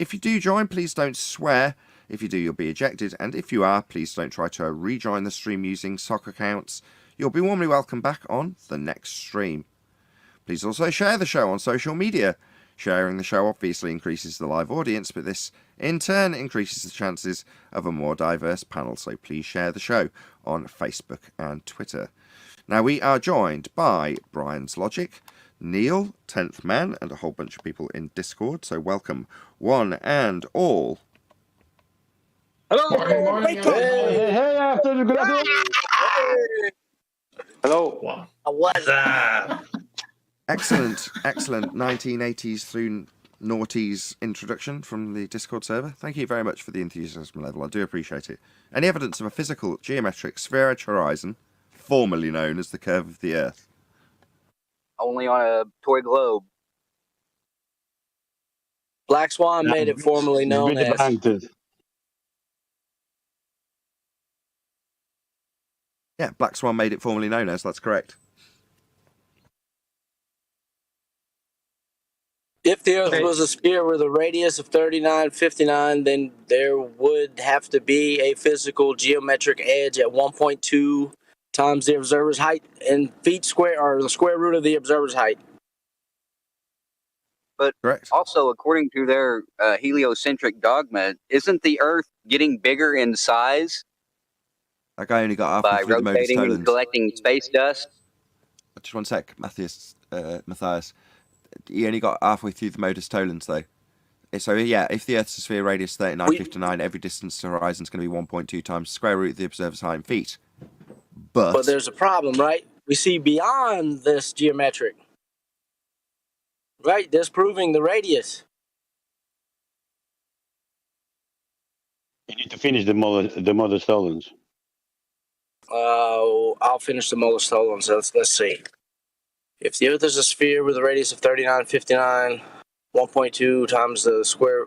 If you do join, please don't swear. If you do, you'll be ejected. And if you are, please don't try to rejoin the stream using sock accounts. You'll be warmly welcome back on the next stream. Please also share the show on social media. Sharing the show obviously increases the live audience, but this in turn increases the chances of a more diverse panel. So please share the show on Facebook and Twitter. Now we are joined by Brian's Logic, Neil, 10th Man, and a whole bunch of people in Discord. So welcome one and all. Hello. Morning. Hey, afternoon. Good afternoon. Hello. What's up? Excellent 1980s through noughties introduction from the Discord server. Thank you very much for the enthusiasm level. I do appreciate it. Any evidence of a physical geometric sphere-edge horizon, formerly known as the curve of the Earth? Only on a toy globe. Black Swan made it formerly known as. Yeah, Black Swan made it formerly known as. That's correct. If the Earth was a sphere with a radius of 3959, then there would have to be a physical geometric edge at 1.2 times the observer's height in feet square, or the square root of the observer's height. But correct. Also, according to their heliocentric dogma, isn't the Earth getting bigger in size? That guy only got halfway by through the Modus rotating Tollens. and collecting space dust. Just one sec, Matthias. He only got halfway through the Modus Tollens, though. So, yeah, if the Earth's a sphere radius 3959, every distance to the horizon is going to be 1.2 times the square root of the observer's height in feet. But there's a problem, right? We see beyond this geometric. Right, disproving the radius. You need to finish the Modus Tollens. I'll finish the Modus Tollens. Let's see. If the Earth is a sphere with a radius of 3959, 1.2 times the square,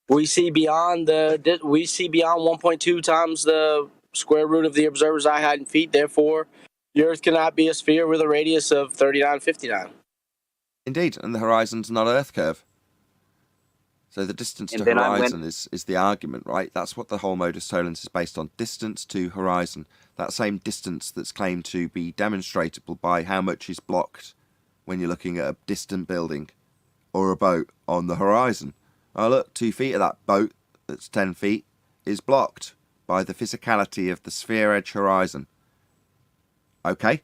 we see beyond 1.2 times the square root of the observer's eye height in feet. Therefore, the Earth cannot be a sphere with a radius of 3959. Indeed, and the horizon's not Earth curve. So the distance to horizon is the argument, right? That's what the whole Modus Tollens is based on. Distance to horizon. That same distance that's claimed to be demonstratable by how much is blocked when you're looking at a distant building or a boat on the horizon. Oh, look, 2 feet of that boat that's 10 feet is blocked by the physicality of the sphere-edge horizon. Okay,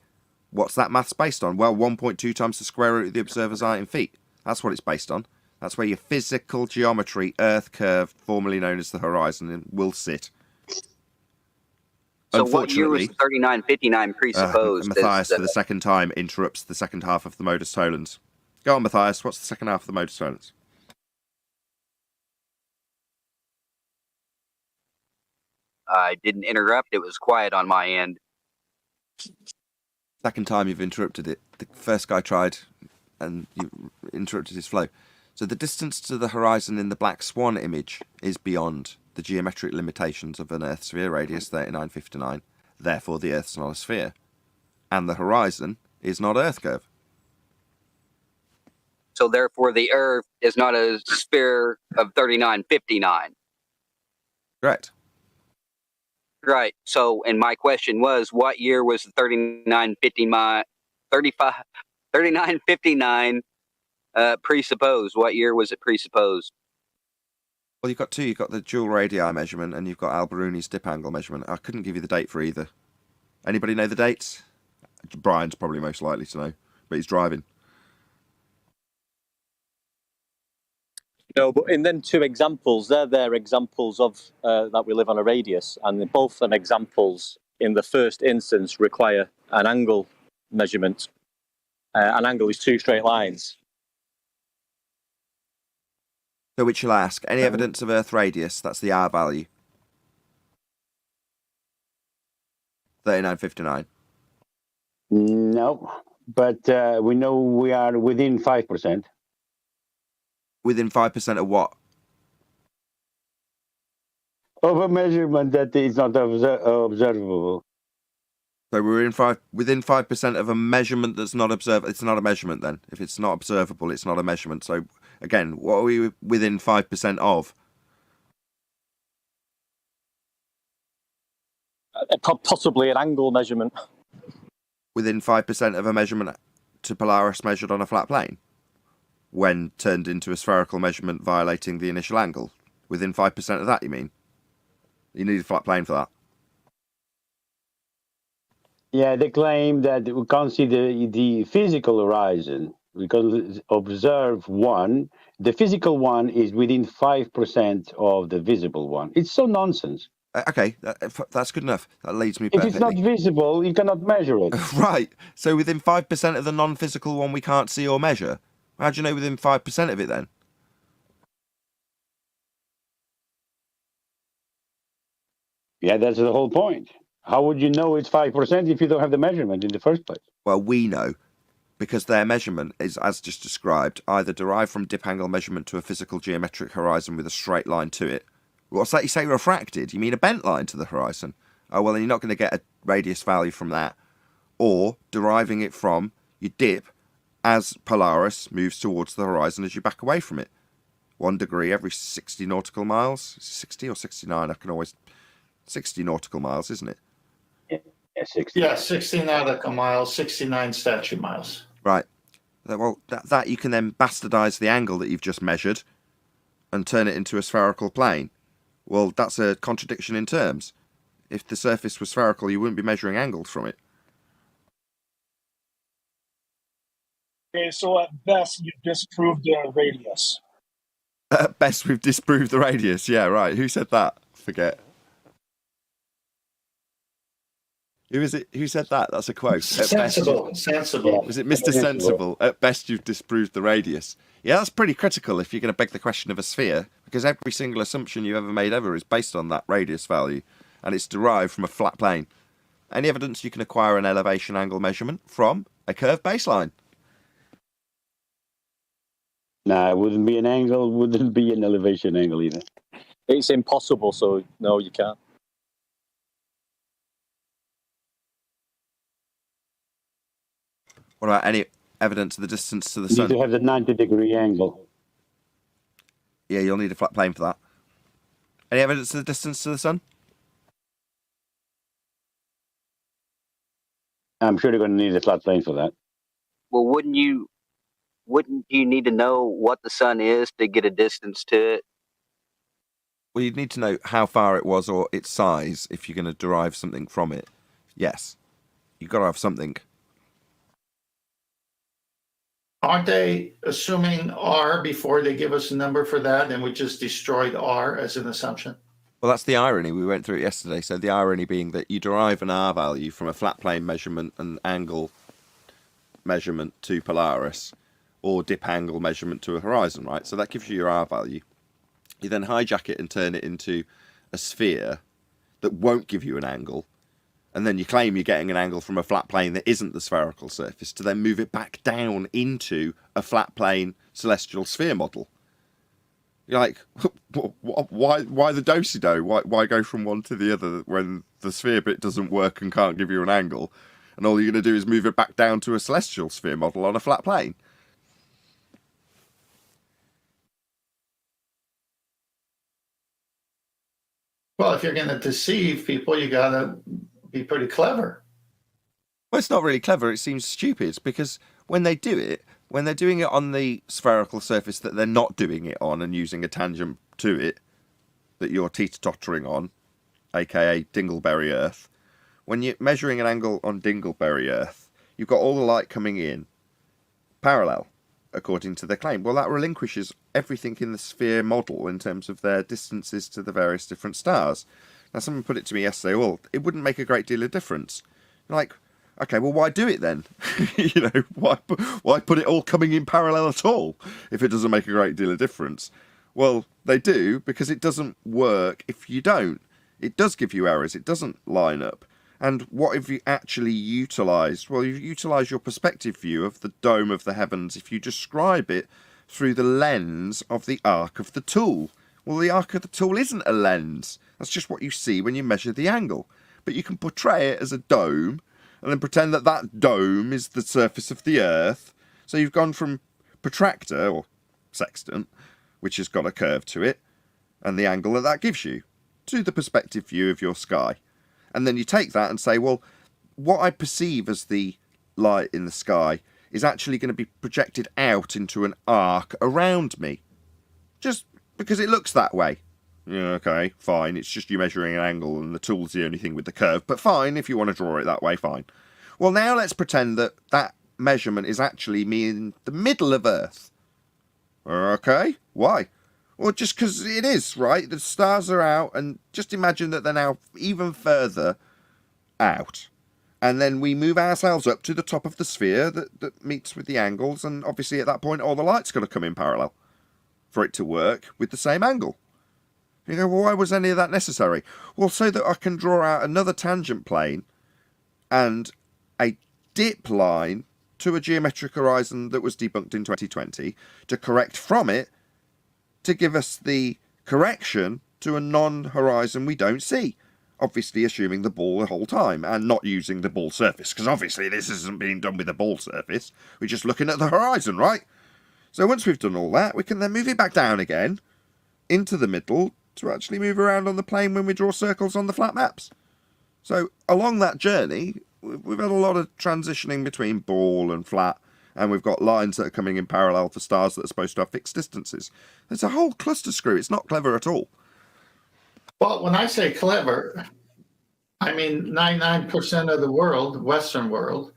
what's that maths based on? Well, 1.2 times the square root of the observer's height in feet. That's what it's based on. That's where your physical geometry, Earth curve, formerly known as the horizon, will sit. So what year was 3959 presupposed? Matthias, for the second time, interrupts the second half of the Modus Tollens. Go on, Matthias. What's the second half of the Modus Tollens? I didn't interrupt. It was quiet on my end. Second time you've interrupted it. The first guy tried, and you interrupted his flow. So the distance to the horizon in the Black Swan image is beyond the geometric limitations of an Earth sphere radius 3959. Therefore, the Earth's not a sphere. And the horizon is not Earth curve. So therefore, the Earth is not a sphere of 3959. Correct. Right. So, and my question was, what year was the 3959 presupposed? What year was it presupposed? Well, you've got two. You've got the dual radii measurement, and you've got Al-Biruni's dip angle measurement. I couldn't give you the date for either. Anybody know the dates? Brian's probably most likely to know, but he's driving. No, but in them two examples, they're examples of that we live on a radius, and both them examples, in the first instance, require an angle measurement. An angle is 2 straight lines. So which you'll ask, any evidence of Earth radius, that's the R value. 3959. No, but we know we are within 5%. Within 5% of what? Of a measurement that is not observable. So we're within 5% of a measurement that's not observable. It's not a measurement then. If it's not observable, it's not a measurement. So again, what are we within 5% of? Possibly an angle measurement. Within 5% of a measurement to Polaris measured on a flat plane, when turned into a spherical measurement violating the initial angle. Within 5% of that, you mean? You need a flat plane for that. Yeah, they claim that we can't see the physical horizon. We can observe one. The physical one is within 5% of the visible one. It's so nonsense. Okay, that's good enough. That leads me If perfectly. it's not visible, you cannot measure it. Right. So within 5% of the non-physical one we can't see or measure. How do you know within 5% of it then? Yeah, that's the whole point. How would you know it's 5% if you don't have the measurement in the first place? Well, we know, because their measurement is, as just described, either derived from dip angle measurement to a physical geometric horizon with a straight line to it. What's that you say refracted? You mean a bent line to the horizon? Oh, well, then you're not going to get a radius value from that. Or deriving it from your dip as Polaris moves towards the horizon as you back away from it. 1 degree every 60 nautical miles. 60 or 69? I can always... 60 nautical miles, isn't it? Yeah, 60. Yeah, 60 nautical miles, 69 statute miles. Right. Well, that you can then bastardize the angle that you've just measured and turn it into a spherical plane. Well, that's a contradiction in terms. If the surface was spherical, you wouldn't be measuring angles from it. Okay, so at best, you disproved the radius. At best, we've disproved the radius. Yeah, right. Who said that? Forget. Who is it? Who said that? That's a quote. Sensible. Was it Mr. Sensible? At best, you've disproved the radius. Yeah, that's pretty critical if you're going to beg the question of a sphere, because every single assumption you ever made ever is based on that radius value, and it's derived from a flat plane. Any evidence you can acquire an elevation angle measurement from a curved baseline? No, it wouldn't be an angle, wouldn't be an elevation angle either. It's impossible, so no, you can't. What about any evidence of the distance to the You sun? need to have the 90-degree angle. Yeah, you'll need a flat plane for that. Any evidence of the distance to the sun? I'm sure they're going to need a flat plane for that. Well, wouldn't you need to know what the sun is to get a distance to it? Well, you'd need to know how far it was or its size if you're going to derive something from it. Yes. You've got to have something. Aren't they assuming R before they give us a number for that, and we just destroyed R as an assumption? Well, that's the irony. We went through it yesterday. So the irony being that you derive an R value from a flat plane measurement and angle measurement to Polaris, or dip angle measurement to a horizon, right? So that gives you your R value. You then hijack it and turn it into a sphere that won't give you an angle, and then you claim you're getting an angle from a flat plane that isn't the spherical surface, to then move it back down into a flat plane celestial sphere model. You're like, why the do-si-do? Why go from one to the other when the sphere bit doesn't work and can't give you an angle, and all you're going to do is move it back down to a celestial sphere model on a flat plane? Well, if you're going to deceive people, you got to be pretty clever. Well, it's not really clever. It seems stupid, because when they do it, when they're doing it on the spherical surface that they're not doing it on and using a tangent to it that you're teeter-tottering on, aka Dingleberry Earth, when you're measuring an angle on Dingleberry Earth, you've got all the light coming in parallel, according to the claim. Well, that relinquishes everything in the sphere model in terms of their distances to the various different stars. Now, someone put it to me yesterday, well, it wouldn't make a great deal of difference. Like, okay, well, why do it then? You know, why put it all coming in parallel at all if it doesn't make a great deal of difference? Well, they do, because it doesn't work if you don't. It does give you errors. It doesn't line up. And what have you actually utilised? Well, you've utilised your perspective view of the dome of the heavens if you describe it through the lens of the arc of the tool. Well, the arc of the tool isn't a lens. That's just what you see when you measure the angle. But you can portray it as a dome and then pretend that that dome is the surface of the Earth. So you've gone from protractor, or sextant, which has got a curve to it, and the angle that gives you to the perspective view of your sky. And then you take that and say, well, what I perceive as the light in the sky is actually going to be projected out into an arc around me, just because it looks that way. Yeah, okay, fine, it's just you measuring an angle and the tool's the only thing with the curve, but fine, if you want to draw it that way, fine. Well, now let's pretend that that measurement is actually me in the middle of Earth. Okay, why? Well, just because it is, right? The stars are out, and just imagine that they're now even further out. And then we move ourselves up to the top of the sphere that meets with the angles, and obviously at that point all the light's got to come in parallel for it to work with the same angle. You go, well, why was any of that necessary? Well, so that I can draw out another tangent plane and a dip line to a geometric horizon that was debunked in 2020 to correct from it to give us the correction to a non-horizon we don't see. Obviously assuming the ball the whole time and not using the ball surface, because obviously this isn't being done with the ball surface. We're just looking at the horizon, right? So once we've done all that, we can then move it back down again into the middle to actually move around on the plane when we draw circles on the flat maps. So along that journey, we've had a lot of transitioning between ball and flat, and we've got lines that are coming in parallel for stars that are supposed to have fixed distances. There's a whole cluster screw. It's not clever at all. Well, when I say clever, I mean 99% of the world, Western world,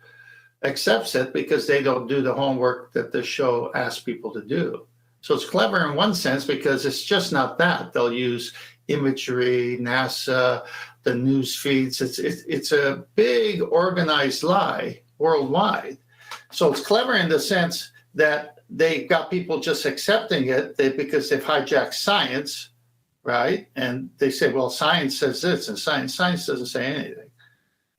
accepts it because they don't do the homework that the show asks people to do. So it's clever in one sense because it's just not that. They'll use imagery, NASA, the news feeds. It's a big organized lie worldwide. So it's clever in the sense that they've got people just accepting it because they've hijacked science, right? And they say, well, science says this, and science doesn't say anything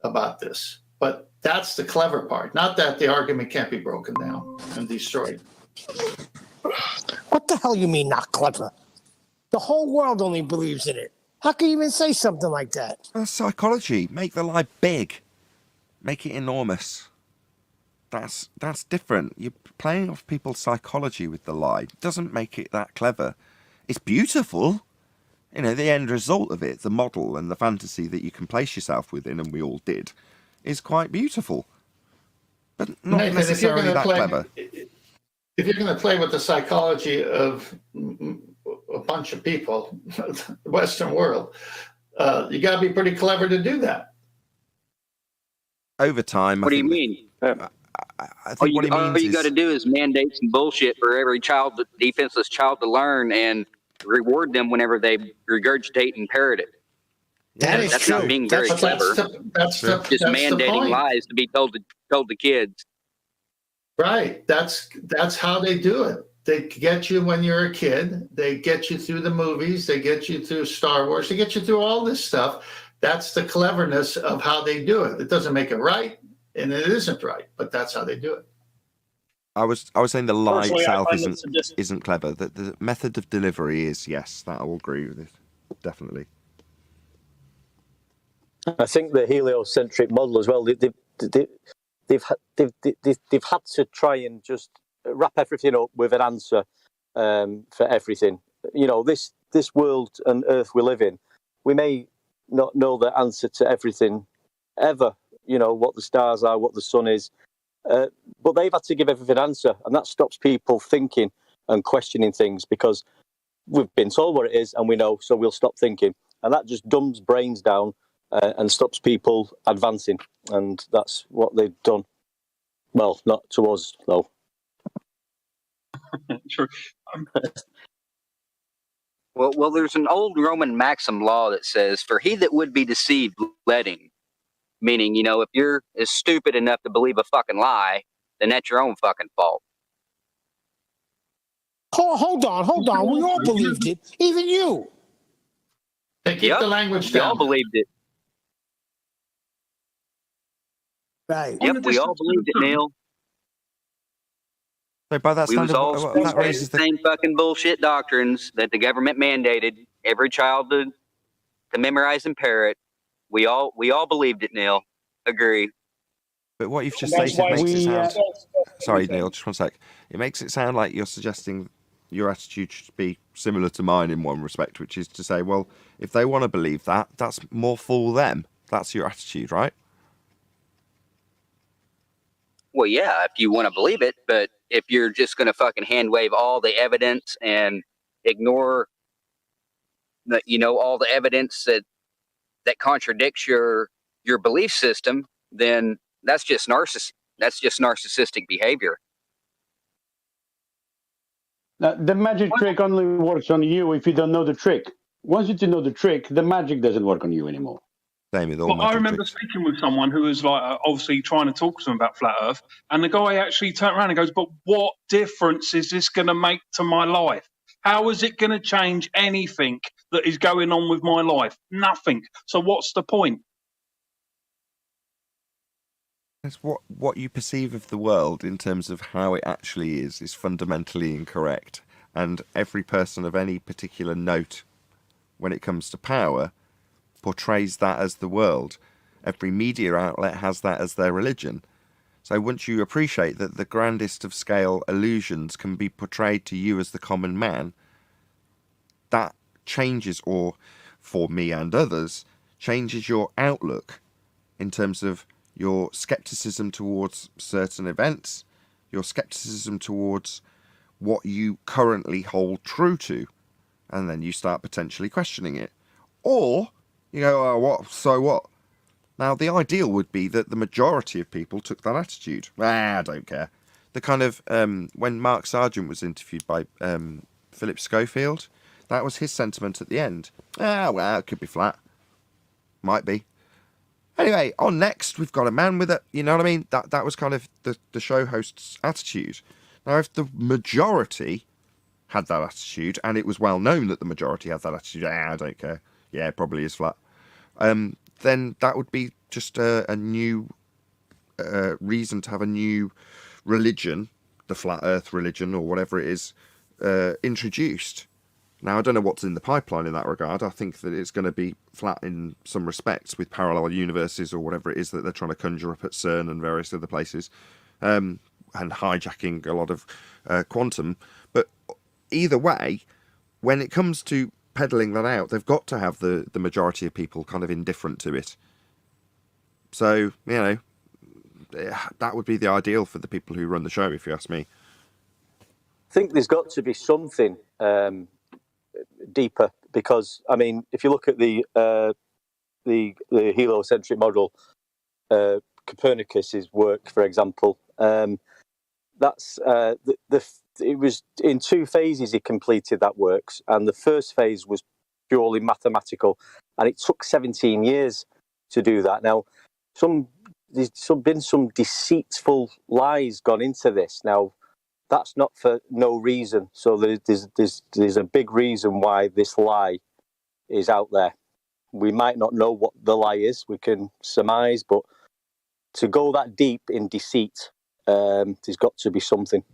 about this. But that's the clever part, not that the argument can't be broken down and destroyed. What the hell you mean not clever? The whole world only believes in it. How can you even say something like that? Psychology. Make the lie big. Make it enormous. That's different. You're playing off people's psychology with the lie. It doesn't make it that clever. It's beautiful. You know, the end result of it, the model and the fantasy that you can place yourself within, and we all did, is quite beautiful. But not Nathan, necessarily that clever. If you're going to play with the psychology of a bunch of people, the Western world, you got to be pretty clever to do that. Over time. What do you mean? I think all you got to do is mandate some bullshit for every defenseless child to learn and reward them whenever they regurgitate and parrot it. That's true. Not being very clever. That's just mandating lies to be told to kids. Right. That's how they do it. They get you when you're a kid. They get you through the movies. They get you through Star Wars. They get you through all this stuff. That's the cleverness of how they do it. It doesn't make it right, and it isn't right, but that's how they do it. I was saying the lie itself isn't clever. The method of delivery is, yes, that I will agree with it, definitely. I think the heliocentric model as well. They've had to try and just wrap everything up with an answer for everything. You know, this world and Earth we live in, we may not know the answer to everything ever. You know, what the stars are, what the sun is. But they've had to give everything an answer, and that stops people thinking and questioning things because we've been told what it is and we know, so we'll stop thinking. And that just dumbs brains down and stops people advancing. And that's what they've done. Well, not to us, though. Sure. Well, there's an old Roman maxim law that says, for he that would be deceived, let him. Meaning, you know, if you're as stupid enough to believe a fucking lie, then that's your own fucking fault. Hold on. We all believed it. Even you. They keep the language down. We all believed it. Right. Yep, we all believed it, Neil. So by that we was all that raises the same fucking bullshit doctrines that the government mandated every child to memorize and parrot. We all believed it, Neil. Agree. But what you've just stated makes it sound... Sorry, Neil, just one sec. It makes it sound like you're suggesting your attitude should be similar to mine in one respect, which is to say, well, if they want to believe that, that's more for them. That's your attitude, right? Well, yeah, if you want to believe it, but if you're just going to fucking hand wave all the evidence and ignore all the evidence that contradicts your belief system, then that's just narcissistic behavior. Now, the magic trick only works on you if you don't know the trick. Once you know the trick, the magic doesn't work on you anymore. Same with all Well, I remember tricks. speaking with someone who was like obviously trying to talk to them about flat Earth, and the guy actually turned around and goes, "But what difference is this going to make to my life? How is it going to change anything that is going on with my life? Nothing. So what's the point?" It's what you perceive of the world in terms of how it actually is fundamentally incorrect. And every person of any particular note, when it comes to power, portrays that as the world. Every media outlet has that as their religion. So once you appreciate that the grandest of scale illusions can be portrayed to you as the common man, that changes, or for me and others, changes your outlook in terms of your skepticism towards certain events, your skepticism towards what you currently hold true to, and then you start potentially questioning it. Or you go, oh, what? So what? Now, the ideal would be that the majority of people took that attitude. I don't care. The kind of, when Mark Sargent was interviewed by Philip Schofield, that was his sentiment at the end. Well, it could be flat. Might be. Anyway, on next, we've got a man with a, you know what I mean? That was kind of the show host's attitude. Now, if the majority had that attitude, and it was well known that the majority had that attitude, I don't care. Yeah, it probably is flat. Then that would be just a new reason to have a new religion, the flat earth religion or whatever it is, introduced. Now, I don't know what's in the pipeline in that regard. I think that it's going to be flat in some respects with parallel universes or whatever it is that they're trying to conjure up at CERN and various other places, and hijacking a lot of quantum. But either way, when it comes to peddling that out, they've got to have the majority of people kind of indifferent to it. So, that would be the ideal for the people who run the show, if you ask me. I think there's got to be something deeper, because I mean, if you look at the heliocentric model, Copernicus's work, for example, that's it was in 2 phases he completed that work, and the first phase was purely mathematical, and it took 17 years to do that. Now, there's been some deceitful lies gone into this. Now, that's not for no reason. So there's a big reason why this lie is out there. We might not know what the lie is. We can surmise, but to go that deep in deceit, there's got to be something.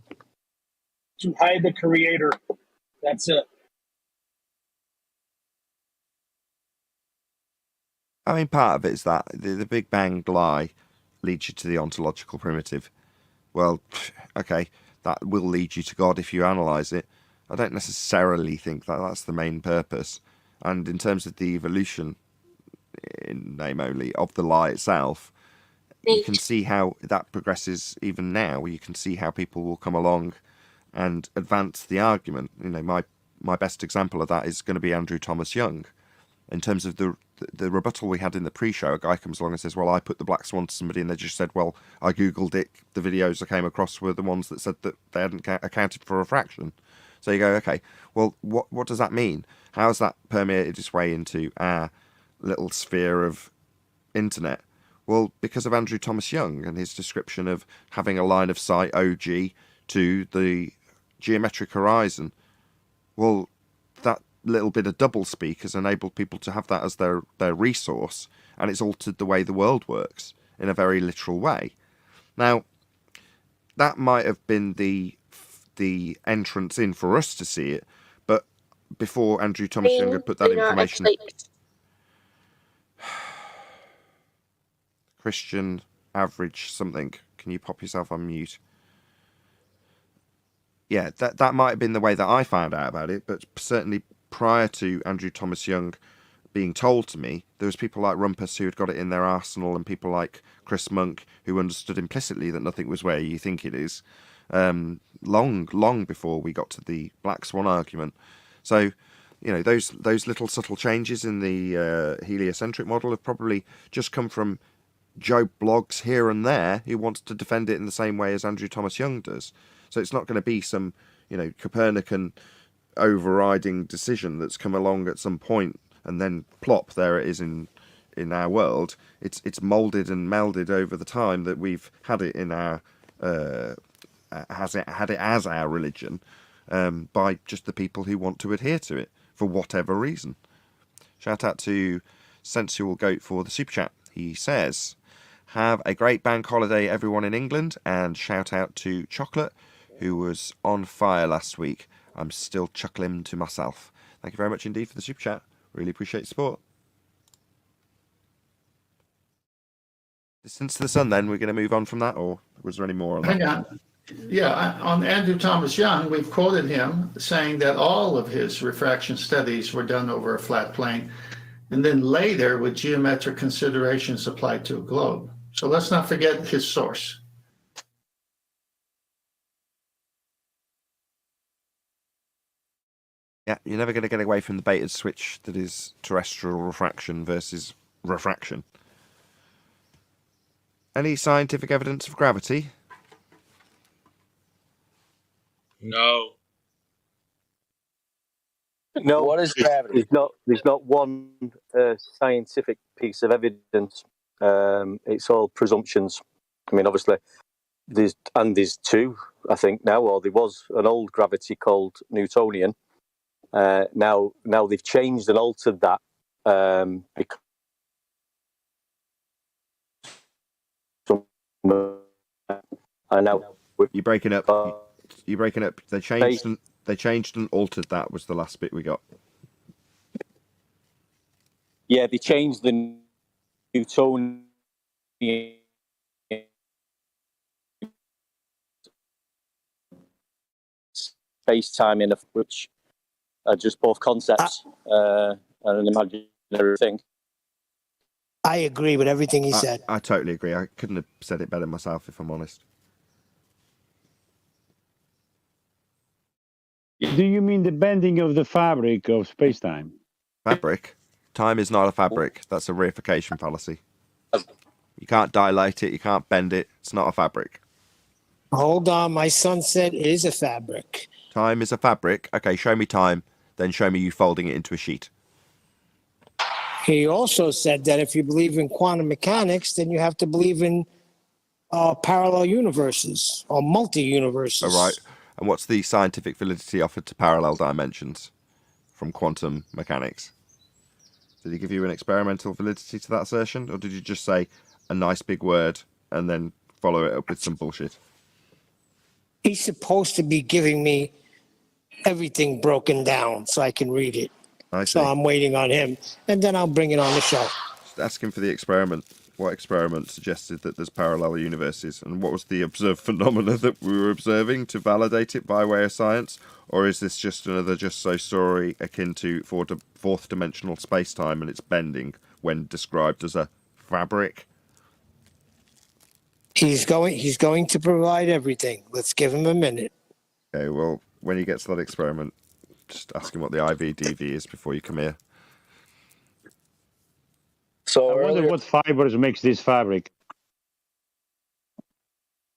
To hide the creator. That's it. I mean, part of it is that the Big Bang lie leads you to the ontological primitive. Well, okay, that will lead you to God if you analyse it. I don't necessarily think that that's the main purpose. And in terms of the evolution, in name only, of the lie itself, you can see how that progresses even now. You can see how people will come along and advance the argument. My best example of that is going to be Andrew Thomas Young. In terms of the rebuttal we had in the pre-show, a guy comes along and says, well, I put the black swan to somebody, and they just said, well, I Googled it. The videos I came across were the ones that said that they hadn't accounted for refraction. So you go, okay, well, what does that mean? How has that permeated its way into our little sphere of internet? Well, because of Andrew Thomas Young and his description of having a line of sight, OG, to the geometric horizon. Well, that little bit of doublespeak has enabled people to have that as their resource, and it's altered the way the world works in a very literal way. Now, that might have been the entrance in for us to see it, but before Andrew Thomas Young had put that information... Christian Average something. Can you pop yourself on mute? yeah, that might have been the way that I found out about it, but certainly prior to Andrew Thomas Young being told to me, there was people like Rumpus who had got it in their arsenal, and people like Chris Monk who understood implicitly that nothing was where you think it is, long before we got to the Black Swan argument. So, you know, those little subtle changes in the heliocentric model have probably just come from Joe Bloggs here and there who wants to defend it in the same way as Andrew Thomas Young does. So it's not going to be some, you know, Copernican overriding decision that's come along at some point and then plop, there it is in our world. It's molded and melded over the time that we've had it in our had it as our religion, by just the people who want to adhere to it for whatever reason. Shout out to Sensual Goat for the super chat. He says, have a great bank holiday, everyone in England, and shout out to Chocolate, who was on fire last week. I'm still chuckling to myself. Thank you very much indeed for the super chat. Really appreciate your support. Distance to the Sun, then, we're going to move on from that, or was there any more on that? Hang on. Yeah, on Andrew Thomas Young, we've quoted him saying that all of his refraction studies were done over a flat plane, and then later with geometric considerations applied to a globe. So let's not forget his source. Yeah, you're never going to get away from the bait and switch that is terrestrial refraction versus refraction. Any scientific evidence of gravity? No. No, What is gravity? There's not one scientific piece of evidence. It's all presumptions. I mean, obviously, there's two, I think, now, or there was an old gravity called Newtonian. Now they've changed and altered that because and now You're breaking up. You're breaking up. They changed and altered that was the last bit we got. Yeah, they changed the Newtonian space-time in which are just both concepts and an imaginary thing. I agree with everything he said. I totally agree. I couldn't have said it better myself, if I'm honest. Do you mean the bending of the fabric of space-time? Fabric? Time is not a fabric. That's a reification fallacy. You can't dilate it. You can't bend it. It's not a fabric. Hold on. My son said it is a fabric. Time is a fabric. Okay, show me time. Then show me you folding it into a sheet. He also said that if you believe in quantum mechanics, then you have to believe in parallel universes or multi-universes. All right. And what's the scientific validity offered to parallel dimensions from quantum mechanics? Did he give you an experimental validity to that assertion? Or did you just say a nice big word and then follow it up with some bullshit? He's supposed to be giving me everything broken down so I can read it. I see. So I'm waiting on him, and then I'll bring it on the show. Just ask him for the experiment. What experiment suggested that there's parallel universes, and what was the observed phenomena that we were observing to validate it by way of science? Or is this just another just so story akin to fourth dimensional space-time and its bending when described as a fabric? He's going to provide everything. Let's give him a minute. Okay, well, when he gets to that experiment, just ask him what the IVDV is before you come here. So I wonder what fibers makes this fabric.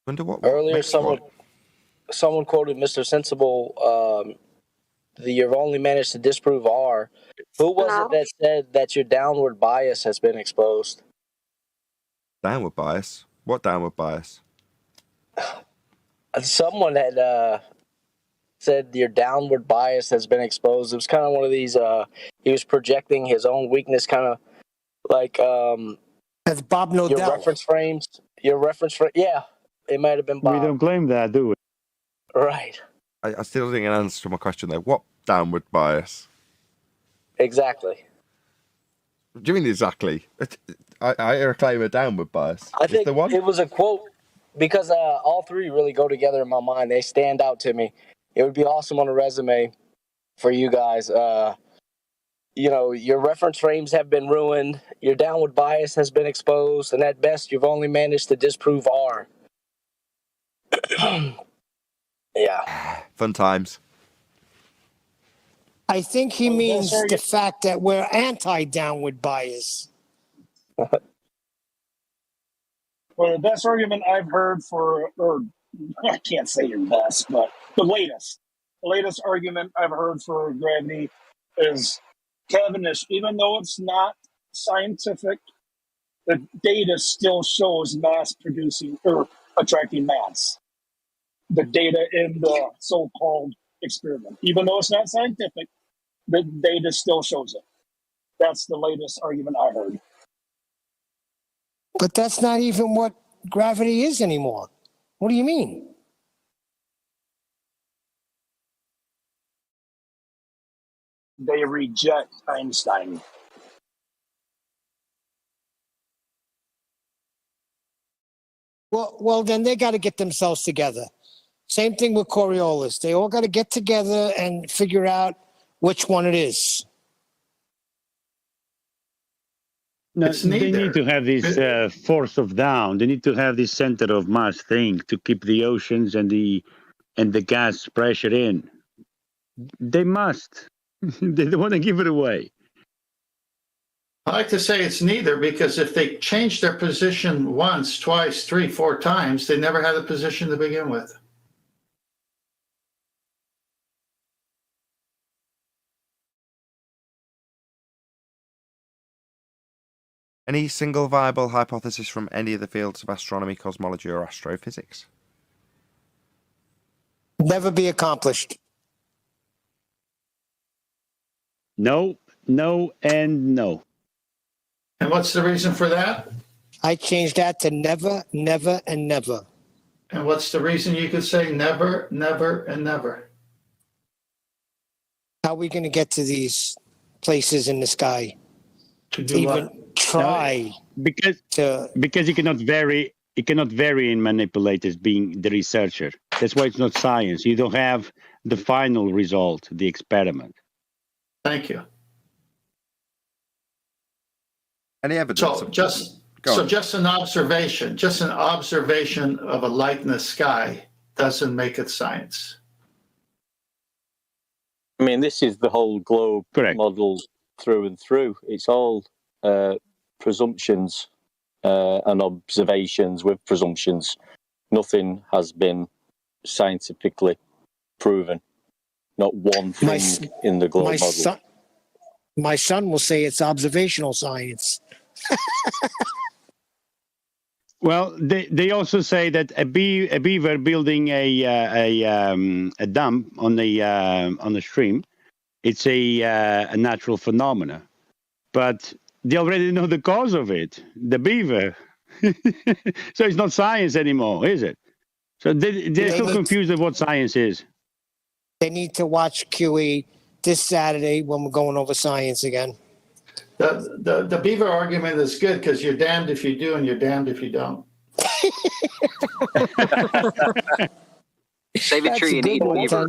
Wonder what earlier someone quoted Mr. Sensible. You've only managed to disprove R. Who was it that said that your downward bias has been exposed? Downward bias? What downward bias? Someone had said your downward bias has been exposed. It was kind of one of these. He was projecting his own weakness, kind of like that's Bob Nodell. Your reference frame. Yeah, it might have been Bob. We don't claim that, do we? Right. I still didn't get an answer to my question though. What downward bias? Exactly. What do you mean exactly? I claim a downward bias. I think it was a quote because all three really go together in my mind. They stand out to me. it would be awesome on a resume for you guys. You know, your reference frames have been ruined, your downward bias has been exposed, and at best, you've only managed to disprove R. Yeah. Fun times. I think he Well, means that's the fact that we're anti-downward bias. Well, the best argument I've heard for, or I can't say your best, but the latest argument I've heard for gravity is Cavendish. Even though it's not scientific, the data still shows mass producing or attracting mass. The data in the so-called experiment, even though it's not scientific, the data still shows it. That's the latest argument I heard. But that's not even what gravity is anymore. What do you mean? They reject Einstein. Well, then they got to get themselves together. Same thing with Coriolis. They all got to get together and figure out which one it is. No, It's they neither. need to have this force of down. They need to have this center of mass thing to keep the oceans and the gas pressure in. They must. They don't want to give it away. I like to say it's neither, because if they change their position once, twice, 3, 4 times, they never had a position to begin with. Any single viable hypothesis from any of the fields of astronomy, cosmology, or astrophysics? Never be accomplished. No, no, and no. And what's the reason for that? I changed that to never, never, and never. And what's the reason you could say never, never, and never? How are we going to get to these places in the sky? To do Even what? try Because to. you cannot vary. It cannot vary and manipulate as being the researcher. That's why it's not science. You don't have the final result, the experiment. Thank you. Any evidence? So just an observation of a light in the sky doesn't make it science. I mean, this is the whole globe model through and through. It's all presumptions and observations with presumptions. Nothing has been scientifically proven. Not one thing in the globe model. My son will say it's observational science. Well, they also say that a beaver building a dam on the stream, it's a natural phenomena, but they already know the cause of it, the beaver. So it's not science anymore, is it? So they're still confused of what science is. They need to watch QE this Saturday when we're going over science again. The beaver argument is good because you're damned if you do and you're damned if you don't. Save a tree and eat a beaver.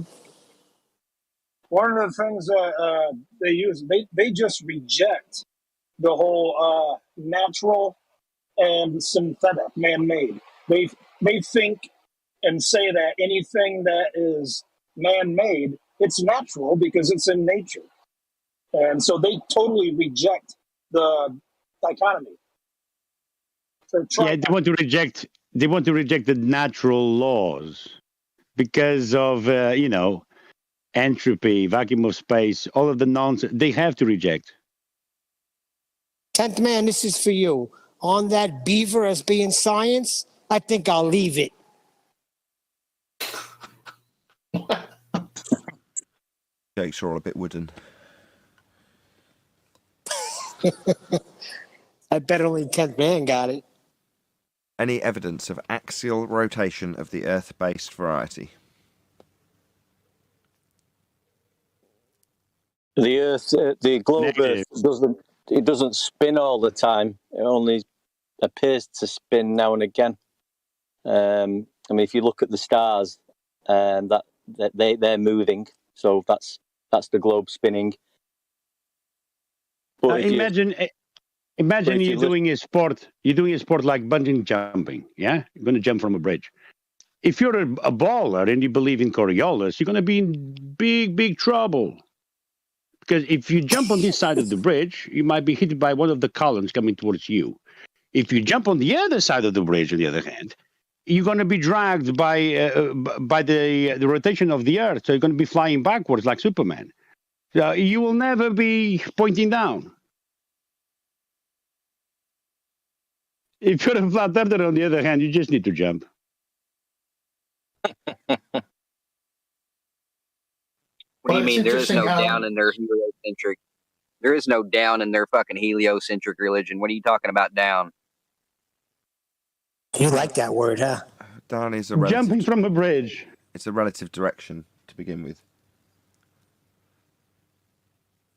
One of the things that they use, they just reject the whole natural and synthetic, man-made. They think and say that anything that is man-made, it's natural because it's in nature. And so they totally reject the dichotomy. Yeah, they want to reject the natural laws because of entropy, vacuum of space, all of the nonsense. They have to reject. 10th man, this is for you. On that beaver as being science, I think I'll leave it. Jokes are all a bit wooden. I bet only 10th man got it. Any evidence of axial rotation of the Earth-based variety? The Earth, the globe Earth doesn't spin all the time. It only appears to spin now and again. I mean, if you look at the stars, that they're moving. So that's the globe spinning. But imagine you're doing a sport. You're doing a sport like bungee jumping. Yeah, you're going to jump from a bridge. If you're a baller and you believe in Coriolis, you're going to be in big trouble. Because if you jump on this side of the bridge, you might be hit by one of the columns coming towards you. If you jump on the other side of the bridge, on the other hand, you're going to be dragged by the rotation of the Earth. So you're going to be flying backwards like Superman. So you will never be pointing down. If you're a flat earther, on the other hand, you just need to jump. What do you mean? There is no down in their heliocentric. There is no down in their fucking heliocentric religion. What are you talking about down? You like that word, huh? Down is a relative, jumping from a bridge. It's a relative direction to begin with.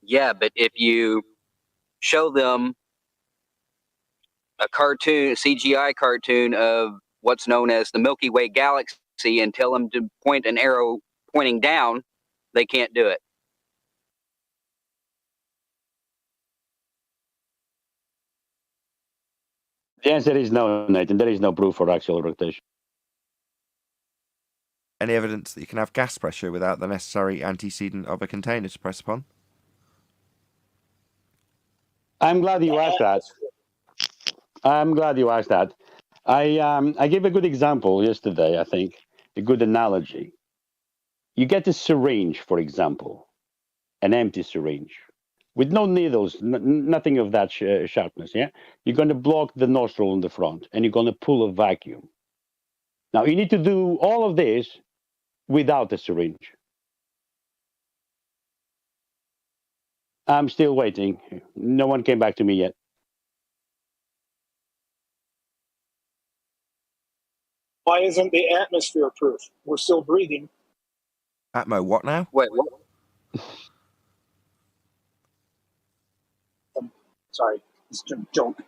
Yeah, but if you show them a cartoon, CGI cartoon of what's known as the Milky Way galaxy and tell them to point an arrow pointing down, they can't do it. The answer is no, Nathan. There is no proof for axial rotation. Any evidence that you can have gas pressure without the necessary antecedent of a container to press upon? I'm glad you asked that. I gave a good example yesterday, I think, a good analogy. You get a syringe, for example, an empty syringe, with no needles, nothing of that sharpness, yeah? You're going to block the nostril in the front, and you're going to pull a vacuum. Now, you need to do all of this without a syringe. I'm still waiting. No one came back to me yet. Why isn't the atmosphere proof? We're still breathing. Atmo, what now? Wait, what? Sorry, it's a joke.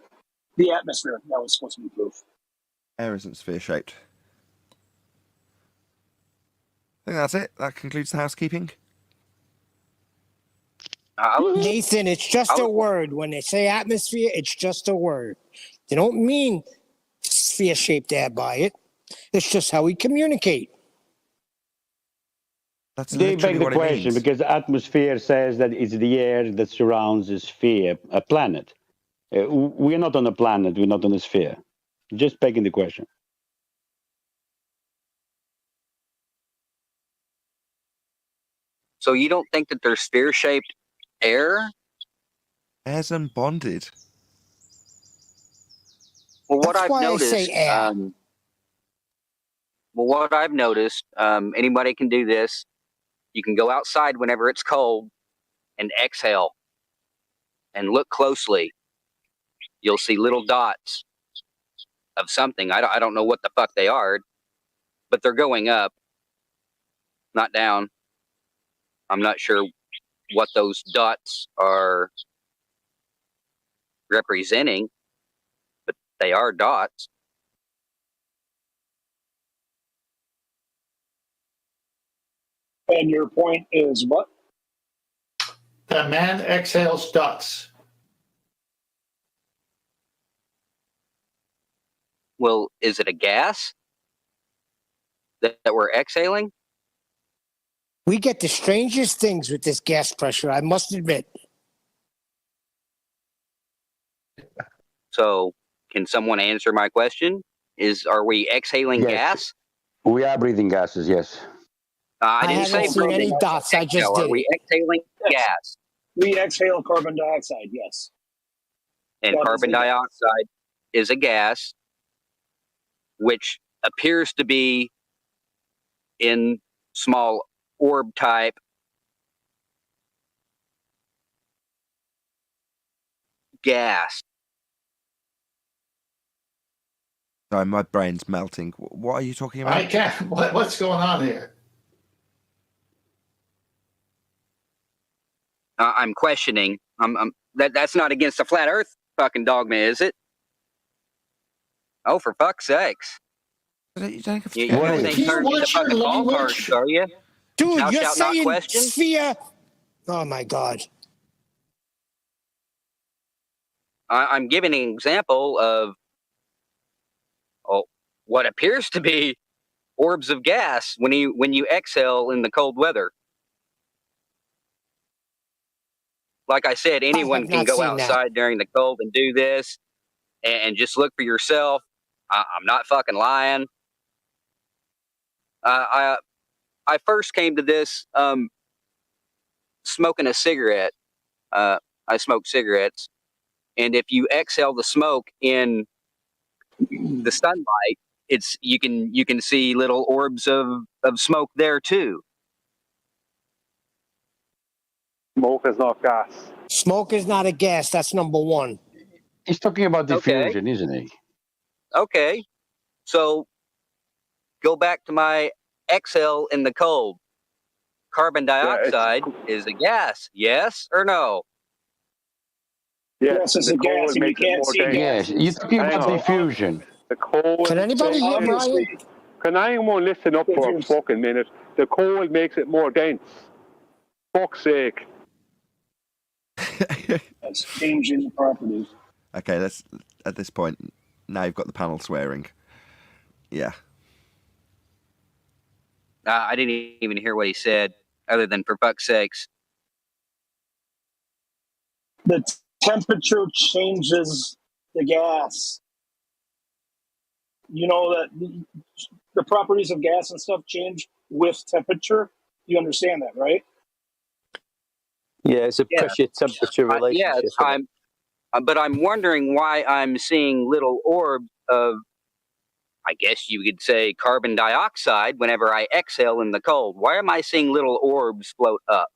The atmosphere, that was supposed to be proof. Air isn't sphere-shaped. I think that's it. That concludes the housekeeping. Nathan, it's just a word. When they say atmosphere, it's just a word. They don't mean sphere-shaped air by it. It's just how we communicate. That's They beg the question because atmosphere says that it's the air that surrounds a sphere, a planet. We're not on a planet. We're not on a sphere. Just begging the question. So you don't think that they're sphere-shaped air? Air's unbonded. Well, what That's I've why noticed, I say air. Anybody can do this. You can go outside whenever it's cold and exhale and look closely. You'll see little dots of something. I don't know what the fuck they are, but they're going up, not down. I'm not sure what those dots are representing, but they are dots. And your point is what? The man exhales dots. Well, is it a gas that we're exhaling? We get the strangest things with this gas pressure, I must admit. So, can someone answer my question? Are we exhaling Yes. gas? We are breathing gases, yes. I didn't haven't say seen any breathing. dots. I just Are did we it. exhaling Yes. gas? We exhale carbon dioxide, yes. And That carbon is a gas. dioxide is a gas which appears to be in small orb type gas. Sorry, my brain's melting. What are you talking about? I can't. What's going on here? I'm questioning. That's not against the flat Earth fucking dogma, is it? Oh, for fuck's sakes! You don't have to You get What guys is ain't it? turned into Watch your fucking ball language. cards, are you? Dude, Thou you're shalt not saying question? sphere. Oh my God. I'm giving an example of what appears to be orbs of gas when you exhale in the cold weather. Like I said, anyone have can not go seen that. outside during the cold and do this, and just look for yourself. I'm not fucking lying. I first came to this smoking a cigarette. I smoke cigarettes, and if you exhale the smoke in the sunlight, you can see little orbs of smoke there too. Smoke is not gas. Smoke is not a gas. That's number one. He's talking about Okay. diffusion, isn't he? Okay, so go back to my exhale in the cold. Carbon dioxide is a gas, yes or no? Yes, it's a gas, and you can't see Yes, gases. you're talking Hang about on. diffusion. The cold. Can anybody So hear Brian? obviously, Can anyone listen up for a Diffuse. fucking minute? The cold makes it more dense. Fuck's sake. that's changing the properties. Okay, let's at this point now you've got the panel swearing. Yeah. I didn't even hear what he said, other than for fuck's sakes. The temperature changes the gas. You know that the properties of gas and stuff change with temperature. You understand that, right? Yeah, it's a Yeah. pressure-temperature relationship. Yes, but I'm wondering why I'm seeing little orbs of, I guess you could say, carbon dioxide whenever I exhale in the cold. Why am I seeing little orbs float up?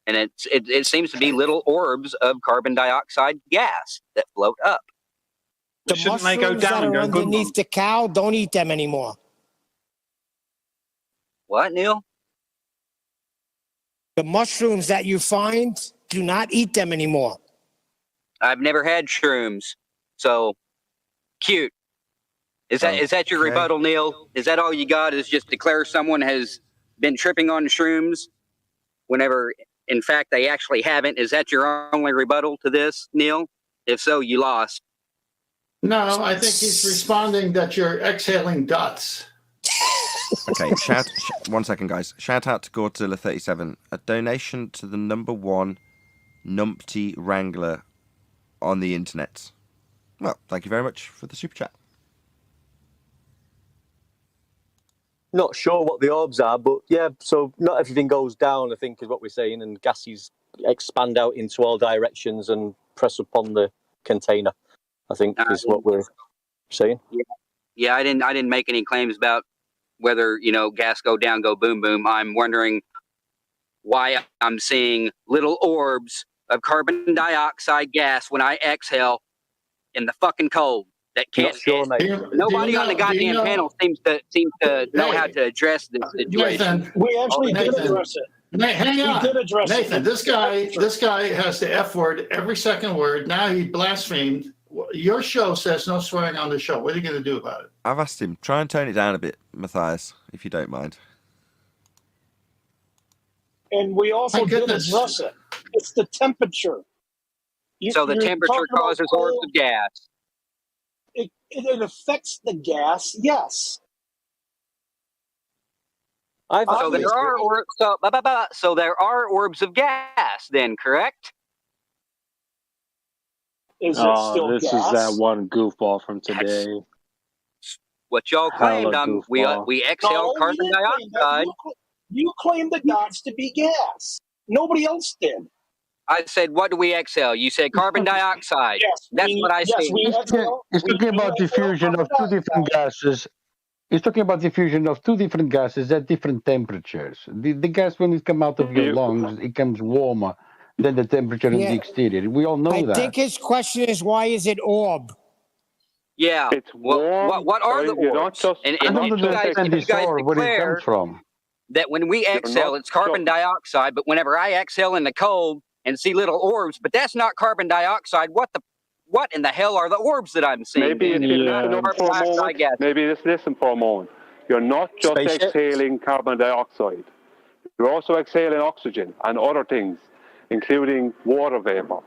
And it seems to be little orbs of carbon dioxide gas that float up. The Shouldn't they mushrooms go down that and are go boom, underneath boom? the cow, don't eat them anymore. What, Neil? The mushrooms that you find, do not eat them anymore. I've never had shrooms, so cute. Is that your Okay. rebuttal, Neil? Is that all you got? Is just declare someone has been tripping on shrooms, whenever in fact they actually haven't? Is that your only rebuttal to this, Neil? If so, you lost. No, I think he's responding that you're exhaling dots. Okay, one second, guys. Shout out to Godzilla37. A donation to the #1 numpty wrangler on the internet. Well, thank you very much for the super chat. Not sure what the orbs are, but yeah, so not everything goes down, I think, is what we're saying, and gases expand out into all directions and press upon the container, I think, is what we're saying. Yeah, I didn't make any claims about whether, gas go down, go boom, boom. I'm wondering why I'm seeing little orbs of carbon dioxide gas when I exhale in the fucking cold. That can't. Not sure, mate. Nobody on the goddamn panel seems to know how to address this situation. Nathan, We actually did Nathan. address it. hang We on. did address Nathan, it. this guy has the F word every second word. Now he blasphemed. Your show says no swearing on the show. What are you going to do about it? I've asked him, try and tone it down a bit, Matthias, if you don't mind. And we also My did goodness. address it. It's the temperature. So the You're temperature talking about causes orbs cold. of gas. It affects the gas, yes. I've So Obviously. there are orbs. So there are orbs of gas, then, correct? Is it Oh, still this gas? is that one goofball from today. What y'all claimed. Hella We goofball. exhale No, carbon you didn't claim that. dioxide. You claimed the dots to be gas. Nobody else did. I said, what do we exhale? You said carbon dioxide. Yes, That's what I said. He's talking about diffusion of two different gases. He's talking about diffusion of two different gases at different temperatures. The gas, when it comes out of your lungs, it comes warmer than the temperature in the exterior. We all know I that. think his question is, why is it orb? Yeah. It's warm. What are the You're not orbs? just- And I if don't you guys, understand this orb, where it declare comes from. that when we exhale, not it's carbon just- dioxide, but whenever I exhale in the cold and see little orbs, but that's not carbon dioxide. What in the hell are the orbs that I'm seeing? Maybe if then? you Not listen up carbon for a dioxide moment, gas. maybe just listen for a moment. You're not just Spaceships? exhaling carbon dioxide. You're also exhaling oxygen and other things, including water vapor.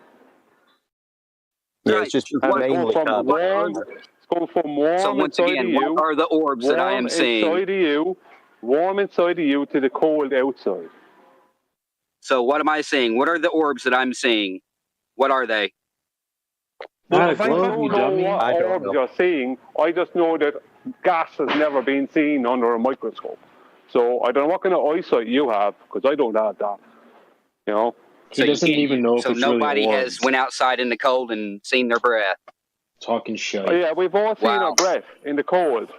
Yeah, Right. it's just And it's mainly going from carbon. warm, it's going from warm So once inside again, of you, what are the orbs that I am seeing? warm inside of you to the cold outside. So what am I seeing? What are the orbs that I'm seeing? What are they? Well, I if I don't know what I don't orbs know. you're seeing. I just know that gas has never been seen under a microscope. So I don't know what kind of eyesight you have, because I don't have that. You know? He doesn't even know if so it's nobody really has orbs. went outside in the cold and seen their breath. Talking shit. Oh, yeah, we've all seen Wow. our breath in the cold.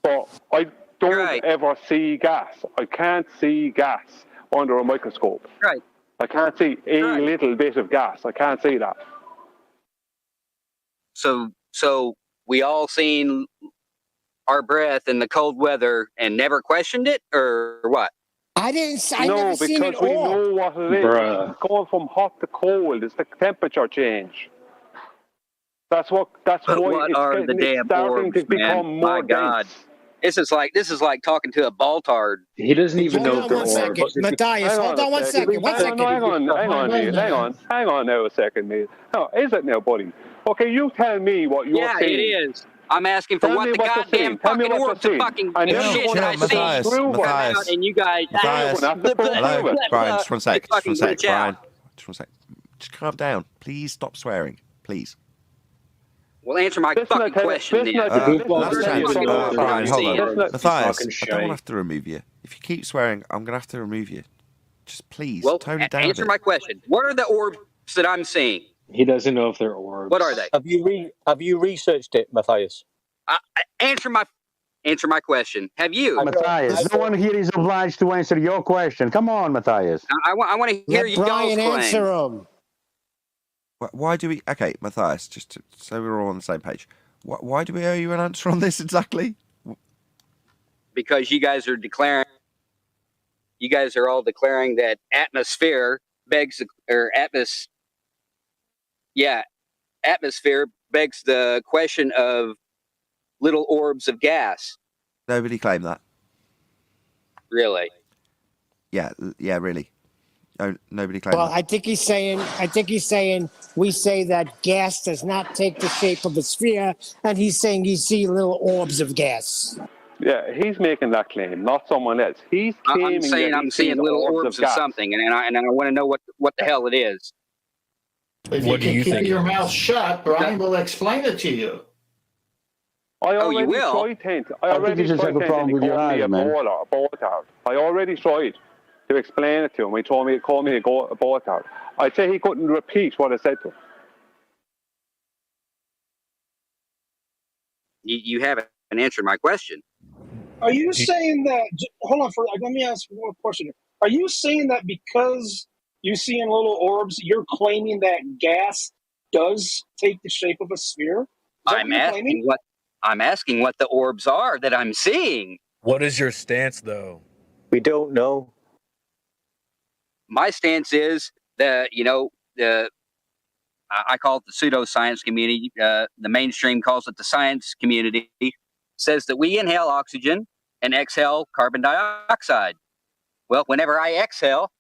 But I don't Right. ever see gas. I can't see gas under a microscope. Right. I can't see a Right. little bit of gas. I can't see that. So we all seen our breath in the cold weather and never questioned it, or what? I No, never seen it because we all. know what it is. Bruh. It's going from hot to cold. It's the temperature change. That's why But what are it's the damn starting orbs, to become man? more My God. dense. This is like talking to a baltard. He doesn't even Hold know on if they're one second. orbs. Matthias, Hang hold on one second. One second. Hang on now a second, mate. No, is it now, buddy? Okay, you tell me what you're Yeah, seeing. it is. I'm asking for Tell what me the what you're goddamn seeing. Tell me fucking what you're orbs of seeing. fucking And Chill, you're shit going that to I have to Matthias, see come Matthias. out, and you guys. Matthias. Hello, Brian, just one sec. Just one sec, glitch out. Brian. Just one sec. Just calm down. Please stop swearing. Please. Well, answer my Listen, fucking question then. Last chance. Brian, hold on. Listen, Matthias, talking I don't shite. have to remove you. If you keep swearing, I'm going to have to remove you. Just please, Well, tone it down a answer bit. my question. What are the orbs that I'm seeing? He doesn't know if they're orbs. What are they? Have you researched it, Matthias? Answer my question. Have you? Matthias, no one here is obliged to answer your question. Come on, Matthias. I want to hear Let y'all's Brian claim. answer him. Why do we... Okay, Matthias, just so we're all on the same page. Why do we owe you an answer on this exactly? Because you guys are all declaring that atmosphere begs the question of little orbs of gas. Nobody claimed that. Really? Yeah, really. No, nobody claimed Well, that. I think he's saying we say that gas does not take the shape of a sphere, and he's saying you see little orbs of gas. Yeah, he's making that claim, not someone else. He's claiming I'm saying that I'm he's seeing seen little orbs of gas. something, and I want to know what the hell it is. If you can keep your mouth shut, Brian will explain it to you. I Oh, you already will? tried to. I think you just have a problem with your eyes, man. I already tried to explain it to him. He told me to call me a botard. I'd say he couldn't repeat what I said to him. You haven't answered my question. Are you saying that? Hold on, let me ask one question. Are you saying that because you see in little orbs, you're claiming that gas does take the shape of a sphere? Is that what you're claiming? I'm asking what the orbs are that I'm seeing. What is your stance, though? We don't know. My stance is that I call it the pseudoscience community. The mainstream calls it the science community. Says that we inhale oxygen and exhale carbon dioxide. Well, whenever I exhale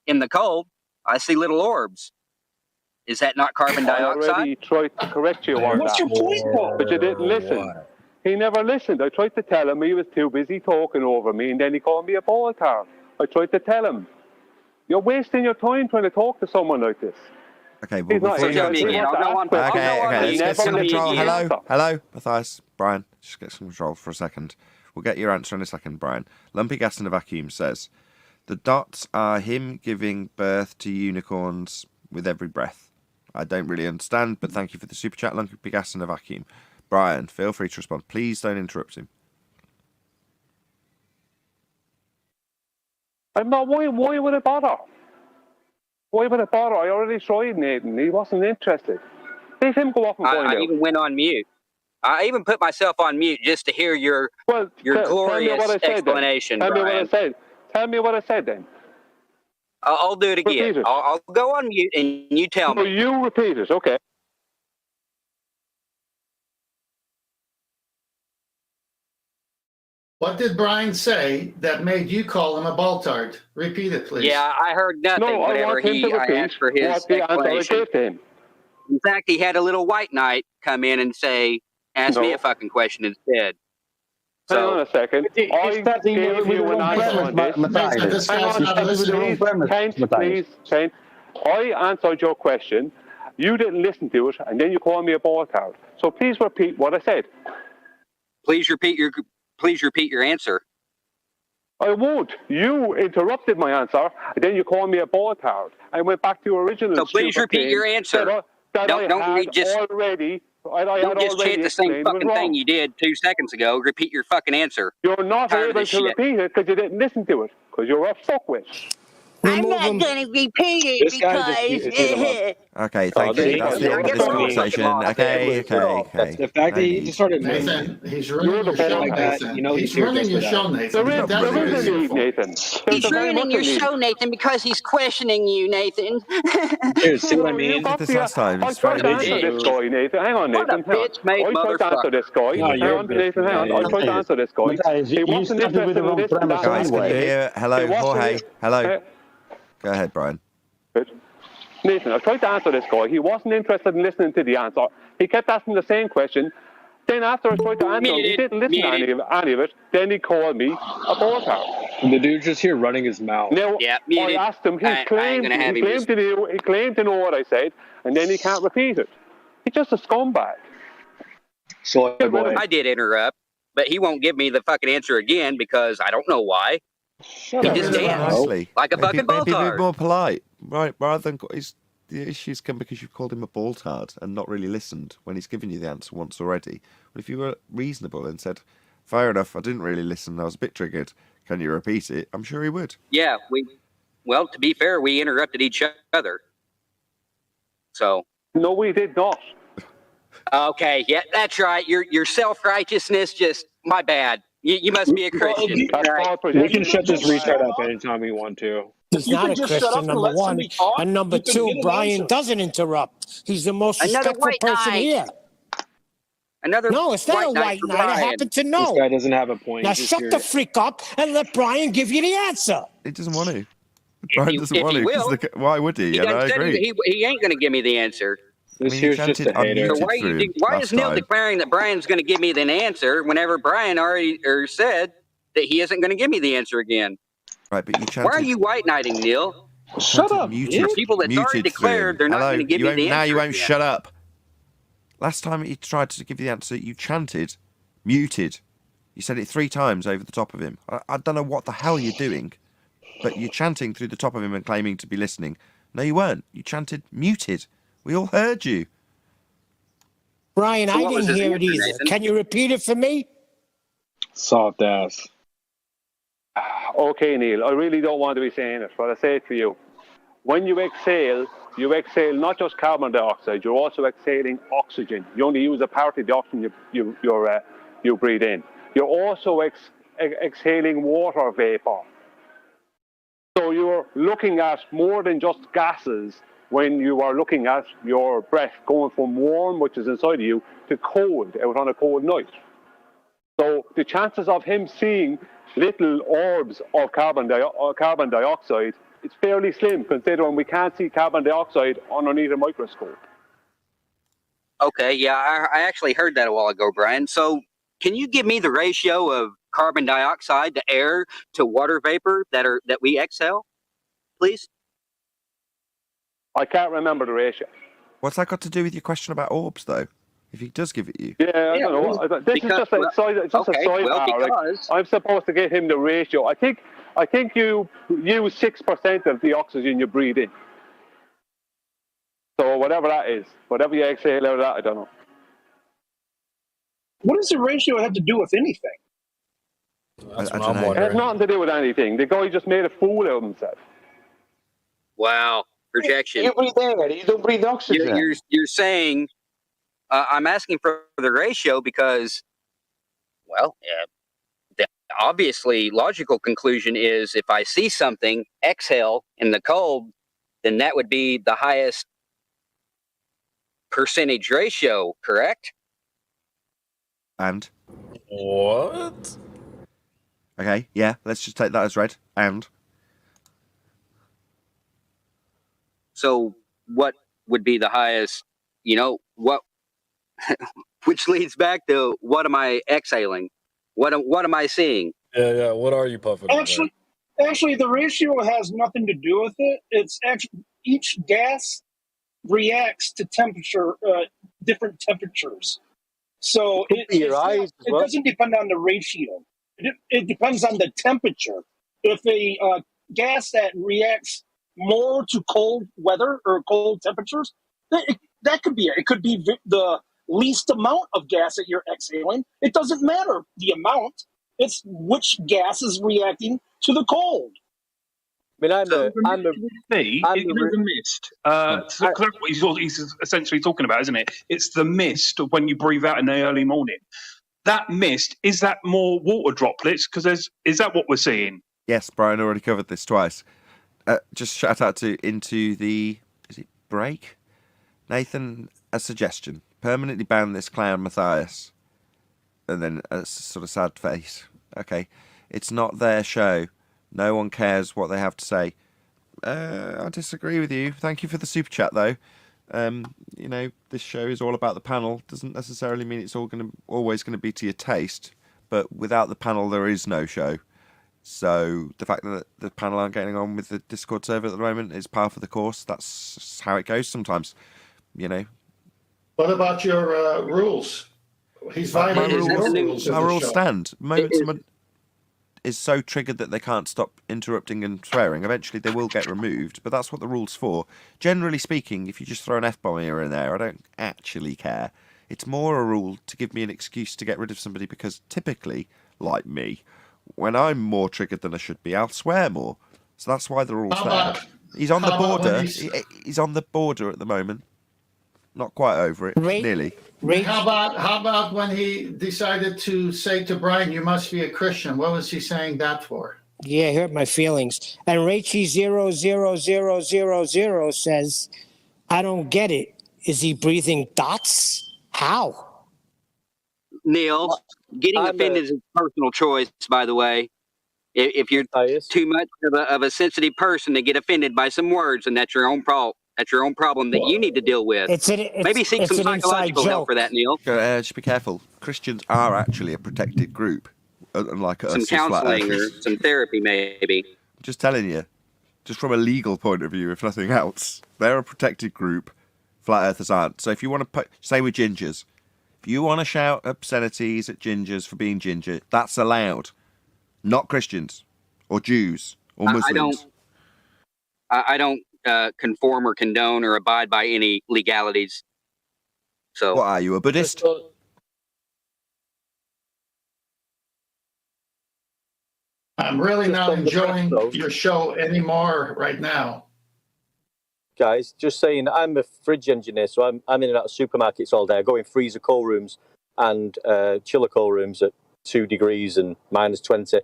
in the cold, I see little orbs. Is that not carbon I dioxide? already tried to correct you on What's that. your point, though? But you didn't listen. What? He never listened. I tried to tell him he was too busy talking over me, and then he called me a botard. I tried to tell him, you're wasting your time trying to talk to someone like this. Okay, well, He's not before you tell me answer... again. I'll go on. Okay, let's get some Never control. let me Hello, Matthias, Brian, just get some control for a second. We'll get your answer in a second, Brian. Lumpy Gas in a Vacuum says, the dots are him giving birth to unicorns with every breath. I don't really understand, but thank you for the super chat, Lumpy Gas in a Vacuum. Brian, feel free to respond. Please don't interrupt him. I'm not. Why would I bother? Why would I bother? I already tried Nathan. He wasn't interested. Leave him go off and find I out. even went on mute. I even put myself on mute just to hear your glorious explanation, Tell me what I Brian. said. Tell me what I said then. I'll do it again. Repeat it. I'll go on mute and you tell No, me. you repeat it. Okay. What did Brian say that made you call him a baltard? Repeat it, please. Yeah, I heard nothing. No, I whenever want him to I repeat asked for his what the answer I explanation. gave to him. In fact, he had a little white knight come in and say, "Ask me No. a fucking question instead." Hang on So a second. I starting gave with you the an wrong answer on premise, this. Matthias. This Hang guy's on, not listening. Kent, please, Kent. I answered your question. You didn't listen to it, and then you called me a baltard. So please repeat what I said. please repeat your answer. I won't. You interrupted my answer, and then you called me a baltard. I went back to your original. So please stupid repeat claim your answer. That Don't I just had already. I don't had just already chant the same explained was fucking wrong. thing you did 2 seconds ago. Repeat your fucking answer. You're not Tired of able this to shit. repeat it because you didn't listen to it. Because you're a fuckwit. Remove him. going to repeat it This guy just is because Okay, thank there you. you That's go. the end of this You're conversation. fucking Okay, okay. the fact that he need. just started Nathan, he's You're running the your bull show, like that. Nathan. You know He's he's here running just your for show, that. Nathan. There That's is a need, beautiful. Nathan. he's There's very ruining much your a need. show, Nathan, because he's questioning you, Nathan. Dude, see what I You mean? got Did this the- last time. I It's tried to very answer easy. this guy, Nathan. Hang on, What a Nathan. Hang on. bitch-made I tried to answer motherfucker. this guy. No, Hang you're on, a bitch, Nathan. Hang on. I man. tried to answer this guy. Matthias, He you wasn't started with interested the in wrong this and premise that. Guys, can you anyway. hear? Hello, He wasn't Jorge. in- Hello. Go ahead, Brian. Nathan, I tried to answer this guy. He wasn't interested in listening to the answer. He kept asking the same question. Then after I tried to answer him, he didn't listen to any of it. Then he called me a baltard. The dude's just here running his mouth. Now, Yeah, I muted. asked him, I ain't gonna have him just- he claimed to know what I said, and then he can't repeat it. He's just a scumbag. So, boy, I did interrupt, but he won't give me the fucking answer again because I don't know why. shut He up. just Maybe danced nicely. like a Maybe fucking be baltard. more polite, right? Rather than the issues come because you've called him a baltard and not really listened when he's given you the answer once already. But if you were reasonable and said, "Fair enough, I didn't really listen. I was a bit triggered. Can you repeat it?" I'm sure he would. Yeah, well, to be fair, we interrupted each other. So, No, we did not. okay, yeah, that's right. Your self-righteousness, just my bad. You must be a Christian. That's right? called We can projection. shut this retard up anytime we want to. He's You not can a just shut up Christian, and number let one. somebody talk. And number You can two, get an Brian answer. doesn't interrupt. He's the most Another respectful white person knight. here. Another No, it's not a knight white for knight. I Brian. happen to This know. guy doesn't have a point. Now He's just shut here the to- freak up and let Brian give you the answer. He doesn't want to. Brian doesn't if want he to. 'Cause will. why would he? He And I done said agree. he ain't going to give me the answer. This I mean, here's he just a chanted hater. So unmuted. why, through why last is Neil time. declaring that Brian's going to give me an answer whenever Brian already said that he isn't going to give me the answer again? Right, but you chanted. Why are you white knighting, Neil? Shut up, Muted, Neil. For people that's already muted declared they're not Hello, going to give you me won't, the answer. now you won't again. shut up. Last time he tried to give you the answer, you chanted, muted. You said it 3 times over the top of him. I don't know what the hell you're doing, but you're chanting through the top of him and claiming to be listening. No, you weren't. You chanted muted. We all heard you. Brian, So I what was didn't his hear it answer, either. Nathan? Can you repeat it for me? Soft ass. Okay, Neil, I really don't want to be saying it, but I say it to you. When you exhale not just carbon dioxide, you're also exhaling oxygen. You only use a part of the oxygen you breathe in. You're also exhaling water vapor. So you're looking at more than just gases when you are looking at your breath going from warm, which is inside of you, to cold out on a cold night. So the chances of him seeing little orbs of carbon dioxide, it's fairly slim considering we can't see carbon dioxide underneath a microscope. Okay, yeah, I actually heard that a while ago, Brian. So can you give me the ratio of carbon dioxide to air to water vapor that we exhale, please? I can't remember the ratio. What's that got to do with your question about orbs, though? If he does give it you. Yeah, I don't know. This is just a sidebar. I'm supposed to give him the ratio. I think you use 6% of the oxygen you breathe in. So whatever that is, whatever you exhale out of that, I don't know. What does the ratio have to do with anything? I don't know. It has nothing to do with anything. The guy just made a fool out of himself. Wow, projection. You breathe air. You don't breathe oxygen. You're saying I'm asking for the ratio because, well, the obviously logical conclusion is if I see something exhale in the cold, then that would be the highest percentage ratio, correct? And? What? Okay, yeah, let's just take that as read. And So what would be the highest, what, which leads back to what am I exhaling? What am I seeing? Yeah. What are you puffing on? Actually, the ratio has nothing to do with it. It's actually each gas reacts to temperature, different temperatures. So it doesn't depend on the ratio. It depends on the temperature. If a gas that reacts more to cold weather or cold temperatures, that could be it. It could be the least amount of gas that you're exhaling. It doesn't matter the amount. It's which gas is reacting to the cold. I mean, the mist. So that's what he's essentially talking about, isn't it? It's the mist of when you breathe out in the early morning. That mist, is that more water droplets? Because is that what we're seeing? yes, Brian already covered this twice. Just shout out into the break? Nathan, a suggestion. Permanently ban this clown Matthias. And then a sort of sad face. Okay. It's not their show. No one cares what they have to say. I disagree with you. Thank you for the super chat, though. This show is all about the panel. Doesn't necessarily mean it's always going to be to your taste. But without the panel, there is no show. So the fact that the panel aren't getting on with the Discord server at the moment is par for the course. That's how it goes sometimes. What about your rules? He's violating your rules. My rules stand. Moments is so triggered that they can't stop interrupting and swearing. Eventually they will get removed, but that's what the rule's for. Generally speaking, if you just throw an F-bomb here and there, I don't actually care. It's more a rule to give me an excuse to get rid of somebody because typically, like me, when I'm more triggered than I should be, I'll swear more. So that's why the rule's there. He's on the border. He's on the border at the moment. Not quite over it. Nearly. How about when he decided to say to Brian, "You must be a Christian"? What was he saying that for? Yeah, it hurt my feelings. And Rachie 00000 says, "I don't get it. Is he breathing dots? How?" Neil, getting offended is a personal choice, by the way. If you're too much of a sensitive person to get offended by some words, and that's your own fault. That's your own problem that you need to deal with. Maybe seek some psychological help for that, Neil. Just be careful. Christians are actually a protected group, unlike us. Some counseling or some therapy, maybe. Just telling you, just from a legal point of view, if nothing else, they're a protected group. Flat earthers aren't. So if you want to say with gingers, if you want to shout obscenities at gingers for being ginger, that's allowed. Not Christians or Jews or Muslims. I don't conform or condone or abide by any legalities. So what are you, a Buddhist? I'm really not enjoying your show anymore right now. Guys, just saying, I'm a fridge engineer, so I'm in and out of supermarkets all day. I go in freezer cold rooms and chiller cold rooms at 2 degrees and -20.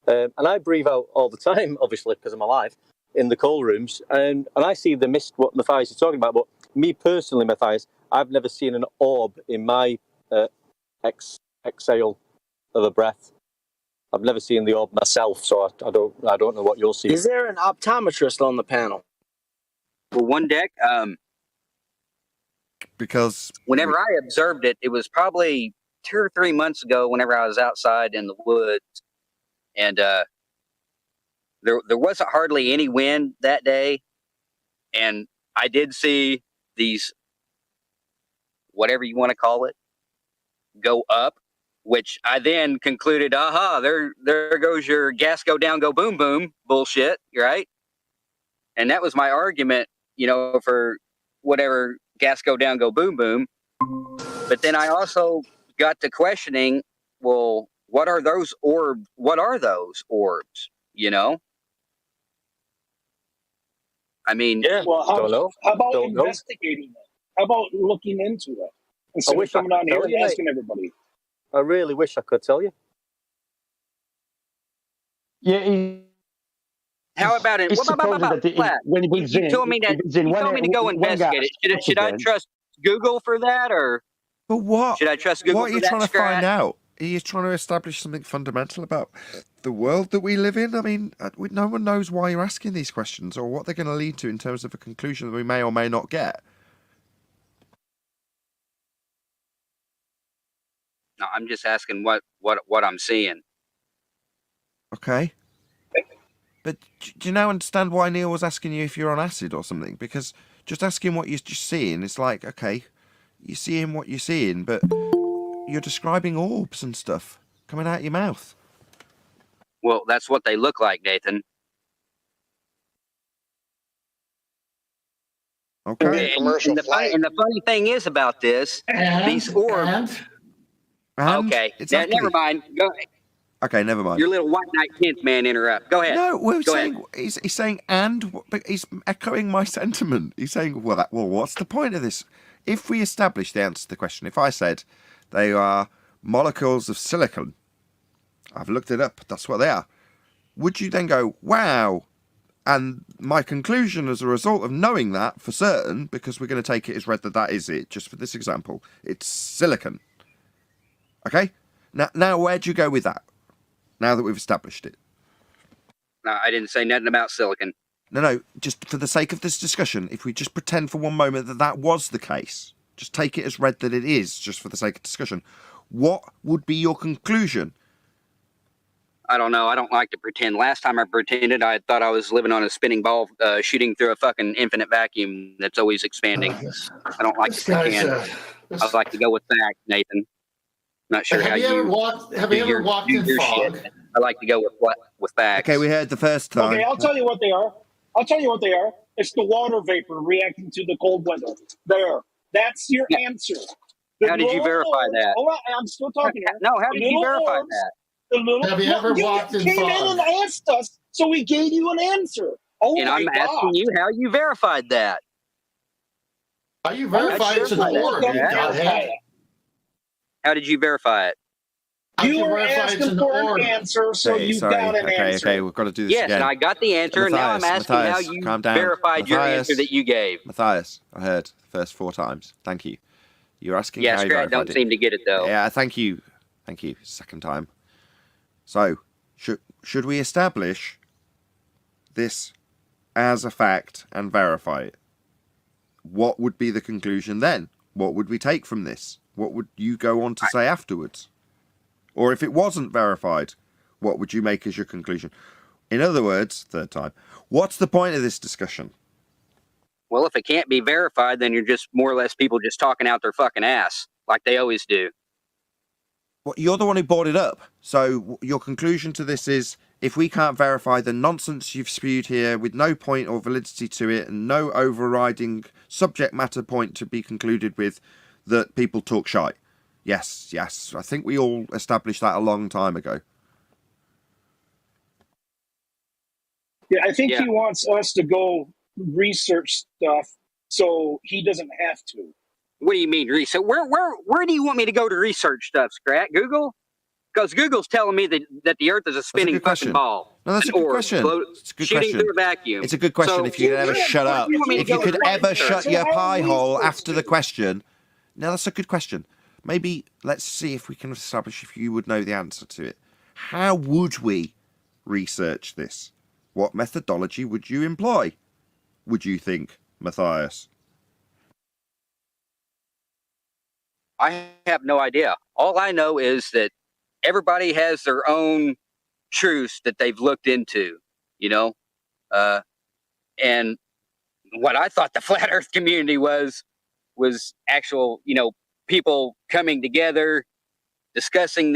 And I breathe out all the time, obviously, because I'm alive, in the cold rooms. And I see the mist, what Matthias is talking about. But me personally, Matthias, I've never seen an orb in my exhale of a breath. I've never seen the orb myself, so I don't know what you'll see. Is there an optometrist on the panel? For one deck, because whenever I observed it, it was probably 2 or 3 months ago. Whenever I was outside in the woods, and there wasn't hardly any wind that day, and I did see these, whatever you want to call it, go up, which I then concluded, aha, there goes your gas go down, go boom boom bullshit, right? And that was my argument, for whatever gas go down, go boom boom. But then I also got to questioning, well, what are those orbs? What are those orbs? I mean, yeah. Well, how about investigating it? How about looking into it instead of coming on here and asking everybody? I really wish I could tell you. Yeah. How about it? You told me to go investigate it. Should I trust Google for that, or? But what? Should I trust Google? What are you trying to find out? you trying to establish something fundamental about the world that we live in? I mean, no one knows why you're asking these questions or what they're going to lead to in terms of a conclusion that we may or may not get. No, I'm just asking what I'm seeing. Okay. But do you now understand why Neil was asking you if you're on acid or something? Because just asking what you're just seeing, it's like, okay, you're seeing what you're seeing, but you're describing orbs and stuff coming out your mouth. Well, that's what they look like, Nathan. Okay. And the funny thing is about this, these orbs. Okay, exactly. Never mind. Go ahead. Okay, never mind. Your little white knight tenth man interrupt. Go ahead. No, we're Go saying ahead. he's saying but he's echoing my sentiment. He's saying, well, what's the point of this? If we establish the answer to the question, if I said they are molecules of silicon, I've looked it up. That's what they are. Would you then go, wow? And my conclusion as a result of knowing that for certain, because we're going to take it as read that is it, just for this example, it's silicon. Okay? Now where'd you go with that? Now that we've established it. No, I didn't say nothing about silicon. No, just for the sake of this discussion, if we just pretend for one moment that that was the case, just take it as read that it is, just for the sake of discussion, what would be your conclusion? I don't know. I don't like to pretend. Last time I pretended, I thought I was living on a spinning ball, shooting through a fucking infinite vacuum that's always expanding. I don't like to pretend. I'd like to go with facts, Nathan. Not sure Have you ever walked in fog? Shit. I like to go with facts. Okay, we heard the first time. Okay, I'll tell you what they are. It's the water vapor reacting to the cold weather. There. That's your answer. How did you verify that? Hold on, I'm still talking here. No, how did you verify that? Have you ever walked in fog? You came fog? in and asked us, so we gave you an answer. Oh and my I'm God. asking you how you verified that. How you verified it's an orb, you godhead? How did you verify it? You were asking for an answer, so you got an answer. Okay, we've got to do this yes, again. and I got the answer, and now I'm asking how you verified your answer that you gave. Matthias, I heard the first 4 times. Thank you. You're asking Yeah, how you Scrat verified don't it. seem to get it, though. Yeah, thank you. Thank you. Second time. So, should we establish this as a fact and verify it? What would be the conclusion then? What would we take from this? What would you go on to say afterwards? Or if it wasn't verified, what would you make as your conclusion? In other words, third time, what's the point of this discussion? Well, if it can't be verified, then you're just more or less people just talking out their fucking ass, like they always do. Well, you're the one who brought it up. So your conclusion to this is, if we can't verify the nonsense you've spewed here with no point or validity to it and no overriding subject matter point to be concluded with, that people talk shite. Yes. I think we all established that a long time ago. Yeah, I think he wants us to go research stuff so he doesn't have to. What do you mean research? Where do you want me to go to research stuff, Scrat? Google? Because Google's telling me that the Earth is a spinning fucking ball. No, that's a good question. It's a good shooting question. through a vacuum. It's a good question. So, if you could ever shut up. If you could ever shut your pie hole after the question. Now, that's a good question. Maybe let's see if we can establish if you would know the answer to it. How would we research this? What methodology would you employ? Would you think, Matthias? I have no idea. All I know is that everybody has their own truths that they've looked into, you know? And what I thought the flat earth community was actual, people coming together, discussing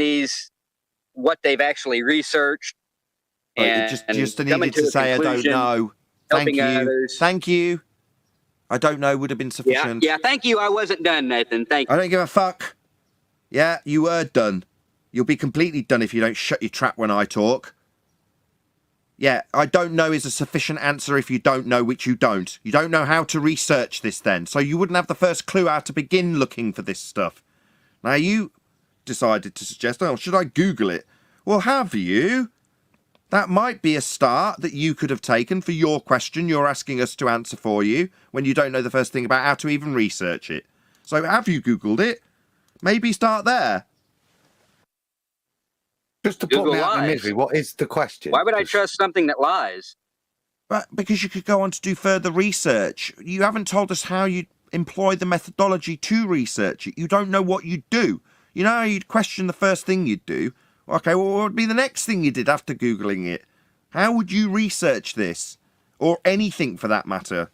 what they've actually researched. And just needed to say, I don't know. Thank you. Others. Thank you. I don't know would have been sufficient. Yeah, thank you. I wasn't done, Nathan. Thank you. I don't give a fuck. Yeah, you were done. You'll be completely done if you don't shut your trap when I talk. Yeah, I don't know is a sufficient answer if you don't know, which you don't. You don't know how to research this then, so you wouldn't have the first clue how to begin looking for this stuff. Now you decided to suggest, oh, should I Google it? Well, have you? That might be a start that you could have taken for your question you're asking us to answer for you when you don't know the first thing about how to even research it. So have you Googled it? Maybe start there. Just to put Google me out of lies. misery, what is the question? Why would I trust something that lies? But because you could go on to do further research. You haven't told us how you employ the methodology to research it. You don't know what you'd do. You know how you'd question the first thing you'd do? Okay, well, what would be the next thing you did after Googling it? How would you research this? Or anything for that matter?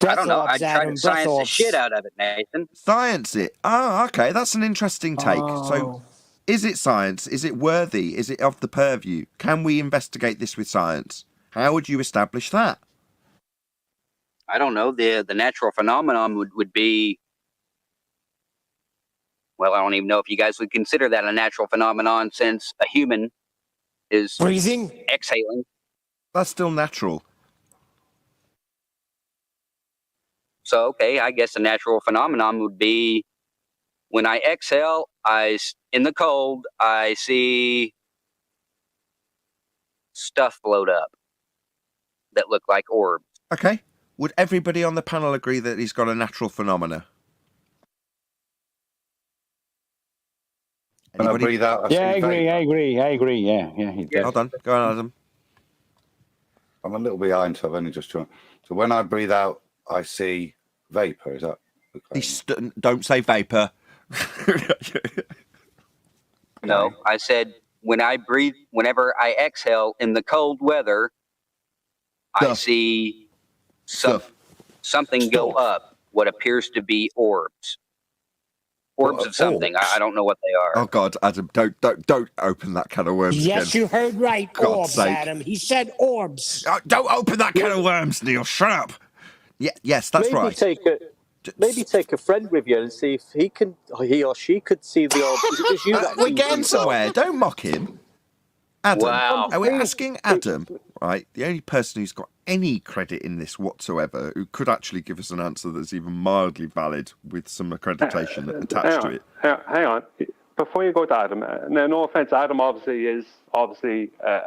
I don't know. I'd try to science the shit out of it, Nathan. Science it? Oh, okay, that's an interesting take. So, is it science? Is it worthy? Is it of the purview? Can we investigate this with science? How would you establish that? I don't know. The natural phenomenon would be, well, I don't even know if you guys would consider that a natural phenomenon, since a human is breathing, exhaling. That's still natural. So, okay, I guess a natural phenomenon would be when I exhale, in the cold, I see stuff float up that look like orbs. Okay. Would everybody on the panel agree that he's got a natural phenomena? When I breathe out, Yeah, I agree. Yeah. Hold on. Go on, Adam. I'm a little behind, so I've only just joined. So when I breathe out, I see vapor. Is that? Don't say vapor. No, I said whenever I exhale in the cold weather, I see something go up, what appears to be orbs. Orbs of something. I don't know what they are. Oh God, Adam, don't open that can of worms. Yes, again. you heard right. God's Orbs, sake. Adam. He said orbs. Oh, don't open that can of worms, Neil. Shut up. Yeah, yes, that's maybe right. Maybe take a friend with you and see if he or she could see the orbs. Is it just you that We're sees getting them? somewhere. Don't mock him. Adam, Wow. are we asking Adam, right, the only person who's got any credit in this whatsoever, who could actually give us an answer that's even mildly valid with some accreditation attached to it? Hang on. Before you go to Adam, no offense, Adam obviously is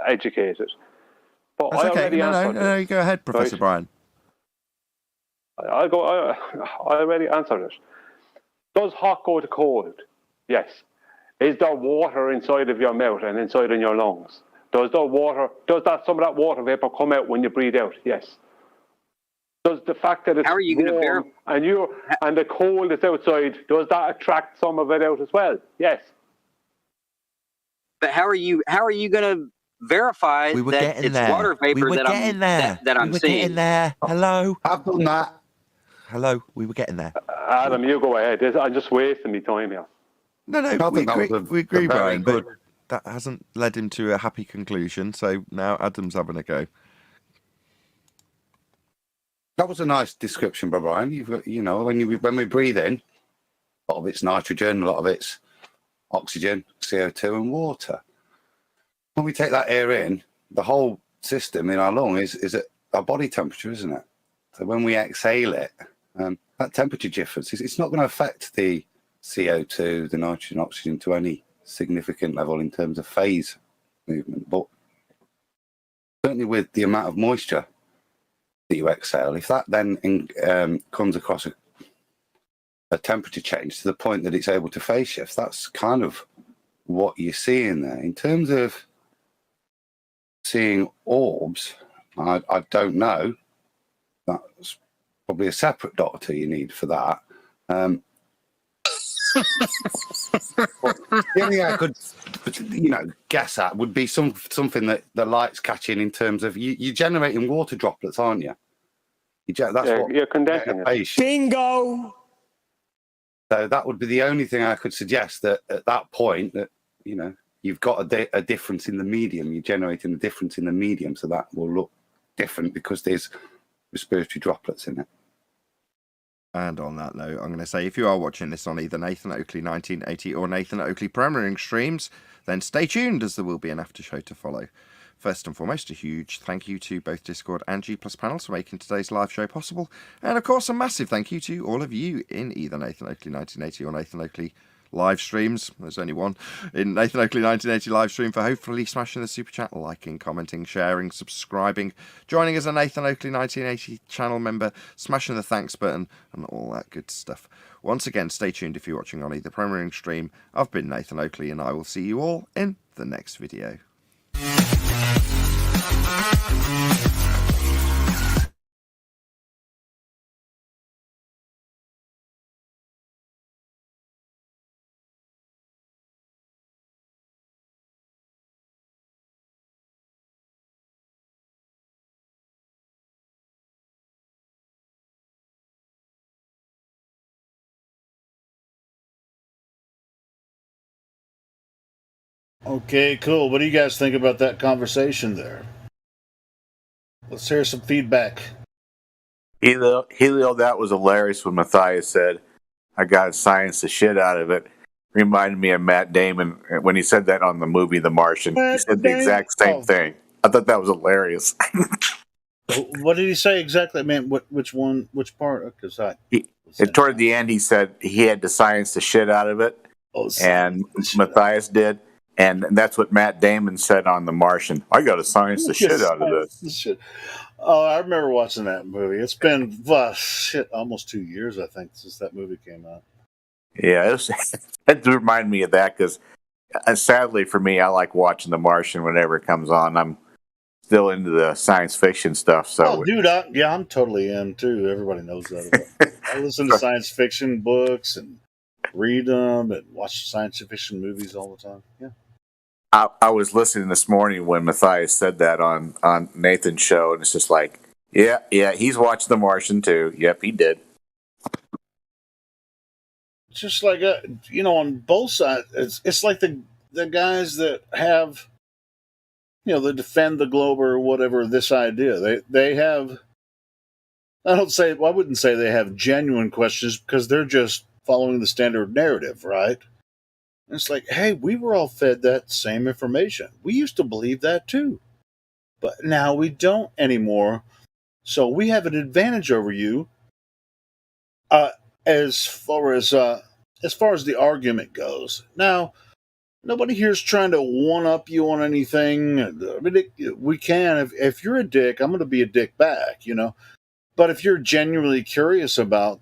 educated. But That's I okay. already answered No, you go ahead, Professor Brian. I already answered it. Does hot go to cold? Yes. Is there water inside of your mouth and inside in your lungs? Does some of that water vapor come out when you breathe out? Yes. Does the fact that it's warm and the cold is outside, does that attract some of it out as well? Yes. But how are you going to verify that it's water vapor that I'm we were seeing? getting there. Hello. I've done that. Hello. We were getting there. Adam, you go ahead. I'm just wasting my time here. No, I we think that agree, was we agree, very Brian, good. but that hasn't led him to a happy conclusion, so now Adam's having a go. That was a nice description by Brian. You've got, when we breathe in, a lot of it's nitrogen, a lot of it's oxygen, CO2, and water. When we take that air in, the whole system in our lung is at our body temperature, isn't it? So when we exhale it, that temperature difference, it's not going to affect the CO2, the nitrogen, oxygen to any significant level in terms of phase movement. But certainly with the amount of moisture that you exhale, if that then comes across a temperature change to the point that it's able to phase shift, that's kind of what you're seeing there. In terms of seeing orbs, I don't know. That's probably a separate doctor you need for that. The only thing I could, guess at would be something that the light's catching in terms of you're generating water droplets, aren't you? You're condensing it. Bingo. So that would be the only thing I could suggest, that at that point that you've got a difference in the medium. You're generating a difference in the medium, so that will look different because there's respiratory droplets in it. And on that note, I'm going to say, if you are watching this on either Nathan Oakley 1980 or Nathan Oakley Premiering streams, then stay tuned, as there will be an after show to follow. First and foremost, a huge thank you to both Discord and G+ panels for making today's live show possible. And of course, a massive thank you to all of you in either Nathan Oakley 1980 or Nathan Oakley live streams. There's only one in Nathan Oakley 1980 live stream for hopefully smashing the super chat, liking, commenting, sharing, subscribing, joining as a Nathan Oakley 1980 channel member, smashing the thanks button, and all that good stuff. Once again, stay tuned if you're watching on either premiering stream. I've been Nathan Oakley, and I will see you all in the next video. Okay, cool. What do you guys think about that conversation there? Let's hear some feedback. Helio, that was hilarious when Matthias said, I got to science the shit out of it. Reminded me of Matt Damon when he said that on the movie The Martian. He said the exact same thing. I thought that was hilarious. What did he say exactly? I mean, which one, which part? Because toward the end, he said he had to science the shit out of it. And Matthias did. And that's what Matt Damon said on The Martian. I got to science the shit out of this. Oh, I remember watching that movie. It's been almost 2 years, I think, since that movie came out. Yeah, it reminded me of that because sadly for me, I like watching The Martian whenever it comes on. I'm still into the science fiction stuff. So, dude, I'm totally in too. Everybody knows that. I listen to science fiction books and read them and watch science fiction movies all the time. Yeah. I was listening this morning when Matthias said that on Nathan's show, and it's just like, yeah, he's watched The Martian too. Yep, he did. Just like on both sides, it's like the guys that have, they defend the globe or whatever. This idea they have. I wouldn't say they have genuine questions because they're just following the standard narrative, right? And it's like, hey, we were all fed that same information. We used to believe that too. But now we don't anymore. So we have an advantage over you as far as the argument goes. Now, nobody here is trying to one-up you on anything. I mean, we can. If you're a dick, I'm going to be a dick back, But if you're genuinely curious about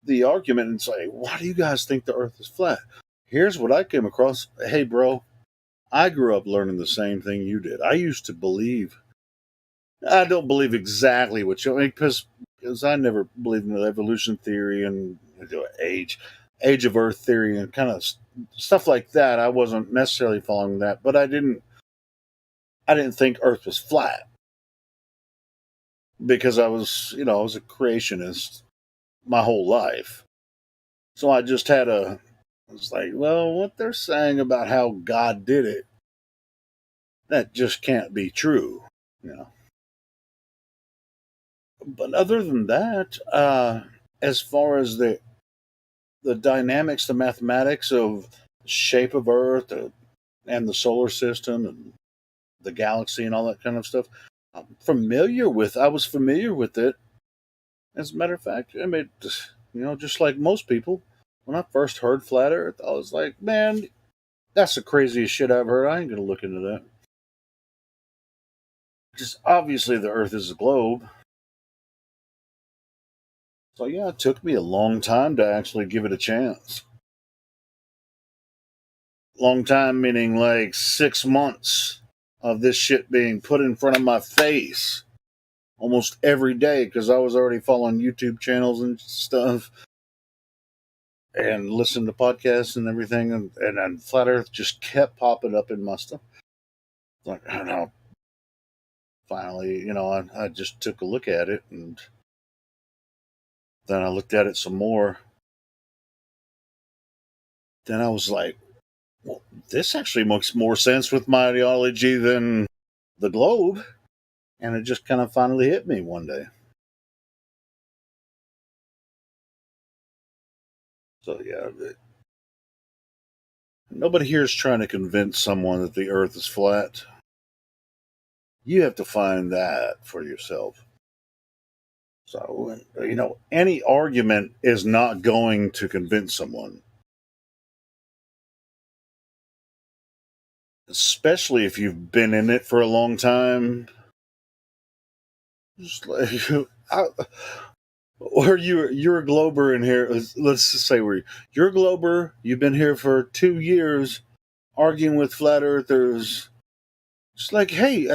the argument and say, why do you guys think the earth is flat? Here's what I came across. Hey, bro, I grew up learning the same thing you did. I used to believe. I don't believe exactly what you mean because I never believed in the evolution theory and age of Earth theory and kind of stuff like that. I wasn't necessarily following that, but I didn't think Earth was flat because I was a creationist my whole life. So I just had it's like, well, what they're saying about how God did it, that just can't be true, But other than that, as far as the dynamics, the mathematics of the shape of Earth and the solar system and the galaxy and all that kind of stuff, I was familiar with it. As a matter of fact, I mean, just like most people, when I first heard flat Earth, I was like, man, that's the craziest shit I've heard. I ain't going to look into that. Just obviously the Earth is a globe. So yeah, it took me a long time to actually give it a chance. Long time meaning like 6 months of this shit being put in front of my face almost every day because I was already following YouTube channels and stuff and listening to podcasts and everything, and Flat Earth just kept popping up in my stuff. Like, I don't know. Finally, I just took a look at it, and then I looked at it some more. Then I was like, well, this actually makes more sense with my ideology than the globe. And it just kind of finally hit me one day. So, yeah. Nobody here is trying to convince someone that the earth is flat. You have to find that for yourself. So, any argument is not going to convince someone. especially if you've been in it for a long time. Just like, or you're a Glober in here. Let's just say you're a Glober. You've been here for 2 years, arguing with flat earthers. It's like, hey,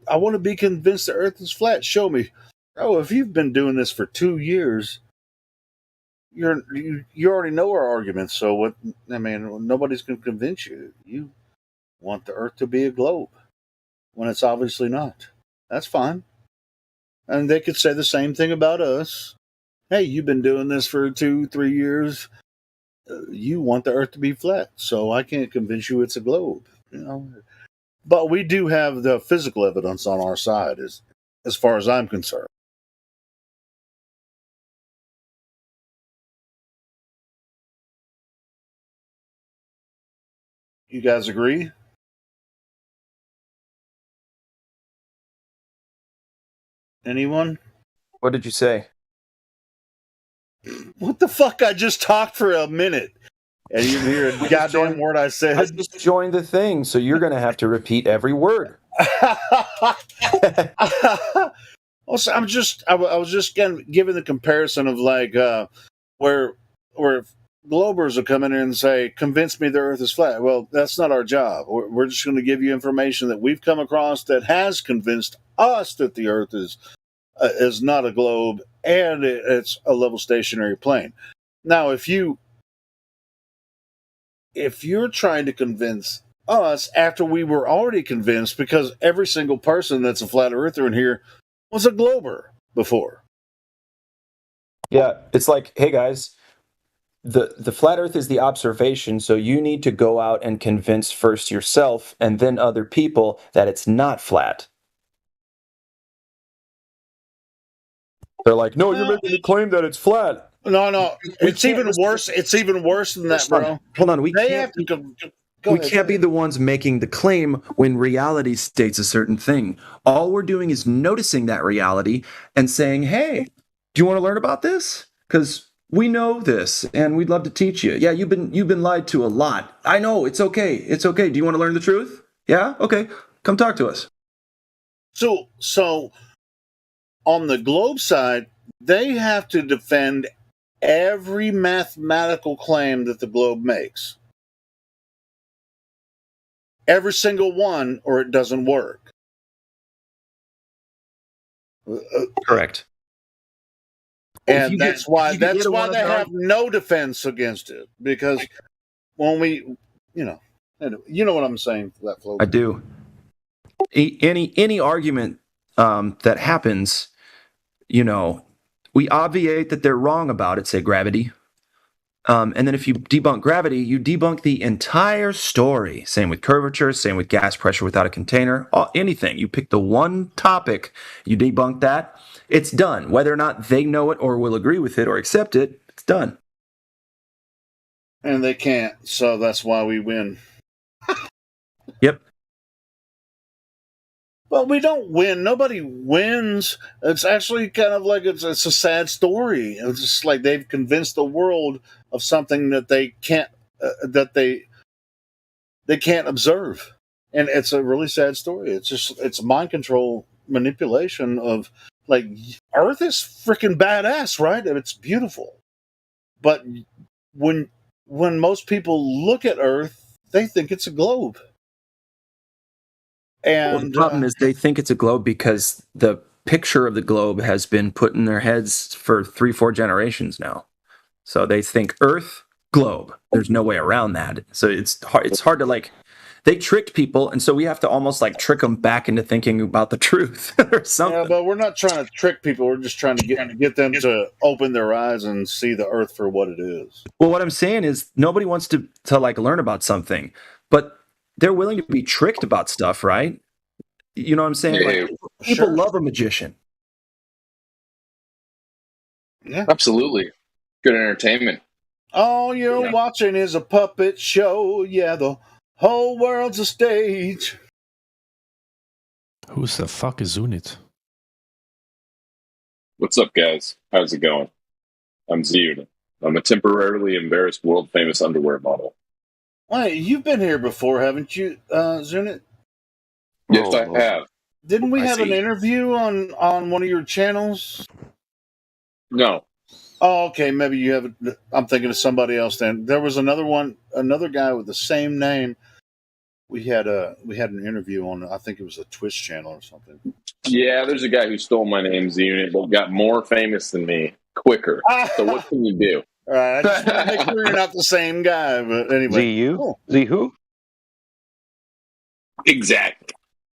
I want to be convinced the Earth is flat. Show me. Oh, if you've been doing this for 2 years, you already know our arguments. So what? I mean, nobody's going to convince you. You want the Earth to be a globe when it's obviously not. That's fine. And they could say the same thing about us. Hey, you've been doing this for 2-3 years. You want the Earth to be flat, so I can't convince you it's a globe. But we do have the physical evidence on our side, as far as I'm concerned. You guys agree? Anyone? What did you say? What the fuck? I just talked for a minute. And you hear a goddamn word I said. I just joined the thing, so you're going to have to repeat every word. Also, I was just giving the comparison of like where Globers will come in here and say, "Convince me the Earth is flat." Well, that's not our job. We're just going to give you information that we've come across that has convinced us that the Earth is not a globe and it's a level stationary plane. Now, if you're trying to convince us after we were already convinced, because every single person that's a flat earther in here was a glober before. Yeah, it's like, hey guys, the flat earth is the observation, so you need to go out and convince first yourself and then other people that it's not flat. They're like, no, you're making the claim that it's flat. No, it's even worse. It's even worse than that, bro. Hold on, we can't be the ones making the claim when reality states a certain thing. All we're doing is noticing that reality and saying, hey, do you want to learn about this? Because we know this and we'd love to teach you. Yeah, you've been lied to a lot. I know, it's okay. It's okay. Do you want to learn the truth? Yeah? Okay. Come talk to us. So on the globe side, they have to defend every mathematical claim that the globe makes. Every single one, or it doesn't work. Correct. And that's why they have no defense against it. Because when we, you know what I'm saying, Flat Flow. I do. Any argument that happens, we obviate that they're wrong about it, say gravity. And then if you debunk gravity, you debunk the entire story. Same with curvature, same with gas pressure without a container, anything. You pick the one topic, you debunk that, it's done. Whether or not they know it or will agree with it or accept it, it's done. And they can't, so that's why we win. Yep. Well, we don't win. Nobody wins. It's actually kind of like it's a sad story. It's just like they've convinced the world of something that they can't they can't observe, and it's a really sad story. It's mind control manipulation of like Earth is freaking badass, right? And it's beautiful, but when most people look at Earth, they think it's a globe. And the problem is they think it's a globe because the picture of the globe has been put in their heads for 3-4 generations now. So they think Earth, globe. There's no way around that. So it's hard to they tricked people, and so we have to almost trick them back into thinking about the truth or something. Yeah, but we're not trying to trick people. We're just trying to get them to open their eyes and see the Earth for what it is. Well, what I'm saying is nobody wants to learn about something, but they're willing to be tricked about stuff, right? You know what I'm saying? Yeah, people love a magician. Yeah, absolutely. Good entertainment. All you're watching is a puppet show. Yeah, the whole world's a stage. Who the fuck is Unit? What's up, guys? How's it going? I'm Z-Unit. I'm a temporarily embarrassed world-famous underwear model. Wait, you've been here before, haven't you, Zunit? Yes, I have. Didn't we I have an see. interview on one of your channels? No. Oh, okay. Maybe you have. I'm thinking of somebody else. Then there was another guy with the same name. We had an interview on. I think it was a Twitch channel or something. Yeah, there's a guy who stole my name's unit, but got more famous than me quicker. So what can you do? All right. I just want to make sure you're not the same guy. But anyway, ZU? ZU? Exactly.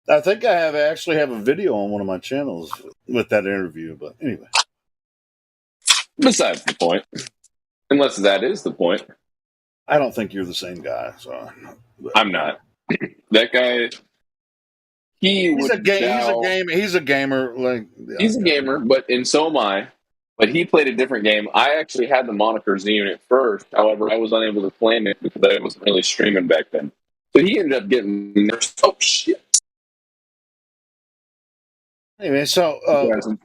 I think I actually have a video on one of my channels with that interview. But anyway, Besides the point, unless that is the point, I don't think you're the same guy. So I'm not. That guy. He's a gamer. Like he's a gamer, and so am I. But he played a different game. I actually had the moniker Z-Unit first. However, I was unable to claim it because I wasn't really streaming back then. So he ended up getting oh shit. Anyway, so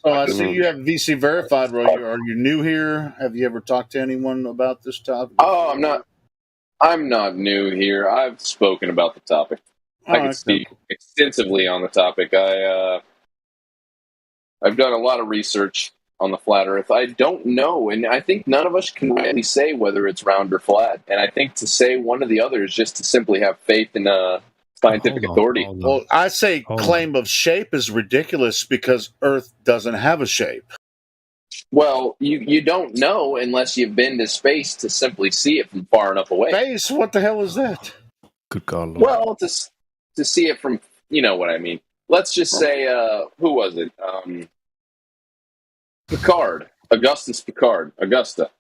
I see you have VC verified. Are you new here? Have you ever talked to anyone about this topic? Oh, I'm not new here. I've spoken about the topic. I can speak extensively on the topic. I've done a lot of research on the flat Earth. I don't know, and I think none of us can really say whether it's round or flat. And I think to say one or the other is just to simply have faith in scientific authority. Well, I say claim of shape is ridiculous because Earth doesn't have a shape. Well, you don't know unless you've been to space to simply see it from far enough away. Space? What the hell is that? Good God. Well, to see it from, you know what I mean. Let's just say, who was it? Picard, Augustus Picard, Augusta.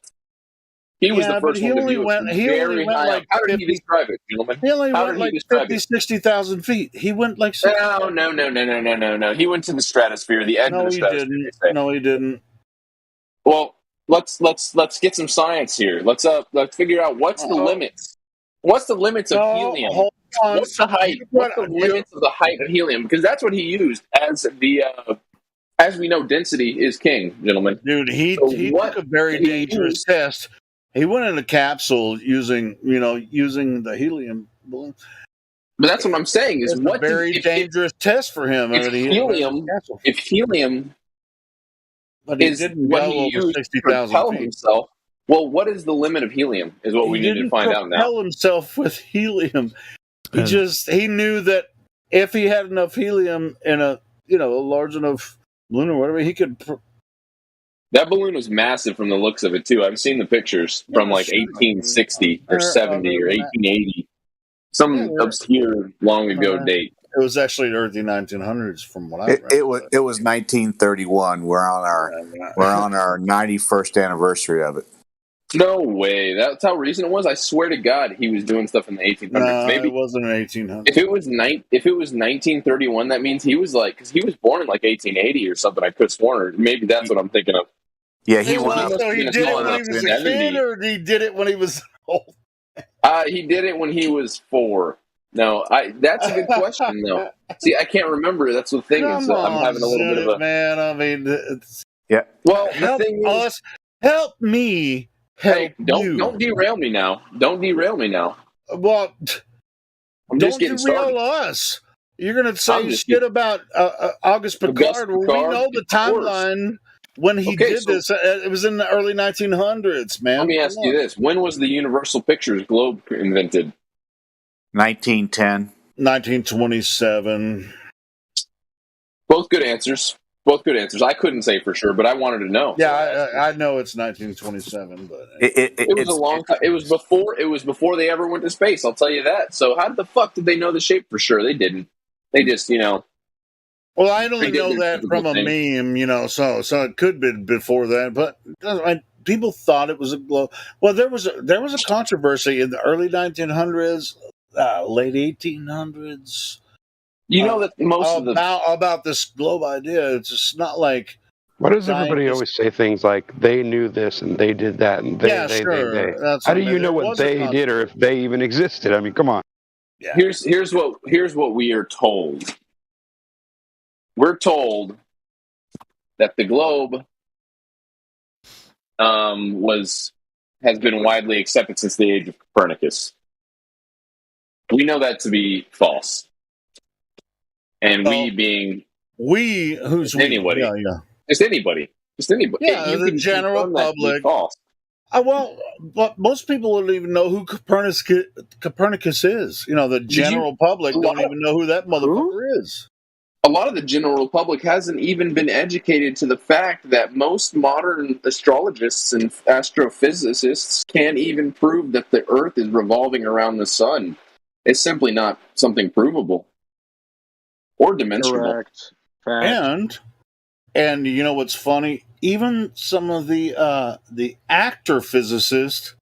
He was the first one to view it very high up. How did he describe it, gentlemen? He only went like 50, 60,000 feet. He went like... No. He went to the stratosphere, the edge of the stratosphere. No, he didn't. Well, let's get some science here. Let's figure out what's the limits. What's the limits of helium? What's the height? What's the limits of the height of helium? Because that's what he used as the... as we know, density is king, gentlemen. Dude, he took a very dangerous test. He went in a capsule using the helium balloon. But that's what I'm saying is what a very dangerous test for him. If helium but he is didn't what go he over used 60,000 to propel feet. himself. Well, what is the limit of helium? Is what we need to find out now. He didn't propel himself with helium. He knew that if he had enough helium in a large enough balloon or whatever, he could. That balloon was massive from the looks of it too. I've seen the pictures from like 1860 or 70 or 1880, some obscure long ago date. It was actually the early 1900s, from what I read. It was 1931. We're on our 91st anniversary of it. No way. That's how recent it was. I swear to God, he was doing stuff in the 1800s. No, Maybe it wasn't in 1800s. If it was 1931, that means he was because he was born in like 1880 or something. I could have sworn. Maybe that's what I'm thinking of. Yeah, he did it when he was a kid, or he did it when he was old? He did it when he was 4. No, that's a good question though. See, I can't remember. That's the thing. I'm having a little bit of a man. I mean, yeah. Well, help the thing us. Help me. Help you. Don't derail me now. Don't derail me now. Well, I'm just getting derail us. You're going to say shit about August Picard. We know the timeline when he did this. It was in the early 1900s, man. Let me ask you this. When was the Universal Pictures globe invented? 1910. 1927. Both good answers. I couldn't say for sure, but I wanted to know. Yeah, I know it's 1927, but it was a long time. It was before they ever went to space. I'll tell you that. So how the fuck did they know the shape for sure? They didn't. They just, Well, I only know that from a meme, so it could be before that, but people thought it was a globe. Well, there was a controversy in the early 1900s, late 1800s. You know that most about this globe idea. It's just not like. Why does everybody always say things like they knew this and they did that and they? How do you know what they did or if they even existed? I mean, come on. Yeah. Here's what we are told. We're told that the globe has been widely accepted since the age of Copernicus. We know that to be false. And who's anybody? We? Yeah. Just anybody. Yeah, the general public. False. But most people don't even know who Copernicus is. The general public don't even know who that motherfucker is. A lot of the general public hasn't even been educated to the fact that most modern astrologists and astrophysicists can't even prove that the Earth is revolving around the sun. It's simply not something provable or dimensional. Correct. And you know what's funny? Even some of the actor physicists,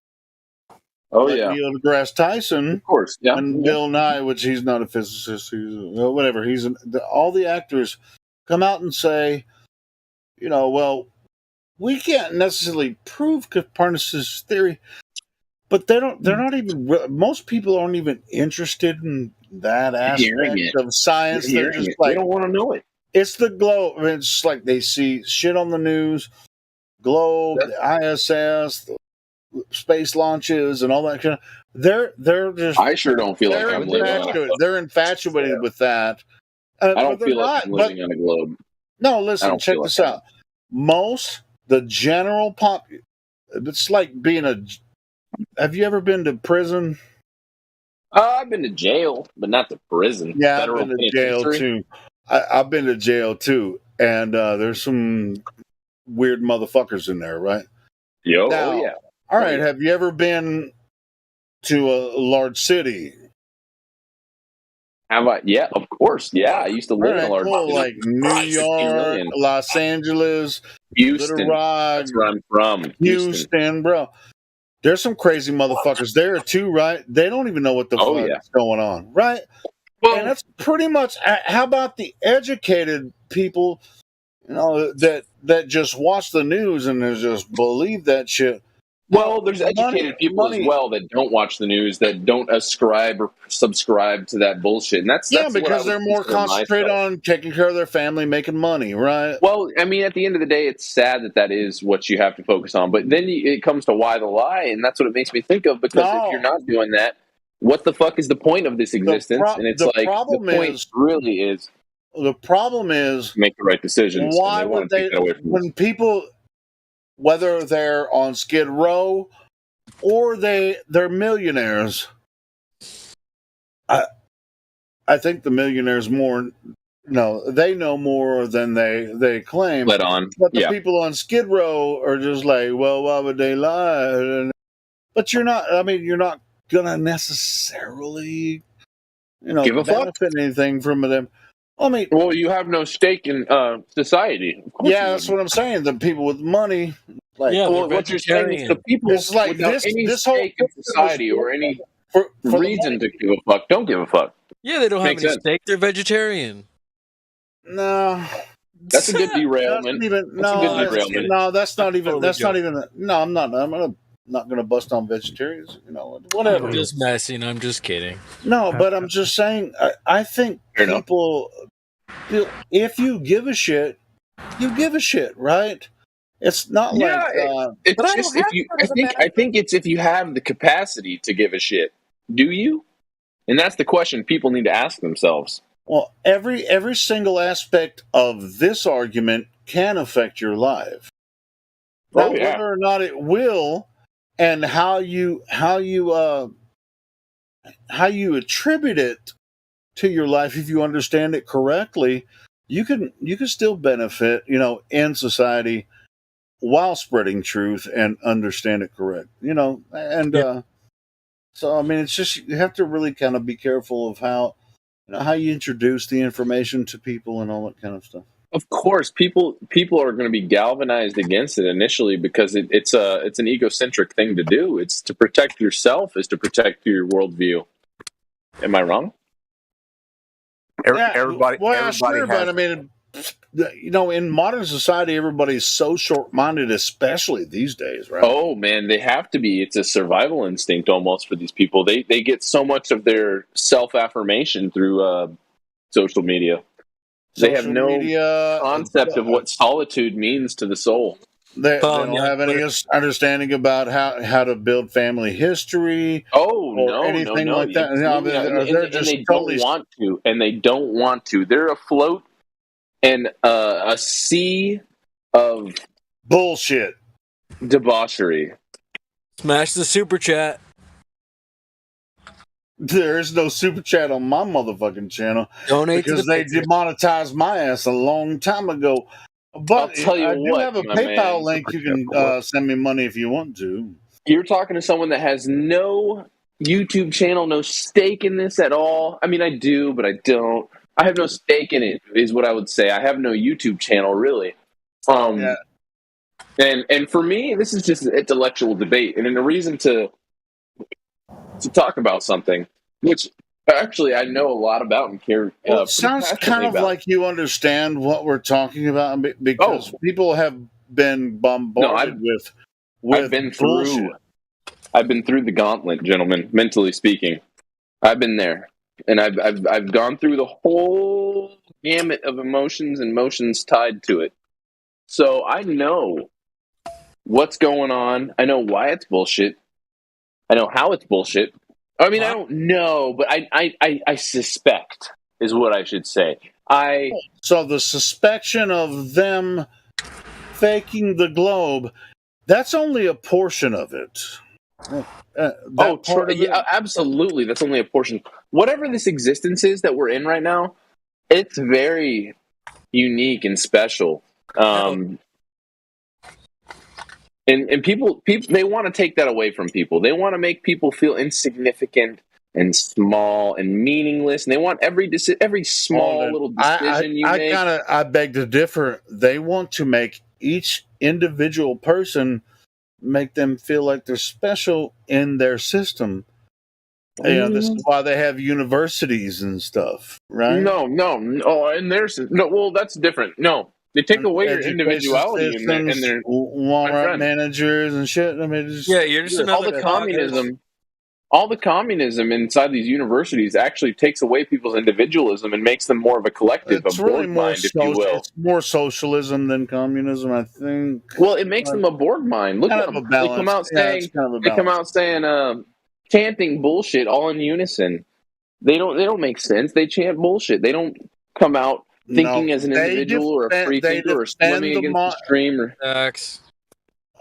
Neil deGrasse Tyson, of course, and Bill Nye, which he's not a physicist, he's whatever. All the actors come out and say, well, we can't necessarily prove Copernicus' theory, but they're not even. Most people aren't even interested in that aspect of science. They're just they don't want to know it. It's the globe. It's like they see shit on the news, globe, the ISS, the space launches, and all that kind of. They're just. I sure don't feel like I'm living on a globe. They're infatuated with that. I don't feel like I'm living on a globe. No, listen. Check this out. The general pop. It's like being a. Have you ever been to prison? I've been to jail, but not to prison. Yeah, I've been to jail too. I've been to jail too, and there's some weird motherfuckers in there, right? Yeah. All right. Have you ever been to a large city? Have I? Yeah, of course. Yeah, I used to live in a large city. Like New York, Los Angeles, Houston. Little Rock. That's where I'm from. Houston, bro. There's some crazy motherfuckers there too, right? They don't even know what the fuck is going on, right? Well, and that's pretty much. How about the educated people, that just watch the news and just believe that shit? Well, there's educated people as well that don't watch the news, that don't ascribe or subscribe to that bullshit, and that's because they're more concentrated on taking care of their family, making money, right? Well, I mean, at the end of the day, it's sad that is what you have to focus on. But then it comes to why the lie, and that's what it makes me think of. Because if you're not doing that, what the fuck is the point of this existence? And it's the point really is. The problem is make the right decisions. Why would they? When people, whether they're on Skid Row or they're millionaires, I think the millionaires more. No, they know more than they claim. Let on, but the people on Skid Row are just like, well, why would they lie? But you're not. I mean, you're not gonna necessarily, give a benefit anything from them. I mean, well, you have no stake in society. Yeah, that's what I'm saying. The people with money, what you're saying is the people without any stake in society or any reason to give a fuck don't give a fuck. Yeah, they don't have any stake. They're vegetarian. No, that's a good derailment. No, that's not even. No, I'm not. I'm not going to bust on vegetarians. Whatever. I'm just messing. I'm just kidding. No, but I'm just saying. I think people. If you give a shit, you give a shit, right? It's not it's just if you. I think it's if you have the capacity to give a shit. Do you? And that's the question people need to ask themselves. Well, every single aspect of this argument can affect your life. Now, whether or not it will, and how you attribute it to your life, if you understand it correctly, you can still benefit, in society while spreading truth and understand it correct. So I mean, it's just you have to really kind of be careful of how you introduce the information to people and all that kind of stuff. Of course, people are going to be galvanized against it initially because it's an egocentric thing to do. It's to protect yourself, is to protect your worldview. Am I wrong? Everybody. Sure, but I mean, in modern society, everybody's so short-minded, especially these days, right? Oh man, they have to be. It's a survival instinct almost for these people. They get so much of their self-affirmation through social media. They have no concept of what solitude means to the soul. They don't have any understanding about how to build family history. Oh, or anything like that. They don't want to, and they don't want to. They're afloat in a sea of bullshit, debauchery. Smash the super chat. There is no super chat on my motherfucking channel. Donate because they demonetized my ass a long time ago. But I'll tell you I do have a PayPal link. You can send me money if you want to. You're talking to someone that has no YouTube channel, no stake in this at all. I mean, I do, but I don't. I have no stake in it, is what I would say. I have no YouTube channel, really. And for me, this is just an intellectual debate, and a reason to talk about something, which actually I know a lot about and care. Well, it sounds kind of like you understand what we're talking about because people have been bombarded with I've been through the gauntlet, gentlemen. Mentally speaking, I've been there, and I've gone through the whole gamut of emotions and motions tied to it. So I know what's going on. I know why it's bullshit. I know how it's bullshit. I mean, I don't know, but I suspect is what I should say. So the suspicion of them faking the globe, that's only a portion of it. Absolutely. That's only a portion. Whatever this existence is that we're in right now, it's very unique and special. And people, they want to take that away from people. They want to make people feel insignificant and small and meaningless. And they want every small little decision you make. I beg to differ. They want to make each individual person, make them feel like they're special in their system. You know, this is why they have universities and stuff, right? No. Well, that's different. No. They take away your individuality and their Walmart managers and shit. I mean, you're just all the communism inside these universities actually takes away people's individualism and makes them more of a collective, a Borg mind, if you will. It's more socialism than communism, I think. Well, it makes them a Borg mind. Look at them. They come out saying, chanting bullshit all in unison. They don't make sense. They chant bullshit. They don't come out thinking as an individual or a free thinker or swimming against the stream.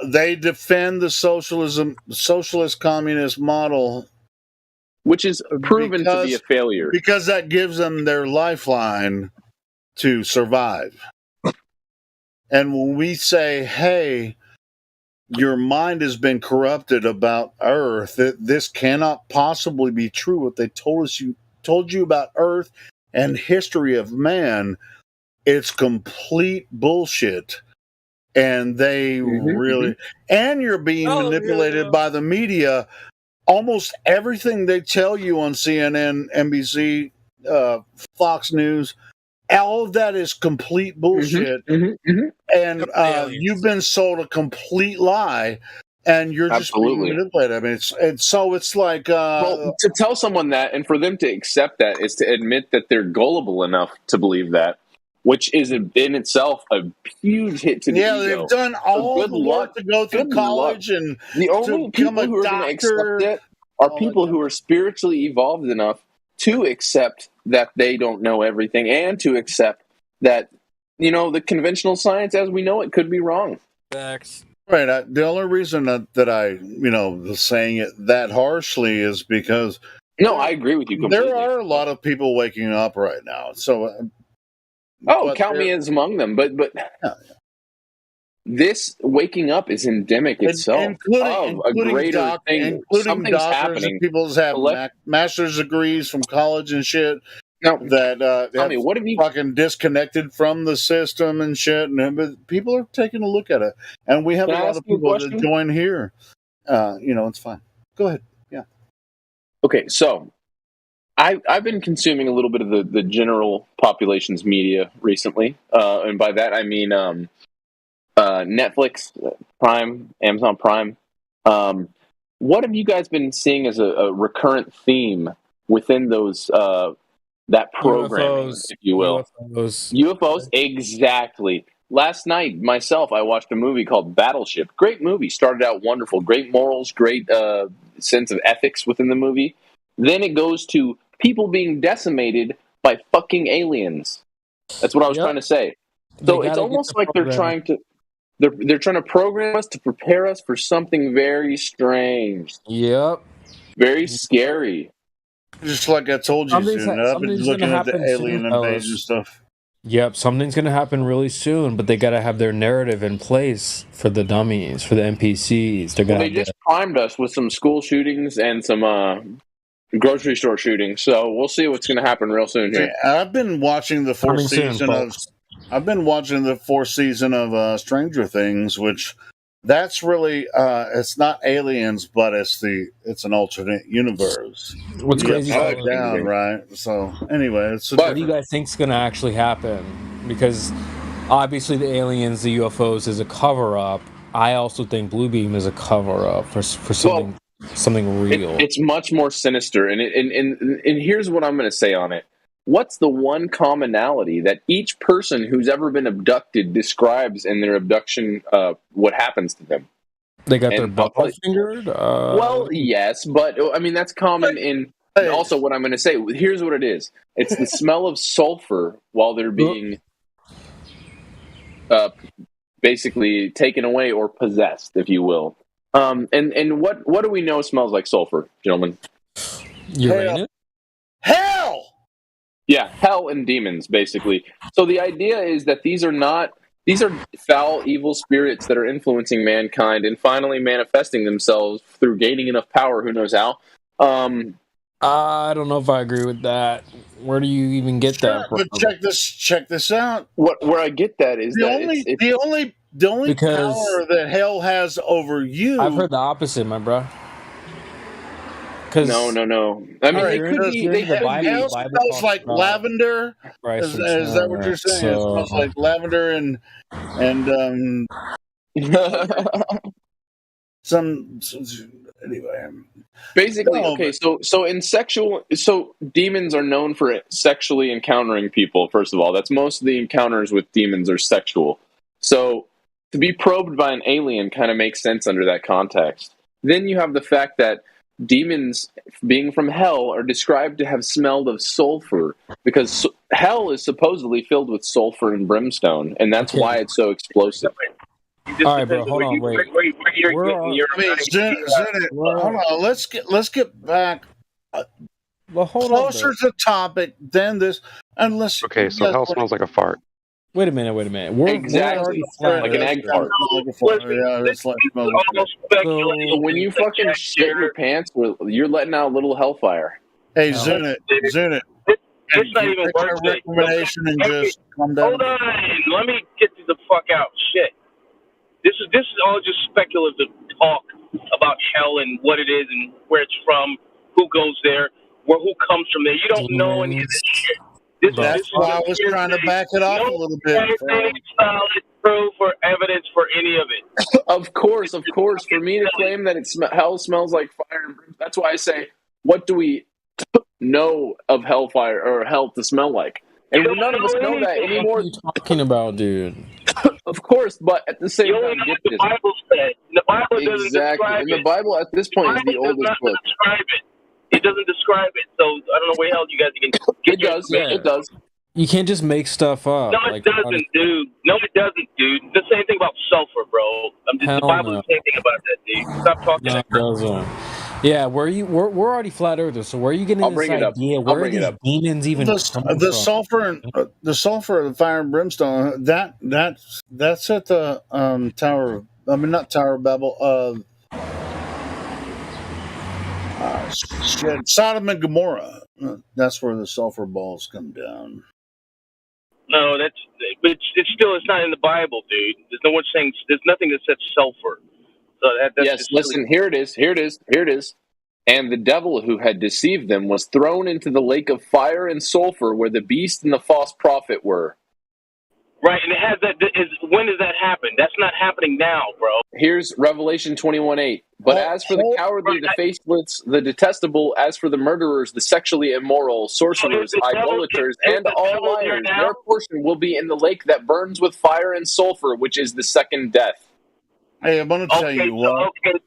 They defend the socialist communist model, which is proven to be a failure because that gives them their lifeline to survive. And when we say, "Hey, your mind has been corrupted about Earth. This cannot possibly be true. What they told you about Earth and history of man, it's complete bullshit." And they and you're being manipulated by the media. Almost everything they tell you on CNN, NBC, Fox News, all of that is complete bullshit. And you've been sold a complete lie, and you're just being manipulated. I mean, it's like well, to tell someone that and for them to accept that is to admit that they're gullible enough to believe that, which is in itself a huge hit to the ego. They've done all the work to go through college, and the only people who are going to accept it are people who are spiritually evolved enough to accept that they don't know everything and to accept that, the conventional science as we know it could be wrong. Facts. Right. The only reason that I, was saying it that harshly is because... No, I agree with you completely. There are a lot of people waking up right now. So... count me as among them. But this waking up is endemic itself. Including a greater thing. Including Something's doctors happening. And people have master's degrees from college and shit. Now, tell me, what have you fucking disconnected from the system and shit? But people are taking a look at it, and we have a lot of people that join here. It's fine. Go ahead. Yeah. Okay, so I've been consuming a little bit of the general population's media recently, and by that I mean Netflix, Prime, Amazon Prime. What have you guys been seeing as a recurrent theme within those that programming, if you will? UFOs. UFOs, exactly. last night, myself, I watched a movie called Battleship. Great movie. Started out wonderful. Great morals, great sense of ethics within the movie. Then it goes to people being decimated by fucking aliens. That's what I was trying to say. So it's almost like they're trying to program us to prepare us for something very strange. Yep. Very scary. Just like I told you, soon. I've been looking at the alien invasion stuff. Yep, something's going to happen really soon, but they got to have their narrative in place for the dummies, for the NPCs. They just primed us with some school shootings and some grocery store shootings, so we'll see what's going to happen real soon here. I've been watching the fourth season of Stranger Things, which that's really it's not aliens, but it's an alternate universe. What's crazy? Down, right? So anyway, what do you guys think's going to actually happen? Because obviously the aliens, the UFOs is a cover up. I also think Bluebeam is a cover up for something something real. It's much more sinister, and here's what I'm going to say on it. What's the one commonality that each person who's ever been abducted describes in their abduction, what happens to them? They got their butt fingered? Well, yes, but I mean, that's common in... And also, what I'm going to say, here's what it is. It's the smell of sulfur while they're being basically taken away or possessed, if you will. And what do we know smells like sulfur, gentlemen? Uranus? Hell! Yeah, hell and demons, basically. So the idea is that these are foul, evil spirits that are influencing mankind and finally manifesting themselves through gaining enough power, who knows how. I don't know if I agree with that. Where do you even get that from? But check this out. Where I get that is the only power that hell has over you. I've heard the opposite, my bro. No. I mean, it could be. Hell smells like lavender. Is that what you're saying? It smells like lavender and some anyway. Basically, okay. So demons are known for sexually encountering people. First of all, that's most of the encounters with demons are sexual. So to be probed by an alien kind of makes sense under that context. Then you have the fact that demons, being from hell, are described to have smelled of sulfur because hell is supposedly filled with sulfur and brimstone, and that's why it's so explosive. All right, bro. Hold on. Wait. Hold on. Let's get back. Well, hold closer to the topic than this. Unless okay, so hell smells like a fart. Wait a minute. Exactly. Like an egg fart. Yeah, that's like So when you fucking shit your pants, you're letting out a little hellfire. Hey, Zunit. It's not even worth it. Recommendation and just come down. Hold on. Let me get you the fuck out. Shit. This is all just speculative talk about hell and what it is and where it's from, who goes there, who comes from there. You don't know any of this shit. That's why I was trying to back it off a little bit. Solid proof or evidence for any of it. Of course. For me to claim that hell smells like fire and brimstone, that's why I say, what do we know of hellfire or hell to smell like? And none of us know that anymore. What are you talking about, dude? Of course, but at the same time, get this. The Bible said. The Bible doesn't describe it. And the Bible at this point is the oldest book. It doesn't describe it, so I don't know where the hell you guys can get It does. You can't just make stuff up. No, it doesn't, dude. No, it doesn't, dude. The same thing about sulfur, bro. The Bible is the same thing about that, dude. Stop talking. No, it doesn't. Yeah, we're already flat earthers, so where are you getting this idea? Where are these demons even coming from? The sulfur and the fire and brimstone. That's at the Tower. I mean, not Tower of Babel. Sodom and Gomorrah. That's where the sulfur balls come down. No, but it's not in the Bible, dude. There's nothing that says sulfur. So that's yes, listen, here it is. And the devil who had deceived them was thrown into the lake of fire and sulfur where the beast and the false prophet were. Right, and it has that. When does that happen? That's not happening now, bro. Here's Revelation 21:8. But as for the cowardly, the faithless, the detestable, as for the murderers, the sexually immoral, sorcerers, idolaters, and all liars, their portion will be in the lake that burns with fire and sulfur, which is the second death. Hey, I'm going to tell you what. Okay,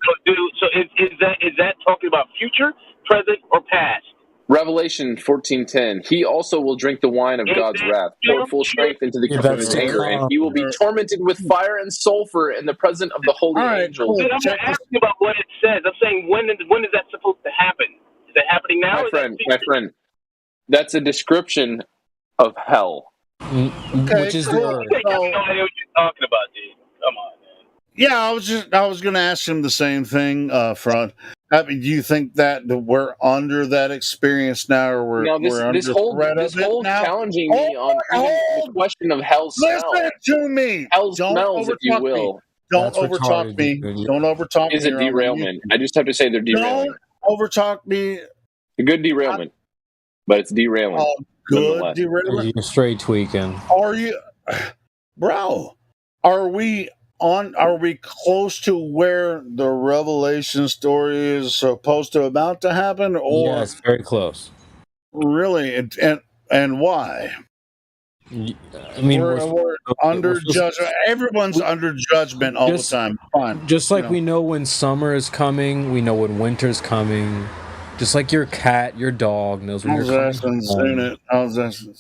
so is that talking about future, present, or past? Revelation 14:10. He also will drink the wine of God's wrath, pour full strength into the cup of his anger, and he will be tormented with fire and sulfur in the presence of the holy angels. Dude, I'm not asking about what it says. I'm saying when is that supposed to happen? Is that happening now? My friend, that's a description of hell. Which is the word. I have no idea what you're talking about, dude. Come on, man. Yeah, I was going to ask him the same thing, Front. I mean, do you think that we're under that experience now, or we're under this whole challenging me on the question of hell's smell? Listen to me. Hell's smells, if you will. Don't overtalk me. Don't overtalk me. Is a derailment. I just have to say they're derailing. Don't overtalk me. A good derailment, but it's derailing. Good derailment. You're straight tweaking. Are you, bro? Are we close to where the Revelation story is supposed to about to happen? Or yes, very close. Really, and why? I mean, we're under judgment. Everyone's under judgment all the time. Fine. Just like we know when summer is coming, we know when winter's coming. Just like your cat, your dog knows when you're coming home.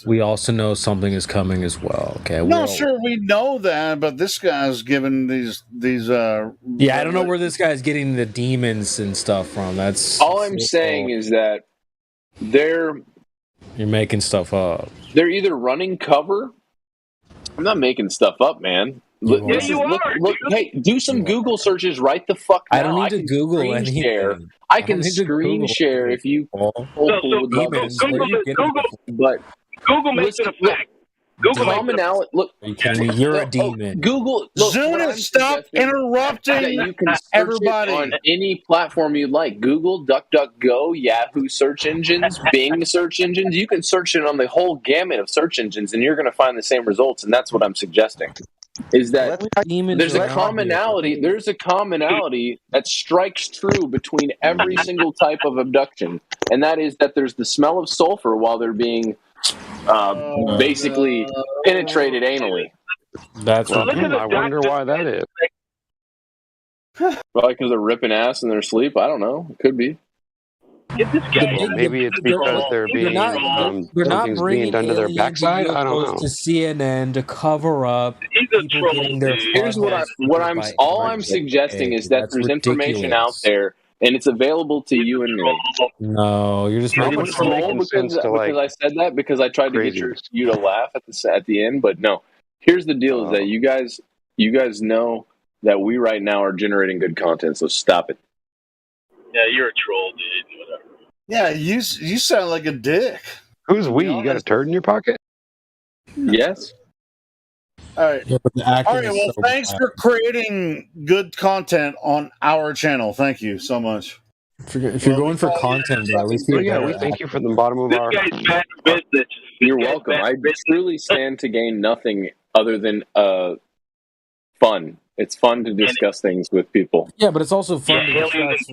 We also know something is coming as well. Okay. No, sure, we know that, but this guy's given these. Yeah, I don't know where this guy's getting the demons and stuff from. That's all I'm saying is that you're making stuff up. They're either running cover. I'm not making stuff up, man. Look, hey, do some Google searches right the fuck now. I don't need to Google anything. I can screen share if you would love it. But Google makes it a fact. Google commonality. Look, you're a demon. Google. Zuna, stop interrupting you can search everybody it on any platform you'd like. Google, DuckDuckGo, Yahoo search engines, Bing search engines. You can search it on the whole gamut of search engines, and you're going to find the same results. And that's what I'm suggesting. Is that there's a commonality? There's a commonality that strikes true between every single type of abduction, and that is that there's the smell of sulfur while they're being basically penetrated anally. That's I wonder why that is. Probably because they're ripping ass in their sleep. I don't know. It could be. Maybe it's because they're being something's being done to their backside. I don't know. To CNN to cover up. Here's all I'm suggesting is that there's information out there, and it's available to you and me. No, you're just making because I said that because I tried to get you to laugh at the end, but no. Here's the deal: is that you guys know that we right now are generating good content, so stop it. Yeah, you're a troll, dude. Whatever. Yeah, you sound like a dick. Who's we? You got a turd in your pocket? Yes. All right. Yeah, all right. Well, thanks for creating good content on our channel. Thank you so much. If you're going for content, at least we thank you for the bottom of our. You're welcome. I truly stand to gain nothing other than fun. It's fun to discuss things with people. Yeah, but it's also fun to discuss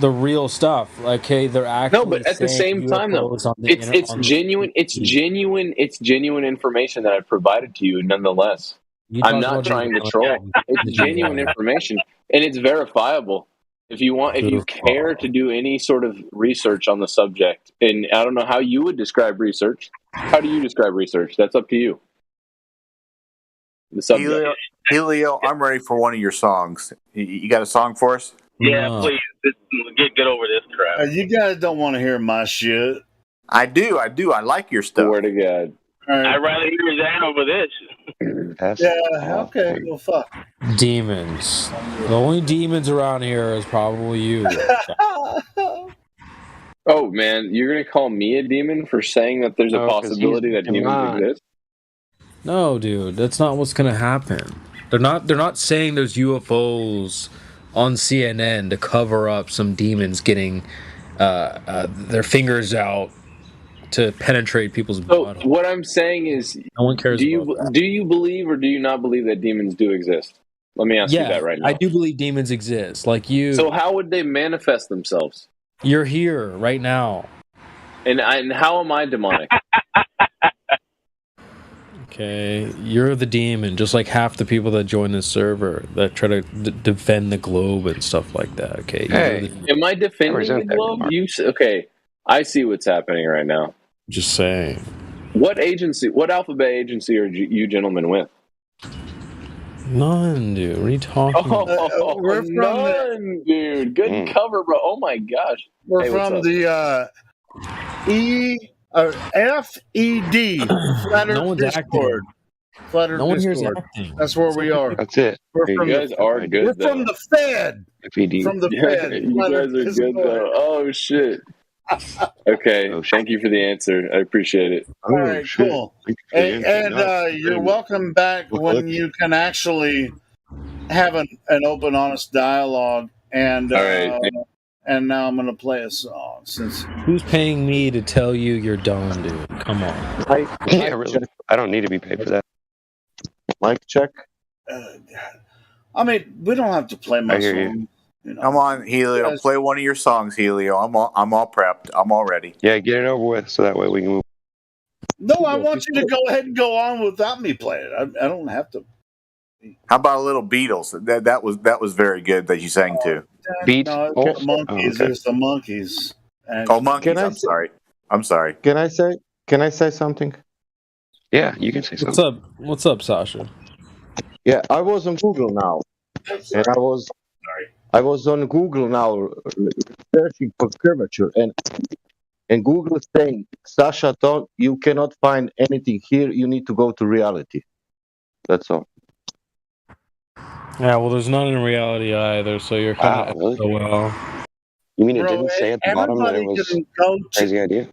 the real stuff. Like, hey, they're actually but at the same time, though, it's genuine. It's genuine information that I've provided to you. Nonetheless, I'm not trying to troll. It's genuine information, and it's verifiable. If you care to do any sort of research on the subject, and I don't know how you would describe research. How do you describe research? That's up to you. Helio, I'm ready for one of your songs. You got a song for us? Yeah, please. Get over this crap. You guys don't want to hear my shit. I do. I like your stuff. Swear to God. I'd rather hear that over this. Yeah, okay. Well, fuck. Demons. The only demons around here is probably you. Oh, man. You're going to call me a demon for saying that there's a possibility that demons exist? No, dude, that's not what's gonna happen. They're not saying there's UFOs on CNN to cover up some demons getting their fingers out to penetrate people's So blood. what I'm saying is, No one cares do you about that. do you believe or do you not believe that demons do exist? Let me ask you that right now. I do believe demons exist. Like you. So how would they manifest themselves? You're here right now. And how am I demonic? Okay, you're the demon, just like half the people that join this server that try to defend the globe and stuff like that. Okay, Hey, am I defending the globe? Okay, I see what's happening right now. Just saying. What agency? What alphabet agency are you gentlemen with? None, dude. What are you talking about? We're from none, dude. Good cover, bro. Oh my gosh. We're Hey, what's from up? the FED, Flat Earth Discord. Flat Earth No one here's Discord. acting. That's where we are. That's it. We're You from guys are good. We're though. from the Fed. FED. From the Yeah, Fed. you Flat guys Earth are good Discord. though. Oh shit. Okay, thank you for the answer. I appreciate it. All right, cool. And you're welcome back when you can actually have an open, honest dialogue. And all right. And now I'm going to play a song. Since Who's paying me to tell you you're dumb, dude? Come on. Yeah, really. I don't need to be paid for that. Mic check. I mean, we don't have to play my I hear song. you. Come on, Helio. Play one of your songs, Helio. I'm all prepped. I'm all ready. Yeah, get it over with so that way we can move. No, I want you to go ahead and go on without me playing it. I don't have to. How about a little Beatles? That was very good that you sang to. Beats. No, it's the monkeys. It's the monkeys. Oh, monkeys. I'm sorry. Can I say something? Yeah, you can say something. What's up, Sasha? Yeah, I was on Google now, and I was on Google now searching for curvature, and Google is saying, Sasha, you cannot find anything here. You need to go to reality. That's all. Yeah, well, there's none in reality either, so you're kind of well. You mean it didn't say at the bottom that it was a crazy idea?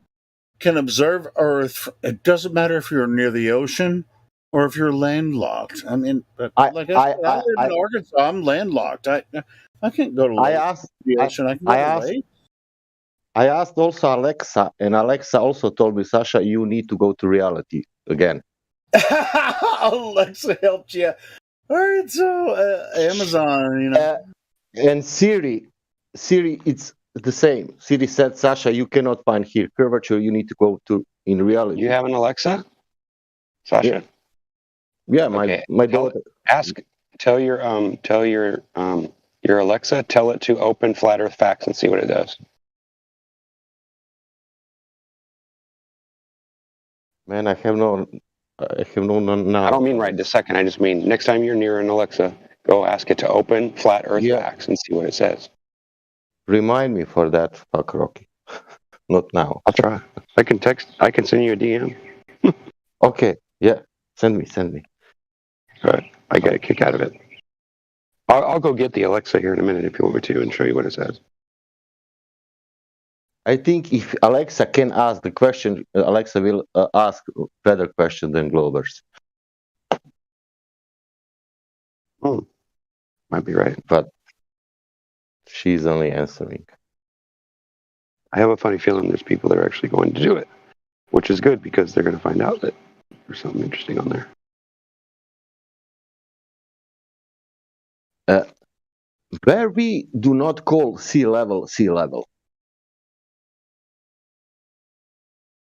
Can observe Earth. It doesn't matter if you're near the ocean or if you're landlocked. I mean, I live in Arkansas. I'm landlocked. I can't go to the ocean. I can go to lake. I asked also Alexa, and Alexa also told me, Sasha, you need to go to reality again. Alexa helped you. All right, so Amazon, you know. And Siri, it's the same. Siri said, Sasha, you cannot find here curvature. You need to go to in reality. You have an Alexa, Sasha? Yeah, my daughter. Tell your Alexa, tell it to open Flat Earth Facts and see what it does. Man, I have no now. I don't mean right this second. I just mean next time you're near an Alexa, go ask it to open Flat Earth Facts and see what it says. Remind me for that, fuck Rocky. Not now. I'll try. I can send you a DM. Okay, yeah. Send me. All right. I get a kick out of it. I'll go get the Alexa here in a minute if you want me to and show you what it says. I think if Alexa can ask the question, Alexa will ask better question than Globers. Might be right. But she's only answering. I have a funny feeling there's people that are actually going to do it, which is good because they're going to find out that there's something interesting on there. Where we do not call sea level.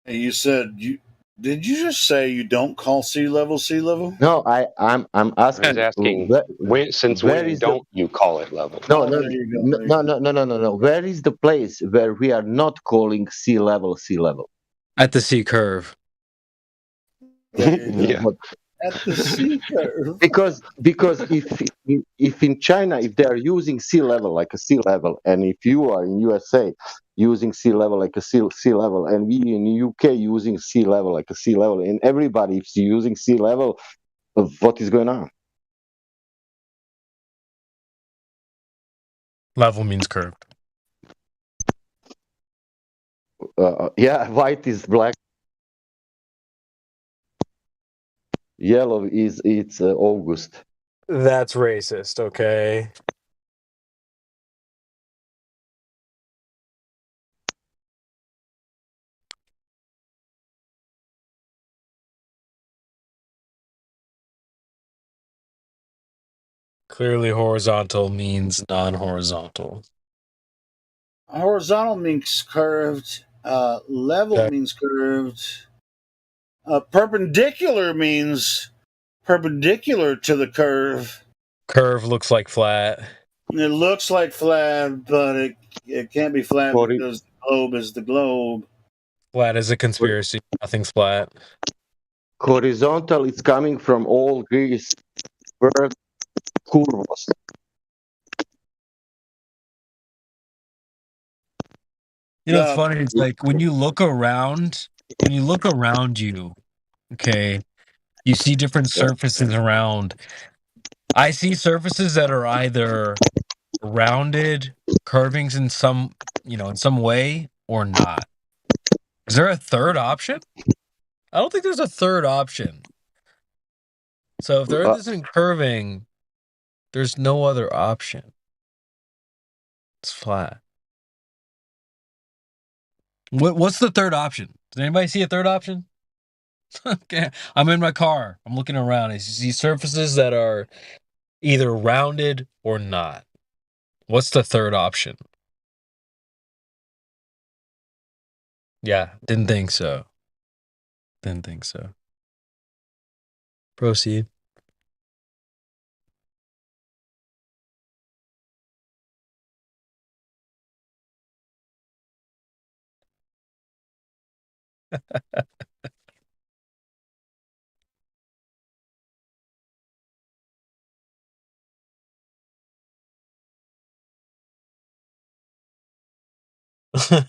You said did you just say you don't call sea level? No, I'm asking. I was asking when don't you call it level? No. Where is the place where we are not calling sea level? At the sea curve. Yeah. At the sea curve. Because if in China, if they are using sea level like a sea level, and if you are in USA using sea level like a sea level, and we in UK using sea level like a sea level, and everybody is using sea level, what is going on? Level means curved. Yeah, white is black. Yellow it's August. That's racist, okay? Clearly, horizontal means non-horizontal. Horizontal means curved. Level means curved. Perpendicular means perpendicular to the curve. Curve looks like flat. It looks like flat, but it can't be flat because the globe is the globe. Flat is a conspiracy. Nothing's flat. Horizontal is coming from all Greece word kurvos. You know, it's funny. It's like when you look around you, okay, you see different surfaces around. I see surfaces that are either rounded, curvings in some way, or not. Is there a third option? I don't think there's a third option. So if there isn't curving, there's no other option. It's flat. What's the third option? Does anybody see a third option? Okay, I'm in my car. I'm looking around. I see surfaces that are either rounded or not. What's the third option? Yeah, didn't think so. Proceed.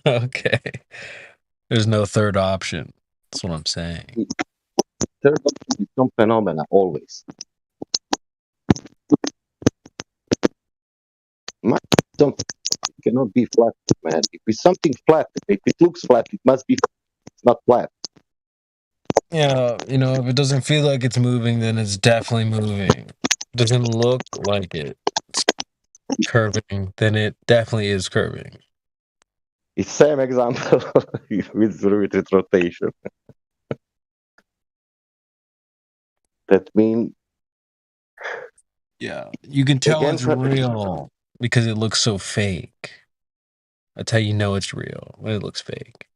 Okay. There's no third option. That's what I'm saying. Third option is some phenomena always. Something cannot be flat, man. If it's something flat, if it looks flat, it must be not flat. Yeah, if it doesn't feel like it's moving, then it's definitely moving. If it doesn't look like it's curving, then it definitely is curving. It's same example with rotation. That means yeah, you can tell it's real because it looks so fake. That's how you know it's real when it looks fake.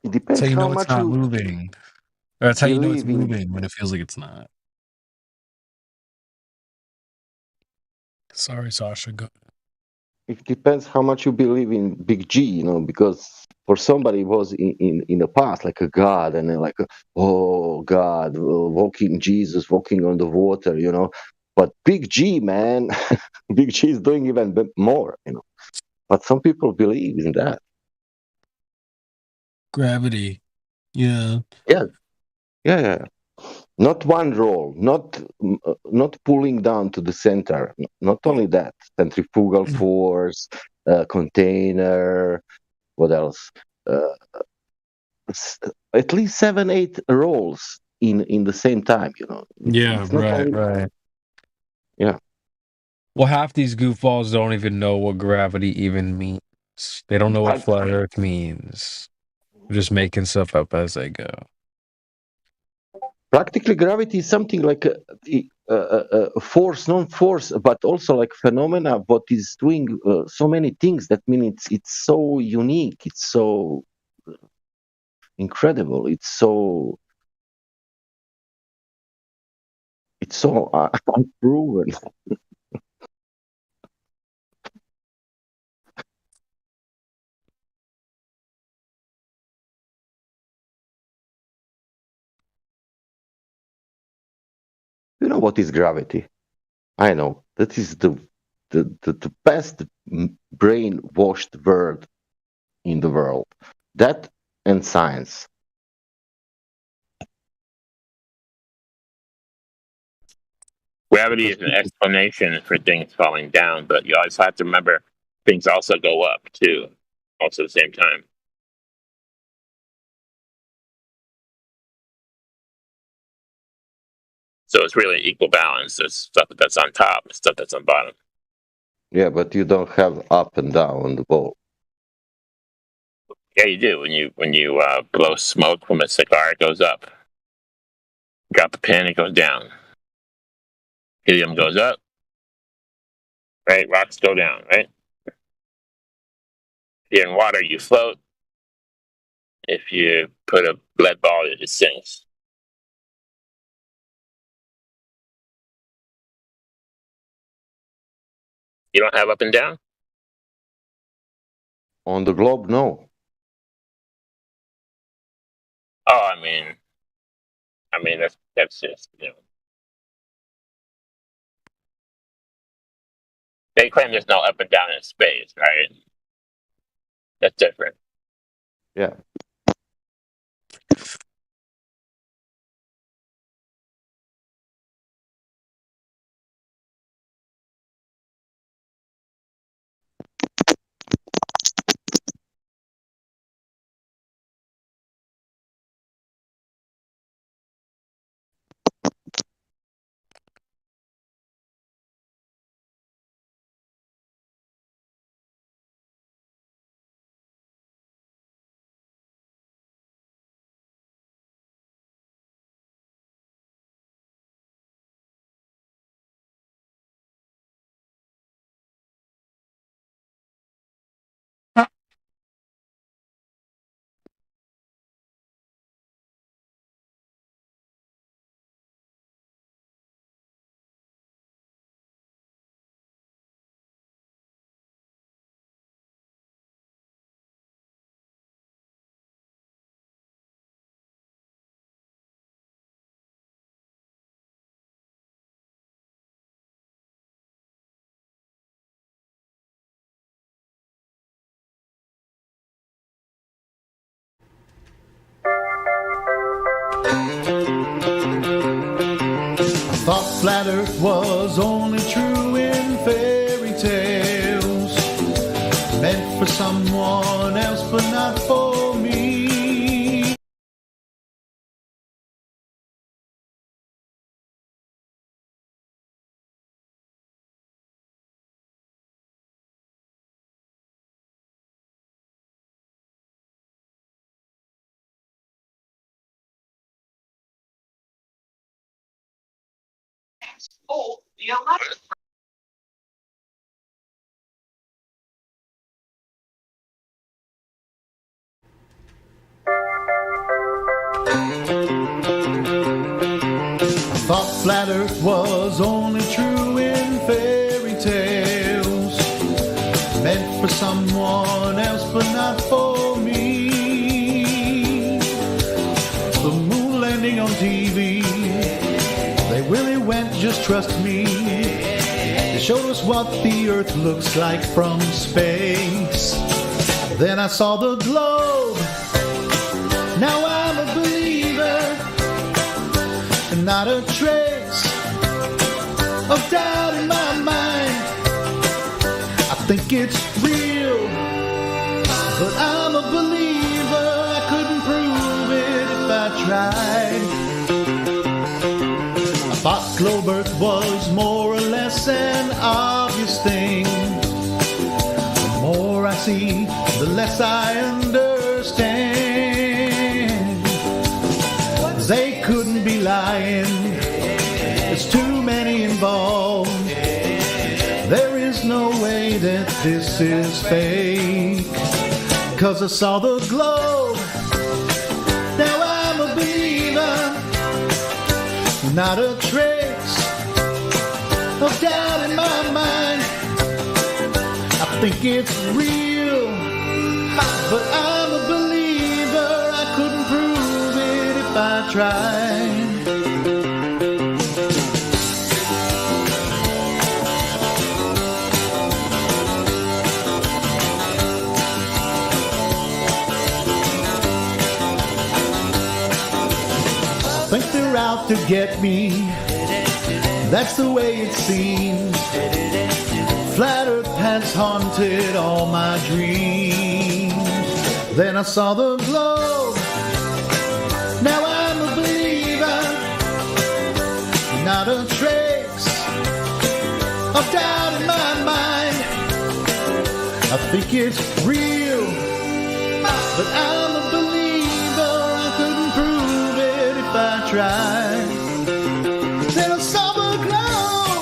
It depends that's how you know how it's much not you moving. Or that's how you know it's believe in. moving when it feels like it's not. Sorry, Sasha. Go. It depends how much you believe in Big G, because for somebody it was in the past like a god, and then like, oh God, walking Jesus, walking on the water, But Big G, man, Big G is doing even more, But some people believe in that. Gravity. Yeah. Yeah. Not one roll, not pulling down to the center. Not only that, centrifugal force, container. What else? At least 7-8 rolls in the same time. Yeah. It's not only, Right. Yeah. Well, half these goofballs don't even know what gravity even means. They don't know what flat Earth means. They're just making stuff up as they go. Practically, gravity is something like a force, non-force, but also like phenomena. What is doing so many things? That means it's so unique. It's so incredible. It's so unproven. You know what is gravity? I know that is the best brainwashed word in the world. That and science. Gravity is an explanation for things falling down, but you always have to remember things also go up too, also at the same time. So it's really equal balance. There's stuff that's on top, and stuff that's on bottom. Yeah, but you don't have up and down on the ball. Yeah, you do. When you blow smoke from a cigar, it goes up. Drop the pin, it goes down. Helium goes up, right? Rocks go down, right? If you're in water, you float. If you put a lead ball, it sinks. You don't have up and down? On the globe, no. Oh, I mean that's just, they claim there's no up and down in space, right? That's different. Yeah. Thought flat Earth was only true in fairy tales, meant for someone else but not for me. Oh, the election. Thought flat Earth was only true in fairy tales, meant for someone else but not for me. The moon landing on TV, they really went, just trust me. They showed us what the Earth looks like from space. Then I saw the globe. Now I'm a believer, and not a trace of doubt in my mind. I think it's real, but I'm a believer. I couldn't prove it if I tried. I thought globe Earth was more or less an obvious thing. The more I see, the less I understand. They couldn't be lying, there's too many involved. There is no way that this is fake, 'cause I saw the globe. Now I'm a believer, not a trace of doubt in my mind. I think it's real, but I'm a believer. I couldn't prove it if I tried. Think they're out to get me, that's the way it seems. Flat Earth has haunted all my dreams. Then I saw the globe. Now I'm a believer, not a trace of doubt in my mind. I think it's real, but I'm a believer. I couldn't prove it if I tried. Then I saw the globe.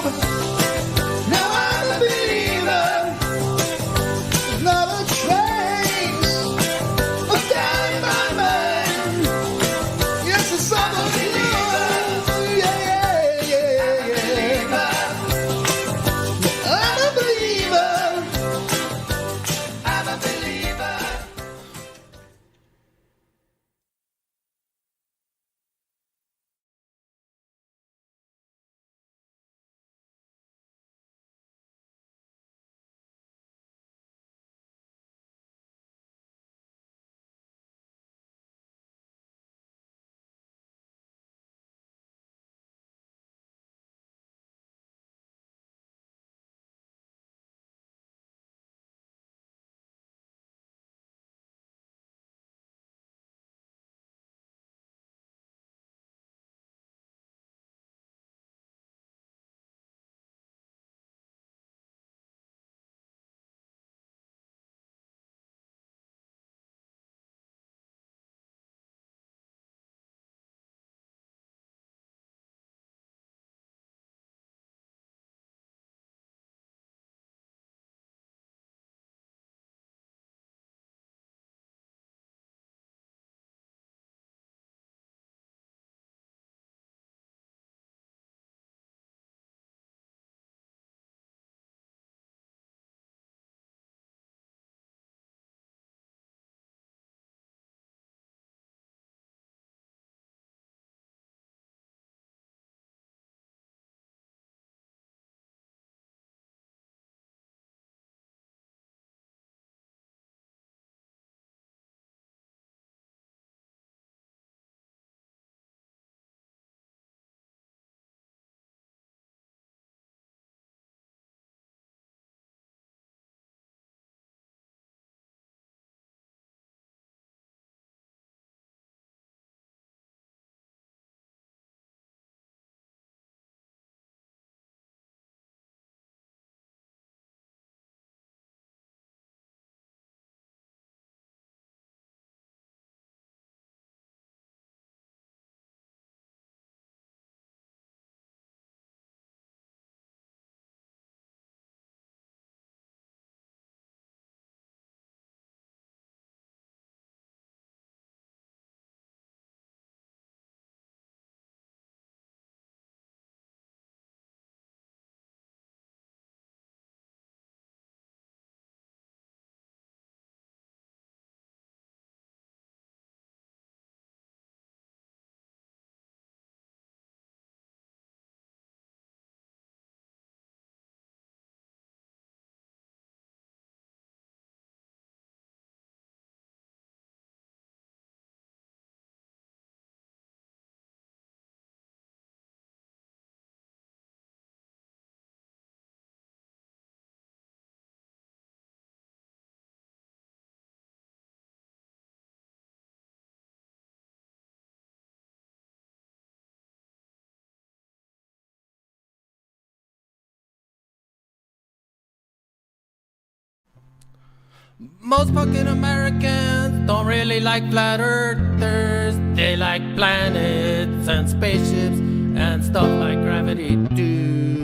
Most fucking Americans don't really like flat earthers. They like planets and spaceships and stuff like gravity too.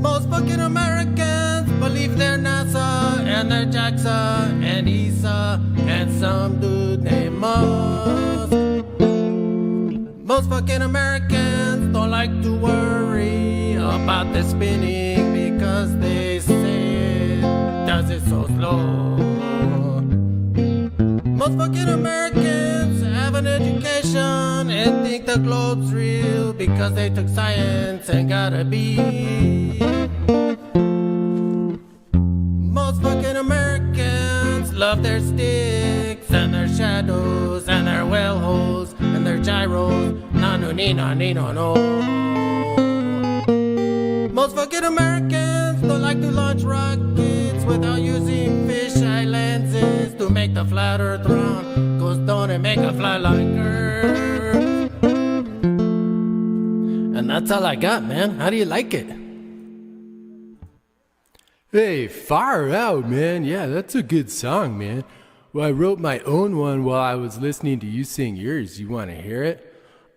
Most fucking Americans believe they're NASA and they're JAXA and ESA and some dude named Musk. Most fucking Americans don't like to worry about the spinning because they say it does it so slow. Most fucking Americans have an education and think the globe's real because they took science and got a B. Most fucking Americans love their sticks and their shadows and their well holes and their gyros. No. Most fucking Americans don't like to launch rockets without using fisheye lenses to make the flat earth round. Cause don't it make a fly like Earth? And that's all I got, man. How do you like it? Hey, far out, man. Yeah, that's a good song, man. Well, I wrote my own one while I was listening to you sing yours. You want to hear it?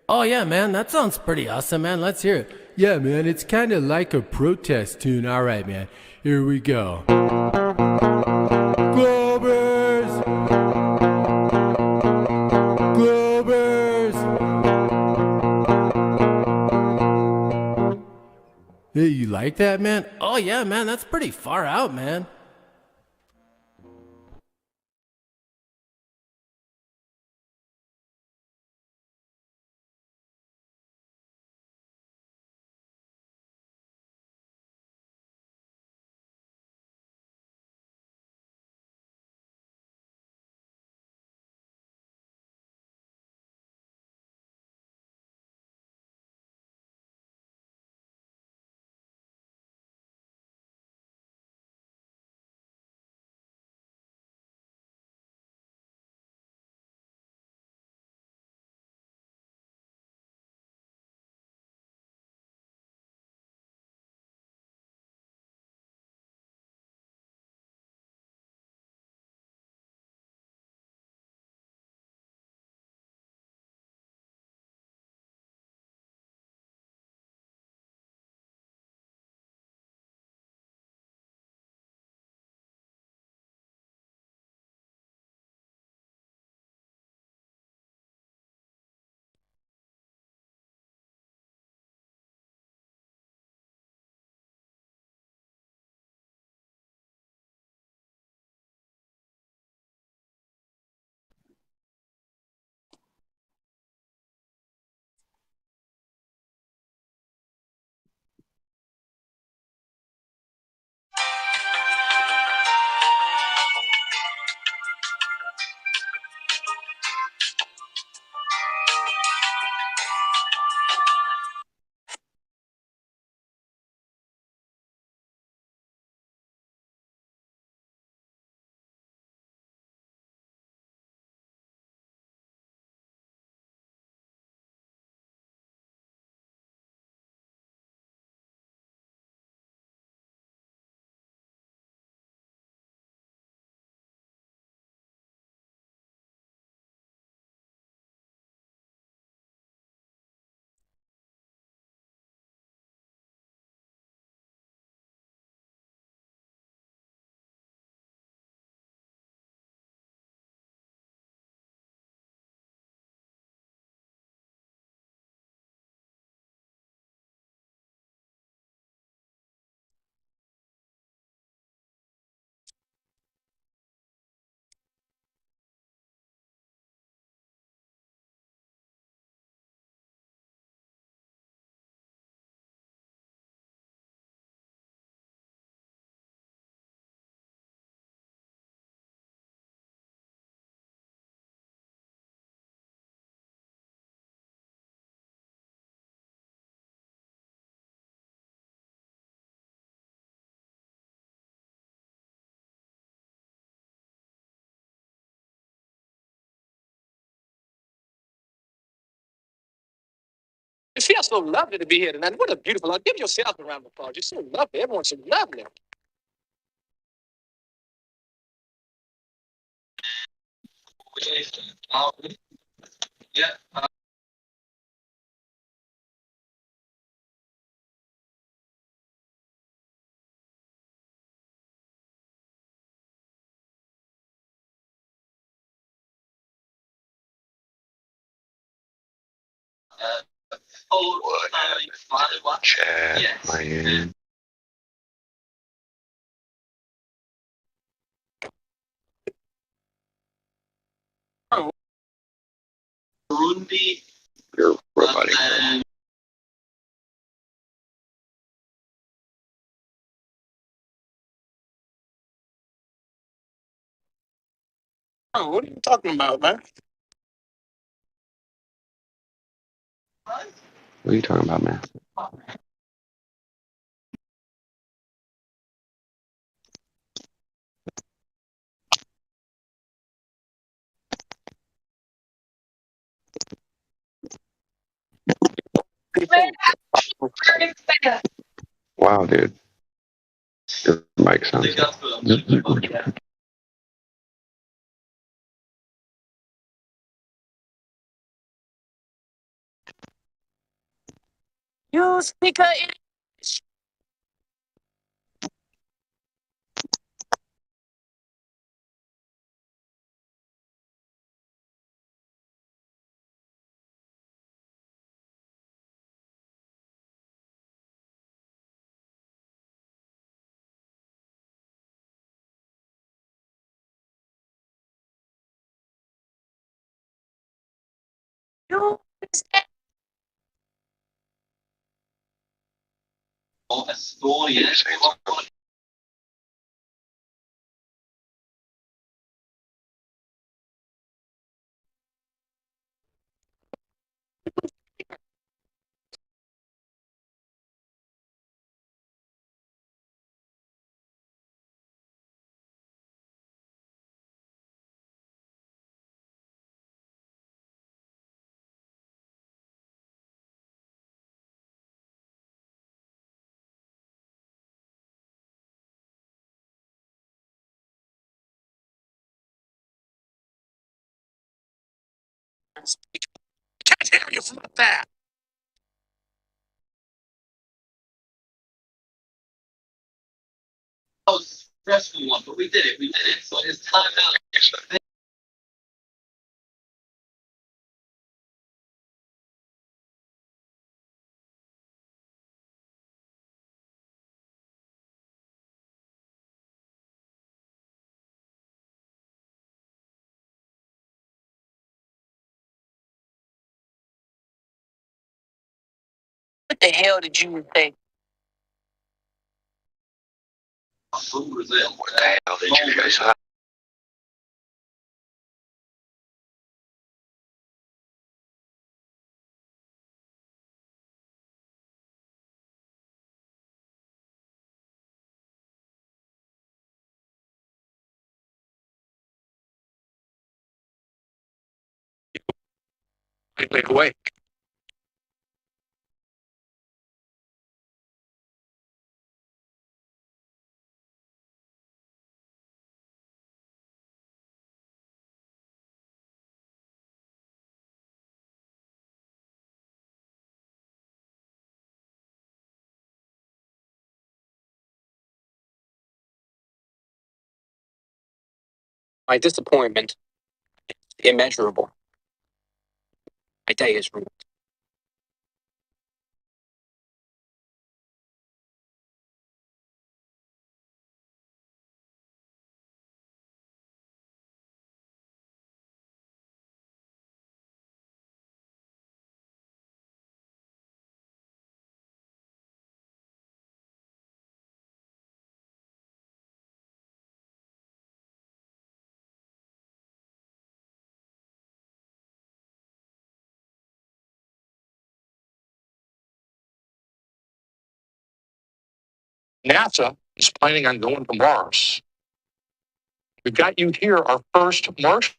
Oh, yeah, man. That sounds pretty awesome, man. Let's hear it. Yeah, man. It's kind of like a protest tune. All right, man. Here we go. Globers! Globers! Hey, you like that, man? Oh, yeah, man. That's pretty far out, man. It feels so lovely to be here tonight. What a beautiful. Give yourself a round of applause. You're so lovely. Everyone's so lovely. Chat, man. You're rebutting her. Oh, what are you talking about, man? What are you talking about, man? Wow, dude. Your mic sounds. You speaker in. You can't hear you from up there. That was a stressful one, but we did it. We did it. So it's time out. What the hell did you say? What the hell did you guys say? Wait, wait. My disappointment is immeasurable. My day is ruined. NASA is planning on going to Mars. We've got you here, our first Martian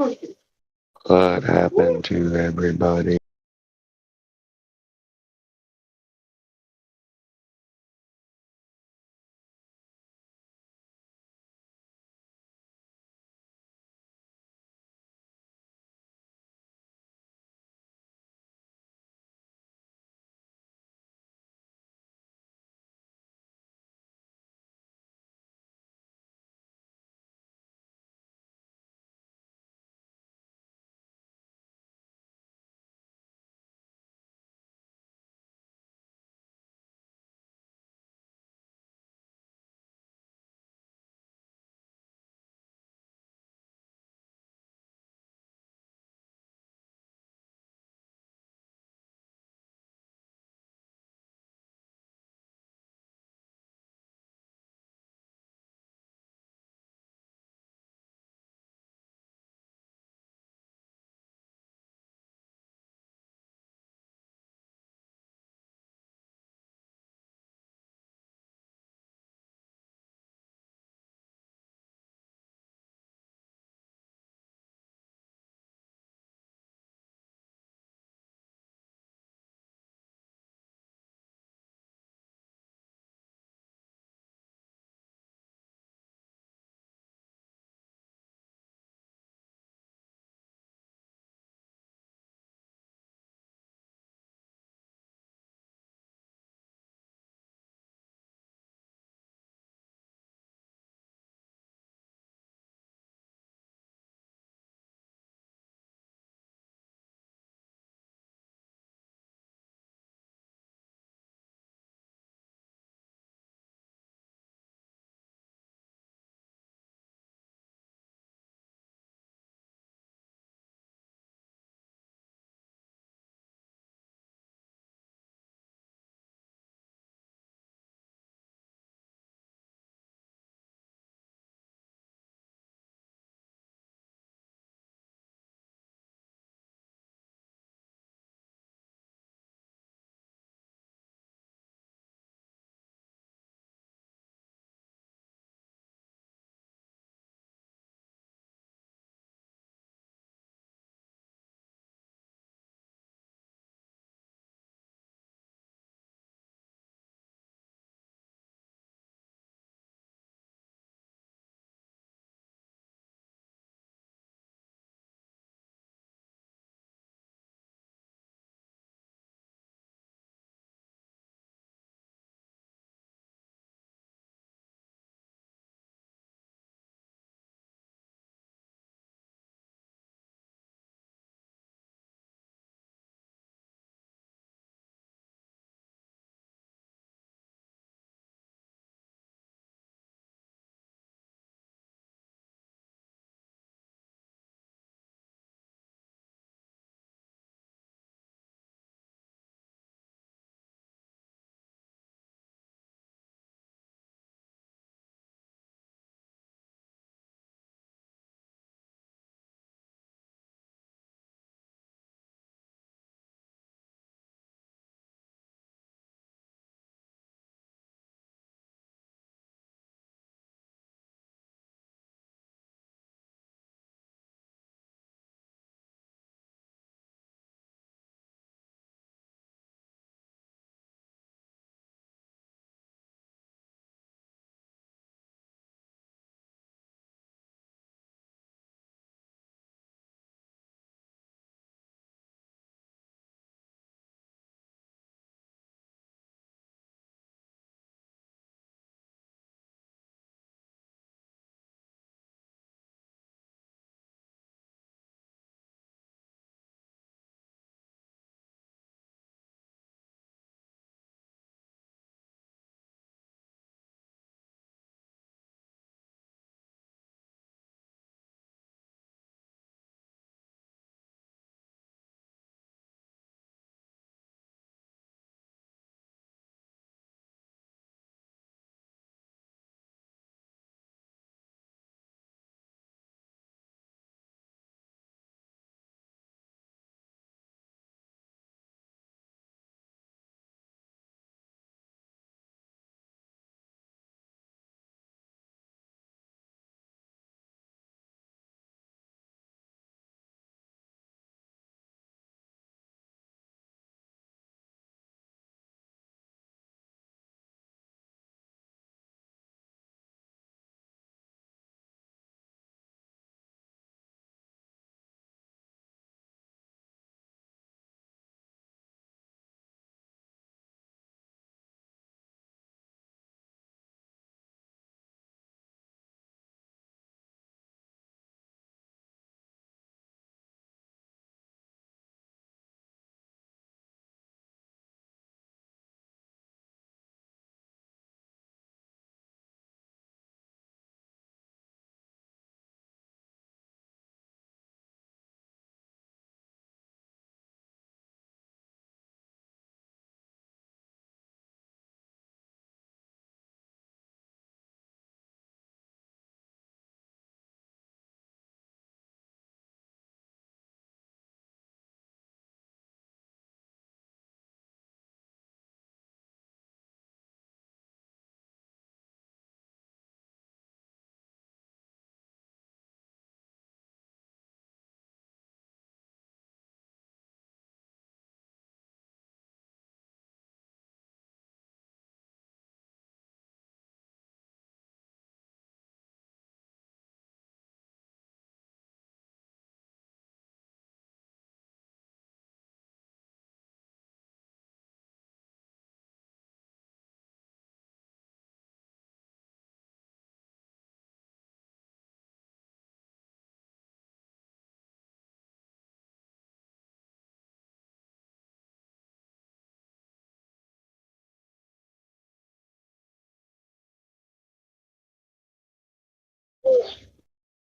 What happened to everybody?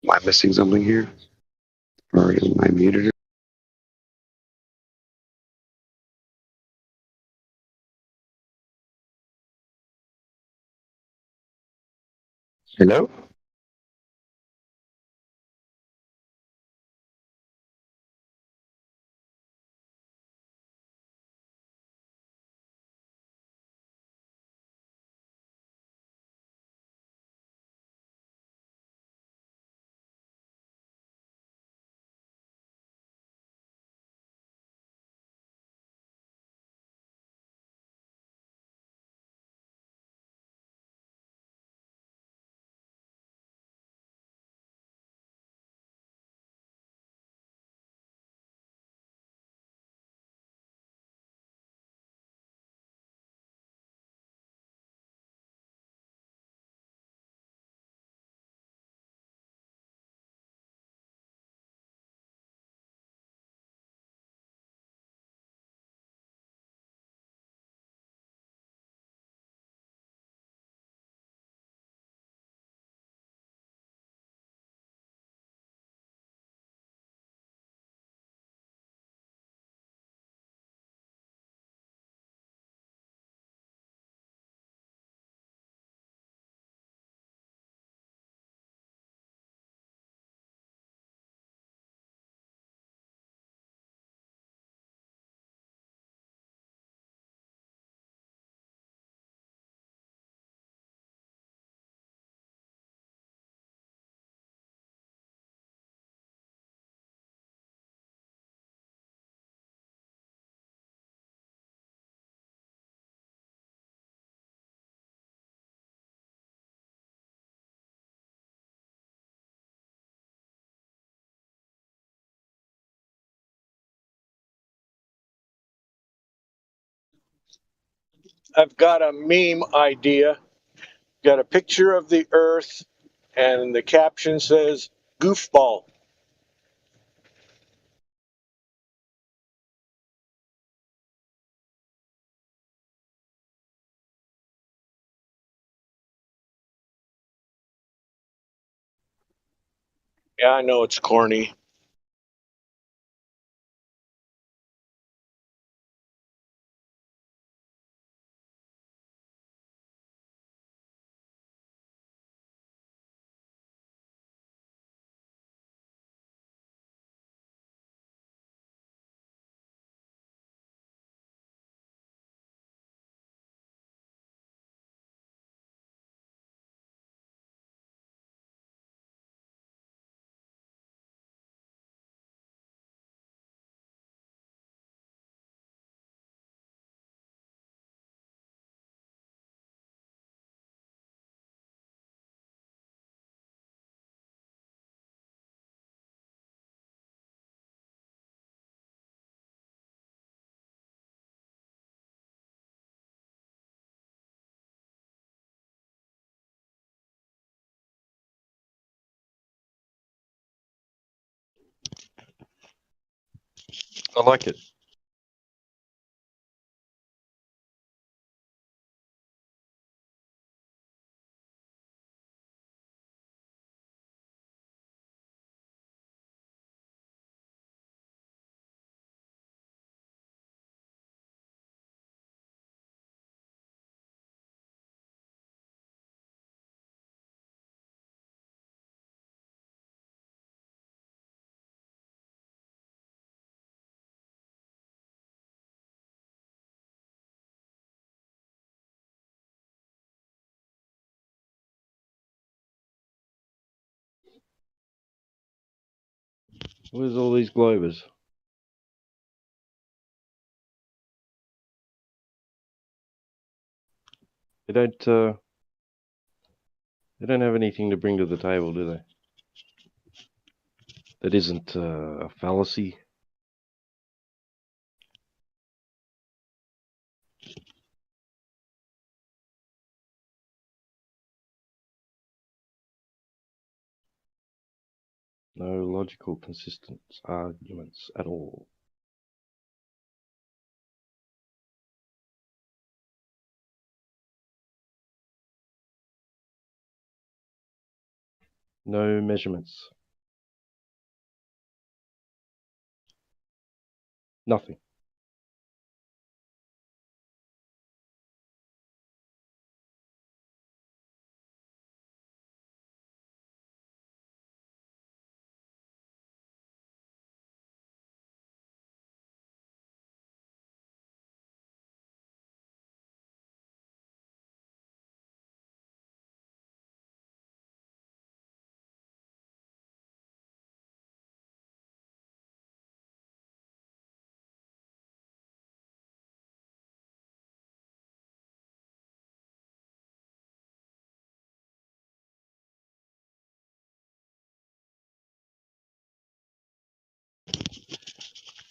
Am I missing something here? Or am I muted? Hello? I've got a meme idea. Got a picture of the Earth, and the caption says "goofball." Yeah, I know it's corny. I like it. Where's all these Globers? They don't have anything to bring to the table, do they? That isn't a fallacy. No logical, consistent arguments at all. No measurements. Nothing.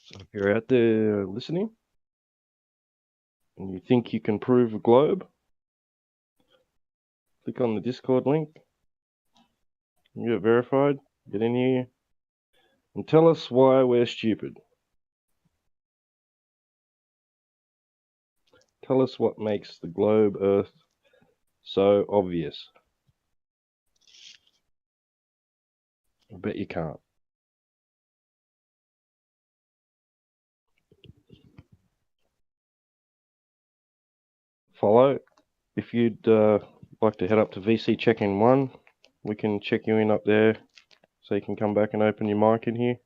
So if you're out there listening and you think you can prove a globe, click on the Discord link, you get verified, get in here, and tell us why we're stupid. Tell us what makes the globe Earth so obvious. I bet you can't. Follow. If you'd like to head up to VC Check-in 1, we can check you in up there so you can come back and open your mic in here.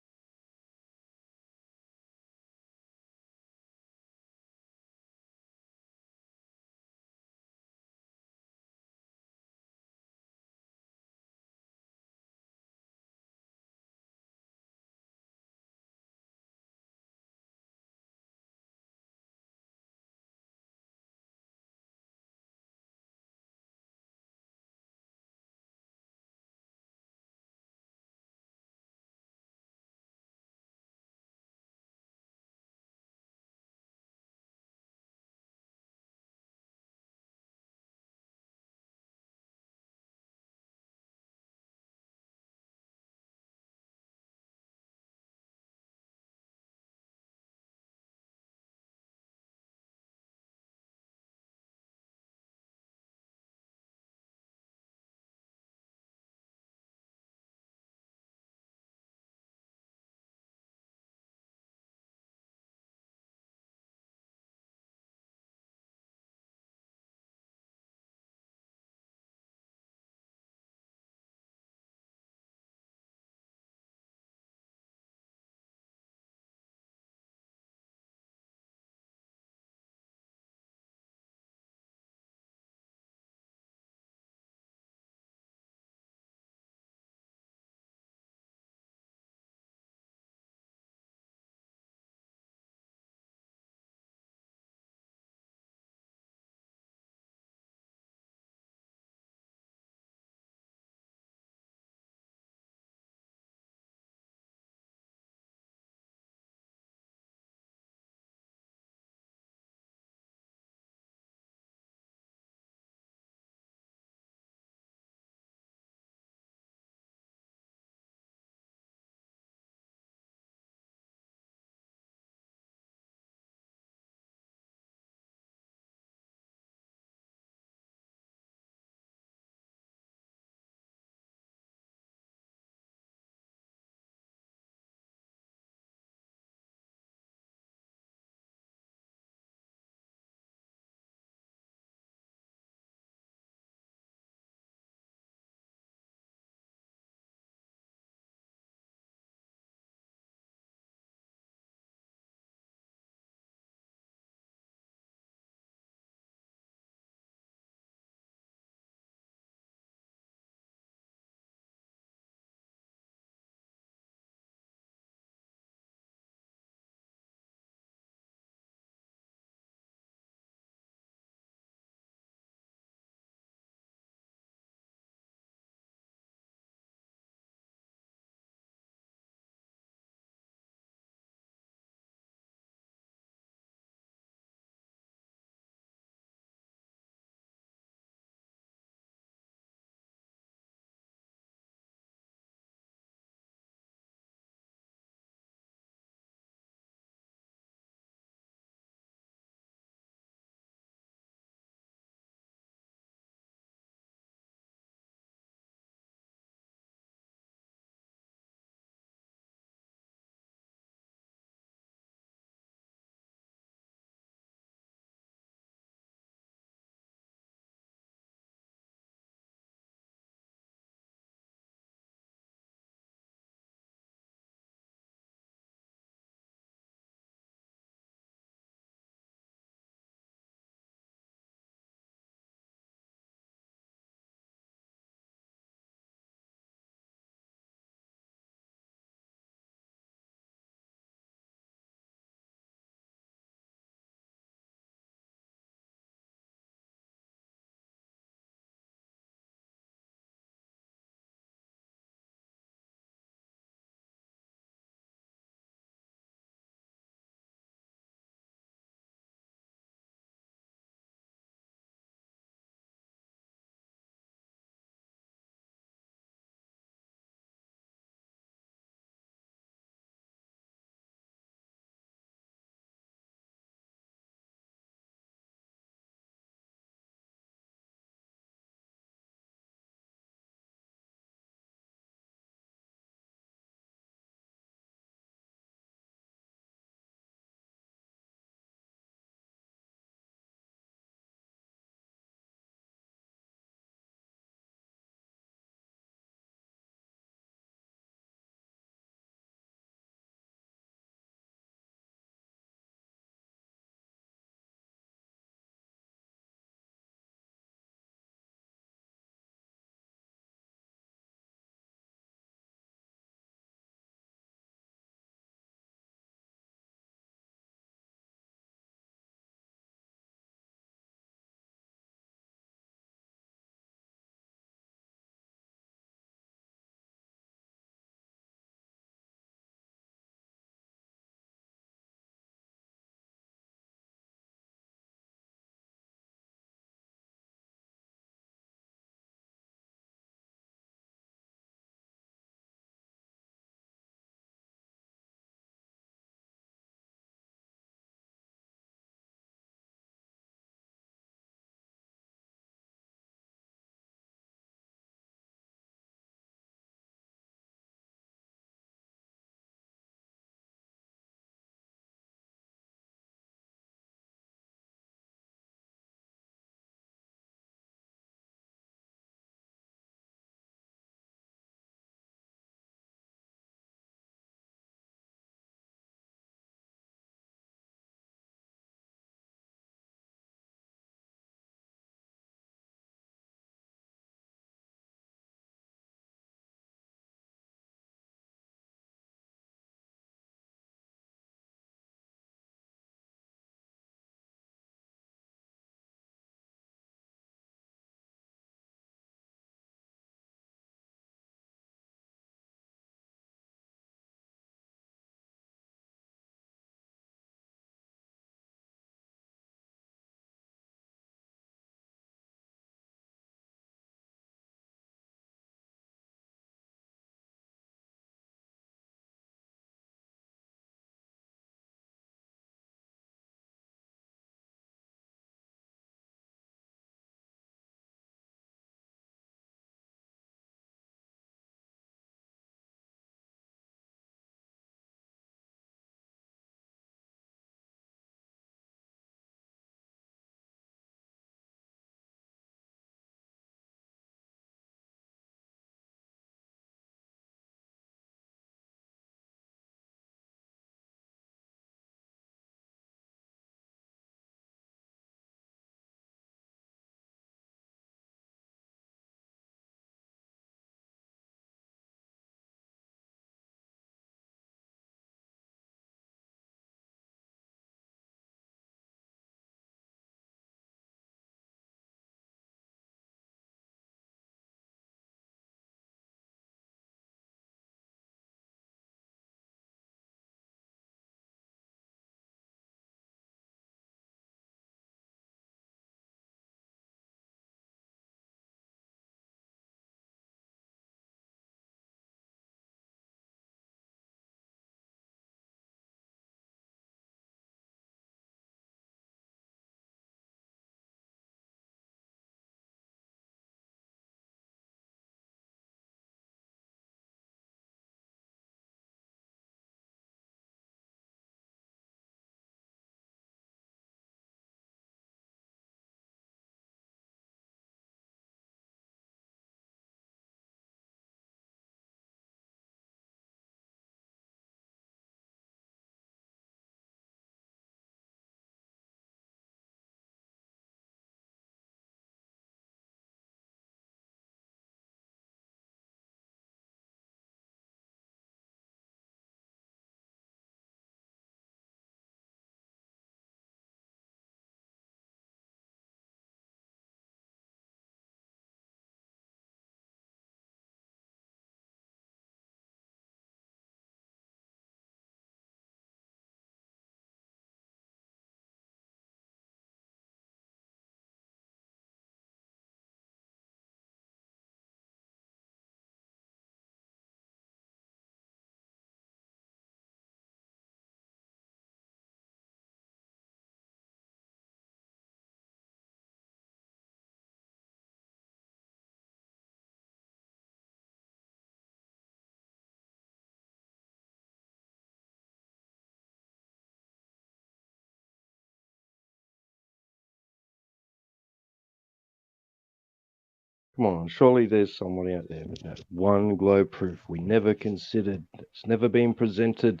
Come on, surely there's someone out there with that one globe proof we never considered. It's never been presented.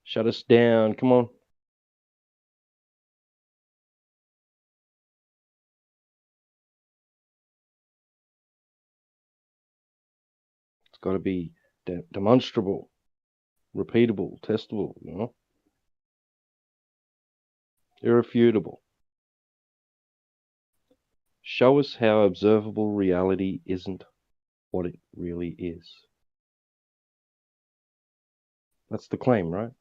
Shut us down. Come on. It's got to be demonstrable, repeatable, testable, you know? Irrefutable. Show us how observable reality isn't what it really is. That's the claim, right?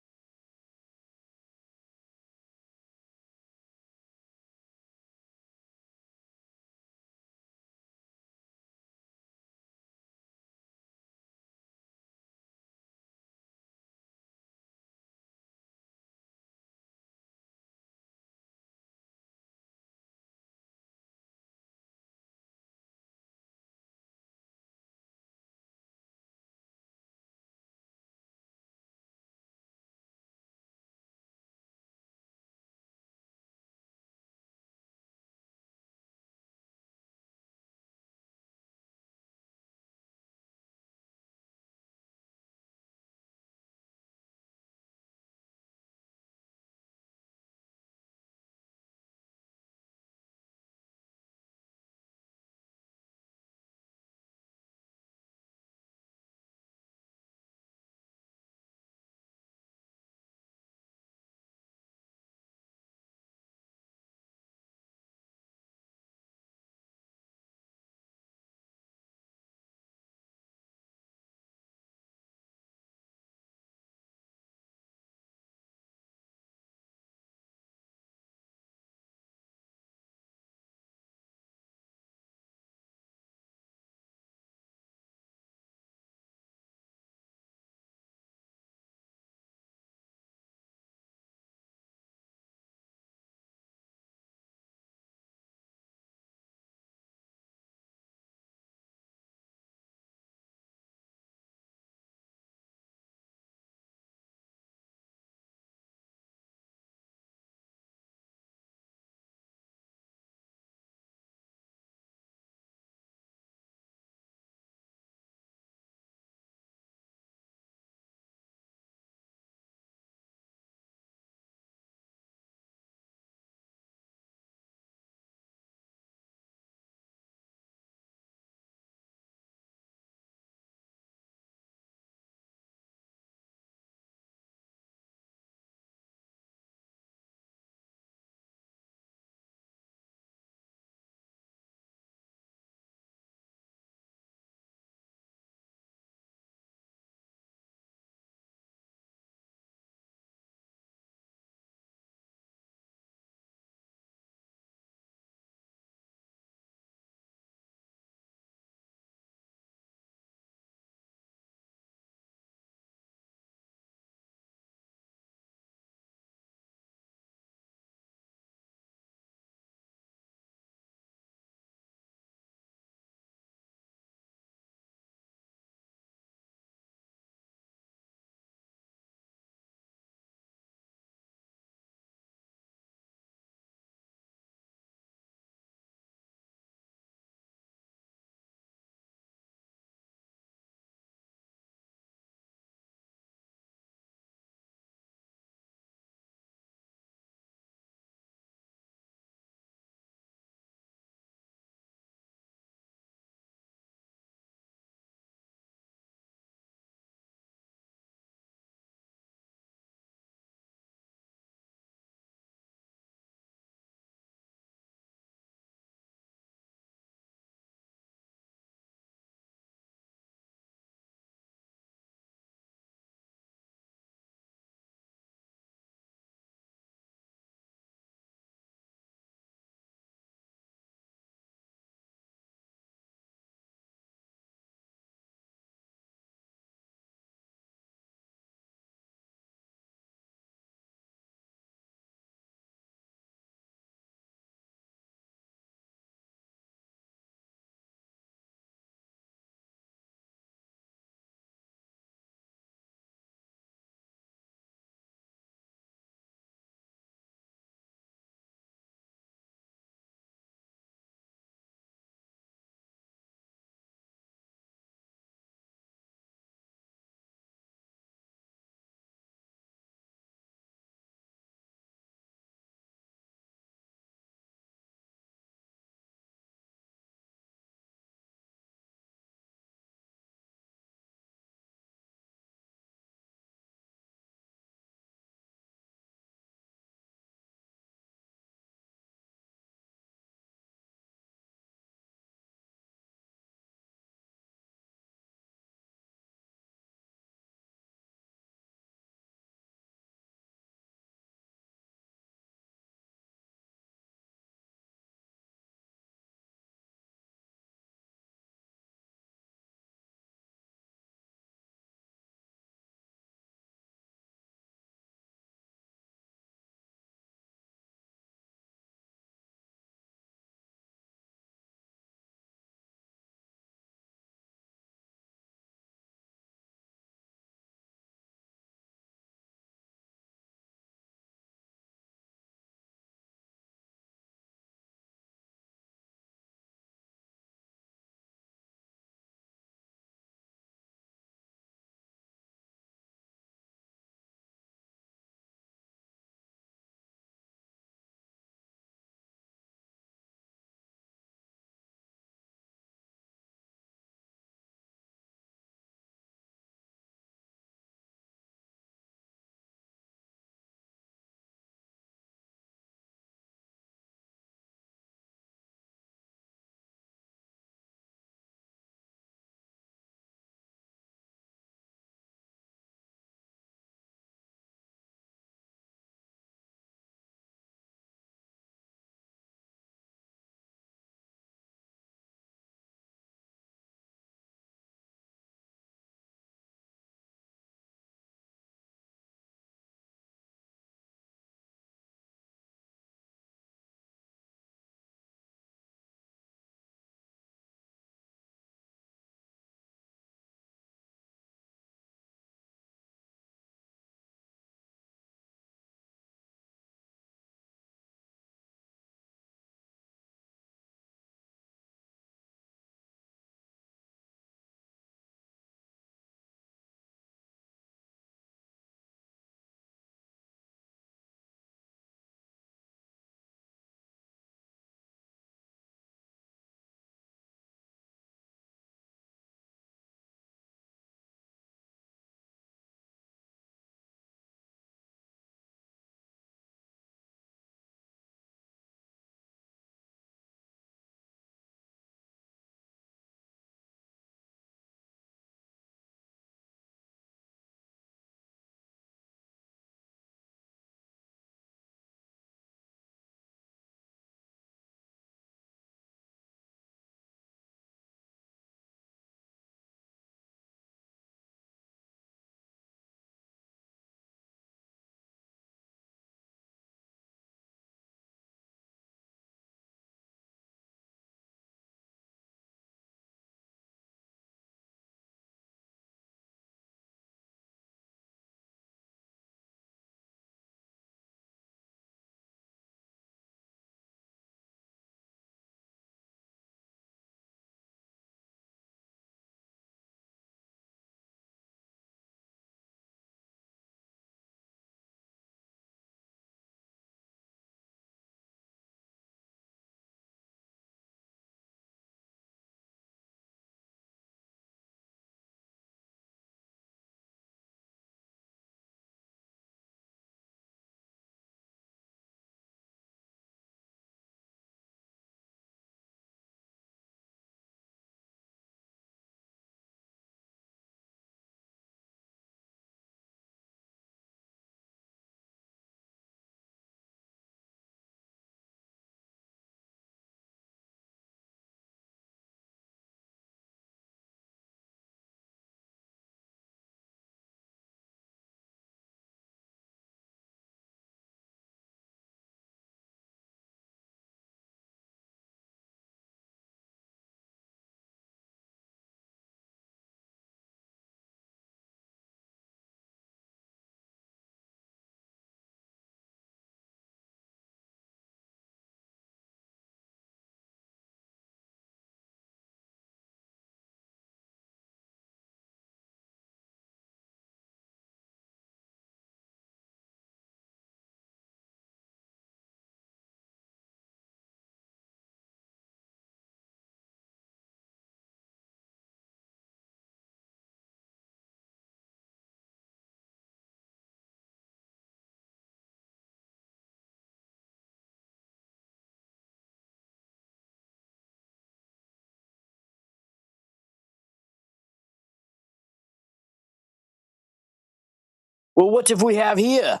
Well, what if we have here?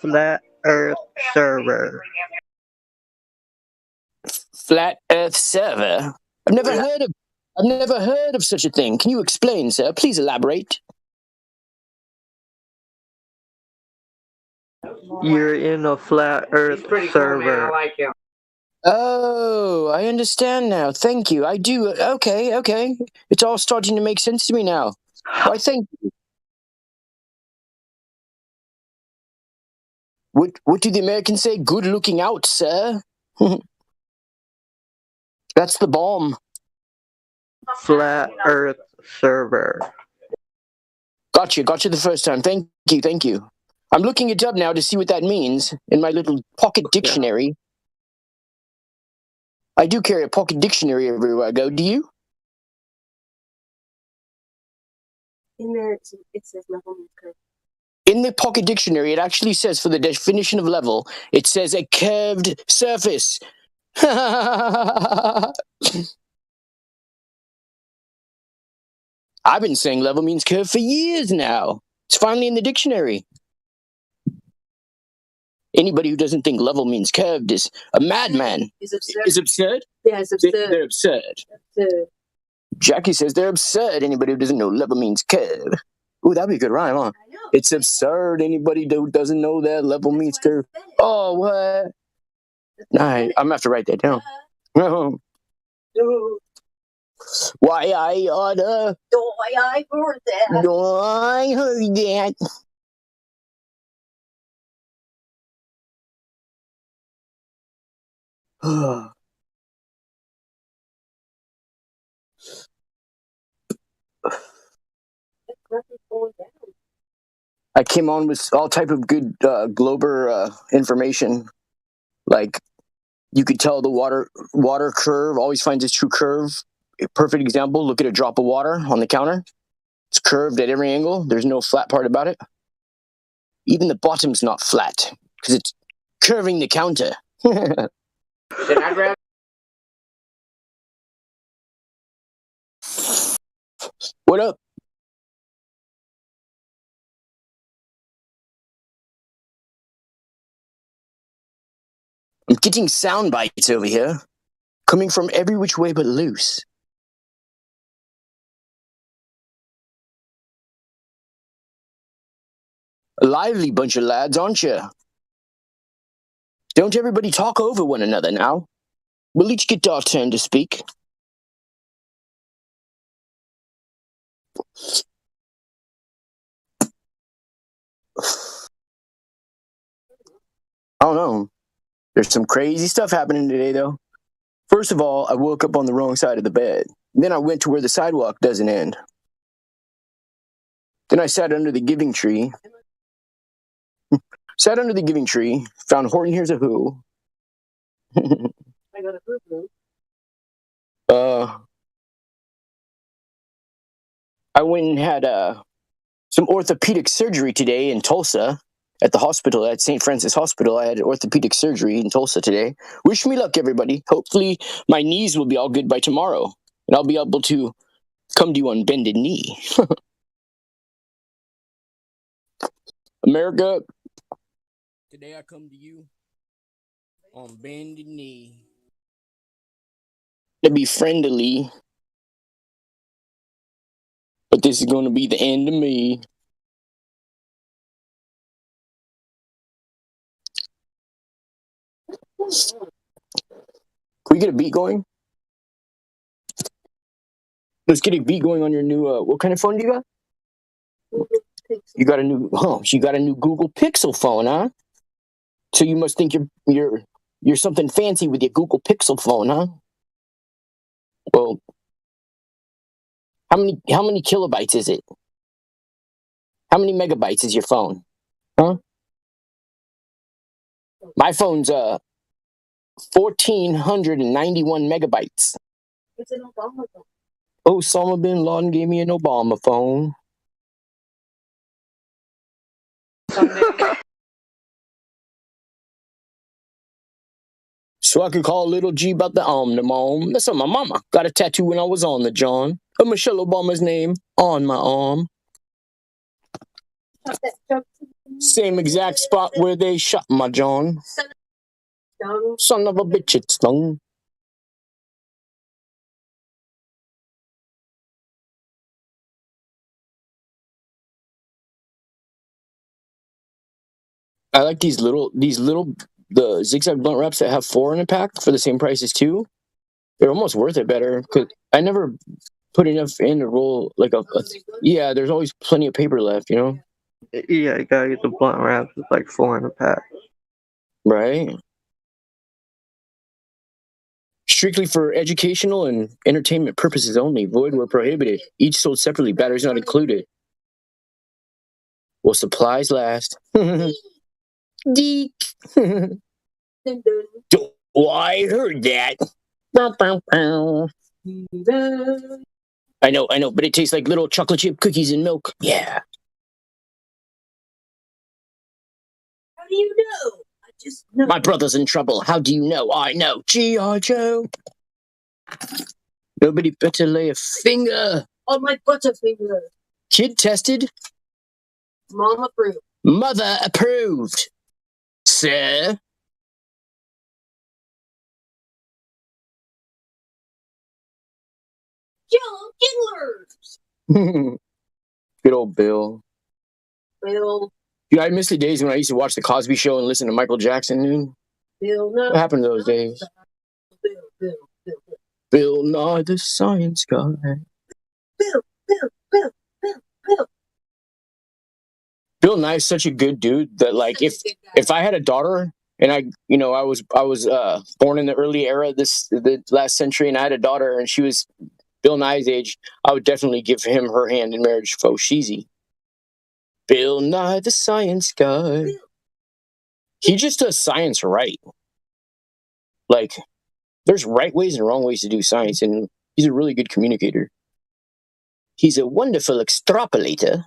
Flat Earth server. Flat Earth server? I've never heard of such a thing. Can you explain, sir? Please elaborate. You're in a flat Earth server. I like him. Oh, I understand now. Thank you. I do. Okay. It's all starting to make sense to me now. Why, thank you. What do the Americans say? Good looking out, sir. That's the bomb. Flat Earth server. Gotcha the first time. Thank you. I'm looking it up now to see what that means in my little pocket dictionary. I do carry a pocket dictionary everywhere I go. Do you? In there, it says level means curve. In the pocket dictionary, it actually says for the definition of level, it says a curved surface. I've been saying level means curve for years now. It's finally in the dictionary. Anybody who doesn't think level means curved is a madman. Is absurd. Is absurd? Yeah, it's absurd. They're absurd. Absurd. Jackie says they're absurd. Anybody who doesn't know level means curve. Ooh, that'd be a good rhyme, huh? I know. It's absurd. Anybody who doesn't know that level means curve. Oh, what? Nah, I'm gonna have to write that down. Why I oughta. I heard that. I heard that. I came on with all type of good Glober information. Like, you could tell the water curve always finds its true curve. A perfect example, look at a drop of water on the counter. It's curved at every angle. There's no flat part about it. Even the bottom's not flat, because it's curving the counter. Did I grab? What up? I'm getting sound bites over here, coming from every which way but loose. A lively bunch of lads, aren't you? Don't everybody talk over one another now. We'll each get our turn to speak. I don't know. There's some crazy stuff happening today, though. First of all, I woke up on the wrong side of the bed. Then I went to where the sidewalk doesn't end. Then I sat under the giving tree. Found Horton Hears a Who. I got a boo-boo. I went and had some orthopedic surgery today in Tulsa. At the hospital, at St. Francis Hospital. I had orthopedic surgery in Tulsa today. Wish me luck, everybody. Hopefully, my knees will be all good by tomorrow, and I'll be able to come to you on bended knee. America. Today I come to you on bended knee. To be friendly. But this is going to be the end of me. Can we get a beat going? Let's get a beat going on your new, what kind of phone do you got? You got a new, you got a new Google Pixel phone, huh? So you must think you're something fancy with your Google Pixel phone, huh? Well, how many kilobytes is it? How many megabytes is your phone? Huh? My phone's 1,491 megabytes. It's an Obama phone. Osama bin Laden gave me an Obama phone. So I could call little G about the Omnimom. That's on my mama. Got a tattoo when I was on the John. Of Michelle Obama's name on my arm. Same exact spot where they shot my John. Son of a bitch, it stung. I like these little the zigzag blunt wraps that have 4 in a pack for the same price as 2. They're almost worth it better because I never put enough in to roll like yeah. There's always plenty of paper left, you know. Yeah, you gotta get the blunt wraps with like 4 in a pack. Right. Strictly for educational and entertainment purposes only. Void where prohibited. Each sold separately. Batteries not included. Will supplies last? Deek. Oh, I heard that. I know, but it tastes like little chocolate chip cookies and milk. Yeah. How do you know? I just know. My brother's in trouble. How do you know? I know. G.I. Joe. Nobody better lay a finger on my butterfinger. Kid tested. Mom approved. Mother approved. Sir. Killers. Good old Bill. Bill. Dude, I miss the days when I used to watch The Cosby Show and listen to Michael Jackson, dude. Bill, what happened to those days? Bill Nye the Science Guy. Bill Nye's such a good dude that, like, if I had a daughter and I was born in the early era, the last century, and I had a daughter and she was Bill Nye's age, I would definitely give him her hand in marriage for Sheezy. Bill Nye the Science Guy. He just does science right. Like, there's right ways and wrong ways to do science, and he's a really good communicator. He's a wonderful extrapolator.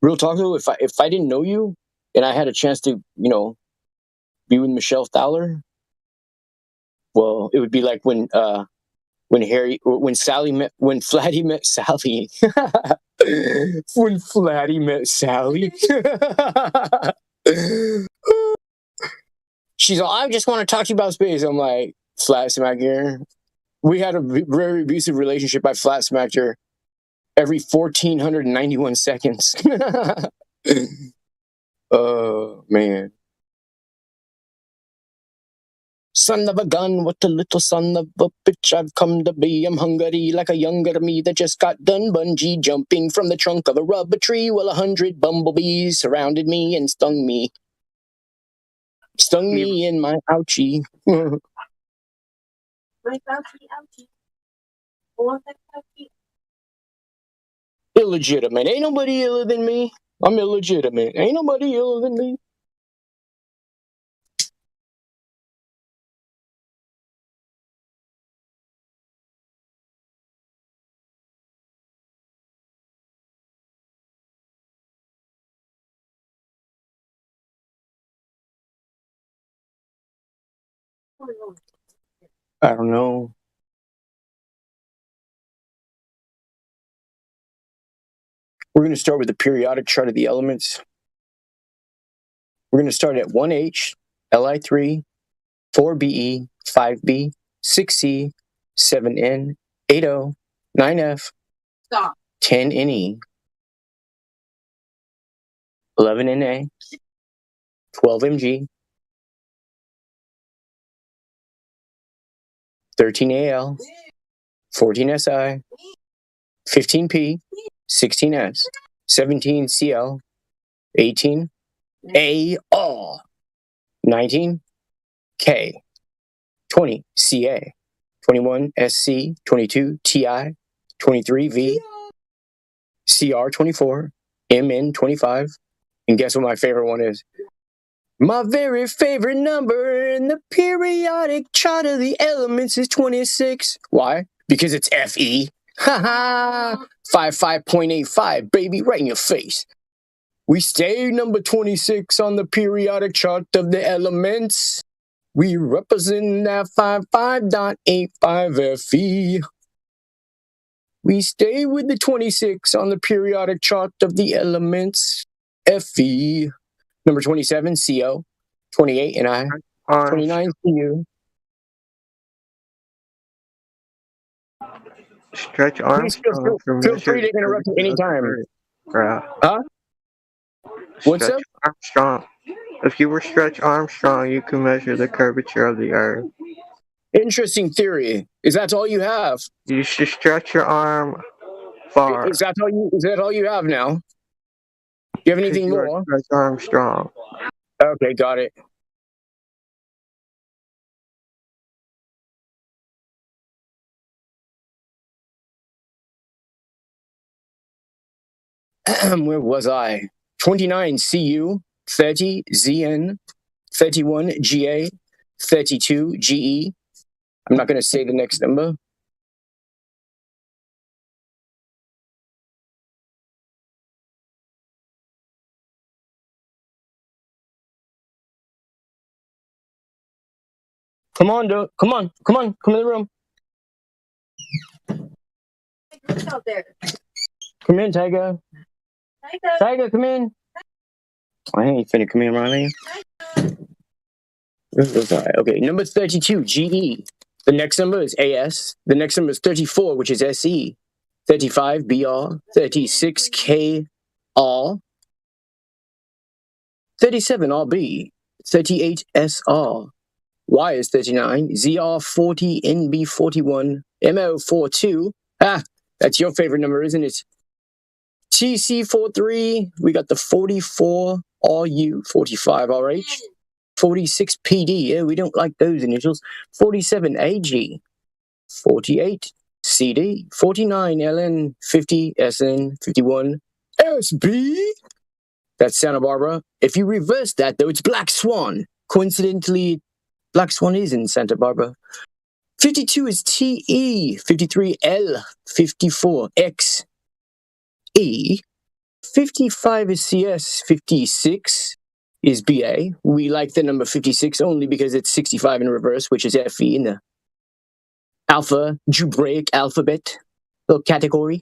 Real talk though, if I didn't know you and I had a chance to, be with Michelle Thaler, well, it would be like when Flatty met Sally. When Flatty met Sally. She's like, I just want to talk to you about space. I'm like, flat smack her. We had a very abusive relationship. I flat smacked her every 1,491 seconds. Oh, man. Son of a gun, what a little son of a bitch I've come to be. I'm hungry like a younger me that just got done bungee jumping from the trunk of a rubber tree. Well, 100 bumblebees surrounded me and stung me. Stung me in my ouchie. My ouchie. I want that ouchie. Illegitimate. Ain't nobody iller than me. I'm illegitimate. Ain't nobody iller than me. I don't know. We're going to start with the periodic chart of the elements. We're going to start at 1H, Li3, 4Be, 5B, 6C, 7N, 8O, 9F, 10Ne, 11Na, 12Mg, 13Al, 14Si, 15P, 16S, 17Cl, 18A, 19K, 20Ca, 21Sc, 22Ti, 23V, CR24, MN25, and guess what my favorite one is? My very favorite number in the periodic chart of the elements is 26. Why? Because it's Fe. Haha! 55.85, baby, right in your face. We stay number 26 on the periodic chart of the elements. We represent that 55.85 FE. We stay with the 26 on the periodic chart of the elements. FE. Number 27, CO. 28, NI. 29, CU. Stretch Please Armstrong feel free to interrupt at any time. Huh? What's up? Armstrong. If you were Stretch Armstrong, you can measure the curvature of the Earth. Interesting theory. Is that all you have? You should stretch your arm far. Is that all you have now? Do you have anything more? Stretch Armstrong. Okay, got it. Where was I? 29 CU, 30 ZN, 31 GA, 32 GE. I'm not going to say the next number. Come on, dude. Come on. Come in the room. Who's out there? Come in, Tiger. Tiger, come in. I ain't finna come in, Riley. Okay, number 32, GE. The next number is AS. The next number is 34, which is SE. 35, BR. 36, KR. 37, RB. 38, SR. Y is 39. ZR40, NB41, MO42. Ah, that's your favorite number, isn't it? TC43, we got the 44 RU, 45 RH, 46 PD, yeah, we don't like those initials, 47 AG, 48 CD, 49 LN, 50 SN, 51 SB. That's Santa Barbara. If you reverse that, though, it's Black Swan. Coincidentally, Black Swan is in Santa Barbara. 52 is TE, 53 L, 54 X, E, 55 is CS, 56 is BA. We like the number 56 only because it's 65 in reverse, which is FE in the alphabet little category.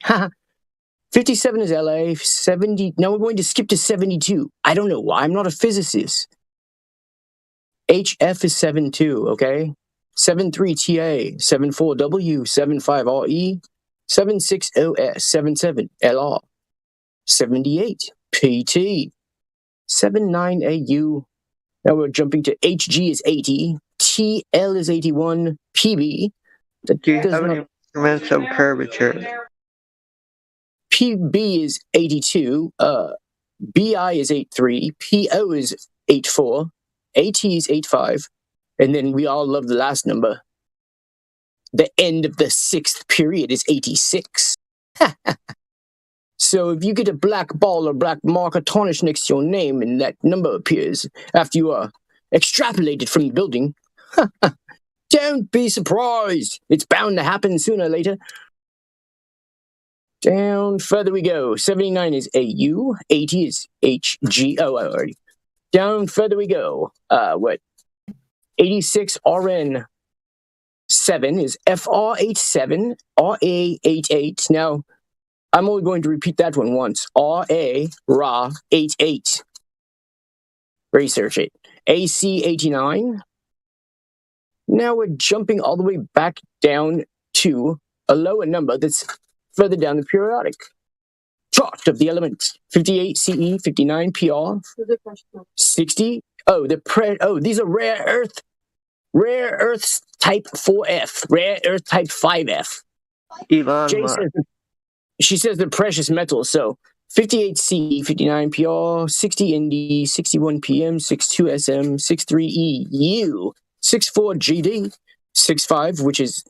57 is LA, 70. Now we're going to skip to 72. I don't know why. I'm not a physicist. HF is 72, okay? 73 TA, 74W, 75 RE, 76 OS, 77 LR, 78 PT, 79 AU. Now we're jumping to HG is 80, TL is 81, PB. Do you have any measurements of curvature? PB is 82, BI is 83, PO is 84, AT is 85, and then we all love the last number. The end of the sixth period is 86. So if you get a black ball or black marker tarnished next to your name and that number appears after you are extrapolated from the building, don't be surprised. It's bound to happen sooner or later. Down further we go. 79 is AU. 80 is HG. Oh, already. Down further we go. 86 RN. 7 is FR87, RA88. Now, I'm only going to repeat that one once. RA88. Research it. AC89. Now we're jumping all the way back down to a lower number that's further down the periodic chart of the elements. 58 CE, 59 PR, 60. These are rare earths type 4F, rare earth type 5F. She says they're precious metals. So 58 C, 59 PR, 60 ND, 61 PM, 62 SM, 63 EU, 64 GD, 65, which is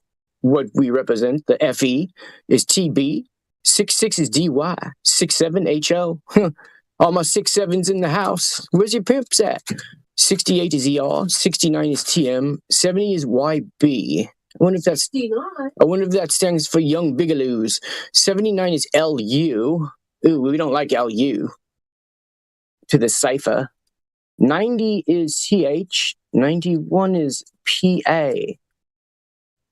what we represent, the FE, is TB, 66 is DY, 67 HL. All my 67s in the house. Where's your pimps at? 68 is ER, 69 is TM, 70 is YB. I wonder if that stands for Young Bigaloos. 79 is LU. Ooh, we don't like LU. To the cipher. 90 is TH. 91 is PA.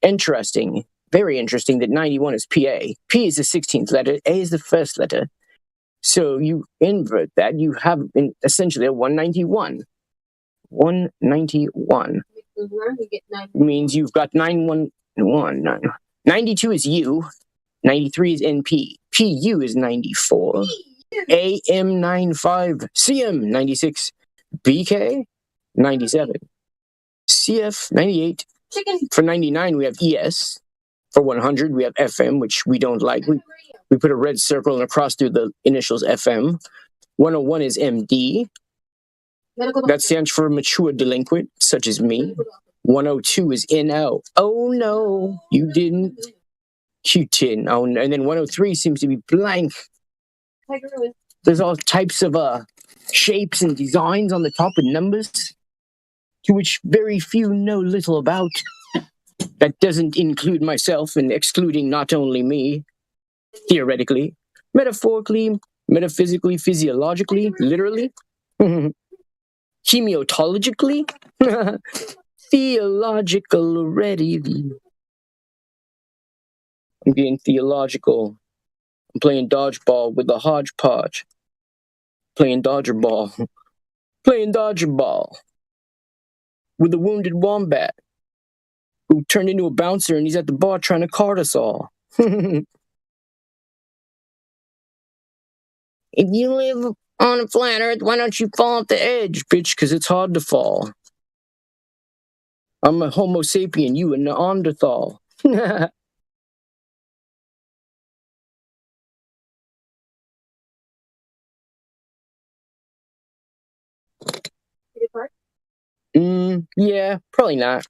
Interesting. Very interesting that 91 is PA. P is the 16th letter. A is the first letter. So you invert that. You have essentially a 191. 191 means you've got 911. 92 is U. 93 is NP. PU is 94. AM 95. CM 96. BK 97. CF 98. For 99 we have ES. For 100 we have FM, which we don't like. We put a red circle and a cross through the initials FM. 101 is MD. That stands for mature delinquent, such as me. 102 is NO. Oh no, you didn't. Q10. Oh, and then 103 seems to be blank. There's all types of shapes and designs on the top with numbers, to which very few know little about. That doesn't include myself, and excluding not only me, theoretically, metaphorically, metaphysically, physiologically, literally, hemiotologically, theological already. I'm being theological. I'm playing dodgeball with a hodgepodge. Playing Dodger ball. Playing Dodger ball. With a wounded wombat who turned into a bouncer and he's at the bar trying to card us all. If you live on a flat earth, why don't you fall off the edge, bitch? Because it's hard to fall. I'm a Homo sapien, you a Neanderthal. Yeah, probably not.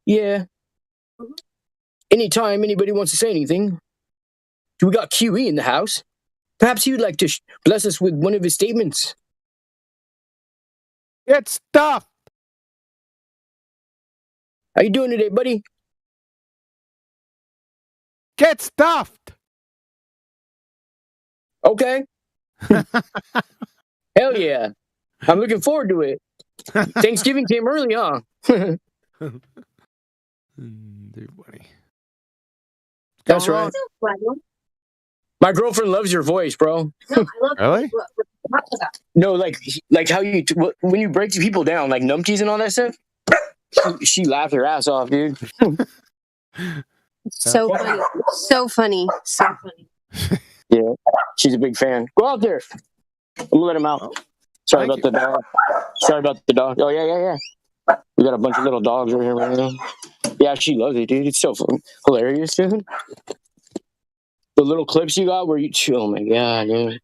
Yeah. Anytime anybody wants to say anything. Do we got QE in the house? Perhaps you'd like to bless us with one of his statements. Get stuffed. How you doing today, buddy? Get stuffed. Okay. Hell yeah. I'm looking forward to it. Thanksgiving came early, huh? They're funny. That's right. My girlfriend loves your voice, bro. No, I love Really? No, like how you when you break people down, like numpties and all that stuff. She laughed her ass off, dude. So funny. So funny. So funny. Yeah, she's a big fan. Go out there. I'm gonna let him out. Sorry about the dog. Sorry about the dog. Oh yeah. We got a bunch of little dogs over here right now. Yeah, she loves it, dude. It's so fun. Hilarious, dude. The little clips you got where you... Oh, my God, dude.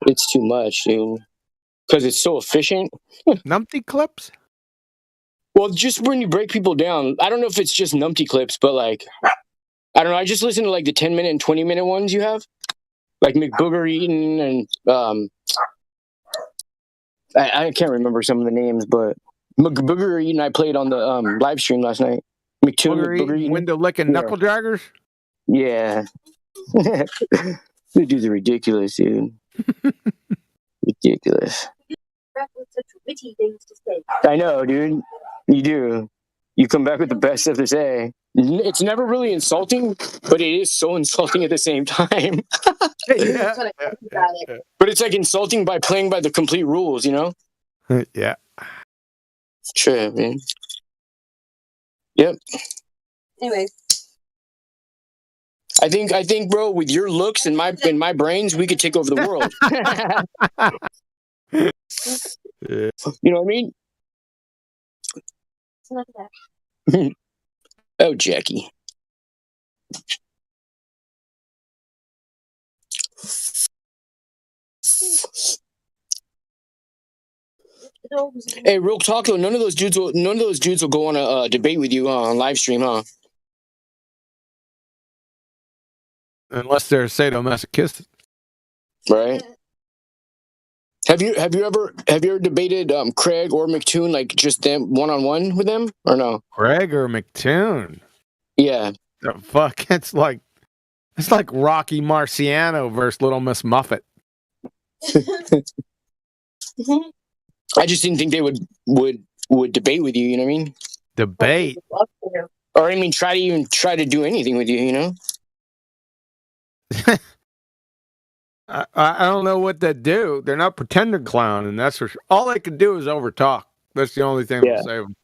It's too much, dude. Because it's so efficient. Numpty clips? Well, just when you break people down, I don't know if it's just numpty clips, but, like... I don't know. I just listen to, like, the 10-minute and 20-minute ones you have. Like McBooger Eaton and... I can't remember some of the names, but... McBooger Eaton I played on the live stream last night. McBooger Eaton, window licking knuckle draggers? Yeah. The dudes are ridiculous, dude. Ridiculous. Such witty things to say. I know, dude. You do. You come back with the best stuff to say. It's never really insulting, but it is so insulting at the same time. Yeah. But it's like insulting by playing by the complete rules, you know? Yeah. True, man. Yep. Anyways. I think, bro, with your looks and my brains, we could take over the world. Yeah. You know what I mean? It's not that. Oh, Jackie. Hey, real talk though, none of those dudes will go on a debate with you on live stream, huh? Unless they're sadomasochistic. Right. Have you ever debated Craig or McToon, like just them one-on-one with them, or no? Craig or McToon? Yeah. The fuck, it's like Rocky Marciano versus Little Miss Muffet. I just didn't think they would would debate with you. You know what I mean? Debate. Or I mean, try to do anything with you. You know? I don't know what they do. They're not pretender clown, and that's for sure. All they can do is overtalk. That's the only thing that'll save them.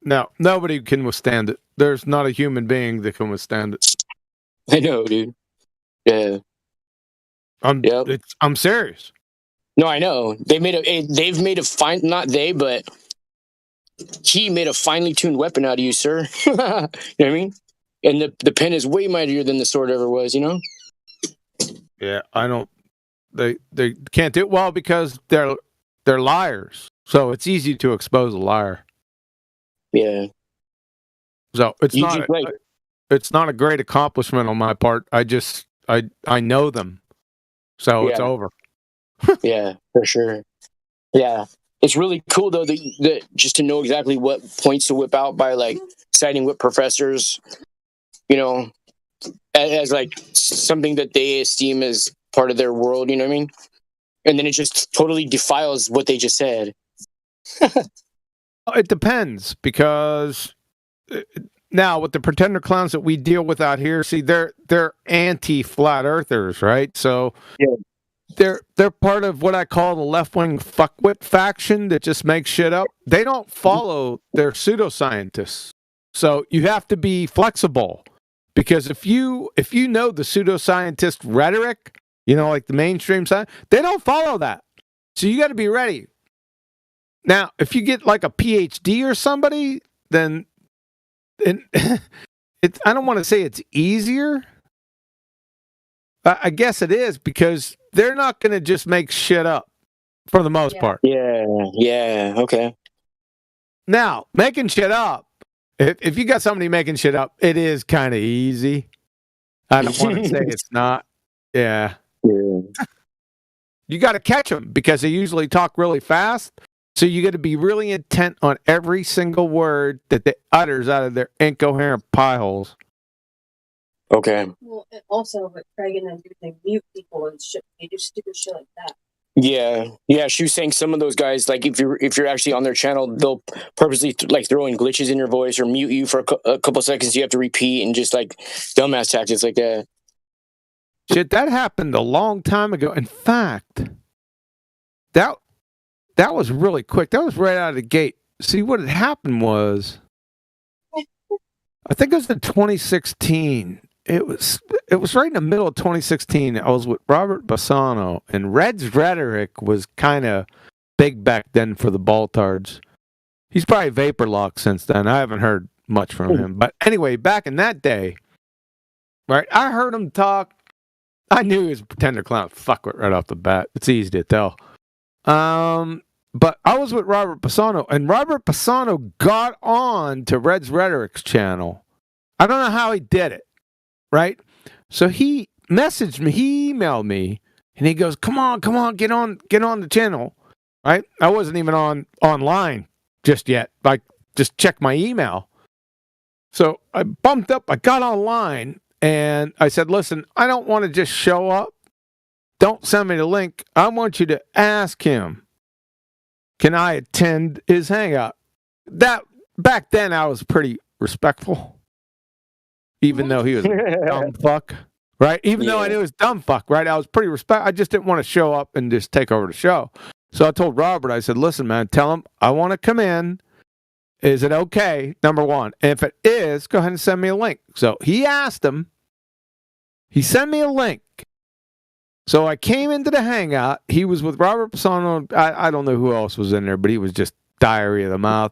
No, nobody can withstand it. There's not a human being that can withstand it. I know, dude. Yeah. I'm serious. No, I know. They've made a fine, not they, but he made a finely tuned weapon out of you, sir. You know what I mean? And the pen is way mightier than the sword ever was, you know? Yeah, I don't. They can't do it well because they're liars. So it's easy to expose a liar. Yeah. So it's not a great accomplishment on my part. I know them. So it's over. Yeah, for sure. Yeah. It's really cool though that just to know exactly what points to whip out by like citing what professors, you know, as like something that they esteem as part of their world, you know what I mean? And then it just totally defiles what they just said. It depends because now with the pretender clowns that we deal with out here, see they're anti-flat earthers, right? So they're part of what I call the left-wing fuckwit faction that just makes shit up. They don't follow their pseudoscientists. So you have to be flexible because if you know the pseudoscientist rhetoric, you know, like the mainstream side, they don't follow that. So you got to be ready. Now, if you get like a PhD or somebody, then I don't want to say it's easier. I guess it is because they're not going to just make shit up for the most part. Yeah, okay. Now, making shit up, if you got somebody making shit up, it is kind of easy. I don't want to say it's not. Yeah. You got to catch them because they usually talk really fast. So you got to be really intent on every single word that they utters out of their incoherent pie holes. Okay. Well, also, but Craig and them, they mute people and shit. They do stupid shit like that. Yeah. She was saying some of those guys, like if you're actually on their channel, they'll purposely like throw in glitches in your voice or mute you for a couple seconds. You have to repeat and just like dumbass tactics like that. Shit, that happened a long time ago. In fact, that was really quick. That was right out of the gate. See, what had happened was, I think it was in 2016. It was right in the middle of 2016. I was with Robert Bassano, and Red's rhetoric was kind of big back then for the Baltards. He's probably vapor locked since then. I haven't heard much from him. But anyway, back in that day, right, I heard him talk. I knew he was a pretender clown. Fuck it right off the bat. It's easy to tell. But I was with Robert Bassano, and Robert Bassano got on to Red's Rhetoric's channel. I don't know how he did it, right? So he messaged me, he emailed me, and he goes, "Come on, get on the channel." Right? I wasn't even online just yet. Like, just check my email. So I bumped up, I got online, and I said, "Listen, I don't want to just show up. Don't send me the link. I want you to ask him, can I attend his hangout?" That back then I was pretty respectful. Even though he was a dumb fuck, right? Even though I knew he was dumb fuck, right? I was pretty respectful. I just didn't want to show up and just take over the show. So I told Robert, I said, "Listen, man, tell him I want to come in. Is it okay? Number one. And if it is, go ahead and send me a link." So he asked him. He sent me a link. So I came into the hangout. He was with Robert Bassano. I don't know who else was in there, but he was just diarrhea of the mouth.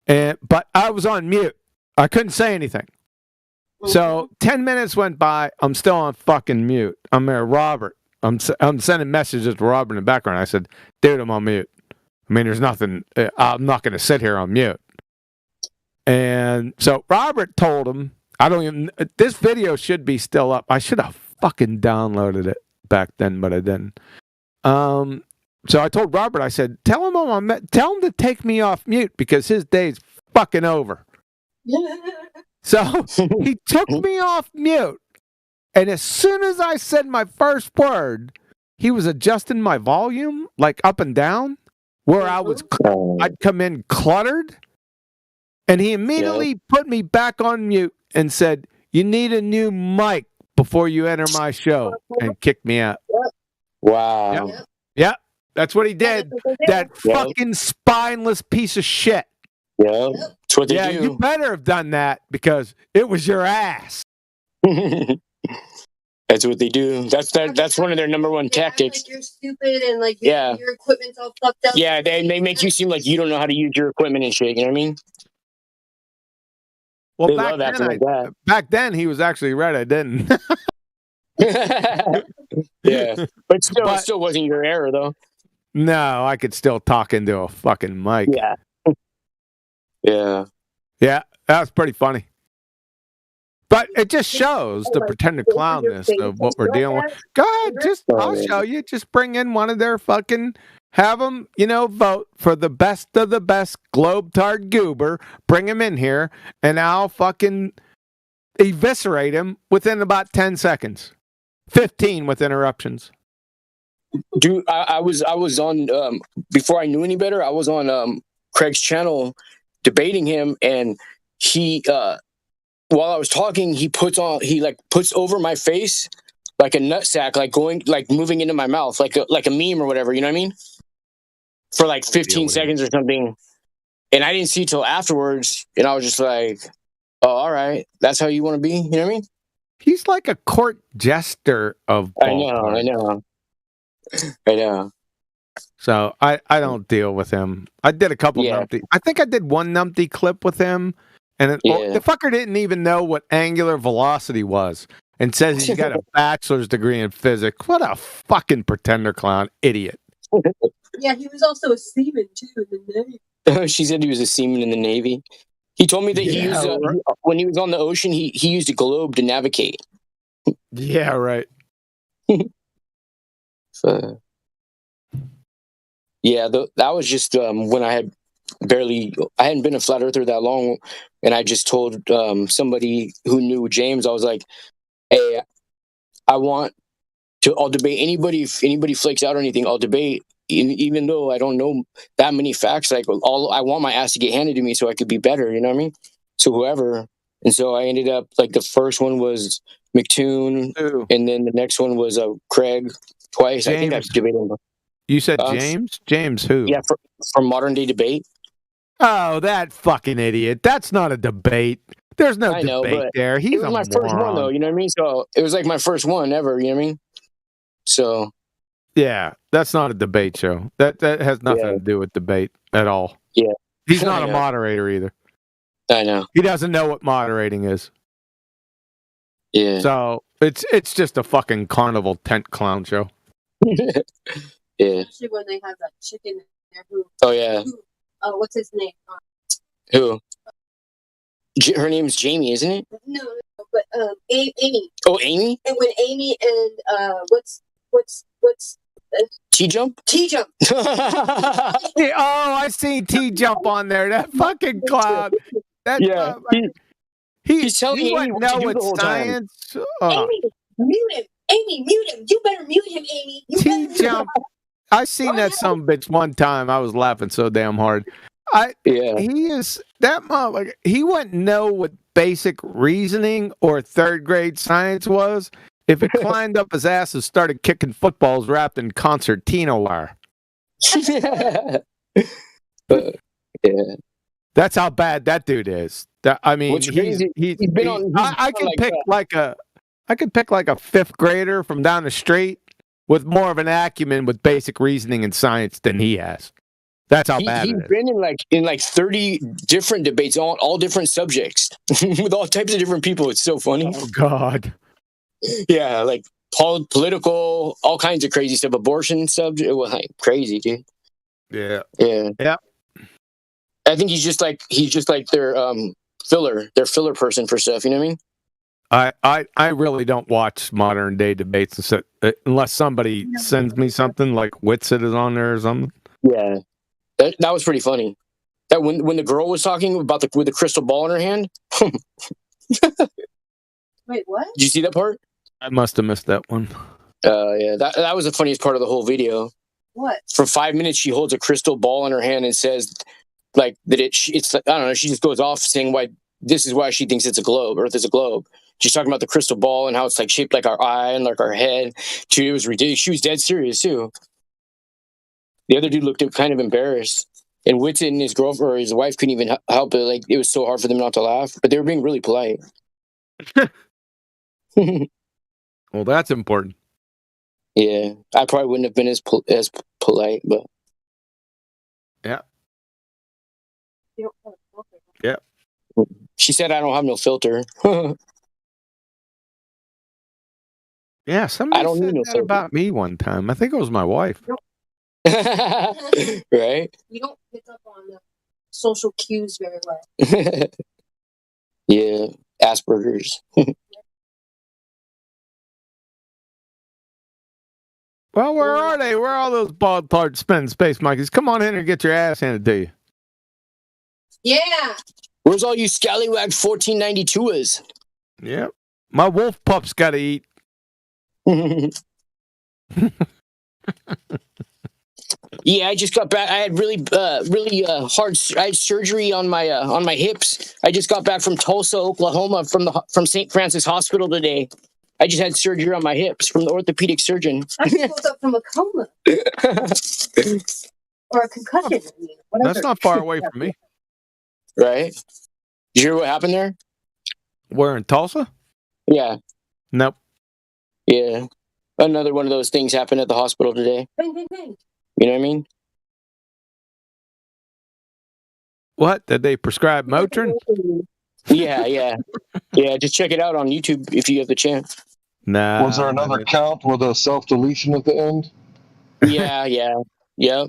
But I was on mute. I couldn't say anything. So 10 minutes went by. I'm still on fucking mute. I'm there, Robert. I'm sending messages to Robert in the background. I said, "Dude, I'm on mute. I mean, there's nothing. I'm not going to sit here on mute." And so Robert told him, this video should be still up. I should have fucking downloaded it back then, but I didn't. So I told Robert, I said, tell him to take me off mute because his day's fucking over. So he took me off mute, And as soon as I said my first word, he was adjusting my volume, like up and down, where I'd come in cluttered. And he immediately put me back on mute and said, "You need a new mic before you enter my show," and kicked me out. Wow. Yep. That's what he did. That fucking spineless piece of shit. Yeah. That's what they do. You better have done that because it was your ass. That's what they do. That's one of their number one tactics. Like you're stupid and like your equipment's all fucked up. Yeah, they make you seem like you don't know how to use your equipment and shit. You know what I mean? Well, they love acting like that. Back then, he was actually right. I didn't. Yeah, but it still wasn't your error, though. No, I could still talk into a fucking mic. Yeah. Yeah. Yeah, that was pretty funny. But it just shows the pretender clownness of what we're dealing with. Go ahead, I'll show you. Just bring in one of their fucking, have them, vote for the best of the best Globetard goober. Bring him in here, and I'll fucking eviscerate him within about 10 seconds. 15 with interruptions. Dude, I was on, before I knew any better, I was on Craig's channel debating him, and he, while I was talking, he puts over my face like a nutsack, like moving into my mouth, like a meme or whatever, you know what I mean? For like 15 seconds or something. And I didn't see till afterwards, and I was just like, oh, all right, that's how you want to be, you know what I mean? He's like a court jester of ballpark. I know. So I don't deal with him. I did a couple numpty. I think I did one numpty clip with him, and the fucker didn't even know what angular velocity was, and says he's got a bachelor's degree in physics. What a fucking pretender clown idiot. Yeah, he was also a seaman too in the Navy. She said he was a seaman in the Navy. He told me that he used when he was on the ocean, he used a globe to navigate. Yeah, right. So, yeah, that was just when I hadn't been a flat earther that long, and I just told somebody who knew James, I was like, hey, I'll debate anybody. If anybody flakes out or anything, I'll debate. Even though I don't know that many facts, like I want my ass to get handed to me so I could be better, you know what I mean? So whoever. And so I ended up, like, the first one was McToon, and then the next one was Craig twice. James. I think I debated him. You said James? James who? Yeah, from Modern Day Debate. Oh, that fucking idiot. That's not a debate. There's no debate there. He's it was my first one, though, you know what I mean? So it was like my first one ever, you know what I mean? So... Yeah, that's not a debate show. That has nothing to do with debate at all. Yeah. He's not a moderator either. I know. He doesn't know what moderating is. Yeah. So it's just a fucking carnival tent clown show. Yeah. Especially when they have that chicken in there who... Oh, yeah. What's his name? Who? Her name's Jamie, isn't it? No, but Amy. Oh, Amy? And when Amy and what's T-Jump? T-Jump. I see T-Jump on there. That fucking clown. He's telling he Amy wouldn't what know to do the whole Amy, mute him. Amy, mute him. You better mute him, Amy. T-Jump. I seen that sumbitch one time. I was laughing so damn hard. He is that motherfucker. He wouldn't know what basic reasoning or third grade science was if it climbed up his ass and started kicking footballs wrapped in concertina wire. Yeah. That's how bad that dude is. I mean, I could pick like a fifth grader from down the street with more of an acumen with basic reasoning and science than he has. That's how bad it is. He's been in like 30 different debates on all different subjects with all types of different people. It's so funny. Oh God. Yeah, like political, all kinds of crazy stuff, abortion subject. It was like crazy, dude. Yeah. I think he's just like their filler person for stuff. You know what I mean? I really don't watch modern day debates unless somebody sends me something like Witsit is on there or something. Yeah, that was pretty funny. That when the girl was talking about with the crystal ball in her hand. Wait, what? Did you see that part? I must have missed that one. Yeah, that was the funniest part of the whole video. What? For 5 minutes, she holds a crystal ball in her hand and says, like, that it's like, I don't know. She just goes off saying why this is why she thinks it's a globe. Earth is a globe. She's talking about the crystal ball and how it's like shaped like our eye and like our head. Dude, it was ridiculous. She was dead serious too. The other dude looked kind of embarrassed. And Whitson and his girlfriend or his wife couldn't even help it. Like, it was so hard for them not to laugh, but they were being really polite. Well, that's important. Yeah, I probably wouldn't have been as polite, but yeah. Yeah. She said I don't have no filter. Yeah, somebody I don't said need no that filter. about me one time. I think it was my wife. Right? You don't pick up on the social cues very well. Yeah, Asperger's. Well, where are they? Where are all those bald parts spending space monkeys? Come on in and get your ass handed to you. Yeah. Where's all you scallywag 1492ers? Yep. My wolf pup's got to eat. Yeah, I just got back. I had really hard. I had surgery on my hips. I just got back from Tulsa, Oklahoma, from St. Francis Hospital today. I just had surgery on my hips from the orthopedic surgeon. I just woke up from a coma. Or a concussion. I mean, whatever. That's not far away from me. Right? Did you hear what happened there? Where, in Tulsa? Yeah. Nope. Yeah. Another one of those things happened at the hospital today. Bing, bing, bing. You know what I mean? What? Did they prescribe Motrin? Yeah. Just check it out on YouTube if you have the chance. Nah. Was there another count with a self-deletion at the end? Yeah. Yep.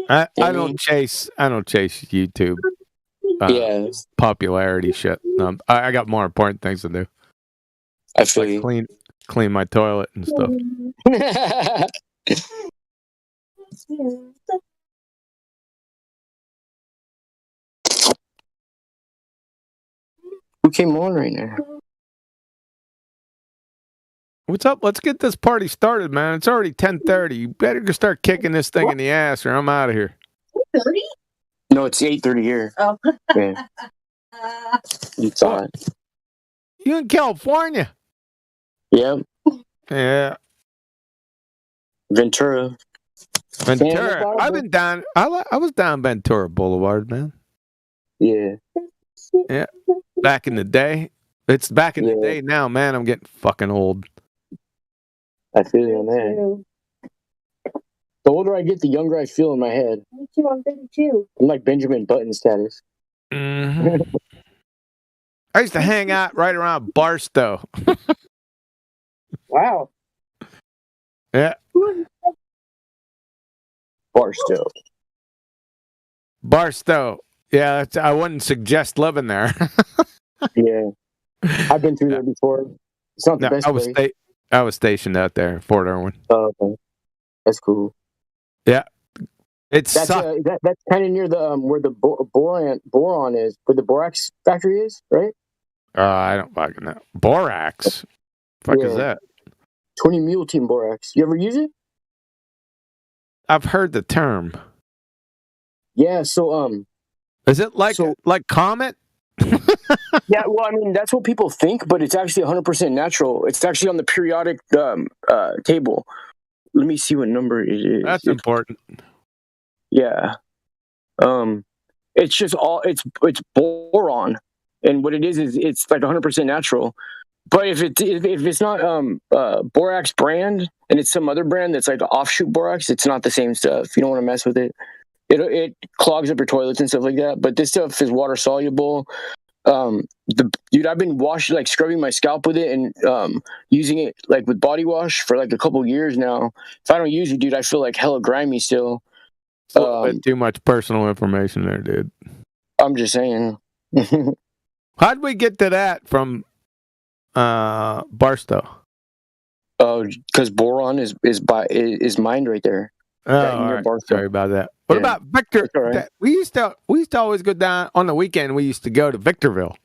I don't chase YouTube. Popularity shit. I got more important things to do. I feel you. Clean my toilet and stuff. Who came on right now? What's up? Let's get this party started, man. It's already 10:30. You better start kicking this thing in the ass, or I'm out of here. 30? No, it's 8:30 here. Oh. Yeah. You thought? You in California? Yep. Yeah. Ventura. I've been down. I was down Ventura Boulevard, man. Yeah. Yeah. Back in the day. It's back in the day now, man. I'm getting fucking old. I feel you on that. The older I get, the younger I feel in my head. Me too, I'm 32. I'm like Benjamin Button status. Mm-hmm. I used to hang out right around Barstow. Wow. Yeah. Barstow. Yeah, I wouldn't suggest living there. Yeah. I've been through there before. It's not the best place. I was stationed out there in Fort Irwin. Oh, okay. That's cool. Yeah. That's kind of near the where the boron is, where the borax factory is, right? I don't fucking know. Borax? Fuck is that? 20 mule team borax. You ever use it? I've heard the term. Yeah, so is it like Comet? Yeah, well, I mean, that's what people think, but it's actually 100% natural. It's actually on the periodic table. Let me see what number it is. That's important. Yeah. It's just it's boron, and what it is it's like 100% natural. But if it's not borax brand and it's some other brand that's like an offshoot borax, it's not the same stuff. You don't want to mess with it. It clogs up your toilets and stuff like that. But this stuff is water soluble. Dude, I've been scrubbing my scalp with it and using it like with body wash for like a couple years now. If I don't use it, dude, I feel like hella grimy still. A little bit too much personal information there, dude. I'm just saying. How'd we get to that from Barstow? Oh, because boron is mined right there. Oh, all right. Sorry about that. What about Victor? Right. We used to always go down on the weekend. We used to go to Victorville.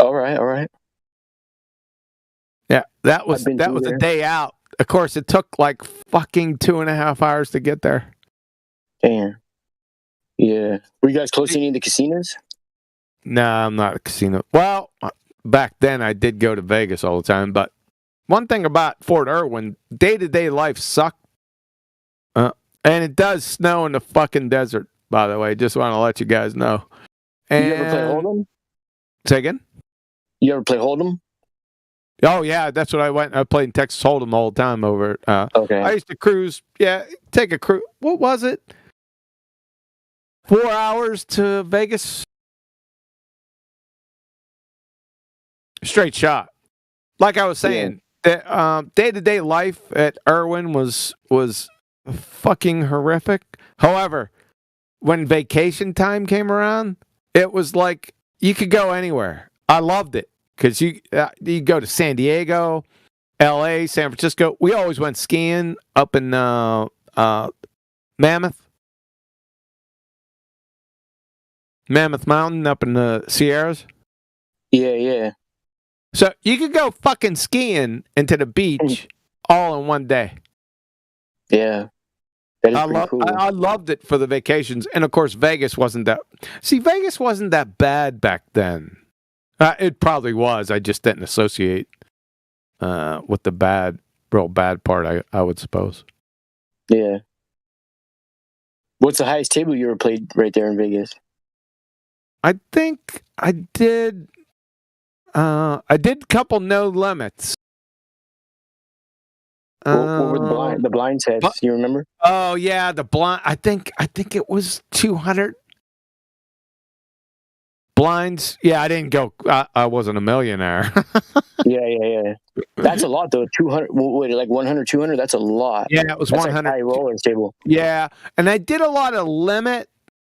All right. Yeah, that was a day out. Of course, it took like fucking 2.5 hours to get there. Damn. Yeah. Were you guys close to any of the casinos? Nah, I'm not a casino. Well, back then I did go to Vegas all the time, but one thing about Fort Irwin, day-to-day life sucked. And it does snow in the fucking desert, by the way. Just want to let you guys know. And you ever play Hold'em? Say again? You ever play Hold'em? Oh, yeah, that's what I played in Texas Hold'em all the time over. Okay. I used to cruise, take a cruise. What was it? 4 hours to Vegas? Straight shot. Like I was saying, day-to-day life at Irwin was fucking horrific. However, when vacation time came around, it was like you could go anywhere. I loved it because you go to San Diego, L.A., San Francisco. We always went skiing up in Mammoth Mountain up in the Sierras. Yeah. So you could go fucking skiing into the beach all in one day. Yeah. That is cool. I loved it for the vacations. And of course, Vegas wasn't that bad back then. It probably was. I just didn't associate with the real bad part, I would suppose. Yeah. What's the highest table you ever played right there in Vegas? I think I did a couple no limits. What were the blind sets? You remember? Oh yeah, the blind. I think it was 200 blinds. Yeah, I didn't go. I wasn't a millionaire. Yeah. That's a lot though. 200. Wait, like 100, 200. That's a lot. Yeah, it was 100. Like high roller table. Yeah, and I did a lot of limit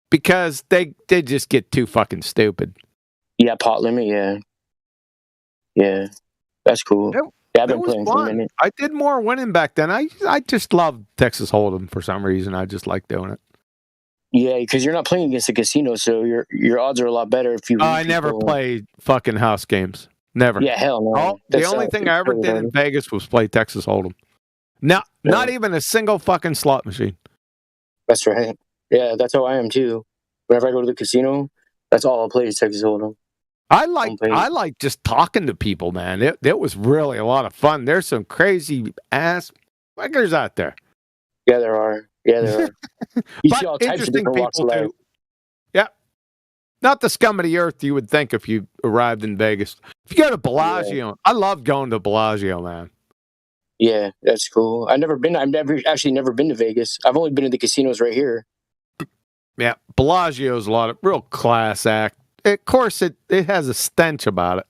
because they just get too fucking stupid. Yeah, pot limit. Yeah. That's cool. Yeah, I've been playing for a minute. I did more winning back then. I just loved Texas Hold'em for some reason. I just like doing it. Yeah, because you're not playing against a casino, so your odds are a lot better if you. I never played fucking house games. Never. Yeah, hell no. The only thing I ever did in Vegas was play Texas Hold'em. Not even a single fucking slot machine. That's right. Yeah, that's how I am too. Whenever I go to the casino, that's all I'll play is Texas Hold'em. I like just talking to people, man. It was really a lot of fun. There's some crazy ass fuckers out there. Yeah, there are. You see all types of interesting different walks people of life. too. Yeah. Not the scum of the earth you would think if you arrived in Vegas. If you go to Bellagio, I love going to Bellagio, man. Yeah, that's cool. I've never been to Vegas. I've only been to the casinos right here. Yeah, Bellagio's a lot of real class act. Of course, it has a stench about it.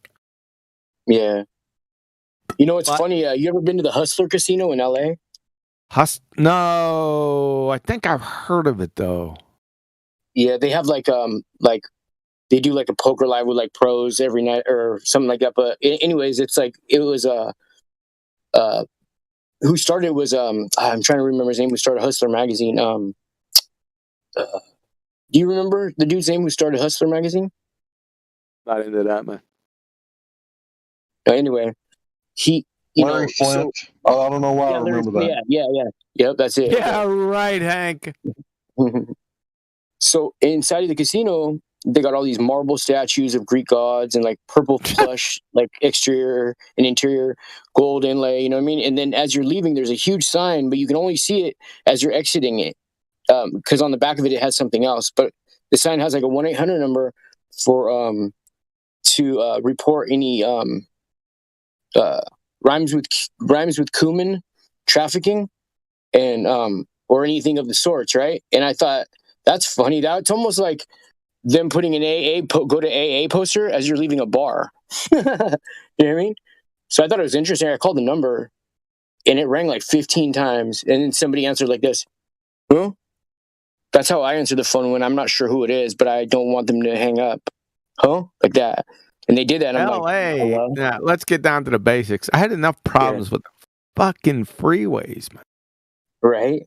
Yeah. You know, it's funny. You ever been to the Hustler Casino in L.A.? No, I think I've heard of it though. Yeah, they have like they do like a poker live with like pros every night or something like that. But anyways, it's like it was who started it was I'm trying to remember his name. Who started Hustler magazine? Do you remember the dude's name who started Hustler magazine? Not into that, man. Anyway, Larry Flint. I don't know why I remember that. Yeah. Yep, that's it. Yeah, right, Hank. So inside of the casino, they got all these marble statues of Greek gods and like purple plush, like exterior and interior gold inlay. You know what I mean? And then as you're leaving, there's a huge sign, but you can only see it as you're exiting it, because on the back of it has something else. But the sign has like a 1-800 number for to report any rhymes with cumin trafficking and or anything of the sorts, right? And I thought that's funny. That's almost like them putting an go to AA poster as you're leaving a bar. You know what I mean? So I thought it was interesting. I called the number and it rang like 15 times, and then somebody answered like this. Huh? That's how I answer the phone when I'm not sure who it is, but I don't want them to hang up. Huh? Like that. And they did that. And I'm like, hello? Yeah, let's get down to the basics. I had enough problems with the fucking freeways, man. Right?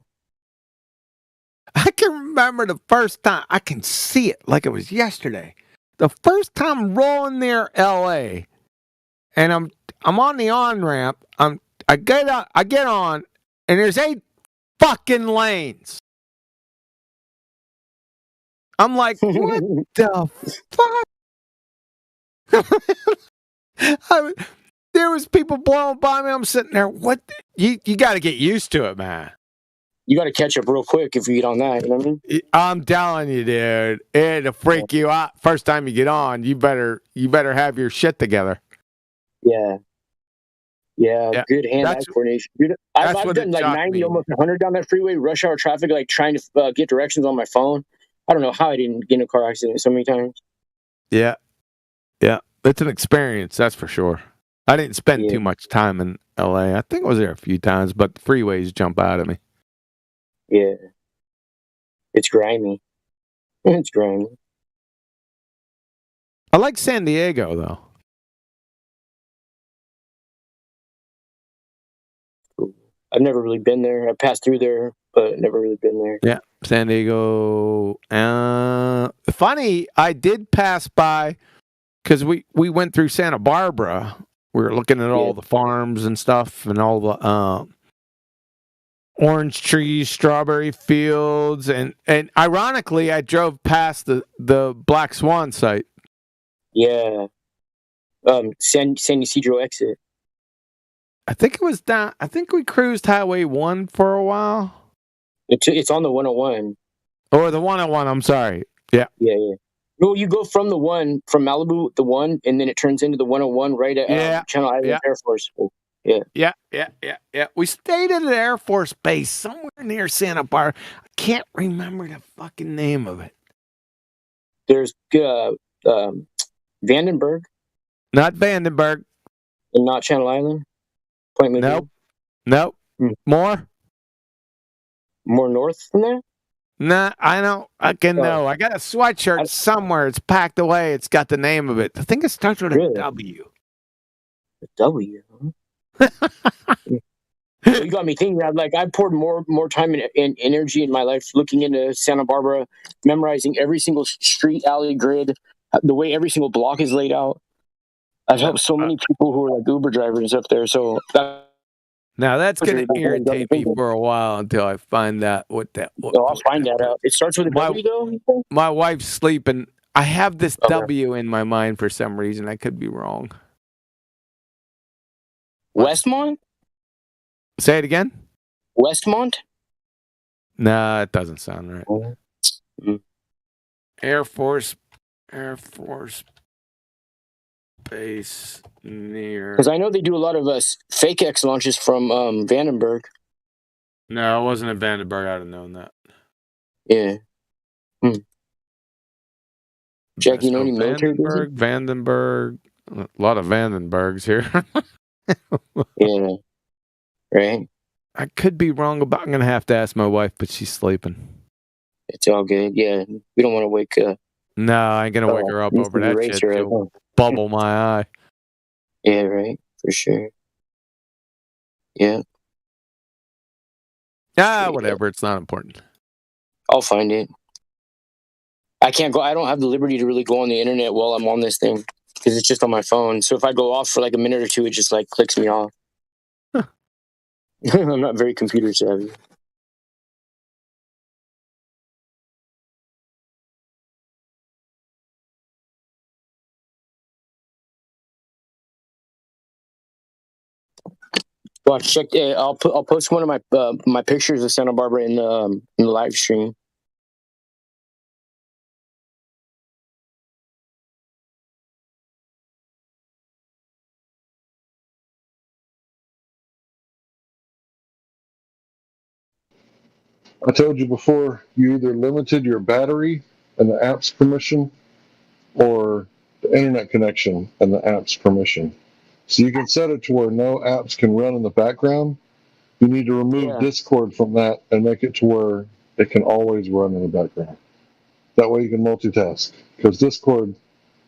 I can remember the first time. I can see it like it was yesterday. The first time rolling near L.A. and I'm on the on ramp. I get on, and there's 8 fucking lanes. I'm like, what the fuck? There was people blowing by me. I'm sitting there. What? You got to get used to it, man. You got to catch up real quick if you get on that. You know what I mean? I'm telling you, dude. It'll freak you out. First time you get on, you better have your shit together. Yeah. Yeah, good hand-eye coordination. Dude, I've done like 90, almost 100 down that freeway, rush hour traffic, like trying to get directions on my phone. I don't know how I didn't get in a car accident so many times. Yeah. Yeah. It's an experience, that's for sure. I didn't spend too much time in LA. I think I was there a few times, but the freeways jump out at me. Yeah. It's grimy. It's grimy. I like San Diego, though. I've never really been there. I passed through there, but never really been there. Yeah, San Diego. Funny, I did pass by because we went through Santa Barbara. We were looking at all the farms and stuff and all the orange trees, strawberry fields, and ironically, I drove past the Black Swan site. Yeah. San Ysidro exit. I think it was down. I think we cruised Highway 1 for a while. It's on the 101. Or the 101, I'm sorry. Yeah. Yeah. Well, you go from the 1, from Malibu, the 1, and then it turns into the 101 right at Channel Island Air Force. Yeah. Yeah. We stayed at an Air Force base somewhere near Santa Barbara. I can't remember the fucking name of it. There's Vandenberg. Not Vandenberg. And not Channel Island? Point Nope. More north than that? Nah, I don't. I can know. I got a sweatshirt somewhere. It's packed away. It's got the name of it. I think it starts with a W. A W? Huh? You got me thinking. I poured more time and energy in my life looking into Santa Barbara, memorizing every single street, alley, grid, the way every single block is laid out. I've helped so many people who are like Uber drivers up there. So now that's going to irritate me for a while until I find out what that. I'll find that out. It starts with a W, though. My wife's sleeping. I have this W in my mind for some reason. I could be wrong. Westmont? Say it again. Westmont? Nah, it doesn't sound right. Mm-hmm. Air Force base near. Because I know they do a lot of fake X launches from Vandenberg. No, it wasn't at Vandenberg. I'd have known that. Yeah. Jack, you know any military? Vandenberg. A lot of Vandenbergs here. Yeah. Right. I could be wrong about. I'm gonna have to ask my wife, but she's sleeping. It's all good. Yeah, we don't want to wake. No, I ain't gonna wake her up over that shit. She'll bubble my eye. Yeah, right. For sure. Yeah. Whatever. It's not important. I'll find it. I can't go. I don't have the liberty to really go on the internet while I'm on this thing because it's just on my phone. So if I go off for like a minute or two, it just like clicks me off. I'm not very computer savvy. Watch, check. I'll post one of my my pictures of Santa Barbara in the live stream. I told you before, you either limited your battery and the app's permission or the internet connection and the app's permission. So you can set it to where no apps can run in the background. You need to remove Discord from that and make it to where it can always run in the background. That way you can multitask. Because Discord,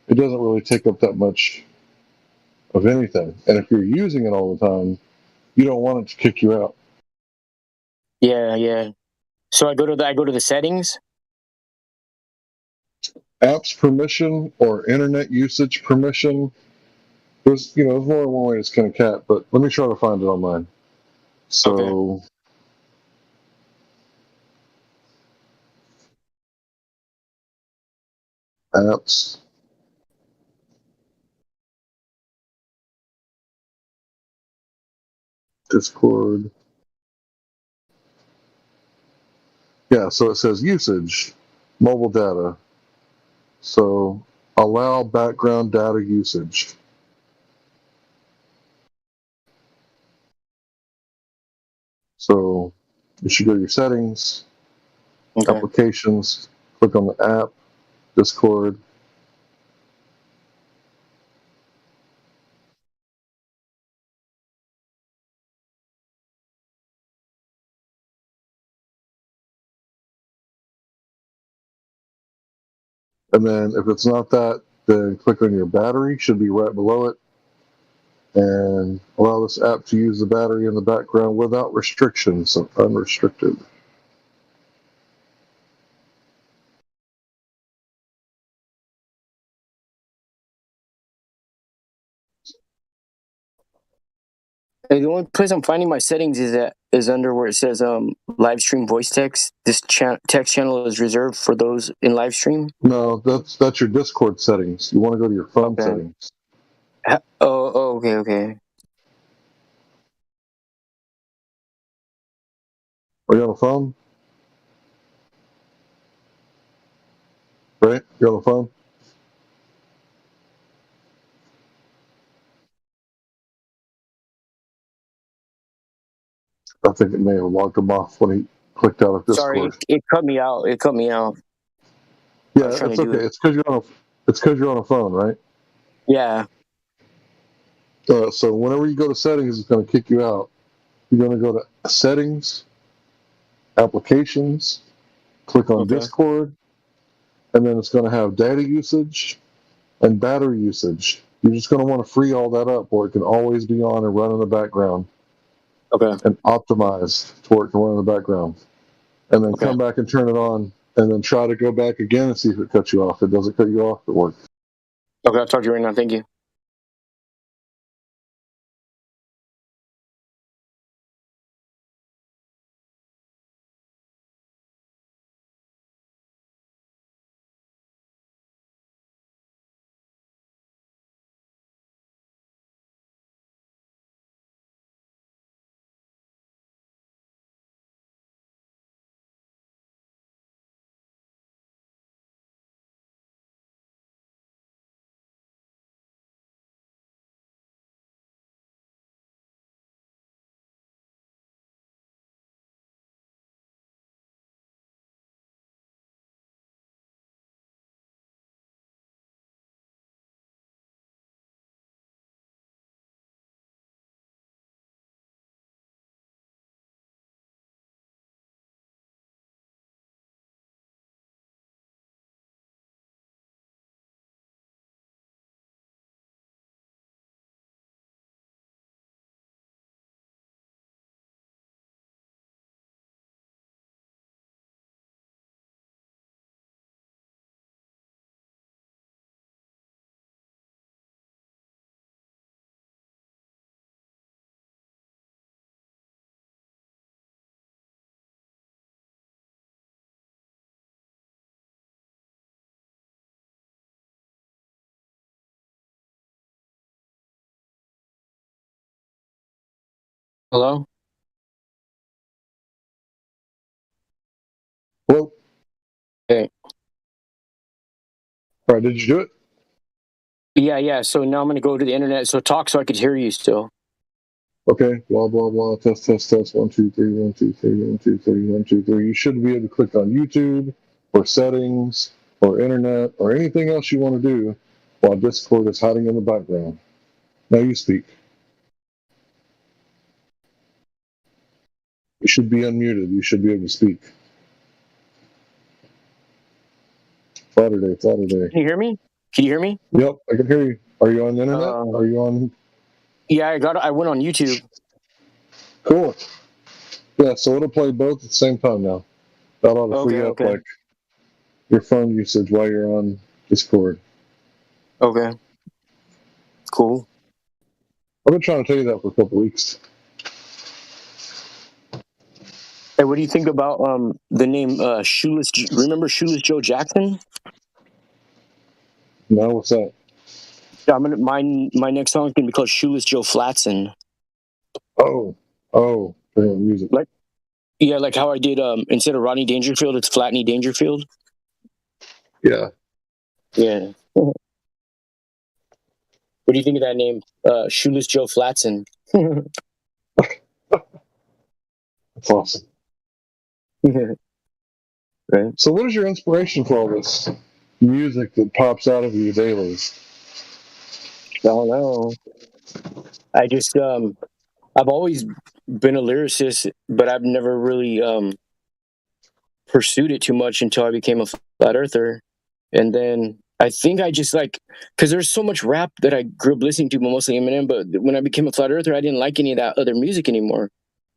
it doesn't really take up that much of anything. And if you're using it all the time, you don't want it to kick you out. Yeah. So I go to the settings. Apps permission or internet usage permission. there's more than one way to skin a cat, but let me try to find it online. So. Apps. Discord. Yeah, so it says usage, mobile data. So allow background data usage. So you should go to your settings, applications, click on the app, Discord. And then if it's not that, then click on your battery, should be right below it. And allow this app to use the battery in the background without restrictions, so unrestricted. The only place I'm finding my settings is under where it says live stream voice text. This text channel is reserved for those in live stream. No, that's your Discord settings. You want to go to your phone settings. Okay. Are you on the phone? Right? You're on the phone? I think it may have logged him off when he clicked out of Discord. Sorry, it cut me out. Yeah, it's okay. It's because you're on a phone, right? Yeah. So whenever you go to settings, it's going to kick you out. You're going to go to settings, applications, click on Discord, and then it's going to have data usage and battery usage. You're just going to want to free all that up where it can always be on and run in the background. And optimize to where it can run in the background. And then come back and turn it on, and then try to go back again and see if it cuts you off. If it doesn't cut you off, it works. Okay, I'll talk to you right now. Thank you. Hello? Hello? Hey. All right, did you do it? Yeah. So now I'm going to go to the internet. So talk so I could hear you still. Okay, blah, blah, blah, test, 1, 2, 3, 1, 2, 3, 1, 2, 3, 1, 2, 3. You should be able to click on YouTube or settings or internet or anything else you want to do while Discord is hiding in the background. Now you speak. You should be unmuted. You should be able to speak. Saturday. Can you hear me? Yep, I can hear you. Are you on the internet? Are you on? Yeah, I went on YouTube. Cool. Yeah, so it'll play both at the same time now. That ought to free up like your phone usage while you're on Discord. Okay. Cool. I've been trying to tell you that for a couple weeks. Hey, what do you think about the name Shoeless? Remember Shoeless Joe Jackson? No, what's that? Yeah, my next song is gonna be called Shoeless Joe Flatson. Oh, for music. Like how I did instead of Rodney Dangerfield, it's Flatney Dangerfield. Yeah. Yeah. What do you think of that name? Shoeless Joe Flatson. That's awesome. Right. So what is your inspiration for all this music that pops out of you daily? I don't know. I just I've always been a lyricist, but I've never really pursued it too much until I became a flat earther. And then I think I just because there's so much rap that I grew up listening to, but mostly Eminem. But when I became a flat earther, I didn't like any of that other music anymore.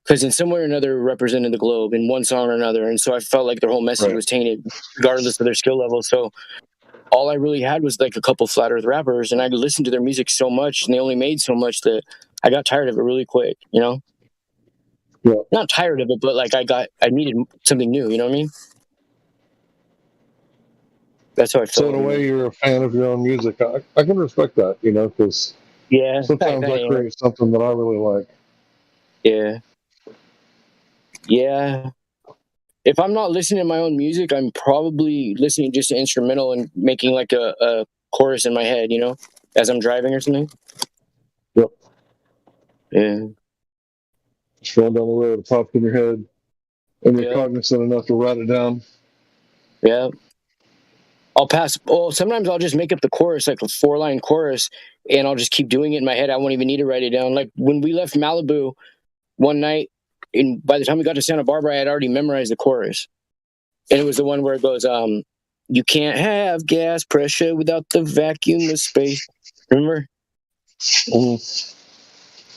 Because in some way or another, it represented the globe in one song or another. And so I felt like their whole message was tainted, regardless of their skill level. So all I really had was like a couple flat earth rappers, and I listened to their music so much, and they only made so much that I got tired of it really quick, you know? Yeah. Not tired of it, but like I needed something new, you know what I mean? That's how I felt. So in a way, you're a fan of your own music. I can respect that, because sometimes I create something that I really like. Yeah. Yeah. If I'm not listening to my own music, I'm probably listening just to instrumental and making like a chorus in my head, as I'm driving or something. Yep. Yeah. Just going down the road, it pops in your head, and you're cognizant enough to write it down. Yeah. Sometimes I'll just make up the chorus, like a 4-line chorus, and I'll just keep doing it in my head. I won't even need to write it down. Like when we left Malibu one night, and by the time we got to Santa Barbara, I had already memorized the chorus. And it was the one where it goes, you can't have gas pressure without the vacuum of space. Remember?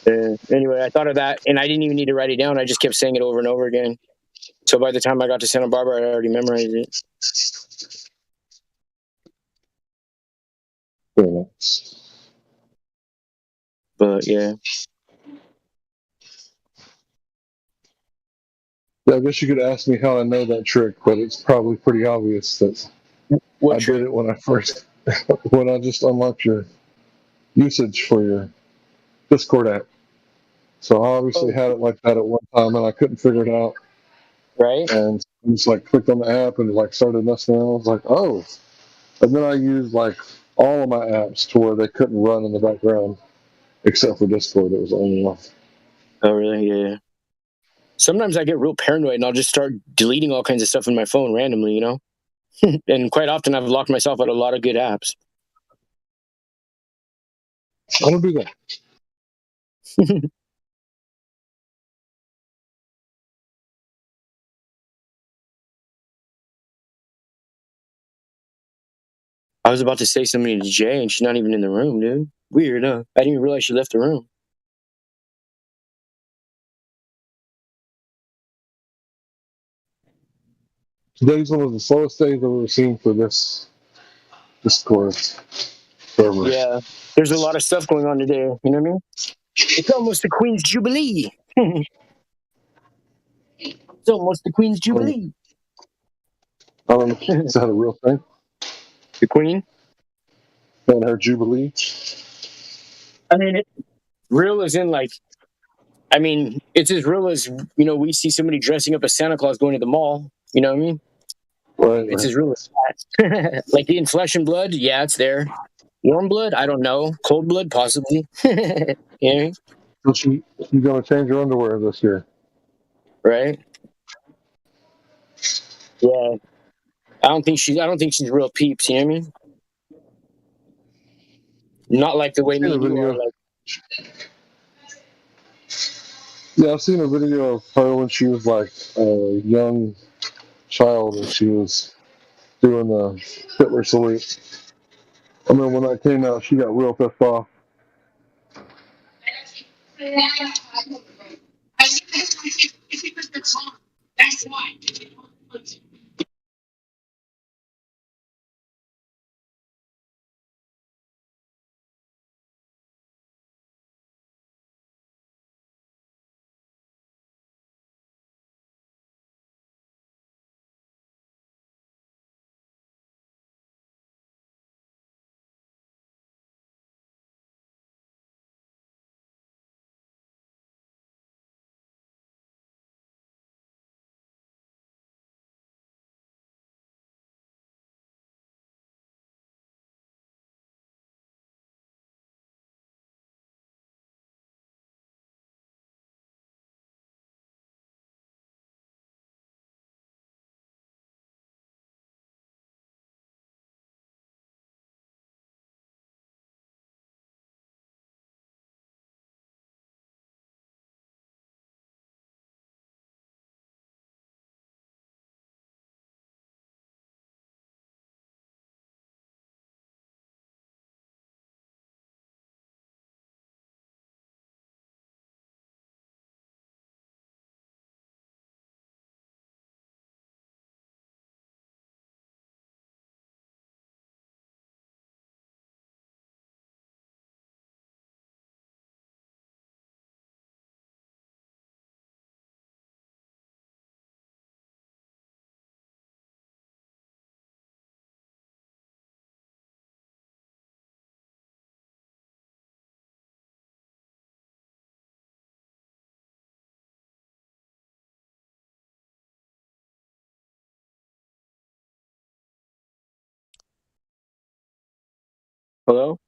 Anyway, I thought of that, and I didn't even need to write it down. I just kept saying it over and over again. So by the time I got to Santa Barbara, I already memorized it. But yeah. Yeah, I guess you could ask me how I know that trick, but it's probably pretty obvious that I did it when I just unlocked your usage for your Discord app. So I obviously had it like that at one time, and I couldn't figure it out. Right. And I just clicked on the app and started messing around. I was like, oh. And then I used all of my apps to where they couldn't run in the background, except for Discord. It was only one. Oh, really? Yeah. Sometimes I get real paranoid and I'll just start deleting all kinds of stuff in my phone randomly, and quite often I've locked myself out of a lot of good apps. I don't do that. I was about to say something to Jay and she's not even in the room, dude. Weird, huh? I didn't even realize she left the room. Today's one of the slowest days I've ever seen for this Discord server. Yeah, there's a lot of stuff going on today. You know what I mean? It's almost the Queen's Jubilee. It's almost the Queen's Jubilee. I don't know. Is that a real thing? The Queen? And her Jubilee? I mean, real as in it's as real as, we see somebody dressing up as Santa Claus going to the mall. You know what I mean? Right. It's as real as that. Like in Flesh and Blood, yeah, it's there. Warm blood? I don't know. Cold blood? Possibly. Yeah. So she's going to change her underwear this year. Right? Yeah. I don't think she's real peeps, you know what I mean? Not like the way me and you are. Yeah, I've seen a video of her when she was a young child and she was doing the Hitler salute. I remember when that came out, she got real pissed off. That's why. Hello?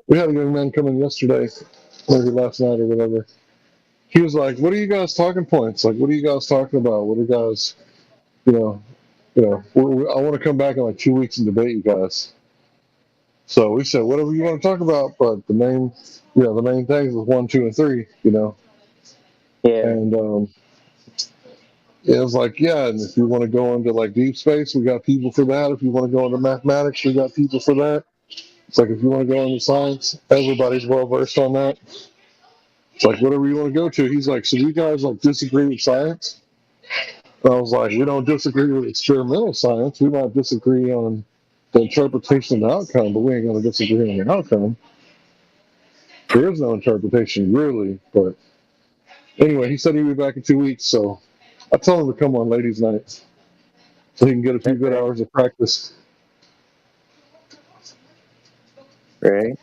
We had a young man come in yesterday, maybe last night or whatever. He was like, "What are you guys talking points? Like, what are you guys talking about? What are you guys, I want to come back in like 2 weeks and debate you guys." So we said, whatever you want to talk about, but the main things was 1, 2, and 3, Yeah. And it was like, yeah, and if you want to go into like deep space, we got people for that. If you want to go into mathematics, we got people for that. It's like if you want to go into science, everybody's well versed on that. It's like whatever you want to go to. He's like, so you guys like disagree with science? And I was like, we don't disagree with experimental science. We might disagree on the interpretation of the outcome, but we ain't going to disagree on the outcome. There is no interpretation really, but anyway, he said he'd be back in 2 weeks, so I told him to come on ladies' nights so he can get a few good hours of practice. Right.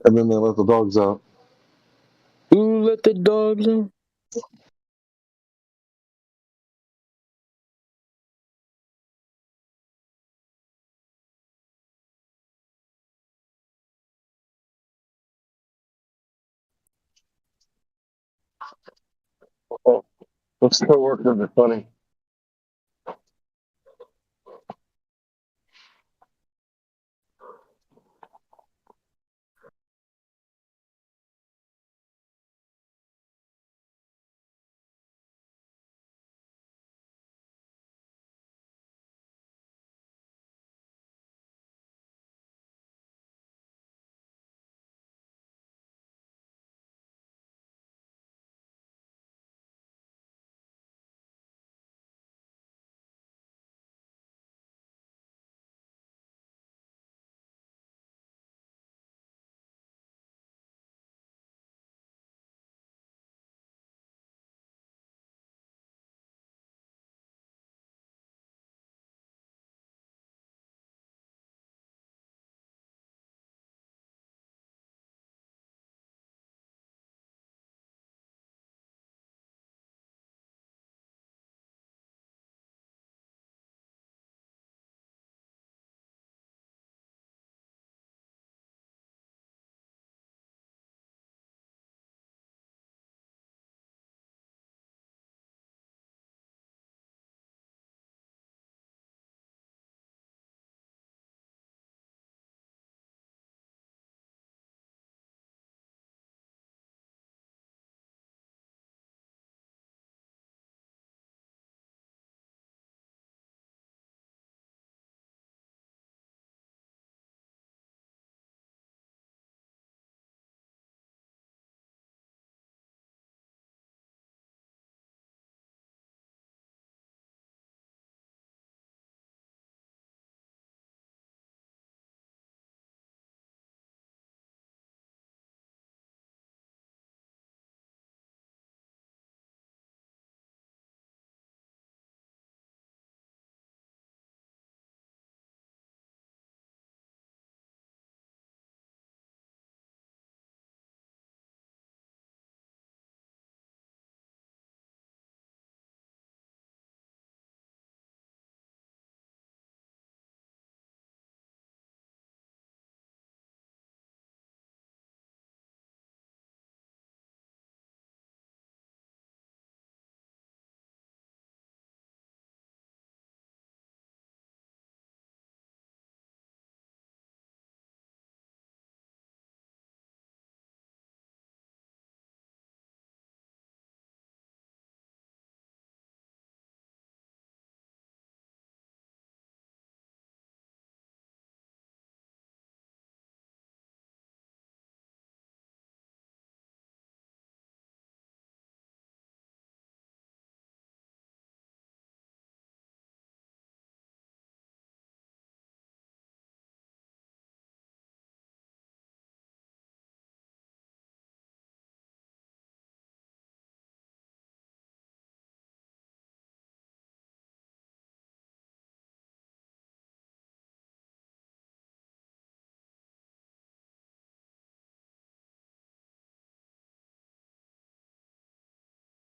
And then they let the dogs out. Who let the dogs out? Oh, let's start working on it, funny.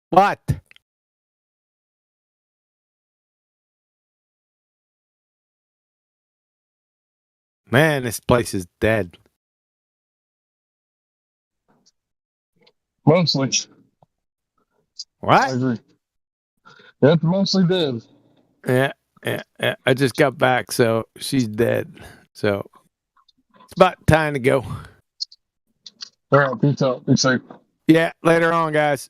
What? Man, this place is dead. Mostly. What? I agree. Yeah, it's mostly dead. Yeah. I just got back, so she's dead. So it's about time to go. All right, peace out. Be safe. Yeah, later on, guys.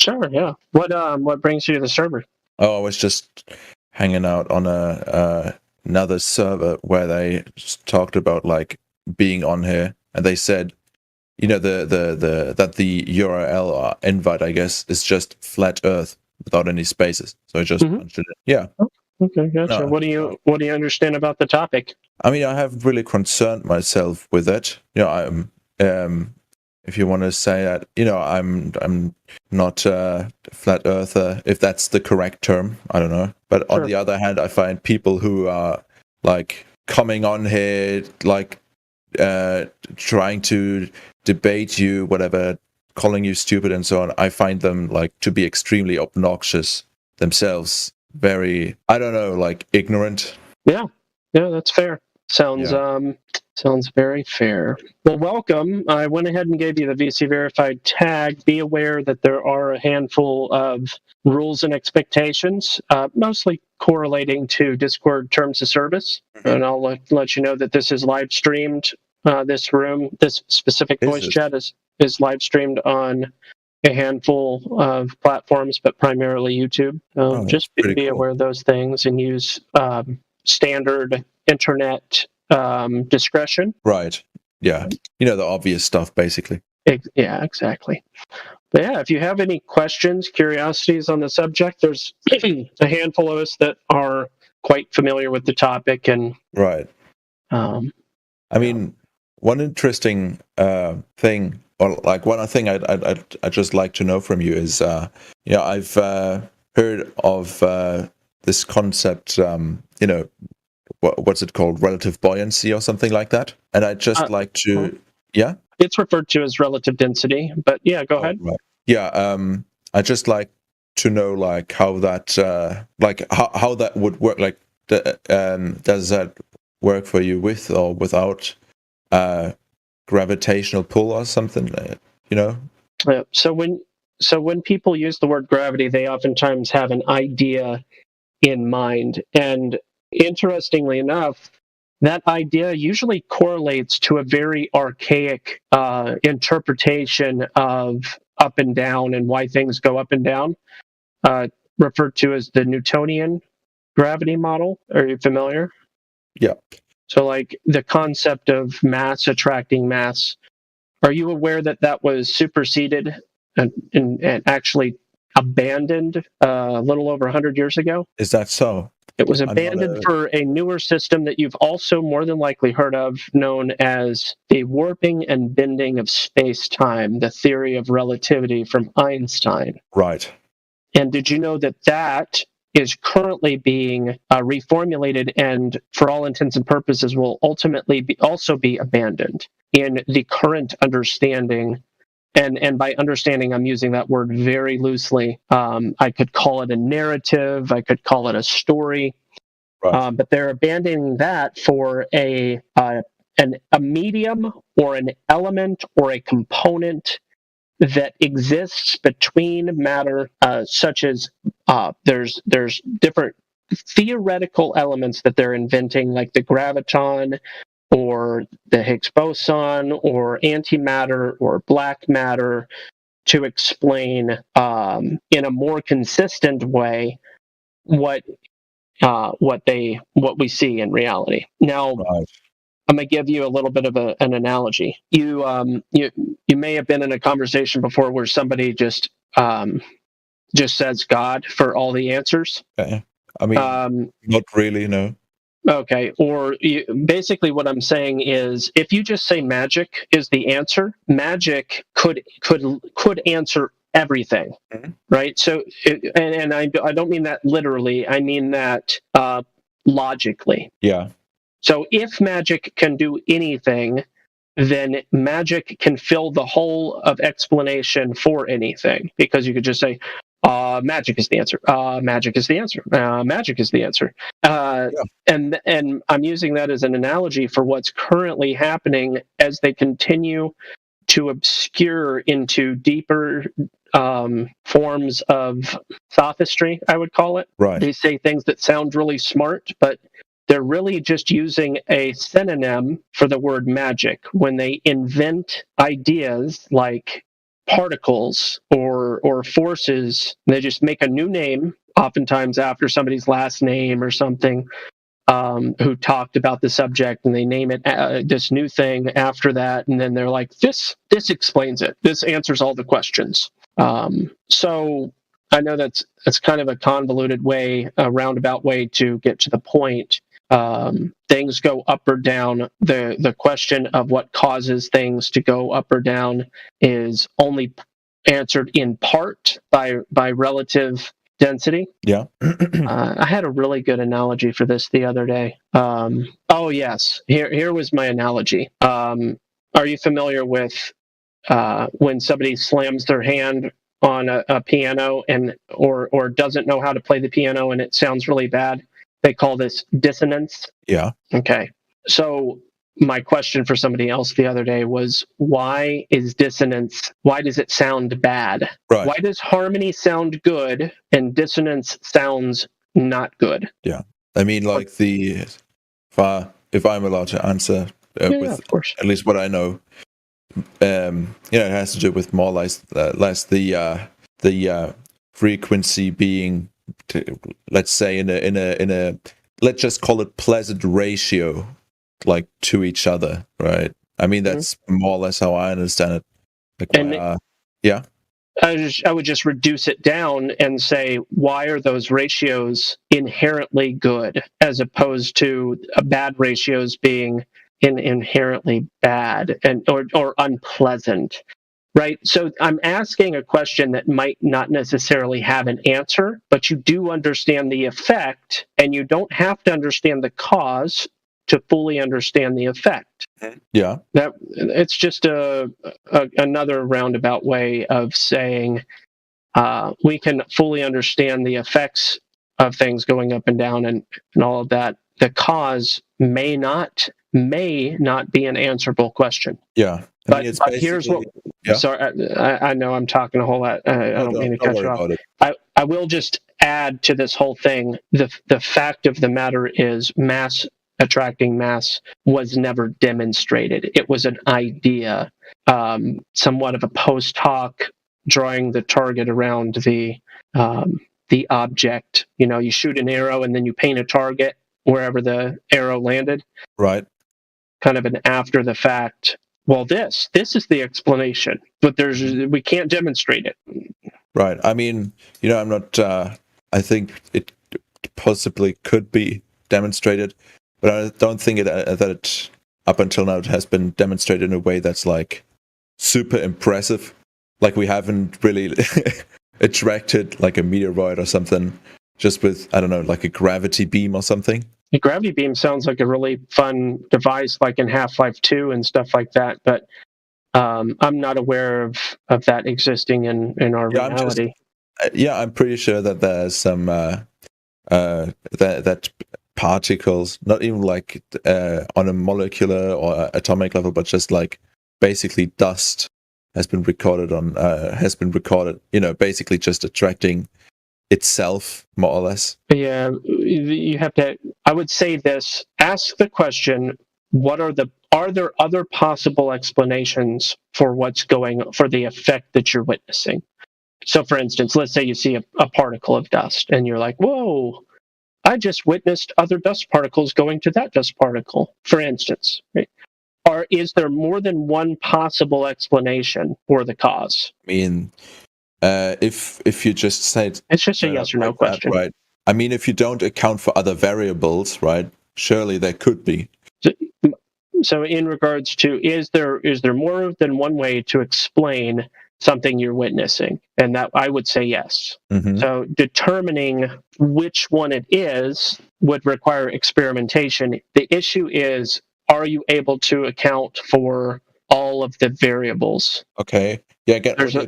Sure, yeah. What brings you to the server? Oh, I was just hanging out on another server where they talked about like being on here, and they said, you know, that the URL or invite, I guess, is just flat Earth without any spaces. So I just punched it in. Yeah. Okay, gotcha. No. What do you understand about the topic? I mean, I haven't really concerned myself with it. You know, I'm if you want to say that, you know, I'm not a flat earther, if that's the correct term. I don't know. But on the other hand, I find people who are like coming on here, like trying to debate you, whatever, calling you stupid and so on. I find them like to be extremely obnoxious themselves. Very, I don't know, like ignorant. Yeah, that's fair. Sounds very fair. Well, welcome. I went ahead and gave you the VC verified tag. Be aware that there are a handful of rules and expectations, mostly correlating to Discord terms of service. And I'll let you know that this is live streamed. This specific voice chat is live streamed on a handful of platforms, but primarily YouTube. Just be aware of those things and use standard internet discretion. Right. Yeah. You know, the obvious stuff, basically. Yeah, exactly. But yeah, if you have any questions, curiosities on the subject, there's a handful of us that are quite familiar with the topic. And right. I mean, one interesting thing, or like one thing I'd just like to know from you is, you know, I've heard of this concept, you know, what's it called, relative buoyancy or something like that, and I'd just like to, yeah, it's referred to as relative density, but yeah, go ahead. Right. Yeah, I'd just like to know like how that, like how that would work. Like, does that work for you with or without gravitational pull or something? You know. So when people use the word gravity, they oftentimes have an idea in mind, and interestingly enough, that idea usually correlates to a very archaic interpretation of up and down and why things go up and down, referred to as the Newtonian gravity model. Are you familiar? Yeah. So like the concept of mass attracting mass, are you aware that was superseded and actually abandoned a little over 100 years ago? Is that so? It was abandoned for a newer system that you've also more than likely heard of, known as the warping and bending of space-time, the theory of relativity from Einstein. Right. And did you know that is currently being reformulated and, for all intents and purposes, will ultimately also be abandoned in the current understanding? And by understanding, I'm using that word very loosely. I could call it a narrative. I could call it a story. Right. But they're abandoning that for a medium or an element or a component that exists between matter, such as there's different theoretical elements that they're inventing, like the graviton, or the Higgs boson, or antimatter, or black matter, to explain in a more consistent way what we see in reality. Now, right. I'm gonna give you a little bit of an analogy. You may have been in a conversation before where somebody just says God for all the answers. Okay. I mean, not really, no. Okay, or basically what I'm saying is, if you just say magic is the answer, magic could answer everything, right? So, and I don't mean that literally. I mean that logically. Yeah. So if magic can do anything, then magic can fill the whole of explanation for anything, because you could just say, magic is the answer. Magic is the answer. Magic is the answer. Yeah. And I'm using that as an analogy for what's currently happening as they continue to obscure into deeper forms of sophistry, I would call it. Right. They say things that sound really smart, but they're really just using a synonym for the word magic when they invent ideas like particles or forces. They just make a new name, oftentimes after somebody's last name or something, who talked about the subject, and they name it this new thing after that, and then they're like, this explains it. This answers all the questions. So I know that's kind of a convoluted way, a roundabout way to get to the point. Things go up or down. The question of what causes things to go up or down is only answered in part by relative density. Yeah. I had a really good analogy for this the other day. Oh yes, here was my analogy. Are you familiar with when somebody slams their hand on a piano or doesn't know how to play the piano and it sounds really bad? They call this dissonance. Yeah. Okay. So my question for somebody else the other day was, why is dissonance, why does it sound bad? Right. Why does harmony sound good and dissonance sounds not good? Yeah. I mean, like if I'm allowed to answer with of course. at least what I know, it has to do with more or less the frequency being, let's say in a let's just call it pleasant ratio, like to each other, right? I mean, that's more or less how I understand it. Like, yeah. I would just reduce it down and say, why are those ratios inherently good, as opposed to bad ratios being inherently bad or unpleasant, right? So I'm asking a question that might not necessarily have an answer, but you do understand the effect, and you don't have to understand the cause to fully understand the effect. Yeah. That it's just another roundabout way of saying we can fully understand the effects of things going up and down and all of that. The cause may not be an answerable question. Yeah. But here's what. Yeah. Sorry, I know I'm talking a whole lot. I don't mean to cut you off. I will just add to this whole thing. The fact of the matter is, mass attracting mass was never demonstrated. It was an idea, somewhat of a post hoc, drawing the target around the object. You know, you shoot an arrow and then you paint a target wherever the arrow landed. Right. Kind of an after the fact. Well, this is the explanation, but we can't demonstrate it. Right. I mean, I'm not. I think it possibly could be demonstrated, but I don't think that it up until now it has been demonstrated in a way that's like super impressive. Like we haven't really attracted like a meteoroid or something just with, I don't know, like a gravity beam or something. The gravity beam sounds like a really fun device, like in Half-Life 2 and stuff like that, but I'm not aware of that existing in our reality. I'm pretty sure that there's some that particles, not even like on a molecular or atomic level, but just like basically dust has been recorded, basically just attracting itself, more or less. Yeah, you have to. I would say this: ask the question: are there other possible explanations for for the effect that you're witnessing? So, for instance, let's say you see a particle of dust, and you're like, "Whoa! I just witnessed other dust particles going to that dust particle." For instance, right? Or is there more than one possible explanation for the cause? I mean, if you just said it's just a yes or no question, right? I mean, if you don't account for other variables, right? Surely there could be. So, in regards to, is there more than one way to explain something you're witnessing? And that I would say yes. Mm-hmm. So, determining which one it is would require experimentation. The issue is, are you able to account for all of the variables? Okay. Yeah, I get what you're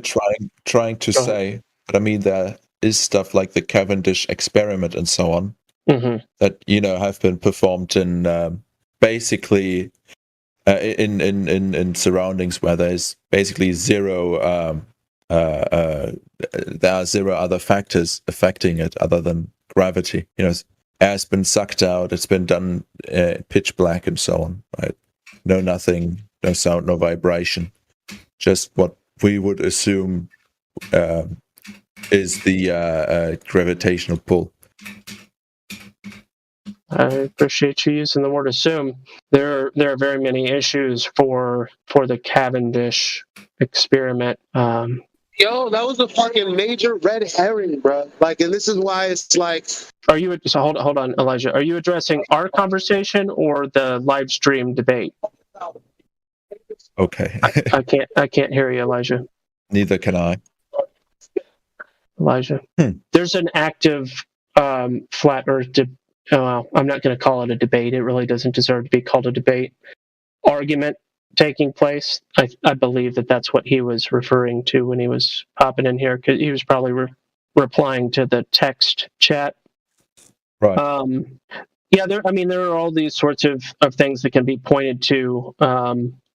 trying to say, but I mean there is stuff like the Cavendish experiment and so on that have been performed in basically in surroundings where there's basically zero. There are zero other factors affecting it other than gravity. Air's been sucked out. It's been done pitch black and so on. Right? No nothing, no sound, no vibration. Just what we would assume is the gravitational pull. I appreciate you using the word assume. There are very many issues for the Cavendish experiment. Yo, that was a fucking major red herring, bro. Like, and this is why it's like. Are you so hold on, Elijah? Are you addressing our conversation or the live stream debate? Okay. I can't hear you, Elijah. Neither can I. Elijah. There's an active flat Earth. I'm not going to call it a debate. It really doesn't deserve to be called a debate. Argument taking place. I believe that's what he was referring to when he was popping in here, because he was probably replying to the text chat. Right. Yeah, there are all these sorts of things that can be pointed to.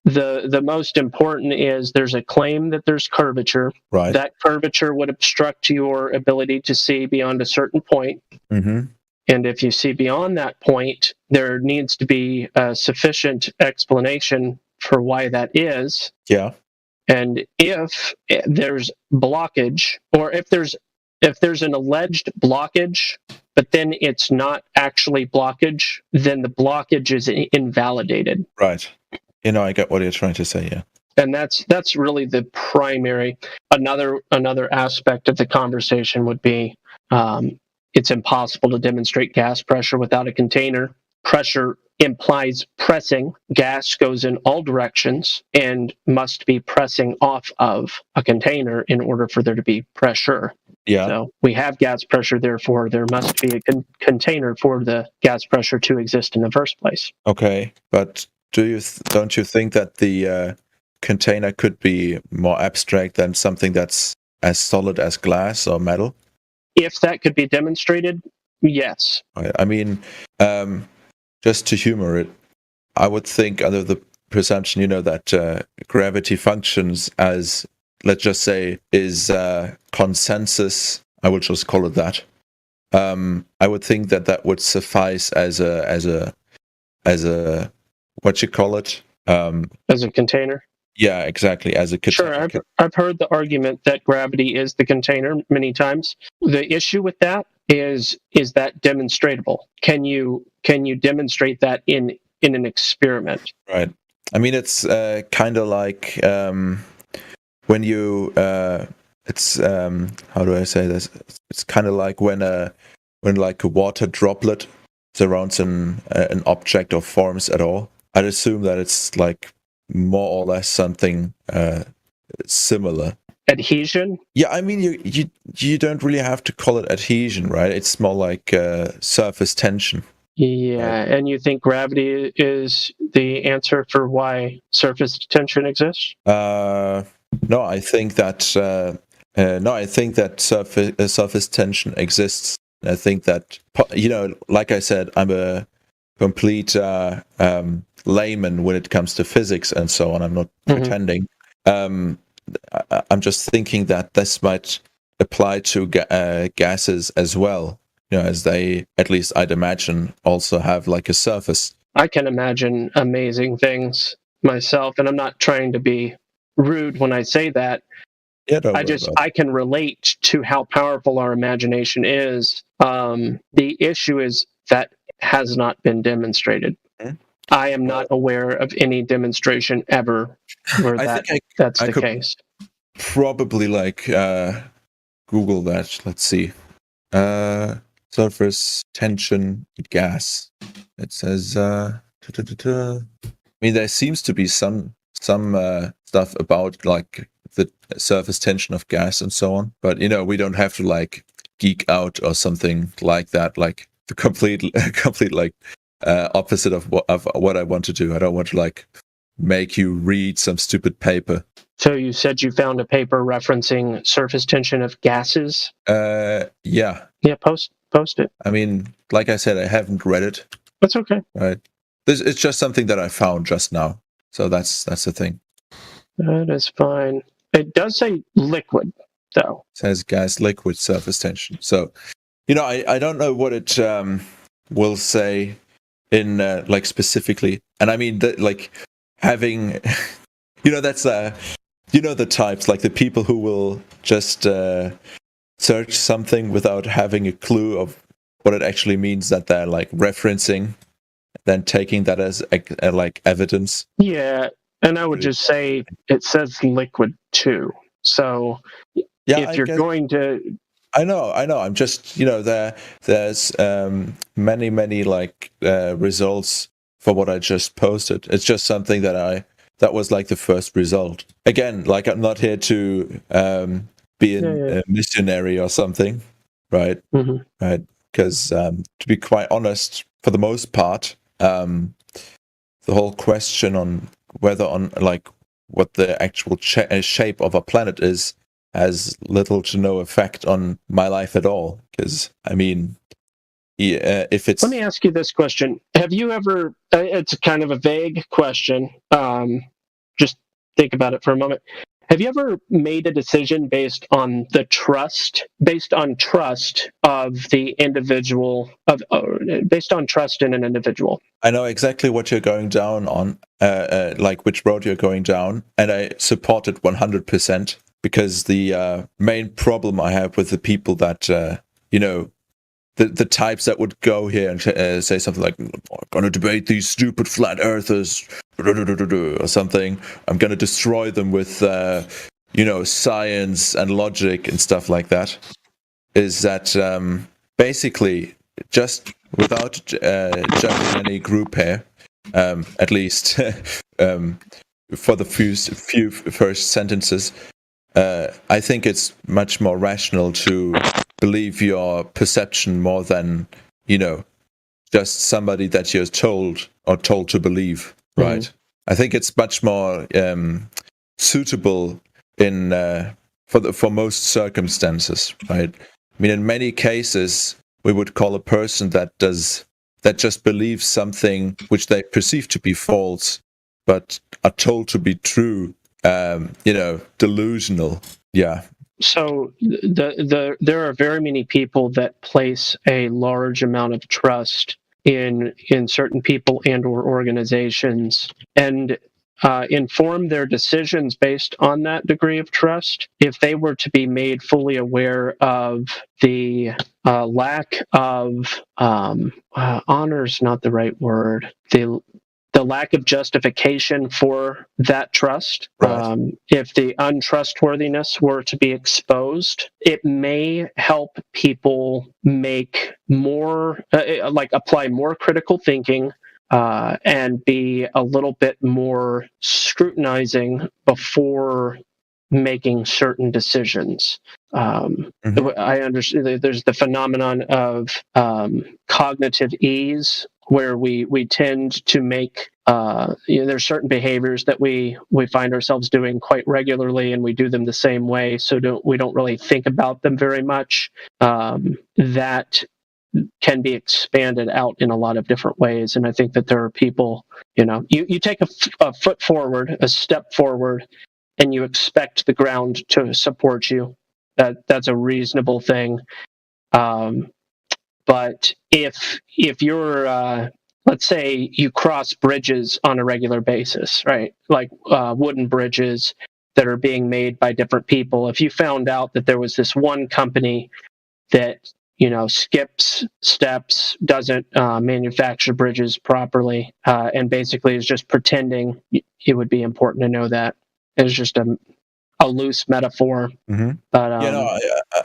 The most important is there's a claim that there's curvature. Right. That curvature would obstruct your ability to see beyond a certain point. Mm-hmm. And if you see beyond that point, there needs to be a sufficient explanation for why that is. Yeah. And if there's blockage, or if there's an alleged blockage, but then it's not actually blockage, then the blockage is invalidated. Right. I get what you're trying to say, yeah. And that's really the primary. Another aspect of the conversation would be it's impossible to demonstrate gas pressure without a container. Pressure implies pressing. Gas goes in all directions and must be pressing off of a container in order for there to be pressure. Yeah. So we have gas pressure, therefore there must be a container for the gas pressure to exist in the first place. Okay, but don't you think that the container could be more abstract than something that's as solid as glass or metal? If that could be demonstrated, yes. I mean, just to humor it, I would think under the presumption, that gravity functions as, let's just say, is consensus. I will just call it that. I would think that would suffice as a what you call it? As a container? Yeah, exactly. As a container. Sure, I've heard the argument that gravity is the container many times. The issue with that is that demonstratable? Can you demonstrate that in an experiment? Right. I mean, it's kind of like when you it's how do I say this? It's kind of like when like a water droplet surrounds an object or forms at all. I'd assume that it's like more or less something similar. Adhesion? Yeah, I mean, you don't really have to call it adhesion, right? It's more like surface tension. Yeah, and you think gravity is the answer for why surface tension exists? No, I think that surface tension exists. I think that, like I said, I'm a complete layman when it comes to physics and so on. I'm not pretending. I'm just thinking that this might apply to gases as well, as they, at least I'd imagine, also have like a surface. I can imagine amazing things myself, and I'm not trying to be rude when I say that. Yeah, I can relate to how powerful our imagination is. The issue is that has not been demonstrated. I am not aware of any demonstration ever where that's the case. Probably Google that. Let's see. Surface tension gas. It says. I mean, there seems to be some stuff about like the surface tension of gas and so on, but we don't have to like geek out or something like that. Like the complete like opposite of what I want to do. I don't want to like make you read some stupid paper. So you said you found a paper referencing surface tension of gases? Yeah. Yeah, post it. I mean, like I said, I haven't read it. That's okay. Right. It's just something that I found just now. So that's the thing. That is fine. It does say liquid, though. It says gas liquid surface tension. So, I don't know what it will say in like specifically. And I mean, like having, that's you know the types, like the people who will just search something without having a clue of what it actually means that they're like referencing, then taking that as like evidence. Yeah, and I would just say it says liquid too. So if you're going to, I know. I'm just, there's many like results for what I just posted. It's just something that was like the first result. Again, like I'm not here to be a missionary or something, right? Mm-hmm. Right? Because to be quite honest, for the most part, the whole question on whether on like what the actual shape of a planet is has little to no effect on my life at all. Because I mean, if it's, let me ask you this question: have you ever? It's kind of a vague question. Just think about it for a moment. Have you ever made a decision based on trust of the individual, based on trust in an individual? I know exactly what you're going down on, like which road you're going down, and I support it 100%, because the main problem I have with the people that, the types that would go here and say something like, I'm going to debate these stupid flat earthers, or something. I'm going to destroy them with, science and logic and stuff like that, is that basically, just without judging any group here, at least for the few first sentences, I think it's much more rational to believe your perception more than, just somebody that you're told to believe, right? Mm-hmm. I think it's much more suitable in for most circumstances, right? I mean, in many cases, we would call a person that just believes something which they perceive to be false, but are told to be true, delusional. Yeah. So there are very many people that place a large amount of trust in certain people and or organizations, and inform their decisions based on that degree of trust. If they were to be made fully aware of the lack of honor is not the right word. The lack of justification for that trust, right. If the untrustworthiness were to be exposed, it may help people make more, apply more critical thinking, and be a little bit more scrutinizing before making certain decisions. I understand there's the phenomenon of cognitive ease, where we tend to make there's certain behaviors that we find ourselves doing quite regularly, and we do them the same way, so we don't really think about them very much. That can be expanded out in a lot of different ways, and I think that there are people, you take a foot forward, a step forward, and you expect the ground to support you. That's a reasonable thing. But if you're, let's say you cross bridges on a regular basis, right? Like wooden bridges that are being made by different people. If you found out that there was this one company that, skips steps, doesn't manufacture bridges properly, and basically is just pretending, it would be important to know that. It's just a loose metaphor. Mm-hmm. But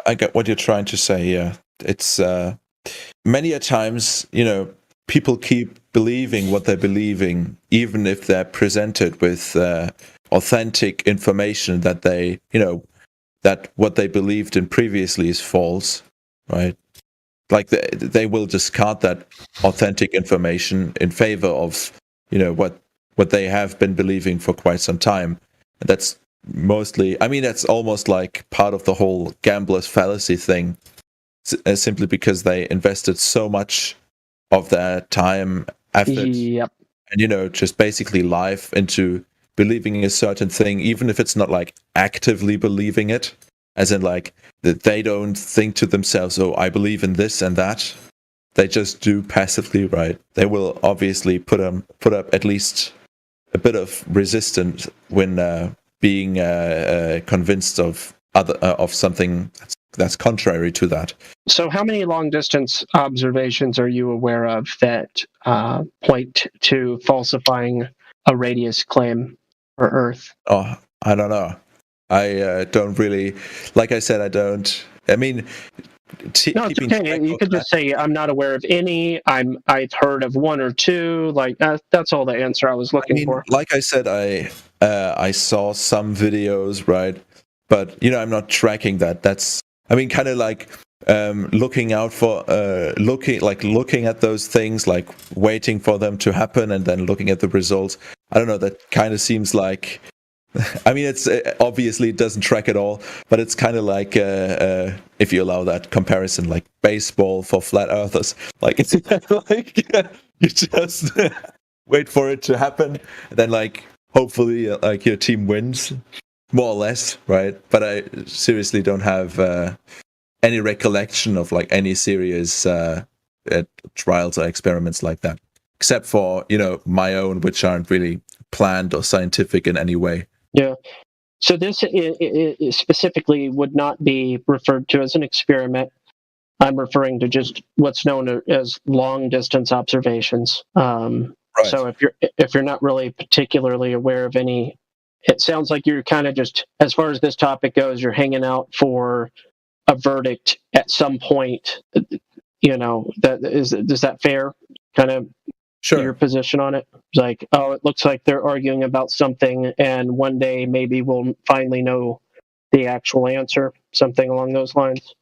I get what you're trying to say. Yeah, it's many a times, people keep believing what they're believing, even if they're presented with authentic information that they, that what they believed in previously is false, right? Like they will discard that authentic information in favor of, what they have been believing for quite some time. And that's mostly, that's almost like part of the whole gambler's fallacy thing, simply because they invested so much of their time, effort, yep. and just basically life into believing a certain thing, even if it's not like actively believing it, as in like that they don't think to themselves, oh, I believe in this and that. They just do passively, right? They will obviously put up at least a bit of resistance when being convinced of something that's contrary to that. So how many long distance observations are you aware of that point to falsifying a radius claim for Earth? Oh, I don't know. I don't really, like I said, I don't. I mean, no, it's okay. You could just say I'm not aware of any. I've heard of one or two. Like that's all the answer I was looking for. Like I said, I saw some videos, right? But I'm not tracking that. That's kind of like looking out for looking at those things, like waiting for them to happen and then looking at the results. I don't know. That kind of seems like. It's obviously it doesn't track at all, but it's kind of like if you allow that comparison, like baseball for flat earthers. Like it's like you just wait for it to happen, and then hopefully your team wins, more or less, right? But I seriously don't have any recollection of any serious trials or experiments like that, except for my own, which aren't really planned or scientific in any way. Yeah. So this specifically would not be referred to as an experiment. I'm referring to just what's known as long distance observations. Right. So if you're not really particularly aware of any, it sounds like you're kind of just, as far as this topic goes, you're hanging out for a verdict at some point. Is that fair? Kind of. Sure. Your position on it? It's like, oh, it looks like they're arguing about something, and one day maybe we'll finally know the actual answer, something along those lines.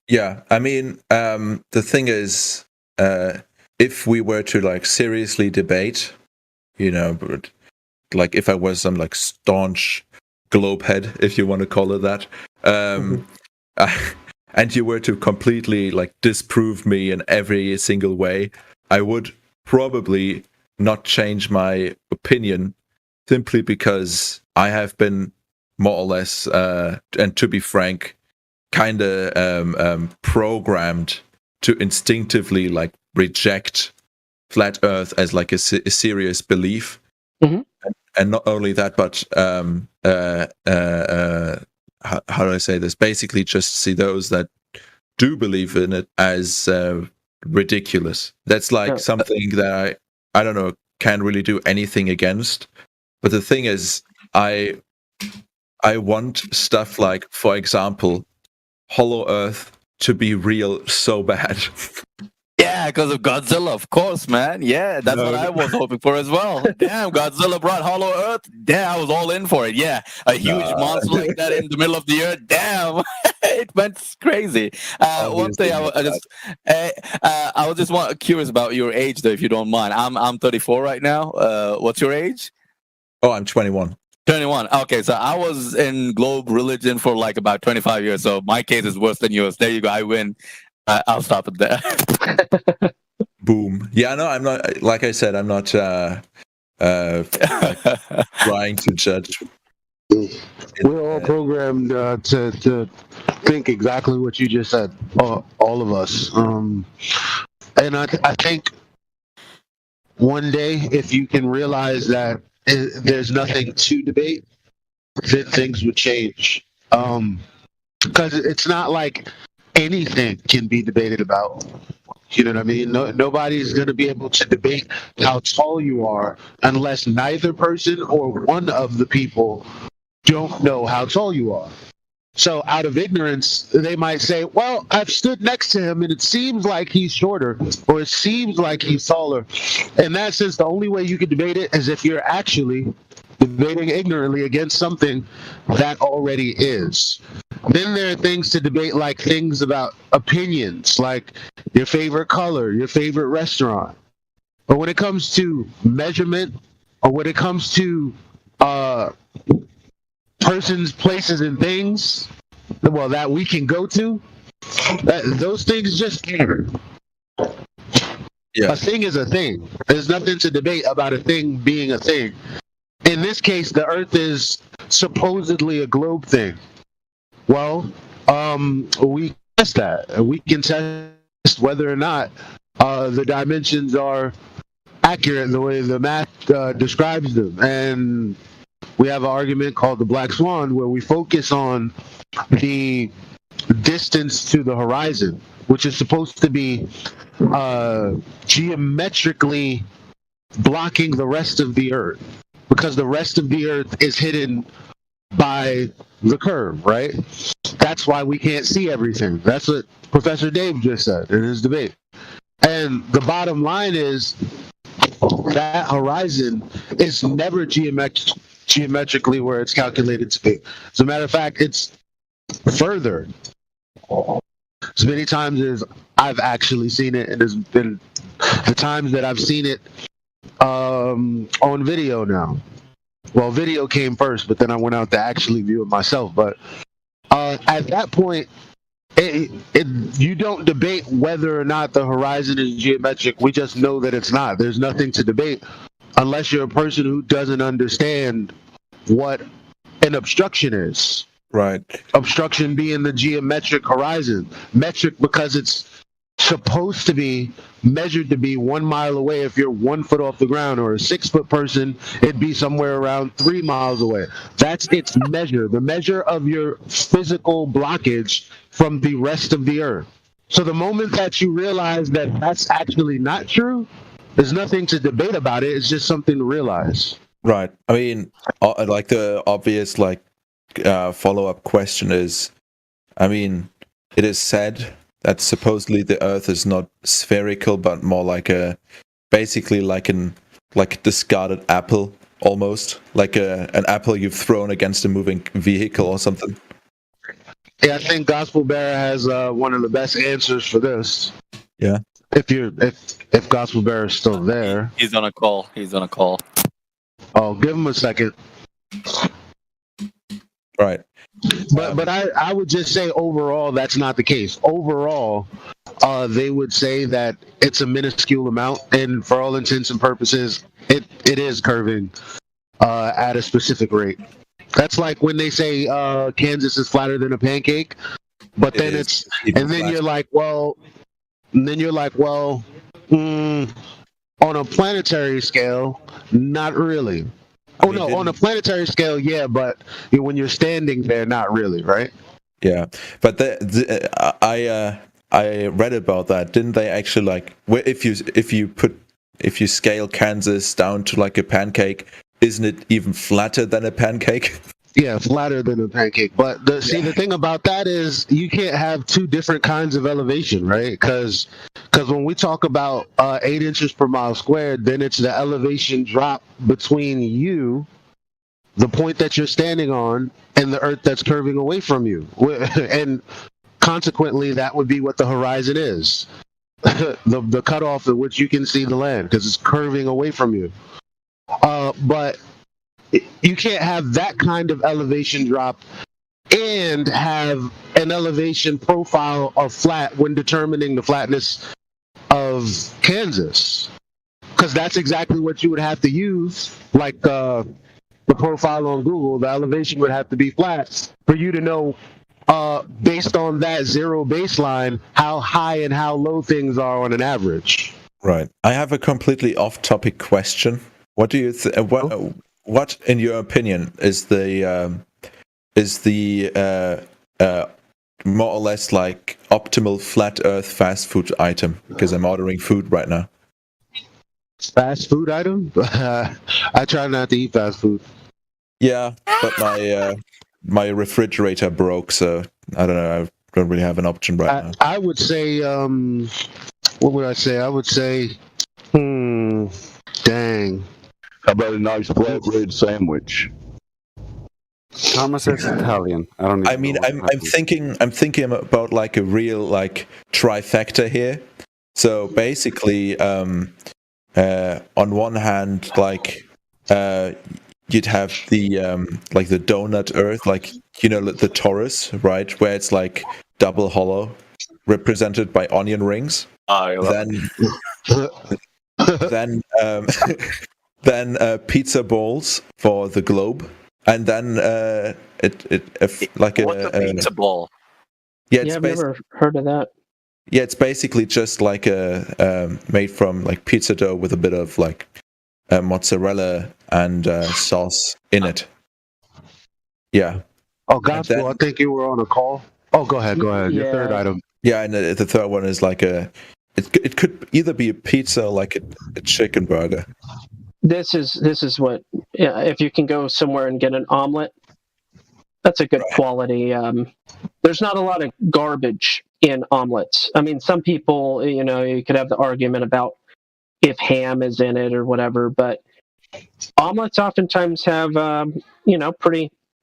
Yeah, the thing is, if we were to seriously debate, if I was some staunch globehead, if you want to call it that, and you were to completely disprove me in every single way, I would probably not change my opinion simply because I have been more or less, and to be frank, kind of programmed to instinctively reject flat Earth as a serious belief. Mm-hmm. And not only that, but how do I say this? Basically, just see those that do believe in it as ridiculous. That's something that I don't know, can't really do anything against. But the thing is, I want stuff like, for example, Hollow Earth to be real so bad. Yeah, because of Godzilla, of course, man. Yeah, that's what I was hoping for as well. Damn, Godzilla brought Hollow Earth. Damn, I was all in for it. Yeah, a huge monster like that in the middle of the earth. Damn, it went crazy. One thing I was just curious about your age, though, if you don't mind. I'm 34 right now. What's your age? Oh, I'm 21. 21. Okay, so I was in globe religion for about 25 years. So my case is worse than yours. There you go. I win. I'll stop it there. Boom. Yeah, no, I'm not. Like I said, I'm not trying to judge. We're all programmed to think exactly what you just said. All of us. And I think one day, if you can realize that there's nothing to debate, then things would change. Because it's not like anything can be debated about. You know what I mean? Nobody's going to be able to debate how tall you are unless neither person or one of the people don't know how tall you are. So out of ignorance, they might say, well, I've stood next to him and it seems like he's shorter or it seems like he's taller. In that sense, the only way you can debate it is if you're actually debating ignorantly against something that already is. Then there are things to debate, like things about opinions, like your favorite color, your favorite restaurant. But when it comes to measurement, or when it comes to persons, places, and things, well, that we can go to, those things just matter. Yeah. A thing is a thing. There's nothing to debate about a thing being a thing. In this case, the Earth is supposedly a globe thing. Well, we test that. We can test whether or not the dimensions are accurate the way the math describes them. And we have an argument called the Black Swan, where we focus on the distance to the horizon, which is supposed to be geometrically blocking the rest of the Earth, because the rest of the Earth is hidden by the curve, right? That's why we can't see everything. That's what Professor Dave just said in his debate. And the bottom line is that horizon is never geometrically where it's calculated to be. As a matter of fact, it's further. As many times as I've actually seen it, and there's been the times that I've seen it on video now. Well, video came first, but then I went out to actually view it myself. But at that point, you don't debate whether or not the horizon is geometric. We just know that it's not. There's nothing to debate unless you're a person who doesn't understand what an obstruction is. Right. Obstruction being the geometric horizon. Metric because it's supposed to be measured to be 1 mile away. If you're 1 foot off the ground, or a 6 foot person, it'd be somewhere around 3 miles away. That's its measure, the measure of your physical blockage from the rest of the Earth. So the moment that you realize that that's actually not true, there's nothing to debate about it. It's just something to realize. Right. I mean, like the obvious follow-up question is, I mean, it is said that supposedly the Earth is not spherical, but more like basically like a discarded apple, almost like an apple you've thrown against a moving vehicle or something. Yeah, I think Gospel Bearer has one of the best answers for this. Yeah. If Gospel Bearer is still there. He's on a call. Oh, give him a second. Right. But I would just say overall that's not the case. Overall, they would say that it's a minuscule amount, and for all intents and purposes, it is curving at a specific rate. That's like when they say Kansas is flatter than a pancake, but then you're like, well, on a planetary scale, not really. On a planetary scale, yeah, but when you're standing there, not really, right? Yeah, but I read about that. Didn't they actually if you scale Kansas down to like a pancake, isn't it even flatter than a pancake? Yeah, flatter than a pancake. But the thing about that is you can't have two different kinds of elevation, right? Because when we talk about 8 inches per mile squared, then it's the elevation drop between you, the point that you're standing on, and the Earth that's curving away from you. And consequently, that would be what the horizon is. the cutoff at which you can see the land, because it's curving away from you. But you can't have that kind of elevation drop and have an elevation profile of flat when determining the flatness of Kansas, because that's exactly what you would have to use, like the profile on Google. The elevation would have to be flat for you to know, based on that zero baseline, how high and how low things are on an average. Right. I have a completely off-topic question. What do you what, in your opinion, is the more or less like optimal flat Earth fast food item? Because I'm ordering food right now. Fast food item? I try not to eat fast food. Yeah, but my refrigerator broke, so I don't know. I don't really have an option right now. I would say, what would I say? I would say, dang. How about a nice flatbread sandwich? Thomas is Italian. I don't. I mean, I'm thinking about like a real like trifecta here. So basically, on one hand, like you'd have the like the donut Earth, like the torus, right, where it's like double hollow, represented by onion rings. Then pizza balls for the globe, and then What's a pizza ball? Yeah, I've never heard of that. Yeah, it's basically just like made from like pizza dough with a bit of like mozzarella and sauce in it. Yeah. Oh, Gospel, I think you were on a call. Oh, go ahead. Your third item. Yeah, and the third one is like it could either be a pizza or like a chicken burger. This is what, if you can go somewhere and get an omelet, that's a good quality. There's not a lot of garbage in omelets. I mean, some people, you could have the argument about if ham is in it or whatever, but omelets oftentimes have,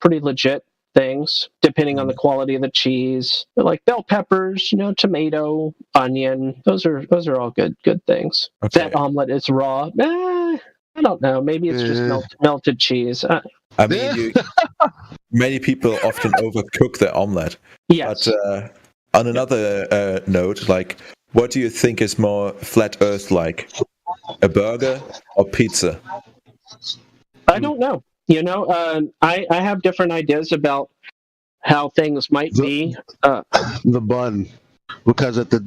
pretty legit things, depending on the quality of the cheese. They're like bell peppers, tomato, onion. Those are all good things. Okay. That omelet is raw. I don't know. Maybe it's just melted cheese. I mean, many people often overcook their omelet. Yes. But on another note, like, what do you think is more flat Earth like, a burger or pizza? I don't know. I have different ideas about how things might be. The bun, because at the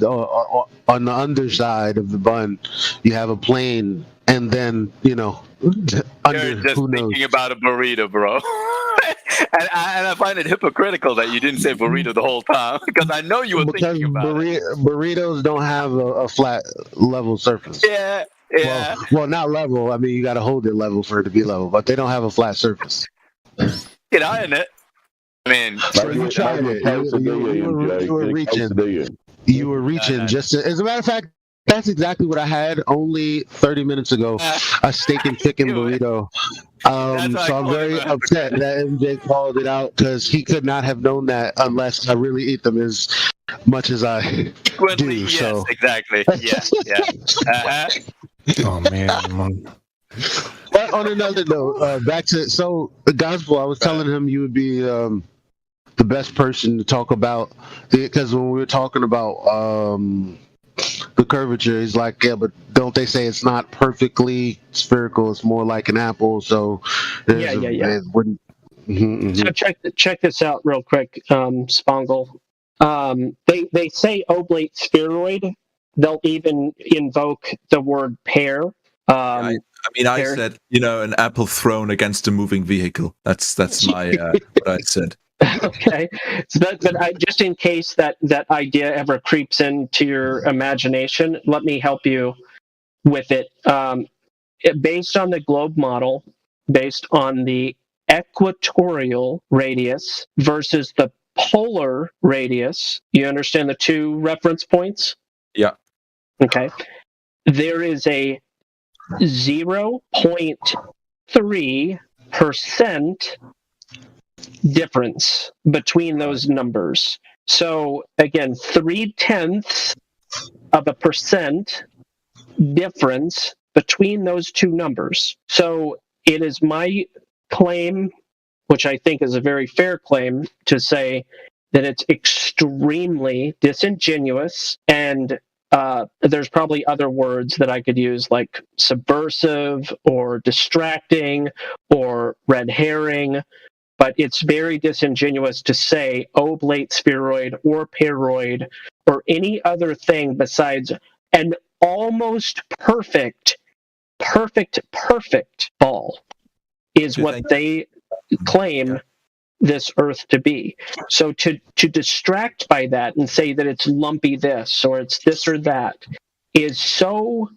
on the underside of the bun, you have a plane, and then under, You're just who knows? thinking about a burrito, bro. and I find it hypocritical that you didn't say burrito the whole time, because I know you were thinking about it. Burritos don't have a flat level surface. Yeah. Well, not level. I mean, you got to hold it level for it to be level, but they don't have a flat surface. Get eye on it. I mean, You tried it. You were reaching. You were reaching. As a matter of fact, that's exactly what I had only 30 minutes ago. A steak and chicken burrito. So I'm very upset that MJ called it out, because he could not have known that unless I really eat them as much as I do. Yes, So exactly. Yeah. Oh man. But on another note, back to the Gospel. I was telling him you would be the best person to talk about, because when we were talking about the curvature, he's like, yeah, but don't they say it's not perfectly spherical? It's more like an apple. So Yeah. it wouldn't. So check this out real quick, Spangle. They say oblate spheroid. They'll even invoke the word pear. I said, an apple thrown against a moving vehicle. That's my what I said. Okay, but just in case that idea ever creeps into your imagination, let me help you with it. Based on the globe model, based on the equatorial radius versus the polar radius, you understand the two reference points? Yeah. Okay. There is a 0.3% difference between those numbers. So again, 0.3% difference between those two numbers. So it is my claim, which I think is a very fair claim, to say that it's extremely disingenuous, and there's probably other words that I could use, like subversive or distracting or red herring, but it's very disingenuous to say oblate spheroid or paroid or any other thing besides an almost perfect ball is what they claim this Earth to be. So to distract by that and say that it's lumpy this or it's this or that is so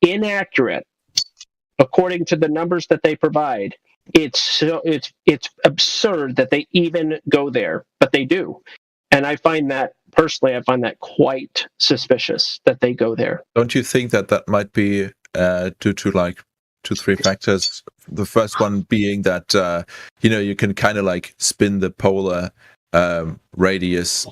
inaccurate according to the numbers that they provide. It's absurd that they even go there, but they do. And I find that quite suspicious that they go there. Don't you think that might be due to like 2-3 factors? The first one being that you can kind of like spin the polar radius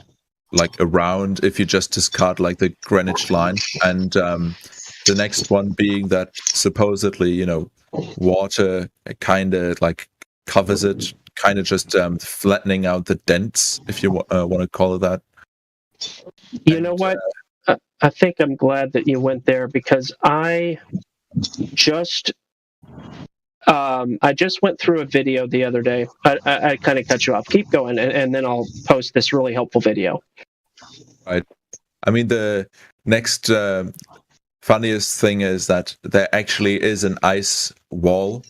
like around if you just discard like the Greenwich line, and the next one being that supposedly water kind of like covers it, kind of just flattening out the dents, if you want to call it that. You know what? I think I'm glad that you went there, because I just went through a video the other day. I kind of cut you off. Keep going, and then I'll post this really helpful video. Right. I mean, the next funniest thing is that there actually is an ice wall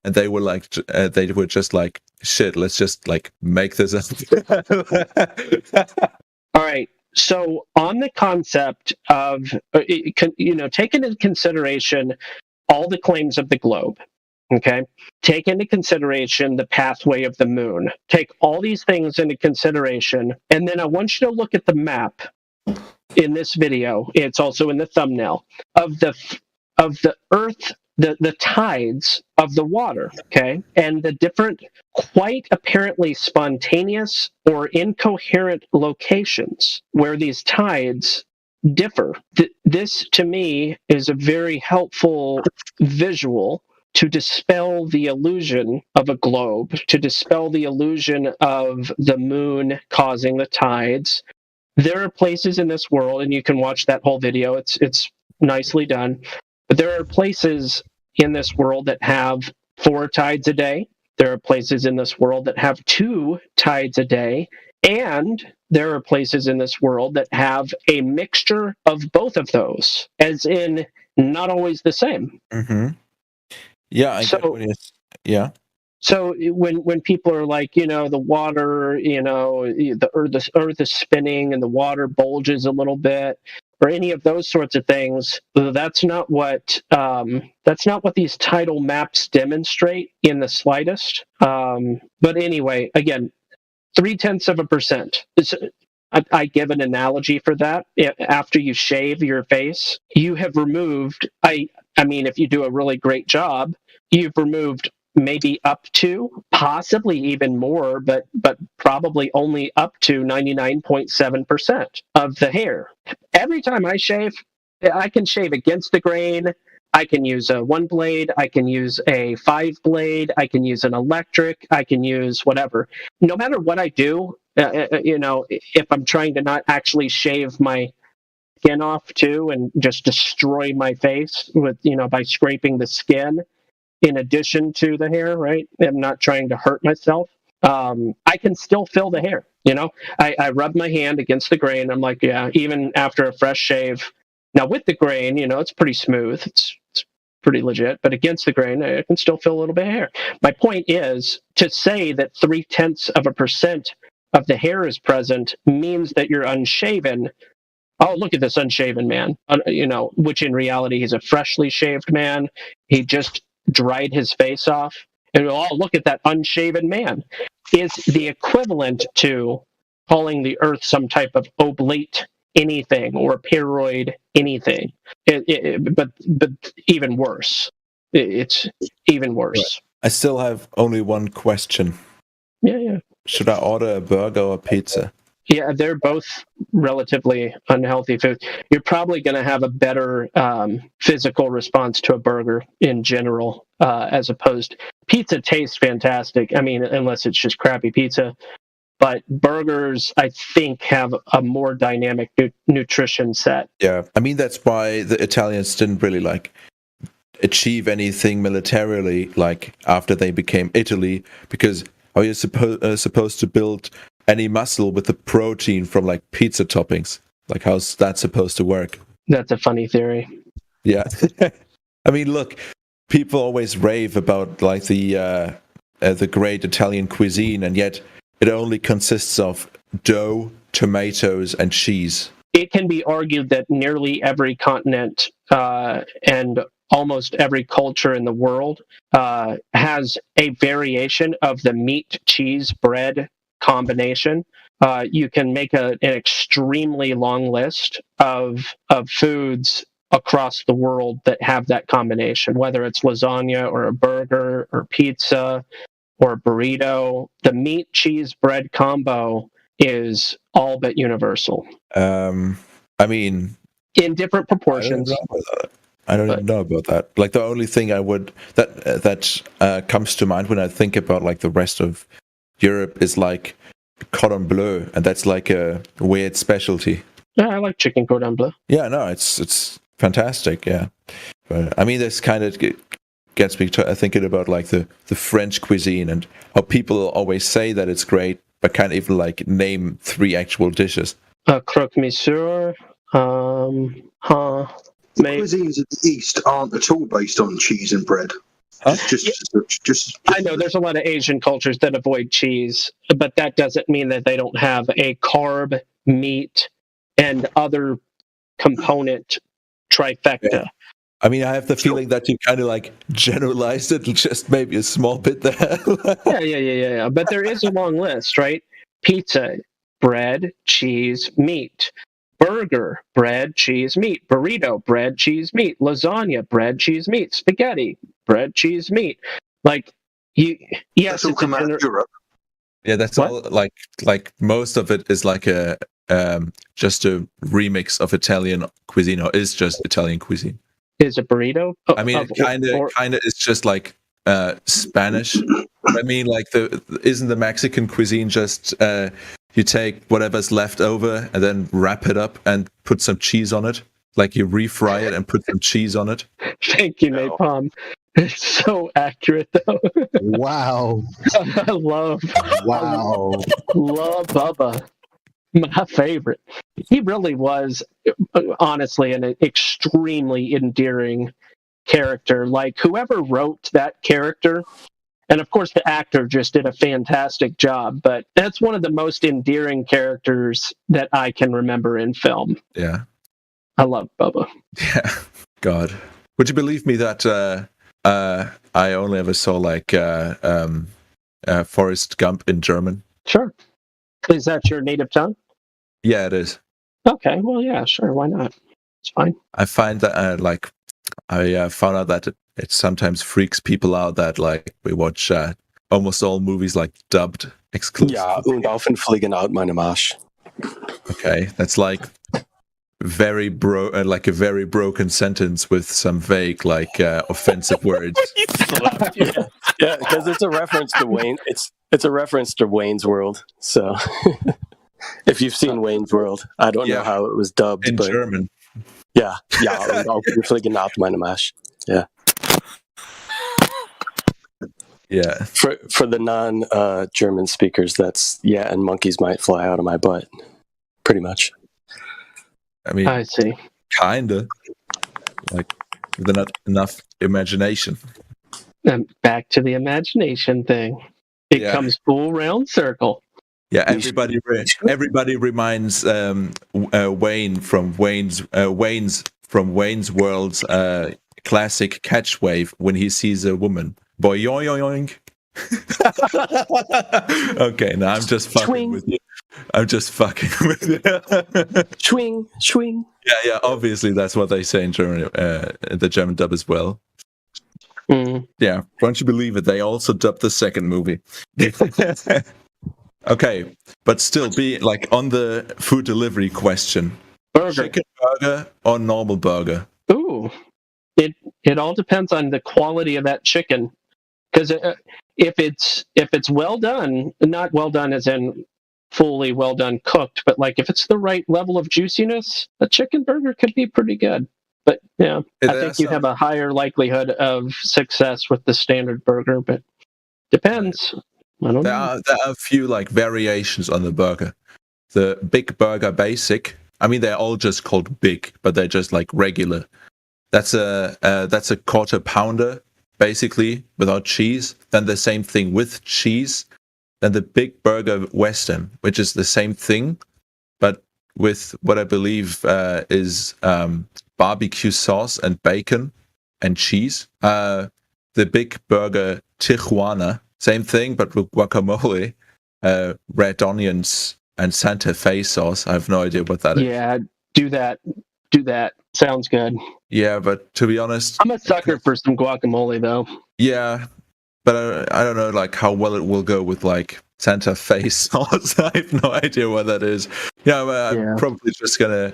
and they were just like, shit, let's just like make this up. All right. So on the concept of, take into consideration all the claims of the globe, okay? Take into consideration the pathway of the moon. Take all these things into consideration, and then I want you to look at the map in this video. It's also in the thumbnail of the Earth, the tides of the water, okay? And the different, quite apparently spontaneous or incoherent locations where these tides differ. This, to me, is a very helpful visual to dispel the illusion of a globe, to dispel the illusion of the moon causing the tides. There are places in this world, and you can watch that whole video, it's nicely done, but there are places in this world that have 4 tides a day. There are places in this world that have 2 tides a day. And there are places in this world that have a mixture of both of those, as in not always the same. Mm-hmm. Yeah, I get what it is. Yeah. So when people are like, the water, the earth is spinning and the water bulges a little bit, or any of those sorts of things, that's not what these tidal maps demonstrate in the slightest. But anyway, again, 0.3%. I give an analogy for that. After you shave your face, you have removed. I mean, if you do a really great job, you've removed maybe up to, possibly even more, but probably only up to 99.7% of the hair. Every time I shave, I can shave against the grain. I can use a 1 blade, I can use a 5 blade, I can use an electric, I can use whatever. No matter what I do, if I'm trying to not actually shave my skin off too and just destroy my face with, by scraping the skin in addition to the hair, right? I'm not trying to hurt myself. I can still feel the hair, I rub my hand against the grain. I'm like, yeah, even after a fresh shave. Now with the grain, it's pretty smooth. It's pretty legit, but against the grain, I can still feel a little bit of hair. My point is to say that 0.3% of the hair is present means that you're unshaven. Oh, look at this unshaven man, which in reality, he's a freshly shaved man. He just dried his face off. And oh, look at that unshaven man, is the equivalent to calling the earth some type of oblate anything or paroid anything. But even worse. It's even worse. I still have only one question. Yeah. Should I order a burger or pizza? Yeah, they're both relatively unhealthy food. You're probably going to have a better physical response to a burger in general, as opposed. Pizza tastes fantastic. I mean, unless it's just crappy pizza. But burgers, I think, have a more dynamic nutrition set. Yeah, I mean, that's why the Italians didn't really achieve anything militarily after they became Italy, because how are you supposed to build any muscle with the protein from pizza toppings? How's that supposed to work? That's a funny theory. Yeah. I mean, look, people always rave about the great Italian cuisine, and yet it only consists of dough, tomatoes, and cheese. It can be argued that nearly every continent and almost every culture in the world has a variation of the meat, cheese, bread combination. You can make an extremely long list of foods across the world that have that combination, whether it's lasagna or a burger or pizza or burrito. The meat, cheese, bread combo is all but universal. I mean, in different proportions. I don't even know about that. The only thing that comes to mind when I think about the rest of Europe is cordon bleu, and that's a weird specialty. Yeah, I like chicken cordon bleu. Yeah, no, it's fantastic. Yeah, but I mean, this kind of gets me thinking about the French cuisine and how people always say that it's great, but can't even name 3 actual dishes. Croque monsieur. The cuisines of the East aren't at all based on cheese and bread. Just I know there's a lot of Asian cultures that avoid cheese, but that doesn't mean that they don't have a carb, meat, and other component trifecta. Yeah. I mean, I have the feeling that you kind of like generalized it just maybe a small bit there. Yeah. But there is a long list, right? Pizza, bread, cheese, meat. Burger, bread, cheese, meat. Burrito, bread, cheese, meat. Lasagna, bread, cheese, meat. Spaghetti, bread, cheese, meat. Like, yes, it's come out of Europe. Yeah, that's all. Like most of it is like a just a remix of Italian cuisine, or is just Italian cuisine. Is a burrito? I mean, it kind of is just like Spanish. I mean, like isn't the Mexican cuisine just you take whatever's left over and then wrap it up and put some cheese on it? Like you refry it and put some cheese on it? Thank you, Napalm. It's so accurate, though. Wow. I love Bubba. My favorite. He really was, honestly, an extremely endearing character. Like, whoever wrote that character, and of course the actor just did a fantastic job, but that's one of the most endearing characters that I can remember in film. Yeah. I love Bubba. Yeah. God. Would you believe me that I only ever saw like Forrest Gump in German? Sure. Is that your native tongue? Yeah, it is. Okay, well, yeah, sure. Why not? It's fine. I find that I found out that it sometimes freaks people out that like we watch almost all movies like dubbed exclusively. Ja, und offen fliegen out meine Marsch. Okay, that's like very like a very broken sentence with some vague like offensive words. Yeah, because it's a reference to Wayne. It's a reference to Wayne's World. So, if you've seen Wayne's World, I don't know how it was dubbed in but German. Yeah, und offen fliegen out meine Marsch. Yeah. Yeah. For the non German speakers, that's and monkeys might fly out of my butt. Pretty much. I mean, I see. Kinda. Like, with not enough imagination. And back to the imagination thing. It comes full round circle. Yeah, everybody reminds Wayne from Wayne's World's classic catch wave when he sees a woman. Boy, yoink. Okay, now I'm just fucking with you. I'm just fucking with you. Swing. Yeah. Obviously, that's what they say in German, the German dub as well. Mm. Yeah, won't you believe it? They also dubbed the second movie. Okay, but still, be like on the food delivery question: chicken burger or normal burger? Ooh, it all depends on the quality of that chicken. Because if it's well done, not well done as in fully well done cooked, but like if it's the right level of juiciness, a chicken burger could be pretty good. But yeah, I think you have a higher likelihood of success with the standard burger, but depends. I don't know. There are a few like variations on the burger. The Big Burger Basic. I mean, they're all just called big, but they're just like regular. That's a quarter pounder. Basically, without cheese. Then the same thing with cheese. Then the Big Burger Western, which is the same thing, but with what I believe is barbecue sauce and bacon and cheese. The Big Burger Tijuana, same thing, but with guacamole, red onions, and Santa Fe sauce. I have no idea what that is. Yeah, do that. Sounds good. Yeah, but to be honest, I'm a sucker for some guacamole, though. Yeah, but I don't know like how well it will go with like Santa Fe sauce. I have no idea what that is. Yeah, I'm probably just gonna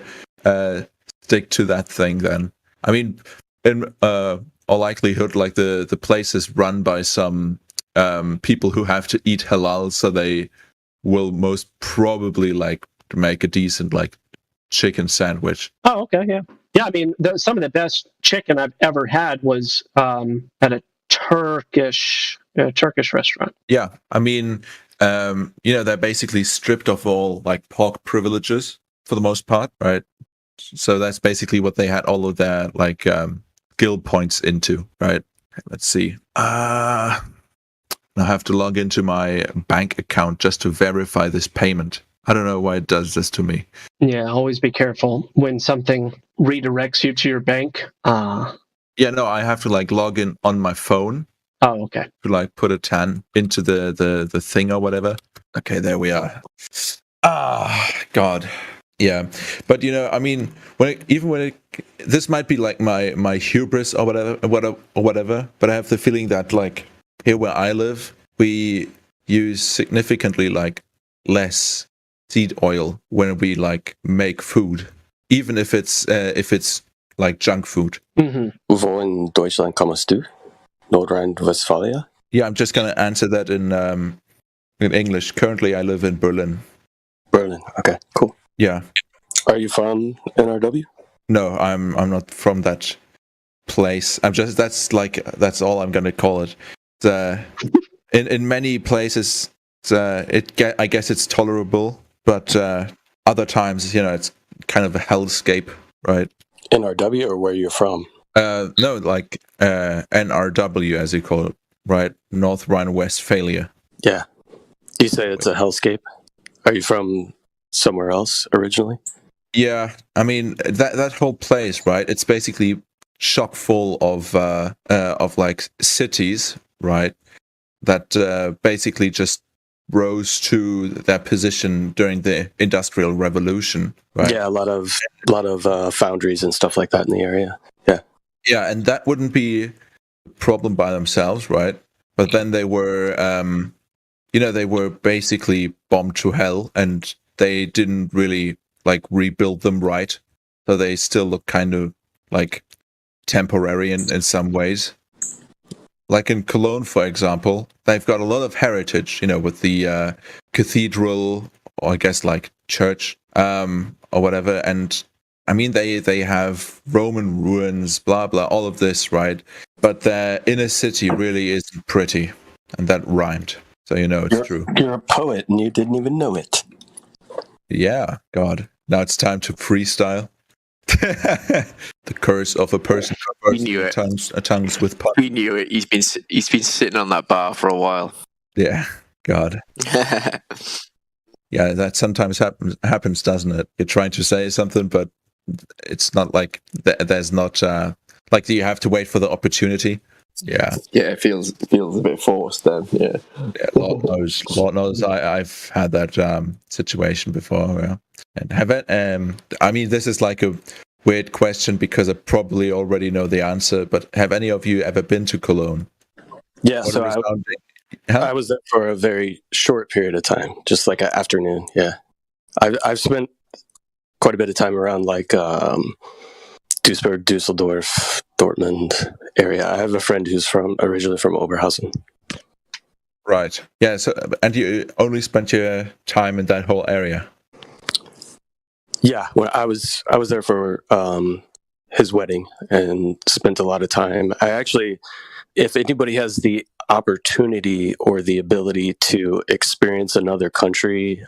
stick to that thing then. I mean, in all likelihood, like the place is run by some people who have to eat halal, so they will most probably like make a decent like chicken sandwich. Oh, okay, yeah. Yeah, I mean, some of the best chicken I've ever had was at a Turkish restaurant. Yeah, I mean, they're basically stripped of all like pork privileges for the most part, right? So that's basically what they had all of their like skill points into, right? Let's see. I have to log into my bank account just to verify this payment. I don't know why it does this to me. Yeah, always be careful when something redirects you to your bank. Yeah, no, I have to like log in on my phone. Oh, okay. To like put a TAN into the thing or whatever. Okay, there we are. God. Yeah, but I mean, this might be like my hubris or whatever. But I have the feeling that like here where I live, we use significantly like less seed oil when we like make food, even if it's like junk food. Wo in Deutschland kommst du? Nordrhein-Westphalia? Yeah, I'm just gonna answer that in English. Currently, I live in Berlin. Berlin. Okay, cool. Yeah. Are you from NRW? No, I'm not from that place. That's all I'm gonna call it. In many places, I guess it's tolerable, but other times, it's kind of a hellscape, right? NRW or where you're from? No, like NRW, as you call it, right? North Rhine-Westphalia. Yeah. You say it's a hellscape? Are you from somewhere else originally? Yeah, I mean that whole place, right? It's basically chock full of like cities, right? That basically just rose to their position during the Industrial Revolution, right? Yeah, a lot of foundries and stuff like that in the area. Yeah. Yeah, and that wouldn't be a problem by themselves, right? But then they were, they were basically bombed to hell, and they didn't really like rebuild them right, so they still look kind of like temporary in some ways. Like in Cologne, for example, they've got a lot of heritage, with the cathedral, or I guess like church, or whatever. And I mean, they have Roman ruins, blah blah, all of this, right? But their inner city really isn't pretty, and that rhymed. So it's true. You're a poet, and you didn't even know it. Yeah, God. Now it's time to freestyle. The curse of a person tongues with pun. We knew it. He's been sitting on that bar for a while. Yeah, God. Yeah, that sometimes happens, doesn't it? You're trying to say something, but it's not like there's not like you have to wait for the opportunity. Yeah. Yeah, it feels a bit forced then. Yeah. Lord knows. I've had that situation before. Yeah. And have it. I mean, this is like a weird question because I probably already know the answer. But have any of you ever been to Cologne? Yeah. So I was there for a very short period of time, just like an afternoon. Yeah. I've spent quite a bit of time around like Duisburg, Dusseldorf, Dortmund area. I have a friend who's originally from Oberhausen. Right. Yeah. So, and you only spent your time in that whole area? Yeah. When I was there for his wedding and spent a lot of time. I actually, if anybody has the opportunity or the ability to experience another country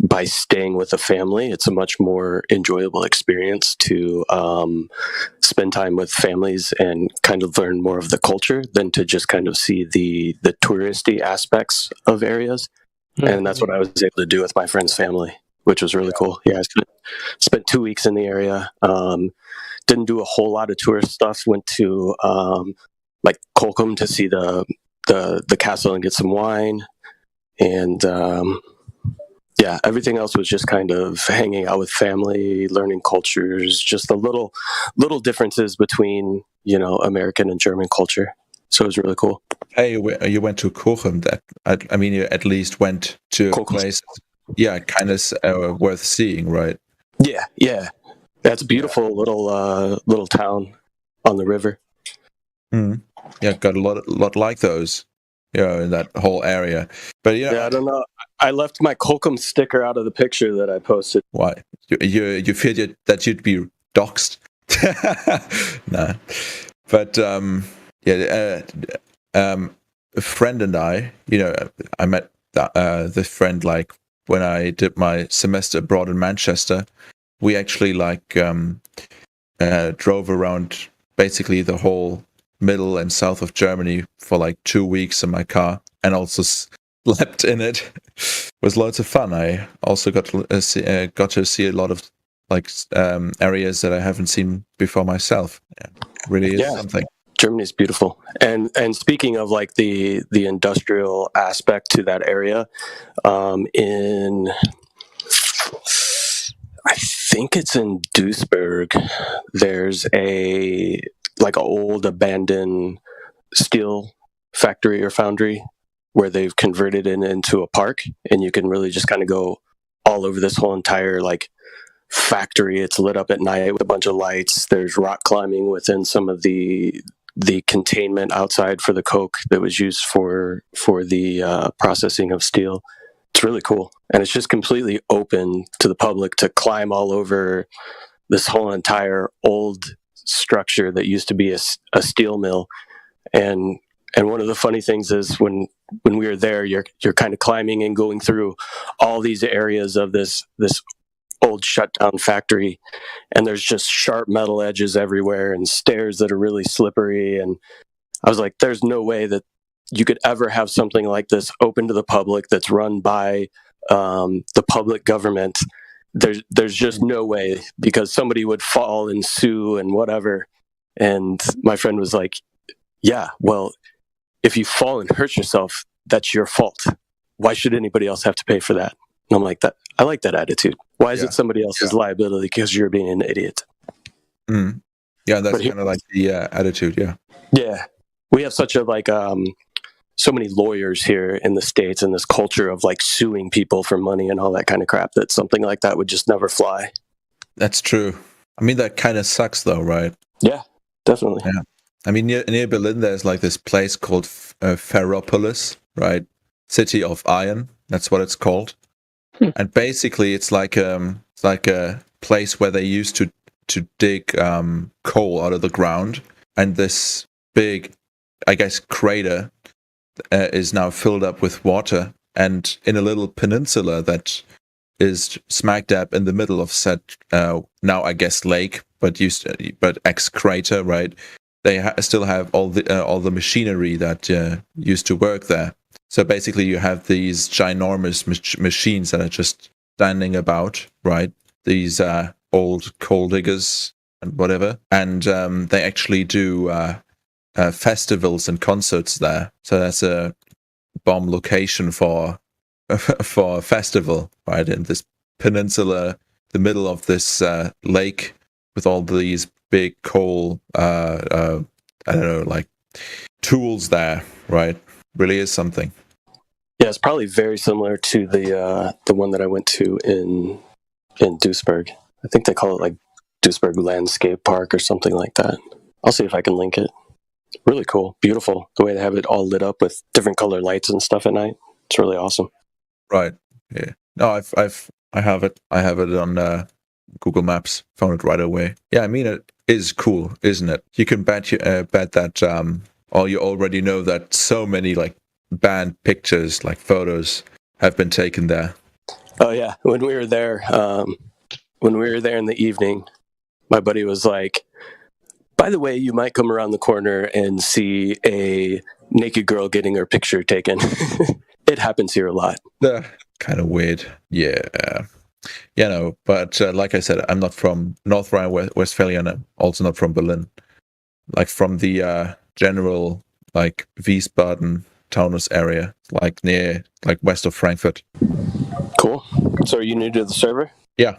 by staying with a family, it's a much more enjoyable experience to spend time with families and kind of learn more of the culture than to just kind of see the touristy aspects of areas. Mm-hmm. And that's what I was able to do with my friend's family, which was really cool. Yeah, I spent 2 weeks in the area. Didn't do a whole lot of tourist stuff. Went to like Kolkum to see the castle and get some wine, and yeah, everything else was just kind of hanging out with family, learning cultures, just the little differences between American and German culture. So it was really cool. Hey, you went to Kolkum. I mean, you at least went to a place. Yeah, kind of worth seeing, right? Yeah. That's a beautiful little town on the river. Mm. Yeah, got a lot like those, in that whole area. But yeah, I don't know. I left my Kolkum sticker out of the picture that I posted. Why? You feared that you'd be doxxed? Nah. But a friend and I met the friend like when I did my semester abroad in Manchester. We actually drove around basically the whole middle and south of Germany for like 2 weeks in my car, and also slept in it. It was loads of fun. I also got to see a lot of like areas that I haven't seen before myself. Yeah, really is something. Germany is beautiful. And speaking of like the industrial aspect to that area, I think it's in Duisburg, there's a like an old abandoned steel factory or foundry where they've converted it into a park, and you can really just kind of go all over this whole entire like factory. It's lit up at night with a bunch of lights. There's rock climbing within some of the containment outside for the coke that was used for the processing of steel. It's really cool, and it's just completely open to the public to climb all over this whole entire old structure that used to be a steel mill. And one of the funny things is when we were there, you're kind of climbing and going through all these areas of this old shut down factory, and there's just sharp metal edges everywhere and stairs that are really slippery. And I was like, there's no way that you could ever have something like this open to the public that's run by the public government. There's just no way, because somebody would fall and sue and whatever. And my friend was like, yeah, well, if you fall and hurt yourself, that's your fault. Why should anybody else have to pay for that? And I'm like, I like that attitude. Why is it somebody else's liability because you're being an idiot? Mm. Yeah, that's kind of like the attitude. Yeah. Yeah, we have such a like so many lawyers here in the States, and this culture of like suing people for money and all that kind of crap, that something like that would just never fly. That's true. I mean, that kind of sucks though, right? Yeah, definitely. Yeah. I mean, near Berlin, there's like this place called Ferropolis, right? City of Iron. That's what it's called. And basically, it's like a place where they used to dig coal out of the ground, and this big, I guess, crater is now filled up with water, and in a little peninsula that is smack dab in the middle of said now I guess lake, but ex crater, right? They still have all the machinery that used to work there. So basically, you have these ginormous machines that are just standing about, right? These old coal diggers and whatever, and they actually do festivals and concerts there. So that's a bomb location for a festival, right? In this peninsula, the middle of this lake, with all these big coal, I don't know, like tools there, right? Really is something. Yeah, it's probably very similar to the one that I went to in Duisburg. I think they call it like Duisburg Landscape Park or something like that. I'll see if I can link it. Really cool, beautiful. The way they have it all lit up with different color lights and stuff at night. It's really awesome. Right. Yeah. No, I have it. I have it on Google Maps. Found it right away. Yeah, I mean, it is cool, isn't it? You can bet that, or you already know that so many like banned pictures, like photos, have been taken there. Oh yeah, when we were there in the evening, my buddy was like, by the way, you might come around the corner and see a naked girl getting her picture taken. It happens here a lot. Kind of weird. Yeah. You know, but like I said, I'm not from North Rhine-Westphalia, and I'm also not from Berlin. Like from the general, like Wiesbaden, Taunus area, like near, like west of Frankfurt. Cool. So are you new to the server? Yeah.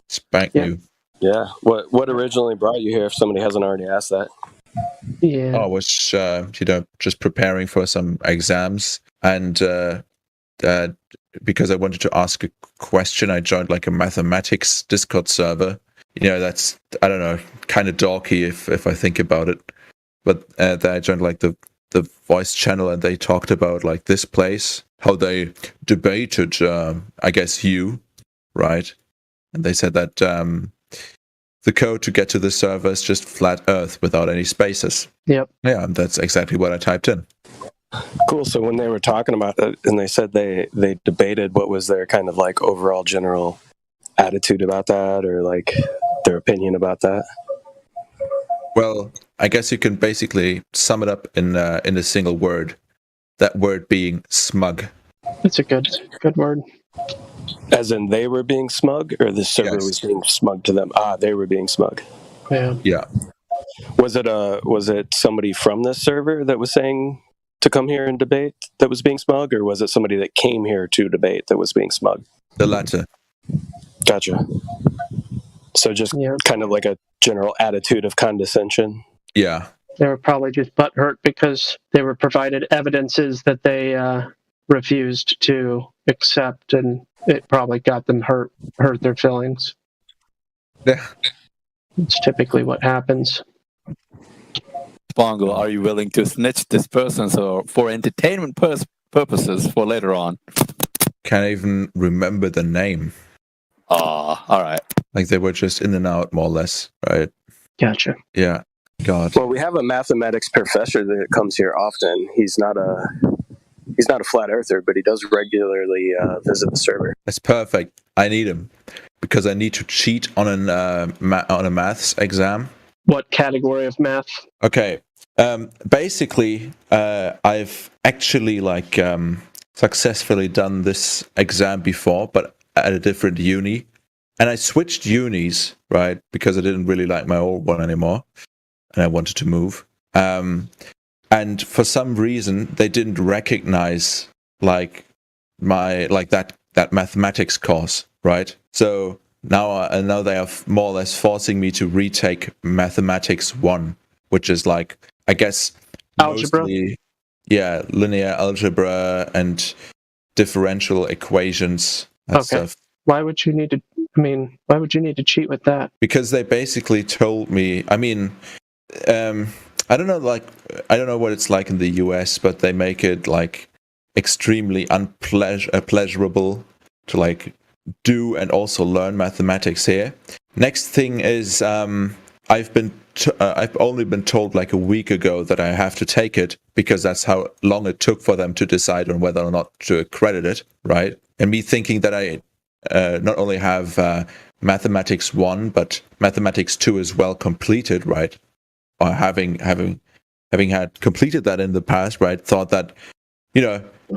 Spank new. Yeah. What originally brought you here, if somebody hasn't already asked that? Yeah. I was, just preparing for some exams, and because I wanted to ask a question, I joined like a mathematics Discord server. You know, that's, I don't know, kind of dorky if I think about it. But then I joined like the voice channel, and they talked about like this place, how they debated, I guess, you, right? And they said that the code to get to the server is just flat Earth without any spaces. Yep. Yeah, that's exactly what I typed in. Cool. So when they were talking about it, and they said they debated, what was their kind of like overall general attitude about that, or like their opinion about that? Well, I guess you can basically sum it up in a single word. That word being smug. That's a good word. As in, they were being smug, or the server was being smug to them? Ah, they were being smug. Yeah. Yeah. Was it somebody from this server that was saying to come here and debate that was being smug, or was it somebody that came here to debate that was being smug? The latter. Gotcha. So just kind of like a general attitude of condescension. Yeah. They were probably just butthurt because they were provided evidences that they refused to accept, and it probably got them hurt their feelings. Yeah. It's typically what happens. Spongo, are you willing to snitch this person for entertainment purposes for later on? Can't even remember the name. All right. Like they were just in and out, more or less, right? Gotcha. Yeah. God. Well, we have a mathematics professor that comes here often. He's not a flat earther, but he does regularly visit the server. That's perfect. I need him because I need to cheat on a maths exam. What category of math? Okay. Basically, I've actually successfully done this exam before, but at a different uni. And I switched unis, right? Because I didn't really like my old one anymore. And I wanted to move. And for some reason, they didn't recognize that mathematics course, right? So now they are more or less forcing me to retake Mathematics 1, which is like, I guess, algebra. Mostly, yeah, linear algebra and differential equations and stuff. Why would you need to? Why would you need to cheat with that? Because they basically told me. I mean, I don't know. I don't know what it's like in the US, but they make it like extremely pleasurable to do and also learn mathematics here. Next thing is, I've only been told like a week ago that I have to take it because that's how long it took for them to decide on whether or not to accredit it, right? And me thinking that I not only have Mathematics 1, but Mathematics 2 as well completed, right? Or having had completed that in the past, right? Thought that,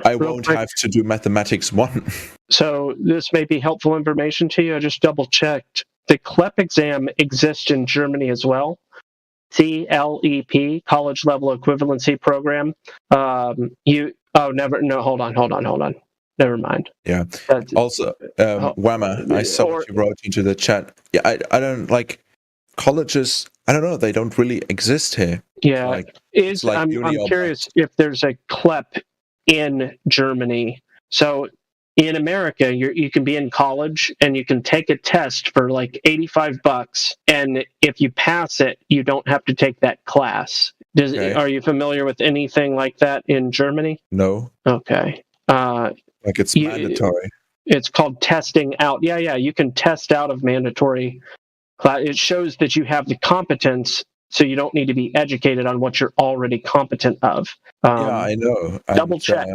I won't have to do Mathematics 1. So this may be helpful information to you. I just double checked. The CLEP exam exists in Germany as well. CLEP, College Level Equivalency Program. Hold on. Never mind. Yeah. Also, Whammer, I saw what you wrote into the chat. Yeah, I don't like colleges. I don't know. They don't really exist here. Yeah. I'm curious if there's a CLEP in Germany. So in America, you can be in college and you can take a test for like $85, and if you pass it, you don't have to take that class. Are you familiar with anything like that in Germany? No. Okay. It's mandatory. It's called testing out. Yeah. You can test out of mandatory class. It shows that you have the competence, so you don't need to be educated on what you're already competent of. Yeah, I know. Double check.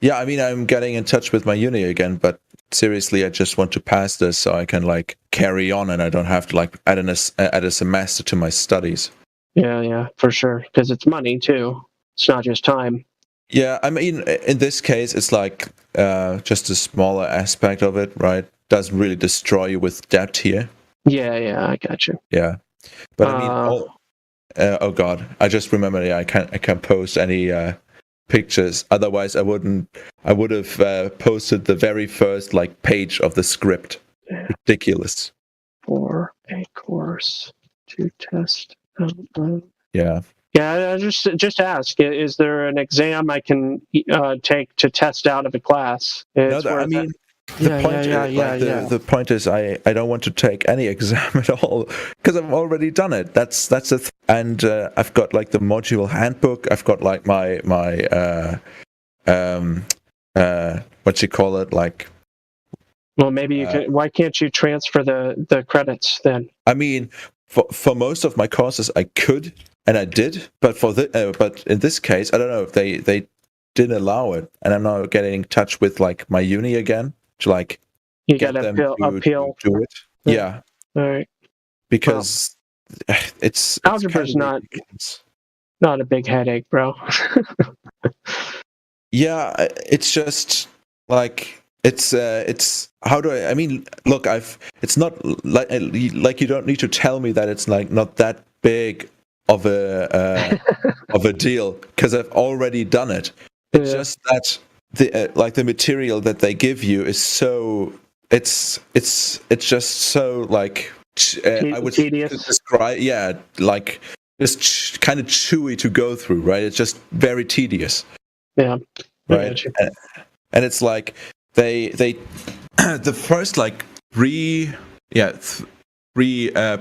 Yeah, I'm getting in touch with my uni again, but seriously, I just want to pass this so I can carry on and I don't have to add a semester to my studies. Yeah, for sure. Because it's money too. It's not just time. Yeah, in this case, it's just a smaller aspect of it, right? Doesn't really destroy you with debt here. Yeah, I got you. Yeah, but oh god, I just remembered. Yeah, I can't post any pictures. Otherwise, I would have posted the very first page of the script. Yeah. Ridiculous. For a course to test. Yeah. Yeah, just ask. Is there an exam I can take to test out of a class? The point is, I don't want to take any exam at all because I've already done it. That's and I've got the module handbook. I've got my what you call it Well, maybe you can. Why can't you transfer the credits then? For most of my courses, I could and I did, but but in this case, I don't know if they didn't allow it, and I'm now getting in touch with my uni again to you got to appeal. Do it. Yeah. All right. Because it's algebra's kind of not a big headache, bro. Yeah, it's just like it's how do I mean, look, it's not like you don't need to tell me that it's like not that big of a of a deal, because I've already done it. It's just that the material that they give you is so it's just so like I would describe like just kind of chewy to go through, right? It's just very tedious. Yeah. Right. And it's like they the first like three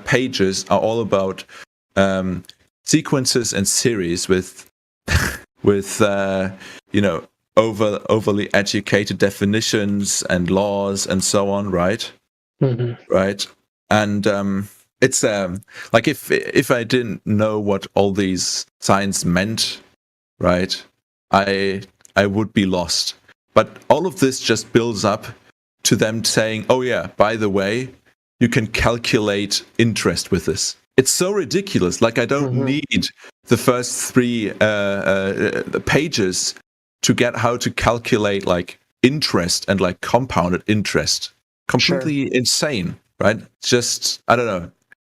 pages are all about sequences and series with overly educated definitions and laws and so on, right? Mm-hmm. Right. And it's like if I didn't know what all these signs meant, right, I would be lost. But all of this just builds up to them saying, oh yeah, by the way, you can calculate interest with this. It's so ridiculous. Like, I don't need the first three pages to get how to calculate like interest and like compounded interest. Completely insane, right? Just, I don't know,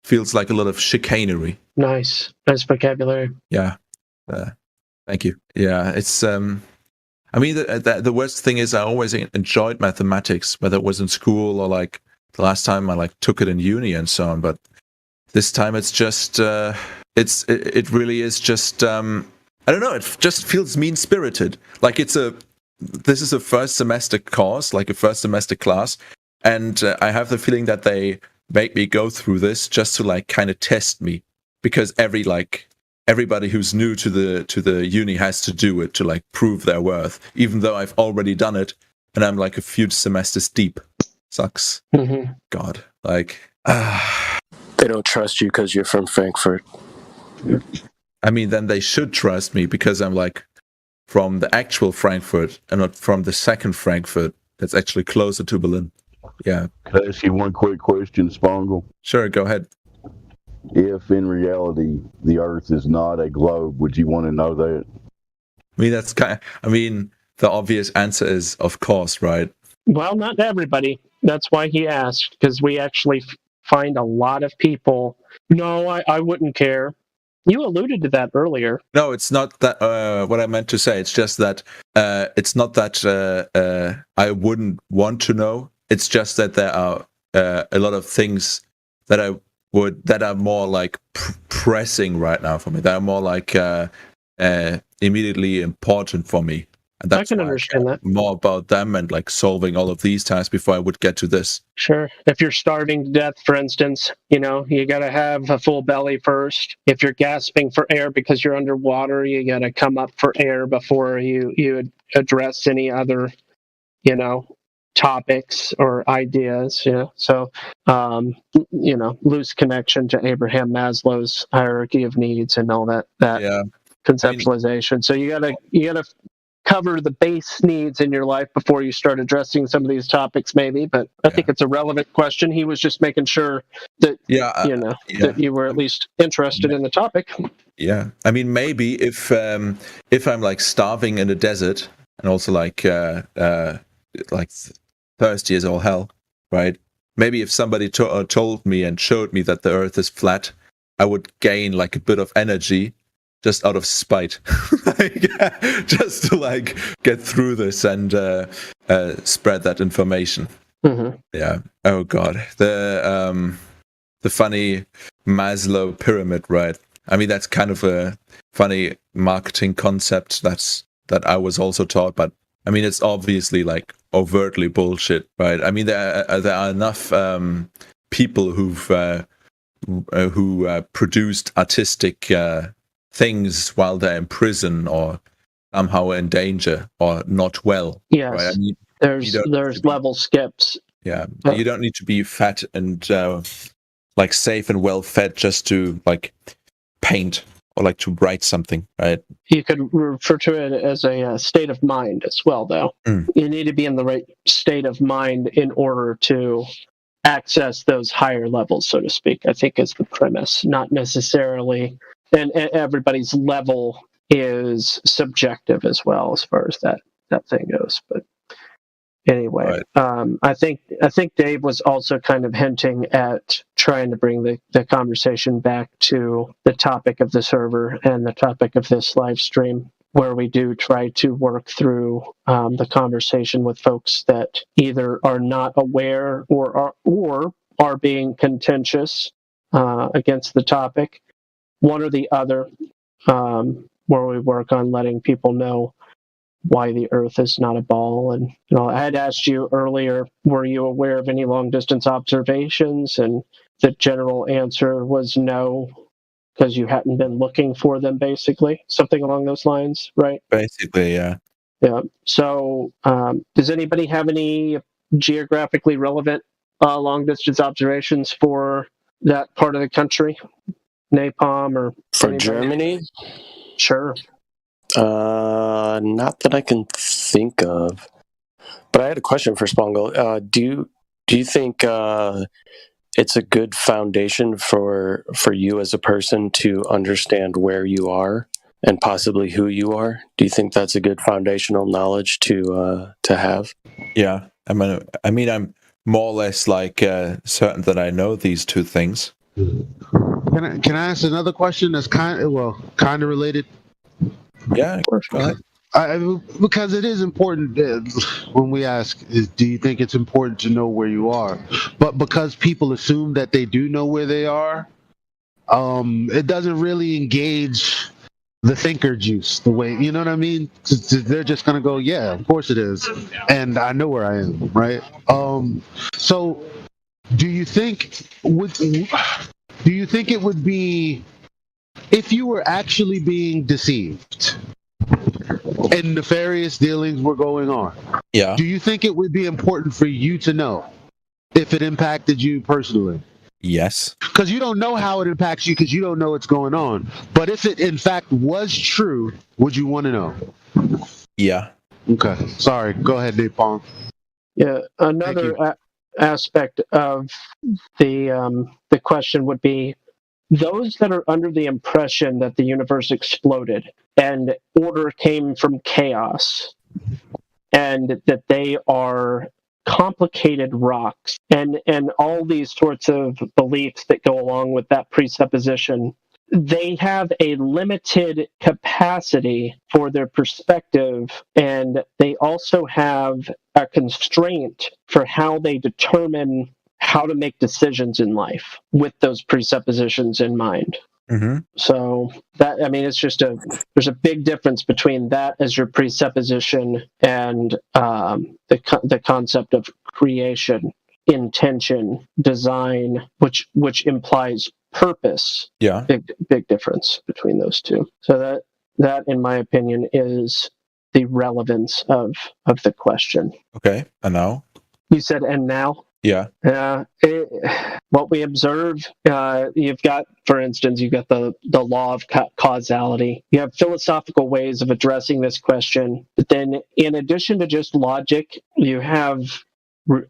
feels like a lot of chicanery. Nice vocabulary. Yeah. Thank you. Yeah, it's I mean, the worst thing is I always enjoyed mathematics, whether it was in school or like the last time I like took it in uni and so on. But this time it's just it really is just I don't know. It just feels mean-spirited. Like this is a first semester course, like a first semester class, and I have the feeling that they make me go through this just to like kind of test me, because everybody who's new to the uni has to do it to like prove their worth, even though I've already done it and I'm like a few semesters deep. Sucks. Mm-hmm. God, like they don't trust you because you're from Frankfurt. I mean, then they should trust me because I'm like from the actual Frankfurt and not from the second Frankfurt that's actually closer to Berlin. Yeah. Can I ask you one quick question, Spongle? Sure, go ahead. If in reality the Earth is not a globe, would you want to know that? I mean, the obvious answer is of course, right? Well, not everybody. That's why he asked, because we actually find a lot of people. No, I wouldn't care. You alluded to that earlier. No, it's not that. What I meant to say, it's just that it's not that I wouldn't want to know. It's just that there are a lot of things that are more like pressing right now for me. That are more like immediately important for me. And that's I can understand that. More about them and like solving all of these tasks before I would get to this. Sure. If you're starving to death, for instance, you got to have a full belly first. If you're gasping for air because you're underwater, you got to come up for air before you address any other, topics or ideas. So, loose connection to Abraham Maslow's hierarchy of needs and all that conceptualization. So you gotta cover the base needs in your life before you start addressing some of these topics, maybe. But I think it's a relevant question. He was just making sure that that you were at least interested in the topic. Yeah, I mean, maybe if I'm like starving in the desert and also like thirsty as all hell, right? Maybe if somebody told me and showed me that the Earth is flat, I would gain like a bit of energy. Just out of spite, just to like get through this and spread that information. Mm-hmm. Yeah. Oh God, the funny Maslow pyramid, right? I mean, that's kind of a funny marketing concept that I was also taught, but I mean, it's obviously like overtly bullshit, right? I mean, there are enough people who produced artistic things while they're in prison or somehow in danger or not well. Yes, right? I mean, there's level skips. Yeah, you don't need to be fat and like safe and well fed just to like paint or like to write something, right? You could refer to it as a state of mind as well, though. You need to be in the right state of mind in order to access those higher levels, so to speak, I think is the premise. Not necessarily, and everybody's level is subjective as well as far as that thing goes. But anyway, I think Dave was also kind of hinting at trying to bring the conversation back to the topic of the server and the topic of this live stream, where we do try to work through the conversation with folks that either are not aware or are being contentious against the topic, one or the other, where we work on letting people know why the Earth is not a ball. And I had asked you earlier, were you aware of any long-distance observations? And the general answer was no, because you hadn't been looking for them, basically. Something along those lines, right? Basically, yeah. Yeah. So does anybody have any geographically relevant long-distance observations for that part of the country? Napalm or... For anybody? Germany? Sure. Not that I can think of. But I had a question for Spongle. Do you think it's a good foundation for you as a person to understand where you are and possibly who you are? Do you think that's a good foundational knowledge to have? Yeah, I mean, I'm more or less like certain that I know these two things. Can I ask another question that's kind of related? Yeah, go ahead. Because it is important when we ask, do you think it's important to know where you are? But because people assume that they do know where they are, it doesn't really engage the thinker juice the way, you know what I mean? They're just going to go, yeah, of course it is. And I know where I am, right? So do you think it would be, if you were actually being deceived and nefarious dealings were going on, yeah, do you think it would be important for you to know if it impacted you personally? Yes. Because you don't know how it impacts you because you don't know what's going on. But if it in fact was true, would you want to know? Yeah. Okay. Sorry. Go ahead, Napalm. Yeah. Another aspect of the question would be those that are under the impression that the universe exploded and order came from chaos, and that they are complicated rocks, and all these sorts of beliefs that go along with that presupposition, they have a limited capacity for their perspective, and they also have a constraint for how they determine how to make decisions in life with those presuppositions in mind. Mm-hmm. So that, I mean, it's just there's a big difference between that as your presupposition and the concept of creation, intention, design, which implies purpose. Yeah. Big difference between those two. So that in my opinion is the relevance of the question. Okay. And now? You said, and now? Yeah. What we observe, you've got, for instance, you've got the law of causality. You have philosophical ways of addressing this question. But then in addition to just logic, you have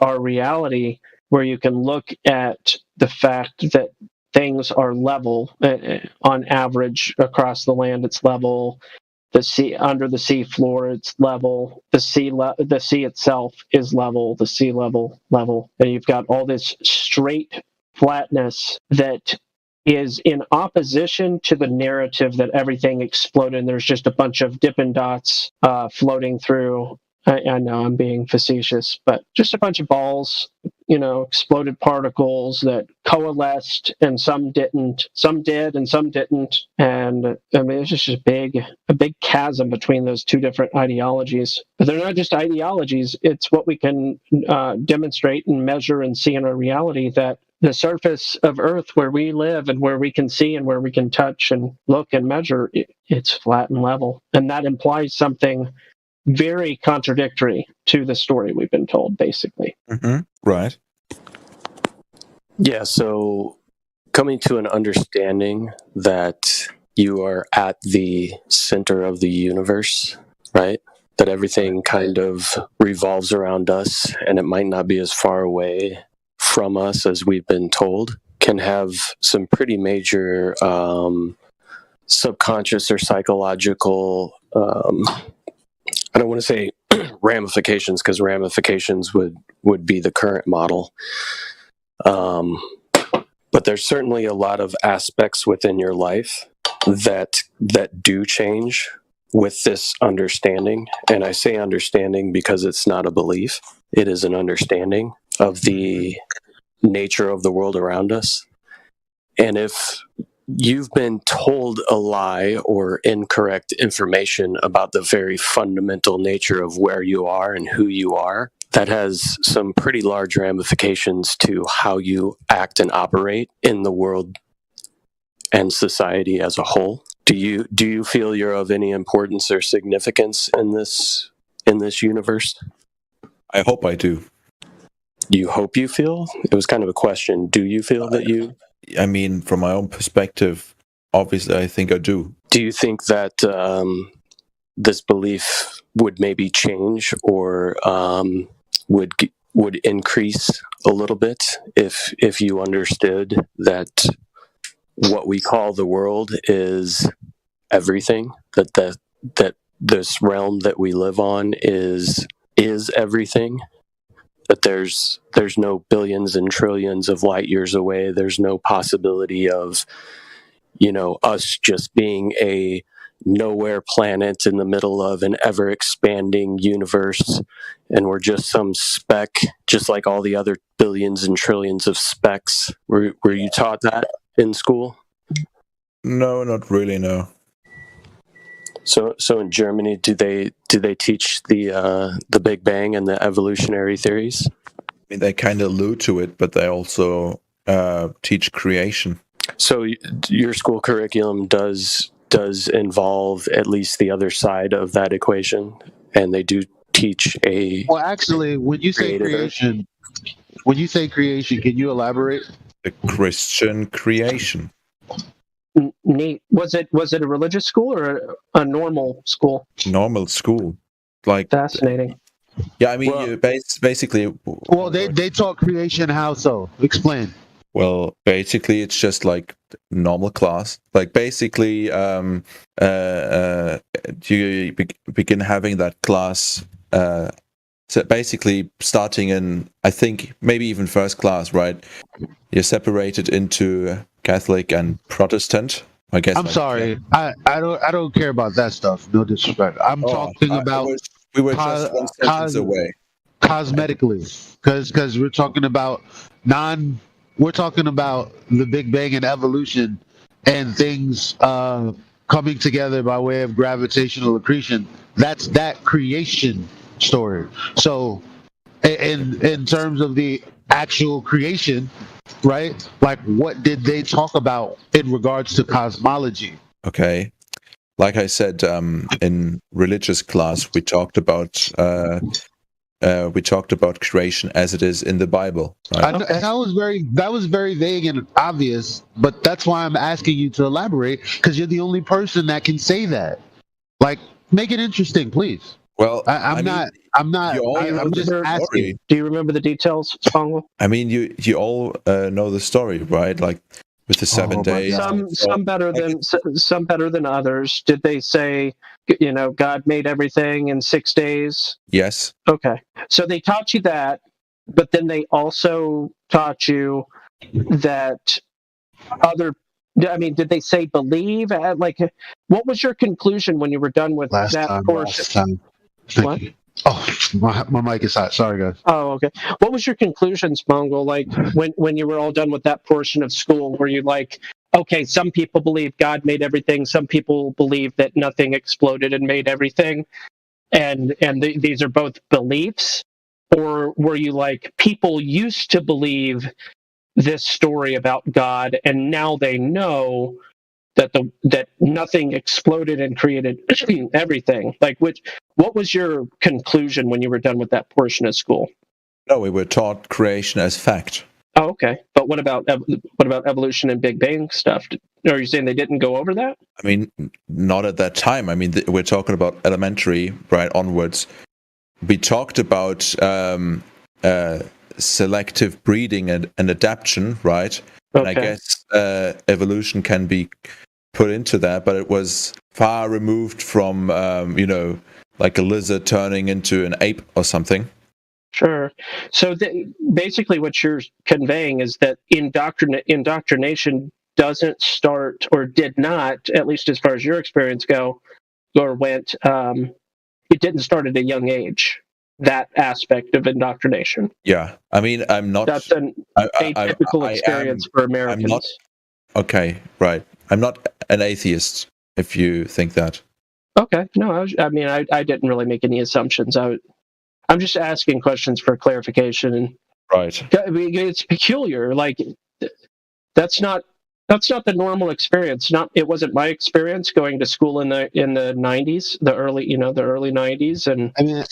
our reality, where you can look at the fact that things are level. On average, across the land, it's level. The sea, under the sea floor, it's level. The sea itself is level. The sea level. And you've got all this straight flatness that is in opposition to the narrative that everything exploded and there's just a bunch of Dippin' Dots floating through. I know I'm being facetious, but just a bunch of balls, exploded particles that coalesced, and some didn't. Some did, and some didn't. And I mean, it's just a big chasm between those two different ideologies. But they're not just ideologies; it's what we can demonstrate and measure and see in our reality, that the surface of Earth, where we live and where we can see and where we can touch and look and measure, it's flat and level, and that implies something very contradictory to the story we've been told, basically. Mm-hmm. Right. Yeah, so coming to an understanding that you are at the center of the universe, right? That everything kind of revolves around us, and it might not be as far away from us, as we've been told, can have some pretty major subconscious or psychological, I don't want to say ramifications, because ramifications would be the current model. But there's certainly a lot of aspects within your life that do change with this understanding. And I say understanding because it's not a belief. It is an understanding of the nature of the world around us. And if you've been told a lie or incorrect information about the very fundamental nature of where you are and who you are, that has some pretty large ramifications to how you act and operate in the world and society as a whole. Do you feel you're of any importance or significance in this universe? I hope I do. You hope you feel? It was kind of a question. Do you feel that you... I mean, from my own perspective, obviously, I think I do. Do you think that this belief would maybe change or would increase a little bit if you understood that what we call the world is everything, that this realm that we live on is everything? That there's no billions and trillions of light years away. There's no possibility of, us just being a nowhere planet in the middle of an ever expanding universe, and we're just some speck, just like all the other billions and trillions of specks. Were you taught that in school? No, not really. No. So in Germany, do they teach the Big Bang and the evolutionary theories? I mean, they kind of allude to it, but they also teach creation. So your school curriculum does involve at least the other side of that equation, and they do teach a... Well, actually, when you say creation, can you elaborate? The Christian creation. Neat. Was it a religious school or a normal school? Normal school. Like fascinating. Yeah, I mean, you basically... Well, they taught creation how so? Explain. Well, basically, it's just like normal class. Like, basically, you begin having that class. So basically, starting in, I think, maybe even first class, right? You're separated into Catholic and Protestant. I guess. I'm sorry. I don't care about that stuff. No disrespect. I'm talking about. We were just one sentence away. Cosmetically, because we're talking about We're talking about the Big Bang and evolution and things coming together by way of gravitational accretion. That's that creation story. So, in terms of the actual creation, right? Like, what did they talk about in regards to cosmology? Okay. Like I said, in religious class, we talked about creation as it is in the Bible. Right? And that was very vague and obvious, but that's why I'm asking you to elaborate, because you're the only person that can say that. Like, make it interesting, please. Well, I'm just asking. Do you remember the details, Spangle? I mean, you all know the story, right? Like with the 7 days. Some better than others. Did they say, God made everything in 6 days? Yes. Okay. So they taught you that, but then they also taught you that did they say believe? Like, what was your conclusion when you were done with that portion? What? Oh, my mic is hot. Sorry, guys. Oh, okay. What was your conclusions, Mongol? Like, when you were all done with that portion of school, were you like, okay, some people believe God made everything, some people believe that nothing exploded and made everything, and these are both beliefs? Or were you like, people used to believe this story about God, and now they know that nothing exploded and created everything? Like, what was your conclusion when you were done with that portion of school? No, we were taught creation as fact. Oh, okay. But what about evolution and Big Bang stuff? Are you saying they didn't go over that? I mean, not at that time. I mean, we're talking about elementary, right, onwards. We talked about selective breeding and adaptation, right? And I guess evolution can be put into that, but it was far removed from, like a lizard turning into an ape or something. Sure. So basically what you're conveying is that indoctrination doesn't start, or did not, at least as far as your experience went, it didn't start at a young age, that aspect of indoctrination. Yeah. I mean, I'm not... That's an atypical experience for Americans. I'm not, okay, right. I'm not an atheist, if you think that. Okay. No, I didn't really make any assumptions. I'm just asking questions for clarification. Right. It's peculiar. Like, that's not the normal experience. It wasn't my experience going to school in the 90s, the early 90s, and I mean,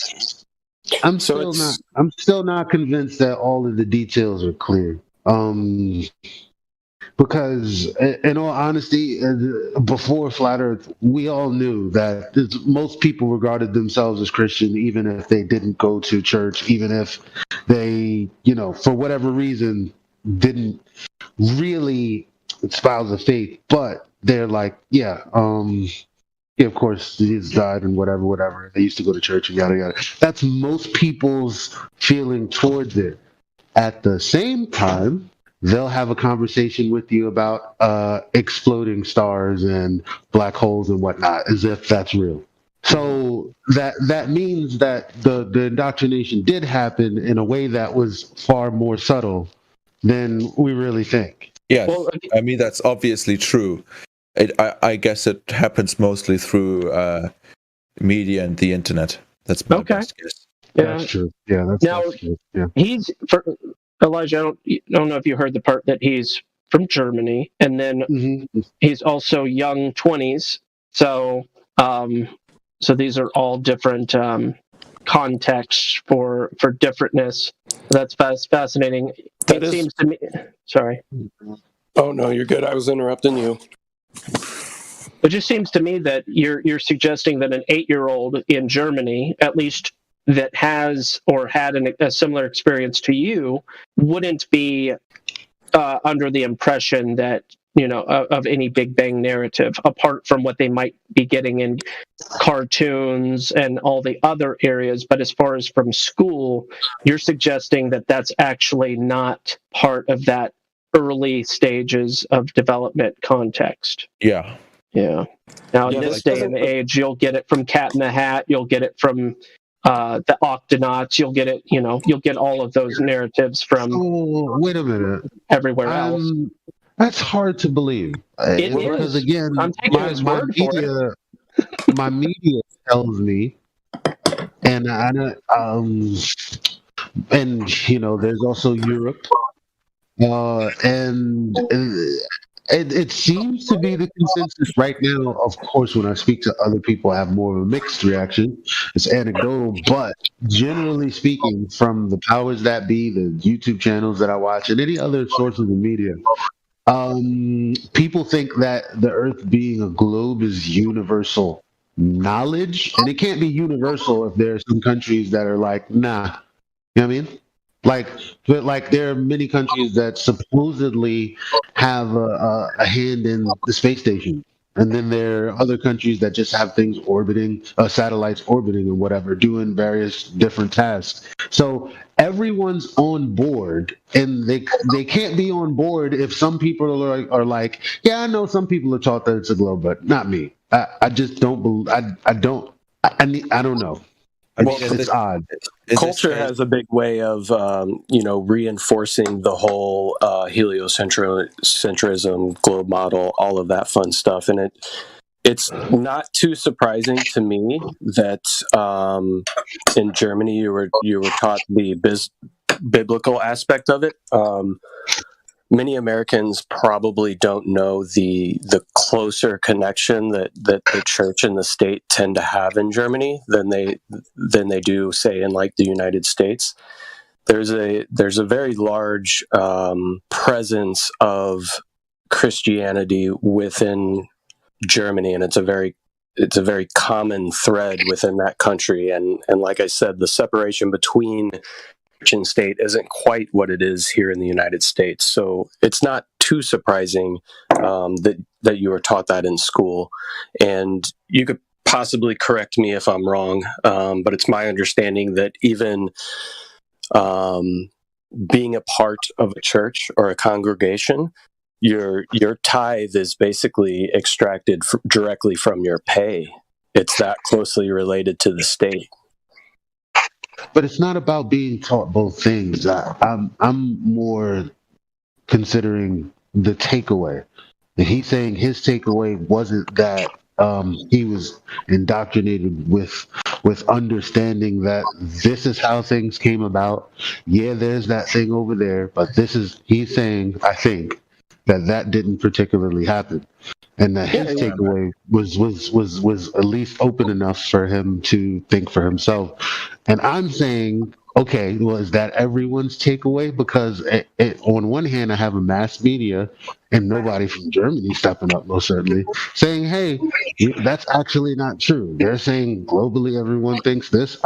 I'm still not convinced that all of the details are clear. Because, in all honesty, before Flat Earth, we all knew that most people regarded themselves as Christian, even if they didn't go to church, even if they, for whatever reason, didn't really espouse the faith. But they're like, of course, Jesus died and whatever. They used to go to church and yada yada. That's most people's feeling towards it. At the same time, they'll have a conversation with you about exploding stars and black holes and whatnot, as if that's real. So that means that the indoctrination did happen in a way that was far more subtle than we really think. Yes, I mean, that's obviously true. I guess it happens mostly through media and the internet. That's my best guess. Yeah, that's true. Yeah, that's true. Yeah. Elijah, I don't know if you heard the part that he's from Germany, and then he's also young 20s. So these are all different contexts for differentness. That's fascinating. Seems to me. Sorry. Oh no, you're good. I was interrupting you. It just seems to me that you're suggesting that an 8-year-old in Germany, at least, that has or had a similar experience to you, wouldn't be under the impression that, of any Big Bang narrative, apart from what they might be getting in cartoons and all the other areas. But as far as from school, you're suggesting that that's actually not part of that early stages of development context. Yeah. Yeah. Now, in this day and age, you'll get it from Cat in the Hat. You'll get it from the Octonauts. You'll get it. You'll get all of those narratives from. Oh, wait a minute. Everywhere else. That's hard to believe. Because again, I'm taking his word for it. My media tells me, and there's also Europe, and. It seems to be the consensus right now. Of course, when I speak to other people, I have more of a mixed reaction. It's anecdotal, but generally speaking, from the powers that be, the YouTube channels that I watch, and any other sources of media, people think that the Earth being a globe is universal knowledge, and it can't be universal if there are some countries that are like, nah. You know what I mean? But there are many countries that supposedly have a hand in the space station, and then there are other countries that just have things orbiting, satellites orbiting and whatever, doing various different tasks. So everyone's on board, and they can't be on board if some people are like, yeah, I know some people are taught that it's a globe, but not me. I just don't believe. I don't know. It's odd. Culture has a big way of, reinforcing the whole heliocentrism, globe model, all of that fun stuff, and it's not too surprising to me that in Germany you were taught the biblical aspect of it. Many Americans probably don't know the closer connection that the church and the state tend to have in Germany than they do, say, in like the United States. There's a very large presence of Christianity within Germany, and it's a very common thread within that country. And like I said, the separation between Christian state isn't quite what it is here in the United States. So it's not too surprising that you were taught that in school. And you could possibly correct me if I'm wrong, but it's my understanding that even being a part of a church or a congregation, your tithe is basically extracted directly from your pay. It's that closely related to the state. But it's not about being taught both things. I'm more considering the takeaway. And he's saying his takeaway wasn't that he was indoctrinated with understanding that this is how things came about. Yeah, there's that thing over there, but he's saying, I think, that didn't particularly happen. And that his takeaway was at least open enough for him to think for himself. And I'm saying, okay, well, is that everyone's takeaway? Because on one hand, I have a mass media and nobody from Germany stepping up, most certainly, saying, hey, that's actually not true. They're saying globally everyone thinks this.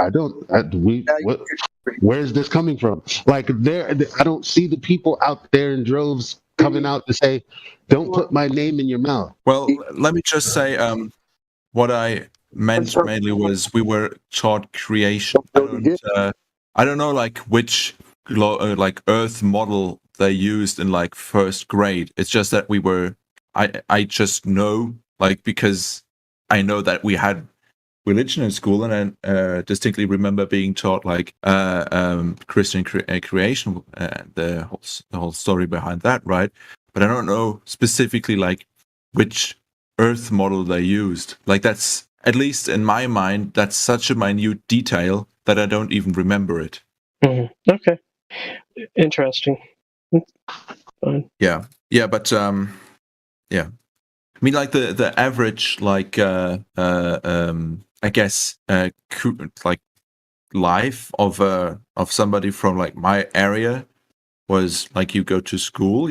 Where's this coming from? Like, I don't see the people out there in droves coming out to say, don't put my name in your mouth. Well, let me just say, what I meant mainly was we were taught creation. I don't know like which like Earth model they used in like first grade. It's just that I just know, like, because I know that we had religion in school, and I distinctly remember being taught like Christian creation, the whole story behind that, right? But I don't know specifically like which Earth model they used. Like, that's, at least in my mind, that's such a minute detail that I don't even remember it. Mm-hmm. Okay, interesting. Fine. Yeah, but yeah. I mean, like the average, like I guess like life of somebody from like my area was like, you go to school,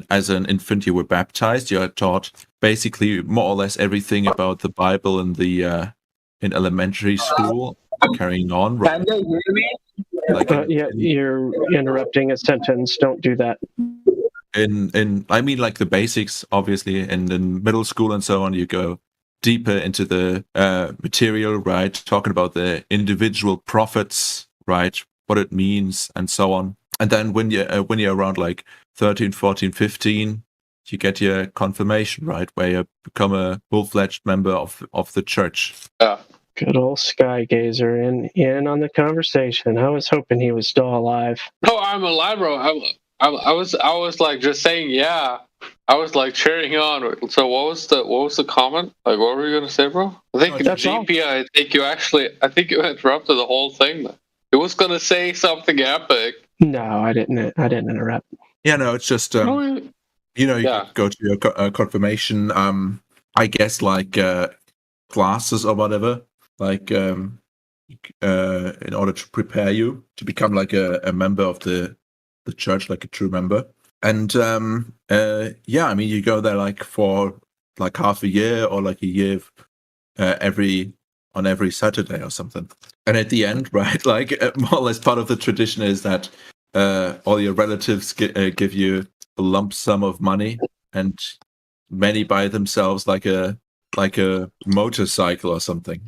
as an infant you were baptized, you are taught basically more or less everything about the Bible in the in elementary school, carrying on, right? Can they hear me? Like you're interrupting a sentence. Don't do that. I mean, like the basics, obviously, and in middle school and so on, you go deeper into the material, right? Talking about the individual prophets, right? What it means and so on. And then when you're around like 13, 14, 15, you get your confirmation, right? Where you become a full-fledged member of the church. Good old Sky Gazer in on the conversation. I was hoping he was still alive. No, I'm alive, bro. I was like just saying, yeah. I was like cheering on. So what was the comment? Like, what were you gonna say, bro? I think GP. I think you interrupted the whole thing. It was gonna say something epic. No, I didn't interrupt. Yeah, no, it's just you go to your confirmation. I guess like classes or whatever. Like in order to prepare you to become like a member of the church, like a true member. And I mean, you go there like for like half a year or like a year on every Saturday or something. And at the end, right, like more or less part of the tradition is that all your relatives give you a lump sum of money, and many buy themselves like a motorcycle or something.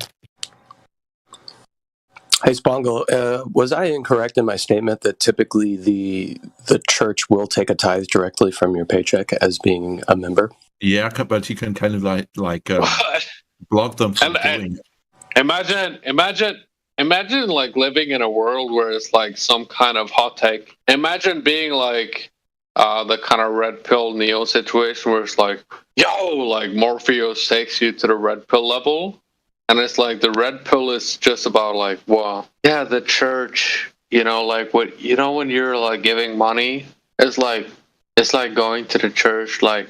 Hey, Spongle, was I incorrect in my statement that typically the church will take a tithe directly from your paycheck as being a member? Yeah, but you can kind of like block them from doing it. Imagine like living in a world where it's like some kind of hot take. Imagine being like the kind of red pill Neo situation where it's like, yo, like Morpheus takes you to the red pill level. And it's like the red pill is just about like, well, yeah, the church, like when you're like giving money, it's like going to the church, like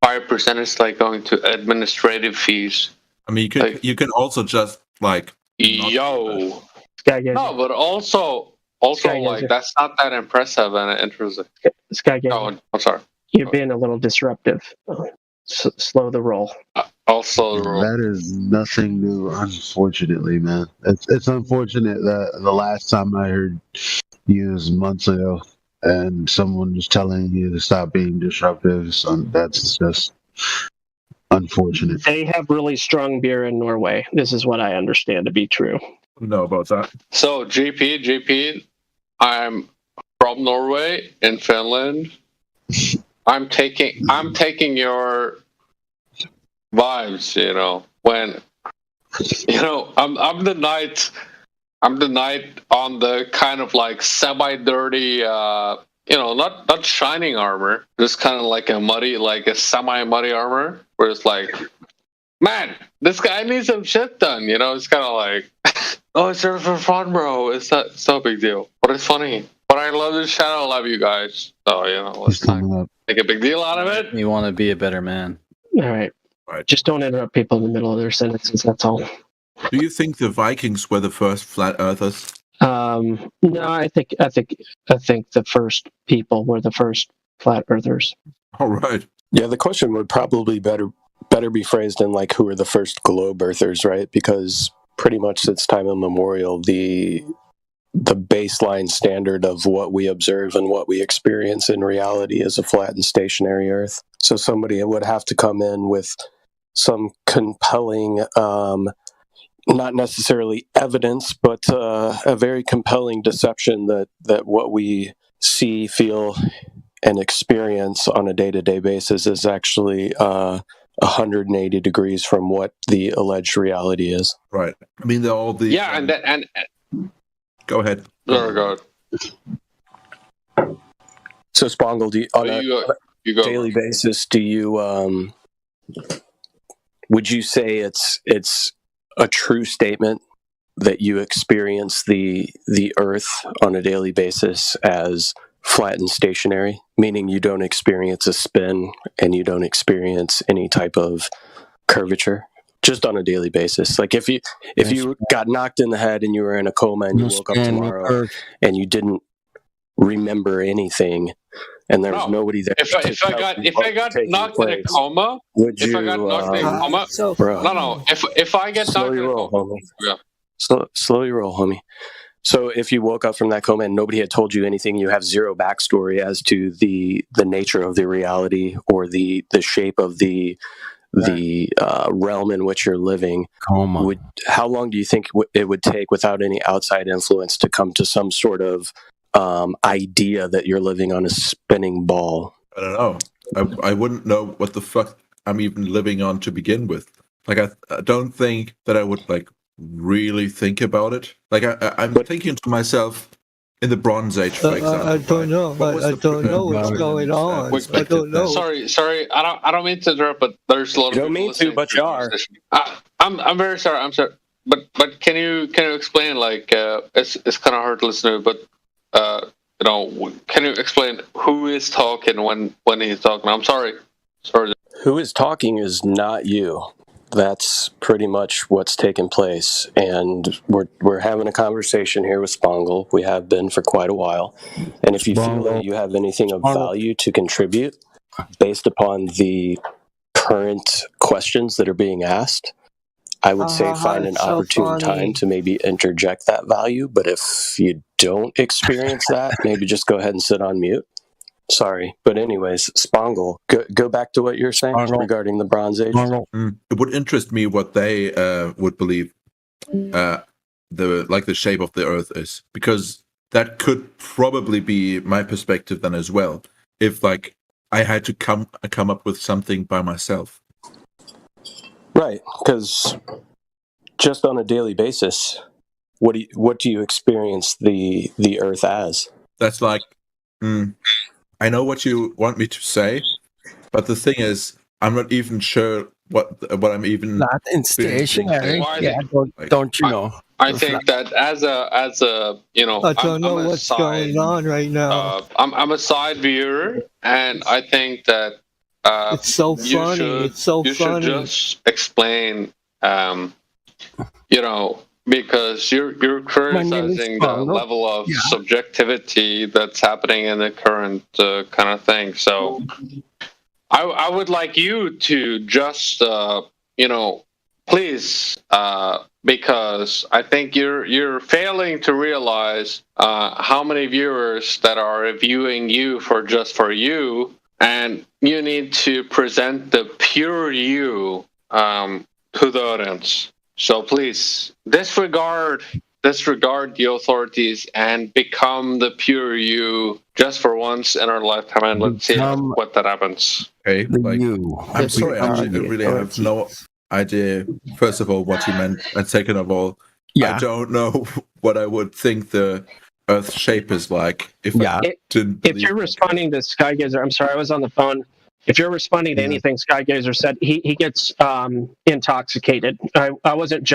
5% is like going to administrative fees. I mean, you can also just like no, but also like that's not that impressive and interesting. Sky Gazer. Oh, I'm sorry. You're being a little disruptive. Slow the roll. Also, that is nothing new, unfortunately, man. It's unfortunate that the last time I heard you was months ago, and someone was telling you to stop being disruptive. So that's just unfortunate. They have really strong beer in Norway. This is what I understand to be true. know about that. So GP, I'm from Norway in Finland. I'm taking your vibes, you know, when I'm the knight on the kind of like semi-dirty not shining armor, just kind of like a semi-muddy armor where it's like, man, this guy needs some shit done, you know. It's kind of like, oh, it's for fun, bro. It's not so a big deal, but it's funny. But I love this channel. I love you guys. So let's not make a big deal out of it. You want to be a better man. All right. Just don't interrupt people in the middle of their sentences. That's all. Do you think the Vikings were the first flat earthers? No, I think the first people were the first flat earthers. All right. Yeah, the question would probably better be phrased in like, who are the first globe earthers, right? Because pretty much since time immemorial, the baseline standard of what we observe and what we experience in reality is a flat and stationary Earth. So somebody would have to come in with some compelling, not necessarily evidence, but a very compelling deception that what we see, feel, and experience on a day-to-day basis is actually 180 degrees from what the alleged reality is. Right. I mean, they're all the... Yeah, and Go ahead. Go. So, Spongle, on a daily basis, do you would you say it's a true statement that you experience the Earth on a daily basis as flat and stationary, meaning you don't experience a spin and you don't experience any type of curvature? Just on a daily basis. Like if you got knocked in the head and you were in a coma and you woke up tomorrow and you didn't remember anything and there was nobody there. If I got knocked in a coma, if I get knocked in a coma, slow your roll, homie. So if you woke up from that coma and nobody had told you anything, you have zero backstory as to the nature of the reality or the shape of the realm in which you're living. How long do you think it would take without any outside influence to come to some sort of idea that you're living on a spinning ball? I don't know. I wouldn't know what the fuck I'm even living on to begin with. Like, I don't think that I would like really think about it. Like, I'm thinking to myself, in the Bronze Age, for example. I don't know. I don't know what's going on. I don't know. Sorry. I don't mean to interrupt, but there's a lot of people. You don't mean to, but you are. I'm very sorry. I'm sorry. But can you explain? Like, it's kind of hard to listen to, but can you explain who is talking when he's talking? I'm sorry. Who is talking is not you. That's pretty much what's taken place, and we're having a conversation here with Spongle. We have been for quite a while, and if you feel that you have anything of value to contribute based upon the current questions that are being asked, I would say find an opportune time to maybe interject that value. But if you don't experience that, maybe just go ahead and sit on mute. Sorry, but anyways, Spongle, go back to what you're saying regarding the Bronze Age. It would interest me what they would believe the shape of the Earth is, because that could probably be my perspective then as well. If like I had to come up with something by myself, right? Because just on a daily basis, what do you experience the Earth as? That's like. I know what you want me to say, but the thing is, I'm not even sure what I'm even. Not in stationary. Yeah, don't you know? I think that as a I don't know what's going on right now. I'm a side viewer, and I think that it's so funny. It's so funny. You should just explain, because you're criticizing the level of subjectivity that's happening in the current kind of thing. So I would like you to just please, because I think you're failing to realize how many viewers that are viewing you for you, and you need to present the pure you to the audience. So please disregard the authorities and become the pure you just for once in our lifetime, and let's see what that happens. Okay, I'm sorry, I really have no idea, first of all, what you meant, and second of all, I don't know what I would think the Earth's shape is like. If you're responding to Skygazer, I'm sorry, I was on the phone. If you're responding to anything Skygazer said, he gets intoxicated. I wasn't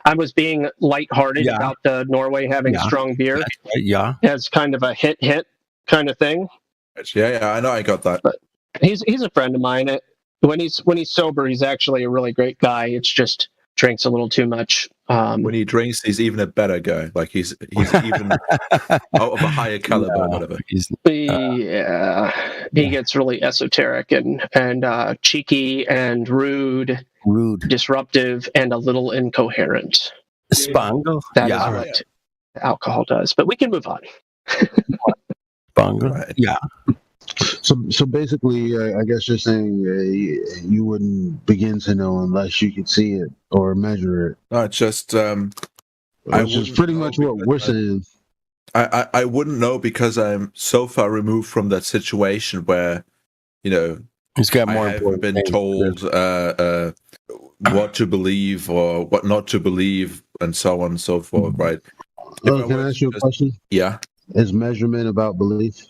I was being lighthearted about the Norway having strong beer. As kind of a hit kind of thing. Yeah, I know, I got that. But he's a friend of mine. When he's sober, he's actually a really great guy. It's just drinks a little too much. When he drinks, he's even a better guy. Like he's even out of a higher caliber or whatever. He gets really esoteric and cheeky and rude, disruptive, and a little incoherent. Spango. That is what alcohol does. But we can move on. Spango. Yeah. So basically, I guess you're saying you wouldn't begin to know unless you could see it or measure it. No, it's just which is pretty much what we're saying. I wouldn't know because I'm so far removed from that situation where, he's got more I haven't been told what to believe or what not to believe, and so on and so forth. Right? Can I ask you a question? Yeah. Is measurement about belief?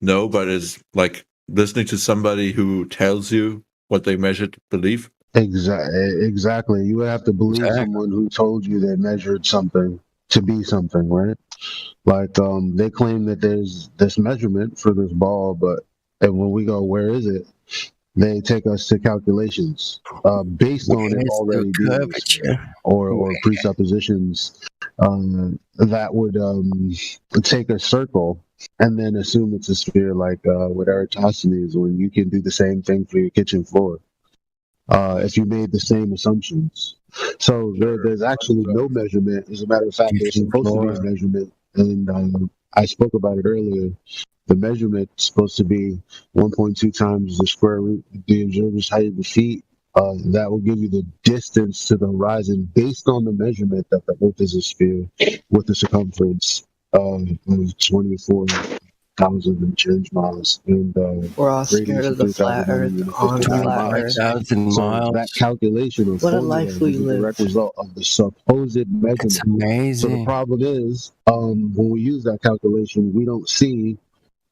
No, but it's like listening to somebody who tells you what they measured belief. Exactly. You would have to believe someone who told you they measured something to be something, right? Like they claim that there's this measurement for this ball, and when we go, where is it? They take us to calculations based on it already being or presuppositions that would take a circle and then assume it's a sphere, like with Eratosthenes, when you can do the same thing for your kitchen floor if you made the same assumptions. So there's actually no measurement. As a matter of fact, there's supposed to be a measurement, and I spoke about it earlier. The measurement is supposed to be 1.2 times the square root of the observer's height of the feet. That will give you the distance to the horizon based on the measurement that the Earth is a sphere with a circumference of 24,000 and change miles. And we're all scared of the flat Earth on the flat Earth. So that calculation of what a life we is a live. direct result of the supposed measurement. It's amazing. So the problem is, when we use that calculation, we don't see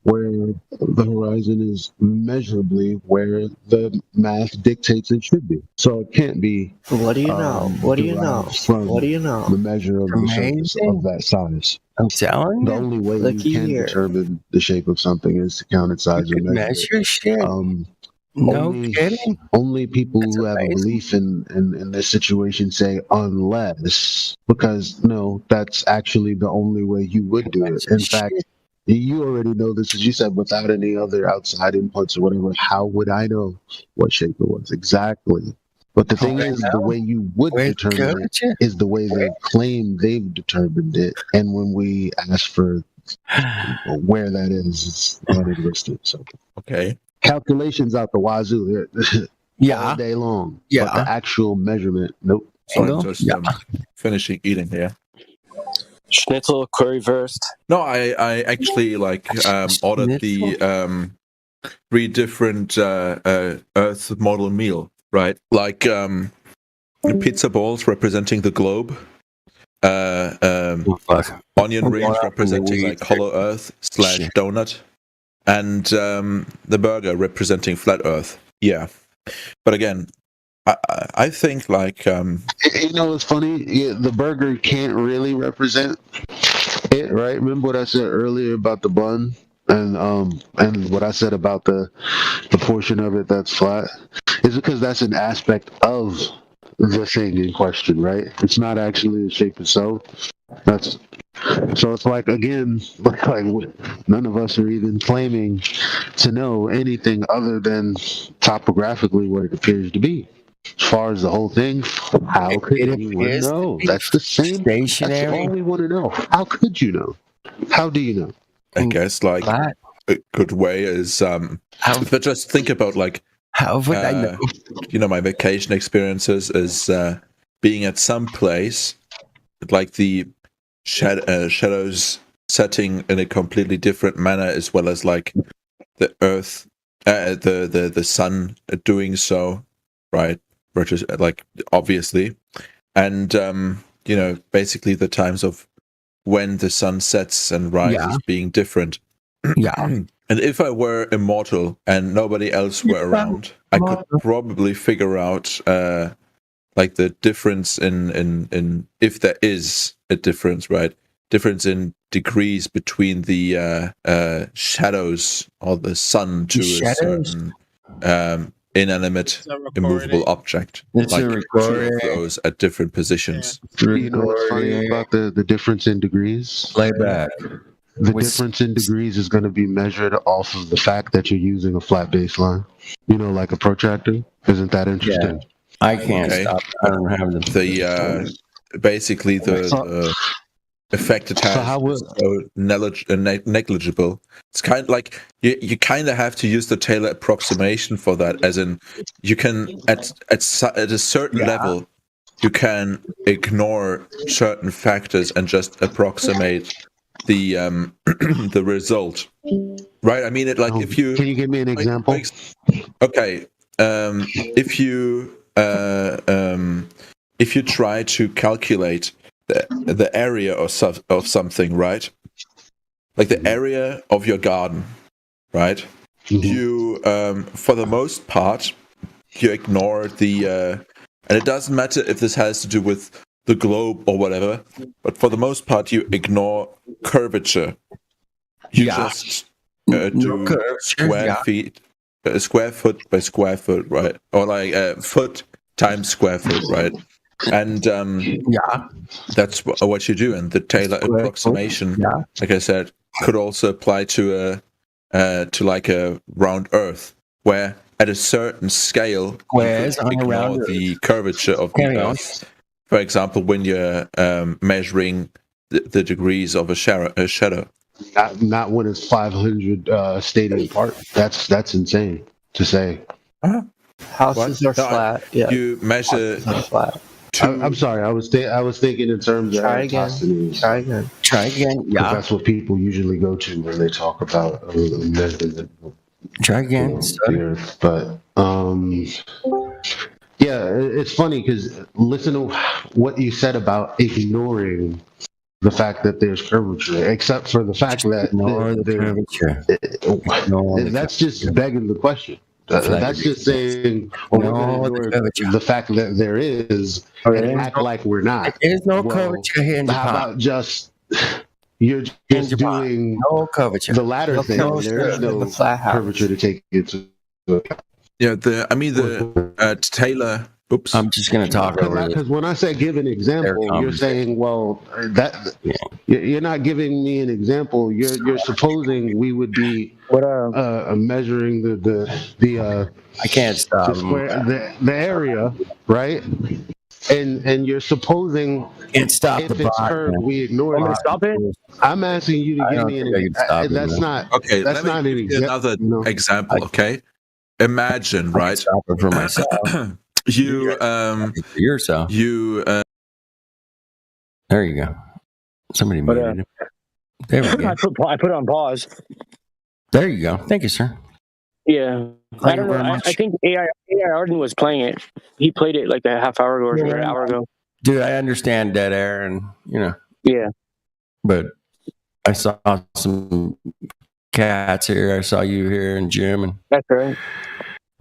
where the horizon is measurably where the math dictates it should be. So it can't be. What do you know? What do you know? What do you know? The measure of the surface of that size. I'm telling you. The only way you can determine the shape of something is to count its size and measure shit. Kidding. Only people who have a belief in this situation say unless, because no, that's actually the only way you would do it. In fact, you already know this, as you said, without any other outside inputs or whatever. How would I know what shape it was exactly? But the thing is, the way you would determine it is the way they claim they've determined it. And when we ask for where that is, it's not existent. So okay, calculations out the wazoo, all day long. Yeah, but the actual measurement, nope. So I'm just finishing eating here. Schnitzel, currywurst. No, I actually ordered the 3 different Earth model meal, right? Like pizza balls representing the globe, onion rings representing like hollow Earth / donut, and the burger representing flat Earth. Yeah, but again, I think like it's funny. The burger can't really represent it, right? Remember what I said earlier about the bun and what I said about the portion of it that's flat? Is because that's an aspect of the thing in question, right? It's not actually the shape itself. So it's like, again, like none of us are even claiming to know anything other than topographically what it appears to be. As far as the whole thing, how could anyone know? That's the same. That's all we want to know. How could you know? How do you know? I guess like a good way is but just think about like how would I know? You know, my vacation experiences is being at some place like the shadows setting in a completely different manner, as well as like the earth, the sun doing so, right? Which is like obviously, and you know, basically the times of when the sun sets and rises being different. Yeah. And if I were immortal and nobody else were around, I could probably figure out like the difference in if there is a difference, right? Difference in degrees between the shadows or the sun to a certain inanimate, immovable object. It's like a two recording. of those at different positions. You know what's funny about the difference in degrees? Playback. The difference in degrees is going to be measured off of the fact that you're using a flat baseline. You know, like a protractor. Isn't that interesting? I can't stop. I don't have the basically the effect it has is so negligible. It's kind of like you kind of have to use the Taylor approximation for that, as in you can at a certain level you can ignore certain factors and just approximate the the result, right? I mean, it like if you can you give me an example? Okay, if you try to calculate the area of something, right? Like the area of your garden, right? You for the most part you ignore the and it doesn't matter if this has to do with the globe or whatever, but for the most part you ignore curvature. You just do square feet, square foot by square foot, right? Or like foot times square foot, right? And that's what you do. And the Taylor approximation, like I said, could also apply to like a round Earth, where at a certain scale you ignore the curvature of the Earth. For example, when you're measuring the degrees of a shadow. Not when it's 500 stadium apart. That's insane to say. Houses are flat. Yeah. You measure flat. I'm sorry. I was thinking in terms of Try again. Yeah. That's what people usually go to when they talk about measuring Try again. the Earth. But yeah, it's funny because listen to what you said about ignoring the fact that there's curvature, except for the fact that that's just begging the question. That's just saying the fact that there is and act like we're not. There's no curvature here in Japan. How about just you're just doing no curvature. The latter thing. There is no curvature to take into account. Yeah, the Taylor. Oops. I'm just going to talk over it. Because when I say give an example, you're saying, well, that you're not giving me an example. You're supposing we would be measuring the I can't stop the area, right? And you're supposing can't stop if it's curved, we ignore it. Stop it. I'm asking you to give me an example. That's not okay. That's not an another example. Okay, imagine, right? Stop it for myself. You yourself. There you go. Somebody muted it. There we go. I put it on pause. There you go. Thank you, sir. Yeah. I don't know. I think AI Arden was playing it. He played it like a half hour ago or an hour ago. Dude, I understand dead air and Yeah. But I saw some cats here. I saw you here and Jim and that's right.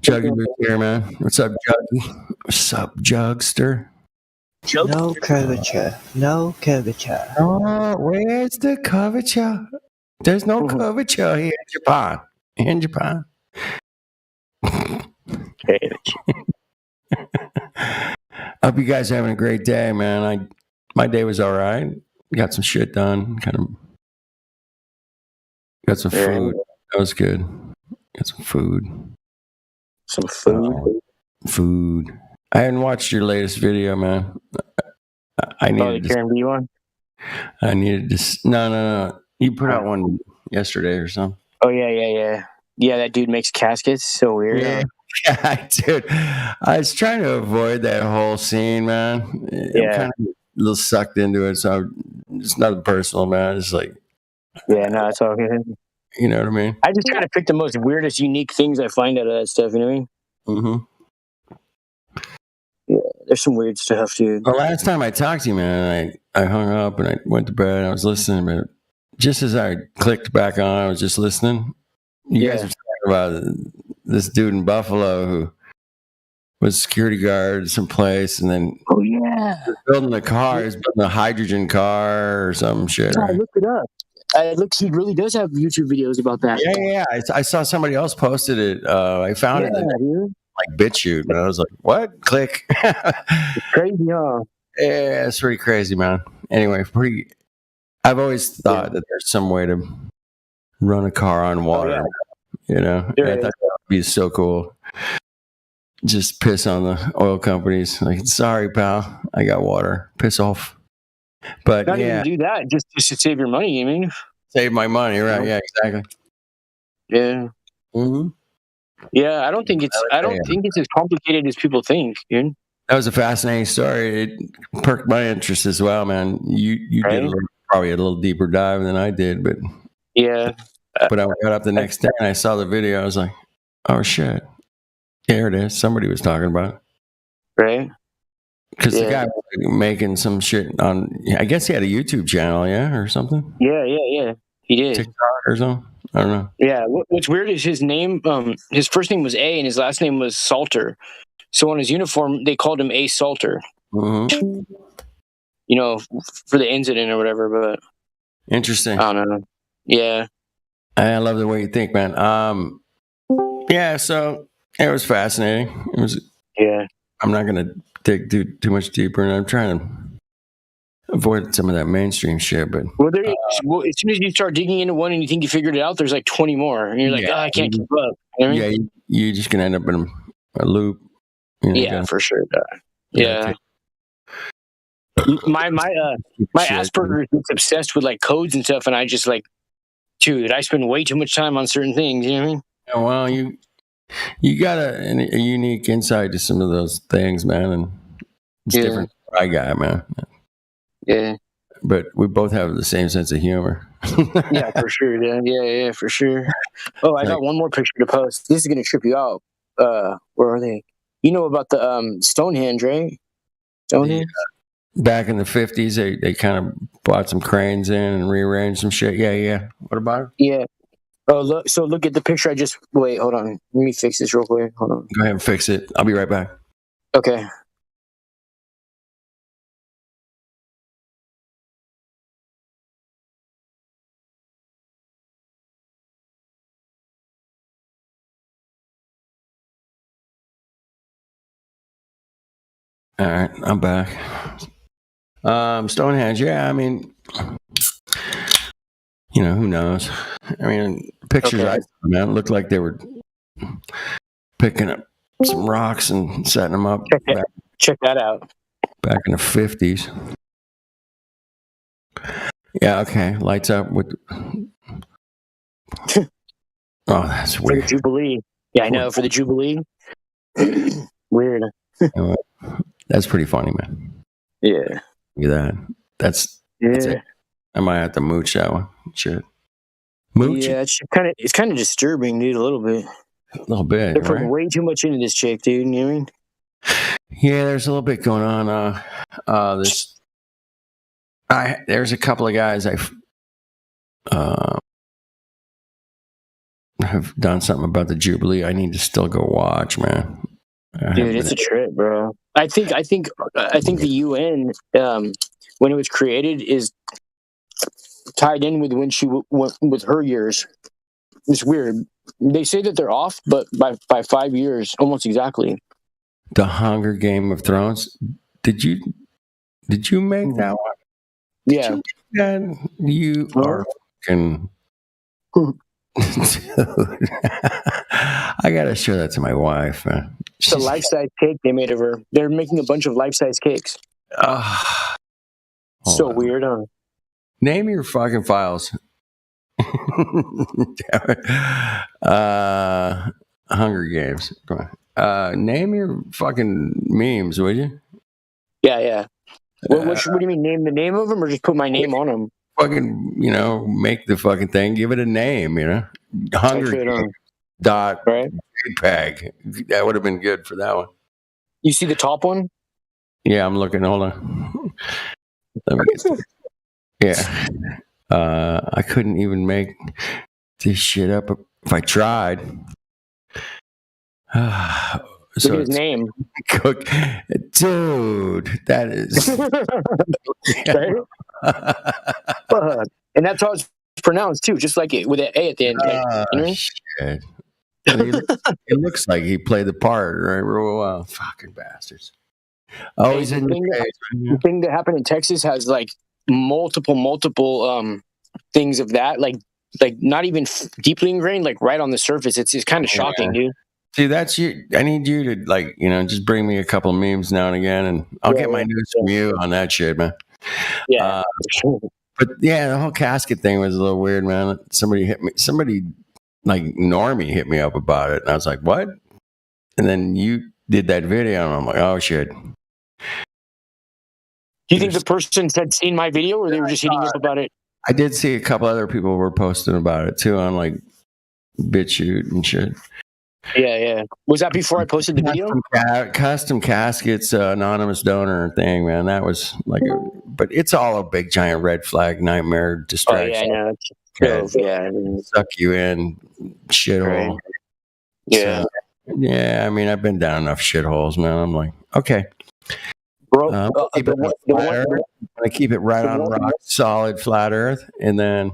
Juggy was here, man. What's up, Juggy? What's up, Jugster? No curvature. No curvature. Oh, where's the curvature? There's no curvature here in Japan. Hope you guys are having a great day, man. My day was all right. Got some shit done. Got some food. That was good. Got some food. Some food. Food. I hadn't watched your latest video, man. I needed the Karen B one. I needed to. No. You put out one yesterday or something. Oh yeah. Yeah, that dude makes caskets. So weird. Yeah. Dude, I was trying to avoid that whole scene, man. Yeah. I'm kind of a little sucked into it, so it's not personal, man. It's like, yeah, no, it's all good. You know what I mean? I just try to pick the most weirdest, unique things I find out of that stuff. You know what I mean? Mm-hmm. Yeah, there's some weird stuff, dude. The last time I talked to you, man, I hung up and I went to bed. And I was listening, but just as I clicked back on, I was just listening. You guys were talking about this dude in Buffalo who was a security guard at some place, and then building a car. He's building a hydrogen car or some shit. I looked it up. He really does have YouTube videos about that. Yeah. I saw somebody else posted it. I found it like BitChute, and I was like, "What?" Click. It's crazy, huh? Yeah, it's pretty crazy, man. Anyway, I've always thought that there's some way to run a car on water. You know, I thought that would be so cool. Just piss on the oil companies. Like, sorry, pal, I got water. Piss off. But not even do that just to save your money. I mean, save my money, right? Yeah, exactly. Yeah. Mm-hmm. Yeah, I don't think it's as complicated as people think, dude. That was a fascinating story. It perked my interest as well, man. You did probably a little deeper dive than I did, but yeah. But I got up the next day and I saw the video. I was like, "Oh shit, there it is." Somebody was talking about it, right? Because the guy was making some shit on. I guess he had a YouTube channel, or something. Yeah. He did TikTok or something. I don't know. Yeah. What's weird is his name. His first name was A, and his last name was Salter. So on his uniform, they called him A Salter. Mm-hmm. You know, for the incident or whatever. But interesting. I don't know. Yeah. I love the way you think, man. Yeah. So it was fascinating. It was. Yeah. I'm not gonna dig too much deeper, and I'm trying to avoid some of that mainstream shit. But as soon as you start digging into one and you think you figured it out, there's like 20 more, and you're like, I can't keep up. You know what I mean? You're just gonna end up in a loop. For sure. Yeah. My Asperger gets obsessed with like codes and stuff, and I just like, dude, I spend way too much time on certain things. You know what I mean? Yeah, well, you got a unique insight to some of those things, man, and it's different than what I got, man. Yeah. But we both have the same sense of humor. Yeah, for sure. Yeah, for sure. Oh, I got one more picture to post. This is gonna trip you out. Where are they? You know about the Stonehenge, right? Stonehenge. Back in the 50s, they kind of bought some cranes in and rearranged some shit. Yeah. What about it? Yeah. Oh, look at the picture. Wait, hold on. Let me fix this real quick. Hold on. Go ahead and fix it. I'll be right back. Okay. All right, I'm back. Stonehenge, I mean, who knows? I mean, pictures I saw, man, looked like they were picking up some rocks and setting them up. Check that out. Back in the 50s. Yeah, okay. Lights up with. Oh, that's weird. For the Jubilee. Yeah, I know. For the Jubilee. Weird. That's pretty funny, man. Yeah. Look at that. That's it. I might have to mooch that one. Shit. Mooch? Yeah, it's kind of disturbing, dude, a little bit. A little bit. They're putting way too much into this chick, dude. You know what I mean? Yeah, there's a little bit going on. There's a couple of guys have done something about the Jubilee. I need to still go watch, man. Dude, it's a trip, bro. I think the UN, when it was created, is tied in with when she with her years. It's weird. They say that they're off, but by 5 years, almost exactly. The Hunger Game of Thrones. Did you make that one? Yeah. You are fucking. Dude. I gotta show that to my wife, man. It's a life-size cake they made of her. They're making a bunch of life-size cakes. So weird, huh? Name your fucking files. Hunger Games. Come on. Name your fucking memes, would you? Yeah. What do you mean? Name the name of them, or just put my name on them? Fucking, make the fucking thing. Give it a name. Hunger Games. Dot JPEG. That would have been good for that one. You see the top one? Yeah, I'm looking. Hold on. Let me get to Yeah. I couldn't even make this shit up if I tried. Look at his name. Cook. Dude, that is. And that's how it's pronounced, too, just like it with an A at the end. Shit. It looks like he played the part, right? Real well. Fucking bastards. Oh, he's in the thing that happened in Texas has like multiple things of that, like not even deeply ingrained, like right on the surface. It's kind of shocking, dude. See, that's you. I need you to just bring me a couple of memes now and again, and I'll get my news from you on that shit, man. Yeah. But yeah, the whole casket thing was a little weird, man. Somebody like Normie hit me up about it, and I was like, what? And then you did that video, and I'm like, oh shit. Do you think the person had seen my video, or they were just hitting up about it? I did see a couple other people were posting about it too on like BitChute and shit. Yeah. Was that before I posted the video? Custom caskets, anonymous donor thing, man. That was like, but it's all a big giant red flag nightmare distraction. Oh yeah, I know. Suck you in, shithole. Right. Yeah. So, yeah, I mean, I've been down enough shitholes, man. I'm like, okay. Bro, I keep it right on rock solid flat earth, and then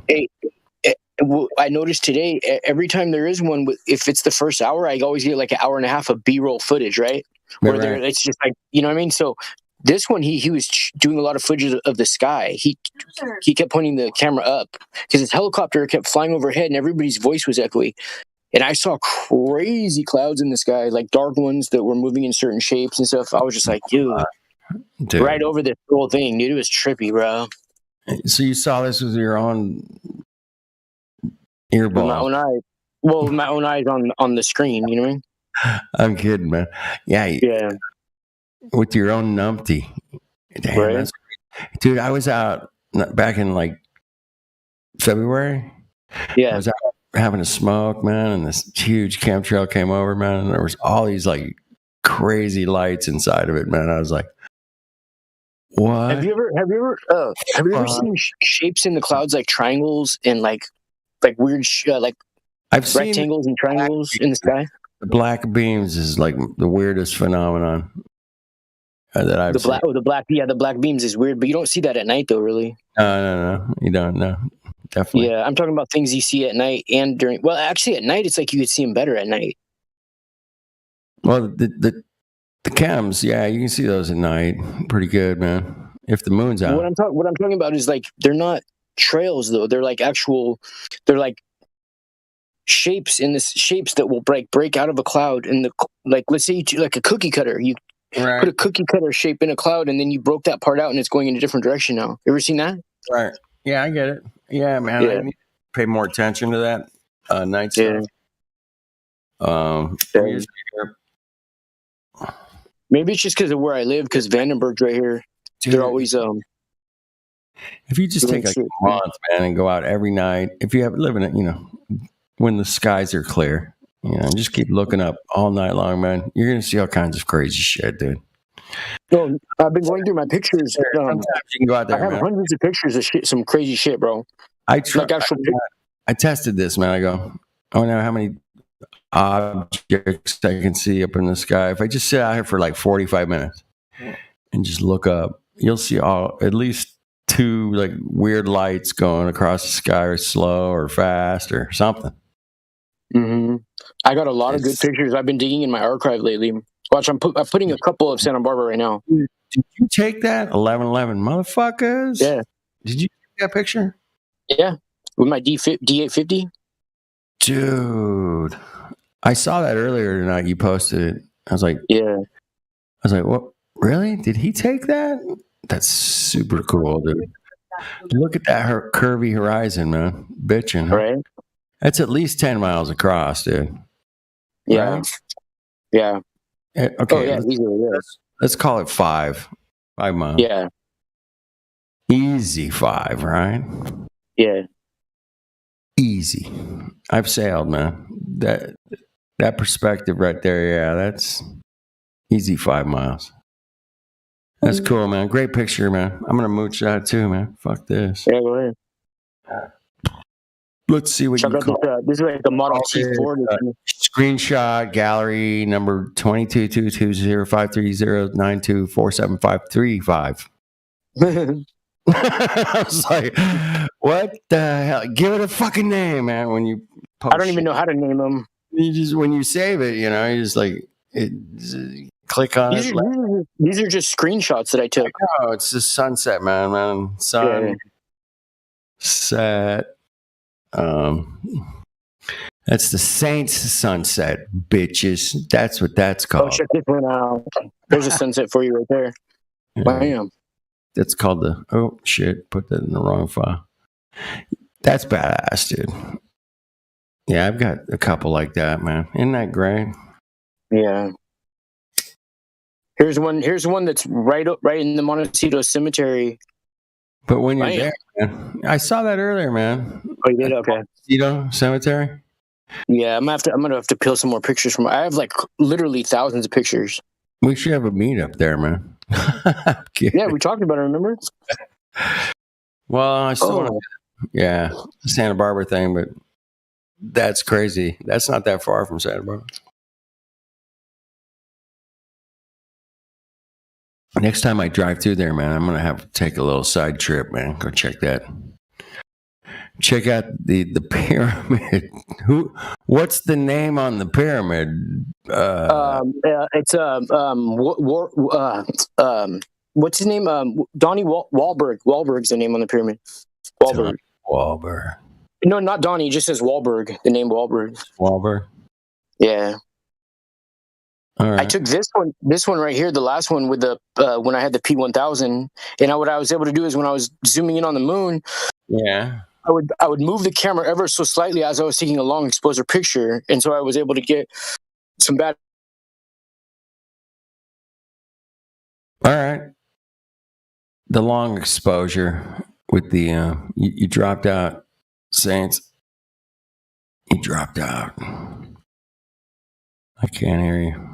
I noticed today every time there is one, if it's the first hour, I always get like an hour and a half of B-roll footage, right? Where it's just like, you know what I mean? So this one, he was doing a lot of footage of the sky. He kept pointing the camera up because his helicopter kept flying overhead, and everybody's voice was echoey. And I saw crazy clouds in the sky, like dark ones that were moving in certain shapes and stuff. I was just like, dude. Right over this whole thing, dude. It was trippy, bro. So you saw this with your own earball? With my own eyes. Well, with my own eyes on the screen, you know what I mean? I'm kidding, man. Yeah. With your own numpty. Damn, right? Dude, I was out back in like February. Yeah. I was out having a smoke, man, and this huge chemtrail came over, man, and there was all these like crazy lights inside of it, man. I was like, what? Have you ever seen shapes in the clouds like triangles and like weird like I've seen rectangles and triangles in the sky? The black beams is like the weirdest phenomenon that I've seen. The black beams is weird, but you don't see that at night though, really. No, you don't. No, definitely. Yeah, I'm talking about things you see at night and during. Well, actually, at night it's like you could see them better at night. Well, the chems, yeah, you can see those at night, pretty good, man. If the moon's out. What I'm talking about is like they're not trails though. They're like they're like shapes that will break out of a cloud. And let's say you do like a cookie cutter. You put a cookie cutter shape in a cloud, and then you broke that part out, and it's going in a different direction now. You ever seen that? Right. Yeah, I get it. Yeah, man. Yeah. I need to pay more attention to that night stuff. Maybe it's just because of where I live, because Vandenberg's right here. Dude, they're always if you just take like a month, man, and go out every night, if you have live in it, when the skies are clear, just keep looking up all night long, man. You're gonna see all kinds of crazy shit, dude. No, I've been going through my pictures. Sometimes you can go out there. I have hundreds of pictures of shit, some crazy shit, bro. I tested this, man. I go, I don't know how many objects I can see up in the sky. If I just sit out here for like 45 minutes and just look up, you'll see at least 2 like weird lights going across the sky, or slow or fast or something. Mm-hmm. I got a lot of good pictures. I've been digging in my archive lately. Watch, I'm putting a couple of Santa Barbara right now. Did you take that 1111 motherfuckers? Yeah. Did you take that picture? Yeah, with my D850. Dude, I saw that earlier tonight. You posted it. I was like, yeah. I was like, what? Really? Did he take that? That's super cool, dude. Look at that curvy horizon, man. Bitching. Huh? Right. That's at least 10 miles across, dude. Yeah. Right? Yeah. Okay. Oh, yeah, easily, yes. Let's call it 5 miles. Yeah. Easy 5, right? Yeah. Easy. I've sailed, man. That perspective right there, yeah, that's easy 5 miles. That's cool, man. Great picture, man. I'm gonna mooch that too, man. Fuck this. Yeah, go ahead. Let's see what Check you out call this is like the Model T Ford. Screenshot gallery number 2222053092475535. I was like, what the hell? Give it a fucking name, man. When you post I don't even know how to name them. You just, when you save it, you know, you just like click on These are just screenshots that I took. Oh, it's the sunset, man. Sunset. That's the Saints sunset, bitches. That's what that's called. Oh, check this one out. There's a sunset for you right there. Yeah. Bam. That's called the, oh shit, put that in the wrong file. That's badass, dude. Yeah, I've got a couple like that, man. Isn't that great? Yeah. Here's one that's right in the Montecito Cemetery. But when you're there, man, I saw that earlier, man. Oh, you did? Okay. Montecito Cemetery? Yeah, I'm gonna have to peel some more pictures from. I have like literally thousands of pictures. We should have a meetup there, man. Yeah, we talked about it. Remember? Well, I still want to. Yeah, the Santa Barbara thing, but that's crazy. That's not that far from Santa Barbara. Next time I drive through there, man, I'm gonna have to take a little side trip, man. Go check that. Check out the pyramid. What's the name on the pyramid? It's what's his name? Donnie Wahlberg. Wahlberg's the name on the pyramid. Wahlberg. Wahlberg. No, not Donnie. It just says Wahlberg. The name Wahlberg. Wahlberg. Yeah. All right. I took this one right here, the last one with the when I had the P1000, and what I was able to do is when I was zooming in on the moon, yeah, I would move the camera ever so slightly as I was taking a long exposure picture, and so I was able to get some bad. All right, the long exposure with the you dropped out, Saints. You dropped out. I can't hear you.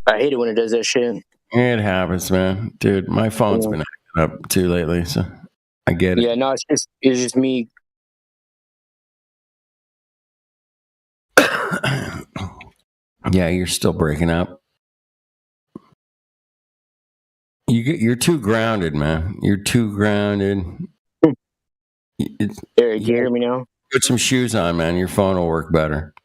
I hate it when it does that shit. It happens, man. Dude, my phone's been acting up too lately, so I get it. Yeah, no, it's just me. Yeah, you're still breaking up. You're too grounded, man. You're too grounded. Eric, you hear me now? Put some shoes on, man. Your phone will work better.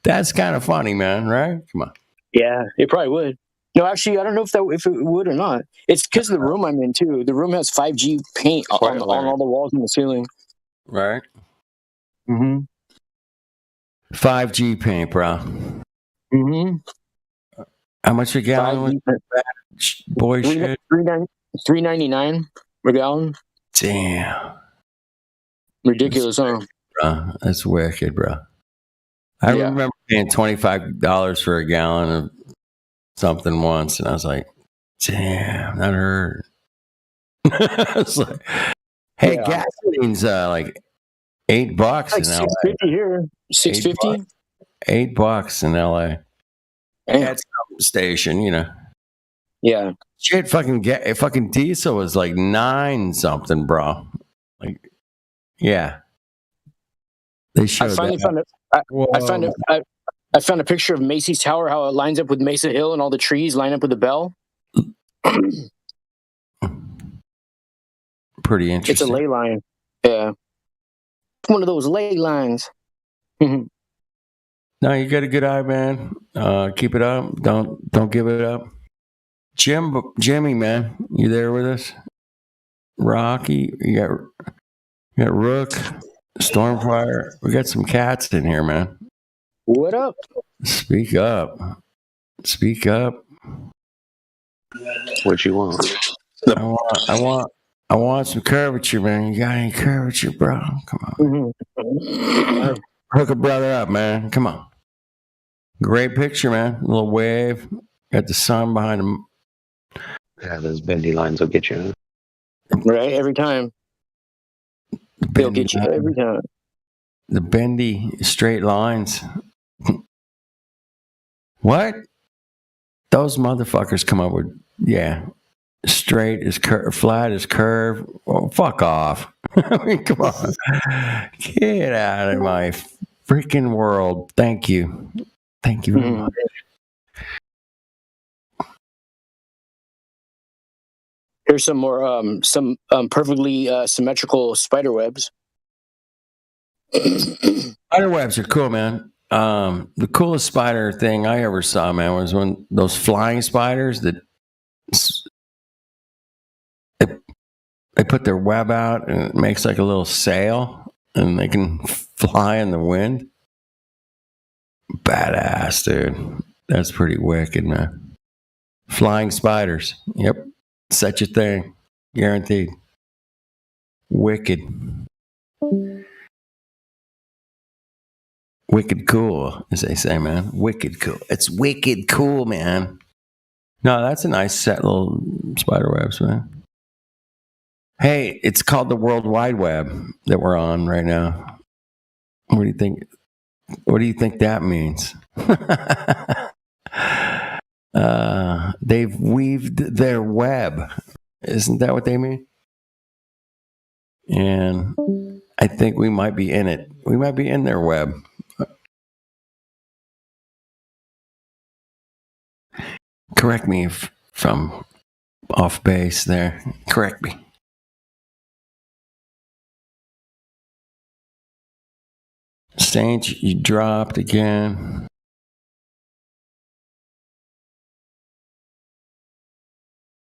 That's kind of funny, man, right? Come on. Yeah, it probably would. No, actually, I don't know if it would or not. It's because of the room I'm in, too. The room has 5G paint on all the walls and the ceiling. Right? Mm-hmm. 5G paint, bro. Mm-hmm. How much a gallon was that boy shit? $3.99 per gallon. Damn. Ridiculous, huh? Bro, that's wicked, bro. I remember paying $25 for a gallon of something once, and I was like, damn, that hurt. I was like, hey, gasoline's like $8 like in LA. $6.50 here. $6.50? $8 in LA. At some station, you know. Yeah. Shit, fucking diesel was like 9 something, bro. Like, yeah. They showed I finally found a picture of Macy's Tower, how it lines up with Mesa Hill and all the trees line up with the bell. Pretty interesting. It's a ley line. Yeah. One of those ley lines. No, you got a good eye, man. Keep it up. Don't give it up. Jimmy, man, you there with us? Rocky. You got Rook, Stormfire. We got some cats in here, man. What up? Speak up. Speak up. What you want? I want some curvature, man. You got any curvature, bro? Come on. Mm-hmm. Hook a brother up, man. Come on. Great picture, man. A little wave. Got the sun behind him. Yeah, those bendy lines will get you. Right, every time. They'll get you every time. The bendy straight lines. What? Those motherfuckers come up with, straight is curve, flat is curve. Oh, fuck off. I mean, come on. Get out of my freaking world. Thank you. Thank you very much. Here's some more, perfectly symmetrical spider webs. Spider webs are cool, man. The coolest spider thing I ever saw, man, was when those flying spiders that they put their web out and it makes like a little sail and they can fly in the wind. Badass, dude. That's pretty wicked, man. Flying spiders. Yep. Such a thing. Guaranteed. Wicked. Wicked cool, as they say, man. Wicked cool. It's wicked cool, man. No, that's a nice set little spider webs, man. Hey, it's called the World Wide Web that we're on right now. What do you think? What do you think that means? They've weaved their web. Isn't that what they mean? And I think we might be in it. We might be in their web. Correct me if I'm off base there. Correct me. Saints, you dropped again.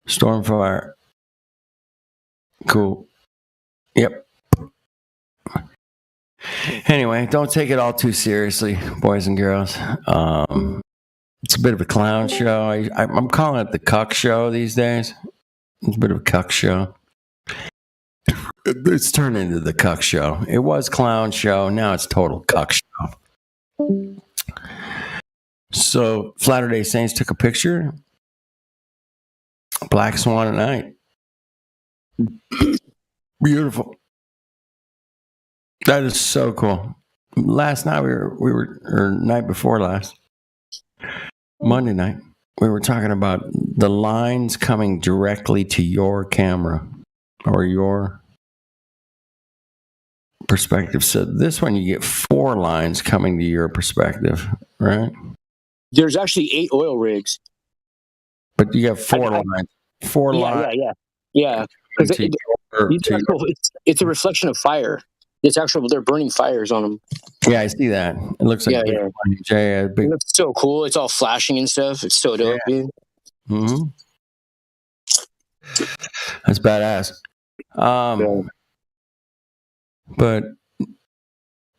Stormfire. Cool. Yep. Anyway, don't take it all too seriously, boys and girls. It's a bit of a clown show. I'm calling it the cuck show these days. It's a bit of a cuck show. It's turned into the cuck show. It was clown show. Now it's total cuck show. So Latter-day Saints took a picture. Black Swan at night. Beautiful. That is so cool. Last night we were or night before last, Monday night, we were talking about the lines coming directly to your camera or your perspective. So this one you get 4 lines coming to your perspective, right? There's actually 8 oil rigs. But you have 4 lines. 4 lines. Yeah. It's a reflection of fire. It's actual. They're burning fires on them. Yeah, I see that. It looks like It looks so cool. It's all flashing and stuff. It's so dope, dude. Mm-hmm. That's badass. But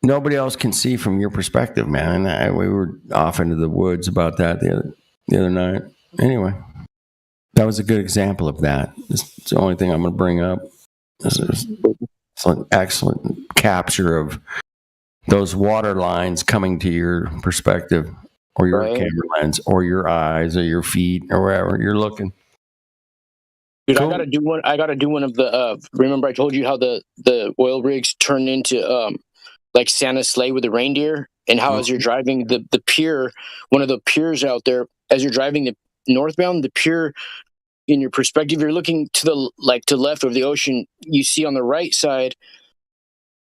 nobody else can see from your perspective, man. And we were off into the woods about that the other night. Anyway, that was a good example of that. It's the only thing I'm going to bring up. This is an excellent capture of those water lines coming to your perspective or your camera lens or your eyes or your feet or wherever you're looking. Dude, cool. I gotta do one of the remember I told you how the oil rigs turned into like Santa's sleigh with the reindeer, and how as you're driving the pier, one of the piers out there, as you're driving the northbound, the pier in your perspective, you're looking to the left of the ocean, you see on the right side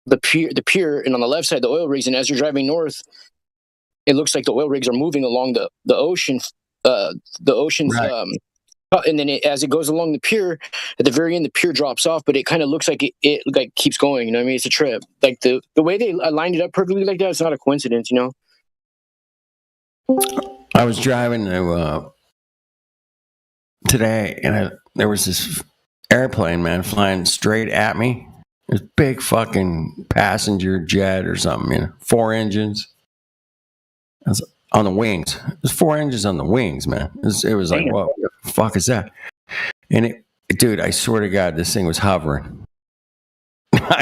the pier, and on the left side the oil rigs, and as you're driving north, it looks like the oil rigs are moving along the ocean's right. And then as it goes along the pier, at the very end, the pier drops off, but it kind of looks like it like keeps going. You know what I mean? It's a trip. Like the way they lined it up perfectly like that, it's not a coincidence, you know? I was driving to, today, and there was this airplane, man, flying straight at me. It was big fucking passenger jet or something, 4 engines. It was on the wings. There's 4 engines on the wings, man. It was like, what the fuck is that? And dude, I swear to God, this thing was hovering.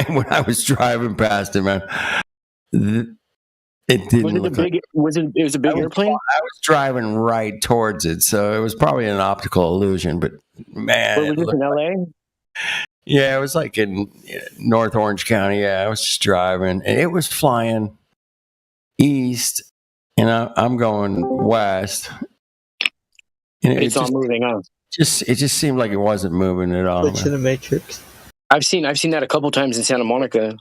When I was driving past it, man, it didn't look like... It was a big airplane? I was driving right towards it, so it was probably an optical illusion, but man. Where was this, in LA? Yeah, it was like in North Orange County. Yeah, I was just driving, and it was flying east, and I'm going west. And it's not moving, huh? It just seemed like it wasn't moving at all. Glitch in the Matrix. I've seen that a couple times in Santa Monica.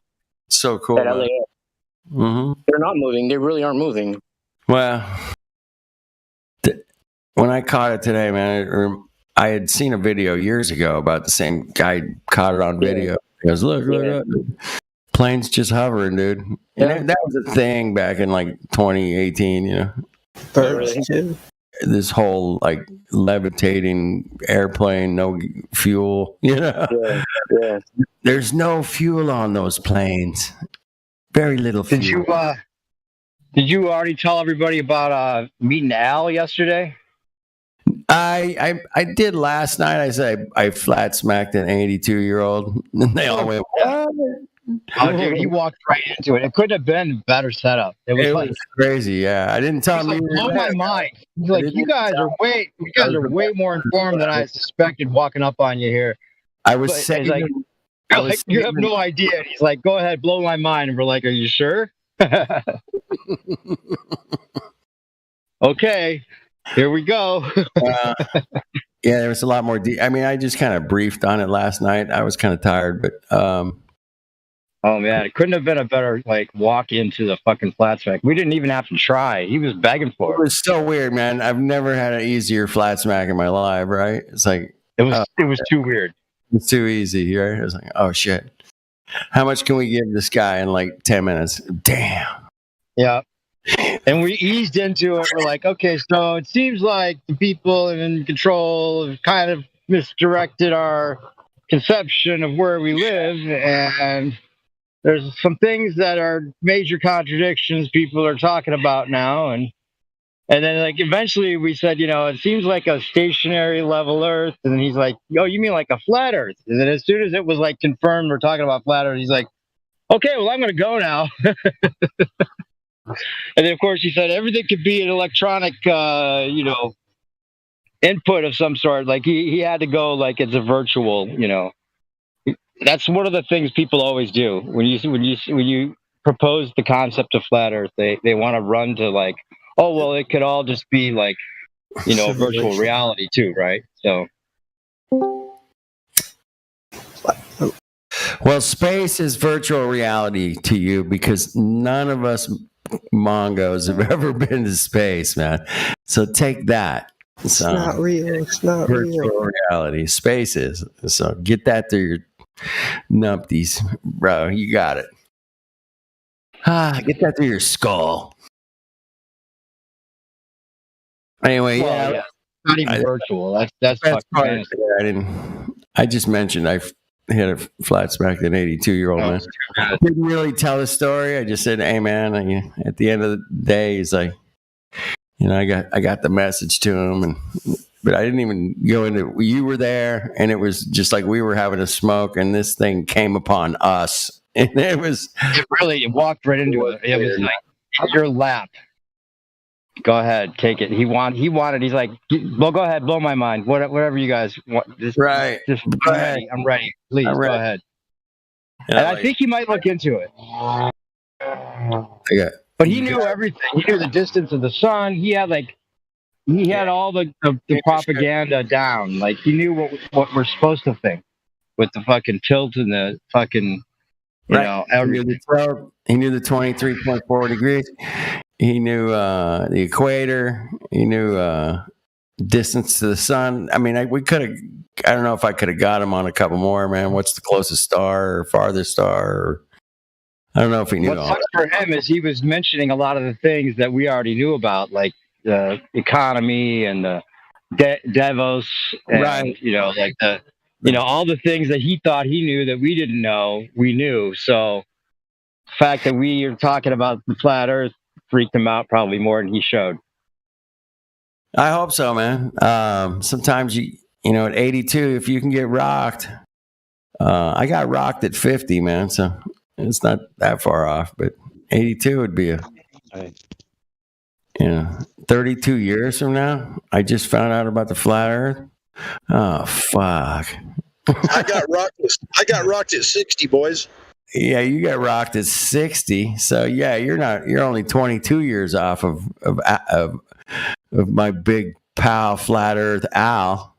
So cool. At LA. Mm-hmm. They're not moving. They really aren't moving. Well, when I caught it today, man, I had seen a video years ago about the same guy caught it on video. He goes, look, plane's just hovering, dude. And that was a thing back in like 2018, Birds too. This whole like levitating airplane, no fuel, Yeah. There's no fuel on those planes. Very little fuel. Did you already tell everybody about meeting Al yesterday? I did last night. I said I flat smacked an 82-year-old, and they all went, what? Oh, dude, he walked right into it. It couldn't have been a better setup. It was crazy. Yeah, I didn't tell him. Blow my mind. He's like, you guys are way more informed than I suspected. Walking up on you here, I was saying, like, you have no idea. And he's like, go ahead, blow my mind. And we're like, are you sure? Okay, here we go. Yeah, there was a lot more. I mean, I just kind of briefed on it last night. I was kind of tired, but. Oh man, it couldn't have been a better walk into the fucking flat smack. We didn't even have to try. He was begging for it. It was so weird, man. I've never had an easier flat smack in my life, right? It's like it was too weird. It's too easy, right? I was like, oh shit. How much can we give this guy in like 10 minutes? Damn. Yeah. And we eased into it. We're like, okay, so it seems like the people in control have kind of misdirected our conception of where we live, and there's some things that are major contradictions people are talking about now. And then eventually we said, it seems like a stationary level Earth. And then he's like, oh, you mean like a flat Earth? And then as soon as it was confirmed we're talking about flat Earth, he's like, okay, well, I'm going to go now. And then of course he said everything could be an electronic, input of some sort. Like he had to go it's a virtual, That's one of the things people always do when you propose the concept of flat Earth. They want to run to oh well, it could all just be virtual reality too, right? So, well, space is virtual reality to you because none of us Mongos have ever been to space, man. So take that. It's not real. It's not virtual reality. Space is. So get that through your numpties, bro. You got it. Get that through your skull. Anyway, yeah. Not even virtual. That's fucking fantasy. I just mentioned I hit a flat smack an 82-year-old man. I didn't really tell the story. I just said, "Hey, man." At the end of the day, he's like, I got the message to him, but I didn't even go into. You were there, and it was just like we were having a smoke, and this thing came upon us, and it walked right into it. It was like your lap. Go ahead, take it. He wanted. He's like, well, go ahead, blow my mind. Whatever you guys want. Just go ahead. I'm ready. Please go ahead. And I think he might look into it. Yeah. But he knew everything. He knew the distance of the sun. He had all the propaganda down. He knew what we're supposed to think with the fucking tilt and the fucking everything. He knew the 23.4 degrees. He knew the equator. He knew distance to the sun. I mean, we could have. I don't know if I could have got him on a couple more, man. What's the closest star or farthest star? I don't know if he knew. What sucks for him is he was mentioning a lot of the things that we already knew about, like the economy and the Davos, and, right? all the things that he thought he knew that we didn't know, we knew. So the fact that we are talking about the flat Earth freaked him out probably more than he showed. I hope so, man. Sometimes at 82, if you can get rocked, I got rocked at 50, man. So it's not that far off, but 82 would be 32 years from now. I just found out about the flat Earth. Oh, fuck. I got rocked at 60, boys. Yeah, you got rocked at 60. So yeah, you're only 22 years off of my big pal, flat Earth Al.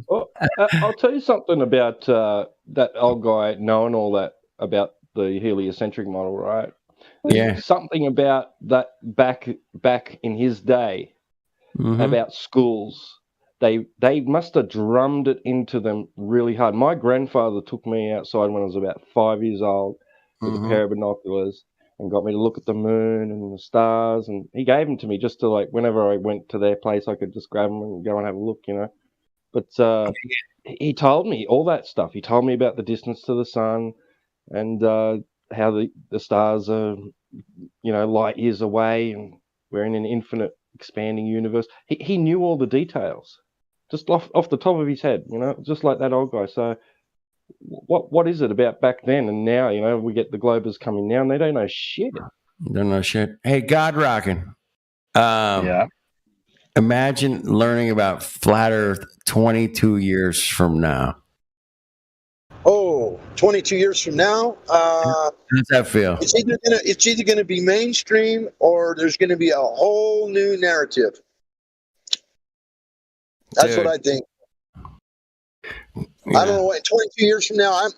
Well, I'll tell you something about that old guy knowing all that about the heliocentric model, right? Yeah. Something about that back in his day about schools. They must have drummed it into them really hard. My grandfather took me outside when I was about 5 years old with a pair of binoculars and got me to look at the moon and the stars. And he gave them to me just to, like, whenever I went to their place, I could just grab them and go and have a look, But he told me all that stuff. He told me about the distance to the sun and how the stars are, light years away, and we're in an infinite expanding universe. He knew all the details, just off the top of his head, just like that old guy. So what is it about back then and now? We get the Globers coming now, and they don't know shit. Don't know shit. Hey, God rocking. Yeah. Imagine learning about flat Earth 22 years from now. Oh, 22 years from now? How does that feel? It's either gonna be mainstream or there's gonna be a whole new narrative. That's what I think. Yeah. I don't know what 22 years from now.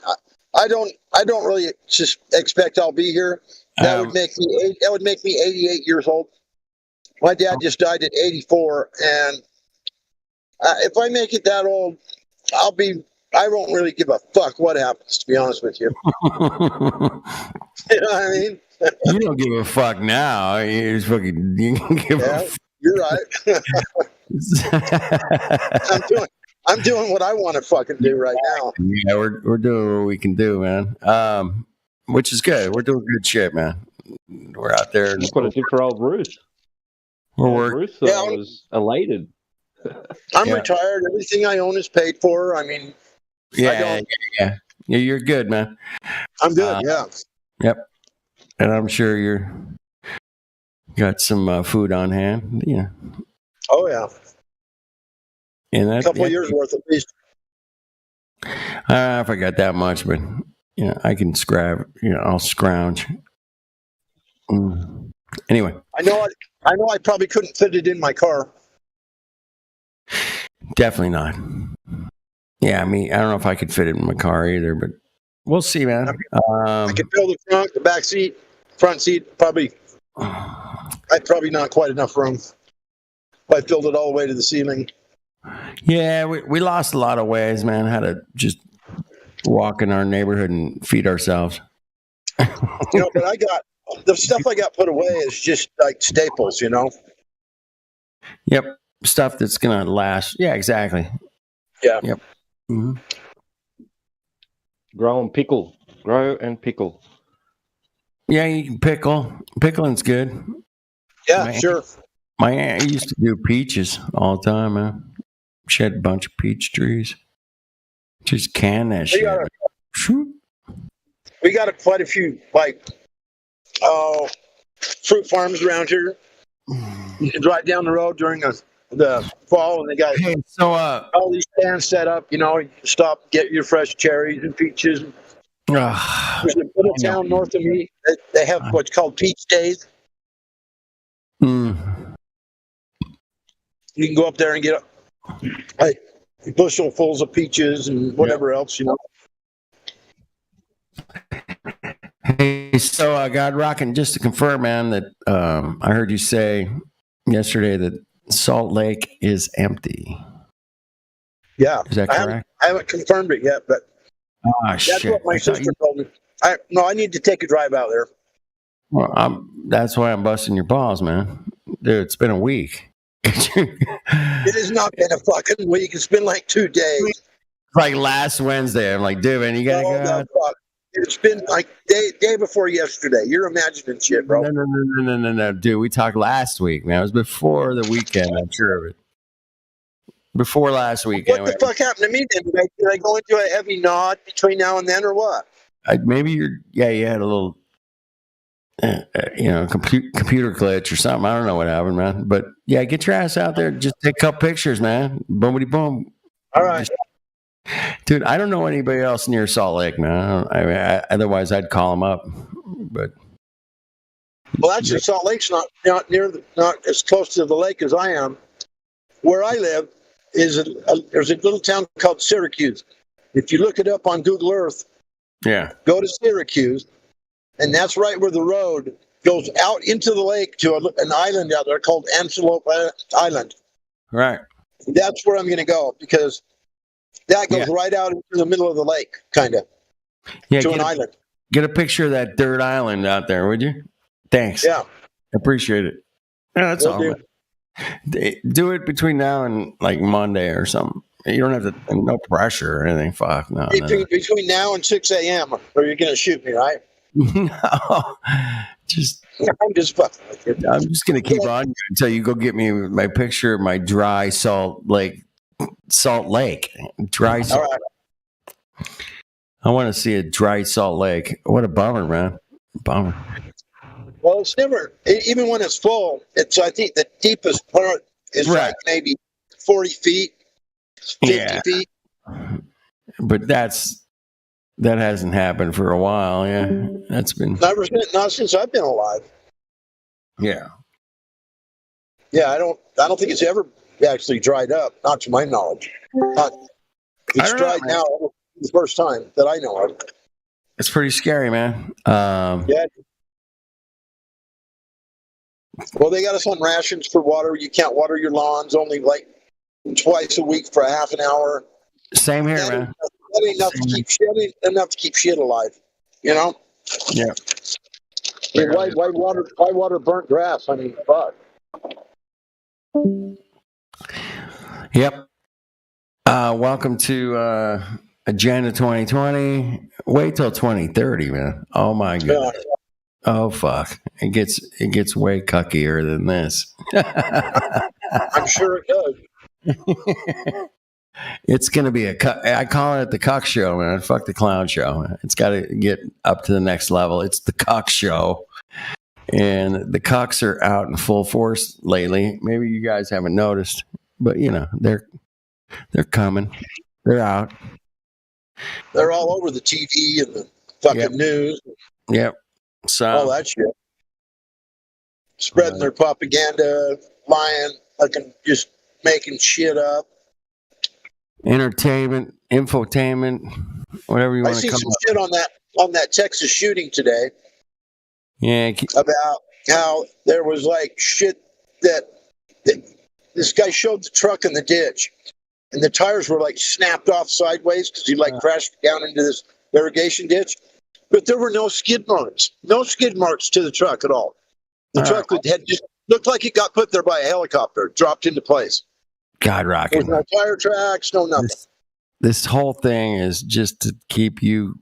I don't really just expect I'll be here. That would make me 88 years old. My dad just died at 84, and if I make it that old, I won't really give a fuck what happens, to be honest with you. You know what I mean? You don't give a fuck now. You give a fuck. You're right. I'm doing what I want to fucking do right now. Yeah, we're doing what we can do, man. Which is good. We're doing good shit, man. We're out there. That's what I did for old Ruth. We're working. Ruth was elated. I'm retired. Everything I own is paid for. I mean, yeah, you're good, man. I'm good. Yeah. Yep. And I'm sure you're got some food on hand. Yeah. Oh yeah. And a couple of years worth at least. I don't know if I got that much, but I can I'll scrounge. Anyway. I know I probably couldn't fit it in my car. Definitely not. Yeah, I mean, I don't know if I could fit it in my car either, but we'll see, man. I could fill the trunk, the back seat, front seat, probably. I'd probably not quite enough room. If I filled it all the way to the ceiling. Yeah, we lost a lot of ways, man. How to just walk in our neighborhood and feed ourselves. But I got the stuff I got put away is just like staples, Yep, stuff that's gonna last. Yeah, exactly. Yeah. Yep. Mm-hmm. Grow and pickle. Yeah, you can pickle. Pickling's good. Yeah, sure. My aunt used to do peaches all the time, man. She had a bunch of peach trees. Just can that shit. We got quite a few, fruit farms around here. You can drive down the road during the fall, and they got all these stands set up. You stop, get your fresh cherries and peaches. There's a little town north of me. They have what's called peach days. You can go up there and get bushel-fulls of peaches and whatever else, Hey, so God rocking, just to confirm, man, that I heard you say yesterday that Salt Lake is empty. Yeah. Is that correct? I haven't confirmed it yet, but that's what my sister told me. I need to take a drive out there. Well, that's why I'm busting your balls, man. Dude, it's been a week. Yeah, It has not been a fucking week. It's been like 2 days. Like last Wednesday. I'm like, dude, man, you gotta go out. It's been like day before yesterday. You're imagining shit, bro. No, dude. We talked last week, man. It was before the weekend. I'm sure of it. Before last week. What the fuck happened to me then? Did I go into a heavy nod between now and then, or what? Maybe you had a little, computer glitch or something. I don't know what happened, man. But yeah, get your ass out there. Just take a couple pictures, man. Boomity boom. All right. Dude, I don't know anybody else near Salt Lake, man. Otherwise, I'd call them up. But well, actually, Salt Lake's not as close to the lake as I am. Where I live is there's a little town called Syracuse. If you look it up on Google Earth, go to Syracuse, and that's right where the road goes out into the lake to an island out there called Antelope Island. Right. That's where I'm going to go because that goes right out into the middle of the lake, kind of, to an island. Get a picture of that dirt island out there, would you? Thanks. Yeah. Appreciate it. Yeah, that's all. Do it between now and like Monday or something. You don't have to, no pressure or anything. Fuck, no. Between now and 6 a.m., or you're going to shoot me, right? No. I'm just fucking with you. I'm just going to keep on you until you go get me my picture of my dry Salt Lake. Dry Salt. All right. I want to see a dry Salt Lake. What a bummer, man. Bummer. Well, it's never, even when it's full, I think the deepest part is like maybe 40 feet, 50 feet. But that hasn't happened for a while. Yeah. That's been. Not since I've been alive. Yeah. Yeah. I don't think it's ever actually dried up, not to my knowledge. It's dried now the first time that I know of. It's pretty scary, man. Yeah. Well, they got us on rations for water. You can't water your lawns only like twice a week for a half an hour. Same here, man. That ain't enough to keep shit alive. You know? Yeah. I mean, why water burnt grass? I mean, fuck. Yep. Welcome to Agenda 2020. Wait till 2030, man. Oh my goodness. Yeah. Oh fuck. It gets way cuckier than this. I'm sure it does. It's gonna be I call it the cuck show, man. Fuck the clown show. It's got to get up to the next level. It's the cuck show. And the cucks are out in full force lately. Maybe you guys haven't noticed, but they're coming. They're out. They're all over the TV and the fucking news. Yep. So all that shit. Spreading their propaganda, lying, fucking just making shit up. Entertainment, infotainment, whatever you want to call it. I see some shit on that Texas shooting today. Yeah. About how there was like shit that this guy showed the truck in the ditch, and the tires were like snapped off sideways because he crashed down into this irrigation ditch. But there were no skid marks to the truck at all. The truck had just looked like it got put there by a helicopter, dropped into place. God rocking. There's no tire tracks, no nothing. This whole thing is just to keep you.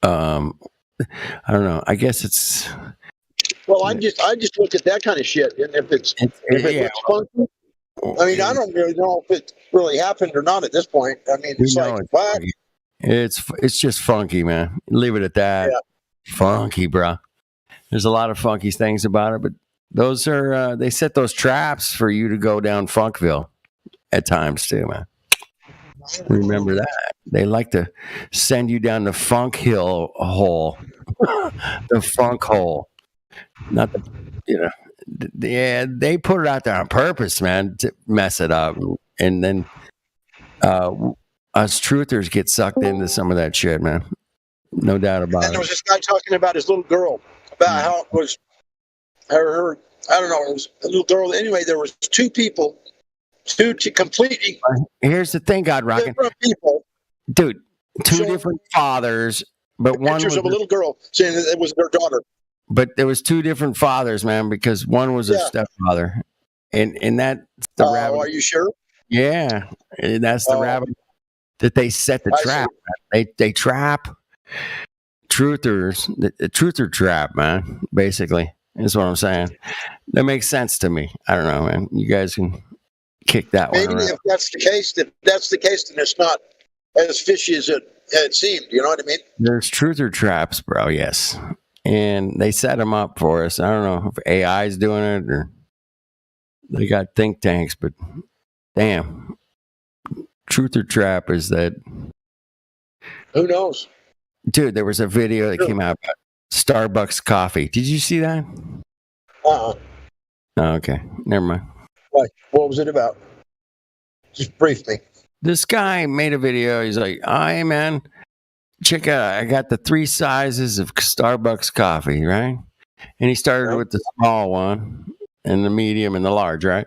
I don't know. I guess it's. Well, I just look at that kind of shit, and if it looks funky, I mean, I don't really know if it really happened or not at this point. I mean, it's like what? It's just funky, man. Leave it at that. Yeah. Funky, bro. There's a lot of funky things about it, but those are they set those traps for you to go down Funkville at times too, man. Remember that. They like to send you down the Funk Hill hole, the Funk hole. Not the, they put it out there on purpose, man, to mess it up, and then us truthers get sucked into some of that shit, man. No doubt about it. And there was this guy talking about his little girl, about how it was her. I don't know. It was a little girl. Anyway, there was two people. Two completely. Here's the thing, God rocking. Different people. Dude, two different fathers, but one pictures of a little girl saying that it was their daughter. But there was two different fathers, man, because one was a stepfather, and that's the rabbit. Are you sure? Yeah, and that's the rabbit that they set the trap. They trap truthers, the truther trap, man. Basically, is what I'm saying. That makes sense to me. I don't know, man. You guys can kick that one around. Maybe if that's the case, then it's not as fishy as it seemed. You know what I mean? There's truther traps, bro. Yes, and they set them up for us. I don't know if AI is doing it or they got think tanks, but damn, truther trap is that. Who knows? Dude, there was a video that came out about Starbucks coffee. Did you see that? Oh, okay. Never mind. What was it about? Just brief me. This guy made a video. He's like, "Hey, man, check out. I got the 3 sizes of Starbucks coffee, right?" And he started with the small one and the medium and the large, right?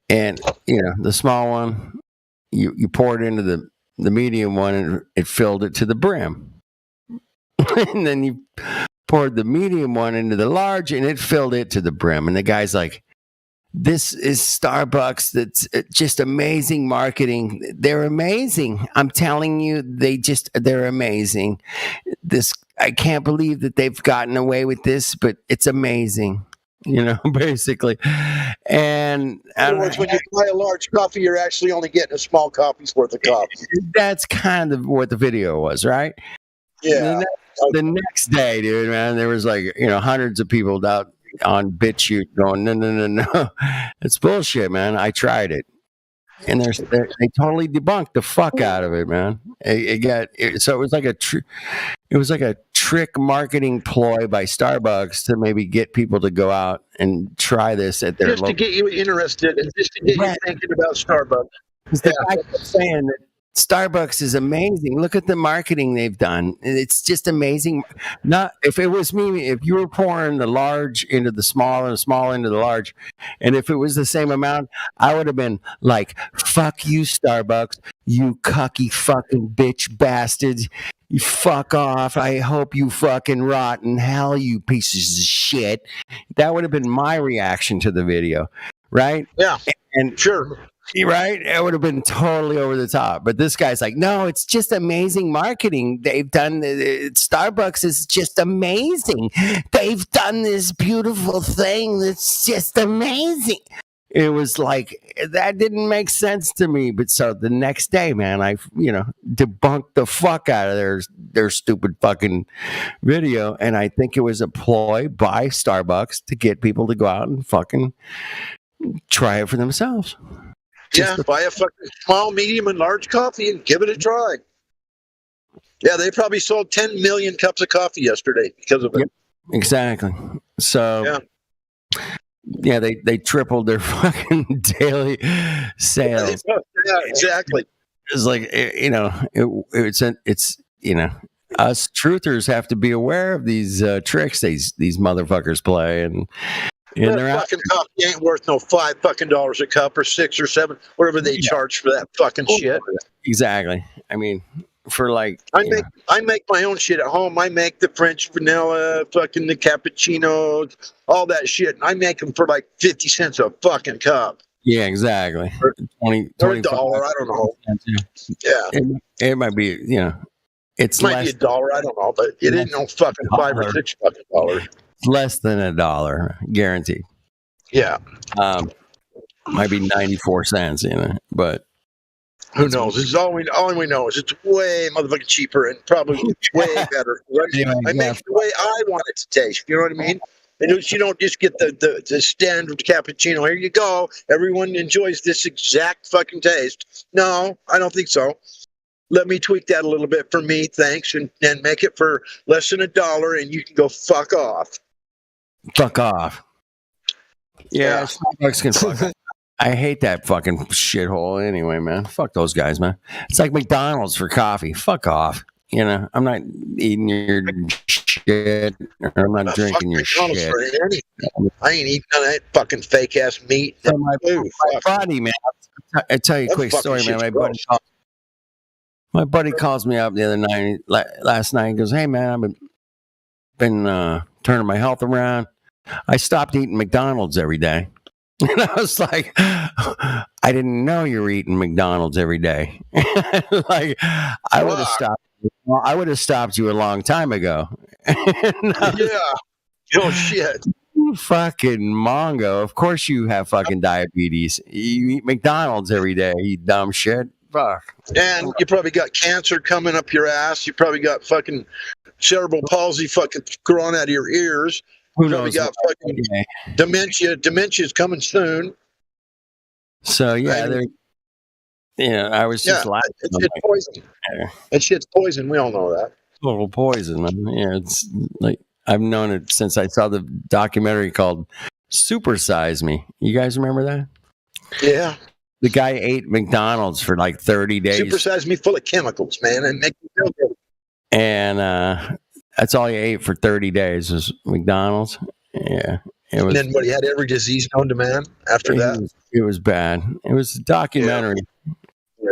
And, the small one, you pour it into the medium one and it filled it to the brim. And then you poured the medium one into the large and it filled it to the brim. And the guy's like, "This is Starbucks. That's just amazing marketing. They're amazing. I'm telling you, they're amazing. I can't believe that they've gotten away with this, but it's amazing." Basically. And in other words, when you buy a large coffee, you're actually only getting a small coffee's worth of coffee. That's kind of what the video was, right? Yeah. The next day, dude, man, there was hundreds of people out on BitChute going, no, it's bullshit, man. I tried it, and they totally debunked the fuck out of it, man. So it was like a trick marketing ploy by Starbucks to maybe get people to go out and try this at their just to get you interested and just to get you thinking about Starbucks. Because the guy kept saying that Starbucks is amazing. Look at the marketing they've done. It's just amazing. Not if it was me, if you were pouring the large into the small and the small into the large, and if it was the same amount, I would have been like, "Fuck you, Starbucks, you cucky fucking bitch bastards. You fuck off. I hope you fucking rot in hell, you pieces of shit." That would have been my reaction to the video, right? Yeah. And sure. Right? It would have been totally over the top. But this guy's like, "No, it's just amazing marketing. They've done Starbucks is just amazing. They've done this beautiful thing that's just amazing." It was like, that didn't make sense to me. But so the next day, man, I debunked the fuck out of their stupid fucking video. And I think it was a ploy by Starbucks to get people to go out and fucking try it for themselves. Buy a fucking small, medium, and large coffee and give it a try. Yeah, they probably sold 10 million cups of coffee yesterday because of it. Yep, exactly. So, they tripled their fucking daily sales. Yeah, exactly. It's like, us truthers have to be aware of these tricks these motherfuckers play, and that fucking coffee ain't worth no $5 a cup or $6 or $7, whatever they charge for that fucking shit. Exactly. I mean, for like, I make my own shit at home. I make the French vanilla, fucking the cappuccinos, all that shit. And I make them for like 50 cents a fucking cup. Yeah, exactly. Or $20, $1, I don't know. Yeah. It might be, it's might be $1, I don't know, but it ain't no fucking $5 or $6 fucking dollars. Less than $1, guaranteed. Yeah. Might be 94 cents, but who knows? This is all we know is it's way motherfucking cheaper and probably way better. I make it the way I want it to taste. You know what I mean? And you don't just get the standard cappuccino. Here you go. Everyone enjoys this exact fucking taste. No, I don't think so. Let me tweak that a little bit for me, thanks, and make it for less than $1, and you can go fuck off. Fuck off. Yeah, Starbucks can fuck off. I hate that fucking shithole anyway, man. Fuck those guys, man. It's like McDonald's for coffee. Fuck off. I'm not eating your shit, or I'm not drinking your shit. I ain't eating none of that fucking fake ass meat. So my buddy, man. I tell you a quick story, man. My buddy calls me up the other night, last night. He goes, "Hey, man, I've been turning my health around. I stopped eating McDonald's every day." And I was like, I didn't know you were eating McDonald's every day. Like, I would have stopped. Well, I would have stopped you a long time ago. Yeah. Oh shit. You fucking Mongo. Of course you have fucking diabetes. You eat McDonald's every day, you dumb shit. Fuck. And you probably got cancer coming up your ass. You probably got fucking cerebral palsy fucking growing out of your ears. Who You probably knows? got fucking dementia. Dementia's coming soon. So yeah, I was just laughing. It's poison. That shit's poison. We all know that. Total poison, man. Yeah, it's like I've known it since I saw the documentary called Super Size Me. You guys remember that? Yeah. The guy ate McDonald's for like 30 days. Supersize me full of chemicals, man, and make me feel good. And that's all he ate for 30 days was McDonald's. Yeah. It was, and then what, he had every disease known to man after that? It was bad. It was a documentary. Yeah.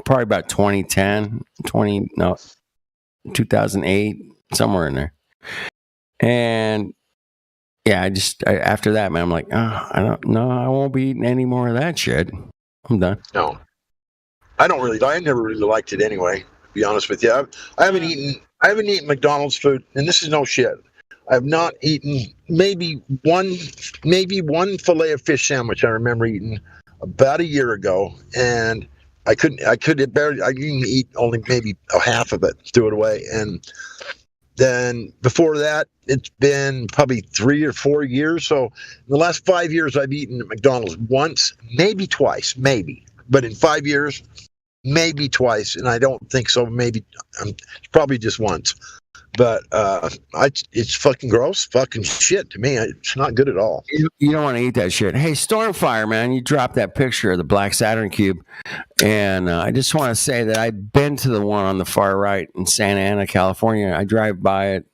Probably about 2008, somewhere in there. And yeah, after that, man, I'm like, I won't be eating any more of that shit. I'm done. No, I never really liked it anyway, to be honest with you. I haven't eaten McDonald's food, and this is no shit. I've not eaten maybe one fillet of fish sandwich I remember eating about a year ago, and I couldn't eat only maybe a half of it, threw it away. And then before that, it's been probably 3 or 4 years. So in the last 5 years, I've eaten at McDonald's once, maybe twice, maybe. But in 5 years, maybe twice. And I don't think so. Maybe it's probably just once. But it's fucking gross, fucking shit to me. It's not good at all. You don't want to eat that shit. Hey, Stormfire, man, you dropped that picture of the Black Saturn cube. And I just want to say that I've been to the one on the far right in Santa Ana, California. I drive by it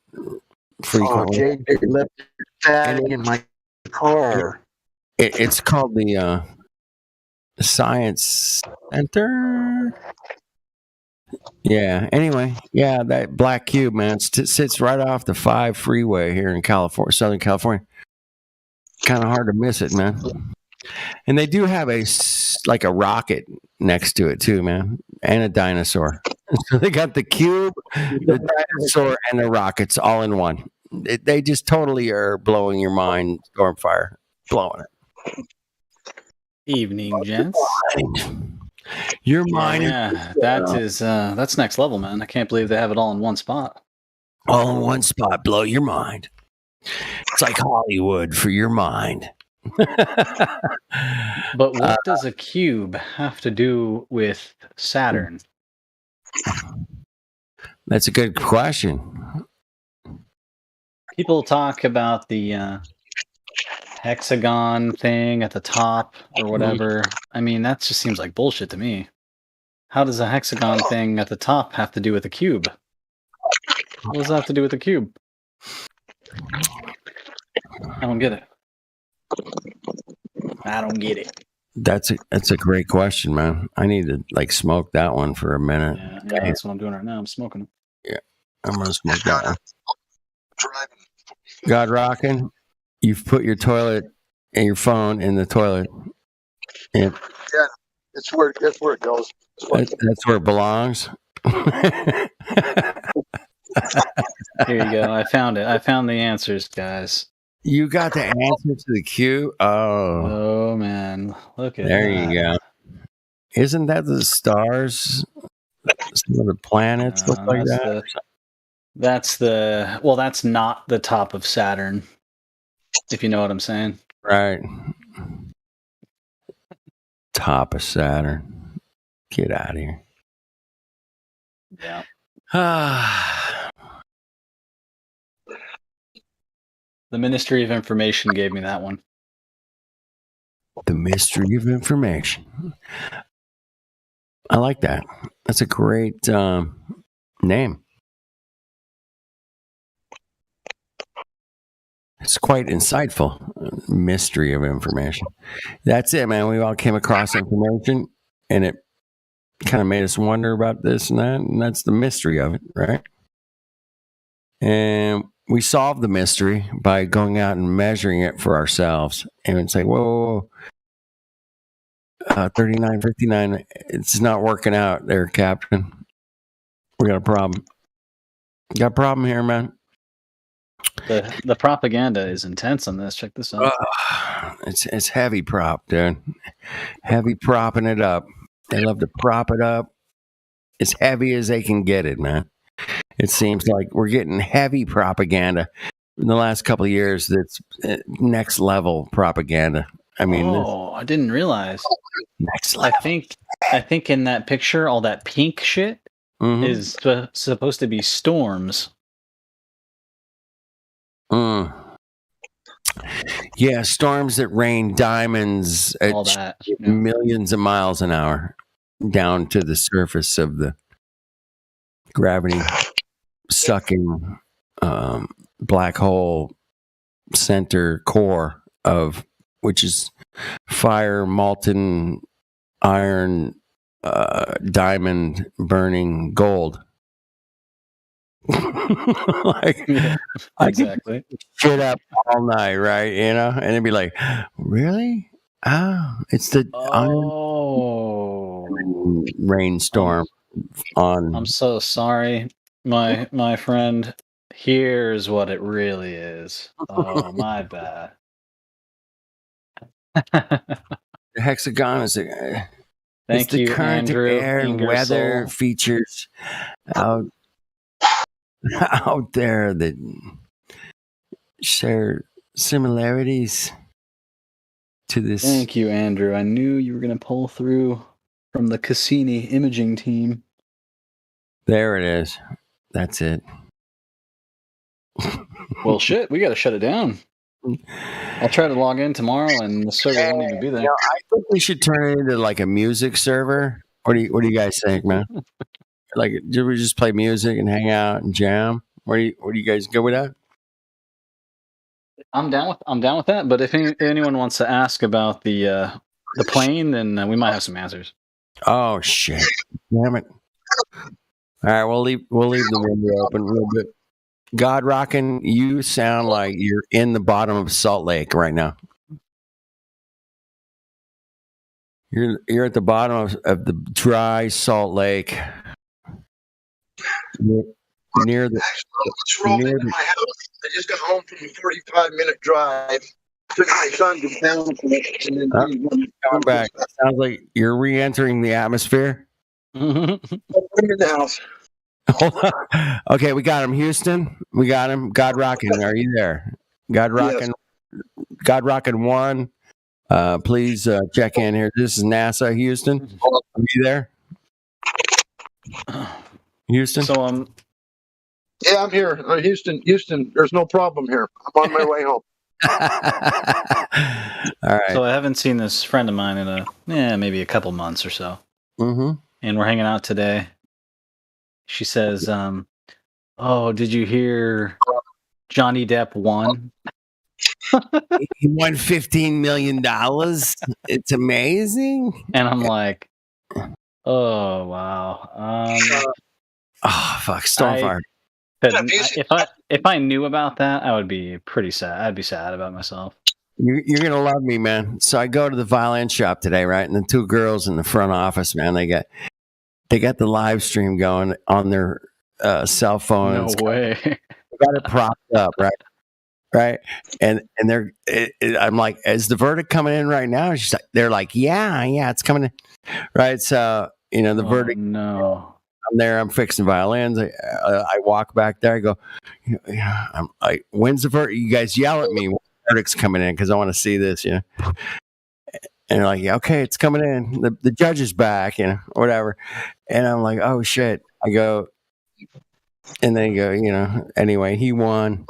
frequently. Oh, Jay left that in my car. It's called the Science Center. Yeah. Anyway, yeah, that black cube, man, sits right off the 5 freeway here in California, Southern California. Kind of hard to miss it, man. And they do have a rocket next to it too, man, and a dinosaur. So they got the cube, the dinosaur, and the rockets all in one. They just totally are blowing your mind, Stormfire, blowing it. Evening, gents. Your mind. Yeah, that's next level, man. I can't believe they have it all in one spot. All in one spot, blow your mind. It's like Hollywood for your mind. But what does a cube have to do with Saturn? That's a good question. People talk about the hexagon thing at the top or whatever. I mean, that just seems like bullshit to me. How does a hexagon thing at the top have to do with a cube? What does that have to do with a cube? I don't get it. I don't get it. That's a great question, man. I need to smoke that one for a minute. Yeah, that's what I'm doing right now. I'm smoking. Yeah, I'm gonna smoke that one. God rocking. You've put your toilet and your phone in the toilet. Yeah, that's where it goes. That's where it belongs. Here you go. I found it. I found the answers, guys. You got the answer to the cube? Oh man. Look at there that. You go. Isn't that the stars? Some of the planets look like that? That's not the top of Saturn. If you know what I'm saying. Right. Top of Saturn. Get out of here. Yeah. The Ministry of Information gave me that one. The Mystery of Information. I like that. That's a great name. It's quite insightful. Mystery of Information. That's it, man. We all came across information, and it kind of made us wonder about this and that, and that's the mystery of it, right? And we solved the mystery by going out and measuring it for ourselves. And it's like, whoa, 39, 59, it's not working out there, Captain. We got a problem. Got a problem here, man. The propaganda is intense on this. Check this out. It's heavy prop, dude. Heavy propping it up. They love to prop it up as heavy as they can get it, man. It seems like we're getting heavy propaganda in the last couple of years. That's next level propaganda. I mean, I didn't realize. Next level. I think in that picture, all that pink shit is supposed to be storms. Yeah, storms that rain diamonds at All that, millions of miles an hour down to the surface of the gravity sucking black hole center core of which is fire, molten iron, diamond burning gold. Exactly. Shit up all night, right? You know, and it'd be like, really? Oh, it's the rainstorm on. I'm so sorry, my friend. Here's what it really is. Oh, my bad. The hexagon is it's Thank the you, current Andrew air and weather Ingersoll. features out there that share similarities to this. Thank you, Andrew. I knew you were going to pull through from the Cassini imaging team. There it is. That's it. Well, shit, we got to shut it down. I'll try to log in tomorrow, and the server won't even be there. You know, I think we should turn it into like a music server. What do you guys think, man? Like, do we just play music and hang out and jam? Where do you guys go with that? I'm down with that. But if anyone wants to ask about the plane, then we might have some answers. Oh shit! Damn it! All right, we'll leave the window open a little bit. God Rockin', you sound like you're in the bottom of Salt Lake right now. You're at the bottom of the dry Salt Lake. Near the. I just rolled into my house. I just got home from a 45-minute drive. Took my son to town and then coming back. Sounds like you're re-entering the atmosphere. I'm in the house. Hold on. Okay, we got him, Houston. We got him. God Rockin', are you there? God Rockin', yes. God Rockin' 1. Please check in here. This is NASA, Houston. Are you there? Houston? So yeah, I'm here. Houston, there's no problem here. I'm on my way home. All right. So I haven't seen this friend of mine in maybe a couple months or so. Mm-hmm. And we're hanging out today. She says, "Oh, did you hear Johnny Depp won? He won $15 million. It's amazing." And I'm like, "Oh wow." Oh fuck, Stormfire. If I knew about that, I would be pretty sad. I'd be sad about myself. You're gonna love me, man. So I go to the violin shop today, right? And the two girls in the front office, man, they got the live stream going on their cell phones. No way. They got it propped up, right? And they're. I'm like, is the verdict coming in right now? They're like, yeah, it's coming in, right? So the verdict. No. I'm there. I'm fixing violins. I walk back there. I go, I'm like, when's the verdict? You guys yell at me when the verdict's coming in because I want to see this, And they're like, yeah, okay, it's coming in. The judge is back, whatever. And I'm like, oh shit. I go, and they go, anyway, he won.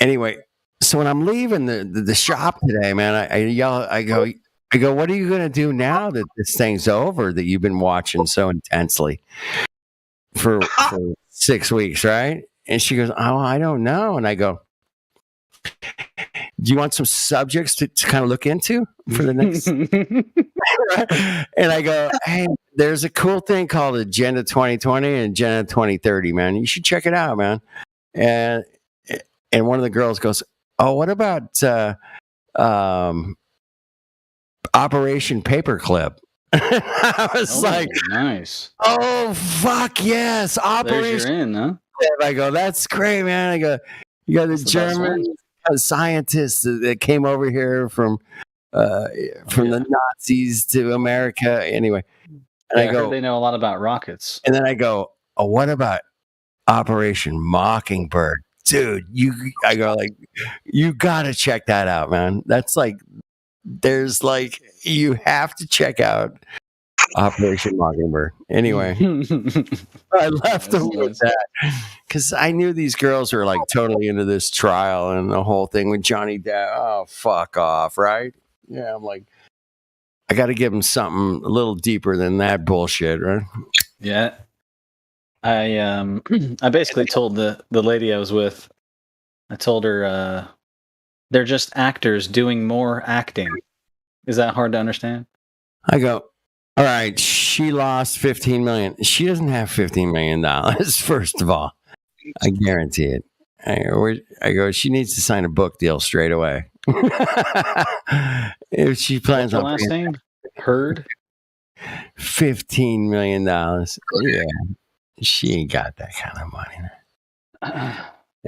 Anyway, so when I'm leaving the shop today, man, I yell, I go, what are you going to do now that this thing's over that you've been watching so intensely for 6 weeks, right? And she goes, oh, I don't know. And I go, do you want some subjects to kind of look into for the next? And I go, hey, there's a cool thing called Agenda 2020 and Agenda 2030, man. You should check it out, man. And and one of the girls goes, "Oh, what about Operation Paperclip?" I was like, nice. "Oh fuck yes, There's Operation your in, huh? Paperclip." I go, "That's great, man." I go, "You got the German scientists that came over here from the Nazis to America." Anyway, and Yeah, I I go, heard they know a lot about rockets. and then I go, "Oh, what about Operation Mockingbird?" Dude, I go like, you gotta check that out, man. That's like, there's like, you have to check out Operation Mockingbird. Anyway, I left them with that because I knew these girls were like totally into this trial and the whole thing with Johnny Depp. Oh, fuck off, right? Yeah, I'm like, I got to give them something a little deeper than that bullshit, right? Yeah. I basically told the lady I was with, I told her they're just actors doing more acting. Is that hard to understand? I go, all right, she lost $15 million. She doesn't have $15 million, first of all. I guarantee it. I go, she needs to sign a book deal straight away. If she plans What's her on last paying name? Heard? $15 million. Yeah. She ain't got that kind of money.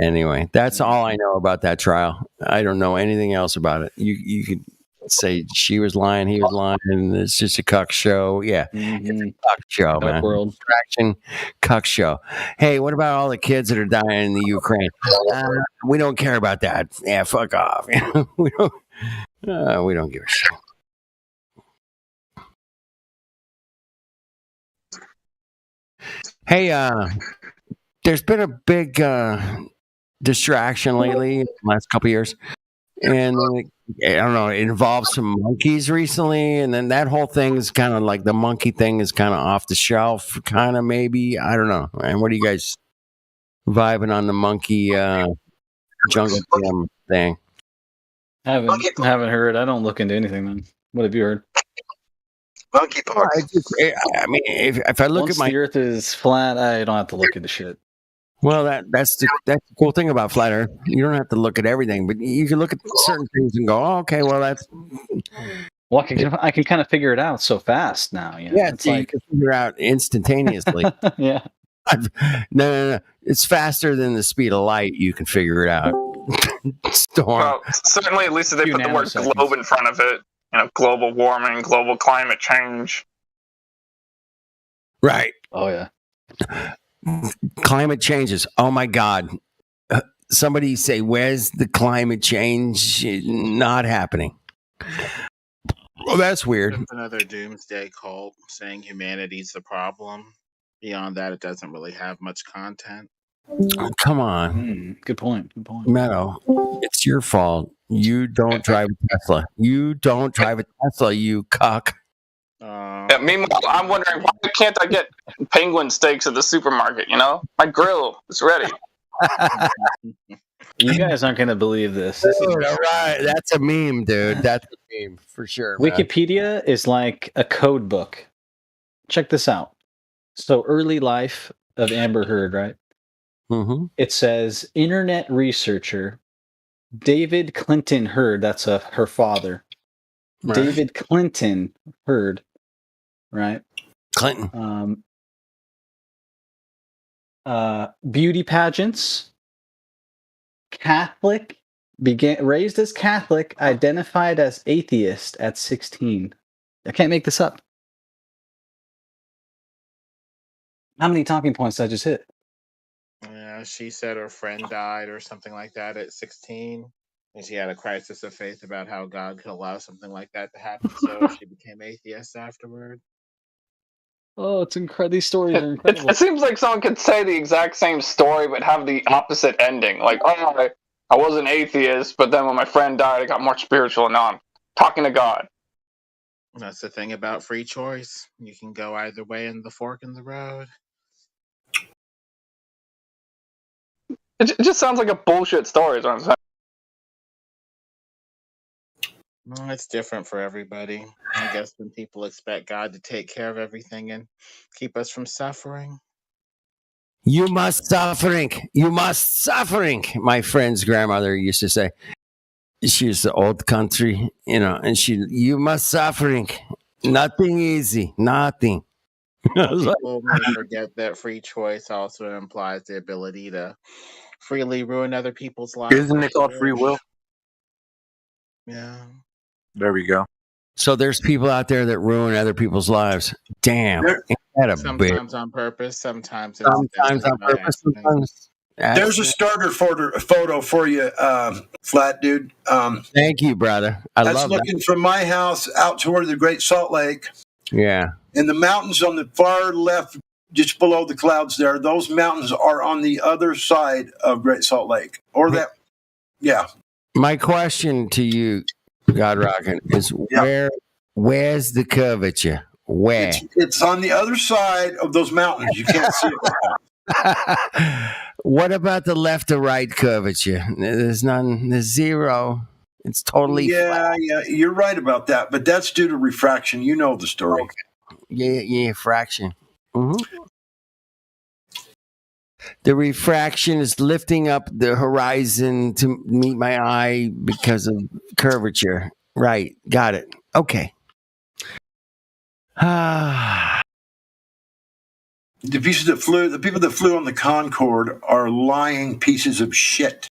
Anyway, that's all I know about that trial. I don't know anything else about it. You could say she was lying, he was lying, and it's just a cuck show. Yeah, it's a cuck show, man. World. Distraction, cuck show. Hey, what about all the kids that are dying in the Ukraine? We don't care about that. Yeah, fuck off. we don't give a shit. Hey, there's been a big distraction lately in the last couple of years, and I don't know, it involves some monkeys recently, and then that whole thing is kind of like, the monkey thing is kind of off the shelf, kind of, maybe, I don't know. And what are you guys vibing on the monkey jungle gym thing? Haven't heard. I don't look into anything, man. What have you heard? Monkeypox. I mean, if I look Once at the Earth is flat, I don't have to look into shit. well, that's the cool thing about flat Earth. You don't have to look at everything, but you can look at certain things and go, oh, okay, well, that's. Well, I can kind of figure it out so fast now. You know? Yeah, it's you like can figure out instantaneously. yeah. No. It's faster than the speed of light. You can figure it out. Storm. Well, certainly, at least if they put the word globe in front of it. You know, global warming, global climate change. Right. Oh yeah. Climate changes. Oh my God. Somebody say, where's the climate change not happening? Well, that's weird. Just another doomsday cult saying humanity's the problem. Beyond that, it doesn't really have much content. Oh, come on. Good point. Good point. Meadow, it's your fault. You don't drive a Tesla. You don't drive a Tesla, you cock. Yeah, meanwhile, I'm wondering, why can't I get penguin steaks at the supermarket? You know, my grill is ready. You guys aren't going to believe this. Dude, all right. That's a meme, dude. That's a meme for sure. Man. Wikipedia is like a code book. Check this out. So, early life of Amber Heard, right? Mm-hmm. It says internet researcher David Clinton Heard. That's her father. Right. David Clinton Heard. Right. Clinton. Beauty pageants. Catholic. Raised as Catholic. Identified as atheist at 16. I can't make this up. How many talking points did I just hit? Yeah, she said her friend died or something like that at 16. And she had a crisis of faith about how God could allow something like that to happen. So she became atheist afterward. Oh, it's incredible. These stories are incredible. It seems like someone could say the exact same story but have the opposite ending. Like, oh, I was an atheist, but then when my friend died, I got more spiritual, and now I'm talking to God. That's the thing about free choice. You can go either way in the fork in the road. It just sounds like a bullshit story, is what I'm saying. No, it's different for everybody. I guess when people expect God to take care of everything and keep us from suffering. You must suffering. You must suffering. My friend's grandmother used to say. She's the old country, and you must suffering. Nothing easy. Nothing. People forget that free choice also implies the ability to freely ruin other people's lives. Isn't it called free will? Yeah. There we go. So there's people out there that ruin other people's lives. Damn. Sometimes on purpose, sometimes on purpose, sometimes. There's a starter photo for you, Flat Dude. Thank you, brother. That's looking from my house out toward the Great Salt Lake. Yeah. And the mountains on the far left, just below the clouds there, those mountains are on the other side of Great Salt Lake. Or that, yeah. My question to you, God Rockin', is where's the curvature? Where? It's on the other side of those mountains. You can't see it. What about the left or right curvature? There's none. There's zero. It's totally flat. Yeah, you're right about that. But that's due to refraction. You know the story. Okay. Yeah, fraction. Mm-hmm. The refraction is lifting up the horizon to meet my eye because of curvature. Right. Got it. Okay. The people that flew on the Concorde are lying pieces of shit.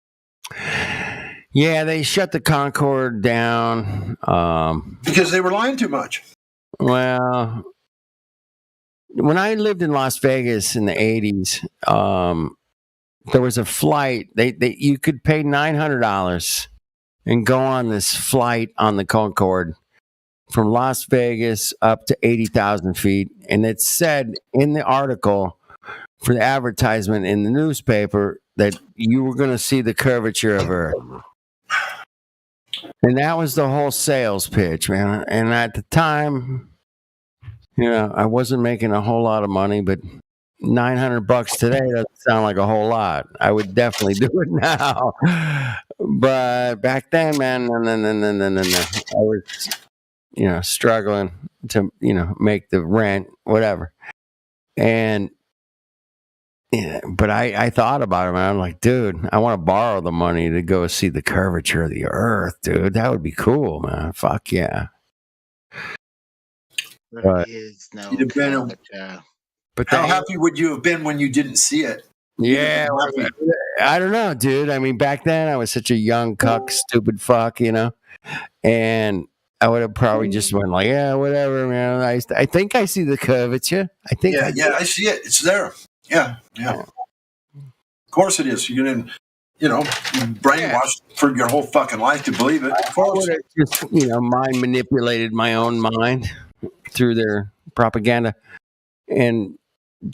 Yeah, they shut the Concorde down. Because they were lying too much. Well, when I lived in Las Vegas in the 80s, there was a flight. You could pay $900 and go on this flight on the Concorde from Las Vegas up to 80,000 feet. And it said in the article for the advertisement in the newspaper that you were going to see the curvature of Earth. And that was the whole sales pitch, man. And at the time, I wasn't making a whole lot of money, but $900 today doesn't sound like a whole lot. I would definitely do it now. But back then, man, I was struggling to, make the rent, whatever. And, but I thought about it, man. I'm like, dude, I want to borrow the money to go see the curvature of the Earth, dude. That would be cool, man. Fuck yeah. There is no curvature. But how happy would you have been when you didn't see it? Yeah, I don't know, dude. I mean, back then I was such a young cuck, stupid fuck, and I would have probably just went like, yeah, whatever, man. I think I see the curvature. I think. Yeah, I see it. It's there. Yeah. Of course it is. You're gonna, brainwashed for your whole fucking life to believe it. Of course. I would have just, mind manipulated my own mind through their propaganda, and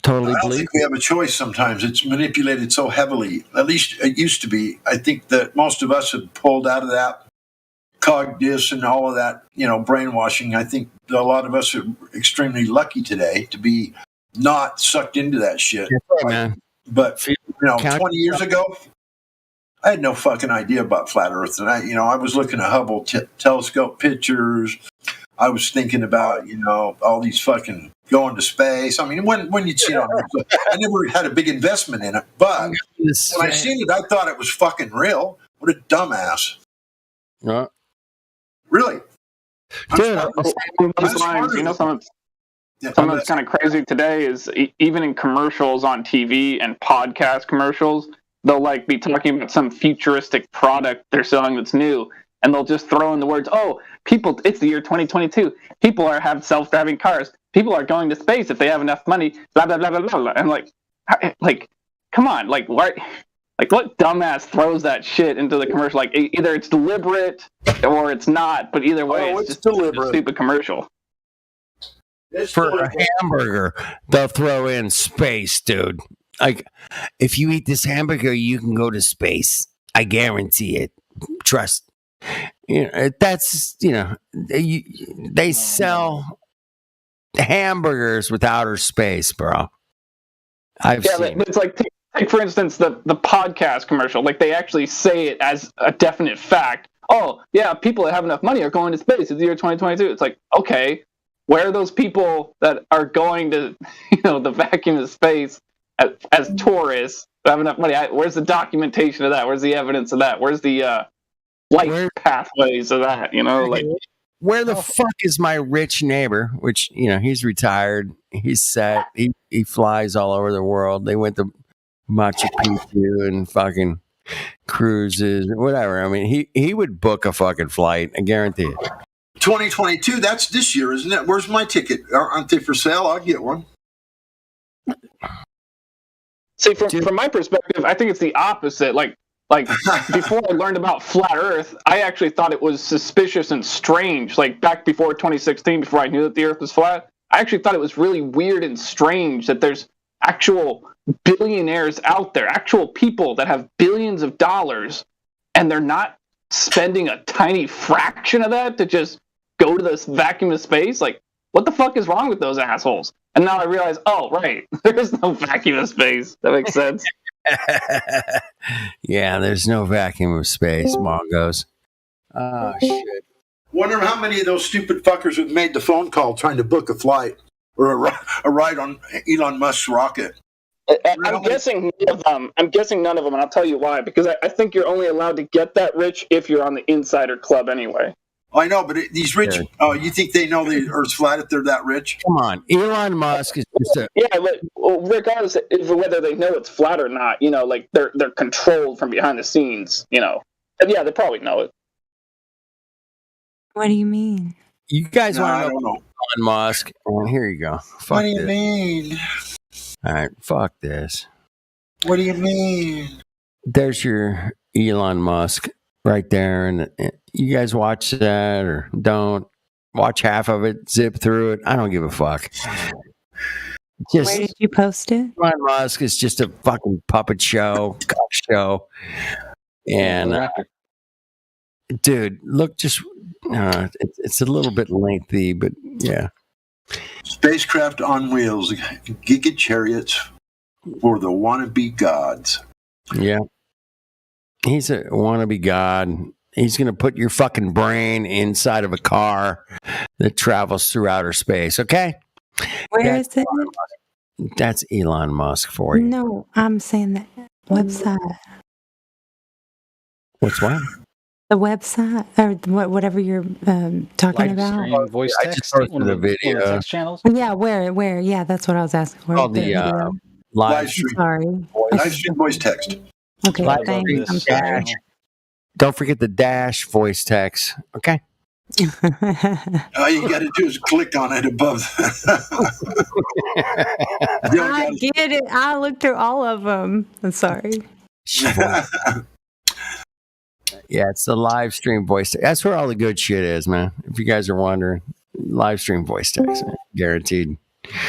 totally I don't believe. think we have a choice sometimes. It's manipulated so heavily. At least it used to be. I think that most of us have pulled out of that cognition and all of that, brainwashing. I think a lot of us are extremely lucky today to be not sucked into that shit. That's right, man. But 20 years ago, I had no fucking idea about flat Earth, and I was looking at Hubble telescope pictures. I was thinking about all these fucking going to space. I mean, when you'd see it on, I never had a big investment in it, but when I seen it, I thought it was fucking real. What a dumbass! Really, dude. Something that's kind of crazy today is even in commercials on TV and podcast commercials, they'll be talking about some futuristic product they're selling that's new, and they'll just throw in the words, "Oh, people, it's the year 2022. People have self-driving cars. People are going to space if they have enough money." Blah blah blah blah blah. And come on, what dumbass throws that shit into the commercial? Either it's deliberate or it's not, but either way, it's just a stupid commercial. For a hamburger, they'll throw in space, dude. If you eat this hamburger, you can go to space. I guarantee it. Trust. That's they sell hamburgers with outer space, bro. I've seen. It's take for instance the podcast commercial. They actually say it as a definite fact. Oh yeah, people that have enough money are going to space. It's the year 2022. It's okay. Where are those people that are going to, the vacuum of space as tourists, I have enough money. Where's the documentation of that? Where's the evidence of that? Where's the flight pathways of that? You know, like where the fuck is my rich neighbor? Which he's retired. He's set. He flies all over the world. They went to Machu Picchu and fucking cruises, whatever. I mean, he would book a fucking flight. I guarantee it. 2022. That's this year, isn't it? Where's my ticket? Aren't they for sale? I'll get one. See, from my perspective, I think it's the opposite. Like before I learned about flat Earth, I actually thought it was suspicious and strange. Like back before 2016, before I knew that the Earth was flat, I actually thought it was really weird and strange that there's actual billionaires out there, actual people that have billions of dollars, and they're not spending a tiny fraction of that to just go to this vacuum of space. Like, what the fuck is wrong with those assholes? And now I realize, oh, right, there's no vacuum of space. That makes sense. Yeah, there's no vacuum of space, Mongos. Oh, shit. Wonder how many of those stupid fuckers have made the phone call trying to book a flight or a ride on Elon Musk's rocket. I'm guessing none of them. And I'll tell you why. Because I think you're only allowed to get that rich if you're on the insider club anyway. I know, but these rich, you think they know the Earth's flat if they're that rich? Come on. Elon Musk is just a... Yeah, but regardless of whether they know it's flat or not, like they're controlled from behind the scenes, And yeah, they probably know it. What do you mean? You guys want to know Elon Musk? Well, here you go. Fuck what do you mean? All right, fuck this. What do you mean? There's your Elon Musk right there, and you guys watch that or don't. Watch half of it, zip through it. I don't give a fuck. Where did you post it? Elon Musk is just a fucking puppet show, cock show. And dude, look, just it's a little bit lengthy, but yeah. Spacecraft on wheels, giga chariots for the wannabe gods. Yeah. He's a wannabe god. He's going to put your fucking brain inside of a car that travels through outer space, okay? Where is it? That's Elon Musk for you. No, I'm saying the website. What's what? The website or whatever you're talking about. Voice I just posted the video. Text channels. Yeah, where? Yeah, that's what I was asking. Where called the live stream. Sorry. Live stream voice text. Okay, thanks. I'm sorry. Don't forget the dash voice text. Okay. All you got to do is click on it above. I get it. I looked through all of them. I'm sorry. Yeah, it's the live stream voice text. That's where all the good shit is, man. If you guys are wondering, live stream voice text, man. Guaranteed.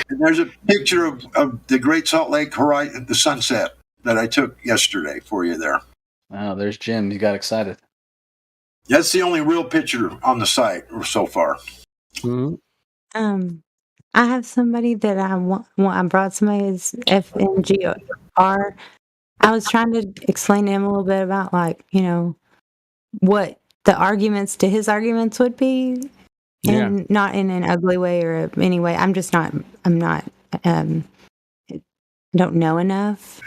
And there's a picture of the Great Salt Lake horizon, the sunset that I took yesterday for you there. Oh, there's Jim. He got excited. That's the only real picture on the site so far. Mm-hmm. I have somebody that I want. I brought somebody as FNGR. I was trying to explain to him a little bit about, what the arguments to his arguments would be, and not in an ugly way or any way. I don't know enough.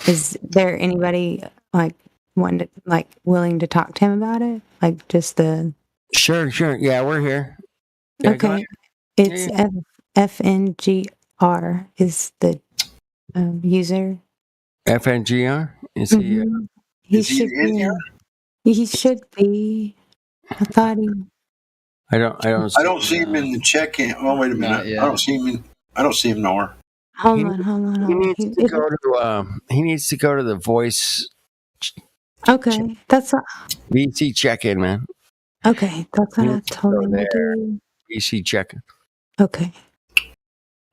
Is there anybody willing to talk to him about it? Sure. Yeah, we're here. Yeah, okay. It's FNGR is the user. FNGR? Is he? He should be in here. He should be. I thought he. I don't see him in the check-in. Oh, wait a minute. I don't see him nowhere. Hold on. He needs to go to the voice. Okay, that's what. VC check-in, man. Okay, that's what I told him to do. VC check-in. Okay.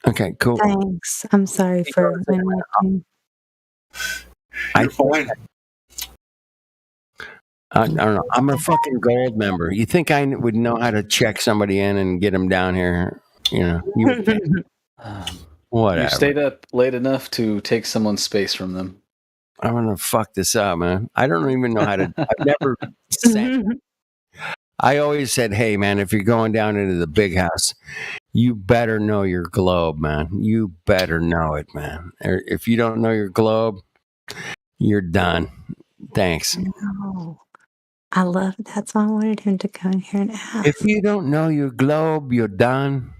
Okay, cool. Thanks. I'm sorry for interrupting. You're fine. I don't know. I'm a fucking gold member. You think I would know how to check somebody in and get them down here? You would think. Whatever. You stayed up late enough to take someone's space from them. I'm gonna fuck this up, man. I don't even know how to. I've never said. I always said, "Hey, man, if you're going down into the big house, you better know your globe, man. You better know it, man. If you don't know your globe, you're done. Thanks. No. I love it. That's why I wanted him to come in here and ask. If you don't know your globe, you're done.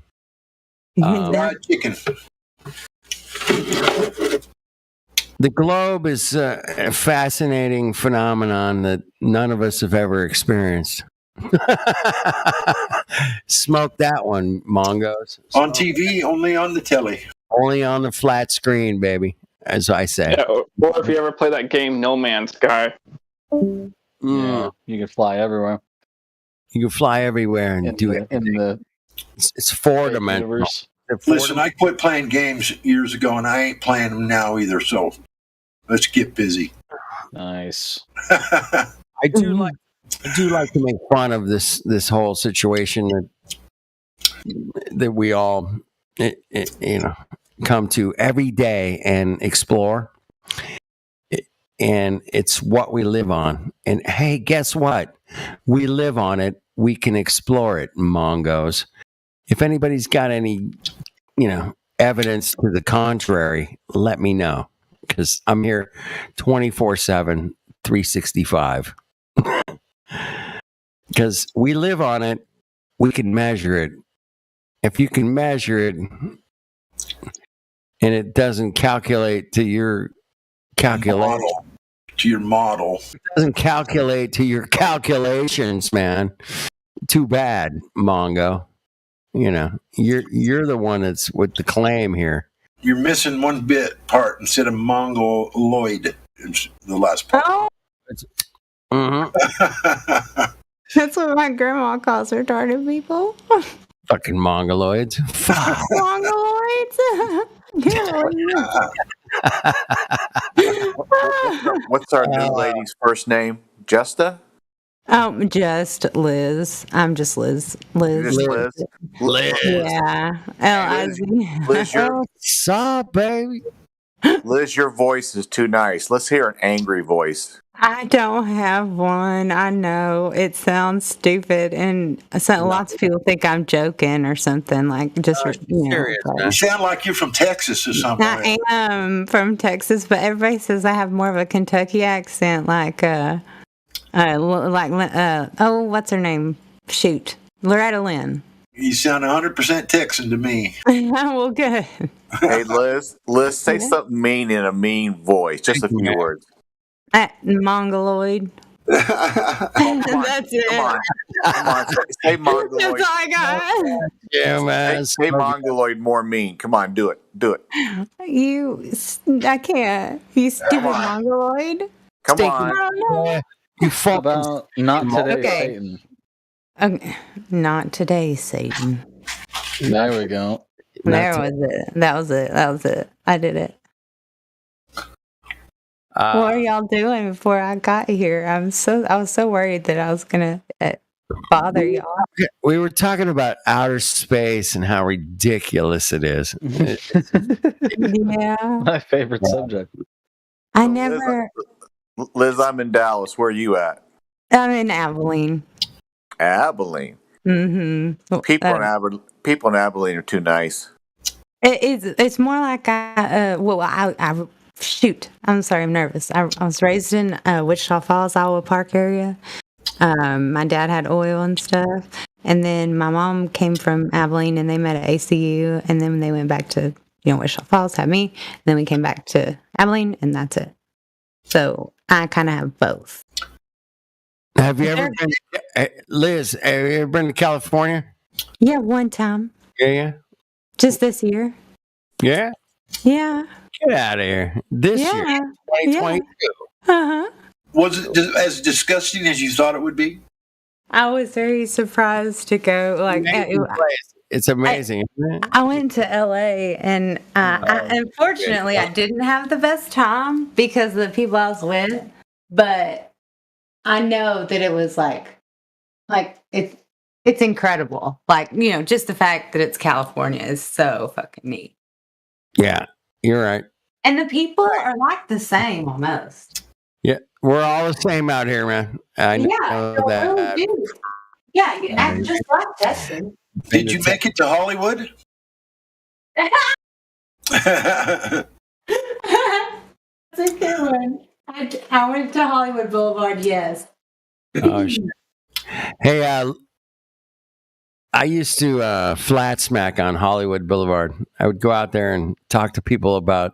Fried chicken. The globe is a fascinating phenomenon that none of us have ever experienced. Smoke that one, Mongos. On TV, only on the telly. Only on the flat screen, baby, as I say. Yeah, or if you ever play that game No Man's Sky. Yeah, you can fly everywhere. You can fly everywhere and do it. It's four-dimensional. Listen, I quit playing games years ago, and I ain't playing them now either. So let's get busy. Nice. I do like to make fun of this whole situation that we all come to every day and explore. And it's what we live on. And hey, guess what? We live on it. We can explore it, Mongos. If anybody's got any, evidence to the contrary, let me know. Because I'm here 24/7, 365. Because we live on it, we can measure it. If you can measure it and it doesn't calculate to your calculation, to your model, it doesn't calculate to your calculations, man. Too bad, Mongo. You're the one that's with the claim here. You're missing one part instead of mongoloid. The last part. Oh. That's what my grandma calls retarded people. Fucking mongoloids. Mongoloids. What's our new lady's first name? Justa? Just Liz. I'm just Liz. Just Liz. Liz. Yeah. L-I-Z. Liz, what's up, baby? Liz, your voice is too nice. Let's hear an angry voice. I don't have one. I know it sounds stupid, and lots of people think I'm joking or something. Like just You sound like you're from Texas or something. I am from Texas, but everybody says I have more of a Kentucky accent, what's her name? Shoot, Loretta Lynn. You sound 100% Texan to me. Well, good. Hey, Liz, say something mean in a mean voice. Just a few words. Mongoloid. That's it. Come on. Say Mongoloid. That's all I got. Yeah, man. Say Mongoloid more mean. Come on, do it. I can't. You stupid Mongoloid. Come on. You fuck about not today, Okay. Satan. Okay. Not today, Satan. There we go. That was it. I did it. What are y'all doing before I got here? I was so worried that I was gonna bother y'all. We were talking about outer space and how ridiculous it is. Yeah. My favorite subject. I never. Liz, I'm in Dallas. Where are you at? I'm in Abilene. Abilene. Mm-hmm. People in Abilene are too nice. It's more like I shoot. I'm sorry. I'm nervous. I was raised in Wichita Falls, Iowa Park area. My dad had oil and stuff, and then my mom came from Abilene, and they met at ACU, and then they went back to Wichita Falls, had me, and then we came back to Abilene, and that's it. So I kind of have both. Have you ever been, Liz? Have you ever been to California? Yeah, one time. Yeah. Just this year. Yeah. Yeah. Get out of here. This year, 2022. Uh-huh. Was it as disgusting as you thought it would be? I was very surprised to go. It's amazing. Isn't it? I went to LA, and unfortunately, I didn't have the best time because of the people I was with. But I know that it was like it's incredible. Just the fact that it's California is so fucking neat. Yeah, you're right. And the people are like the same almost. Yeah, we're all the same out here, man. I know that. Really do. Yeah, you act just like Texas. Did you make it to Hollywood? That's a good one. I went to Hollywood Boulevard, yes. Oh, shit. Hey, I used to flat smack on Hollywood Boulevard. I would go out there and talk to people about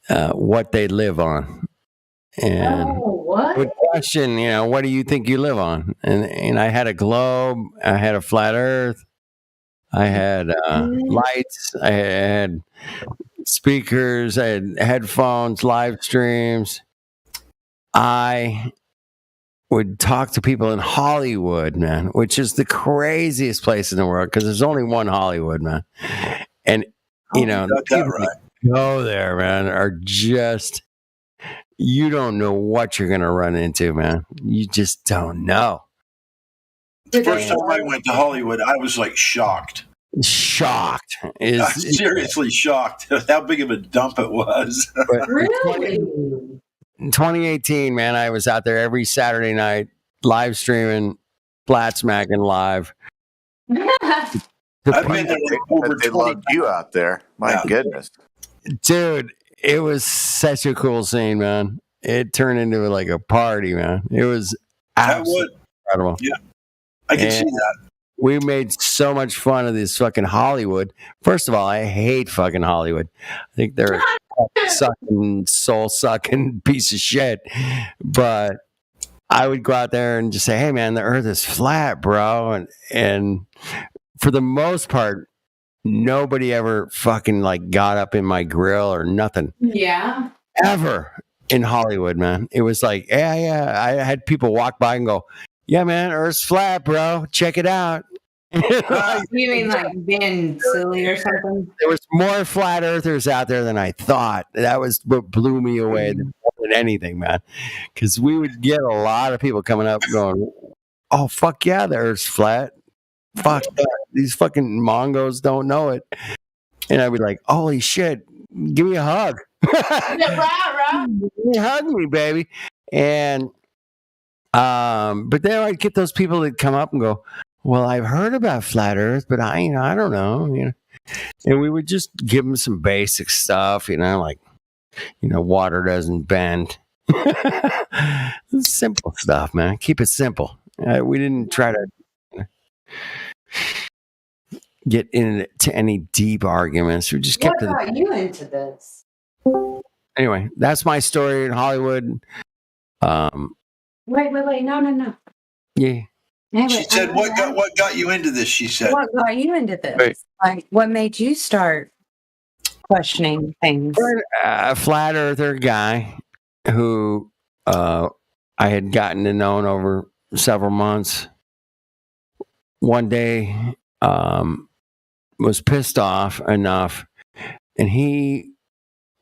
what they live on. And what? I would question, what do you think you live on? And I had a globe, I had a flat earth, I had lights, I had speakers, I had headphones, live streams. I would talk to people in Hollywood, man, which is the craziest place in the world because there's only one Hollywood, man. And, the people that go there, man, are just, you don't know what you're going to run into, man. You just don't know. The first time I went to Hollywood, I was like shocked. Shocked. Seriously shocked how big of a dump it was. Really? In 2018, man, I was out there every Saturday night, live streaming, flat smacking live. I've been there over they loved you out there. My goodness. Dude, it was such a cool scene, man. It turned into like a party, man. It was absolutely incredible. Yeah, I can see that. We made so much fun of this fucking Hollywood. First of all, I hate fucking Hollywood. I think they're a sucking, soul-sucking piece of shit. But I would go out there and just say, hey, man, the earth is flat, bro. And for the most part, nobody ever fucking like got up in my grill or nothing. Yeah. Ever in Hollywood, man. It was like, yeah. I had people walk by and go, yeah, man, Earth's flat, bro. Check it out. You mean like being silly or something? There was more flat earthers out there than I thought. That was what blew me away more than anything, man. Because we would get a lot of people coming up going, oh, fuck yeah, the Earth's flat. Fuck that. These fucking Mongos don't know it. And I'd be like, holy shit, give me a hug. Hug me, baby. And but then I'd get those people that come up and go, well, I've heard about flat Earth, but I don't know, And we would just give them some basic stuff, like, water doesn't bend. Simple stuff, man. Keep it simple. We didn't try to get into any deep arguments. We just kept What got you into this? Anyway, that's my story in Hollywood. Wait, no. Yeah. She said, "What got you into this?" She said, "What got you into this? Right. Like, what made you start questioning things?" A flat earther guy who I had gotten to know over several months. One day, was pissed off enough, and he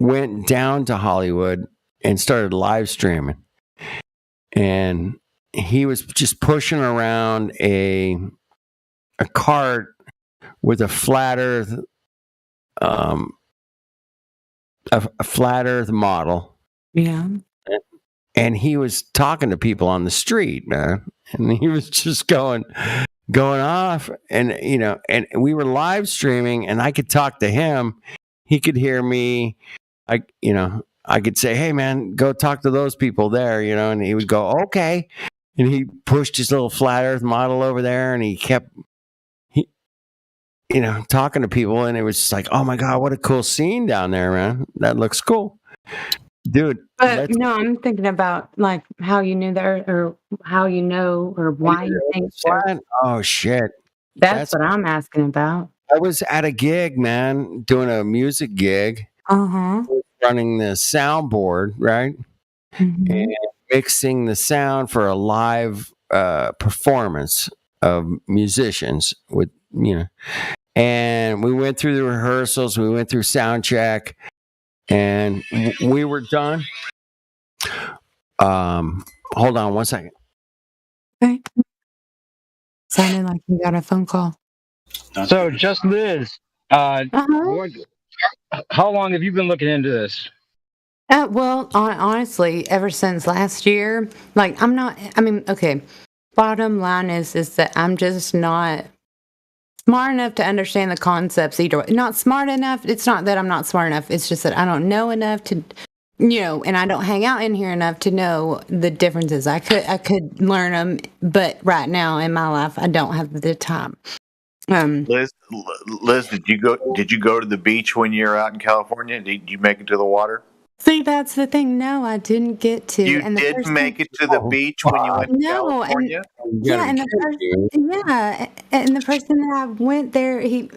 went down to Hollywood and started live streaming, and he was just pushing around a cart with a flat earth a flat earth model. Yeah. And he was talking to people on the street, man. And he was just going off, and and we were live streaming, and I could talk to him, he could hear me. I could say, hey man, go talk to those people there, and he would go, okay. And he pushed his little flat earth model over there, and he kept, talking to people. And it was just like, oh my God, what a cool scene down there, man. That looks cool. Dude. But no, I'm thinking about like how you knew that, or how you know, or why you think so. Oh shit. That's what I'm asking about. I was at a gig, man, doing a music gig. Running the soundboard, right? Mm-hmm. And mixing the sound for a live performance of musicians with, and we went through the rehearsals, we went through sound check, and we were done. Hold on one second. Okay. Sounded like you got a phone call. So, just Liz, how long have you been looking into this? Well, honestly, ever since last year, like okay, bottom line is that I'm just not smart enough to understand the concepts either way. Not smart enough. It's not that I'm not smart enough. It's just that I don't know enough to, and I don't hang out in here enough to know the differences. I could learn them, but right now in my life, I don't have the time. Liz, did you go to the beach when you were out in California? Did you make it to the water? See, that's the thing. No, I didn't get to. You and the did person, make it to the beach when you went to California? and the person that I went there, he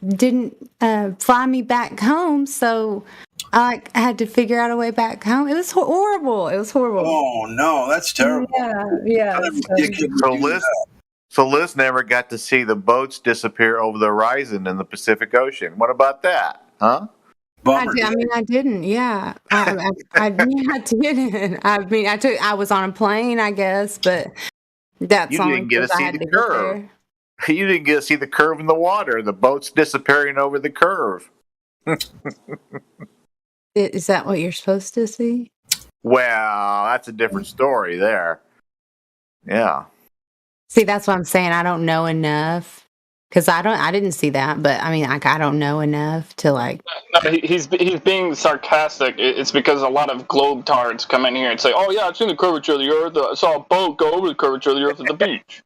didn't fly me back home, so I had to figure out a way back home. It was horrible. It was horrible. Oh no, that's terrible. Yeah. So Liz never got to see the boats disappear over the horizon in the Pacific Ocean. What about that, huh? I didn't. Yeah, I didn't. I mean, I was on a plane, I guess, but that's you didn't get to see the curve. You didn't get to see the curve in the water. The boats disappearing over the curve. Is that what you're supposed to see? Well, that's a different story there. Yeah. See, that's what I'm saying. I don't know enough because I didn't see that, but I mean, I don't know enough to like. No, he's being sarcastic. It's because a lot of globetards come in here and say, "Oh yeah, I've seen the curvature of the Earth. I saw a boat go over the curvature of the Earth at the beach."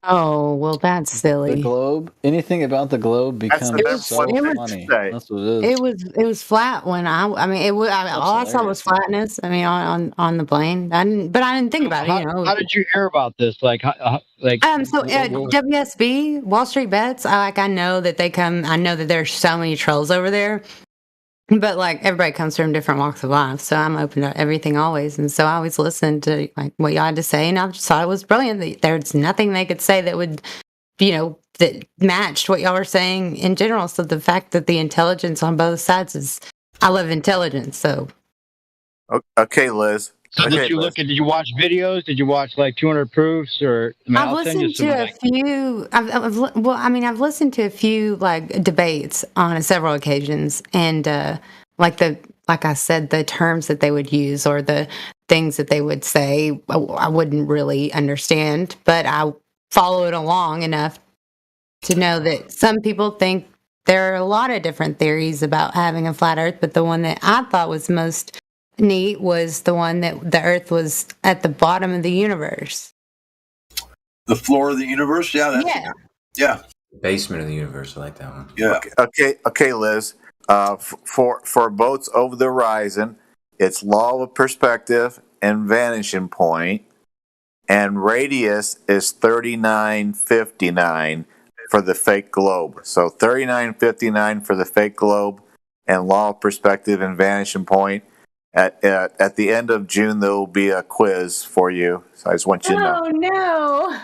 Oh well, that's silly. The globe. Anything about the globe becomes so funny. That's what it is. It was flat when I mean all I saw was flatness. I mean on the plane. I didn't think about it. How did you hear about this? So WSB, Wall Street Bets. I know that they come. I know that there's so many trolls over there. But like everybody comes from different walks of life, so I'm open to everything always, and so I always listened to like what y'all had to say, and I just thought it was brilliant. There's nothing they could say that would, that matched what y'all were saying in general. So the fact that the intelligence on both sides is, I love intelligence. So okay, Liz. So did you watch videos? Did you watch like 200 proofs or? I've listened to a few. I've listened to a few like debates on several occasions, and like I said, the terms that they would use or the things that they would say, I wouldn't really understand, but I followed along enough to know that some people think there are a lot of different theories about having a flat Earth, but the one that I thought was most neat was the one that the Earth was at the bottom of the universe. The floor of the universe? Yeah. Yeah. Basement of the universe. I like that one. Yeah. Okay, Liz. For boats over the horizon, it's law of perspective and vanishing point, and radius is 3959 for the fake globe. So 3959 for the fake globe, and law of perspective and vanishing point. At the end of June, there will be a quiz for you. So I just want you to know. Oh no!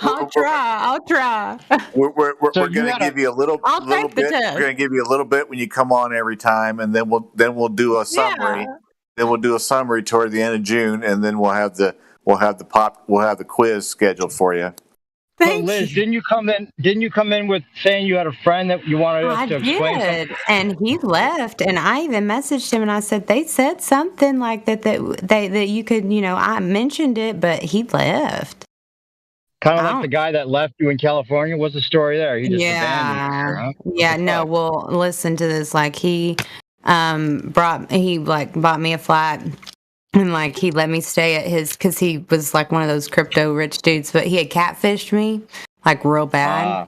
I'll try. We're going to give you a little bit. We're going to give you a little bit when you come on every time, and then we'll do a summary. Yeah. Then we'll do a summary toward the end of June, and then we'll have the quiz scheduled for you. So Liz, didn't you come in with saying you had a friend that you wanted us to explain something? And he left, and I even messaged him and I said they said something like that you could, I mentioned it, but he left. Kind of like the guy that left you in California. What's the story there? He just abandoned you, huh? Yeah, no, well, listen to this. Like he bought me a flat. And like he let me stay at his, because he was like one of those crypto rich dudes, but he had catfished me like real bad.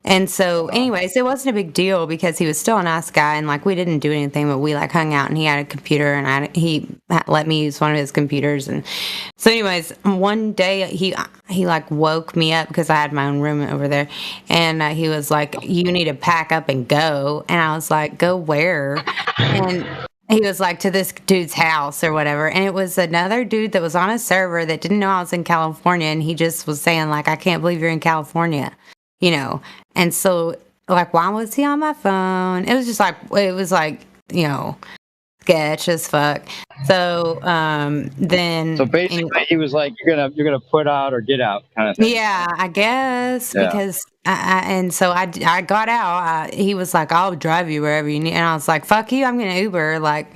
And so anyways, it wasn't a big deal because he was still a nice guy, and like we didn't do anything, but we like hung out, and he had a computer, and he let me use one of his computers. And so anyways, one day he like woke me up because I had my own room over there, and he was like, "You need to pack up and go." And I was like, "Go where?" And he was like, to this dude's house or whatever. And it was another dude that was on a server that didn't know I was in California. And he just was saying, like, I can't believe you're in California, And so, like, why was he on my phone? It was just like, sketch as fuck. So, then. So basically, he was like, you're gonna put out or get out kind of thing. Yeah, I guess. Yeah. Because I got out. He was like, I'll drive you wherever you need. And I was like, fuck you, I'm going to Uber. Like,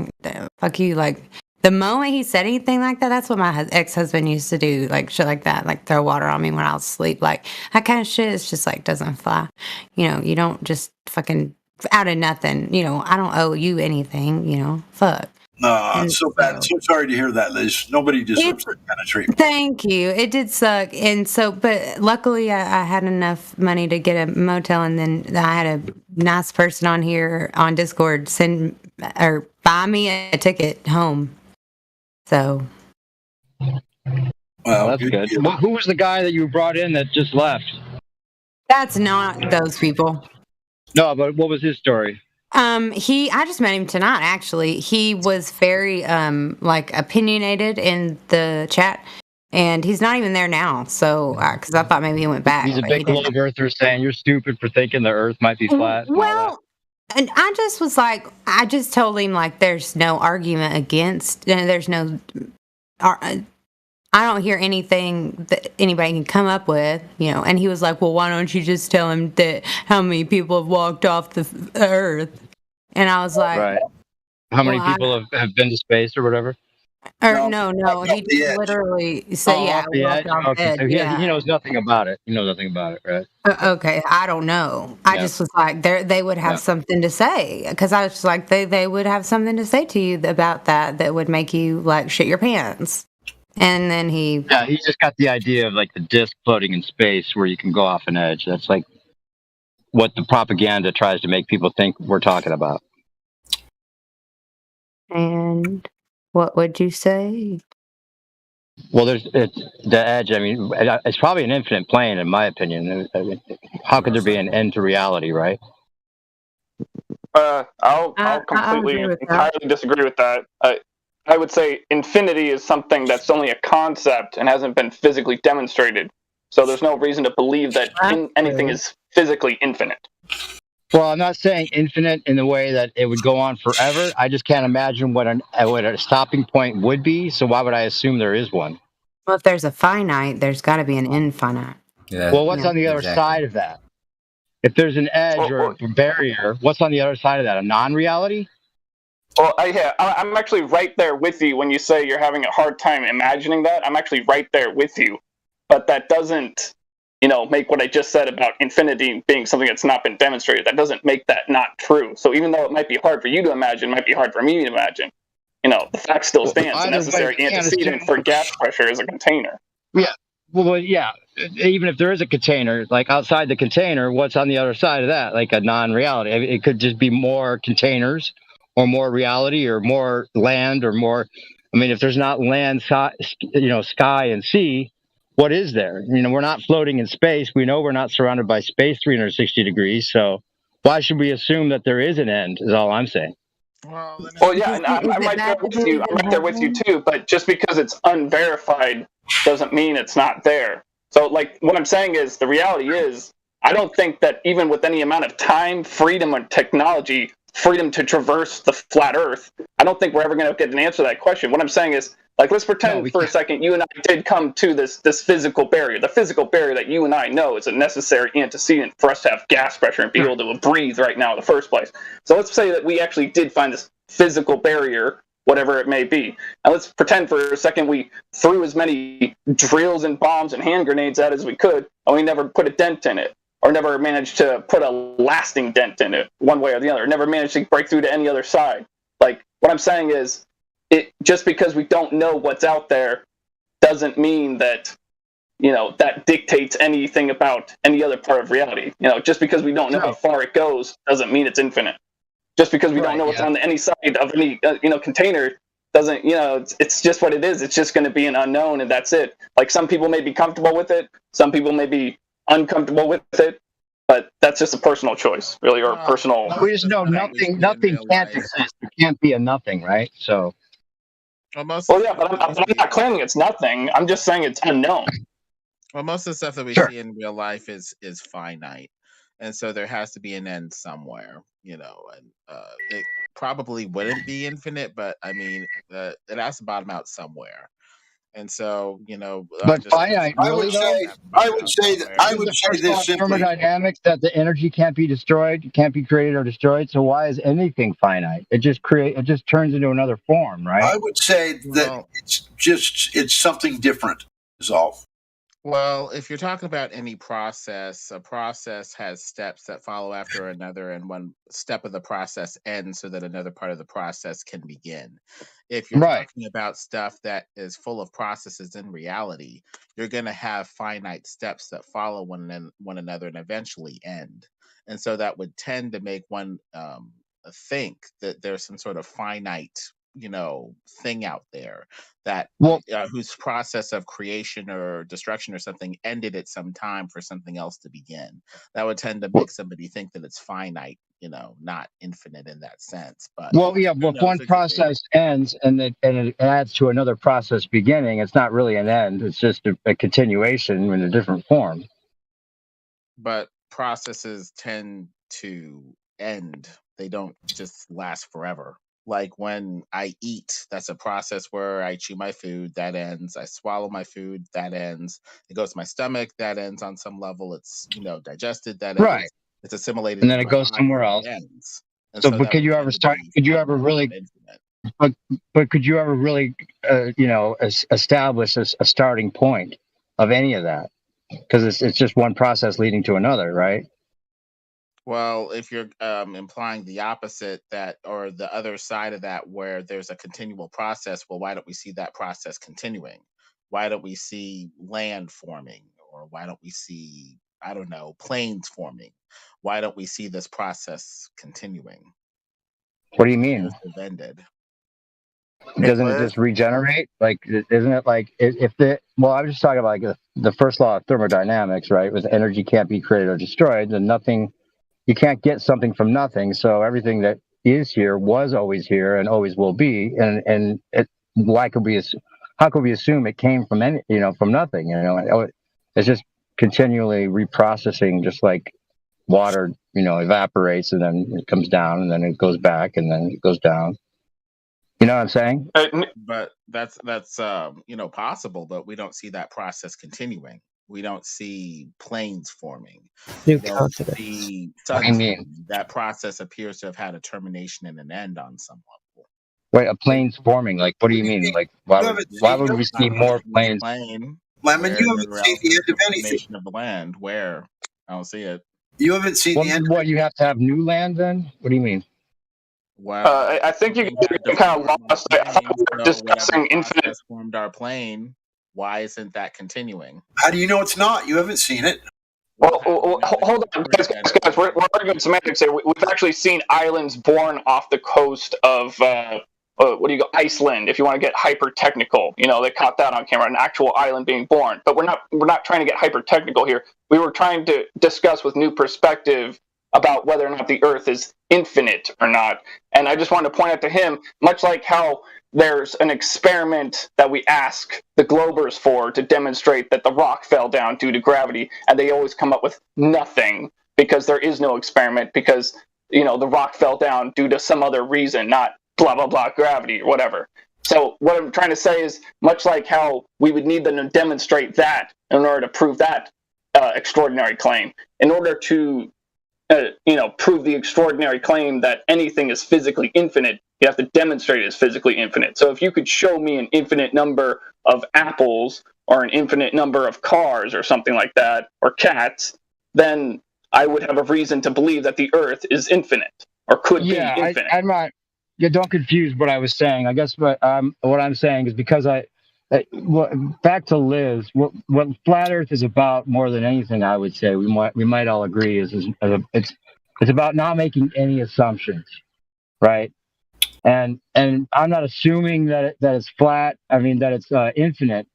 fuck you. Like, the moment he said anything like that, that's what my ex-husband used to do, like shit like that, like throw water on me when I was asleep. Like that kind of shit is just like doesn't fly. You don't just fucking out of nothing. I don't owe you anything. Fuck. No, it's so bad. I'm so sorry to hear that, Liz. Nobody deserves that kind of treatment. Thank you. It did suck. And so, but luckily I had enough money to get a motel, and then I had a nice person on here on Discord send or buy me a ticket home. So. Well, that's good. Who was the guy that you brought in that just left? That's not those people. No, but what was his story? I just met him tonight, actually. He was very, opinionated in the chat, and he's not even there now. So, because I thought maybe he went back. He's a big globe earther saying you're stupid for thinking the earth might be flat. Well, and I just was like, I just told him, like, there's no argument against, there's no, I don't hear anything that anybody can come up with, and he was like, well, why don't you just tell him that how many people have walked off the earth? And I was like, right. How many people have been to space or whatever? Or no, he literally said, walked off the edge. So he knows nothing about it. He knows nothing about it, right? Okay, I don't know. I just was like, they would have something to say, because I was just like, they would have something to say to you about that would make you like shit your pants. And then he just got the idea of like the disc floating in space where you can go off an edge. That's like what the propaganda tries to make people think we're talking about. And what would you say? Well, it's the edge. I mean, it's probably an infinite plane, in my opinion. How could there be an end to reality, right? I'll completely entirely disagree with that. I would say infinity is something that's only a concept and hasn't been physically demonstrated. So there's no reason to believe that anything is physically infinite. Well, I'm not saying infinite in the way that it would go on forever. I just can't imagine what a stopping point would be. So why would I assume there is one? Well, if there's a finite, there's got to be an infinite. Yeah, well, what's on the other side of that? If there's an edge or a barrier, what's on the other side of that? A non-reality? Well, I'm actually right there with you when you say you're having a hard time imagining that. I'm actually right there with you. But that doesn't, make what I just said about infinity being something that's not been demonstrated. That doesn't make that not true. So even though it might be hard for you to imagine, it might be hard for me to imagine, the fact still stands. The necessary antecedent for gas pressure is a container. Yeah. Well, yeah. Even if there is a container, like outside the container, what's on the other side of that? Like a non-reality. It could just be more containers, or more reality, or more land, or more. I mean, if there's not land, sky and sea, what is there? We're not floating in space. We know we're not surrounded by space 360 degrees. So why should we assume that there is an end? Is all I'm saying. Well, yeah, and I'm right there with you. I'm right there with you too. But just because it's unverified doesn't mean it's not there. So, like, what I'm saying is, the reality is, I don't think that even with any amount of time, freedom, or technology, freedom to traverse the flat Earth, I don't think we're ever going to get an answer to that question. What I'm saying is, like, let's pretend for a second you and I did come to this physical barrier. The physical barrier that you and I know is a necessary antecedent for us to have gas pressure and be able to breathe right now in the first place. So let's say that we actually did find this physical barrier, whatever it may be. And let's pretend for a second we threw as many drills and bombs and hand grenades at it as we could, and we never put a dent in it, or never managed to put a lasting dent in it one way or the other, never managed to break through to any other side. Like, what I'm saying is, just because we don't know what's out there doesn't mean that, that dictates anything about any other part of reality. Just because we don't know how far it goes doesn't mean it's infinite. Just because we don't know what's on any side of any, container doesn't, it's just what it is. It's just going to be an unknown, and that's it. Like, some people may be comfortable with it. Some people may be uncomfortable with it. But that's just a personal choice, really, or a personal. We just know nothing can't exist. It can't be a nothing, right? So. Well, yeah, but I'm not claiming it's nothing. I'm just saying it's unknown. Well, most of the stuff that we see in real life is finite, and so there has to be an end somewhere, and it probably wouldn't be infinite, but I mean, it has to bottom out somewhere. And so, but finite. I would say this simply. Thermodynamics that the energy can't be destroyed, can't be created or destroyed. So why is anything finite? It just turns into another form, right? I would say that it's something different. Is all. Well, if you're talking about any process, a process has steps that follow after another, and one step of the process ends so that another part of the process can begin. If you're talking about stuff that is full of processes in reality, you're going to have finite steps that follow one another and eventually end. And so that would tend to make one think that there's some sort of finite thing out there that whose process of creation or destruction or something ended at some time for something else to begin. That would tend to make somebody think that it's finite, not infinite in that sense. But if one process ends and it adds to another process beginning, it's not really an end. It's just a continuation in a different form. But processes tend to end. They don't just last forever. Like when I eat, that's a process where I chew my food, that ends. I swallow my food, that ends. It goes to my stomach, that ends on some level. It's, digested, that ends. Right. It's assimilated. And then it goes somewhere else. Ends. But could you ever really establish a starting point of any of that? Because it's just one process leading to another, right? Well, if you're implying the opposite, or the other side of that, where there's a continual process, well, why don't we see that process continuing? Why don't we see land forming? Or why don't we see, I don't know, planes forming? Why don't we see this process continuing? What do you mean? Ended. Doesn't it just regenerate? Like, isn't it like I'm just talking about like the first law of thermodynamics, right? With energy can't be created or destroyed, then nothing. You can't get something from nothing. So everything that is here was always here and always will be. And how could we assume it came from from nothing? It's just continually reprocessing, just like water, evaporates and then it comes down and then it goes back and then it goes down. You know what I'm saying? But that's possible, but we don't see that process continuing. We don't see planes forming. New see that process appears to have had a termination and an end on some level. Wait, a plane's forming? Like, what do you mean? Like, why would we see more planes? Lemon, you haven't seen the end of anything. Of the land where I don't see it. You haven't seen the end. What, you have to have new land then? What do you mean? Well, I think you kind of lost. I thought we were discussing infinite. Formed our plane. Why isn't that continuing? How do you know it's not? You haven't seen it. Well, hold on, guys. We're arguing semantics here. We've actually seen islands born off the coast of Iceland. If you want to get hyper technical, they caught that on camera, an actual island being born. But we're not trying to get hyper technical here. We were trying to discuss with new perspective about whether or not the Earth is infinite or not. And I just wanted to point out to him, much like how there's an experiment that we ask the Globers for to demonstrate that the rock fell down due to gravity, and they always come up with nothing because there is no experiment, because the rock fell down due to some other reason, not blah blah blah gravity or whatever. So what I'm trying to say is, much like how we would need them to demonstrate that in order to prove that extraordinary claim, in order to prove the extraordinary claim that anything is physically infinite, you have to demonstrate it is physically infinite. So if you could show me an infinite number of apples or an infinite number of cars or something like that, or cats, then I would have a reason to believe that the Earth is infinite or could be infinite. I'm not. Don't confuse what I was saying. I guess what I'm saying is, because back to Liz, what Flat Earth is about more than anything, I would say we might all agree is it's about not making any assumptions, right? And I'm not assuming that it's flat. I mean that it's infinite.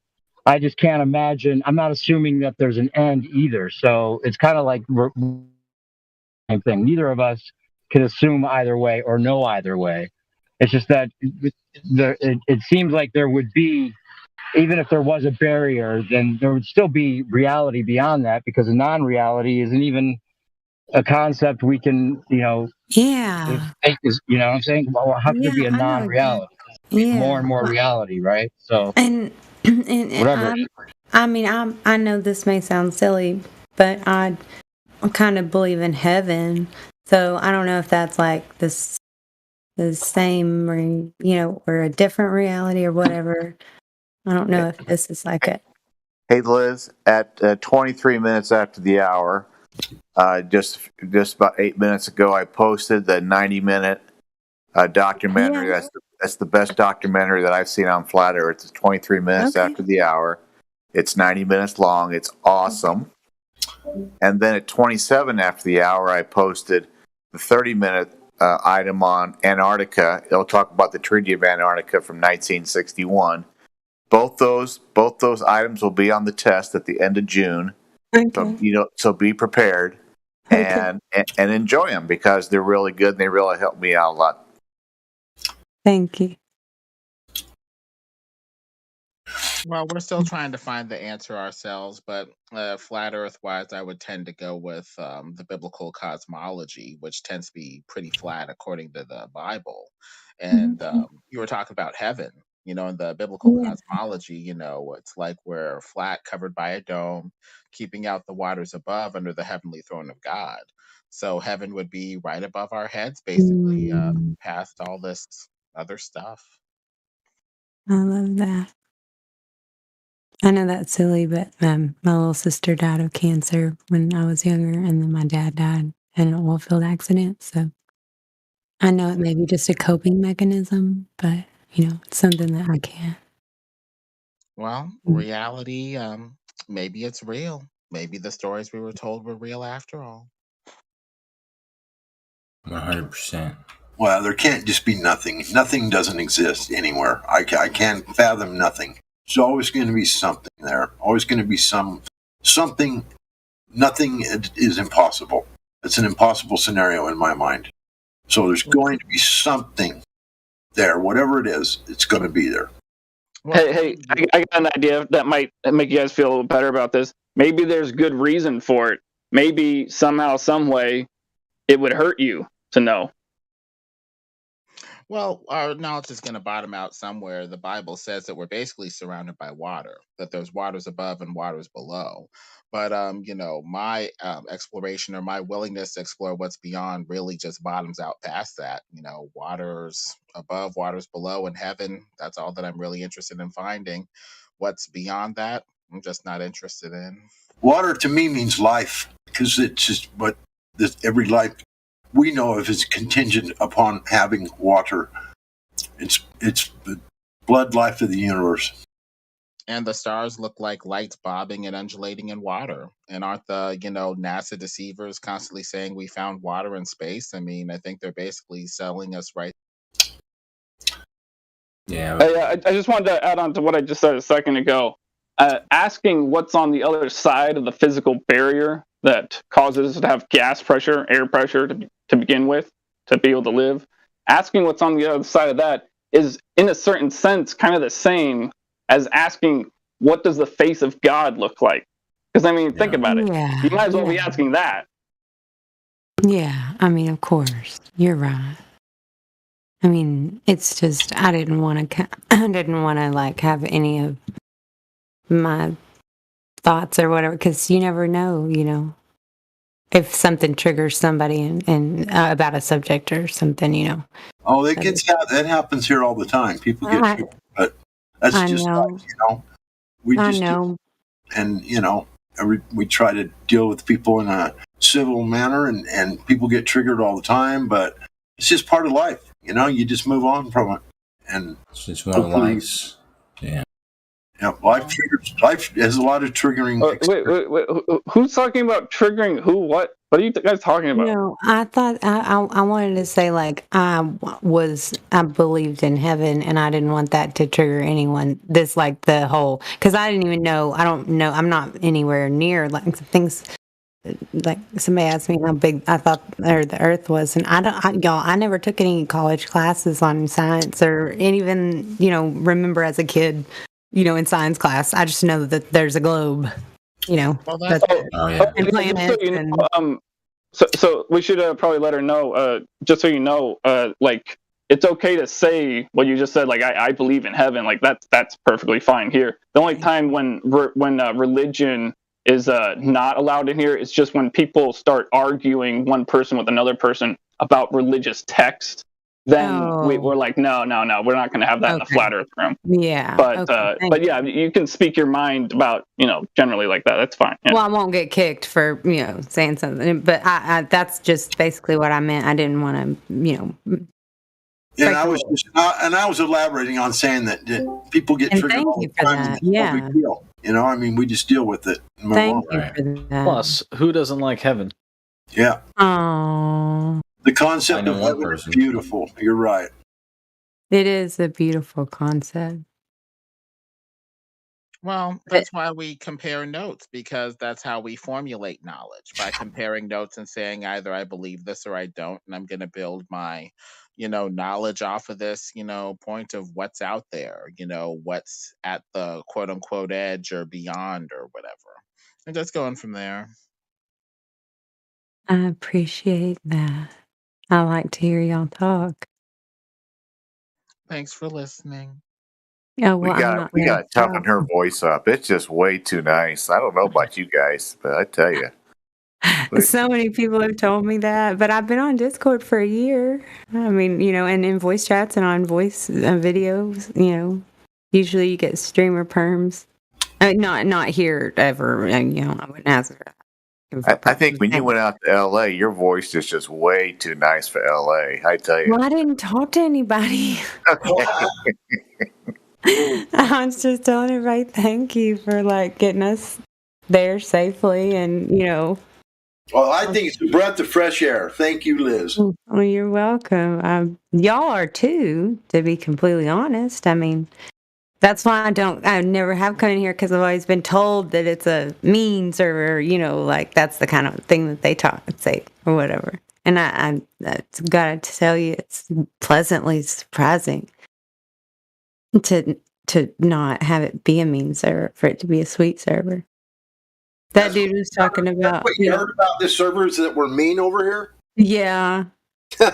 I just can't imagine. I'm not assuming that there's an end either. So it's kind of like same thing. Neither of us can assume either way or know either way. It's just that it seems like there would be, even if there was a barrier, then there would still be reality beyond that, because a non-reality isn't even a concept we can, Yeah. You know what I'm saying? Well, how could it be a non-reality? More and more reality, right? So. And Whatever. I mean, I know this may sound silly, but I kind of believe in heaven. So I don't know if that's like the same, or a different reality or whatever. I don't know if this is like it. Hey, Liz, at 23 minutes after the hour, just about 8 minutes ago, I posted the 90-minute documentary. Yeah. That's the best documentary that I've seen on Flat Earth. It's 23 minutes after the hour. It's 90 minutes long. It's awesome. And then at 27 after the hour, I posted the 30-minute item on Antarctica. It'll talk about the Treaty of Antarctica from 1961. Both those items will be on the test at the end of June. Okay. So be prepared and enjoy them because they're really good and they really helped me out a lot. Thank you. Well, we're still trying to find the answer ourselves, but flat Earth wise, I would tend to go with the biblical cosmology, which tends to be pretty flat according to the Bible. And you were talking about heaven, in the biblical cosmology, it's like we're flat, covered by a dome, keeping out the waters above under the heavenly throne of God. So heaven would be right above our heads, basically, past all this other stuff. I love that. I know that's silly, but my little sister died of cancer when I was younger, and then my dad died in an oil field accident. So I know it may be just a coping mechanism, but it's something that I can't. Well, reality, maybe it's real. Maybe the stories we were told were real after all. 100%. Well, there can't just be nothing. Nothing doesn't exist anywhere. I can't fathom nothing. There's always going to be something there. Always going to be something. Nothing is impossible. It's an impossible scenario in my mind. So there's going to be something there. Whatever it is, it's going to be there. Hey, I got an idea that might make you guys feel a little better about this. Maybe there's good reason for it. Maybe somehow, some way, it would hurt you to know. Well, our knowledge is going to bottom out somewhere. The Bible says that we're basically surrounded by water, that there's waters above and waters below. But, my exploration or my willingness to explore what's beyond really just bottoms out past that. Waters above, waters below, and heaven. That's all that I'm really interested in finding. What's beyond that, I'm just not interested in. Water to me means life because it's just what every life we know of is contingent upon having water. It's the blood life of the universe. And the stars look like lights bobbing and undulating in water. And aren't the, NASA deceivers constantly saying we found water in space? I mean, I think they're basically selling us right. Yeah. Hey, I just wanted to add on to what I just said a second ago. Asking what's on the other side of the physical barrier that causes us to have gas pressure, air pressure to begin with, to be able to live. Asking what's on the other side of that is, in a certain sense, kind of the same as asking, what does the face of God look like? Because, I mean, think about it. Yeah, you might as well be asking that. Yeah, I mean, of course. You're right. I mean, it's just, I didn't want to have any of my thoughts or whatever, because you never know, if something triggers somebody and about a subject or something, Oh, that happens here all the time. People get triggered, but that's just life, We just do. And we try to deal with people in a civil manner, and people get triggered all the time, but it's just part of life. You just move on from it, and it's just one of life's. Yeah. Yeah, life has a lot of triggering. Wait. Who's talking about triggering who? What are you guys talking about? I thought I wanted to say, like, I believed in heaven, and I didn't want that to trigger anyone. This, like, the whole, because I didn't even know. I don't know. I'm not anywhere near like things. Like, somebody asked me how big I thought the Earth was, and I never took any college classes on science or even remember as a kid. In science class, I just know that there's a globe, and planets. So we should probably let her know, just so you know, like it's okay to say what you just said. Like, I believe in heaven. Like, that's perfectly fine here. The only time when religion is not allowed in here is just when people start arguing one person with another person about religious text. Then we're like, no, we're not going to have that in the flat Earth room. Yeah. But yeah, you can speak your mind about, generally like that. That's fine. Yeah. Well, I won't get kicked for, saying something, but I that's just basically what I meant. I didn't want to, And I was elaborating on saying that people get triggered all the time. Yeah. No big deal. I mean, we just deal with it. Thank you for that. Plus, who doesn't like heaven? Yeah. Oh. The concept of heaven is beautiful. You're right. It is a beautiful concept. Well, that's why we compare notes, because that's how we formulate knowledge, by comparing notes and saying either I believe this or I don't, and I'm going to build my, knowledge off of this, point of what's out there, what's at the quote unquote edge or beyond or whatever. And just going from there. I appreciate that. I like to hear y'all talk. Thanks for listening. Yeah, We well, got to toughen her voice up. It's just way too nice. I don't know about you guys, but I tell you. So many people have told me that, but I've been on Discord for a year. I mean, and in voice chats and on voice videos, usually you get streamer perms. Not here ever, I wouldn't ask for that. I think when you went out to LA, your voice is just way too nice for LA. I tell you. Well, I didn't talk to anybody. Okay. I was just telling everybody thank you for getting us there safely, and Well, I think it's a breath of fresh air. Thank you, Liz. Well, you're welcome. Y'all are too, to be completely honest. I mean, that's why I never have come in here, because I've always been told that it's a mean server, that's the kind of thing that they say or whatever. And I got to tell you, it's pleasantly surprising to not have it be a mean server, for it to be a sweet server. That dude was talking about. What you heard about the servers that were mean over here? Yeah. Those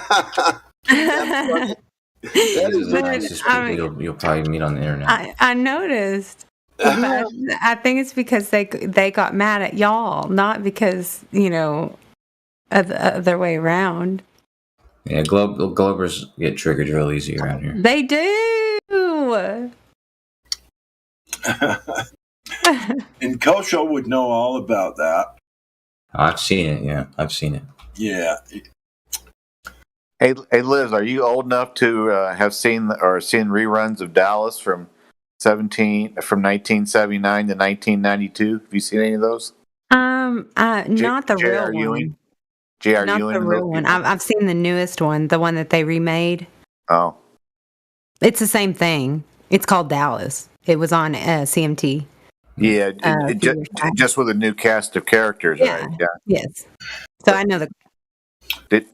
are the nicest people you'll probably meet on the internet. I noticed. I think it's because they got mad at y'all, not because of the other way around. Yeah, Globers get triggered real easy around here. They do. And Kosho would know all about that. I've seen it. Yeah, I've seen it. Yeah. Hey, Liz, are you old enough to have seen reruns of Dallas from 1979 to 1992? Have you seen any of those? Not the real one. J.R. Not Ewing. the real one. I've seen the newest one, the one that they remade. Oh. It's the same thing. It's called Dallas. It was on CMT. Yeah, just with a new cast of characters, right? Yeah. Yes. So I know the.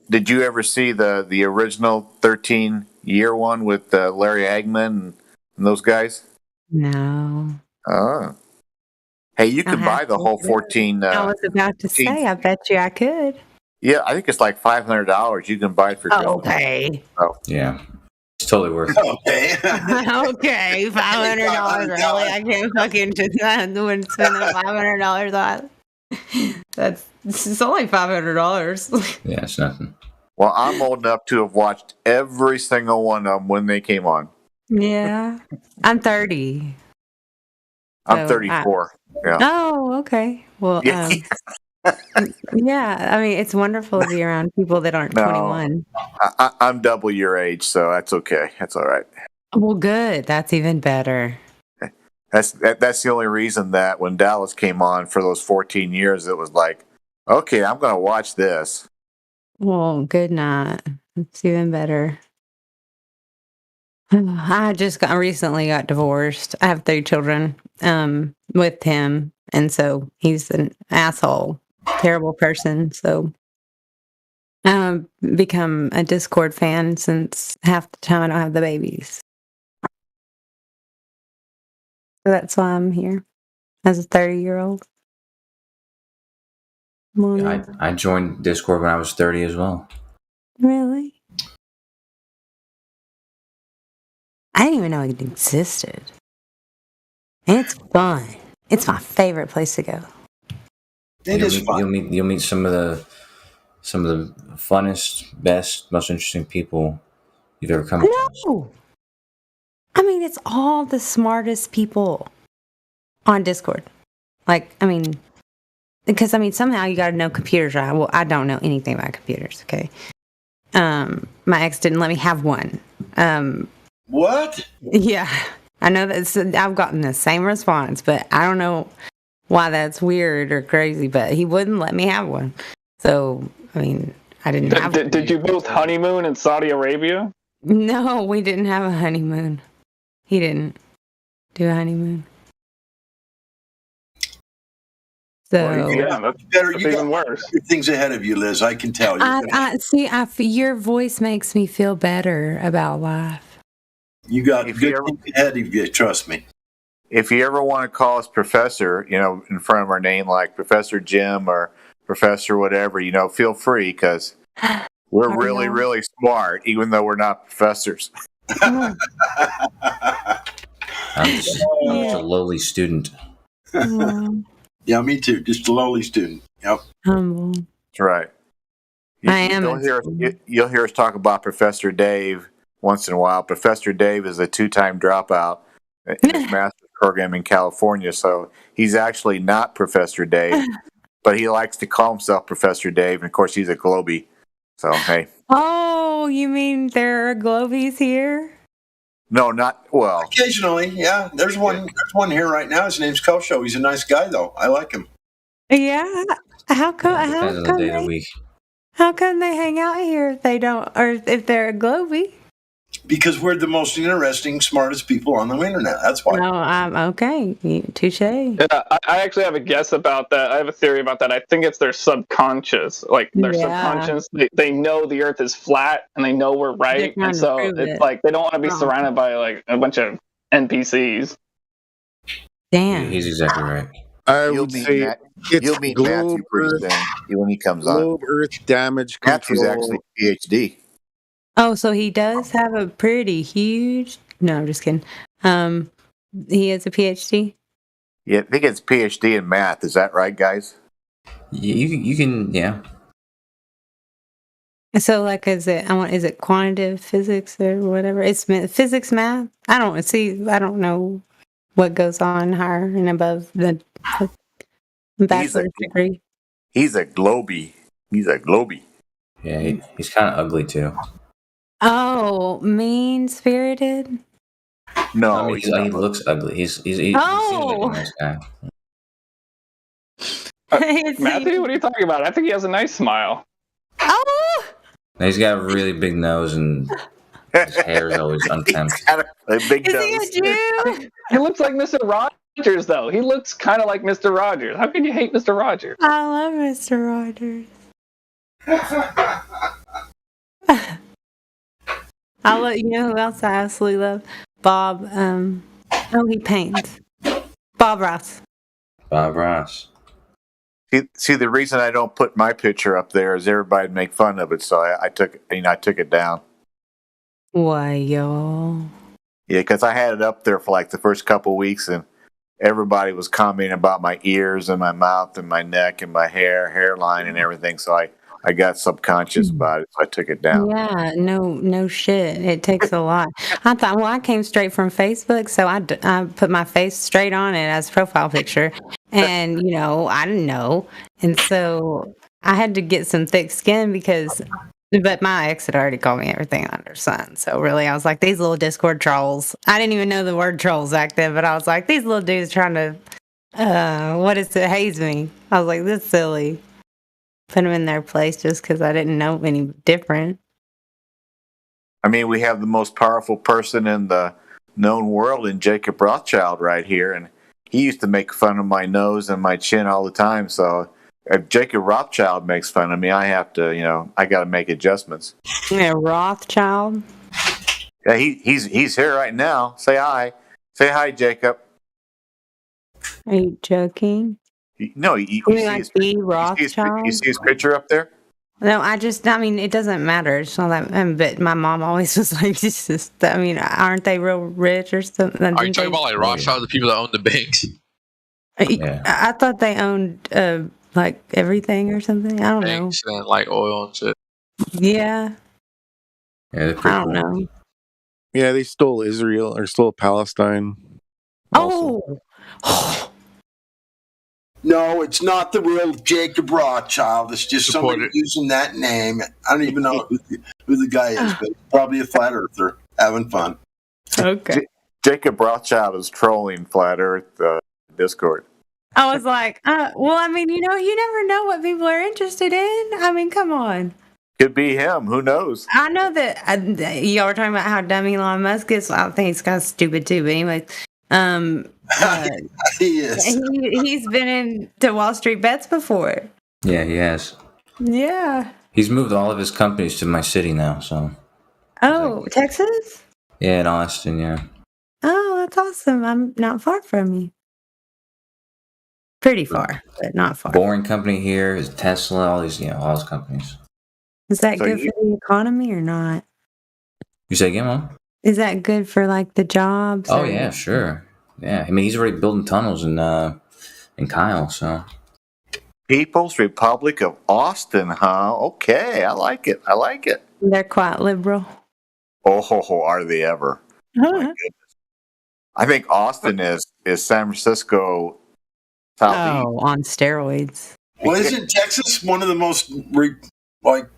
Did you ever see the original 13-year one with Larry Hagman and those guys? No. Oh. Hey, you can buy the whole 14. I was about to say, I bet you I could. Yeah, I think it's like $500. You can buy it for. Okay. Oh. Yeah. It's totally worth it. Okay. Okay, $500. Really? I can't fucking just wouldn't spend that $500 on. It's only $500. Yeah, it's nothing. Well, I'm old enough to have watched every single one of them when they came on. Yeah, I'm 30. I'm 34. Yeah. Oh, okay. Well, yeah. I mean, it's wonderful to be around people that aren't 21. I'm double your age, so that's okay. That's all right. Well, good. That's even better. That's the only reason that when Dallas came on for those 14 years, it was like, okay, I'm going to watch this. Well, good night. It's even better. I recently got divorced. I have 3 children with him, and so he's an asshole, terrible person. So I've become a Discord fan since half the time I don't have the babies. So that's why I'm here as a 30-year-old. Yeah, I joined Discord when I was 30 as well. Really? I didn't even know it existed. And it's fun. It's my favorite place to go. You'll meet some of the funnest, best, most interesting people you've ever come across. No, I mean it's all the smartest people on Discord. Like, I mean, because somehow you got to know computers, right? Well, I don't know anything about computers. Okay. My ex didn't let me have one. What? Yeah, I know that I've gotten the same response, but I don't know why that's weird or crazy, but he wouldn't let me have one. So, I mean, I didn't have one. Did you both honeymoon in Saudi Arabia? No, we didn't have a honeymoon. He didn't do a honeymoon. So, well, you got worse. Things ahead of you, Liz. I can tell you. Your voice makes me feel better about life. You got good things ahead of you. Trust me. If you ever want to call us Professor, in front of our name, like Professor Jim or Professor whatever, feel free, because we're really, really smart, even though we're not professors. I'm just a lowly student. Yeah, me too. Just a lowly student. Yep. Humble. That's right. You'll hear us talk about Professor Dave once in a while. Professor Dave is a 2-time dropout in his master's program in California, so he's actually not Professor Dave, but he likes to call himself Professor Dave, and of course he's a Globie. So hey. Oh, you mean there are Globies here? No, not well. Occasionally, yeah. There's one. There's one here right now. His name's Kosho. He's a nice guy, though. I like him. Yeah. How come they hang out here if they don't, or if they're a Globie? Because we're the most interesting, smartest people on the internet. That's why. No, I'm okay. Touche. Yeah, I actually have a guess about that. I have a theory about that. I think it's their subconscious. Like their subconscious, they know the Earth is flat and they know we're right, and so it's like they don't want to be surrounded by like a bunch of NPCs. Damn, he's exactly right. You'll meet Matthew pretty soon when he comes on. Globe Earth damage control. Matthew's actually PhD. Oh, so he does have a pretty huge. No, I'm just kidding. He has a PhD. Yeah, I think it's PhD in math. Is that right, guys? You can, yeah. So, like, is it quantitative physics or whatever? It's physics, math. I don't know what goes on higher and above the bachelor's degree. He's a Globie. Yeah, he's kind of ugly too. Oh, mean-spirited? No, he looks ugly. He seems like a nice guy. Matthew, what are you talking about? I think he has a nice smile. Oh! He's got a really big nose and his hair is always unkempt. He's got a big Is nose. he a Jew? He looks like Mr. Rogers, though. He looks kind of like Mr. Rogers. How can you hate Mr. Rogers? I love Mr. Rogers. You know who else I absolutely love? Bob. He paints. Bob Ross. Bob Ross. See, the reason I don't put my picture up there is everybody'd make fun of it, so I took it down. Why, y'all? Yeah, because I had it up there for like the first couple weeks, and everybody was commenting about my ears and my mouth and my neck and my hairline and everything. So I got subconscious about it, so I took it down. Yeah, no shit. It takes a lot. I thought, I came straight from Facebook, so I put my face straight on it as profile picture, and I didn't know, and so I had to get some thick skin but my ex had already called me everything under sun. So really, I was like, these little Discord trolls. I didn't even know the word trolls back then, but I was like, these little dudes trying to, haze me. I was like, this is silly. Put them in their place just because I didn't know any different. I mean, we have the most powerful person in the known world in Jacob Rothschild right here, and he used to make fun of my nose and my chin all the time. So if Jacob Rothschild makes fun of me, I have to, I got to make adjustments. Yeah, Rothschild. Yeah, he's here right now. Say hi, Jacob. Are you joking? No, you see his picture up there? No, I mean, it doesn't matter. It's not that, but my mom always was like, it's just, I mean, aren't they real rich or something? Are you talking about like Rothschild, the people that own the banks? Yeah. I thought they owned, like everything or something. I don't know. Banks and like oil and shit. Yeah. Yeah, I don't know. Yeah, they stole Israel or stole Palestine. Oh. No, it's not the real Jacob Rothschild. It's just somebody using that name. I don't even know who the guy is, but probably a flat earther having fun. Okay. Jacob Rothschild is trolling Flat Earth Discord. I was like, well, I mean, you never know what people are interested in. I mean, come on. Could be him. Who knows? I know that y'all were talking about how dumb Elon Musk is. I think he's kind of stupid too. But anyway, he is. He's been into Wall Street Bets before. Yeah, he has. Yeah. He's moved all of his companies to my city now. So. Oh, Texas? Yeah, in Austin. Yeah. Oh, that's awesome. I'm not far from you. Pretty far, but not far. Boring Company here is Tesla. All these, all his companies. Is that good for the economy or not? You say again, Mom? Is that good for like the jobs? Oh yeah, sure. Yeah, I mean he's already building tunnels in Kyle, so. People's Republic of Austin, huh? Okay, I like it. They're quite liberal. Oh, are they ever? My goodness. I think Austin is San Francisco. Southeast. Oh, on steroids. Well, isn't Texas one of the most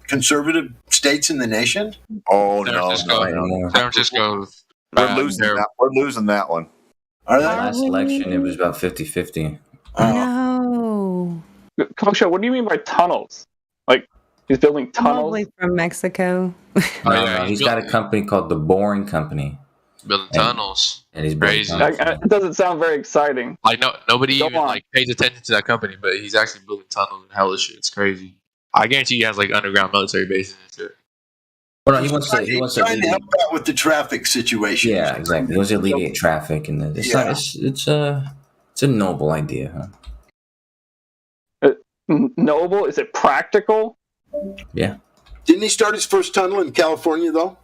conservative states in the nation? Oh, San Francisco. We're losing that one. Last election, it was about 50-50. No. Kosha, what do you mean by tunnels? Like, he's building tunnels? Probably from Mexico. No, he's got a company called The Boring Company. Building tunnels. And he's crazy. It doesn't sound very exciting. Like nobody even pays attention to that company, but he's actually building tunnels and hell of shit. It's crazy. I guarantee he has like underground military bases and shit. Well, no, he wants to help out with the traffic situation. Yeah, exactly. He wants to alleviate traffic, and it's a noble idea, huh? Noble? Is it practical? Yeah. Didn't he start his first tunnel in California though?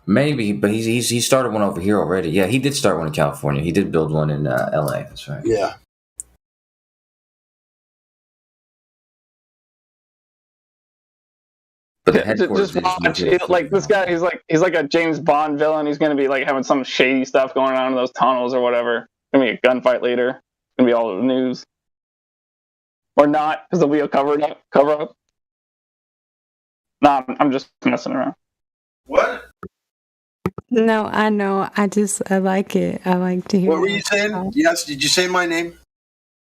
Maybe, but he started one over here already. Yeah, he did start one in California. He did build one in L.A. That's right. Yeah. But the headquarters just watch, like this guy. He's like a James Bond villain. He's going to be like having some shady stuff going on in those tunnels or whatever. Gonna be a gunfight later. Gonna be all over the news, or not, because there'll be a cover up. Nah, I'm just messing around. What? No, I know. I like it. I like to hear. What were you saying? Yes, did you say my name?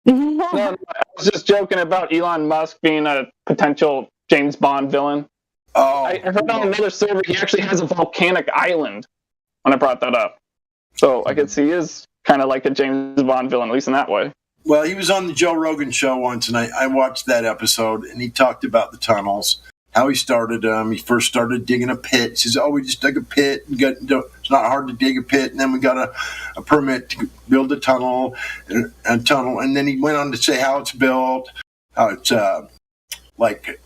No, I was just joking about Elon Musk being a potential James Bond villain. Oh, I heard on another server he actually has a volcanic island when I brought that up. So I could see he is kind of like a James Bond villain, at least in that way. Well, he was on the Joe Rogan show once, and I watched that episode, and he talked about the tunnels. How he started them. He first started digging a pit. He says, we just dug a pit. It's not hard to dig a pit. And then we got a permit to build a tunnel. And then he went on to say how it's built, how it's like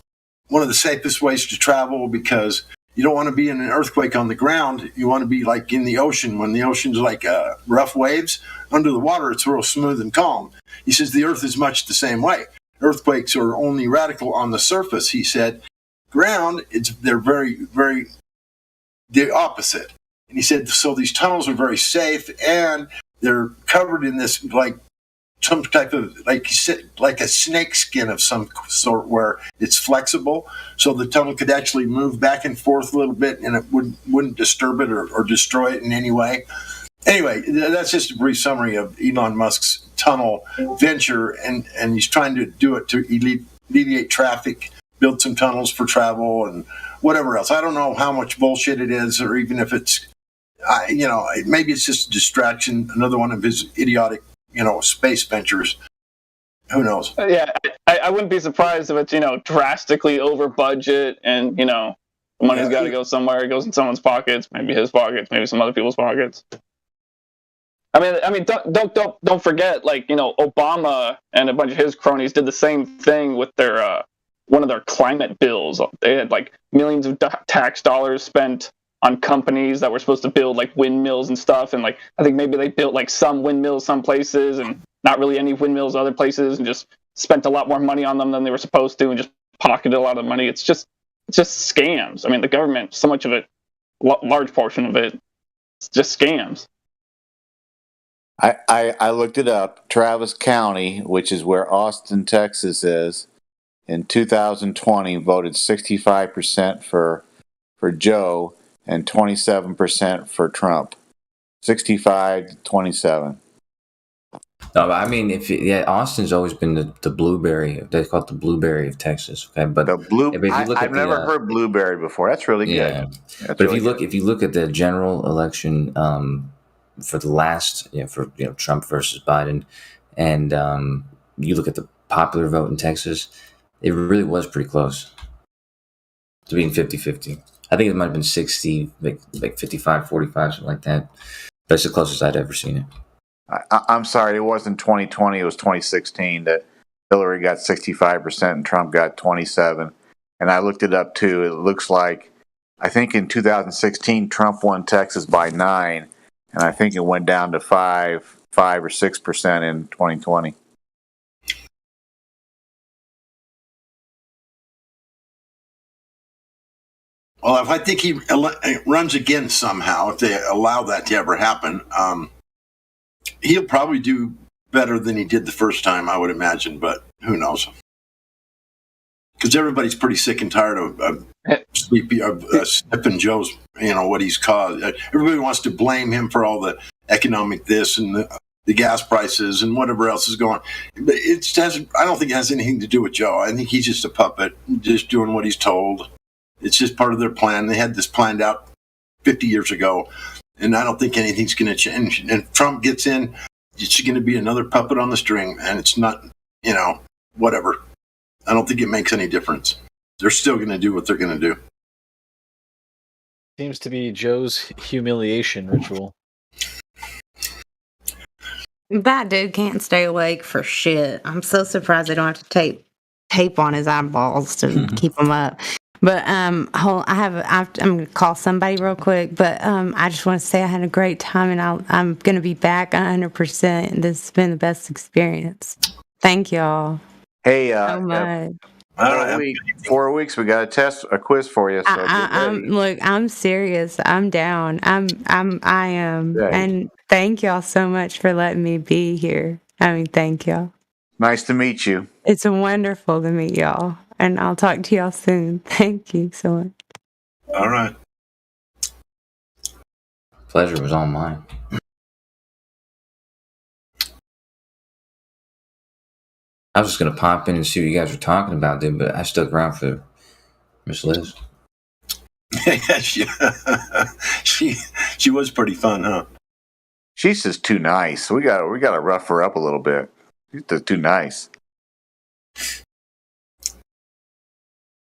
one of the safest ways to travel because you don't want to be in an earthquake on the ground. You want to be like in the ocean. When the ocean's like rough waves, under the water, it's real smooth and calm. He says the earth is much the same way. Earthquakes are only radical on the surface, he said. Ground, they're very, very the opposite. And he said, so these tunnels are very safe and they're covered in this like some type of like a snake skin of some sort where it's flexible, so the tunnel could actually move back and forth a little bit and it wouldn't disturb it or destroy it in any way. Anyway, that's just a brief summary of Elon Musk's tunnel venture, and he's trying to do it to alleviate traffic, build some tunnels for travel and whatever else. I don't know how much bullshit it is, or even if it's, maybe it's just a distraction, another one of his idiotic, space ventures. Who knows? Yeah, I wouldn't be surprised if it's, drastically over budget and, the money's got to go somewhere. It goes in someone's pockets, maybe his pockets, maybe some other people's pockets. I mean, don't forget, Obama and a bunch of his cronies did the same thing with their one of their climate bills. They had like millions of tax dollars spent on companies that were supposed to build like windmills and stuff. And like, I think maybe they built like some windmills some places and not really any windmills other places, and just spent a lot more money on them than they were supposed to, and just pocketed a lot of money. It's just scams. I mean, the government, so much of it, large portion of it, it's just scams. I looked it up. Travis County, which is where Austin, Texas is, in 2020 voted 65% for Joe and 27% for Trump. 65 to 27. No, but I mean, Austin's always been the blueberry. They call it the blueberry of Texas. Okay, but I've never heard blueberry before. That's really good. Yeah, but if you look at the general election for the last, Trump versus Biden, and you look at the popular vote in Texas, it really was pretty close to being 50-50. I think it might have been 60, like 55-45, something like that. That's the closest I'd ever seen it. I'm sorry, it wasn't 2020. It was 2016 that Hillary got 65% and Trump got 27%. And I looked it up too. It looks like, I think in 2016 Trump won Texas by 9, and I think it went down to 5 or 6% in 2020. Well, if I think he runs again somehow, if they allow that to ever happen, he'll probably do better than he did the first time, I would imagine, but who knows? Because everybody's pretty sick and tired of Sniffing Joe's, what he's caused. Everybody wants to blame him for all the economic this and the gas prices and whatever else is going. But I don't think it has anything to do with Joe. I think he's just a puppet, just doing what he's told. It's just part of their plan. They had this planned out 50 years ago, and I don't think anything's going to change. And if Trump gets in, it's going to be another puppet on the string, and it's not, whatever. I don't think it makes any difference. They're still going to do what they're going to do. Seems to be Joe's humiliation ritual. That dude can't stay awake for shit. I'm so surprised they don't have to tape on his eyeballs to keep him up. But I'm gonna call somebody real quick. But I just want to say I had a great time, and I'm gonna be back 100%. This has been the best experience. Thank y'all. Hey, so much. 4 weeks. We got a quiz for you. So I'm serious. I'm down. I am. Yeah. And thank y'all so much for letting me be here. Thank y'all. Nice to meet you. It's wonderful to meet y'all. And I'll talk to y'all soon. Thank you so much. All right. Pleasure was all mine. I was just going to pop in and see what you guys were talking about, dude, but I stuck around for Miss Liz. Yeah, she was pretty fun, huh? She's just too nice. We got to rough her up a little bit. She's just too nice.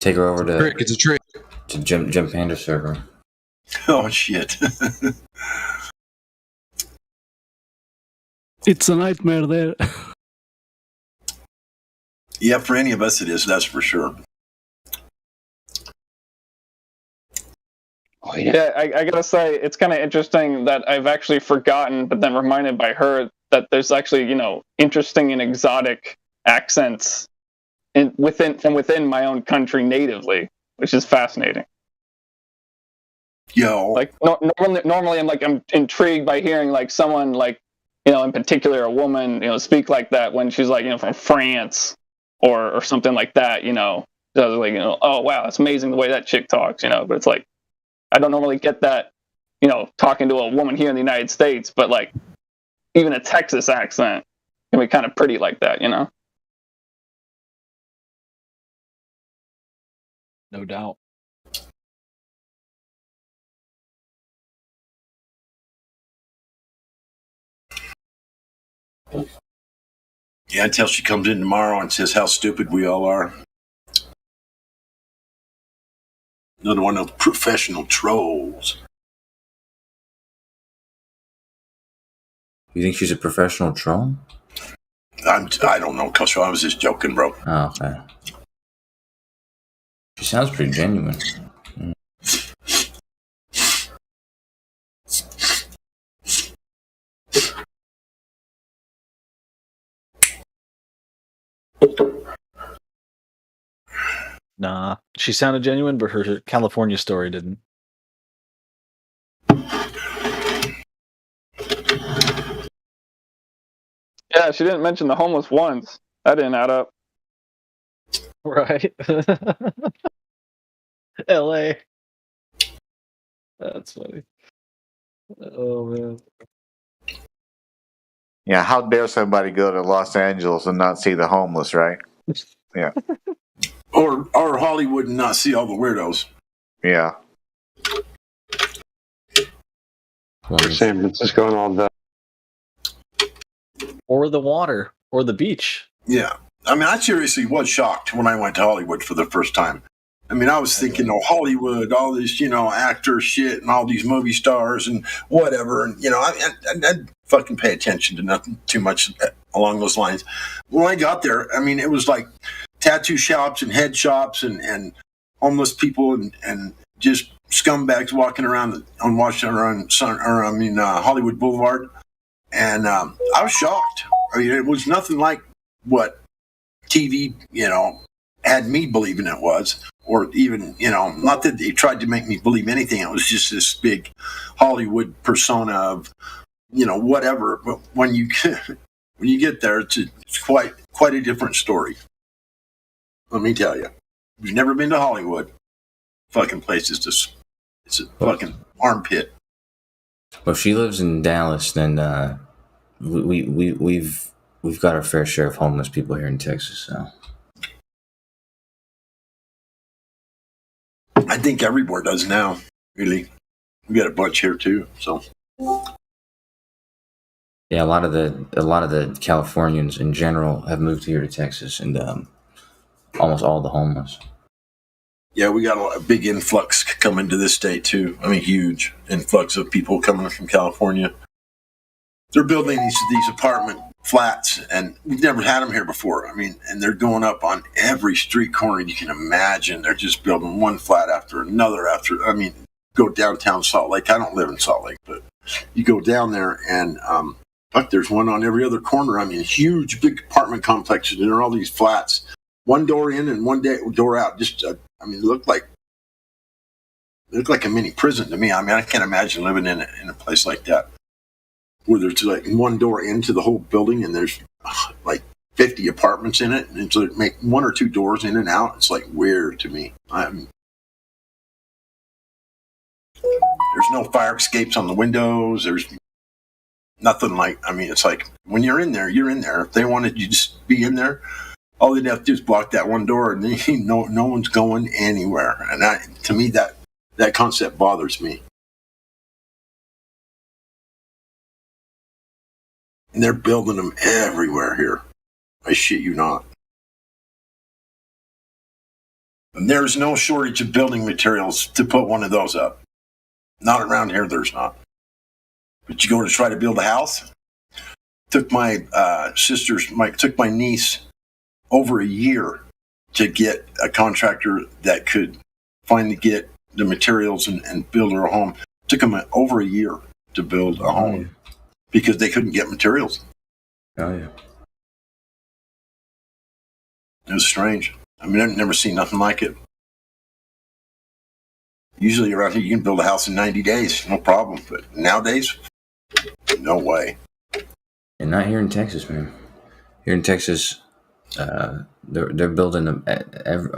Take her over to It's a trick. To Jim Panda server. Oh shit. It's a nightmare there. Yeah, for any of us it is, that's for sure. Oh, yeah, I gotta say, it's kind of interesting that I've actually forgotten, but then reminded by her that there's actually, interesting and exotic accents from within my own country natively, which is fascinating. Yo, like normally I'm intrigued by hearing like someone like in particular a woman speak like that when she's like from France or something like that. Like oh wow, that's amazing the way that chick talks. But it's like I don't normally get that talking to a woman here in the United States, but like even a Texas accent can be kind of pretty like that. No doubt. Yeah, until she comes in tomorrow and says how stupid we all are. Another one of those professional trolls. You think she's a professional troll? I don't know, because I was just joking, bro. Oh, okay. She sounds pretty genuine. Nah, she sounded genuine, but her California story didn't. Yeah, she didn't mention the homeless once. That didn't add up. Right. LA. That's funny. Oh, man. Yeah, how dare somebody go to Los Angeles and not see the homeless, right? Yeah. Or Hollywood and not see all the weirdos. Yeah. Or San Francisco and all that. Or the water. Or the beach. Yeah. I mean, I seriously was shocked when I went to Hollywood for the first time. I mean, I was thinking, Hollywood, all this, actor shit and all these movie stars and whatever. And, I'd fucking pay attention to nothing too much along those lines. When I got there, I mean, it was like tattoo shops and head shops and homeless people and just scumbags walking around on Hollywood Boulevard. And I was shocked. I mean, it was nothing like what TV, had me believing it was, or even, not that they tried to make me believe anything. It was just this big Hollywood persona of, whatever. But when you get there, it's quite a different story. Let me tell you, if you've never been to Hollywood, fucking place is just, it's a fucking armpit. Well, if she lives in Dallas, then we've got our fair share of homeless people here in Texas. So I think everywhere does now. Really, we got a bunch here too. So yeah, a lot of the Californians in general have moved here to Texas, and almost all the homeless. Yeah, we got a big influx coming to this state too. I mean, huge influx of people coming from California. They're building these apartment flats, and we've never had them here before. I mean, and they're going up on every street corner you can imagine. They're just building one flat after another go downtown Salt Lake. I don't live in Salt Lake, but you go down there and there's one on every other corner. I mean, huge, big apartment complexes, and there are all these flats. One door in and one door out. Just, it looked like a mini prison to me. I mean, I can't imagine living in a place like that, where there's like one door into the whole building and there's like 50 apartments in it, and so make one or two doors in and out. It's like weird to me. There's no fire escapes on the windows. There's nothing like. I mean, it's like when you're in there, you're in there. If they wanted you to just be in there, all they'd have to do is block that one door, and then no one's going anywhere. And to me, that concept bothers me. And they're building them everywhere here. I shit you not. And there's no shortage of building materials to put one of those up. Not around here, there's not. But you go to try to build a house. Took my took my niece over a year to get a contractor that could finally get the materials and build her a home. Took them over a year to build a home because they couldn't get materials. Oh, yeah. It was strange. I mean, I've never seen nothing like it. Usually around here, you can build a house in 90 days, no problem. But nowadays, no way. And not here in Texas, man. Here in Texas, they're building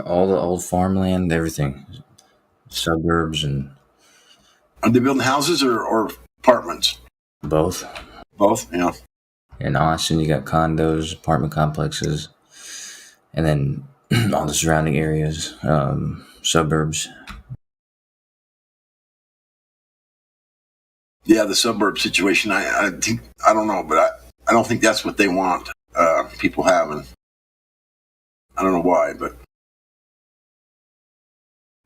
all the old farmland, everything, suburbs, and. Are they building houses or apartments? Both. Both, yeah. In Austin, you got condos, apartment complexes, and then all the surrounding areas, suburbs. Yeah, the suburb situation. I don't know, but I don't think that's what they want. People having. I don't know why, but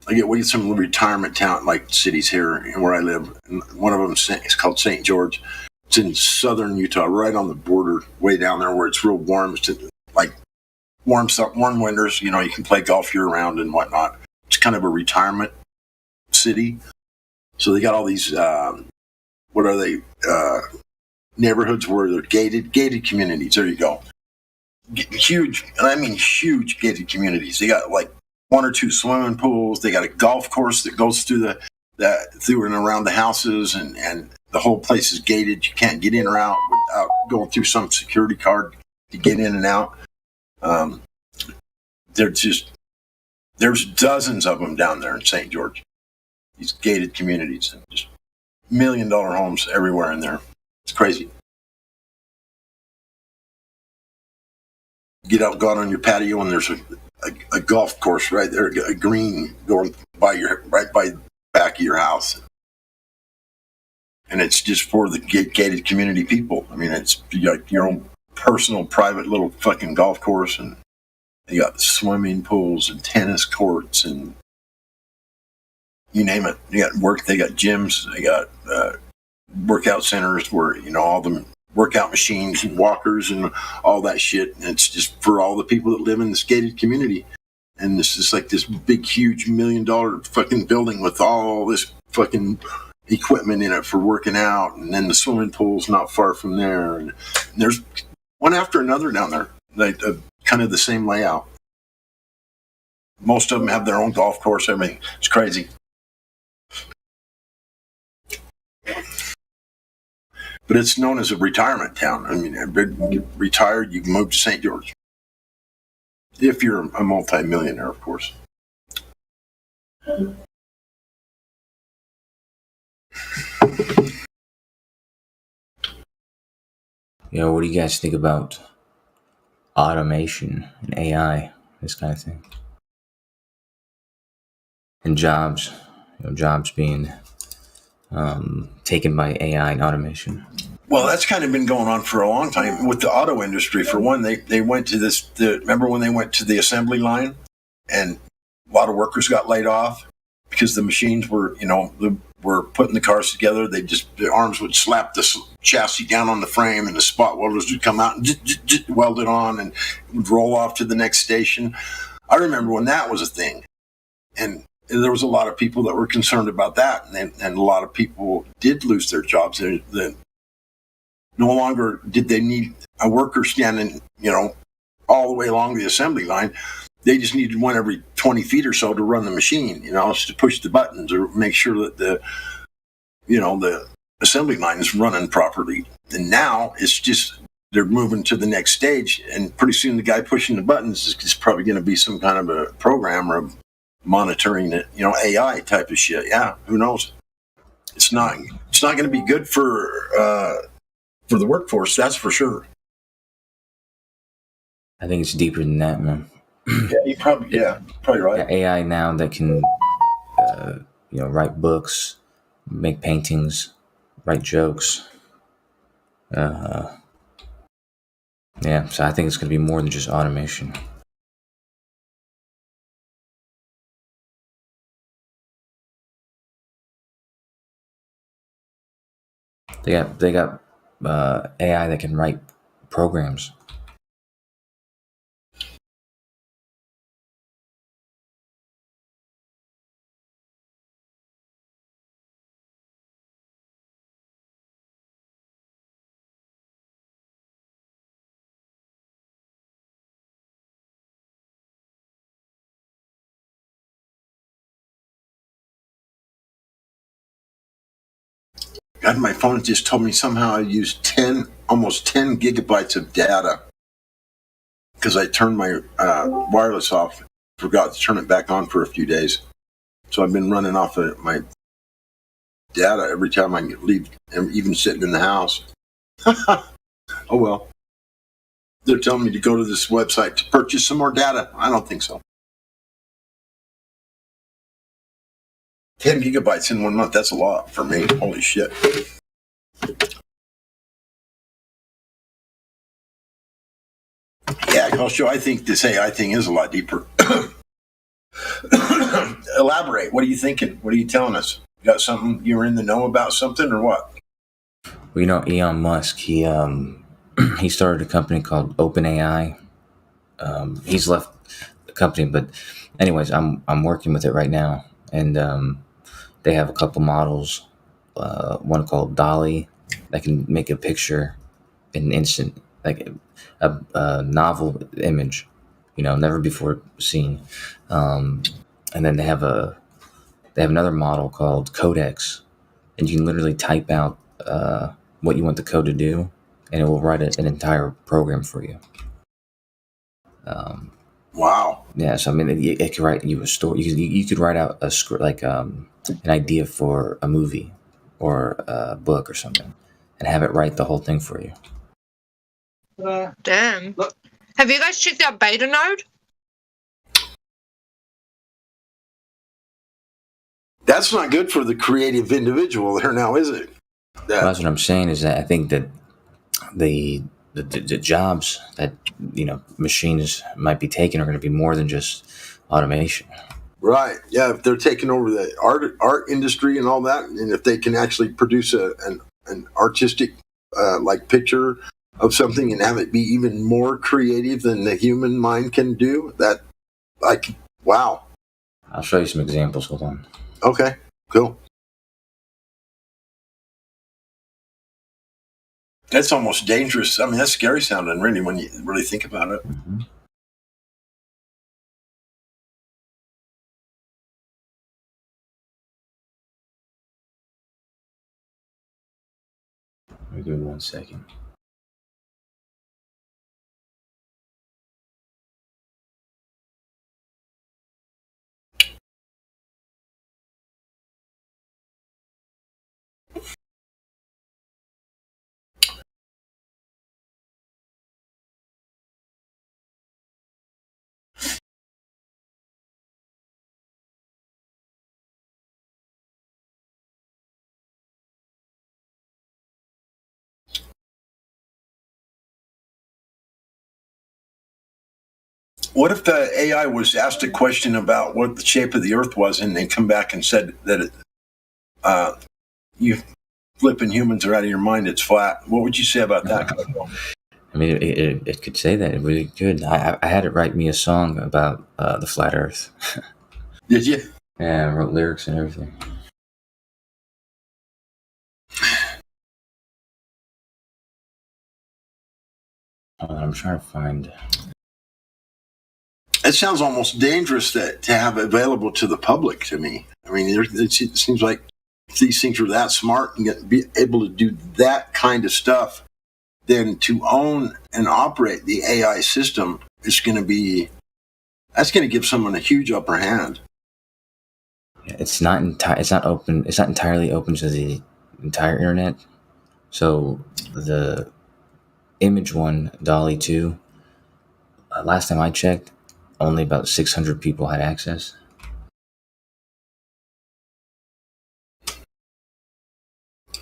we get some retirement town like cities here where I live. And one of them is called St. George. It's in southern Utah, right on the border, way down there where it's real warm. It's like warm winters. You can play golf year round and whatnot. it's kind of a retirement city. So they got all these, what are they, neighborhoods where they're gated communities. There you go. Huge, and I mean huge gated communities. They got like 1 or 2 swimming pools. They got a golf course that goes through through and around the houses, and the whole place is gated. You can't get in or out without going through some security card to get in and out. There's dozens of them down there in St. George. These gated communities, and just $1 million homes everywhere in there. It's crazy. Get out, go out on your patio, and there's a golf course right there, a green going right by the back of your house, and it's just for the gated community people. I mean, it's like your own personal, private little fucking golf course, and they got swimming pools and tennis courts and you name it. They got gyms, they got workout centers where all the workout machines and walkers and all that shit. And it's just for all the people that live in this gated community. And this is like this big, huge $1 million fucking building with all this fucking equipment in it for working out. And then the swimming pool's not far from there. And there's one after another down there, like kind of the same layout. Most of them have their own golf course. Everything. It's crazy. But it's known as a retirement town. I mean, you retired, you can move to St. George. If you're a multi-millionaire, of course. What do you guys think about automation and AI, this kind of thing? And jobs, jobs being taken by AI and automation. Well, that's kind of been going on for a long time with the auto industry. For one, they went to remember when they went to the assembly line and a lot of workers got laid off because the machines were, were putting the cars together. The arms would slap the chassis down on the frame and the spot welders would come out and weld it on and would roll off to the next station. I remember when that was a thing. And there was a lot of people that were concerned about that. And a lot of people did lose their jobs. No longer did they need a worker standing, all the way along the assembly line. They just needed one every 20 feet or so to run the machine, to push the buttons or make sure that the assembly line is running properly. And now it's just, they're moving to the next stage. And pretty soon the guy pushing the buttons is probably going to be some kind of a program or monitoring it, AI type of shit. Yeah. Who knows? It's not going to be good for the workforce, that's for sure. I think it's deeper than that, man. Yeah, you're probably right. AI now that can, write books, make paintings, write jokes. So I think it's going to be more than just automation. They got AI that can write programs. God, my phone just told me somehow I used almost 10 gigabytes of data because I turned my wireless off, forgot to turn it back on for a few days. So I've been running off of my data every time I leave, even sitting in the house. Oh well. They're telling me to go to this website to purchase some more data. I don't think so. 10 gigabytes in 1 month, that's a lot for me. Holy shit. Yeah, I'll show. I think this AI thing is a lot deeper. Elaborate. What are you thinking? What are you telling us? You got something? You're in the know about something or what? Well, Elon Musk, he started a company called OpenAI. He's left the company, but anyways, I'm working with it right now, and they have a couple models. One called Dolly that can make a picture in an instant, like a novel image, never before seen. And then they have another model called Codex, and you can literally type out what you want the code to do, and it will write an entire program for you. Wow. Yeah, so I mean, it could write you a story. You could write out a script, like an idea for a movie or a book or something, and have it write the whole thing for you. Damn. Have you guys checked out Beta Node? That's not good for the creative individual there now, is it? Well, that's what I'm saying, is that I think that the jobs that machines might be taking are going to be more than just automation. Right. Yeah. If they're taking over the art industry and all that, and if they can actually produce an artistic like picture of something and have it be even more creative than the human mind can do, that wow. I'll show you some examples. Hold on. Okay. Cool. That's almost dangerous. I mean, that's scary sounding, really, when you really think about it. Mm-hmm. Let me give it 1 second. What if the AI was asked a question about what the shape of the Earth was, and they come back and said that you flipping humans are out of your mind, it's flat? What would you say about that? I mean, it could say that. It really could. I had it write me a song about the flat Earth. Did you? Yeah, I wrote lyrics and everything. I'm trying to find. It sounds almost dangerous to have available to the public to me. I mean, it seems like if these things are that smart and be able to do that kind of stuff, then to own and operate the AI system is going to give someone a huge upper hand. It's not open. It's not entirely open to the entire internet. So the image one, Dolly 2, last time I checked, only about 600 people had access.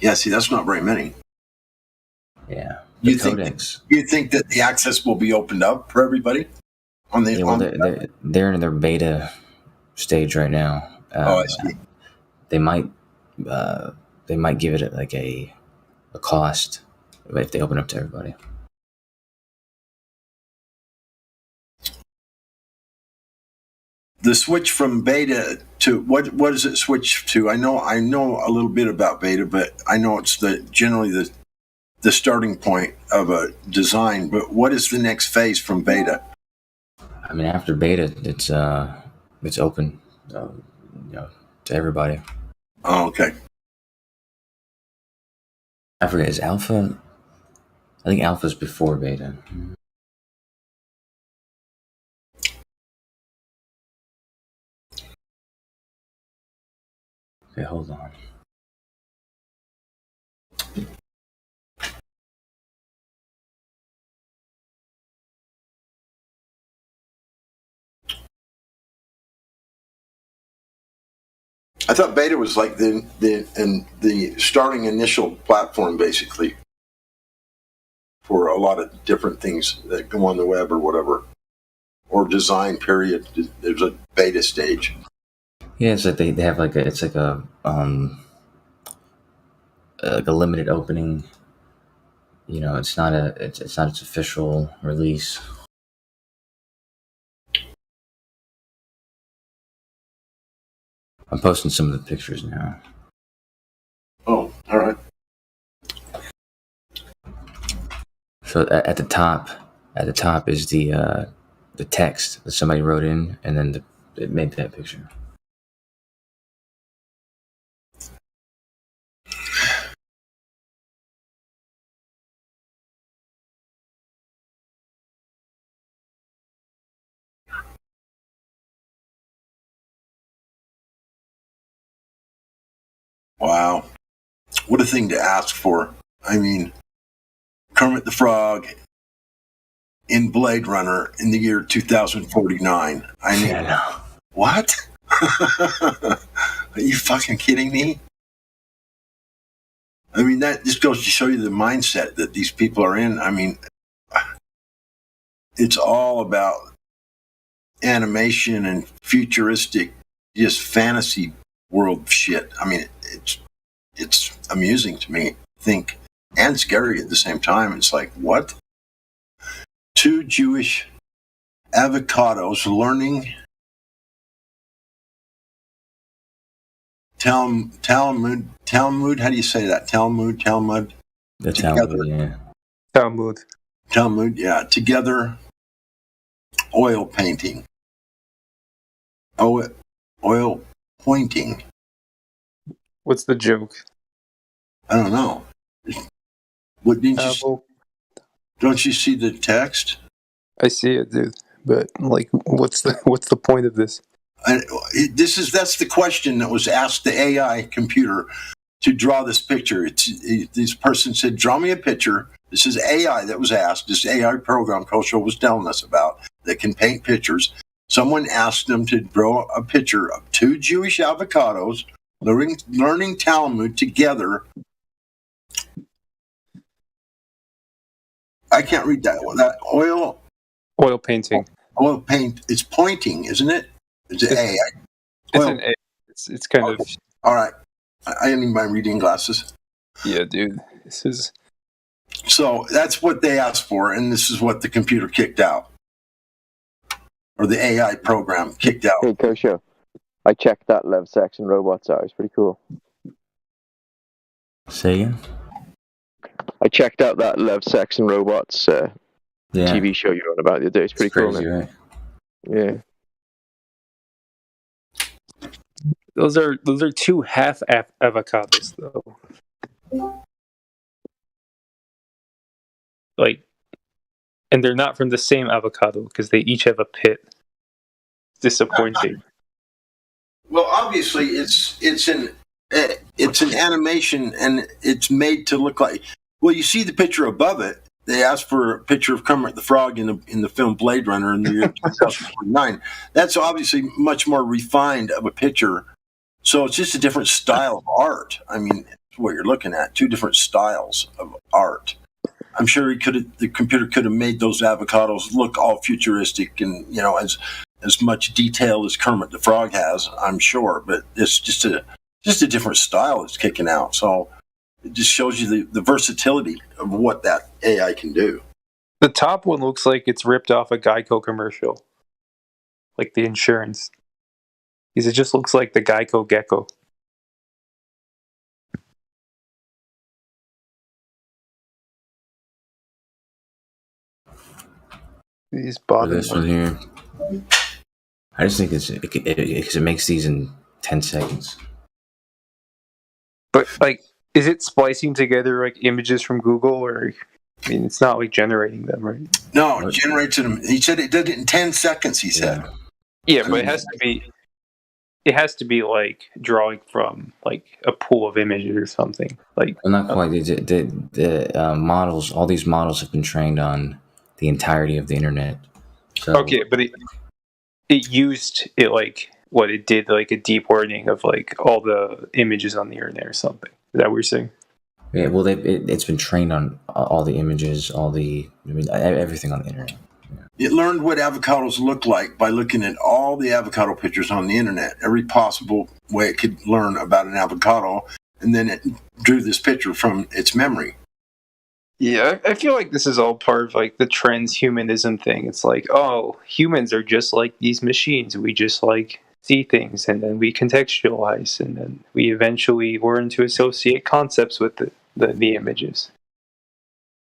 Yeah, see, that's not very many. Yeah. You think that the access will be opened up for everybody? They're in their beta stage right now. I see. They might give it like a cost if they open up to everybody. The switch from beta to what does it switch to? I know a little bit about beta, but I know it's generally the starting point of a design. But what is the next phase from beta? I mean, after beta, it's open, to everybody. Oh, okay. I forget, is alpha? I think alpha's before beta. Okay, hold on. I thought beta was like the starting initial platform, basically, for a lot of different things that go on the web or whatever, or design. Period. There's a beta stage. Yeah, it's like they have like a limited opening. It's not its official release. I'm posting some of the pictures now. Oh, all right. So at the top is the text that somebody wrote in, and then it made that picture. Wow. What a thing to ask for. I mean, Kermit the Frog in Blade Runner in the year 2049. I mean, what? Are you fucking kidding me? I mean, that just goes to show you the mindset that these people are in. I mean, it's all about animation and futuristic, just fantasy world shit. I mean, it's amusing to me, think, and scary at the same time. It's like, what? 2 Jewish avocados learning Talmud. How do you say that? Talmud. The Talmud, yeah. Talmud, yeah. Together, oil painting. Oil pointing. What's the joke? I don't know. What didn't you? Don't you see the text? I see it, dude. But like, what's the point of this? That's the question that was asked the AI computer to draw this picture. This person said, "Draw me a picture." This is AI that was asked. This AI program Culture was telling us about that can paint pictures. Someone asked them to draw a picture of 2 Jewish avocados learning Talmud together. I can't read that one. That oil painting. Oil paint. It's pointing, isn't it? It's an A. It's an A. It's kind of. All right. I need my reading glasses. Yeah, dude. This is. So that's what they asked for, and this is what the computer kicked out, or the AI program kicked out. Hey, Kosho, I checked that Love, Sex, and Robots out. It's pretty cool. Say again? I checked out that Love, Sex, and Robots TV show you're on about the other day. It's pretty cool, crazy, man. Right? Yeah. Those are 2 half avocados, though. Like, and they're not from the same avocado because they each have a pit. Disappointing. Well, obviously, it's an animation, and it's made to look like. Well, you see the picture above it. They asked for a picture of Kermit the Frog in the film Blade Runner in the year 2009. That's obviously much more refined of a picture. So it's just a different style of art. I mean, that's what you're looking at, 2 different styles of art. I'm sure the computer could have made those avocados look all futuristic and, as much detail as Kermit the Frog has, I'm sure. But it's just a different style it's kicking out. So it just shows you the versatility of what that AI can do. The top one looks like it's ripped off a Geico commercial. Like the insurance. Because it just looks like the Geico gecko. These this one here. I just think it makes these in 10 seconds. But like, is it splicing together like images from Google, or I mean, it's not like generating them, right? No, it generates them. He said it did it in 10 seconds. He said. Yeah, but it has to be. It has to be like drawing from like a pool of images or something. Like, well, not quite. The models, all these models have been trained on the entirety of the internet. So, okay, but it used it like what it did, like a deep learning of like all the images on the internet or something. Is that what you're saying? Yeah, well, it's been trained on all the images, everything on the internet. It learned what avocados look like by looking at all the avocado pictures on the internet, every possible way it could learn about an avocado, and then it drew this picture from its memory. Yeah, I feel like this is all part of like the transhumanism thing. It's like, oh, humans are just like these machines. We just like see things, and then we contextualize, and then we eventually learn to associate concepts with the images.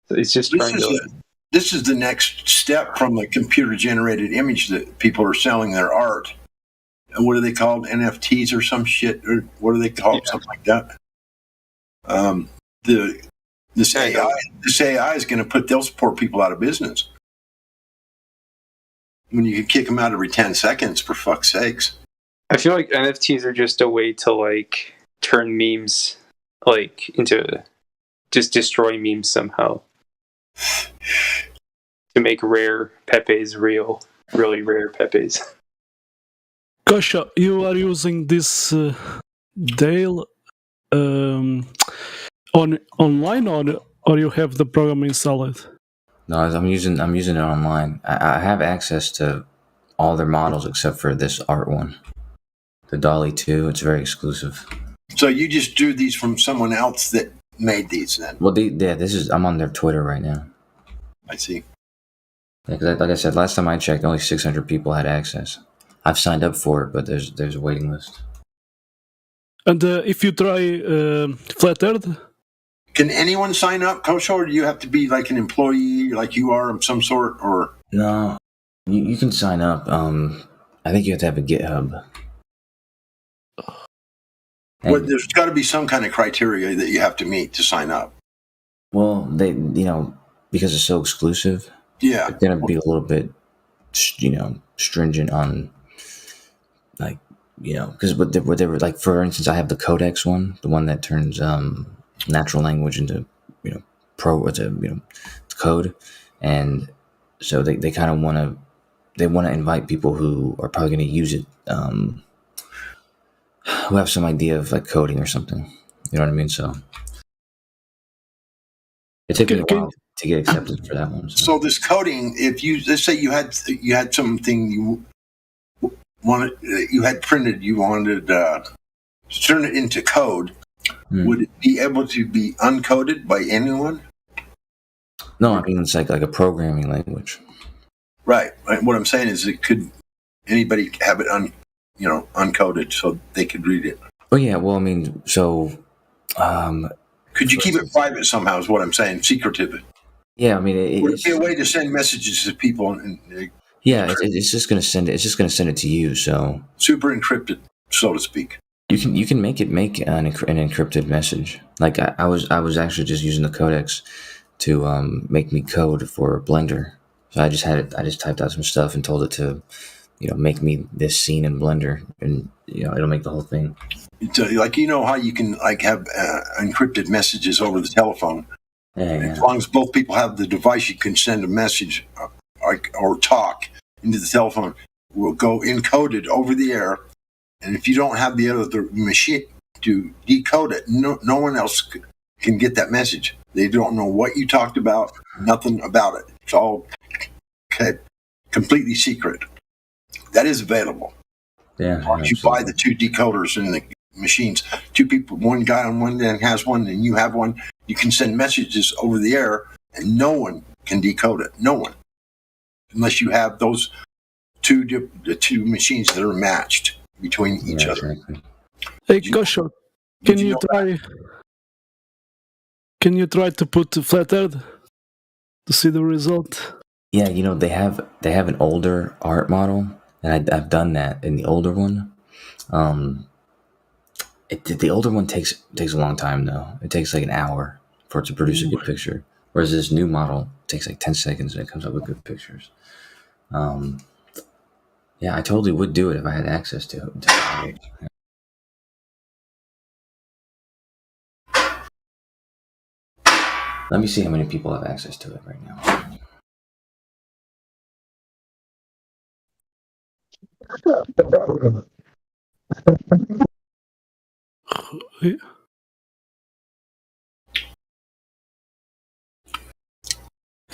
So it's just this is the next step from the computer-generated image that people are selling their art. And what are they called? NFTs or some shit? Or what are they called? Yeah. Something like that. This AI is going to put those poor people out of business. When you can kick them out every 10 seconds, for fuck's sakes. I feel like NFTs are just a way to like turn memes like into just destroy memes somehow. To make rare Pepes real, really rare Pepes. Kasha, you are using this Dale online or you have the program installed? No, I'm using it online. I have access to all their models except for this art one, the DALL-E 2. It's very exclusive. So you just drew these from someone else that made these then? Well, I'm on their Twitter right now. I see. Like I said, last time I checked, only 600 people had access. I've signed up for it, but there's a waiting list. And if you try Flat Earth? Can anyone sign up, Kosho, or do you have to be like an employee, like you are of some sort, or? No, you can sign up. I think you have to have a GitHub. Well, there's got to be some kind of criteria that you have to meet to sign up. Well, because it's so exclusive. Yeah, they're gonna be a little bit, stringent on, like, because what they were like. For instance, I have the Codex one, the one that turns natural language into code, and so they kind of want to invite people who are probably going to use it, who have some idea of like coding or something. You know what I mean? So it took me a while to get accepted for that one. So this coding, if let's say you had something you had printed, you wanted to turn it into code. Would it be able to be uncoded by anyone? No, I mean it's like a programming language. Right. What I'm saying is, could anybody have it uncoded so they could read it? Oh yeah. Well, I mean, so could you keep it private somehow? Is what I'm saying, secretive. Yeah, I mean, would it be a way to send messages to people? It's just going to send it. It's just going to send it to you. So super encrypted, so to speak. You can make an encrypted message. Like I was actually just using the Codex to make me code for Blender. So I just typed out some stuff and told it to, make me this scene in Blender, and it'll make the whole thing. So, like, how you can have encrypted messages over the telephone. Yeah. As long as both people have the device, you can send a message or talk into the telephone. Will go encoded over the air. And if you don't have the other machine to decode it, no one else can get that message. They don't know what you talked about, nothing about it. It's all completely secret. That is available. Yeah. Once you buy the two decoders in the machines, two people, one guy on one end has one and you have one, you can send messages over the air and no one can decode it. No one. Unless you have those the two machines that are matched between each other. Exactly. Hey, Kosho, can you try to put Flat Earth to see the result? Yeah, they have an older art model, and I've done that in the older one. The older one takes a long time though. It takes like an hour for it to produce a good picture, whereas this new model takes like 10 seconds and it comes up with good pictures. Yeah, I totally would do it if I had access to it. Let me see how many people have access to it right now.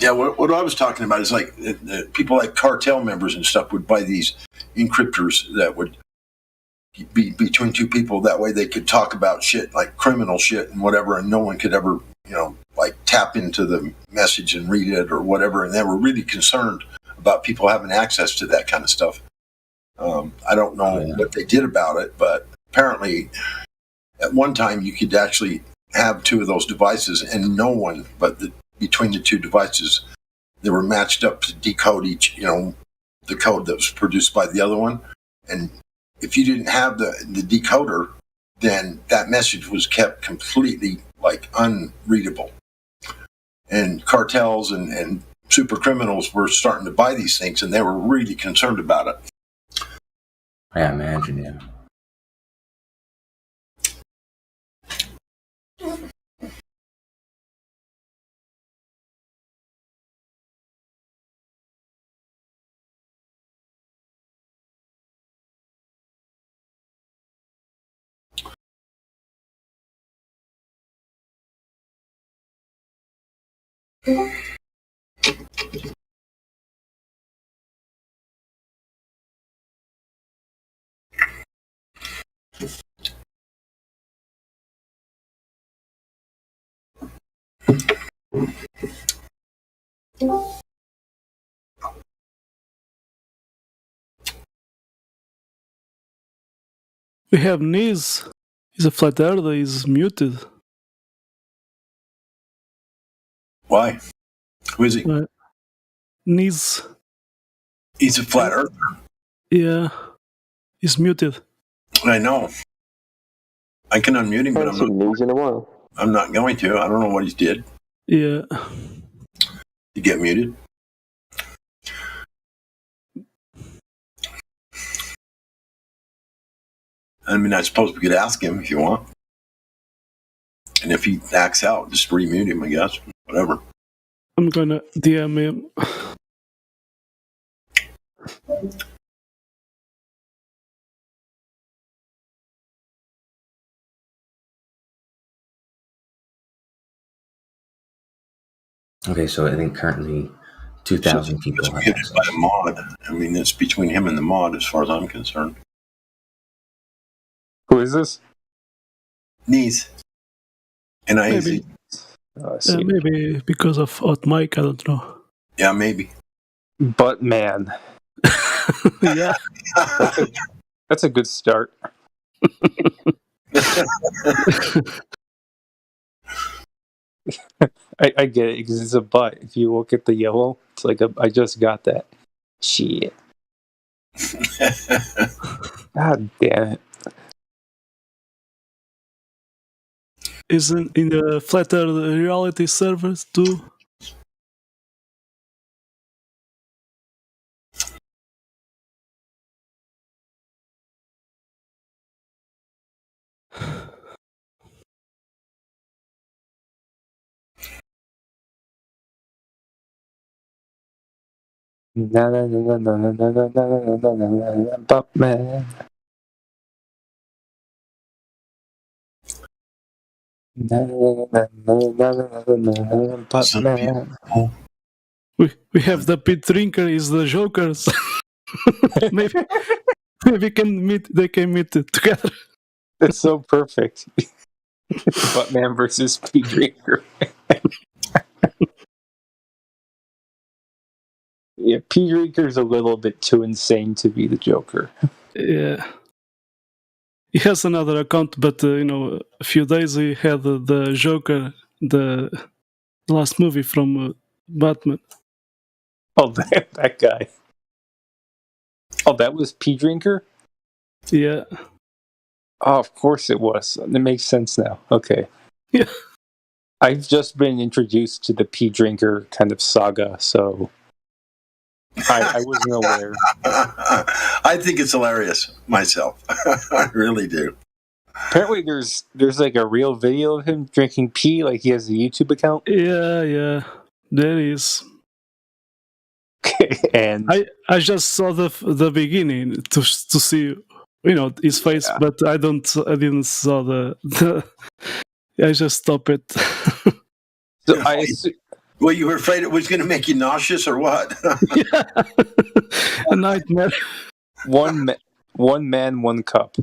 Yeah, what I was talking about is like people like cartel members and stuff would buy these encryptors that would be between two people. That way they could talk about shit like criminal shit and whatever, and no one could ever, like tap into the message and read it or whatever. And they were really concerned about people having access to that kind of stuff. I don't know what they did about it, but apparently at one time you could actually have two of those devices and no one but between the two devices, they were matched up to decode each, the code that was produced by the other one. And if you didn't have the decoder, then that message was kept completely unreadable. And cartels and super criminals were starting to buy these things, and they were really concerned about it. I imagine, yeah. We have Niz. He's a flat earther. He's muted. Why? Who is he? Niz. He's a flat earther. Yeah. He's muted. I know. I can unmute him, but I'm not going to. I don't know what he did. Yeah. To get muted. I mean, I suppose we could ask him if you want. And if he backs out, just remute him, I guess. Whatever. I'm gonna DM him. Okay, so I think currently 2,000 people have access. By a mod. I mean, it's between him and the mod as far as I'm concerned. Who is this? Niz. Maybe. Maybe because of hot mic, I don't know. Yeah, maybe. But man. Yeah. That's a good start. I get it because it's a butt. If you look at the yellow, it's like I just got that. Shit. God damn it. Isn't in the Flat Earth reality servers too? Batman. We have the Pit Drinker is the Jokers. maybe they can meet together. That's so perfect. Batman versus Pit Drinker. Yeah, Pit Drinker's a little bit too insane to be the Joker. Yeah. He has another account, but a few days he had the Joker, the last movie from Batman. Oh, that guy. Oh, that was Pit Drinker? Yeah. Oh, of course it was. It makes sense now. Okay. Yeah. I've just been introduced to the Pit Drinker kind of saga, so I wasn't aware. I think it's hilarious myself. I really do. Apparently there's like a real video of him drinking pee, like he has a YouTube account. Yeah. There is. And I just saw the beginning to see his face, but I didn't saw the I just stopped it. So well, you were afraid it was going to make you nauseous or what? Yeah. A nightmare. One man, one cup.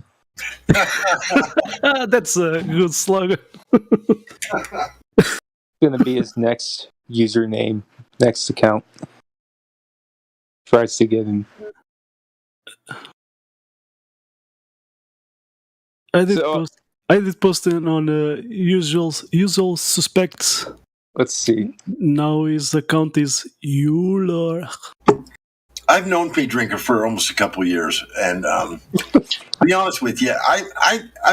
That's a good slogan. It's going to be his next username, next account. Tries to get him. I did post it on usual suspects. Let's see. Now his account is Euler. I've known Pete Drinker for almost a couple of years, and to be honest with you, I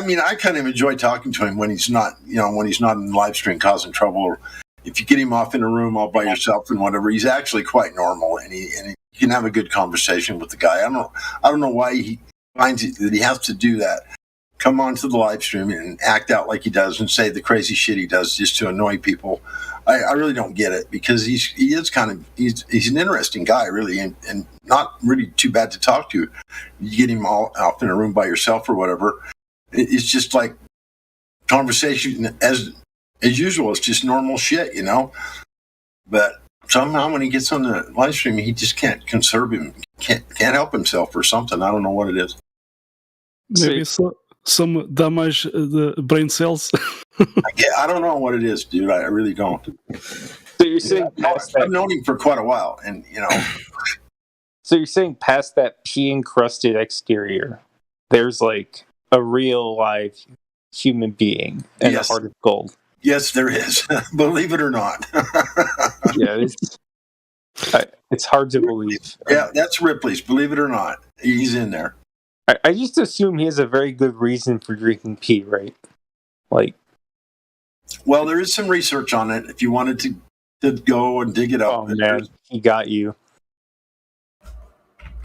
mean, I kind of enjoy talking to him when he's not, when he's not in the live stream causing trouble. Or if you get him off in a room all by yourself and whatever, he's actually quite normal, and he can have a good conversation with the guy. I don't know why he finds it that he has to do that. Come onto the live stream and act out like he does and say the crazy shit he does just to annoy people. I really don't get it, because he's an interesting guy, really, and not really too bad to talk to. You get him all off in a room by yourself or whatever, it's just like conversation as usual. It's just normal shit, But somehow when he gets on the live stream, he just can't help himself or something. I don't know what it is. Maybe some damage the brain cells. I don't know what it is, dude. I really don't. So you're saying I've known him for quite a while, and So you're saying past that pea-encrusted exterior, there's like a real live human being and a heart of gold. Yes, there is. Believe it or not. Yeah, it's hard to believe. Yeah, that's Ripley's. Believe it or not, he's in there. I just assume he has a very good reason for drinking pee, right? Well, there is some research on it. If you wanted to go and dig it up, oh man, he got you.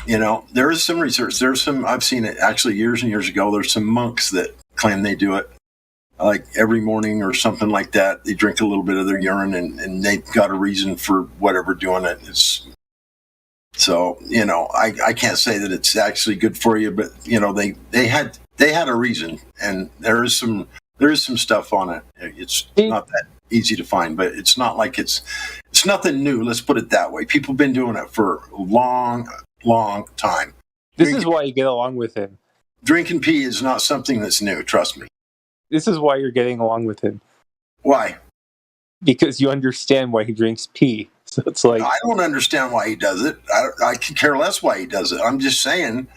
There is some research. There's some. I've seen it actually years and years ago. There's some monks that claim they do it, like every morning or something like that. They drink a little bit of their urine, and they've got a reason for whatever doing it. So, I can't say that it's actually good for you, but they had a reason, and there is some stuff on it. It's not that easy to find, but it's not like it's nothing new. Let's put it that way. People have been doing it for a long, long time. This is why you get along with him. Drinking pee is not something that's new. Trust me. This is why you're getting along with him. Why? Because you understand why he drinks pee. So it's like, I don't understand why he does it. I could care less why he does it. I'm just saying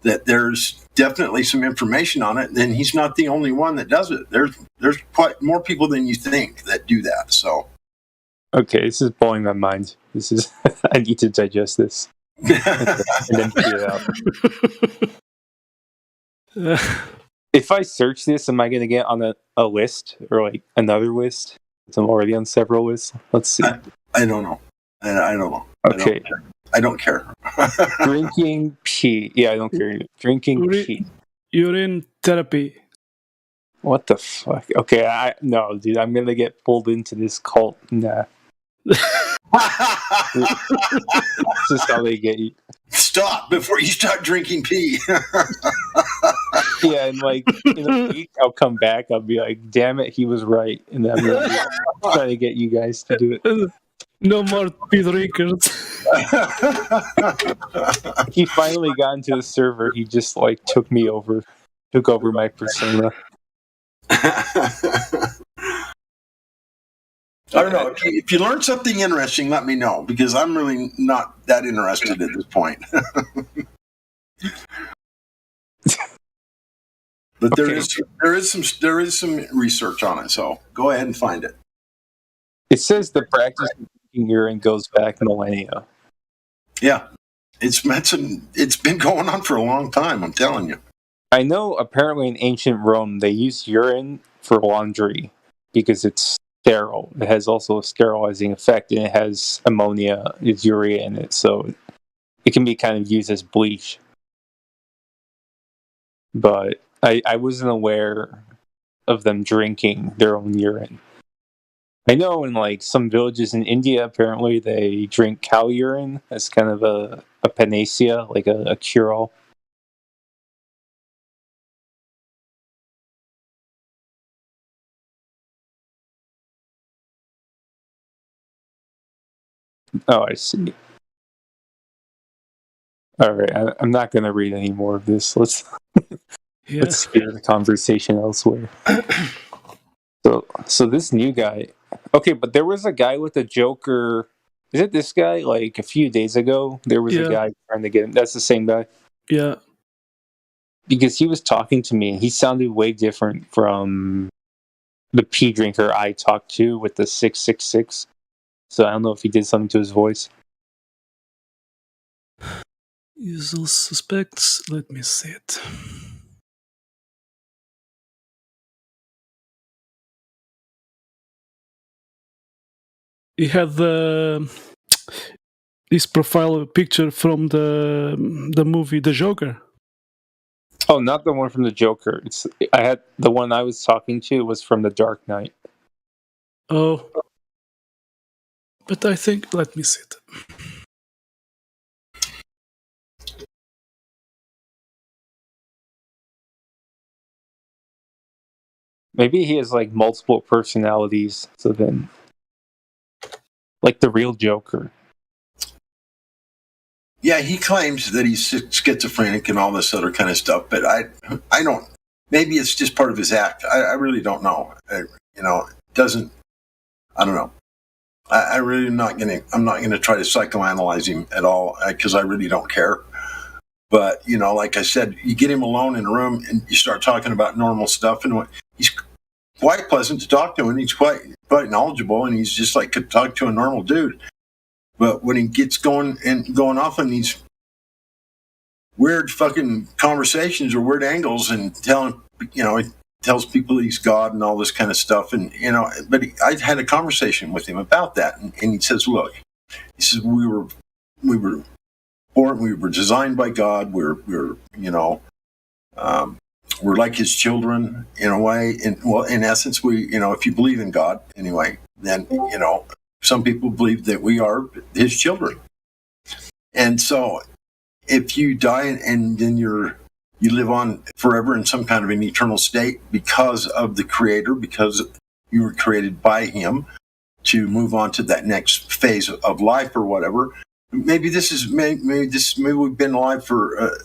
that there's definitely some information on it, and he's not the only one that does it. There's quite more people than you think that do that. So, okay, this is blowing my mind. This is I need to digest this and then figure it out. If I search this, am I going to get on a list or like another list? I'm already on several lists. Let's see. I don't know. I don't know. Okay. I don't care. Drinking pee. Yeah, I don't care either. Drinking pee. Urine therapy. What the fuck? Okay, no, dude. I'm gonna get pulled into this cult. Nah. This is how they get you. Stop before you start drinking pee. Yeah, and like in a week, I'll come back. I'll be like, "Damn it, he was right," and then I'm gonna try to get you guys to do it. No more pee drinkers. He finally got into the server. He just took over my persona. I don't know. If you learn something interesting, let me know, because I'm really not that interested at this point. But there is some research on it, so go ahead and find it. It says the practice of drinking urine goes back millennia. Yeah, it's been going on for a long time. I'm telling you. I know. Apparently, in ancient Rome, they used urine for laundry because it's sterile. It has also a sterilizing effect, and it has ammonia, it's urea in it, so it can be kind of used as bleach. But I wasn't aware of them drinking their own urine. I know in some villages in India, apparently they drink cow urine as kind of a panacea, like a cure-all. Oh, I see. All right, I'm not going to read any more of this. Let's steer the conversation elsewhere. So this new guy. Okay, but there was a guy with a Joker. Is it this guy? A few days ago, there was a guy trying to get him. That's the same guy? Yeah. because he was talking to me and he sounded way different from the pee drinker I talked to with the 666. So I don't know if he did something to his voice. Usual suspects. Let me see it. He had his profile picture from the movie The Joker. Oh, not the one from the Joker. I had the one I was talking to was from The Dark Knight. Oh, but I think let me see it. Maybe he has like multiple personalities. So then, like the real Joker. Yeah, he claims that he's schizophrenic and all this other kind of stuff, but I don't. Maybe it's just part of his act. I really don't know. It doesn't. I don't know. I really am not gonna. I'm not gonna try to psychoanalyze him at all because I really don't care. But like I said, you get him alone in a room and you start talking about normal stuff, and he's quite pleasant to talk to, and he's quite knowledgeable, and he's just like could talk to a normal dude. But when he gets going off on these weird fucking conversations or weird angles and telling, he tells people he's God and all this kind of stuff. And, but I had a conversation with him about that. And he says, look, he says, we were born, we were designed by God. We're like his children in a way. And in essence, if you believe in God anyway, then, some people believe that we are his children. And so if you die and then you live on forever in some kind of an eternal state because of the Creator, because you were created by him to move on to that next phase of life or whatever. Maybe we've been alive for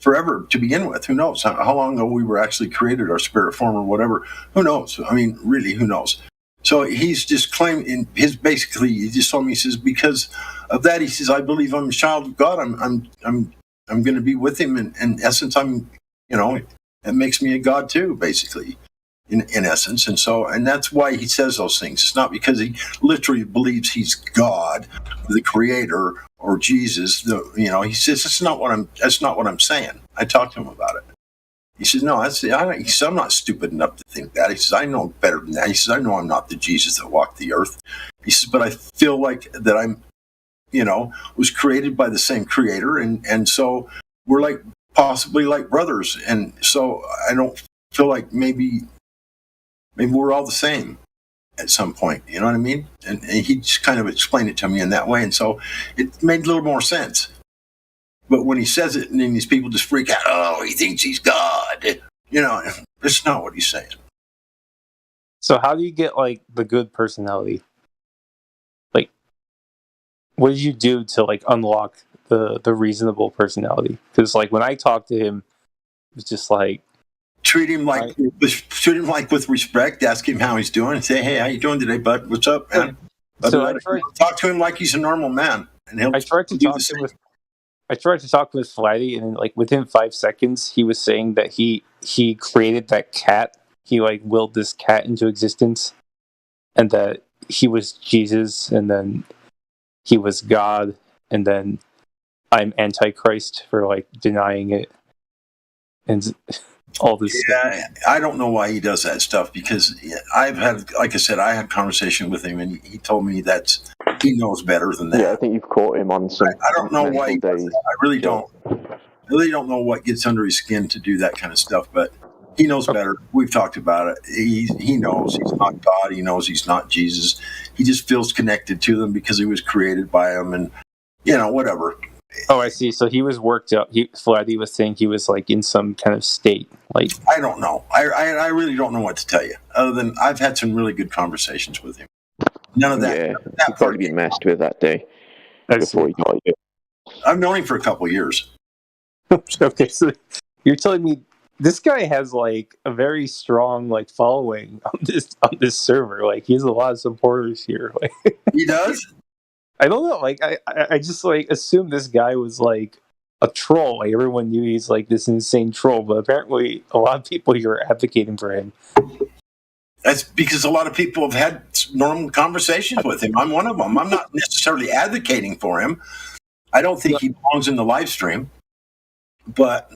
forever to begin with. Who knows how long ago we were actually created, our spirit form or whatever. Who knows? I mean, really, who knows? So he's just claiming he just told me, he says, because of that, he says, I believe I'm a child of God. I'm going to be with him. And in essence, it makes me a God too, basically, in essence. And that's why he says those things. It's not because he literally believes he's God, the Creator, or Jesus. He says, that's not what I'm saying. I talked to him about it. He says, no, he says, I'm not stupid enough to think that. He says, I know better than that. He says, I know I'm not the Jesus that walked the earth. He says, but I feel like that I'm, was created by the same Creator. And so we're possibly like brothers. And so I don't feel like maybe we're all the same at some point. You know what I mean? And he just kind of explained it to me in that way. And so it made a little more sense. But when he says it, and then these people just freak out, oh, he thinks he's God. It's not what he's saying. So how do you get, the good personality? What did you do to, unlock the reasonable personality? Because, when I talked to him, it was just treat him with respect, ask him how he's doing, and say, hey, how you doing today, bud? What's up, man? So talk to him like he's a normal man, and he'll I tried to talk with Flatty, and then, within 5 seconds, he was saying that he created that cat. He willed this cat into existence, and that he was Jesus, and then he was God, and then I'm Antichrist for denying it, and all this. Yeah, stuff. I don't know why he does that stuff, because I've had, like I said, I had a conversation with him, and he told me that he knows better than that. Yeah, I think you've caught him on some. I don't know why he does that. I really don't. I really don't know what gets under his skin to do that kind of stuff, but he knows better. We've talked about it. He knows he's not God. He knows he's not Jesus. He just feels connected to them because he was created by them, and whatever. Oh, I see. So he was worked up. Flatty was saying he was in some kind of state. I don't know. I really don't know what to tell you. Other than I've had some really good conversations with him. None of that. Yeah, he'd probably be messed with that day before he got you. I've known him for a couple of years. Okay, so you're telling me this guy has a very strong following on this server. He has a lot of supporters here. He does? I don't know. I just assumed this guy was a troll. Like, everyone knew he's like this insane troll, but apparently a lot of people here are advocating for him. That's because a lot of people have had normal conversations with him. I'm one of them. I'm not necessarily advocating for him. I don't think he belongs in the live stream, but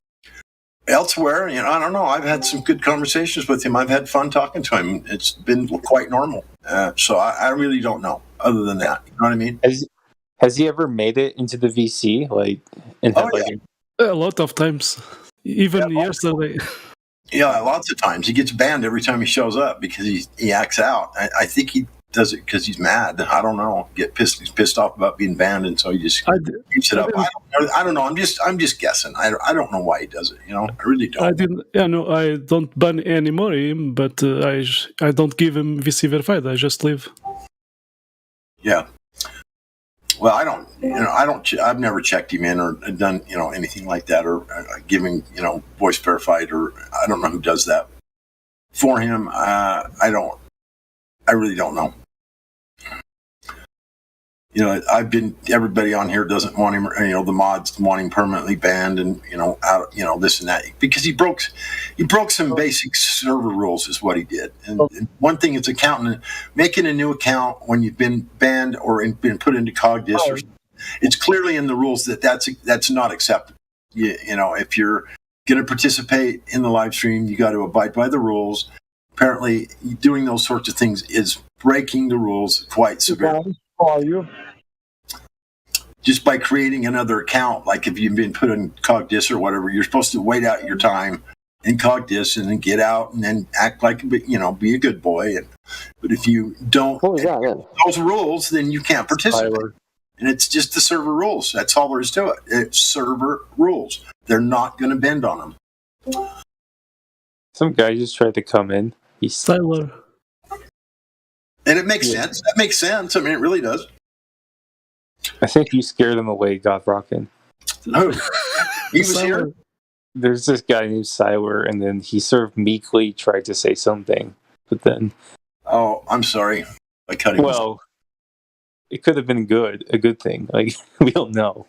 elsewhere, I don't know. I've had some good conversations with him. I've had fun talking to him. It's been quite normal. So I really don't know. Other than that, you know what I mean? Has he ever made it into the VC? A lot of times, even yesterday. Yeah, lots of times. He gets banned every time he shows up because he acts out. I think he does it because he's mad. I don't know. He's pissed off about being banned, and so he just keeps it up. I don't know. I'm just guessing. I don't know why he does it. I really don't. I don't ban anymore him, but I don't give him VC verified. I just leave. Yeah. Well, I don't. I've never checked him in or done anything like that, or giving voice verified, or I don't know who does that for him. I really don't know. Everybody on here doesn't want him. The mods want him permanently banned, and out. This and that because he broke some basic server rules is what he did. And one thing is making a new account when you've been banned or been put into CogDis, or it's clearly in the rules that's not acceptable. If you're going to participate in the live stream, you got to abide by the rules. Apparently, doing those sorts of things is breaking the rules quite severely. Just by creating another account, like if you've been put in CogDis or whatever, you're supposed to wait out your time in CogDis and then get out and then act like be a good boy. But if you don't those rules, then you can't participate. And it's just the server rules. That's all there is to it. It's server rules. They're not going to bend on them. Some guy just tried to come in. He's Tyler. And it makes sense. That makes sense. I mean, it really does. I think you scared him away, God Rockin'. No. He was here. There's this guy named Siler, and then he sort of meekly tried to say something, but then... Oh, I'm sorry. I cut him. Well, it could have been a good thing. Like, we don't know.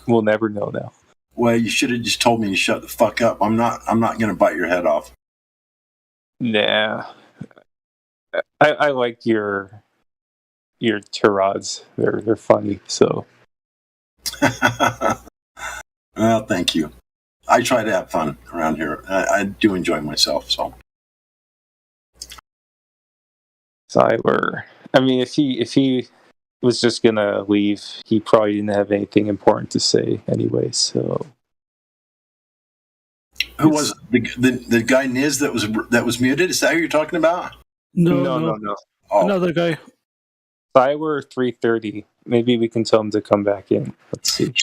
We'll never know now. Well, you should have just told me to shut the fuck up. I'm not going to bite your head off. Nah. I like your tirades. They're funny, so. Well, thank you. I try to have fun around here. I do enjoy myself, so. Cyber. I mean, if he was just gonna leave, he probably didn't have anything important to say anyway. So. Who was the guy Niz that was muted? Is that who you're talking about? No. Oh. Another guy. Cyber 330. Maybe we can tell him to come back in. Let's see.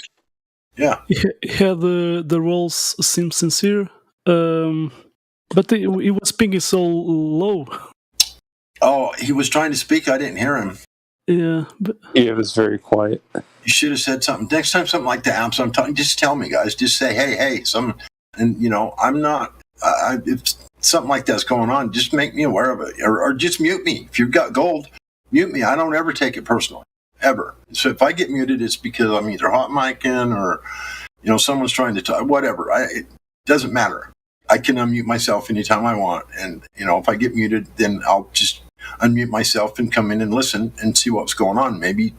Yeah. He had the roles seem sincere, but he was speaking so low. Oh, he was trying to speak. I didn't hear him. Yeah. It was very quiet. You should have said something. Next time something like that happens, I'm talking. Just tell me, guys. Just say, hey, and I'm not. If something like that's going on, just make me aware of it, or just mute me. If you've got gold, mute me. I don't ever take it personally, ever. So if I get muted, it's because I'm either hot micing or, someone's trying to talk. Whatever. It doesn't matter. I can unmute myself anytime I want, and if I get muted, then I'll just unmute myself and come in and listen and see what's going on. Maybe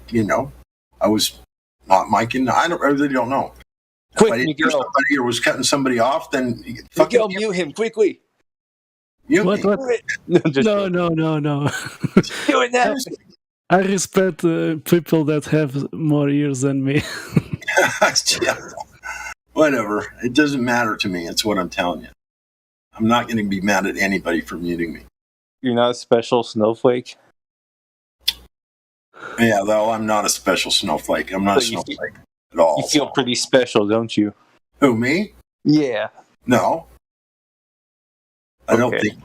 I was hot micing. I really don't know. Quick, if I didn't hear somebody or was cutting somebody off, then Miguel, mute him quickly. Mute what? No. Do it now. I respect people that have more years than me. Whatever. It doesn't matter to me. It's what I'm telling you. I'm not going to be mad at anybody for muting me. You're not a special snowflake? Yeah, though I'm not a special snowflake. I'm not a snowflake at all. You feel pretty special, don't you? Who, me? Yeah. No. I don't think...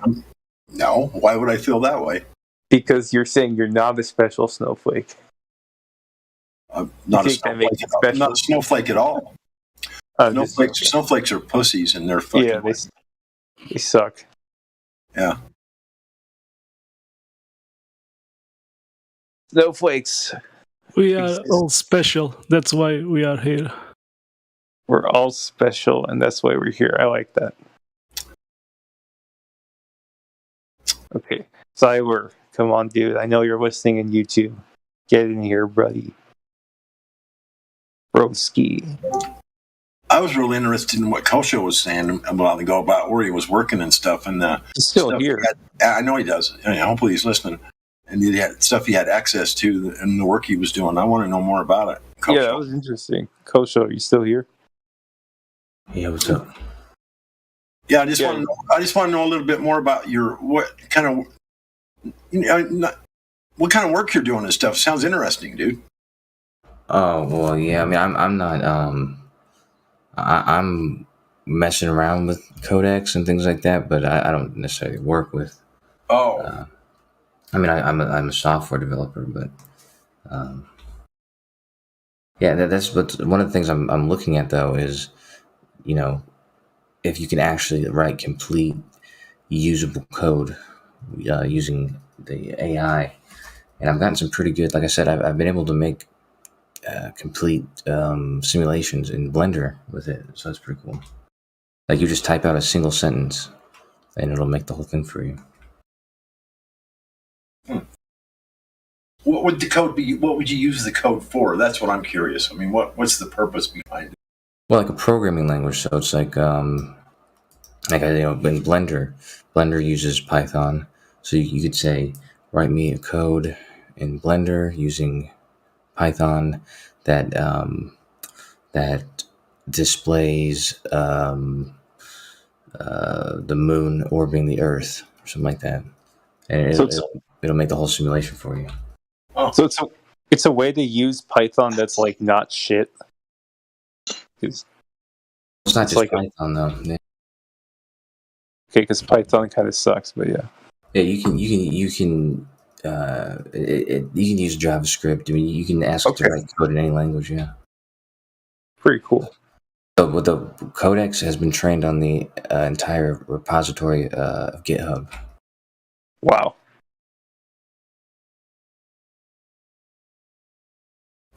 No. Why would I feel that way? Because you're saying you're not a special snowflake. I'm not a snowflake at all. Snowflakes are pussies, and they're fucking... Yeah, they suck. Yeah. Snowflakes. We are all special. That's why we are here. We're all special, and that's why we're here. I like that. Okay, Cyber, come on, dude. I know you're listening in YouTube. Get in here, buddy. Broski. I was really interested in what Kosho was saying a while ago about where he was working and stuff. And he's still here. I know he does. I mean, hopefully he's listening. And he had stuff he had access to and the work he was doing. I want to know more about it. Kosho. Yeah, that was interesting. Kosho, are you still here? Yeah, what's up? Yeah, I just want to know a little bit more about what kind of work you're doing and stuff. Sounds interesting, dude. Oh well, yeah. I mean, I'm not. I'm messing around with codecs and things like that, but I don't necessarily work with. Oh. I mean, I'm a software developer, but yeah, that's one of the things I'm looking at though is, if you can actually write complete usable code using the AI, and I've gotten some pretty good. Like I said, I've been able to make complete simulations in Blender with it, so that's pretty cool. Like you just type out a single sentence, and it'll make the whole thing for you. What would the code be? What would you use the code for? That's what I'm curious. I mean, what's the purpose behind it? Well, like a programming language, so it's like in Blender uses Python, so you could say, write me a code in Blender using Python that displays the moon orbiting the Earth or something like that, and it'll make the whole simulation for you. Oh, so it's a way to use Python that's like not shit. It's not just like Python though. Yeah. Okay, because Python kind of sucks, but yeah. Yeah, you can use JavaScript. I mean, you can ask it to write code in any language. Yeah. Pretty cool. So the Codex has been trained on the entire repository of GitHub. Wow.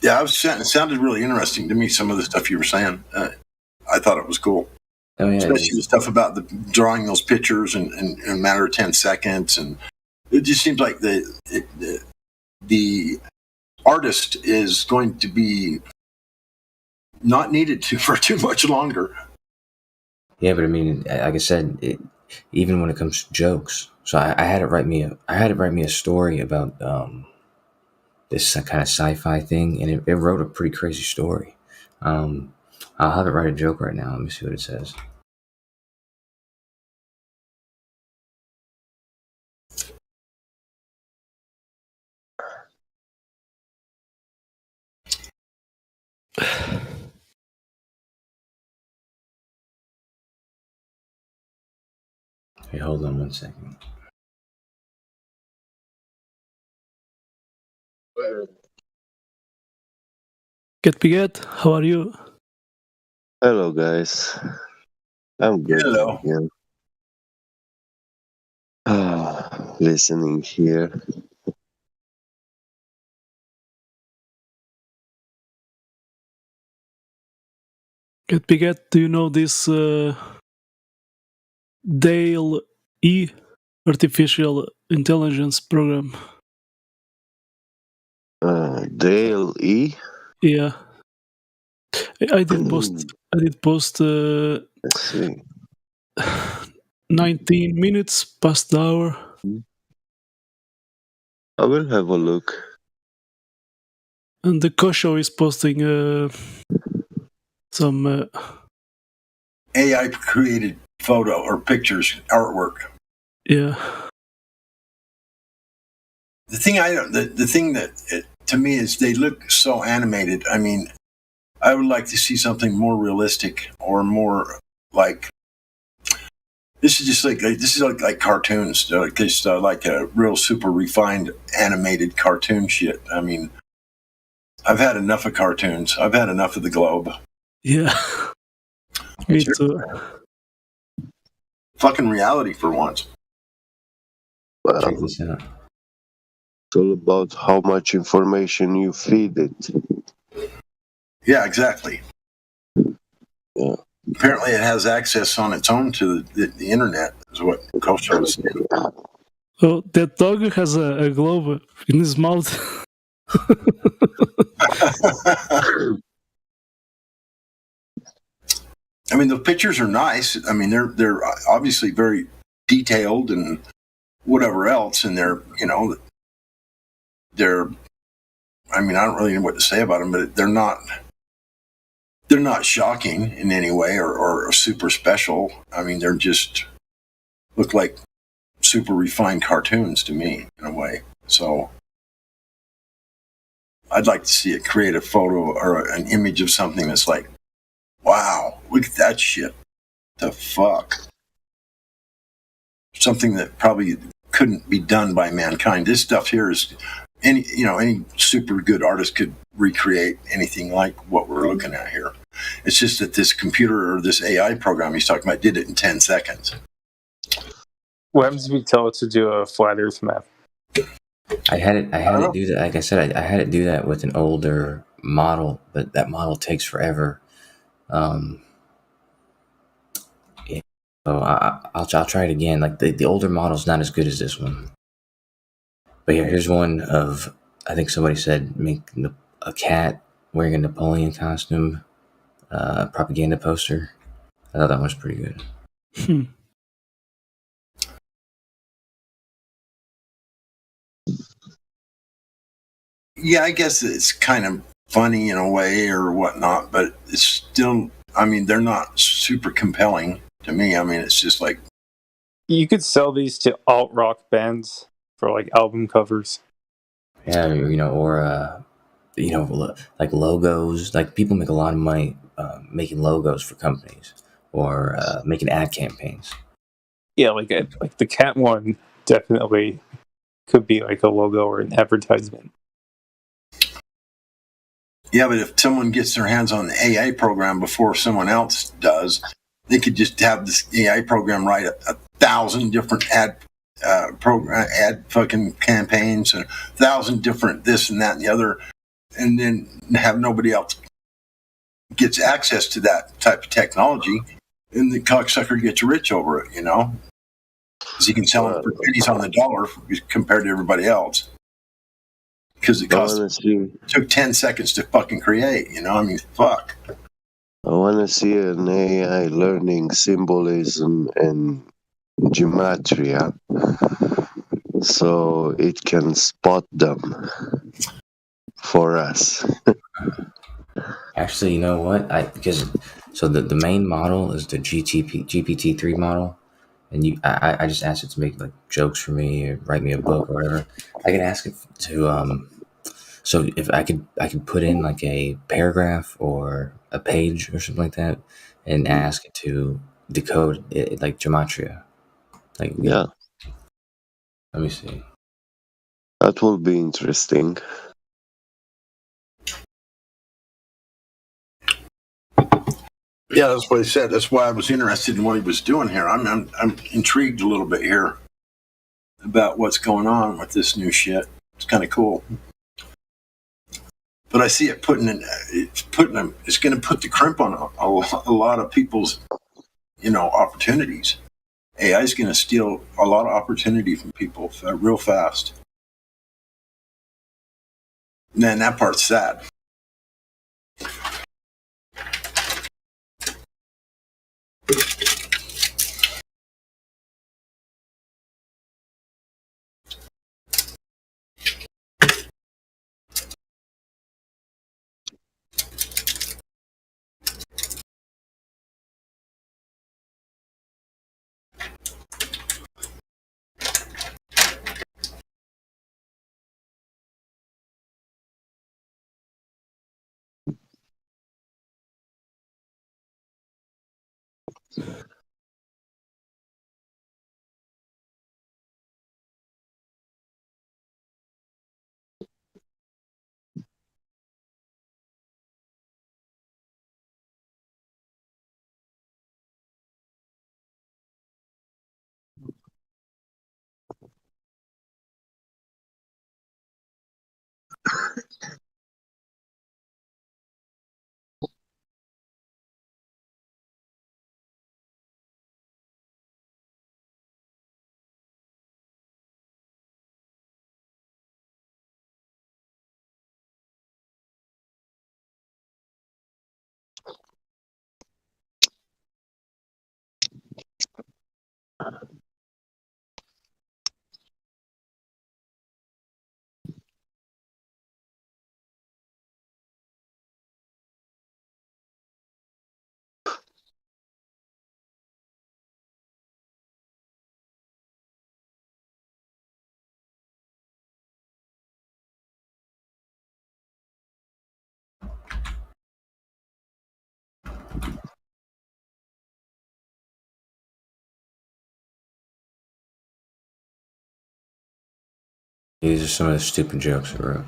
Yeah, it sounded really interesting to me, some of the stuff you were saying. I thought it was cool. Oh, yeah. Especially the stuff about drawing those pictures in a matter of 10 seconds. And it just seems like the artist is going to be not needed for too much longer. Yeah, but I mean, like I said, even when it comes to jokes. So I had it write me a story about this kind of sci-fi thing, and it wrote a pretty crazy story. I'll have it write a joke right now. Let me see what it says. Okay, hold on 1 second. Get Piget, how are you? Hello, guys. I'm good. Hello. Listening here. Get Piget, do you know this Dale E artificial intelligence program? Dale E? Yeah. I did post Let's see. 19 minutes past the hour. I will have a look. And the Kosho is posting some AI created photo or pictures, artwork. Yeah. The thing that to me is they look so animated. I mean, I would like to see something more realistic or more like. This is like cartoons, just like a real super refined animated cartoon shit. I mean, I've had enough of cartoons. I've had enough of the Globe. Yeah, me too. Fucking reality for once. Well, it's all about how much information you feed it. Yeah, exactly. Yeah. Apparently, it has access on its own to the internet, is what Kosho was saying. Oh, that dog has a globe in his mouth. I mean, the pictures are nice. I mean, they're obviously very detailed and whatever else, and they're. I mean, I don't really know what to say about them, but they're not shocking in any way or super special. I mean, they're just look like super refined cartoons to me in a way. So I'd like to see it create a photo or an image of something that's like, wow, look at that shit. The fuck? Something that probably couldn't be done by mankind. This stuff here is any super good artist could recreate anything like what we're looking at here. It's just that this computer or this AI program he's talking about did it in 10 seconds. What happens if we tell it to do a flat Earth map? I had it do that. Like I said, I had it do that with an older model, but that model takes forever. So I'll try it again. Like the older model's not as good as this one. But here's one of, I think somebody said, make a cat wearing a Napoleon costume, propaganda poster. I thought that one was pretty good. Yeah, I guess it's kind of funny in a way or whatnot, but it's still, I mean, they're not super compelling to me. I mean, it's just like. You could sell these to alt rock bands for like album covers. Yeah, or like logos. Like people make a lot of money making logos for companies or making ad campaigns. Yeah, like the cat one definitely could be like a logo or an advertisement. Yeah, but if someone gets their hands on the AI program before someone else does, they could just have this AI program write 1,000 different ad fucking campaigns and 1,000 different this and that and the other, and then have nobody else gets access to that type of technology, and the cocksucker gets rich over it, because he can sell them for pennies on the dollar compared to everybody else. Because it took 10 seconds to fucking create, I mean, fuck. I want to see an AI learning symbolism and gematria so it can spot them for us. Actually, you know what? So the main model is the GPT-3 model, and I just asked it to make like jokes for me or write me a book or whatever. I can ask it to so if I could put in like a paragraph or a page or something like that, and ask it to decode it like gematria. Like yeah. Let me see. That will be interesting. Yeah, that's what he said. That's why I was interested in what he was doing here. I'm intrigued a little bit here about what's going on with this new shit. It's kind of cool. But I see it it's going to put the crimp on a lot of people's, opportunities. AI is going to steal a lot of opportunity from people real fast. Man, that part's sad. These are some of the stupid jokes I wrote.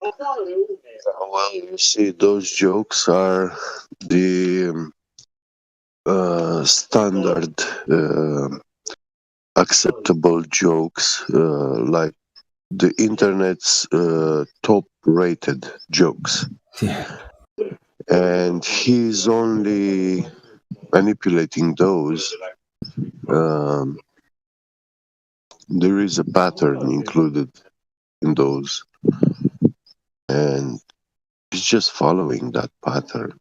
Well, you see, those jokes are the standard acceptable jokes, like the internet's top-rated jokes. Yeah. And he's only manipulating those. There is a pattern included in those, and he's just following that pattern.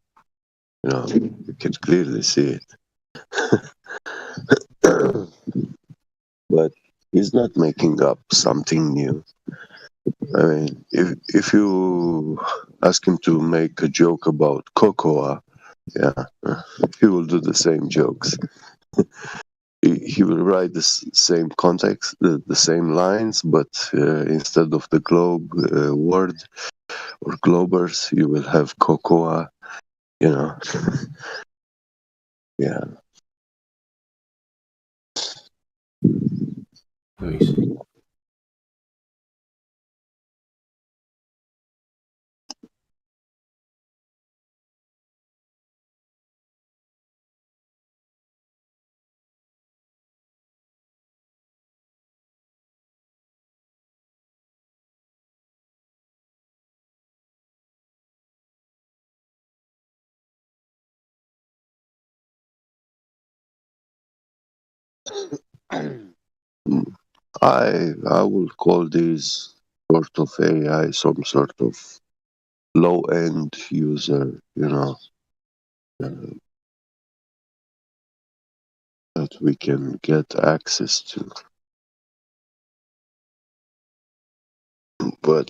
You know, you can clearly see it. But he's not making up something new. I mean, if you ask him to make a joke about cocoa, yeah, he will do the same jokes. He will write the same context, the same lines, but instead of the globe word or globers, you will have cocoa, you know. Yeah. Let me see. I would call this sort of AI some sort of low-end user, you know, that we can get access to. But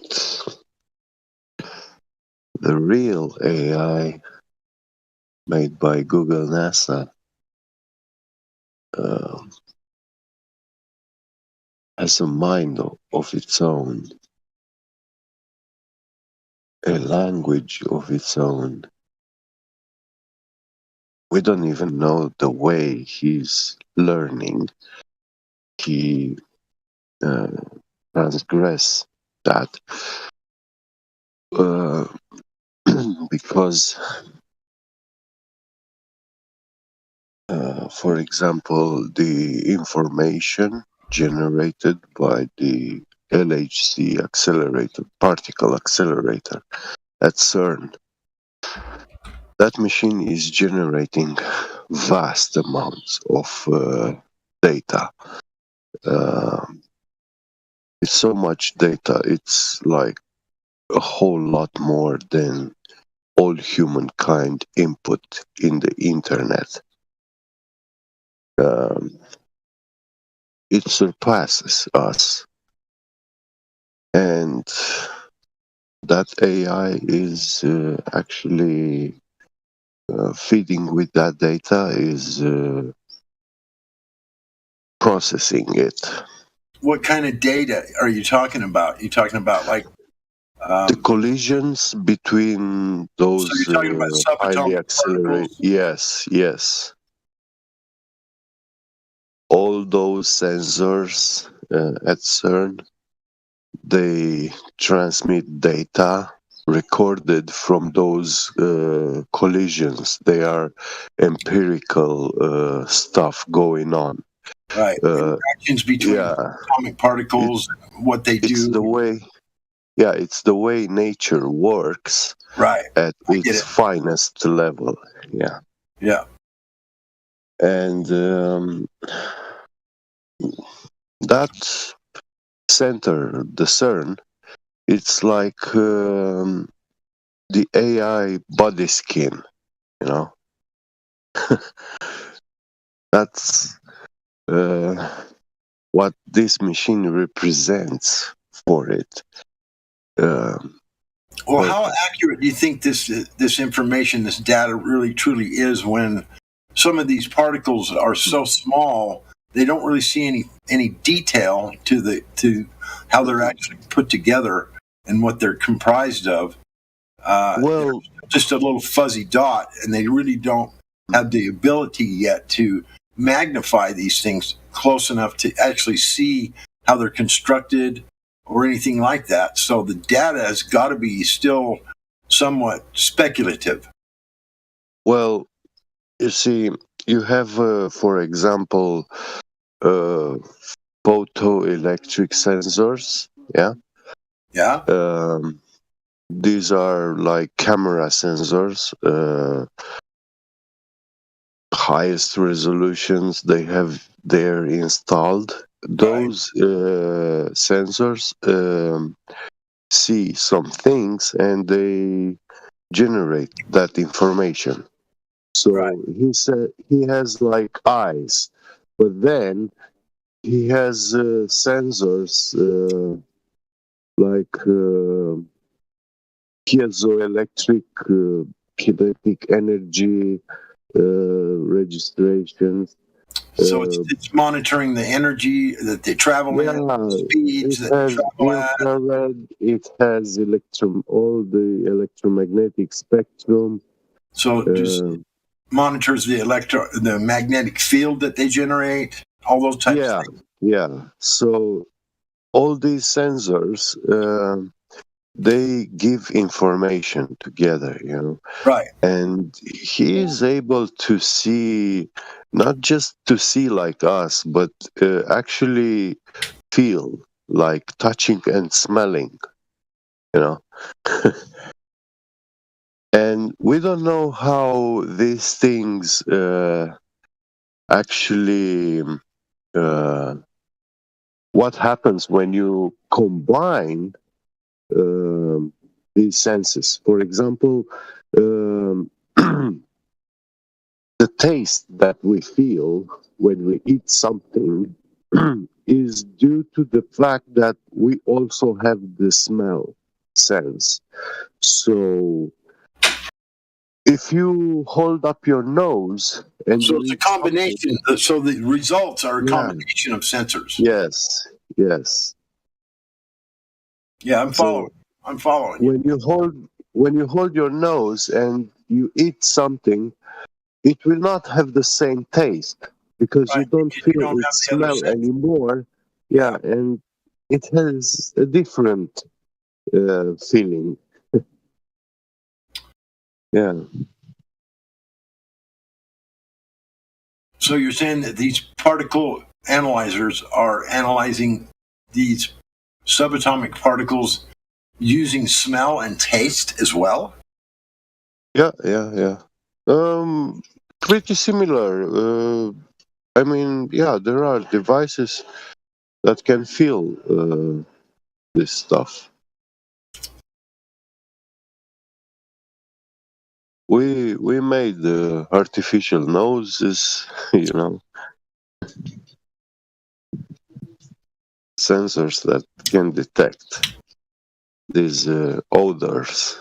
the real AI made by Google NASA has a mind of its own, a language of its own. We don't even know the way he's learning. He transgress that because, for example, the information generated by the LHC accelerator, particle accelerator at CERN, that machine is generating vast amounts of data. It's so much data, it's like a whole lot more than all humankind input in the internet. It surpasses us. And that AI is actually feeding with that data, is processing it. What kind of data are you talking about? You talking about like the collisions between those so you're talking about highly accelerated? Yes. All those sensors at CERN, they transmit data recorded from those collisions. They are empirical stuff going on. Right. Interactions between atomic particles, what they do. It's the way. Yeah, it's the way nature works. Right. At its finest level. Yeah. Yeah. And that center, the CERN, it's like the AI body skin, you know. That's what this machine represents for it. Well, how accurate do you think this information, this data, really truly is? When some of these particles are so small, they don't really see any detail to how they're actually put together and what they're comprised of. Well, just a little fuzzy dot, and they really don't have the ability yet to magnify these things close enough to actually see how they're constructed or anything like that. So the data has got to be still somewhat speculative. Well, you see, you have, for example, photoelectric sensors. Yeah. Yeah. These are like camera sensors, highest resolutions they're installed. Those sensors see some things and they generate that information. So he said he has like eyes, but then he has sensors like piezoelectric kinetic energy registrations. So it's monitoring the energy that they travel in, speeds that they travel at. It has all the electromagnetic spectrum. So it just monitors the magnetic field that they generate, all those types of things. Yeah. So all these sensors, they give information together, you know. Right. And he is able to see, not just to see like us, but actually feel like touching and smelling, you know. And we don't know how these things actually, what happens when you combine these senses. For example, the taste that we feel when we eat something is due to the fact that we also have the smell sense. So if you hold up your nose and so it's a combination, so the results are a combination of sensors. Yes. Yeah, I'm following. I'm following. When you hold your nose and you eat something, it will not have the same taste because you don't feel its smell anymore. Yeah, and it has a different feeling. Yeah. So you're saying that these particle analyzers are analyzing these subatomic particles using smell and taste as well? Yeah. Pretty similar. I mean, there are devices that can feel this stuff. We made the artificial noses, you know, sensors that can detect these odors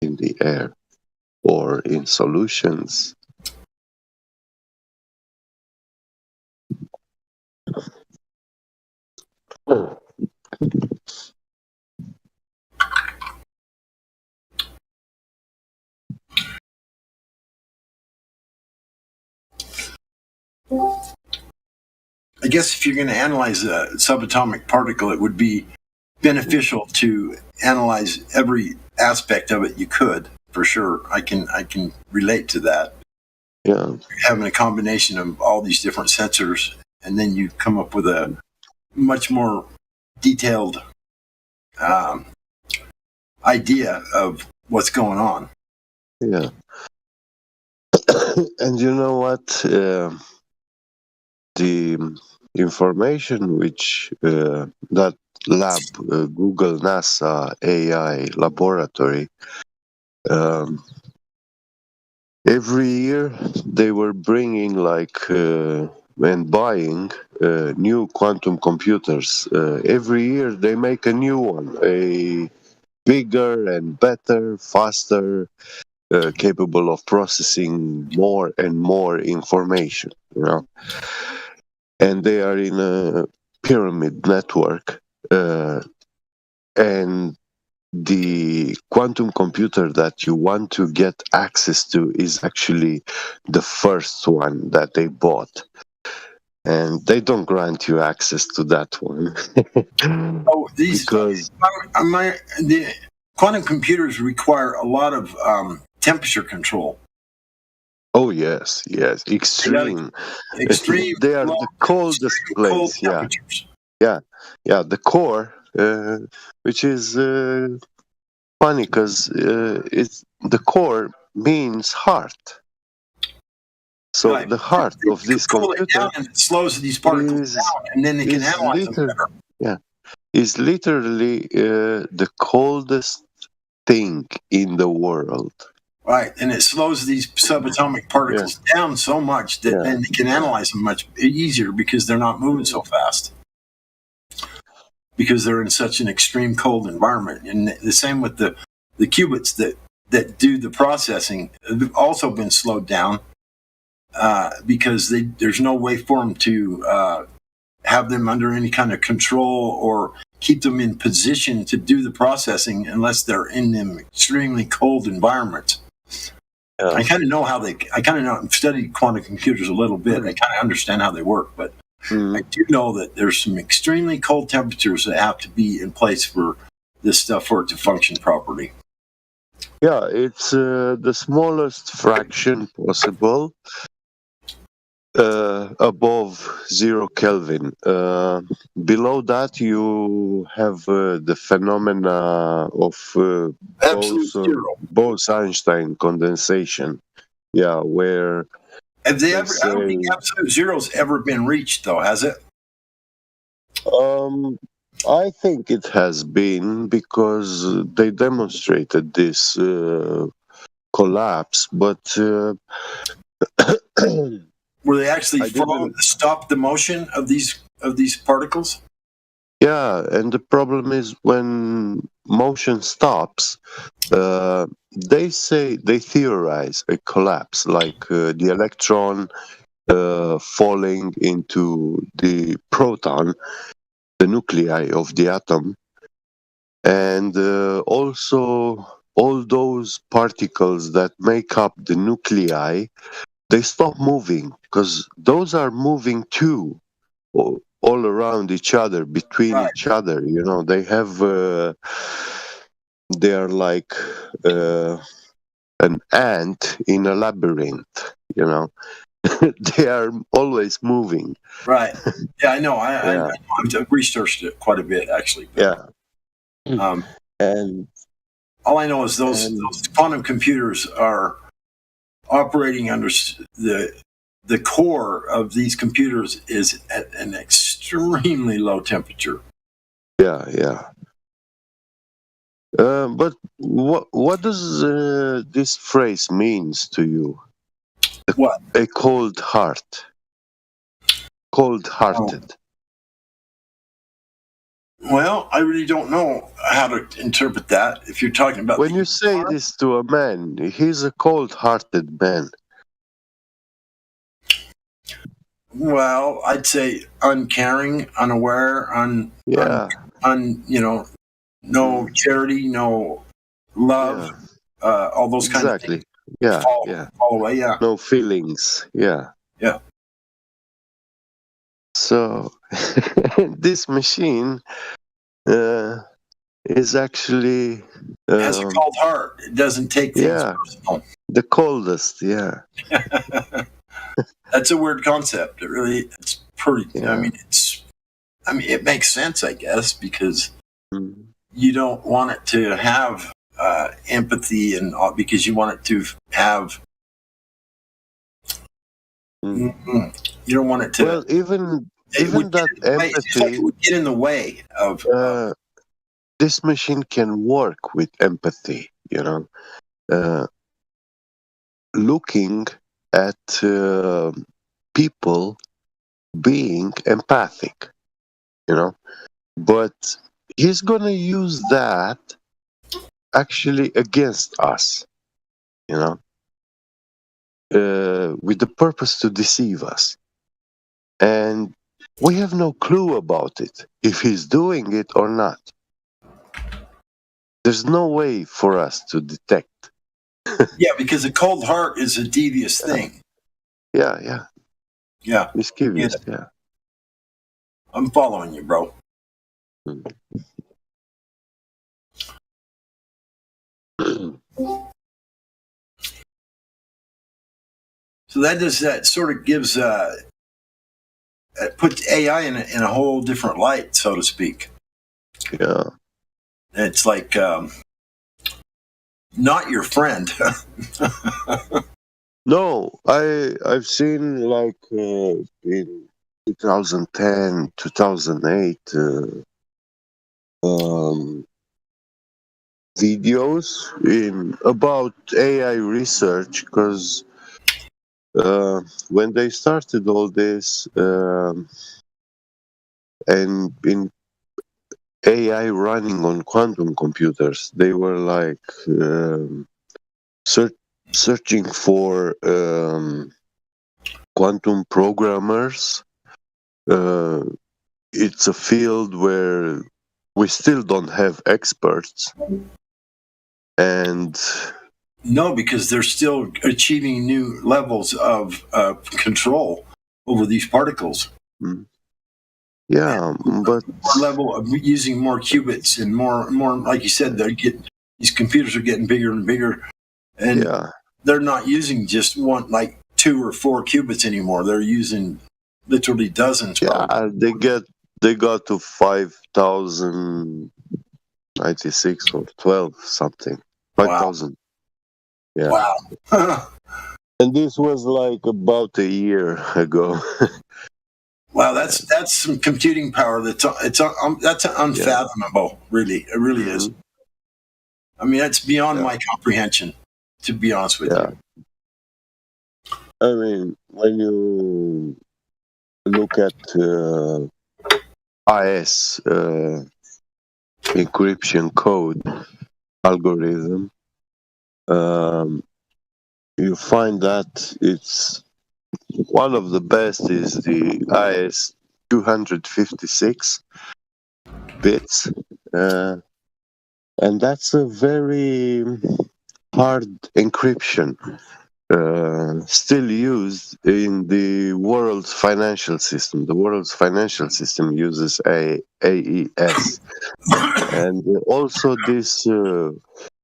in the air or in solutions. I guess if you're going to analyze a subatomic particle, it would be beneficial to analyze every aspect of it, you could for sure. I can relate to that. Yeah, having a combination of all these different sensors, and then you come up with a much more detailed idea of what's going on. Yeah. And you know what? The information which that lab, Google NASA AI laboratory, every year they were bringing and buying new quantum computers. Every year they make a new one, a bigger and better, faster, capable of processing more and more information, and they are in a pyramid network, and the quantum computer that you want to get access to is actually the first one that they bought, and they don't grant you access to that one. Because the quantum computers require a lot of temperature control. Oh yes, extreme. They are the coldest place. Yeah. The core, which is funny because it's the core means heart. So the heart of this computer slows these particles down, and then they can analyze them better. Yeah, is literally the coldest thing in the world. Right, and it slows these subatomic particles down so much that then they can analyze them much easier because they're not moving so fast. Because they're in such an extreme cold environment. And the same with the qubits that do the processing have also been slowed down because there's no way for them to have them under any kind of control or keep them in position to do the processing unless they're in them extremely cold environments. I kind of know I've studied quantum computers a little bit. I kind of understand how they work, but I do know that there's some extremely cold temperatures that have to be in place for this stuff for it to function properly. Yeah, it's the smallest fraction possible above 0 Kelvin. Below that, you have the phenomena of Bose-Einstein condensation. Yeah, where I don't think absolute zero's ever been reached, though, has it? I think it has been because they demonstrated this collapse, but were they actually stop the motion of these particles? Yeah, and the problem is when motion stops, they theorize a collapse, like the electron falling into the proton, the nuclei of the atom, and also all those particles that make up the nuclei, they stop moving because those are moving too. All around each other, between each other, they have, they are like an ant in a labyrinth, they are always moving. Right. Yeah, I know. I've researched it quite a bit, actually. Yeah. And all I know is those quantum computers are operating under the core of these computers is at an extremely low temperature. Yeah. But what does this phrase means to you? What? A cold heart. Cold-hearted. Well, I really don't know how to interpret that. If you're talking about when you say this to a man, he's a cold-hearted man. Well, I'd say uncaring, unaware, no charity, no love, all those kind of things. Fall away, no feelings, yeah. So this machine is actually has a cold heart. It doesn't take things personal. The coldest, yeah. That's a weird concept. It's pretty. Yeah. It makes sense, I guess, because you don't want it to have empathy and all, because you want it to have. You don't want it to. Well, even that empathy, it would get in the way of. This machine can work with empathy, looking at people being empathic, but he's gonna use that actually against us, with the purpose to deceive us, and we have no clue about it, if he's doing it or not. There's no way for us to detect. Yeah, because a cold heart is a devious thing. Yeah. Mischievous, yeah. I'm following you, bro. So that sort of gives puts AI in a whole different light, so to speak. Yeah. It's like not your friend. No, I've seen like in 2010, 2008 videos about AI research, because when they started all this and in AI running on quantum computers, they were like searching for quantum programmers. It's a field where we still don't have experts, and no, because they're still achieving new levels of control over these particles. Yeah, but more level of using more qubits and more, like you said, these computers are getting bigger and bigger, and they're not using just one, like 2 or 4 qubits anymore. They're using literally dozens. Yeah, they got to 5,096 or 12 something. 5,000. Yeah. Wow. And this was like about a year ago. Wow, that's some computing power. That's unfathomable. Really, it really is. I mean, that's beyond my comprehension, to be honest with you. I mean, when you look at IS encryption code algorithm, you find that it's one of the best is the IS 256 bits, and that's a very hard encryption, still used in the world's financial system. The world's financial system uses AES, and also this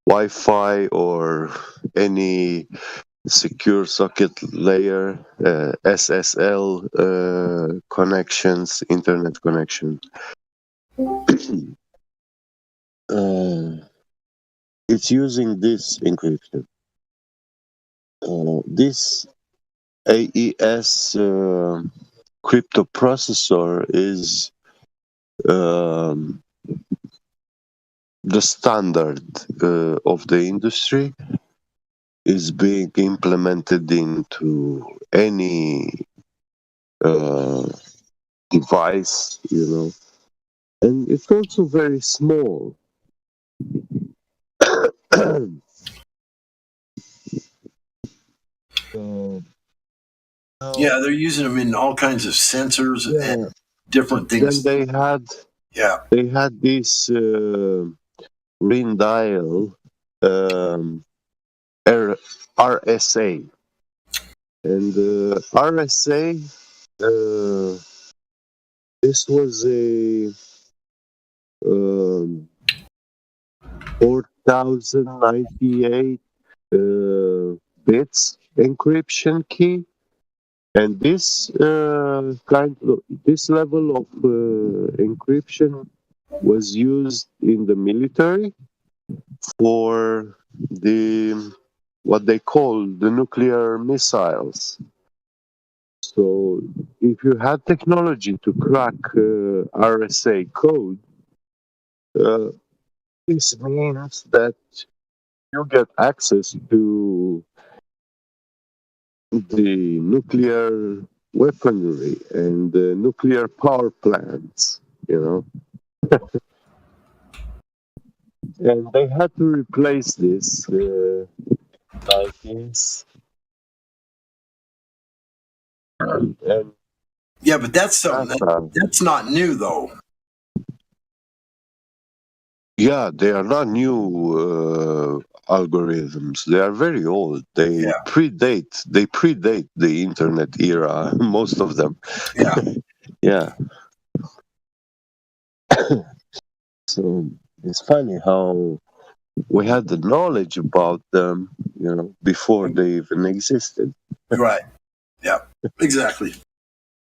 Wi-Fi or any secure socket layer, SSL connections, internet connection. It's using this encryption. This AES crypto processor is the standard of the industry, is being implemented into any device, and it's also very small. Yeah, they're using them in all kinds of sensors and different things. Then they had this ring dial RSA, and RSA. This was a 4098 bits encryption key, and this this level of encryption was used in the military for what they call the nuclear missiles. So if you had technology to crack RSA code, this means that you get access to the nuclear weaponry and the nuclear power plants, and they had to replace this like this. And yeah, but that's something that's not new, though. Yeah, they are not new algorithms. They are very old. They predate the internet era. Most of them. Yeah. Yeah. So it's funny how we had the knowledge about them, before they even existed. Right. Yeah. Exactly.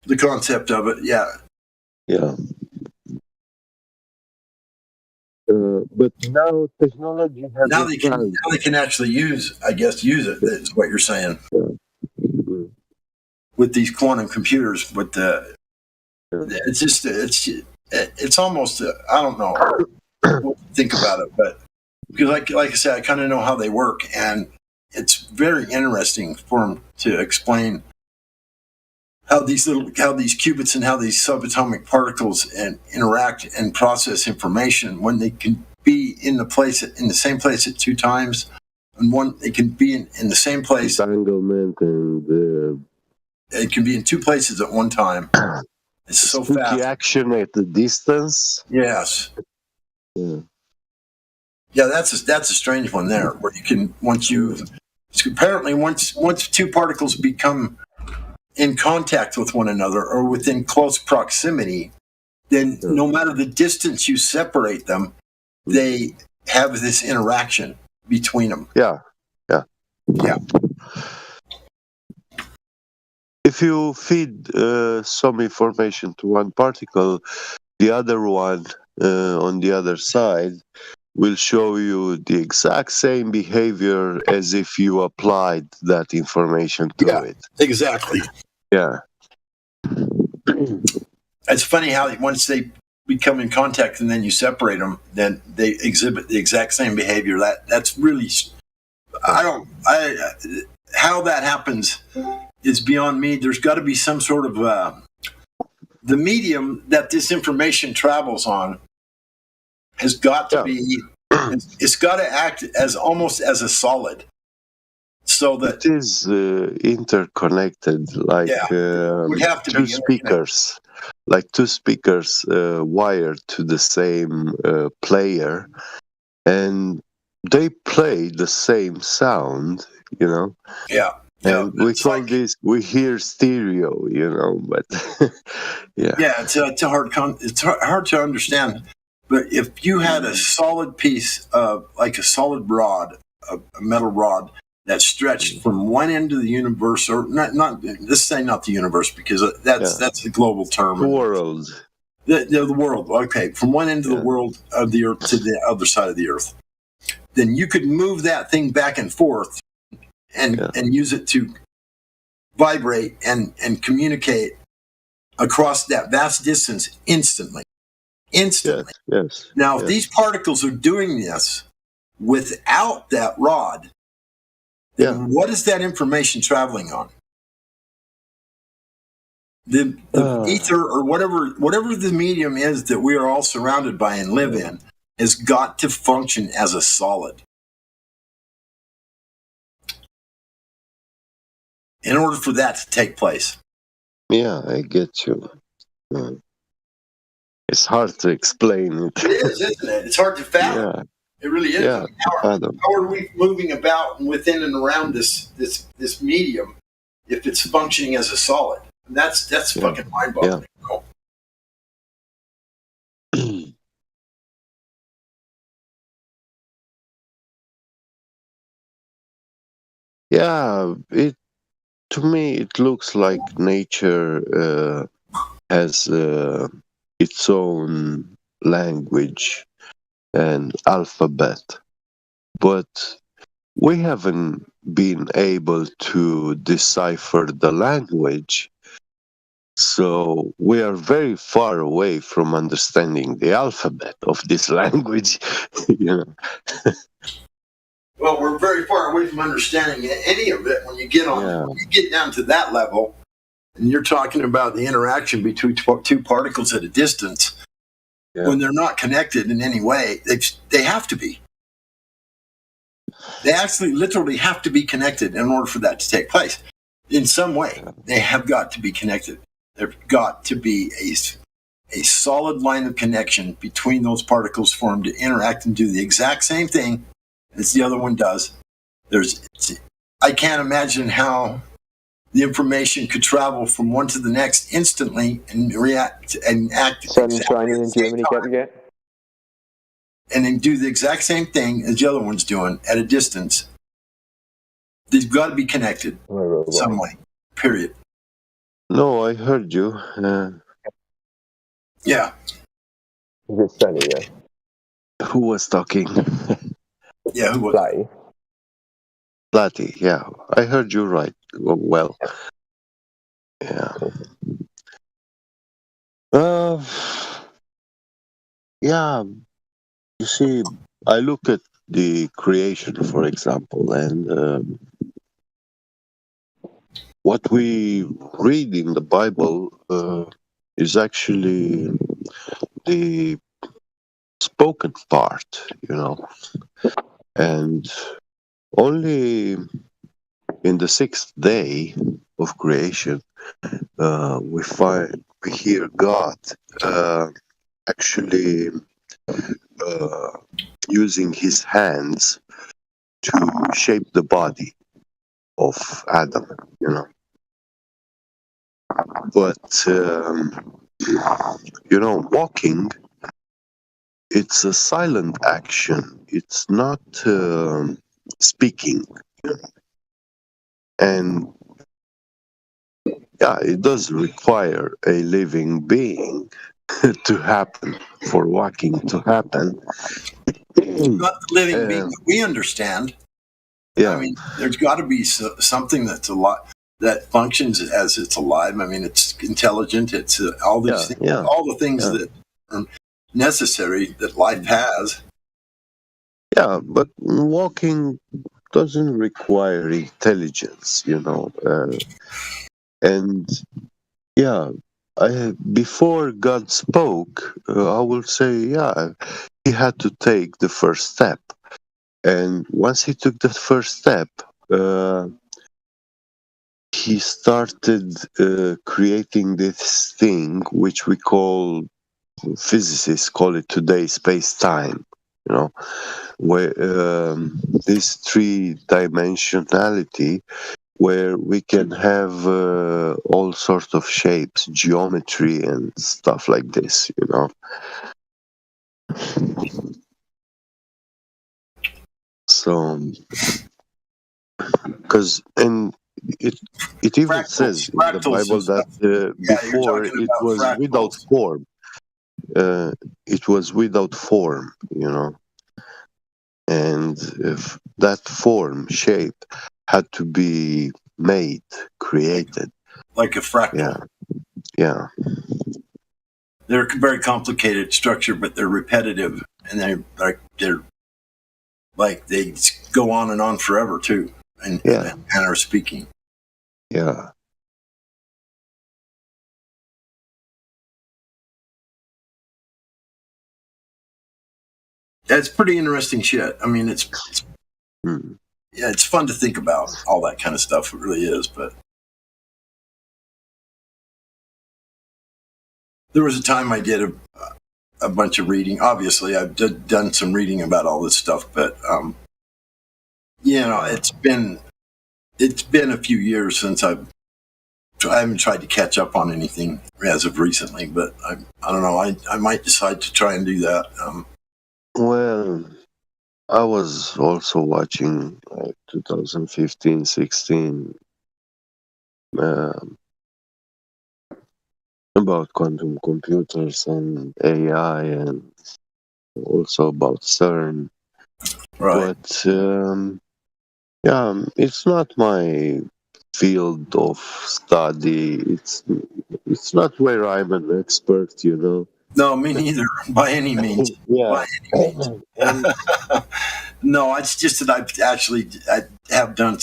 The concept of it. Yeah. Yeah. But now technology has now they can actually use it. Is what you're saying. Yeah. With these quantum computers, but it's almost I don't know what to think about it, but because like I said, I kind of know how they work, and it's very interesting for them to explain how these qubits and how these subatomic particles interact and process information when they can be in the same place at two times, and it can be in the same place. Entanglement and it can be in two places at one time. It's so fast. Action at the distance. Yes. Yeah. Yeah, that's a strange one there, where you can once two particles become in contact with one another or within close proximity, then no matter the distance you separate them, they have this interaction between them. Yeah. If you feed some information to one particle, the other one on the other side will show you the exact same behavior as if you applied that information to it. Exactly. Yeah. It's funny how once they become in contact and then you separate them, then they exhibit the exact same behavior. That's really, how that happens is beyond me. There's got to be some sort of the medium that this information travels on has got to be. It's got to act as almost as a solid, so that it is interconnected, like would have to two speakers, wired to the same player, and they play the same sound. Yeah. And we call this, we hear stereo, but yeah. Yeah, it's hard to understand. But if you had a solid piece of, like a solid rod, a metal rod that stretched from one end of the universe, or not let's say not the universe, because that's the global term. The world. The world. Okay, from one end of the world of the earth to the other side of the earth, then you could move that thing back and forth. And use it to vibrate and communicate across that vast distance instantly. Yes. Now, if these particles are doing this without that rod, then what is that information traveling on? The ether or whatever the medium is that we are all surrounded by and live in has got to function as a solid. In order for that to take place. Yeah, I get you. It's hard to explain it. It is, isn't it? It's hard to fathom. Yeah. It really is. Yeah, how are we moving about within and around this medium if it's functioning as a solid? And that's fucking mind-boggling. Yeah, it to me it looks like nature has its own language and alphabet, but we haven't been able to decipher the language, so we are very far away from understanding the alphabet of this language. You know. Well, we're very far away from understanding any of it when you get when you get down to that level, and you're talking about the interaction between two particles at a distance. When they're not connected in any way, they have to be. They actually literally have to be connected in order for that to take place. In some way, they have got to be connected. There's got to be a solid line of connection between those particles for them to interact and do the exact same thing as the other one does. I can't imagine how the information could travel from one to the next instantly and react and act. China and Germany get together. And then do the exact same thing as the other one's doing at a distance. They've got to be connected some way. Period. No, I heard you. Yeah. It's funny, yeah. Who was talking? Yeah, who was Flatty. Flatty, yeah. I heard you right. Well. Yeah. Yeah. You see, I look at the creation, for example, and what we read in the Bible is actually the spoken part, you know, and only in the sixth day of creation we hear God actually using his hands to shape the body of Adam, you know. But you know, walking, it's a silent action. It's not speaking, you know? And yeah, it does require a living being to happen, for walking to happen. Not the living being that we understand. Yeah. I mean, there's got to be something that's that functions as it's alive. I mean, it's intelligent. It's all these things, all the things that are necessary that life has. Yeah, but walking doesn't require intelligence, you know. And yeah, before God spoke, I will say, yeah, he had to take the first step. And once he took the first step, he started creating this thing which we call, physicists call it today, space-time, you know, where this three-dimensionality, where we can have all sorts of shapes, geometry and stuff like this, you know. So, because, and it even says in the Bible that before it was without form. It was without form, you know. And if that form, shape, had to be made, created. Like a fractal. Yeah. They're a very complicated structure, but they're repetitive, and they go on and on forever too, in that manner of speaking. Yeah. That's pretty interesting shit. I mean, it's fun to think about all that kind of stuff. It really is. But there was a time I did a bunch of reading. Obviously, I've done some reading about all this stuff, but you know, it's been a few years since I haven't tried to catch up on anything as of recently. But I don't know. I might decide to try and do that. Well, I was also watching 2015, 16 about quantum computers and AI, and also about CERN. Right. But it's not my field of study. It's not where I'm an expert, you know. No, me neither, by any means. Yeah. By any means. No, it's just that I have done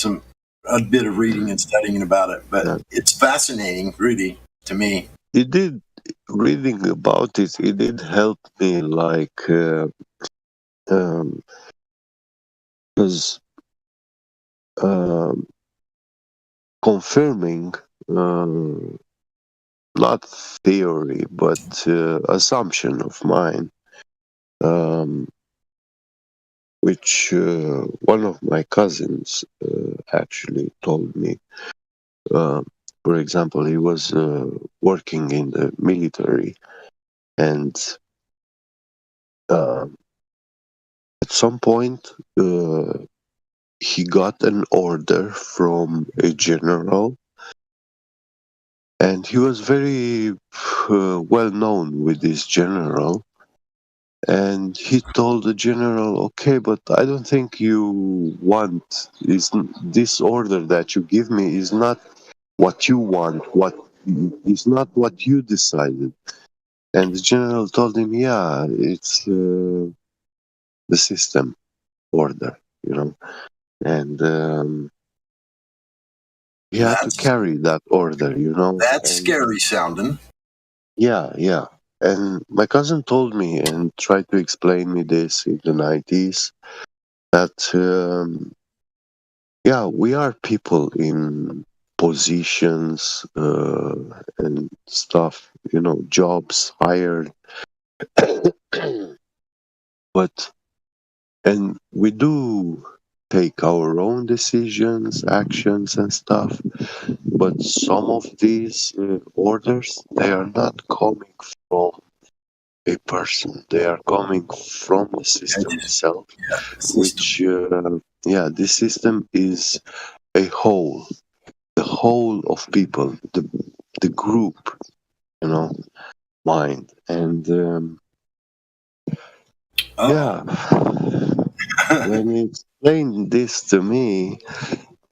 a bit of reading and studying about it, but it's fascinating, really, to me. It did, reading about it, it did help me, like, because confirming not theory but assumption of mine, which one of my cousins actually told me. For example, he was working in the military, and at some point he got an order from a general, and he was very well known with this general. And he told the general, okay, but I don't think you want this order that you give me is not what you want, what is not what you decided. And the general told him, yeah, it's the system order, you know. And he had to carry that order, you know. That's scary sounding. Yeah. And my cousin told me and tried to explain me this in the 90s, that we are people in positions and stuff, you know, jobs, hired. And we do take our own decisions, actions and stuff, but some of these orders, they are not coming from a person, they are coming from the system itself, which this system is a whole, the whole of people, the group, you know, mind. And when he explained this to me,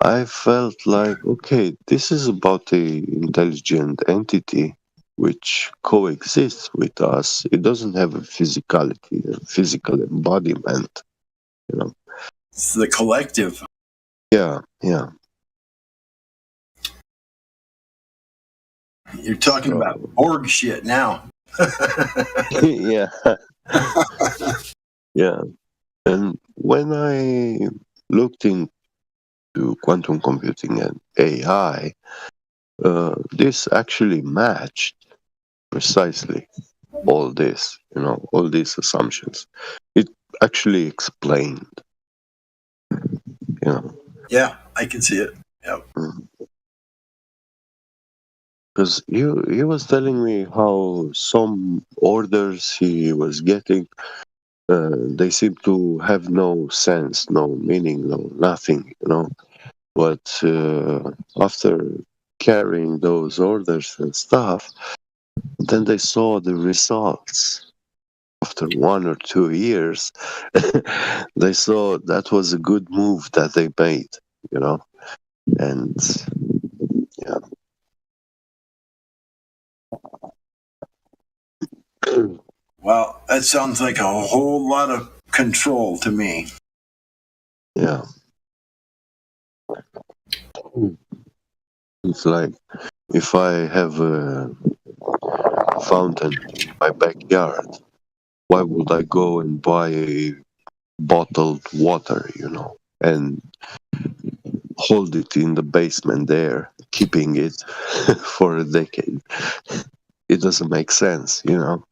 I felt like, okay, this is about a intelligent entity which coexists with us. It doesn't have a physicality, a physical embodiment, you know. It's the collective. Yeah. You're talking about Borg shit now. Yeah. And when I looked into quantum computing and AI, this actually matched precisely all this, you know, all these assumptions. It actually explained, you know. Yeah, I can see it. Yeah. Because he was telling me how some orders he was getting, they seem to have no sense, no meaning, no nothing, you know. But after carrying those orders and stuff, then they saw the results. After 1 or 2 years, they saw that was a good move that they made, you know. And yeah. Well, that sounds like a whole lot of control to me. Yeah. It's like if I have a fountain in my backyard, why would I go and buy a bottled water, you know, and hold it in the basement there, keeping it for a decade? It doesn't make sense, you know,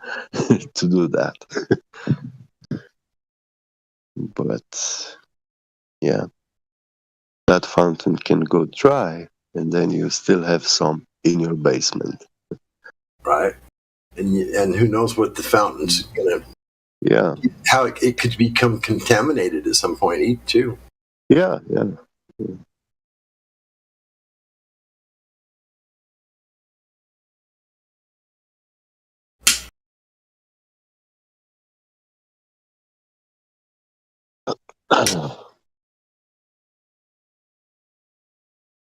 to do that. But yeah, that fountain can go dry, and then you still have some in your basement. Right. And who knows what the fountain's going to Yeah. How it could become contaminated at some point, too. Yeah.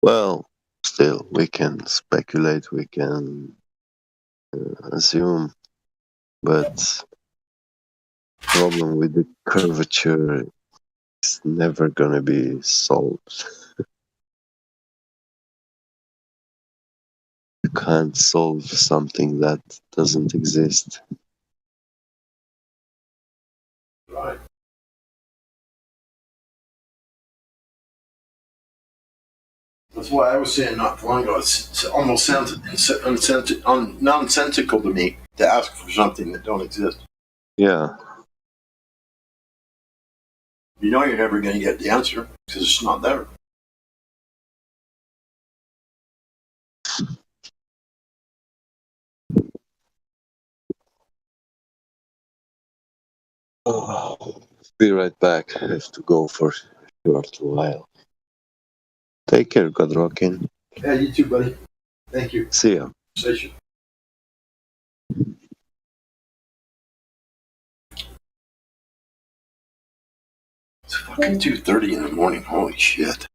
Well, still, we can speculate, we can assume, but problem with the curvature is never gonna be solved. You can't solve something that doesn't exist. Right. That's why I was saying not too long ago, it almost sounds nonsensical to me to ask for something that don't exist. Yeah. You know you're never going to get the answer because it's not there. Be right back. I have to go for a short while. Take care, God rockin'. Yeah, you too, buddy. Thank you. See ya. Station. It's fucking 2:30 in the morning. Holy shit.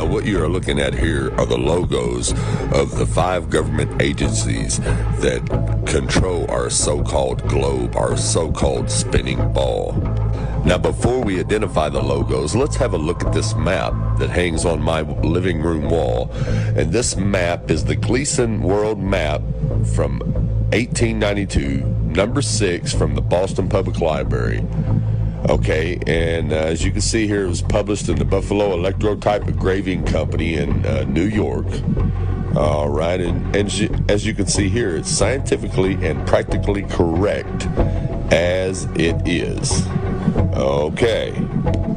What you are looking at here are the logos of the 5 government agencies that control our so-called globe, our so-called spinning ball. Now, before we identify the logos, let's have a look at this map that hangs on my living room wall. And this map is the Gleason World Map from 1892, number 6 from the Boston Public Library. Okay, and as you can see here, it was published in the Buffalo Electrotype Engraving Company in New York. All right, and as you can see here, it's scientifically and practically correct as it is. Okay,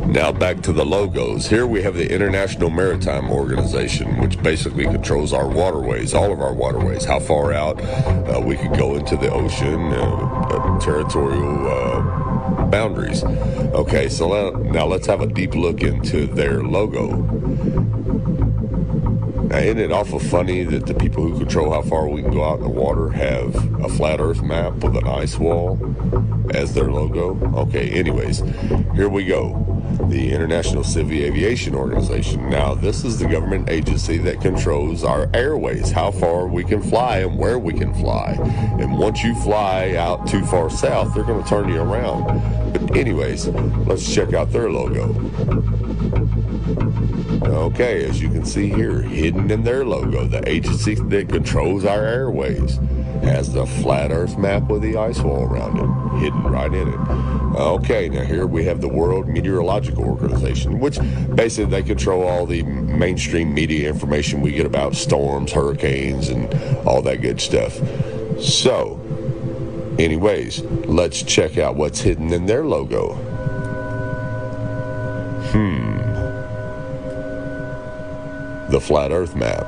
now back to the logos. Here we have the International Maritime Organization, which basically controls our waterways, all of our waterways, how far out we can go into the ocean, territorial boundaries. Okay, so now let's have a deep look into their logo. Now, isn't it awful funny that the people who control how far we can go out in the water have a flat earth map with an ice wall as their logo? Okay, anyways, here we go. The International Civil Aviation Organization. Now, this is the government agency that controls our airways, how far we can fly and where we can fly. And once you fly out too far south, they're going to turn you around. But anyways, let's check out their logo. Okay, as you can see here, hidden in their logo, the agency that controls our airways has the flat earth map with the ice wall around it, hidden right in it. Okay, now here we have the World Meteorological Organization, which basically they control all the mainstream media information we get about storms, hurricanes, and all that good stuff. So, anyways, let's check out what's hidden in their logo. The flat earth map.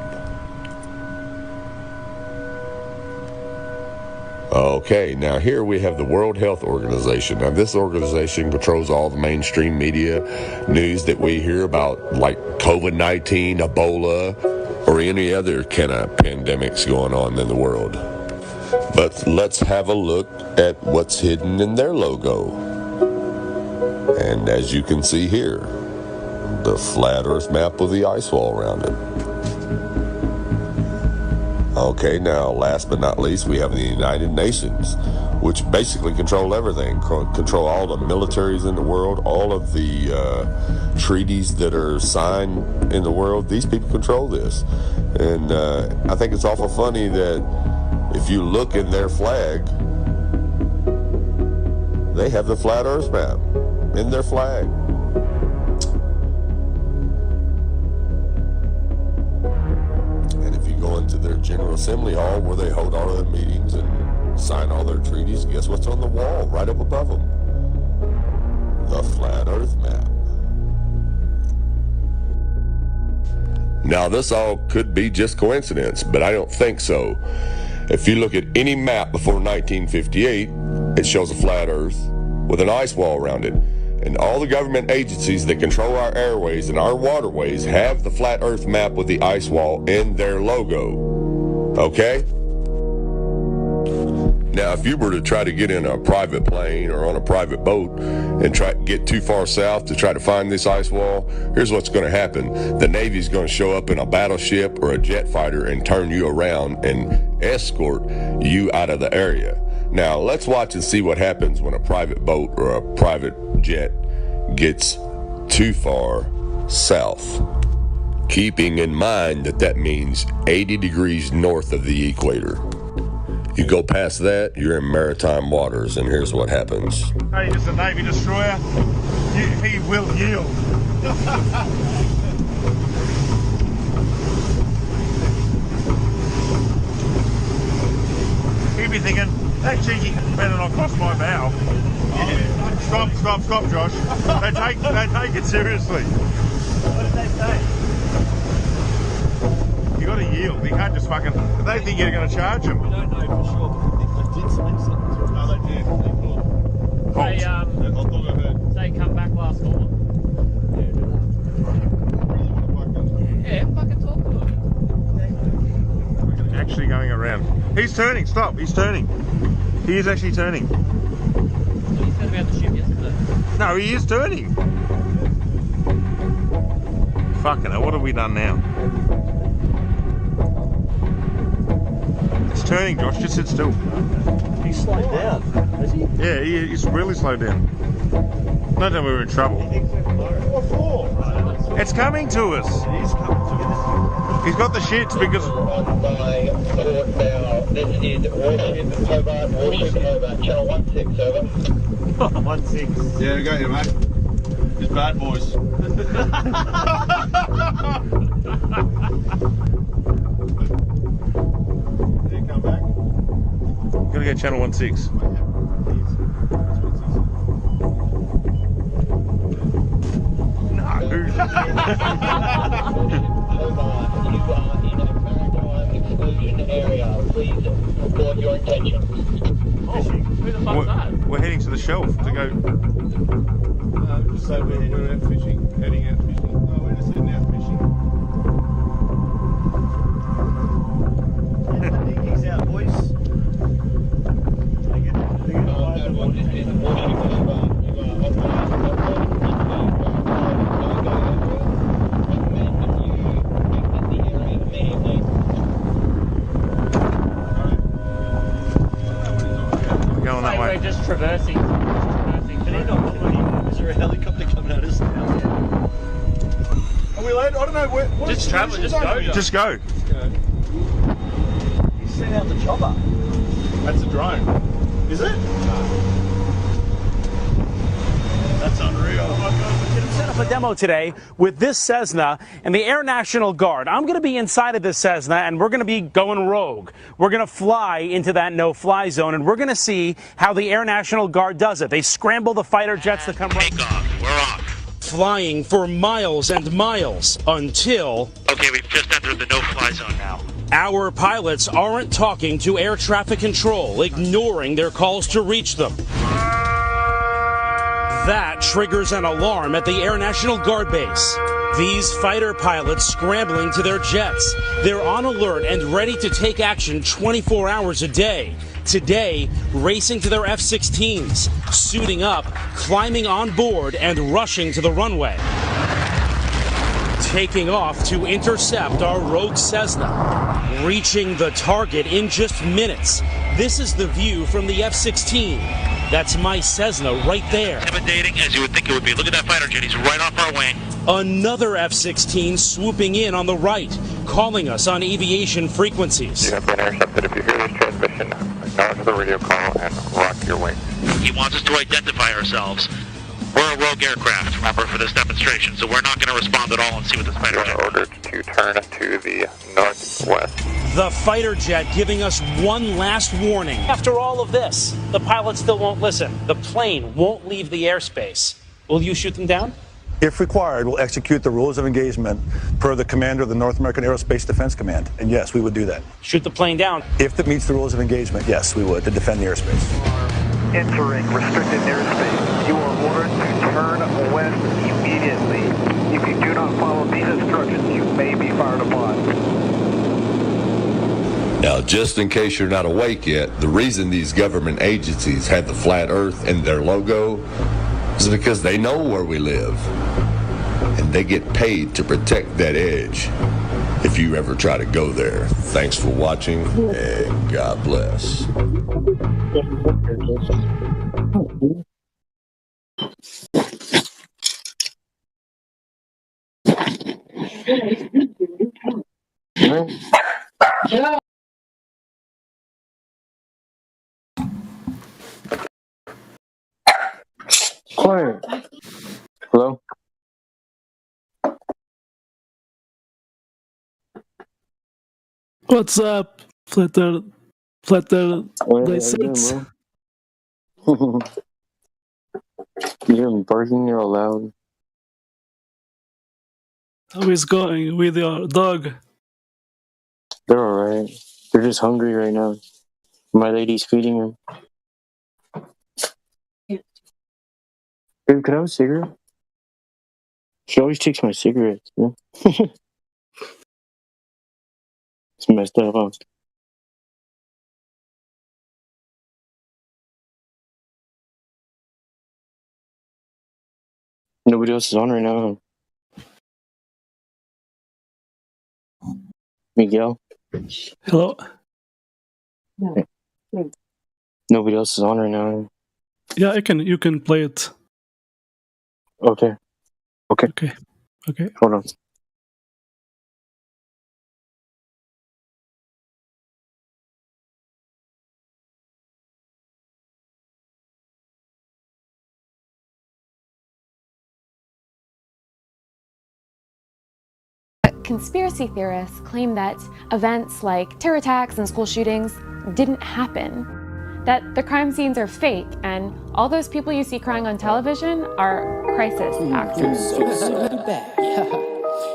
Okay, now here we have the World Health Organization. Now this organization controls all the mainstream media news that we hear about, like COVID-19, Ebola, or any other kind of pandemics going on in the world. But let's have a look at what's hidden in their logo. And as you can see here, the flat earth map with the ice wall around it. Okay, now last but not least, we have the United Nations, which basically control everything, control all the militaries in the world, all of the treaties that are signed in the world. These people control this. And I think it's awful funny that if you look in their flag, they have the flat earth map in their flag. Into their General Assembly Hall where they hold all their meetings and sign all their treaties, guess what's on the wall right up above them? The flat earth map. Now this all could be just coincidence, but I don't think so. If you look at any map before 1958, it shows a flat earth with an ice wall around it. And all the government agencies that control our airways and our waterways have the flat earth map with the ice wall in their logo. Okay? Now, if you were to try to get in a private plane or on a private boat and try to get too far south to try to find this ice wall, here's what's going to happen. The Navy's going to show up in a battleship or a jet fighter and turn you around and escort you out of the area. Now, let's watch and see what happens when a private boat or a private jet gets too far south. Keeping in mind that that means 80 degrees north of the equator. You go past that, you're in maritime waters, and here's what happens. Hey, it's a Navy destroyer. He will yield. He'd be thinking, that cheeky better not cross my bow. Stop, Josh. They take it seriously. What did they say? You got to yield. You can't just fucking. They think you're going to charge them. We don't know for sure. They did say something. No, they did. They come back last call. Yeah, fucking talk to them. Actually going around. He's turning. Stop. He's turning. He is actually turning. He said about the ship yesterday. No, he is turning. Fucking hell, what have we done now? It's turning, Josh. Just sit still. He's slowed down, has he? Yeah, he's really slowed down. No doubt we were in trouble. What for? It's coming to us. He's coming to us. He's got the shits because... This is Warship Hobart, channel 16, over. 16. Yeah, we got you, mate. It's bad boys. Did he come back? Gotta go channel 16. please record your intentions. Who the fuck's that? We're heading to the shelf to go. Just say we're heading out fishing. Heading out fishing. No, we're just heading out fishing. He's out, boys. Going that way. We're just traversing. Is there a helicopter coming at us now? Are we allowed? I don't know. What just travel. Just go. Just go. You sent out the chopper. That's a drone. Is it? No. That's unreal. Oh my God. Set up a demo today with this Cessna and the Air National Guard. I'm going to be inside of this Cessna and we're going to be going rogue. We're going to fly into that no-fly zone and we're going to see how the Air National Guard does it. They scramble the fighter jets to come right. Take off. We're off. Flying for miles and miles until. Okay, we've just entered the no-fly zone now. Our pilots aren't talking to air traffic control, ignoring their calls to reach them. That triggers an alarm at the Air National Guard base. These fighter pilots scrambling to their jets. They're on alert and ready to take action 24 hours a day. Today, racing to their F-16s, suiting up, climbing on board, and rushing to the runway. Taking off to intercept our rogue Cessna, reaching the target in just minutes. This is the view from the F-16. That's my Cessna right there. Intimidating as you would think it would be. Look at that fighter jet. He's right off our wing. Another F-16 swooping in on the right, calling us on aviation frequencies. You have been intercepted. If you hear this transmission, acknowledge the radio call and rock your wing. He wants us to identify ourselves. We're a rogue aircraft, remember, for this demonstration, so we're not going to respond at all and see what this fighter jet. Ordered to turn to the northwest. The fighter jet giving us one last warning. After all of this, the pilots still won't listen. The plane won't leave the airspace. Will you shoot them down? If required, we'll execute the rules of engagement per the commander of the North American Aerospace Defense Command. And yes, we would do that. Shoot the plane down? If it meets the rules of engagement, yes, we would, to defend the airspace. Entering restricted airspace. You are ordered to turn west immediately. If you do not follow these instructions, you may be fired upon. Now, just in case you're not awake yet, the reason these government agencies have the flat earth in their logo is because they know where we live. And they get paid to protect that edge if you ever try to go there. Thanks for watching, and God bless. Quiet. Hello? What's up, Flutter Day 6? You hear them barking? You're all loud. How is going with your dog? They're alright. They're just hungry right now. My lady's feeding them. Babe, could I have a cigarette? She always takes my cigarettes. Yeah? It's messed up, huh? Nobody else is on right now. Miguel? Hello? Nobody else is on right now. Yeah, you can play it. Okay. Okay. Hold on. Conspiracy theorists claim that events like terror attacks and school shootings didn't happen, that the crime scenes are fake, and all those people you see crying on television are crisis actors.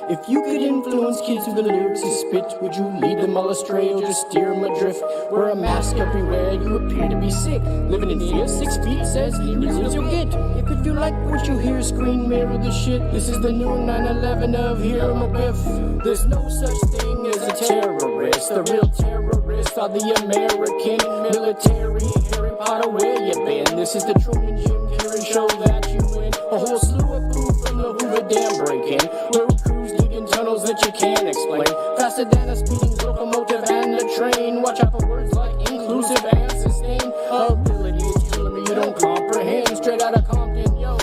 If you could influence kids through the lyrics you spit, would you lead them all astray or just steer them adrift? Wear a mask everywhere, you appear to be sick. Living in fear, 6 feet says, here's you'll get. If you like what you hear, screen mirror the shit. This is the new 9/11 of Hear 'em a Biff. There's no such thing as a terrorist. The real terrorists are the American military. Harry Potter, where you been? This is the Truman Jim Carrey show that you win. A whole slew of proof from the Hoover Dam break-in. Road crews digging tunnels that you can't explain. Faster than a speeding locomotive and a train. Watch out for words like inclusive and sustained. Ability is killing me, you don't comprehend. Straight out of Compton, yo,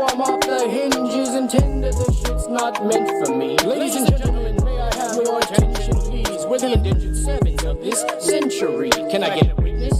I'm off the hinges. Intended this shit's not meant for me. Ladies and gentlemen, may I have your attention, please? We're the indentured servants of this century. Can I get a witness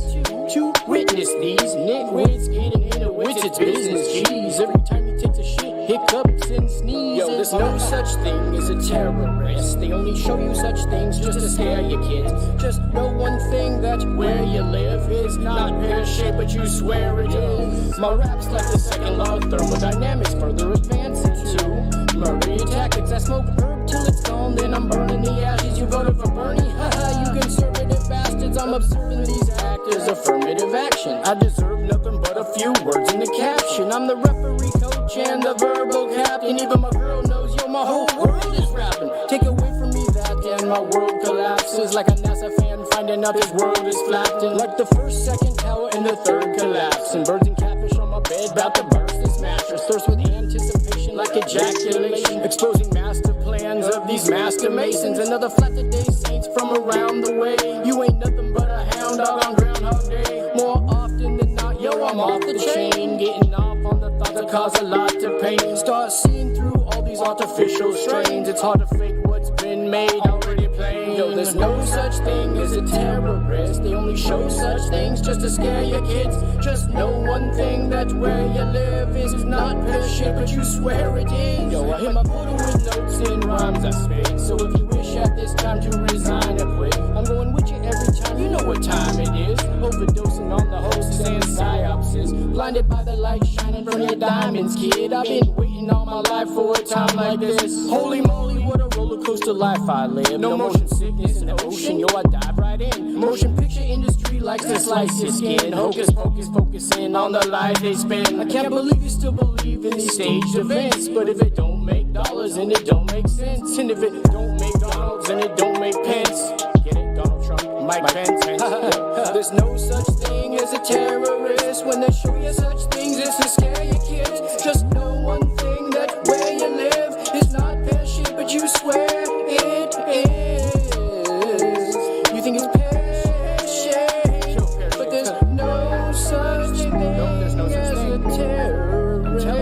to witness these nitwits getting into wits? It's business, jeez. Every time he takes a shit, hiccups and sneezes. Yo, there's no such thing as a terrorist. They only show you such things just to scare your kids. Just know one thing, that where you live is not pear-shaped, but you swear it is. My rap's like the second law of thermodynamics, further advance into murder tactics. I smoke herb till it's gone, then I'm burning the ashes. You voted for Bernie? Haha, you conservative bastards. I'm observing these actors, affirmative action. I deserve nothing but a few words in the caption. I'm the referee, coach, and the verbal captain. Even my girl knows, yo, my whole world is rapping. Take away from me that, and my world collapses. Like a NASA fan finding out his world is flattened. Like the first, second tower, and the third collapse. And birds and catfish on my bed, about to burst this mattress. Thirst with anticipation, like ejaculation. Exposing master plans of these master masons. Another flat today, saints from around the way. You ain't nothing but a hound dog on Groundhog Day. More often than not, yo, I'm off the chain. Getting off on the thought that cause a lot of pain. Start seeing through all these artificial strains. It's hard to fake what's been made already plain. Yo, there's no such thing as a terrorist. They only show such things just to scare your kids. Just know one thing, that where you live is not pear-shaped, but you swear it is. Yo, I hit my photo with notes and rhymes I spit. So if you wish at this time to resign or quit, I'm going with you every time, you know what time it is. Overdosing on the hosts and psyopsis. Blinded by the light shining from your diamonds, kid. I've been waiting all my life for a time like this. Holy moly, what a roller coaster life I live. No motion sickness in the ocean, yo, I dive right in. Motion picture industry likes to slice your skin. Hocus pocus, focusing on the life they spend. I can't believe you still believe in these staged events. But if it don't make dollars, and it don't make sense. And if it don't make Donalds, and it don't make Pence. Get it, Donald Trump, Mike Pence. There's no such thing as a terrorist. When they show you such things, it's to scare your kids. Just know one thing, that where you live is not pear-shaped, but you swear it is. You think it's pear-shaped, but there's no such thing as a terrorist.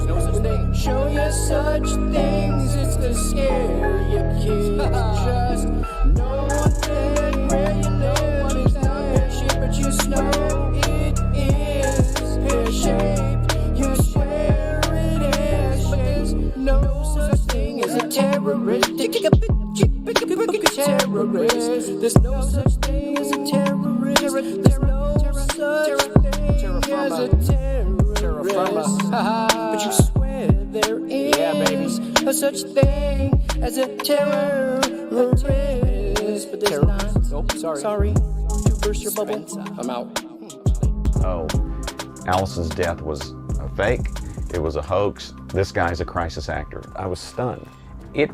When they show you such things, it's to scare your kids. Just know one thing, where you live is not pear-shaped, but you know it is pear-shaped. You swear it is, but there's no such thing as a terrorist. Terrorist. There's no such thing as a terrorist. There's no such thing as a terrorist. But you swear there is a such thing as a terrorist. But there's not. Nope, sorry. To burst your bubble, I'm out. Oh, Alice's death was a fake. It was a hoax. This guy's a crisis actor. I was stunned. It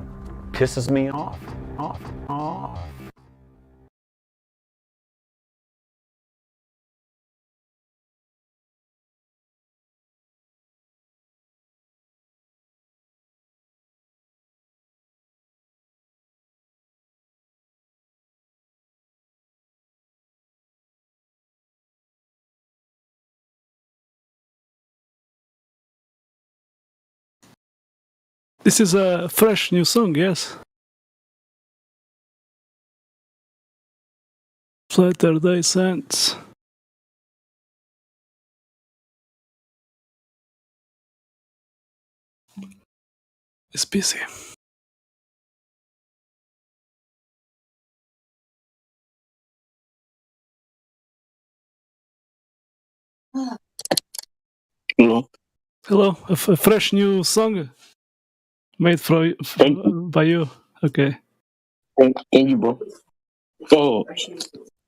pisses me off. This is a fresh new song, yes? Latter-day Saints. It's busy. Hello? Hello, a fresh new song? Made by you. Okay. Thank you, bro. Oh,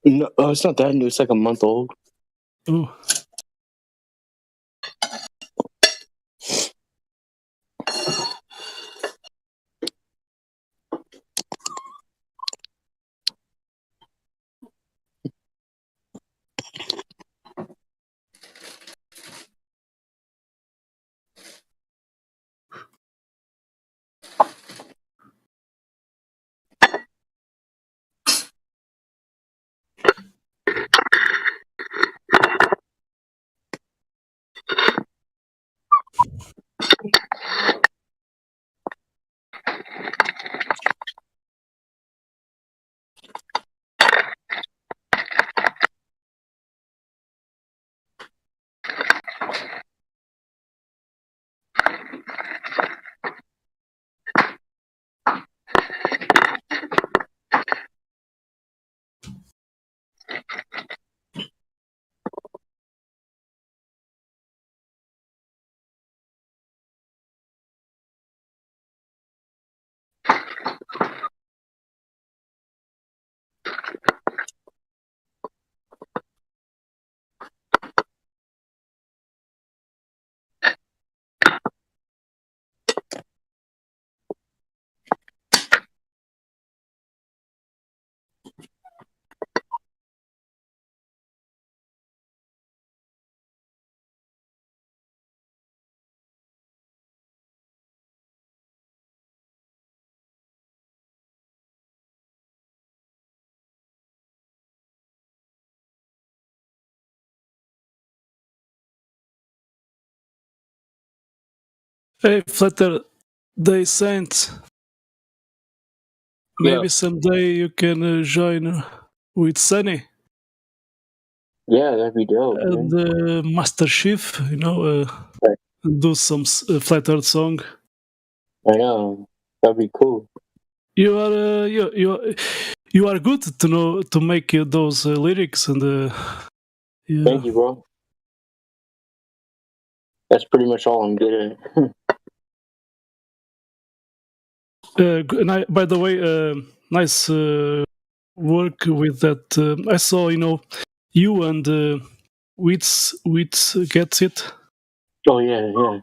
no, it's not that new. It's like a month old. Ooh. Hey, Flutter, they sent. Maybe someday you can join with Sunny. Yeah, that'd be dope. And Master Chief, do some Flat Earth song. I know, that'd be cool. You are you are good to make those lyrics and. Yeah. Thank you, bro. That's pretty much all I'm good at. By the way, nice work with that. I saw, you and Wits gets it. Oh yeah.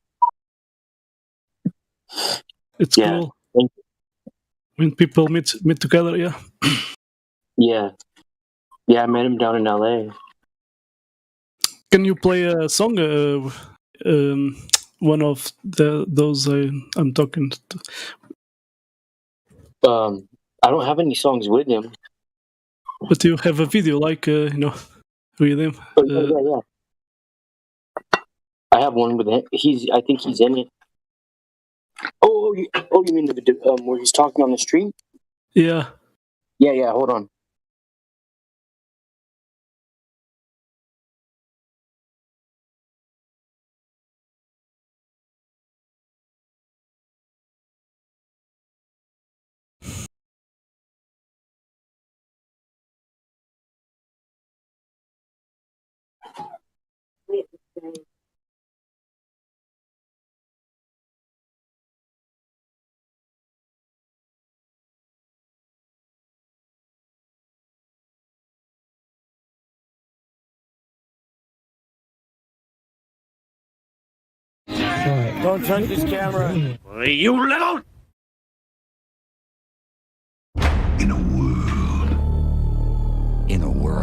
It's cool when people meet together. Yeah. Yeah. I met him down in LA. Can you play a song? One of those I'm talking to. I don't have any songs with him. But you have a video, like with him. Yeah. I have one with him. I think he's in it. Oh, you mean the where he's talking on the street? Yeah. Yeah. Hold on. Don't touch this camera. You little... In a world. In a world.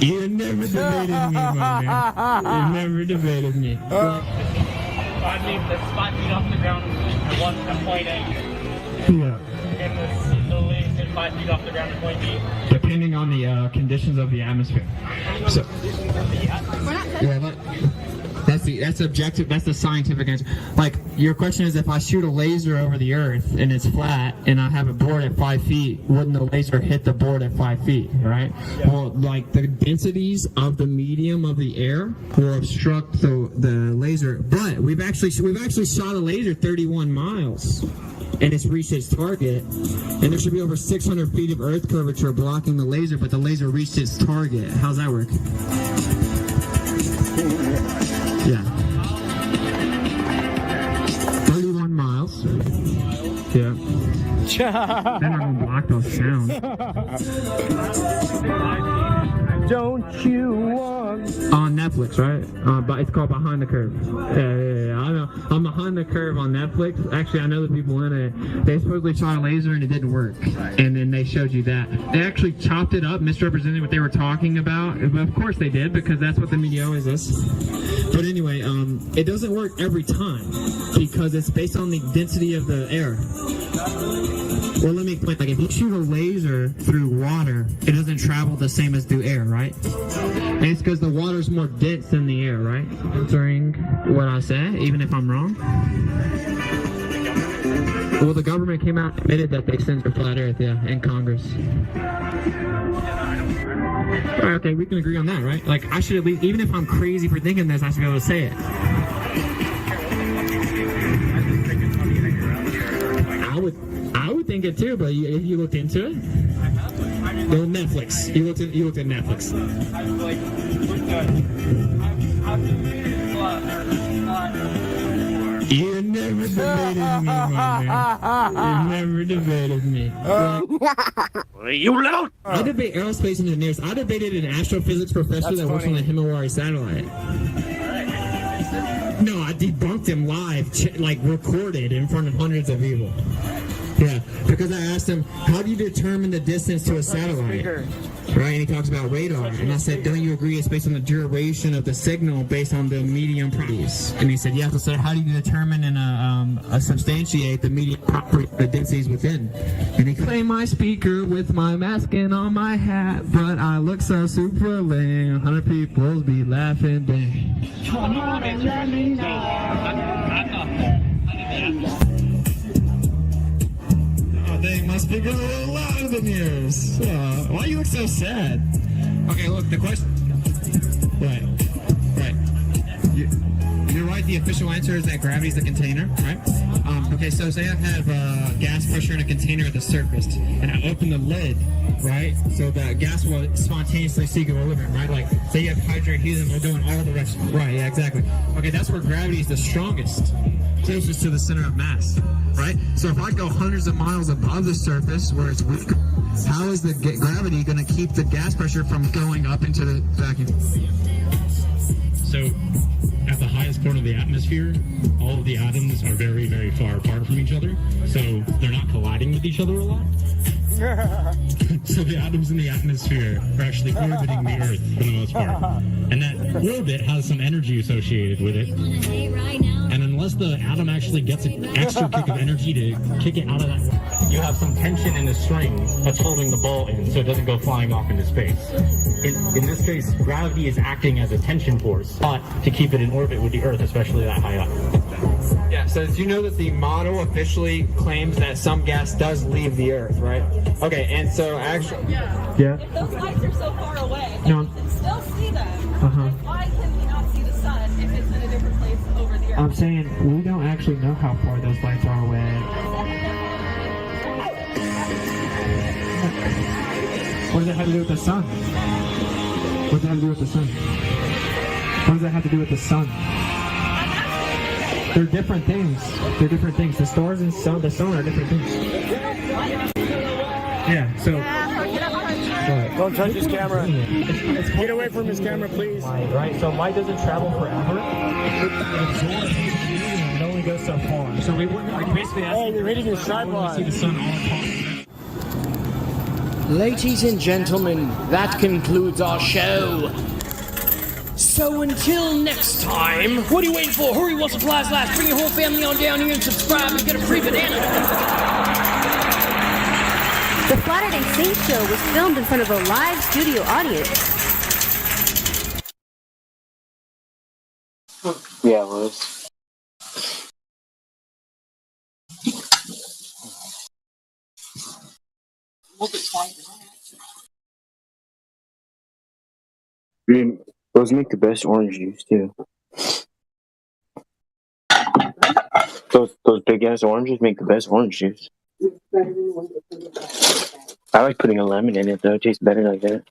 You never debated me, my man. You never debated me. 5 feet off the ground at point A. Yeah. And the laser 5 feet off the ground at point B. Depending on the conditions of the atmosphere. So, yeah, that's objective. That's the scientific answer. Like, your question is, if I shoot a laser over the Earth and it's flat and I have a board at 5 feet, wouldn't the laser hit the board at 5 feet? Right? Yeah. Well, like the densities of the medium of the air will obstruct the laser. But we've actually shot a laser 31 miles. and it's reached its target, and there should be over 600 feet of Earth curvature blocking the laser, but the laser reached its target. How's that work? Yeah. 31 miles. Yeah. Then I'm gonna block those sounds. Don't you want... On Netflix, right? But it's called Behind the Curve. Yeah. I know. I'm Behind the Curve on Netflix. Actually, I know the people in it. They supposedly shot a laser and it didn't work. And then they showed you that. They actually chopped it up, misrepresented what they were talking about. But of course they did, because that's what the media always does. But anyway, it doesn't work every time because it's based on the density of the air. Well, let me explain. Like, if you shoot a laser through water, it doesn't travel the same as through air, right? And it's because the water's more dense than the air, right? Answering what I said, even if I'm wrong. Well, the government came out and admitted that they censored flat Earth, yeah, in Congress. All right, okay, we can agree on that, right? Like, I should at least, even if I'm crazy for thinking this, I should be able to say it. I would think it too, but if you looked into it, well, Netflix. You looked at Netflix. You never debated me, man. You never debated me. You little... I debate aerospace engineers. I debated an astrophysics professor that works on the Himawari satellite. No, I debunked him live, like recorded in front of hundreds of people. Yeah, because I asked him, how do you determine the distance to a satellite? Right, and he talks about radar. And I said, don't you agree it's based on the duration of the signal based on the medium properties? And he said, yeah. So how do you determine and substantiate the medium properties, the densities within? And he claimed my speaker with my mask and on my hat, but I look so super lame. 100 people's be laughing, dang. Come on and let me know. Dang, my speaker's a little louder than yours. Why you look so sad? Okay, look, the question... Right. You're right, the official answer is that gravity's the container, right? Okay, so say I have gas pressure in a container at the surface, and I open the lid, right? So the gas will spontaneously seek equilibrium, right? Like, say you have hydrogen helium, we're doing all the rest. Right, yeah, exactly. Okay, that's where gravity is the strongest, closest to the center of mass, right? So if I go hundreds of miles above the surface where it's weak, how is the gravity going to keep the gas pressure from going up into the vacuum? So at the highest point of the atmosphere, all of the atoms are very, very far apart from each other, so they're not colliding with each other a lot. So the atoms in the atmosphere are actually orbiting the Earth for the most part. And that orbit has some energy associated with it. And unless the atom actually gets an extra kick of energy to kick it out of that, you have some tension in the string that's holding the ball in so it doesn't go flying off into space. In this case, gravity is acting as a tension force, but to keep it in orbit with the Earth, especially that high up. Yeah, so did you know that the model officially claims that some gas does leave the Earth, right? Okay, and so actually... Yeah. If those lights are so far away, No. and you can still see them, Uh-huh. why can we not see the sun if it's in a different place over the Earth? I'm saying we don't actually know how far those lights are away. What does that have to do with the sun? What does that have to do with the sun? What does that have to do with the sun? They're different things. They're different things. The stars and the sun are different things. Yeah, so... Don't touch his camera. Get away from his camera, please. Right, so light doesn't travel forever. It only goes so far. So we wouldn't like basically. Hey, you're hitting your tripod. See the sun all across. Ladies and gentlemen, that concludes our show. So until next time, what are you waiting for? Hurry while supplies last. Bring your whole family on down here and subscribe and get a free banana. The Saturday Saint Show was filmed in front of a live studio audience. Yeah, it was. Those make the best orange juice too. Those big ass oranges make the best orange juice. I like putting a lemon in it though. It tastes better like that.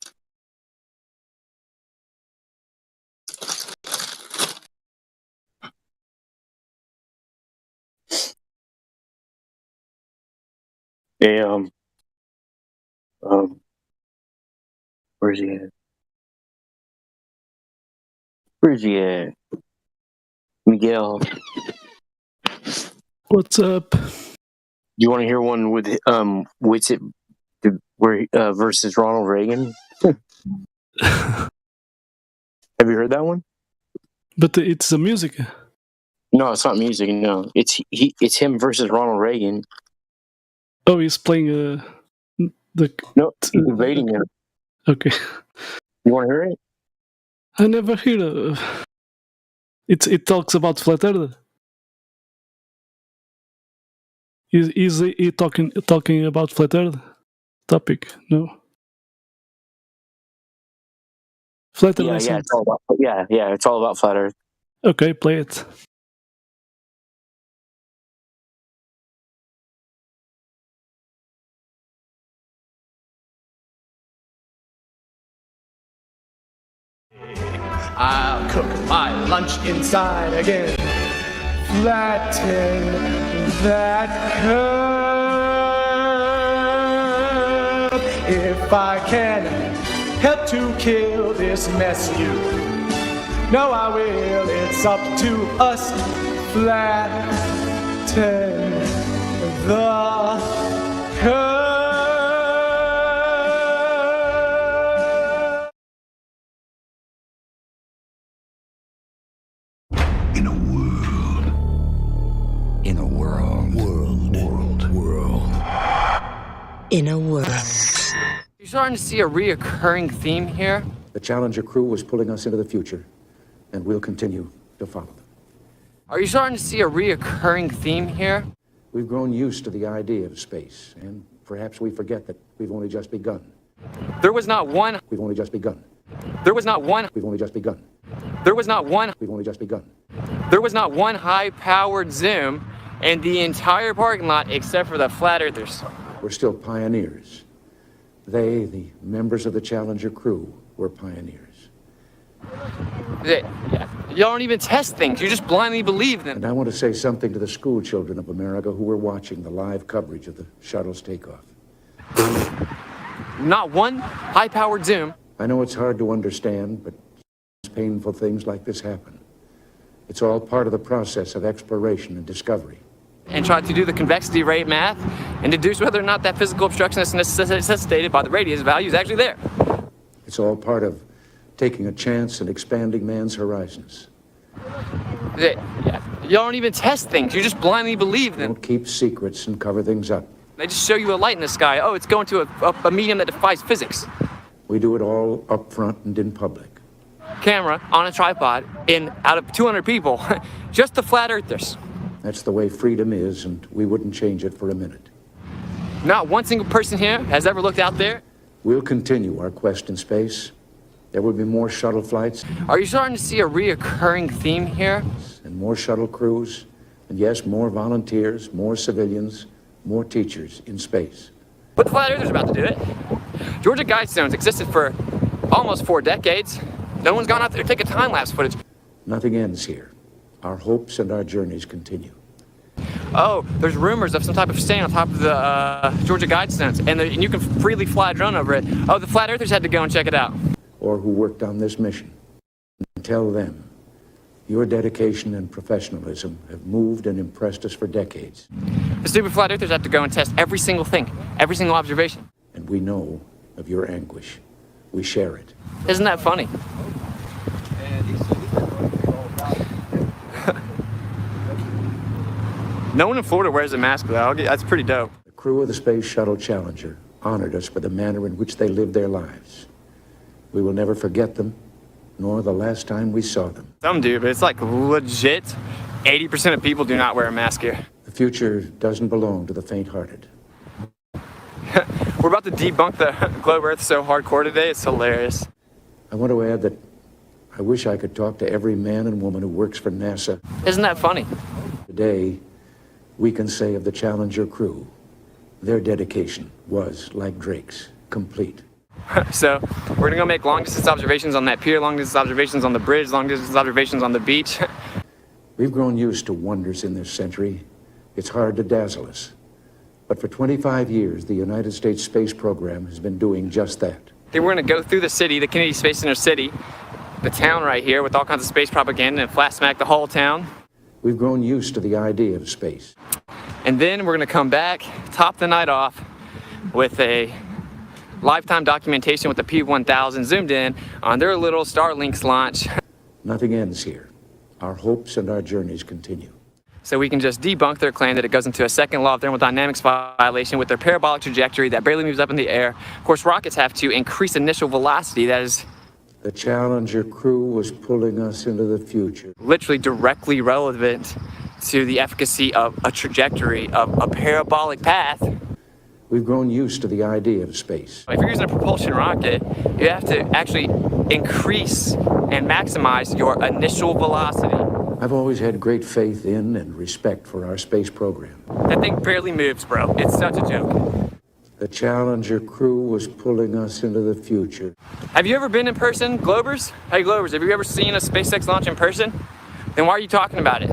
Hey, where's he at? Where's he at? Miguel. What's up? You want to hear one with Whitsitt versus Ronald Reagan? Have you heard that one? But it's a music. No, it's not music. No, it's him versus Ronald Reagan. Oh, he's playing No, he's debating him. Okay. You want to hear it? I never heard. It talks about flat Earth. Is he talking about flat Earth topic? No. Flat Earth. Yeah, it's all about, it's all about flat Earth. Okay, play it. I'll cook my lunch inside again. Flatten that curve. If I can help to kill this mess, you know I will. It's up to us. Flatten the curve. In a world. You're starting to see a reoccurring theme here. The Challenger crew was pulling us into the future, and we'll continue to follow them. Are you starting to see a reoccurring theme here? We've grown used to the idea of space, and perhaps we forget that we've only just begun. There was not one. We've only just begun. There was not one. We've only just begun. There was not one. We've only just begun. There was not one high-powered zoom in the entire parking lot except for the flat earthers. We're still pioneers. They, the members of the Challenger crew, were pioneers. Y'all don't even test things. You just blindly believe them. And I want to say something to the school children of America who were watching the live coverage of the shuttle's takeoff. Not one high-powered zoom. I know it's hard to understand, but painful things like this happen. It's all part of the process of exploration and discovery. And try to do the convexity rate math and deduce whether or not that physical obstruction that's necessitated by the radius value is actually there. It's all part of taking a chance and expanding man's horizons. Y'all don't even test things. You just blindly believe them. Don't keep secrets and cover things up. They just show you a light in the sky. Oh, it's going to a medium that defies physics. We do it all up front and in public. Camera on a tripod out of 200 people. Just the flat earthers. That's the way freedom is, and we wouldn't change it for a minute. Not one single person here has ever looked out there. We'll continue our quest in space. There will be more shuttle flights. Are you starting to see a reoccurring theme here? And more shuttle crews. And yes, more volunteers, more civilians, more teachers in space. But the flat earthers are about to do it. Georgia Guidestones existed for almost 4 decades. No one's gone out there to take a time-lapse footage. Nothing ends here. Our hopes and our journeys continue. Oh, there's rumors of some type of stain on top of the Georgia Guidestones, and you can freely fly a drone over it. Oh, the flat earthers had to go and check it out. Or who worked on this mission. And tell them, your dedication and professionalism have moved and impressed us for decades. The stupid flat earthers had to go and test every single thing, every single observation. And we know of your anguish. We share it. Isn't that funny? No one in Florida wears a mask, though. That's pretty dope. The crew of the Space Shuttle Challenger honored us for the manner in which they lived their lives. We will never forget them, nor the last time we saw them. Some do, but it's like legit 80% of people do not wear a mask here. The future doesn't belong to the faint-hearted. We're about to debunk the globe Earth so hardcore today, it's hilarious. I want to add that I wish I could talk to every man and woman who works for NASA. Isn't that funny? Today, we can say of the Challenger crew, their dedication was, like Drake's, complete. So we're gonna go make long distance observations on that pier, long distance observations on the bridge, long distance observations on the beach. We've grown used to wonders in this century. It's hard to dazzle us. But for 25 years, the United States space program has been doing just that. Then we're gonna go through the city, the Kennedy Space Center city, the town right here with all kinds of space propaganda and flat smack the whole town. We've grown used to the idea of space. And then we're gonna come back, top the night off with a lifetime documentation with the P-1000 zoomed in on their little Starlink's launch. Nothing ends here. Our hopes and our journeys continue. So we can just debunk their claim that it goes into a second law of thermodynamics violation with their parabolic trajectory that barely moves up in the air. Of course, rockets have to increase initial velocity, that is The Challenger crew was pulling us into the future. literally directly relevant to the efficacy of a trajectory of a parabolic path. We've grown used to the idea of space. If you're using a propulsion rocket, you have to actually increase and maximize your initial velocity. I've always had great faith in and respect for our space program. That thing barely moves, bro. It's such a joke. The Challenger crew was pulling us into the future. Have you ever been in person, Globers? Hey, Globers, have you ever seen a SpaceX launch in person? Then why are you talking about it?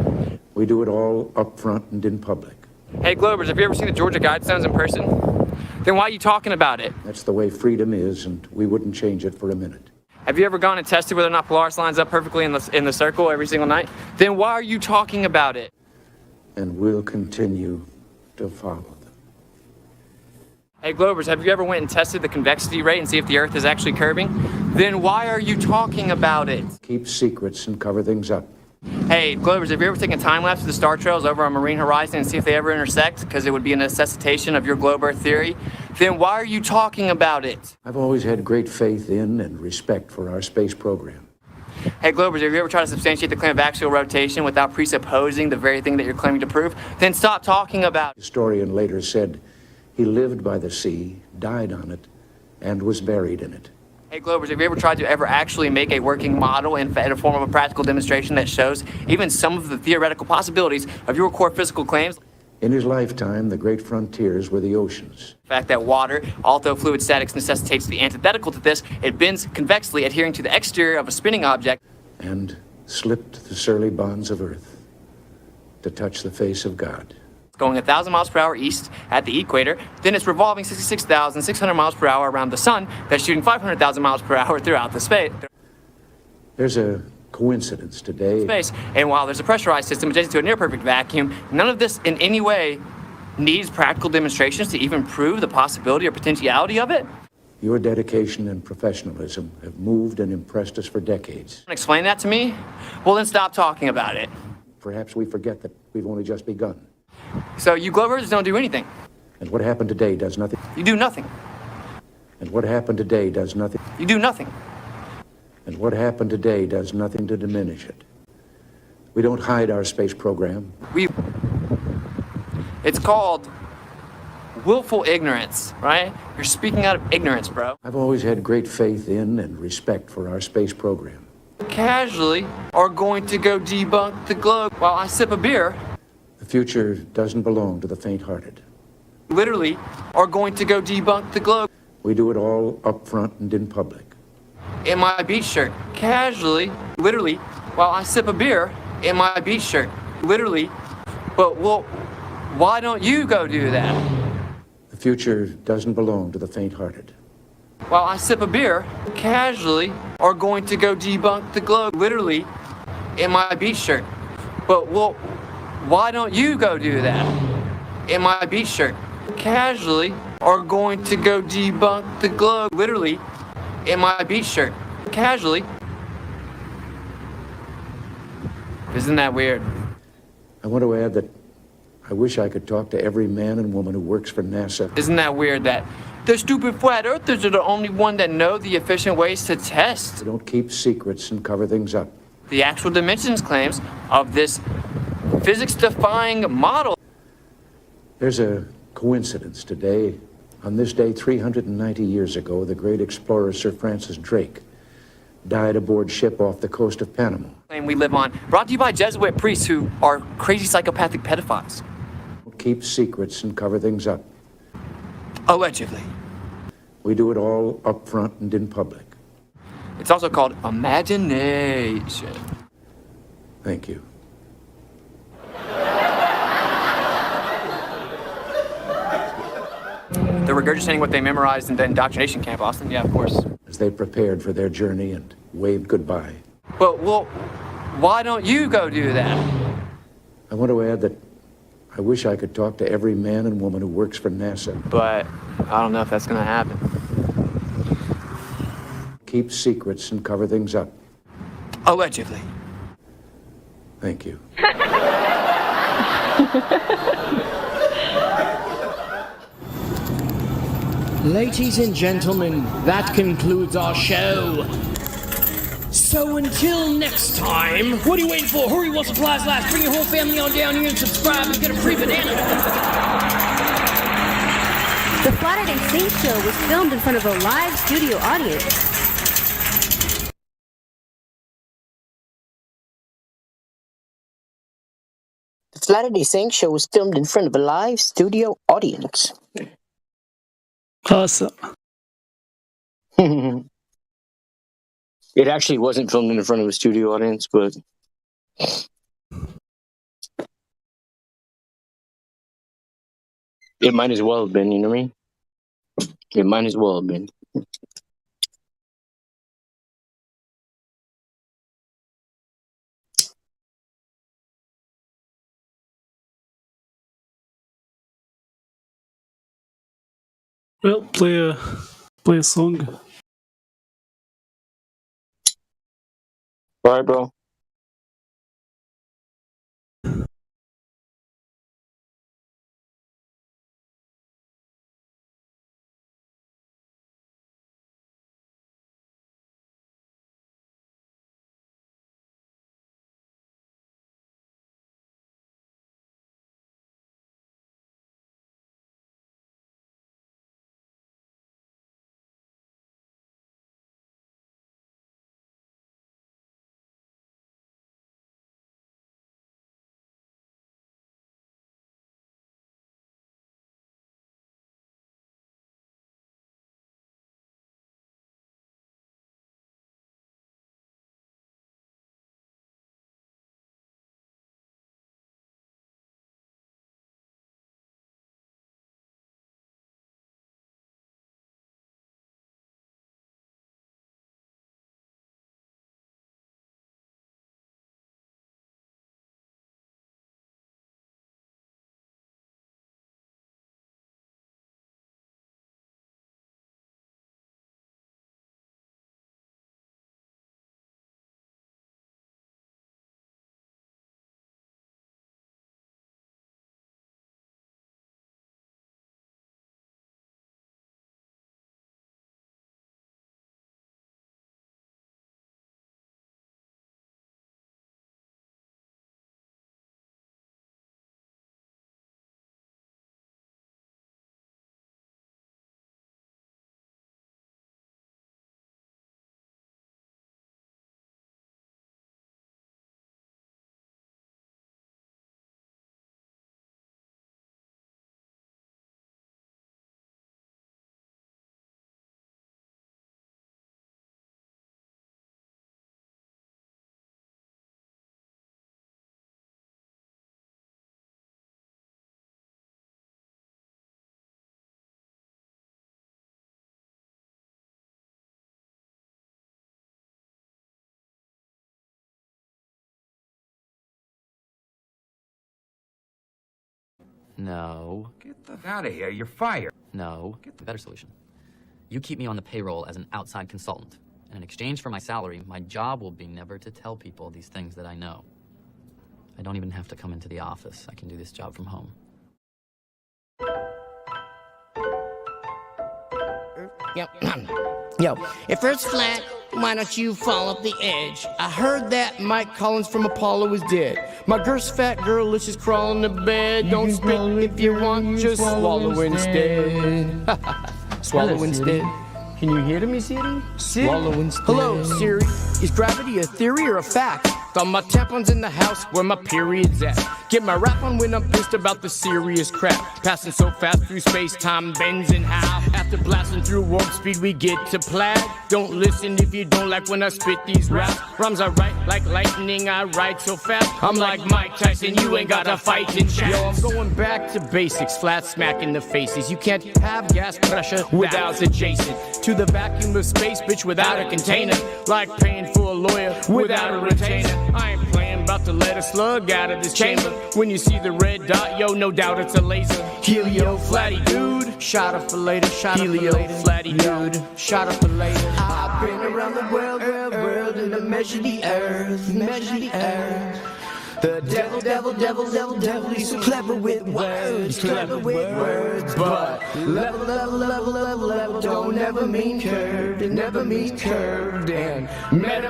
We do it all up front and in public. Hey, Globers, have you ever seen the Georgia Guidestones in person? Then why are you talking about it? That's the way freedom is, and we wouldn't change it for a minute. Have you ever gone and tested whether or not Polaris lines up perfectly in the circle every single night? Then why are you talking about it? And we'll continue to follow them. Hey, Globers, have you ever went and tested the convexity rate and see if the Earth is actually curving? Then why are you talking about it? Keep secrets and cover things up. Hey, Globers, have you ever taken time lapse of the star trails over a marine horizon and see if they ever intersect? Because it would be a necessitation of your globe Earth theory. Then why are you talking about it? I've always had great faith in and respect for our space program. Hey, Globers, have you ever tried to substantiate the claim of axial rotation without presupposing the very thing that you're claiming to prove? Then stop talking about it. The historian later said he lived by the sea, died on it, and was buried in it. Hey, Globers, have you ever tried to ever actually make a working model in a form of a practical demonstration that shows even some of the theoretical possibilities of your core physical claims? In his lifetime, the great frontiers were the oceans. The fact that water, although fluid statics necessitates the antithetical to this, it bends convexly, adhering to the exterior of a spinning object. And slipped the surly bonds of Earth to touch the face of God. Going 1,000 miles per hour east at the equator, then it's revolving 66,600 miles per hour around the sun that's shooting 500,000 miles per hour throughout the space. There's a coincidence today. And while there's a pressurized system adjacent to a near-perfect vacuum, none of this in any way needs practical demonstrations to even prove the possibility or potentiality of it. Your dedication and professionalism have moved and impressed us for decades. Explain that to me? Well, then stop talking about it. Perhaps we forget that we've only just begun. So you Glovers don't do anything. And what happened today does nothing. You do nothing. And what happened today does nothing. You do nothing. And what happened today does nothing to diminish it. We don't hide our space program. It's called willful ignorance, right? You're speaking out of ignorance, bro. I've always had great faith in and respect for our space program. Casually are going to go debunk the globe while I sip a beer. The future doesn't belong to the faint-hearted. Literally are going to go debunk the globe. We do it all up front and in public. In my beach shirt. Casually, literally, while I sip a beer in my beach shirt. Literally. But, well, why don't you go do that? The future doesn't belong to the faint-hearted. While I sip a beer, casually are going to go debunk the globe. Literally, in my beach shirt. But, well, why don't you go do that? In my beach shirt. Casually are going to go debunk the globe. Literally, in my beach shirt. Casually. Isn't that weird? I want to add that I wish I could talk to every man and woman who works for NASA. Isn't that weird that the stupid flat earthers are the only one that know the efficient ways to test? We don't keep secrets and cover things up. The actual dimensions claims of this physics-defying model. There's a coincidence today. On this day, 390 years ago, the great explorer Sir Francis Drake died aboard ship off the coast of Panama. We live on, brought to you by Jesuit priests who are crazy psychopathic pedophiles. keep secrets and cover things up. Allegedly. We do it all up front and in public. It's also called imagination. Thank you. They're regurgitating what they memorized in the indoctrination camp, Austin. Yeah, of course. As they prepared for their journey and waved goodbye. But, well, why don't you go do that? I want to add that I wish I could talk to every man and woman who works for NASA. But I don't know if that's going to happen. Keep secrets and cover things up. Allegedly. Thank you. Ladies and gentlemen, that concludes our show. So until next time, what are you waiting for? Hurry while supplies last. Bring your whole family on down here and subscribe and get a free banana. The Flatter Day Saint Show was filmed in front of a live studio audience. The Flatter Day Saint Show was filmed in front of a live studio audience. Awesome. It actually wasn't filmed in front of a studio audience, but it might as well have been, you know what I mean? It might as well have been. Well, play a song. All right, bro. No. Get the f out of here. You're fired. No. Get the better solution. You keep me on the payroll as an outside consultant. And in exchange for my salary, my job will be never to tell people these things that I know. I don't even have to come into the office. I can do this job from home. Yo, if Earth's flat, why don't you fall up the edge? I heard that Mike Collins from Apollo is dead. My girl's fat girl, let's just crawl in the bed. Don't spit if you want, just swallow instead. Swallow instead. Can you hear me, Siri? Swallow instead. Hello, Siri. Is gravity a theory or a fact? locked all my tampons in the house where my period's at. Get my rap on when I'm pissed about the serious crap. Passing so fast through space, time bends and how. After blasting through warp speed, we get to plaid. Don't listen if you don't like when I spit these raps. Rhymes I write like lightning, I write so fast. I'm like Mike Tyson, you ain't got a fighting chance. Yo, I'm going back to basics, flat smack in the faces. You can't have gas pressure without adjacent to the vacuum of space, bitch, without a container. Like paying for a lawyer without a retainer. I ain't playing, about to let a slug out of this chamber. When you see the red dot, yo, no doubt it's a laser. Helio flatty dude, shot up for later. Shot Helio up for later. Flatty dude, shot up for later. I've been around the world, and I measure the earth, measure the earth. The devil, he's so clever with words, clever with words. But level, don't ever mean curved, it never means curved. And meta,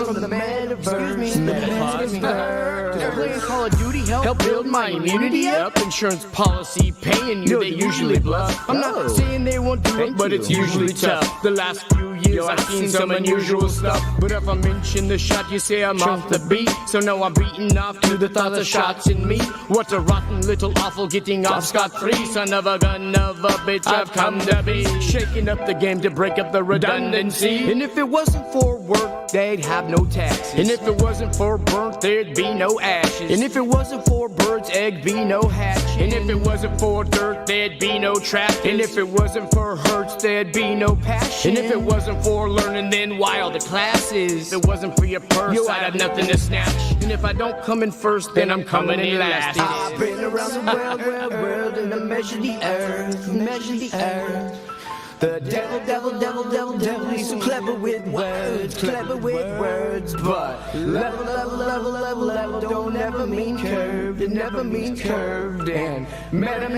from the metaverse, metaverse. Playing Call of Duty help build my immunity up. Insurance policy paying you, they usually bluff. I'm not saying they won't do it, but it's usually tough. The last few years I've seen some unusual stuff. But if I mention the shot, you say I'm off the beat. So no, I'm beating off to the thoughts of shots in me. What a rotten little awful getting off scot-free. Son of a gun of a bitch, I've come to be. Shaking up the game to break up the redundancy. And if it wasn't for work, they'd have no taxes. And if it wasn't for burnt, there'd be no ashes. And if it wasn't for birds, egg be no hatching. And if it wasn't for dirt, there'd be no traffic. And if it wasn't for hurts, there'd be no passion. And if it wasn't for learning, then why all the classes? If it wasn't for your purse, I'd have nothing to snatch. And if I don't come in first, then I'm coming in last. I've been around the world, and I measure the earth, measure the earth. The devil, he's so clever with words, clever with words. But level, don't ever mean curved, it never means curved. And meta,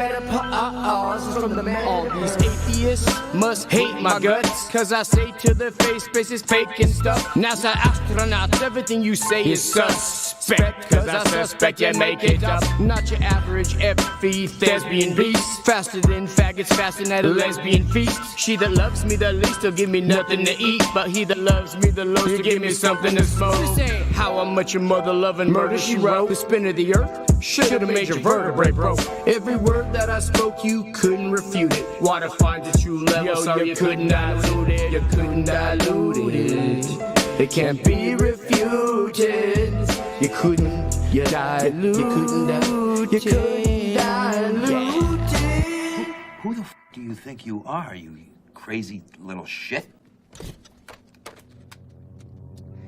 from the meta. All these atheists must hate my guts, cause I say to their face, space is fake and stuff. NASA astronauts, everything you say is suspect, cause I suspect you make it up. Not your average FE thespian beast, faster than faggots, fasting at a lesbian feast. She that loves me the least will give me nothing to eat, but he that loves me the most will give me something to smoke. This ain't how I met your mother loving murder, she wrote. The spin of the earth should've made your vertebrae broke. Every word that I spoke, you couldn't refute it. Water finds a true level, so you couldn't dilute it. You couldn't dilute it. It can't be refuted. You couldn't dilute. You couldn't dilute. You couldn't dilute it. Who the f do you think you are, you crazy little shit?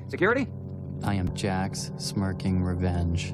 Security? I am Jax, smirking revenge.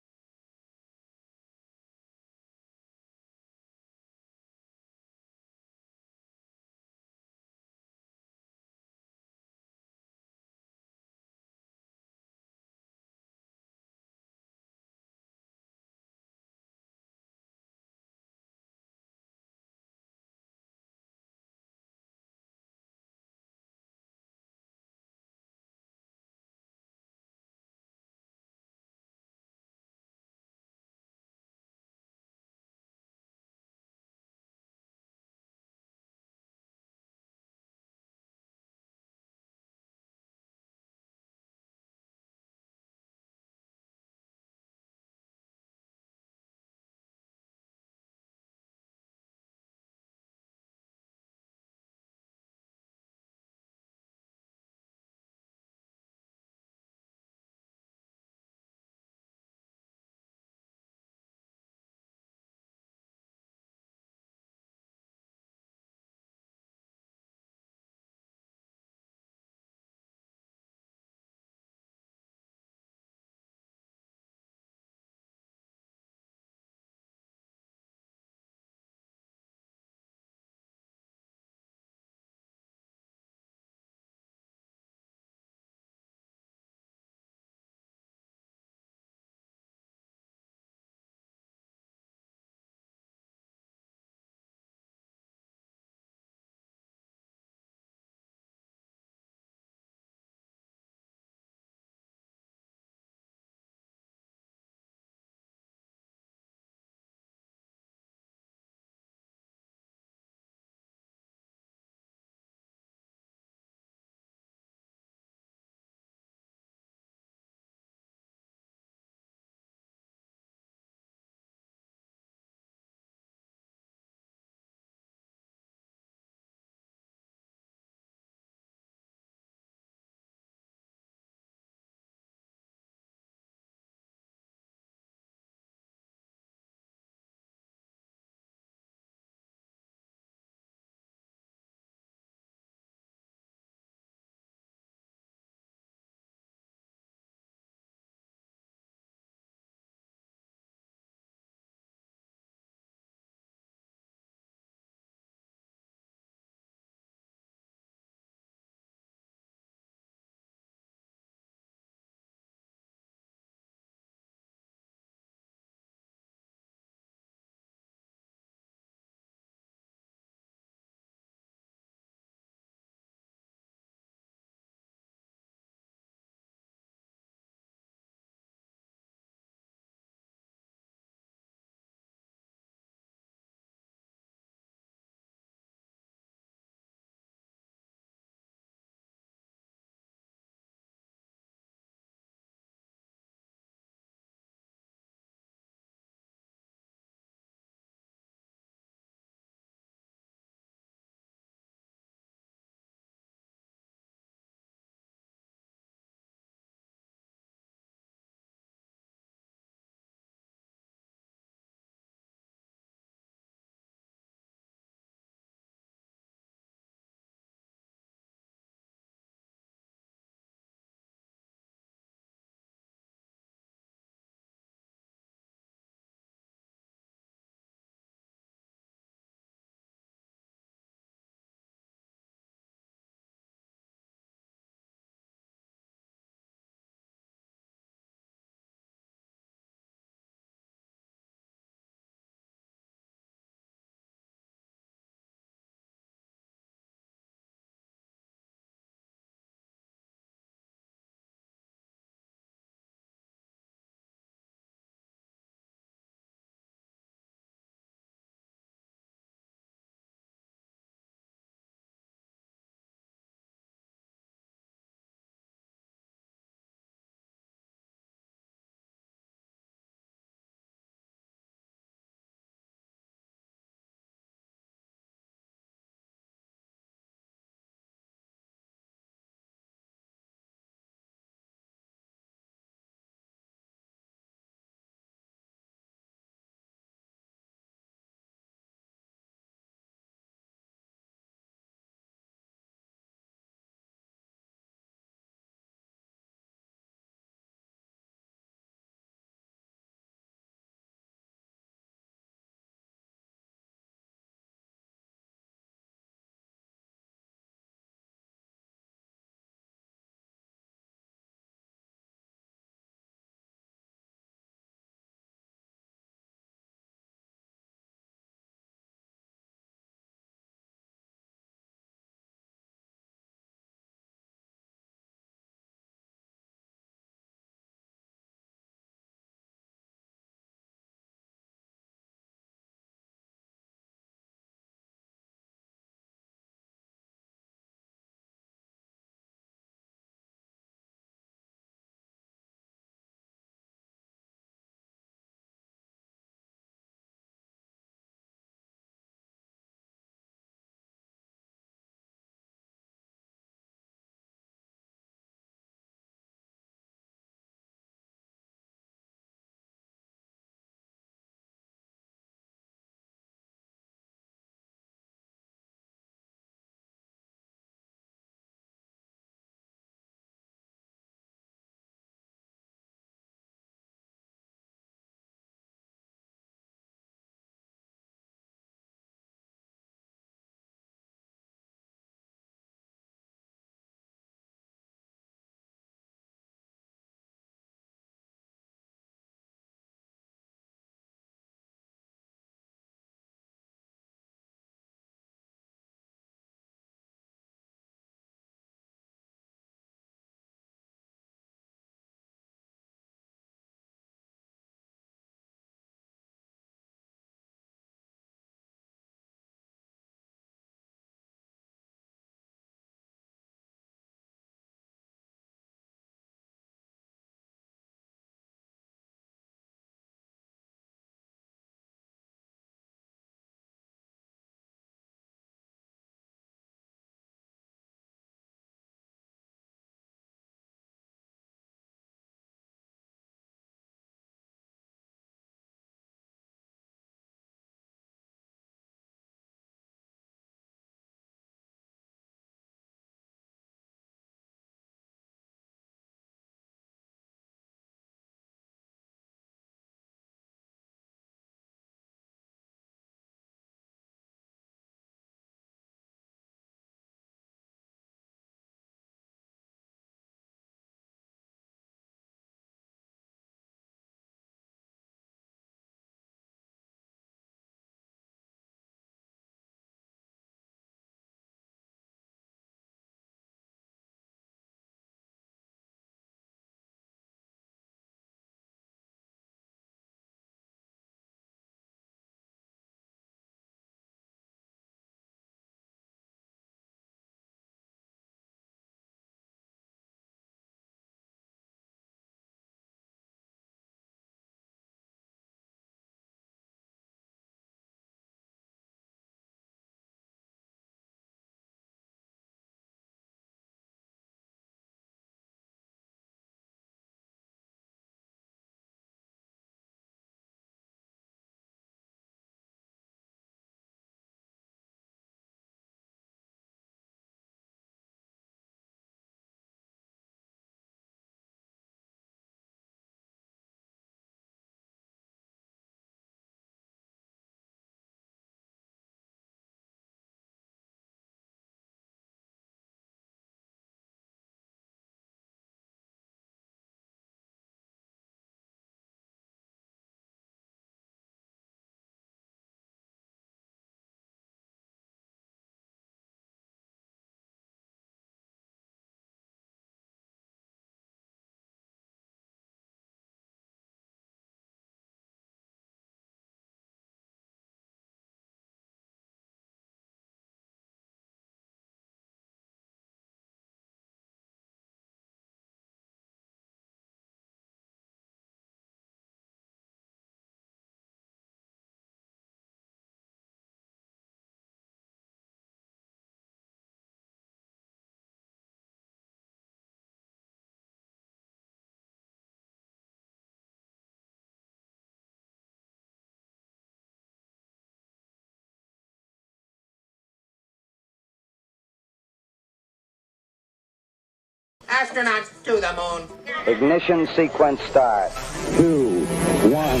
Astronauts to the moon. Ignition sequence start. 2, 1.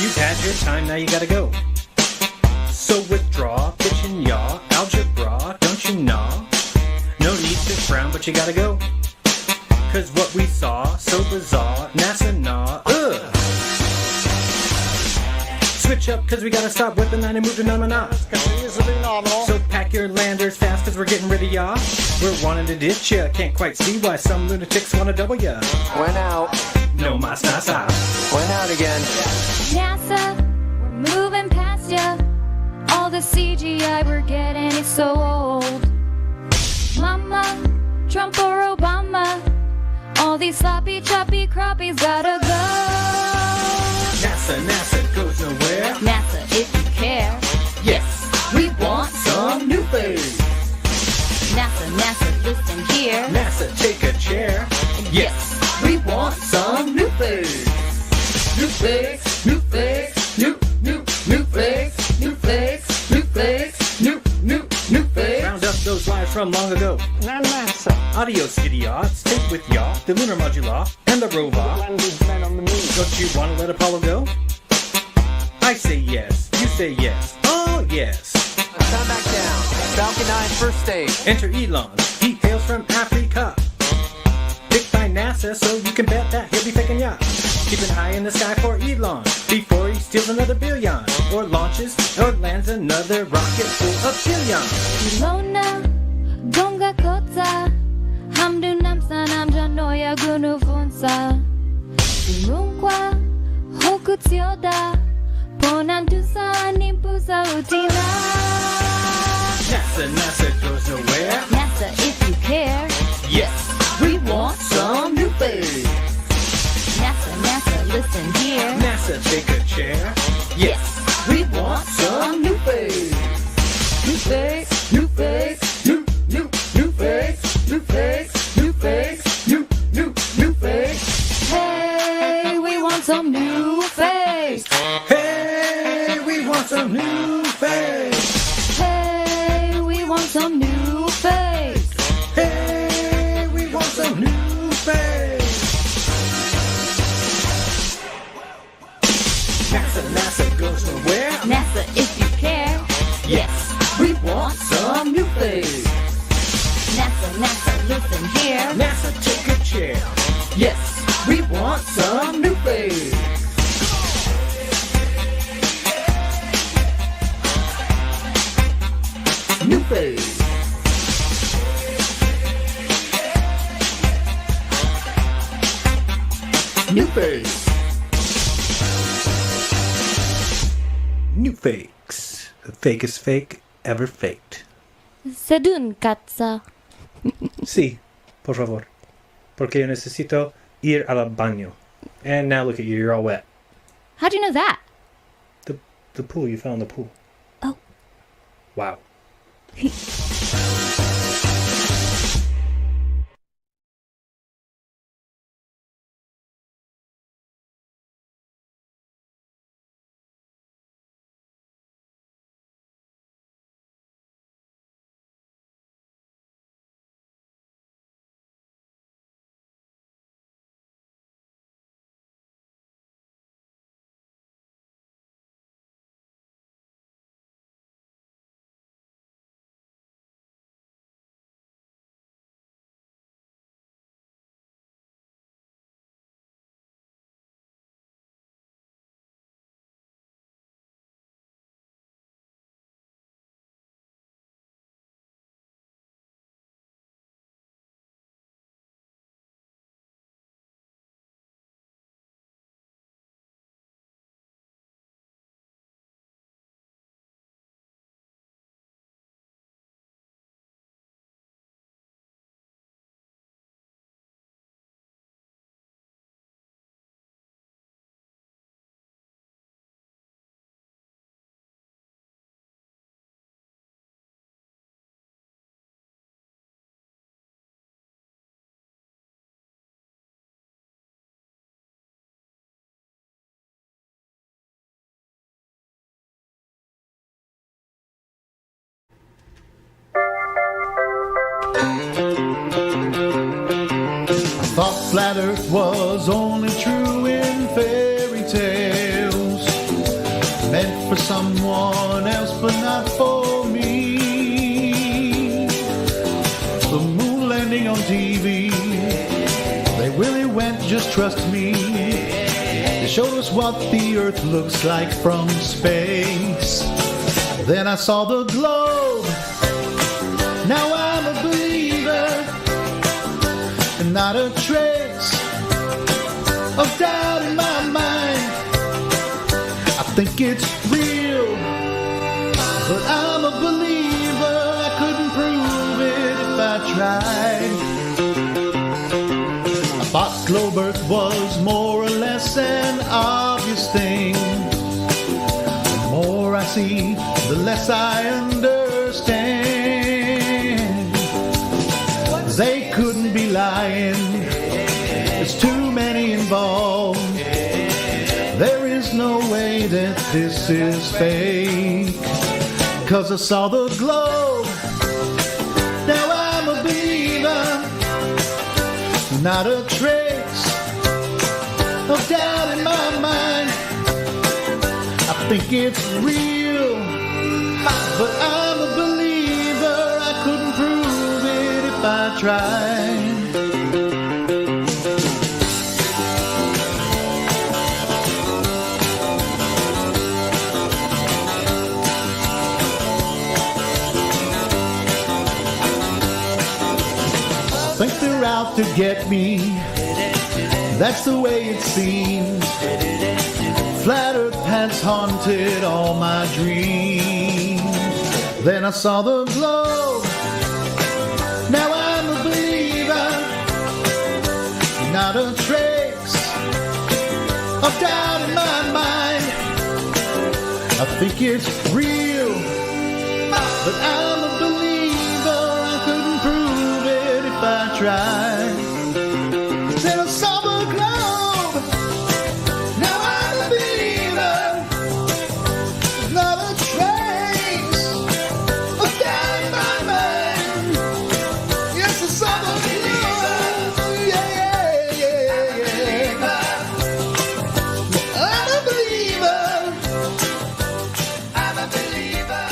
You've had your time, now you gotta go. So withdraw, pitch and yaw, algebra, don't you gnaw? No need to frown, but you gotta go. Cause what we saw, so bizarre, NASA gnaw, ugh. Switch up, cause we gotta stop with the 9 and move to Namana. So pack your landers fast, cause we're getting rid of ya. We're wanting to ditch ya, can't quite see why some lunatics wanna double ya. Went out. No mas NASA. Went out again. NASA, we're moving past ya. All the CGI we're getting is so old. Mama, Trump or Obama, all these sloppy, choppy crappies gotta go. NASA goes nowhere. NASA, if you care. Yes, we want some new face. NASA, listen here. NASA, take a chair. Yes, we want some new face. New face, new face, new face, new face, new face, new face. Round up those lives from long ago. NASA. Adios, idiots. Take with y'all the lunar modula and the robot. Don't you want to let Apollo go? I say yes. You say yes. Oh, yes. Come back down. Falcon 9 first stage. Enter Elon. He hails from Africa. Picked by NASA, so you can bet that he'll be taking ya. Keeping high in the sky for Elon before he steals another billion, or launches or lands another rocket full of billion. Ilona, gonga kota, hamdu namsa namja noya gunu funsa. Imunkwa, hoku tsioda, ponantusa nimpusa utila. NASA goes nowhere. NASA, if you care. Yes, we want some new face. NASA, listen here. NASA, take a chair. Yes, we want some new face. New face, new face, new face, new face, new face, new face. Hey, we want some new face. Hey, we want some new face. Hey, we want some new face. Hey, we want some new face. NASA goes nowhere. NASA, if you care. Yes, we want some new face. NASA, listen here. NASA, take a chair. Yes, we want some new face. New face. New face. New fakes. The fakest fake ever faked. Sedun katsa. Sí, por favor. Porque yo necesito ir al baño. And now look at you, you're all wet. How'd you know that? The pool, you fell in the pool. Oh. Wow. was only true in fairy tales, meant for someone else but not for me. The moon landing on TV, they really went, just trust me. They showed us what the earth looks like from space. Then I saw the globe, now I'm a believer, and not a trace of doubt in my mind. I think it's real, but I'm a believer. I couldn't prove it if I tried. I thought globe earth was more or less an obvious thing. The more I see, the less I understand. They couldn't be lying, there's too many involved. There is no way that this is fake, 'cause I saw the globe, now I'm a believer. Not a trace of doubt in my mind. I think it's real, but I'm a believer. I couldn't prove it if I tried. Think they're out to get me, that's the way it seems. Flat earth has haunted all my dreams. Then I saw the globe, now I'm a believer. Not a trace of doubt in my mind. I think it's real, but I'm a believer. I couldn't prove it if I tried. Then I saw the globe, now I'm a believer. Not a trace of doubt in my mind. Yes, I saw the globe, yeah, yeah, yeah. I'm a believer. I'm a believer.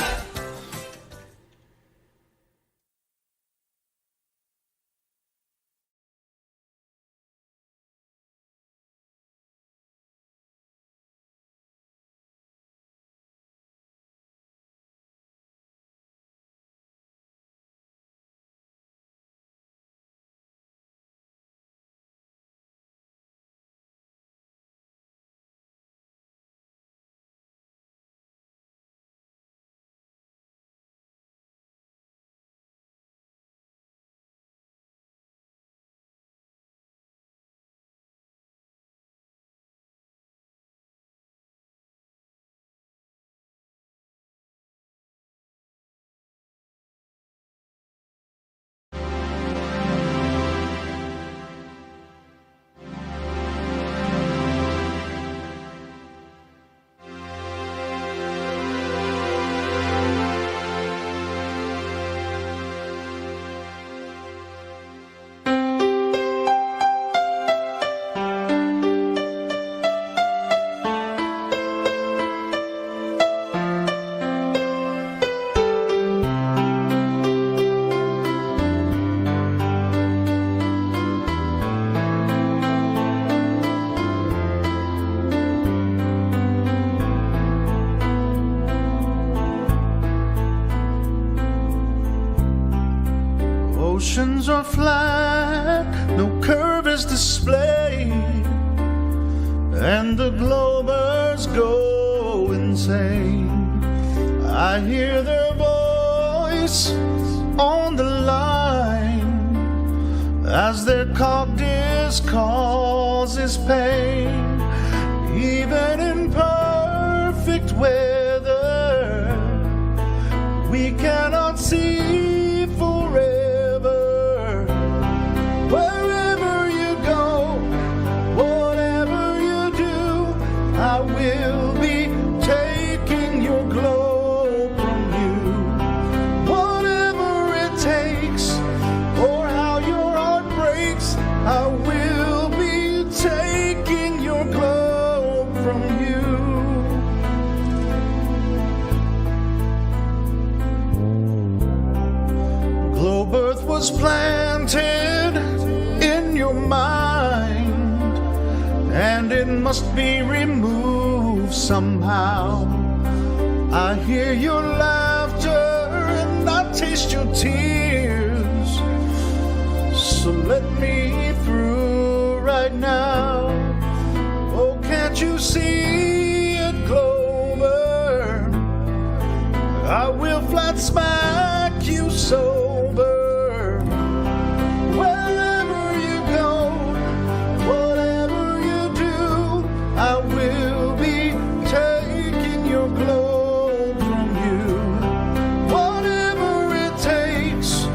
Oceans are flat, no curve is displayed, and the globers go insane. I hear their voice on the line as their cogdice causes pain. Even in perfect weather, we cannot see forever. Wherever you go, whatever you do, I will be taking your globe from you. Whatever it takes, or how your heart breaks, I will be was planted in your mind, and it must be removed somehow. I hear your laughter and I taste your tears, so let me through right now. Oh, can't you see it, Clover? I will flat smack you sober. Wherever you go, whatever you do, I will be taking your globe from you. Whatever it takes,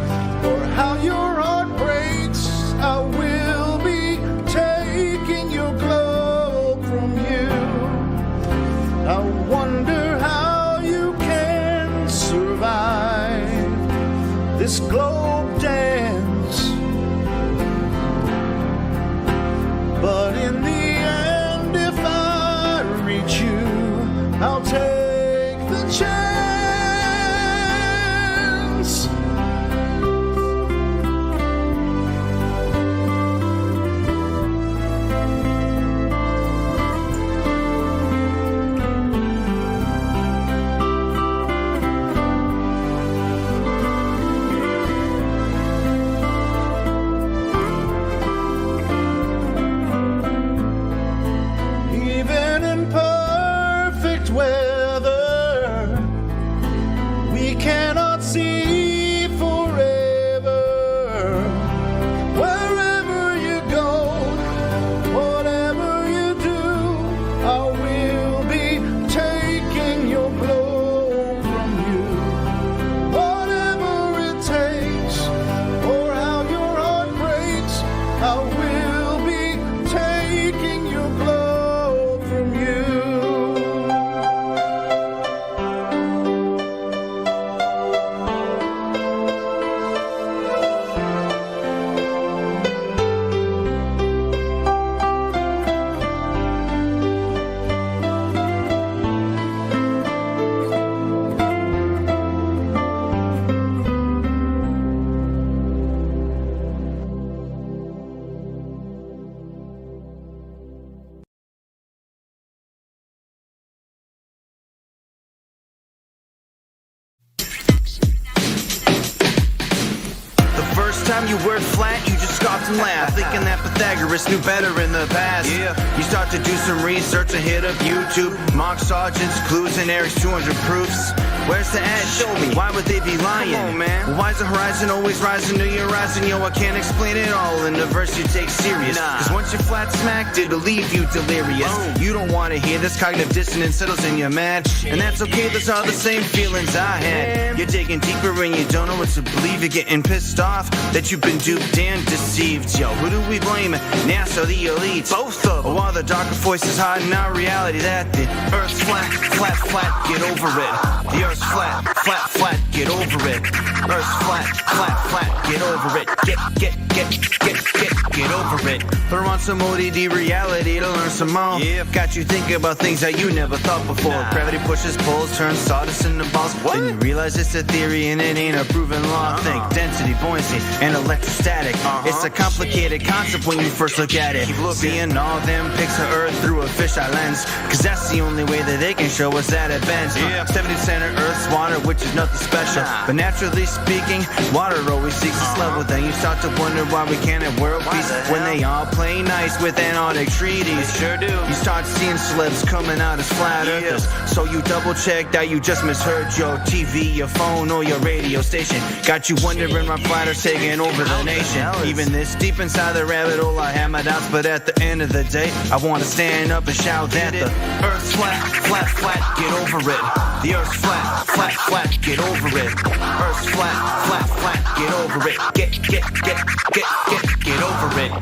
or how your heart breaks, I will be taking your globe from you. I wonder how you can survive this globe dance, but in the end, if I reach you, I'll take the chance. Even in perfect weather, we cannot see forever. Wherever you go, whatever you do, I will be taking your globe from you. Whatever it takes, or how your heart breaks, I will be taking your globe from you. The first time you word flat, you just scoffed and laughed, thinking that Pythagoras knew better in the past. Yeah. You start to do some research and hit up YouTube, Mark Sargent's clues and Eric's 200 proofs. Where's the edge? Show me. Why would they be lying? Come on, man. Well, why's the horizon always rising to your horizon? Yo, I can't explain it all in a verse you take serious. Cause once you're flat smacked, it'll leave you delirious. You don't want to hear this, cognitive dissonance settles in your mad. And that's okay, those are the same feelings I had. You're digging deeper and you don't know what to believe. You're getting pissed off that you've been duped and deceived. Yo, who do we blame? NASA, the elites. Both of them. Or are the darker voices hiding our reality that the earth's flat, flat, flat, get over it. The earth's flat, flat, flat, get over it. Earth's flat, flat, flat, get over it. Get over it. Throw on some ODD reality to learn some more. Yeah, got you thinking about things that you never thought before. Gravity pushes poles, turns sawdust into balls. What? Then you realize it's a theory and it ain't a proven law. Think density, buoyancy, and electrostatic. It's a complicated concept when you first look at it. Seeing all them pics of Earth through a fisheye lens, cause that's the only way that they can show us that it bends. 70% of Earth's water, which is nothing special. But naturally speaking, water always seeks its level. Then you start to wonder why we can't have world peace when they all play nice with Antarctic treaties. Sure do. You start seeing celebs coming out as flat earthers. So you double check that you just misheard your TV, your phone, or your radio station. Got you wondering why flat earth's taking over the nation. Even this deep inside the rabbit hole, I have my doubts. But at the end of the day, I want to stand up and shout that the earth's flat, flat, flat, get over it. The earth's flat, flat, flat, get over it. Earth's flat, flat, flat, get over it. Get over it.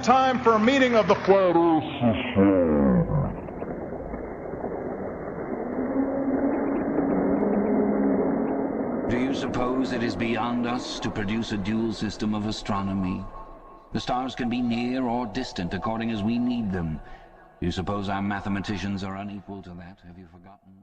time for a meeting of the Flat Earth Society. Do you suppose it is beyond us to produce a dual system of astronomy? The stars can be near or distant according as we need them. Do you suppose our mathematicians are unequal to that? Have you forgotten?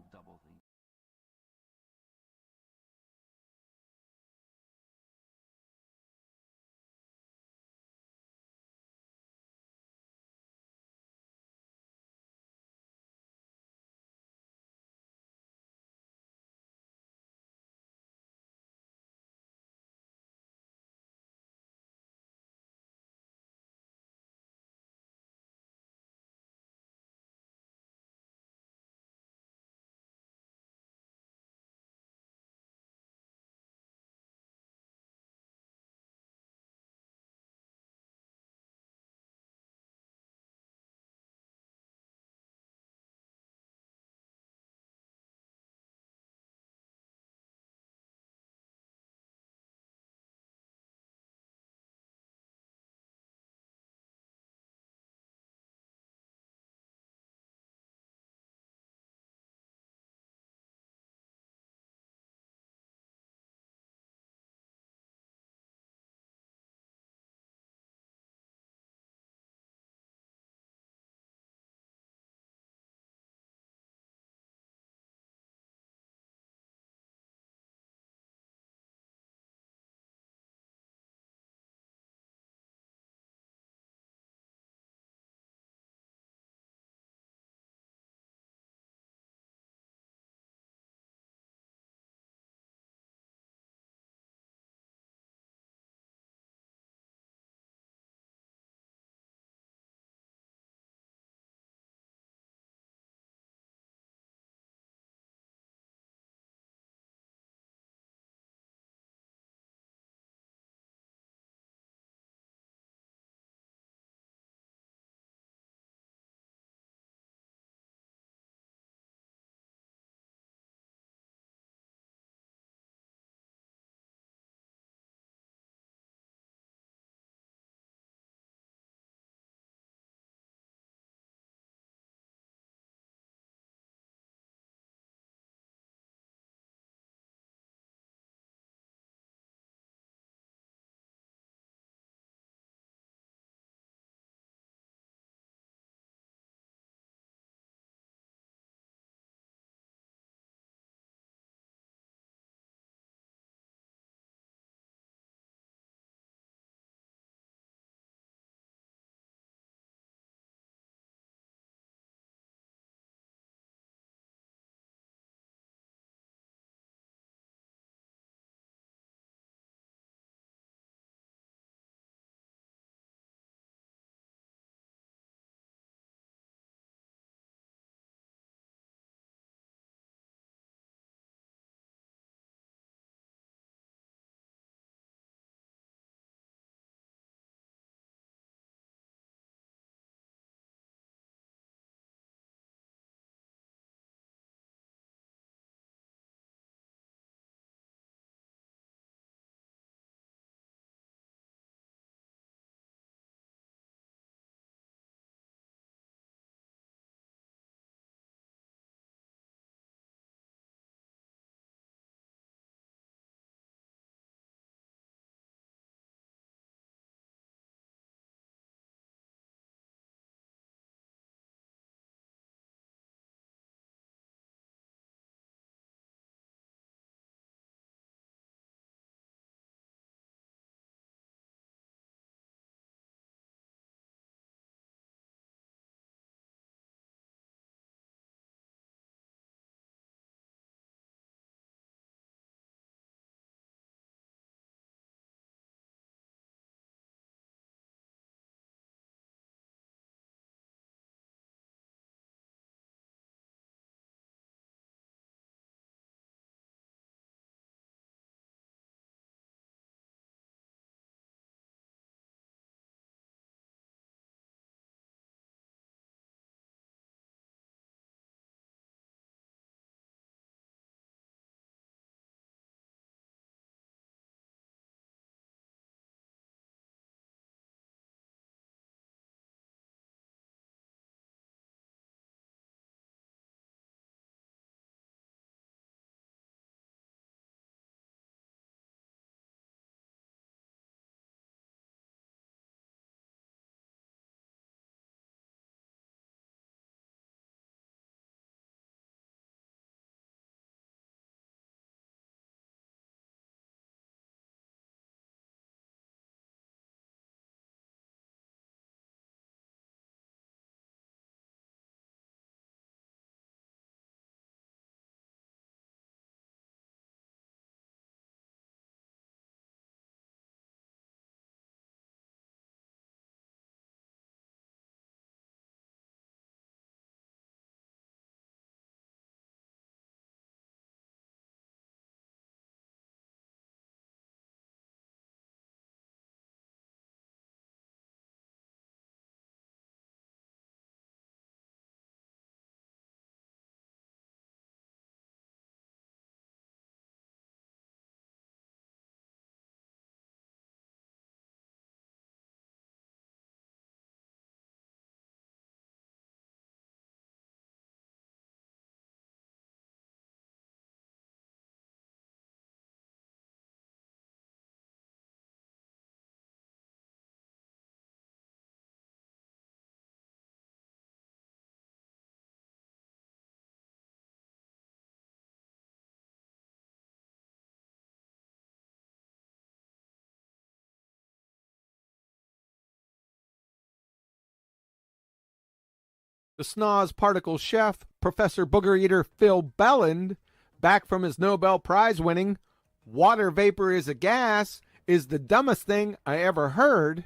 The Snoz particle chef, Professor Booger Eater Phil Belland, back from his Nobel Prize winning "Water Vapor is a Gas is the Dumbest Thing I Ever Heard,"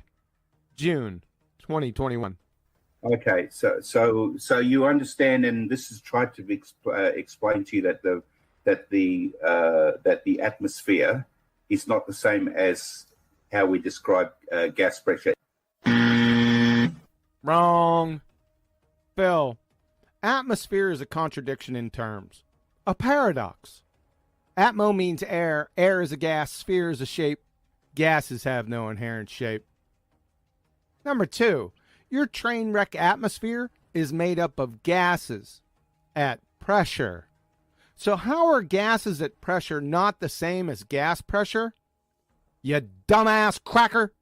June 2021. Okay, so you understand, and this is tried to explain to you that the atmosphere is not the same as how we describe gas pressure. Wrong. Phil, atmosphere is a contradiction in terms, a paradox. Atmo means air, air is a gas, sphere is a shape, gases have no inherent shape. Number 2, your train wreck atmosphere is made up of gases at pressure. So how are gases at pressure not the same as gas pressure? You dumbass cracker.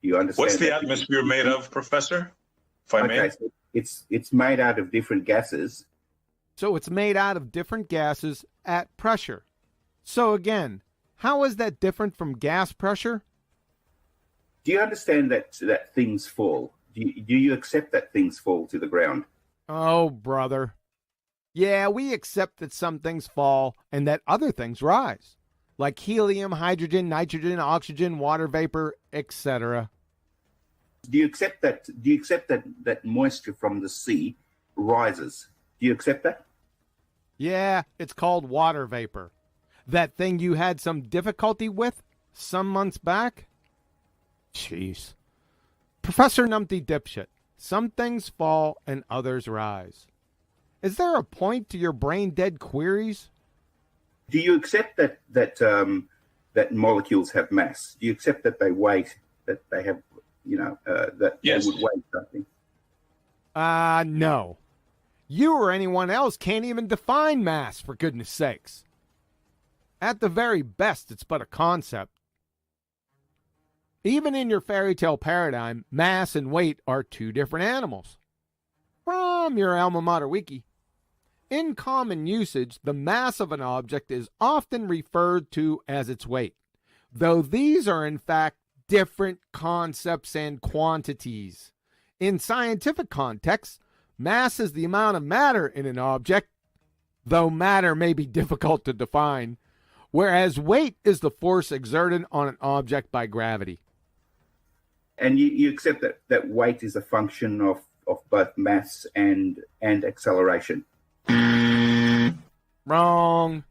You understand? What's the atmosphere made of, Professor? If I may. So it's made out of different gases. So it's made out of different gases at pressure. So again, how is that different from gas pressure? Do you understand that things fall? Do you accept that things fall to the ground? Oh, brother. Yeah, we accept that some things fall and that other things rise, like helium, hydrogen, nitrogen, oxygen, water vapor, etc. Do you accept that moisture from the sea rises? Do you accept that? Yeah, it's called water vapor. That thing you had some difficulty with some months back? Jeez. Professor Numpty Dipshit, some things fall and others rise. Is there a point to your brain-dead queries? Do you accept that molecules have mass? Do you accept that they weigh, that they have, that yes. They would weigh something? No. You or anyone else can't even define mass, for goodness sakes. At the very best, it's but a concept. Even in your fairy tale paradigm, mass and weight are two different animals. From your alma mater wiki. In common usage, the mass of an object is often referred to as its weight, though these are in fact different concepts and quantities. In scientific contexts, mass is the amount of matter in an object, though matter may be difficult to define, whereas weight is the force exerted on an object by gravity. And you accept that weight is a function of both mass and acceleration? Wrong.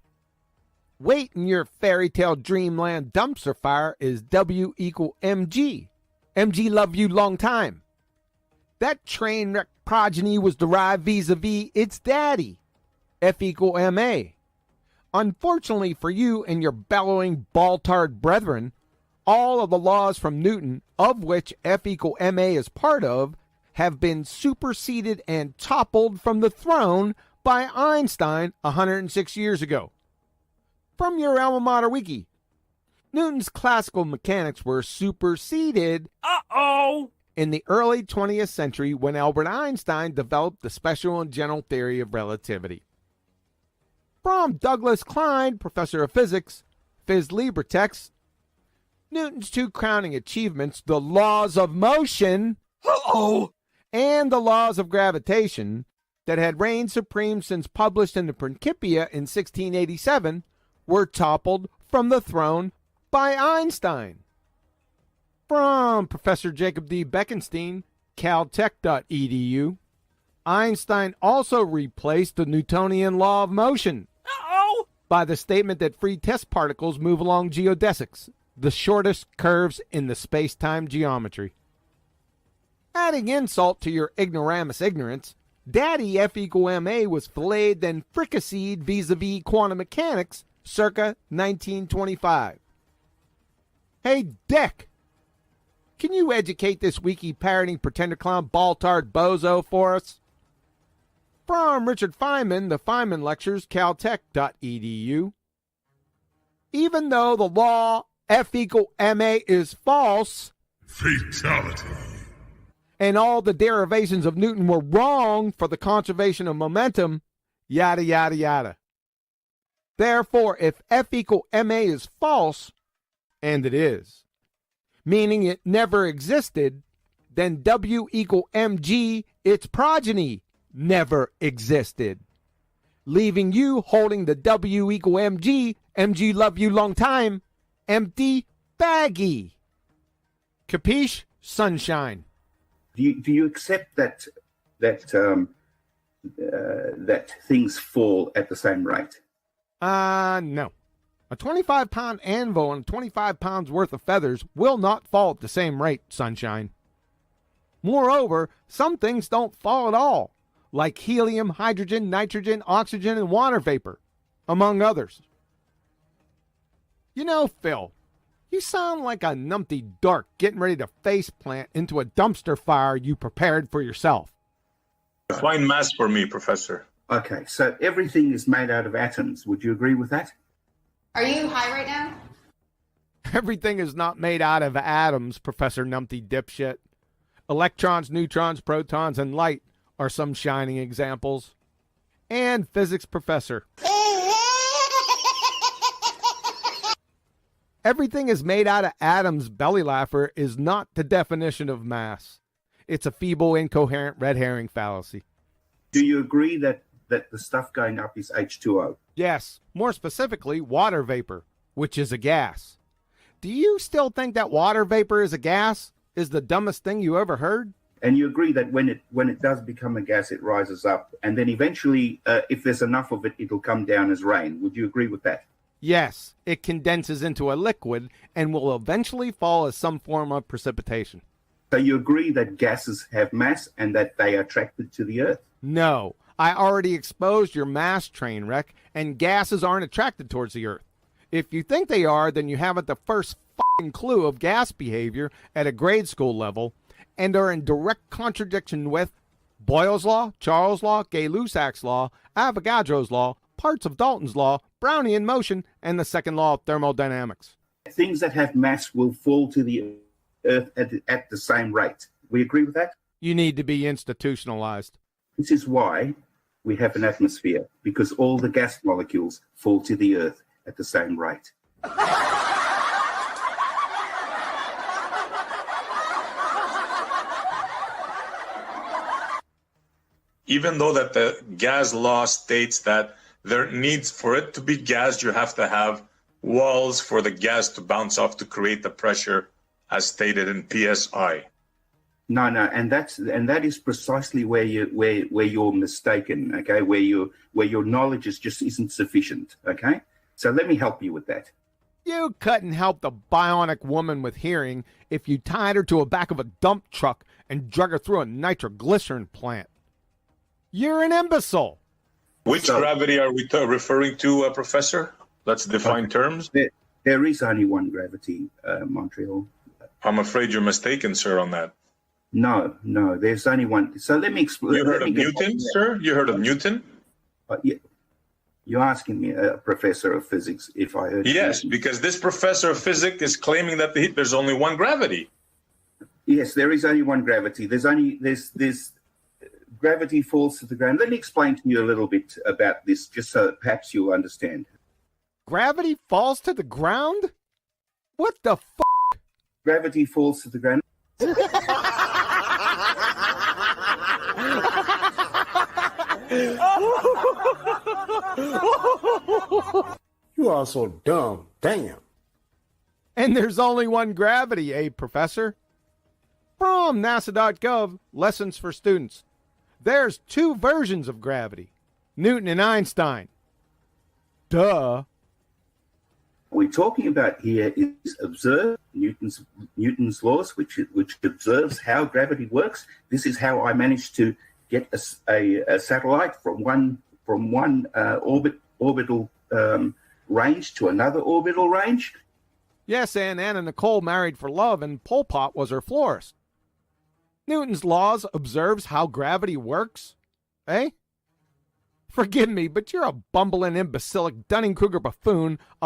Weight in your fairy tale dreamland dumpster fire is W equal mg. Mg love you long time. That train wreck progeny was derived vis-a-vis its daddy, F equal ma. Unfortunately for you and your bellowing ball-tarred brethren, all of the laws from Newton, of which F equal ma is part of, have been superseded and toppled from the throne by Einstein 106 years ago. From your alma mater wiki, Newton's classical mechanics were superseded in the early 20th century when Albert Einstein developed the special and general theory of relativity. From Douglas Klein, professor of physics, Phys Libre text, Newton's two crowning achievements, the laws of motion and the laws of gravitation, that had reigned supreme since published in the Principia in 1687, were toppled from the throne by Einstein. From Professor Jacob D. Bekenstein, caltech.edu, Einstein also replaced the Newtonian law of motion by the statement that free test particles move along geodesics, the shortest curves in the space-time geometry. Adding insult to your ignoramus ignorance, Daddy F equal ma was filleted then fricasseed vis-a-vis quantum mechanics circa 1925. Hey, Dick, can you educate this wiki parroting pretender clown ball-tarred bozo for us? From Richard Feynman, the Feynman Lectures, caltech.edu. Even though the law F equal ma is false, fatality, and all the derivations of Newton were wrong for the conservation of momentum, yada, yada, yada. Therefore, if F equal ma is false, and it is, meaning it never existed, then W equal mg, its progeny, never existed, leaving you holding the W equal mg love you long time, empty baggie. Capiche, sunshine? Do you accept that things fall at the same rate? No. A 25-pound anvil and 25 pounds worth of feathers will not fall at the same rate, sunshine. Moreover, some things don't fall at all, like helium, hydrogen, nitrogen, oxygen, and water vapor, among others. You know, Phil, you sound like a numpty dark getting ready to face plant into a dumpster fire you prepared for yourself. Define mass for me, Professor. Okay, so everything is made out of atoms. Would you agree with that? Are you high right now? Everything is not made out of atoms, Professor Numpty Dipshit. Electrons, neutrons, protons, and light are some shining examples. And physics professor. Everything is made out of atoms, belly laugher, is not the definition of mass. It's a feeble, incoherent red herring fallacy. Do you agree that the stuff going up is H2O? Yes, more specifically, water vapor, which is a gas. Do you still think that water vapor is a gas? Is the dumbest thing you ever heard? And you agree that when it does become a gas, it rises up, and then eventually, if there's enough of it, it'll come down as rain. Would you agree with that? Yes, it condenses into a liquid and will eventually fall as some form of precipitation. So you agree that gases have mass and that they are attracted to the Earth? No, I already exposed your mass train wreck, and gases aren't attracted towards the Earth. If you think they are, then you haven't the first fucking clue of gas behavior at a grade school level and are in direct contradiction with Boyle's Law, Charles' Law, Gay-Lussac's Law, Avogadro's Law, parts of Dalton's Law, Brownian motion, and the second law of thermodynamics. Things that have mass will fall to the Earth at the same rate. We agree with that? You need to be institutionalized. This is why we have an atmosphere, because all the gas molecules fall to the Earth at the same rate. Even though that the gas law states that there needs, for it to be gas, you have to have walls for the gas to bounce off to create the pressure as stated in PSI. No, and that is precisely where you're mistaken, okay? Where your knowledge just isn't sufficient, okay? So let me help you with that. You couldn't help the bionic woman with hearing if you tied her to the back of a dump truck and drug her through a nitroglycerin plant. You're an imbecile. Which gravity are we referring to, Professor? Let's define terms. There is only one gravity, Montreal. I'm afraid you're mistaken, sir, on that. No, there's only one. So let me explain. You heard of Newton, sir? You heard of Newton? Yeah. You're asking me, a professor of physics, if I heard. Yes, because this professor of physics is claiming that there's only one gravity. Yes, there is only one gravity. There's gravity falls to the ground. Let me explain to you a little bit about this, just so perhaps you'll understand. Gravity falls to the ground? What the f***? Gravity falls to the ground. You are so dumb. Damn. And there's only one gravity, eh, Professor? From NASA.gov, Lessons for Students. There's two versions of gravity, Newton and Einstein. Duh. What we're talking about here is observe Newton's laws, which observes how gravity works. This is how I managed to get a satellite from one orbital range to another orbital range. Yes, and Anna Nicole married for love, and Pol Pot was her florist. Newton's laws observes how gravity works, eh? Forgive me, but you're a bumbling, imbecilic Dunning-Kruger buffoon of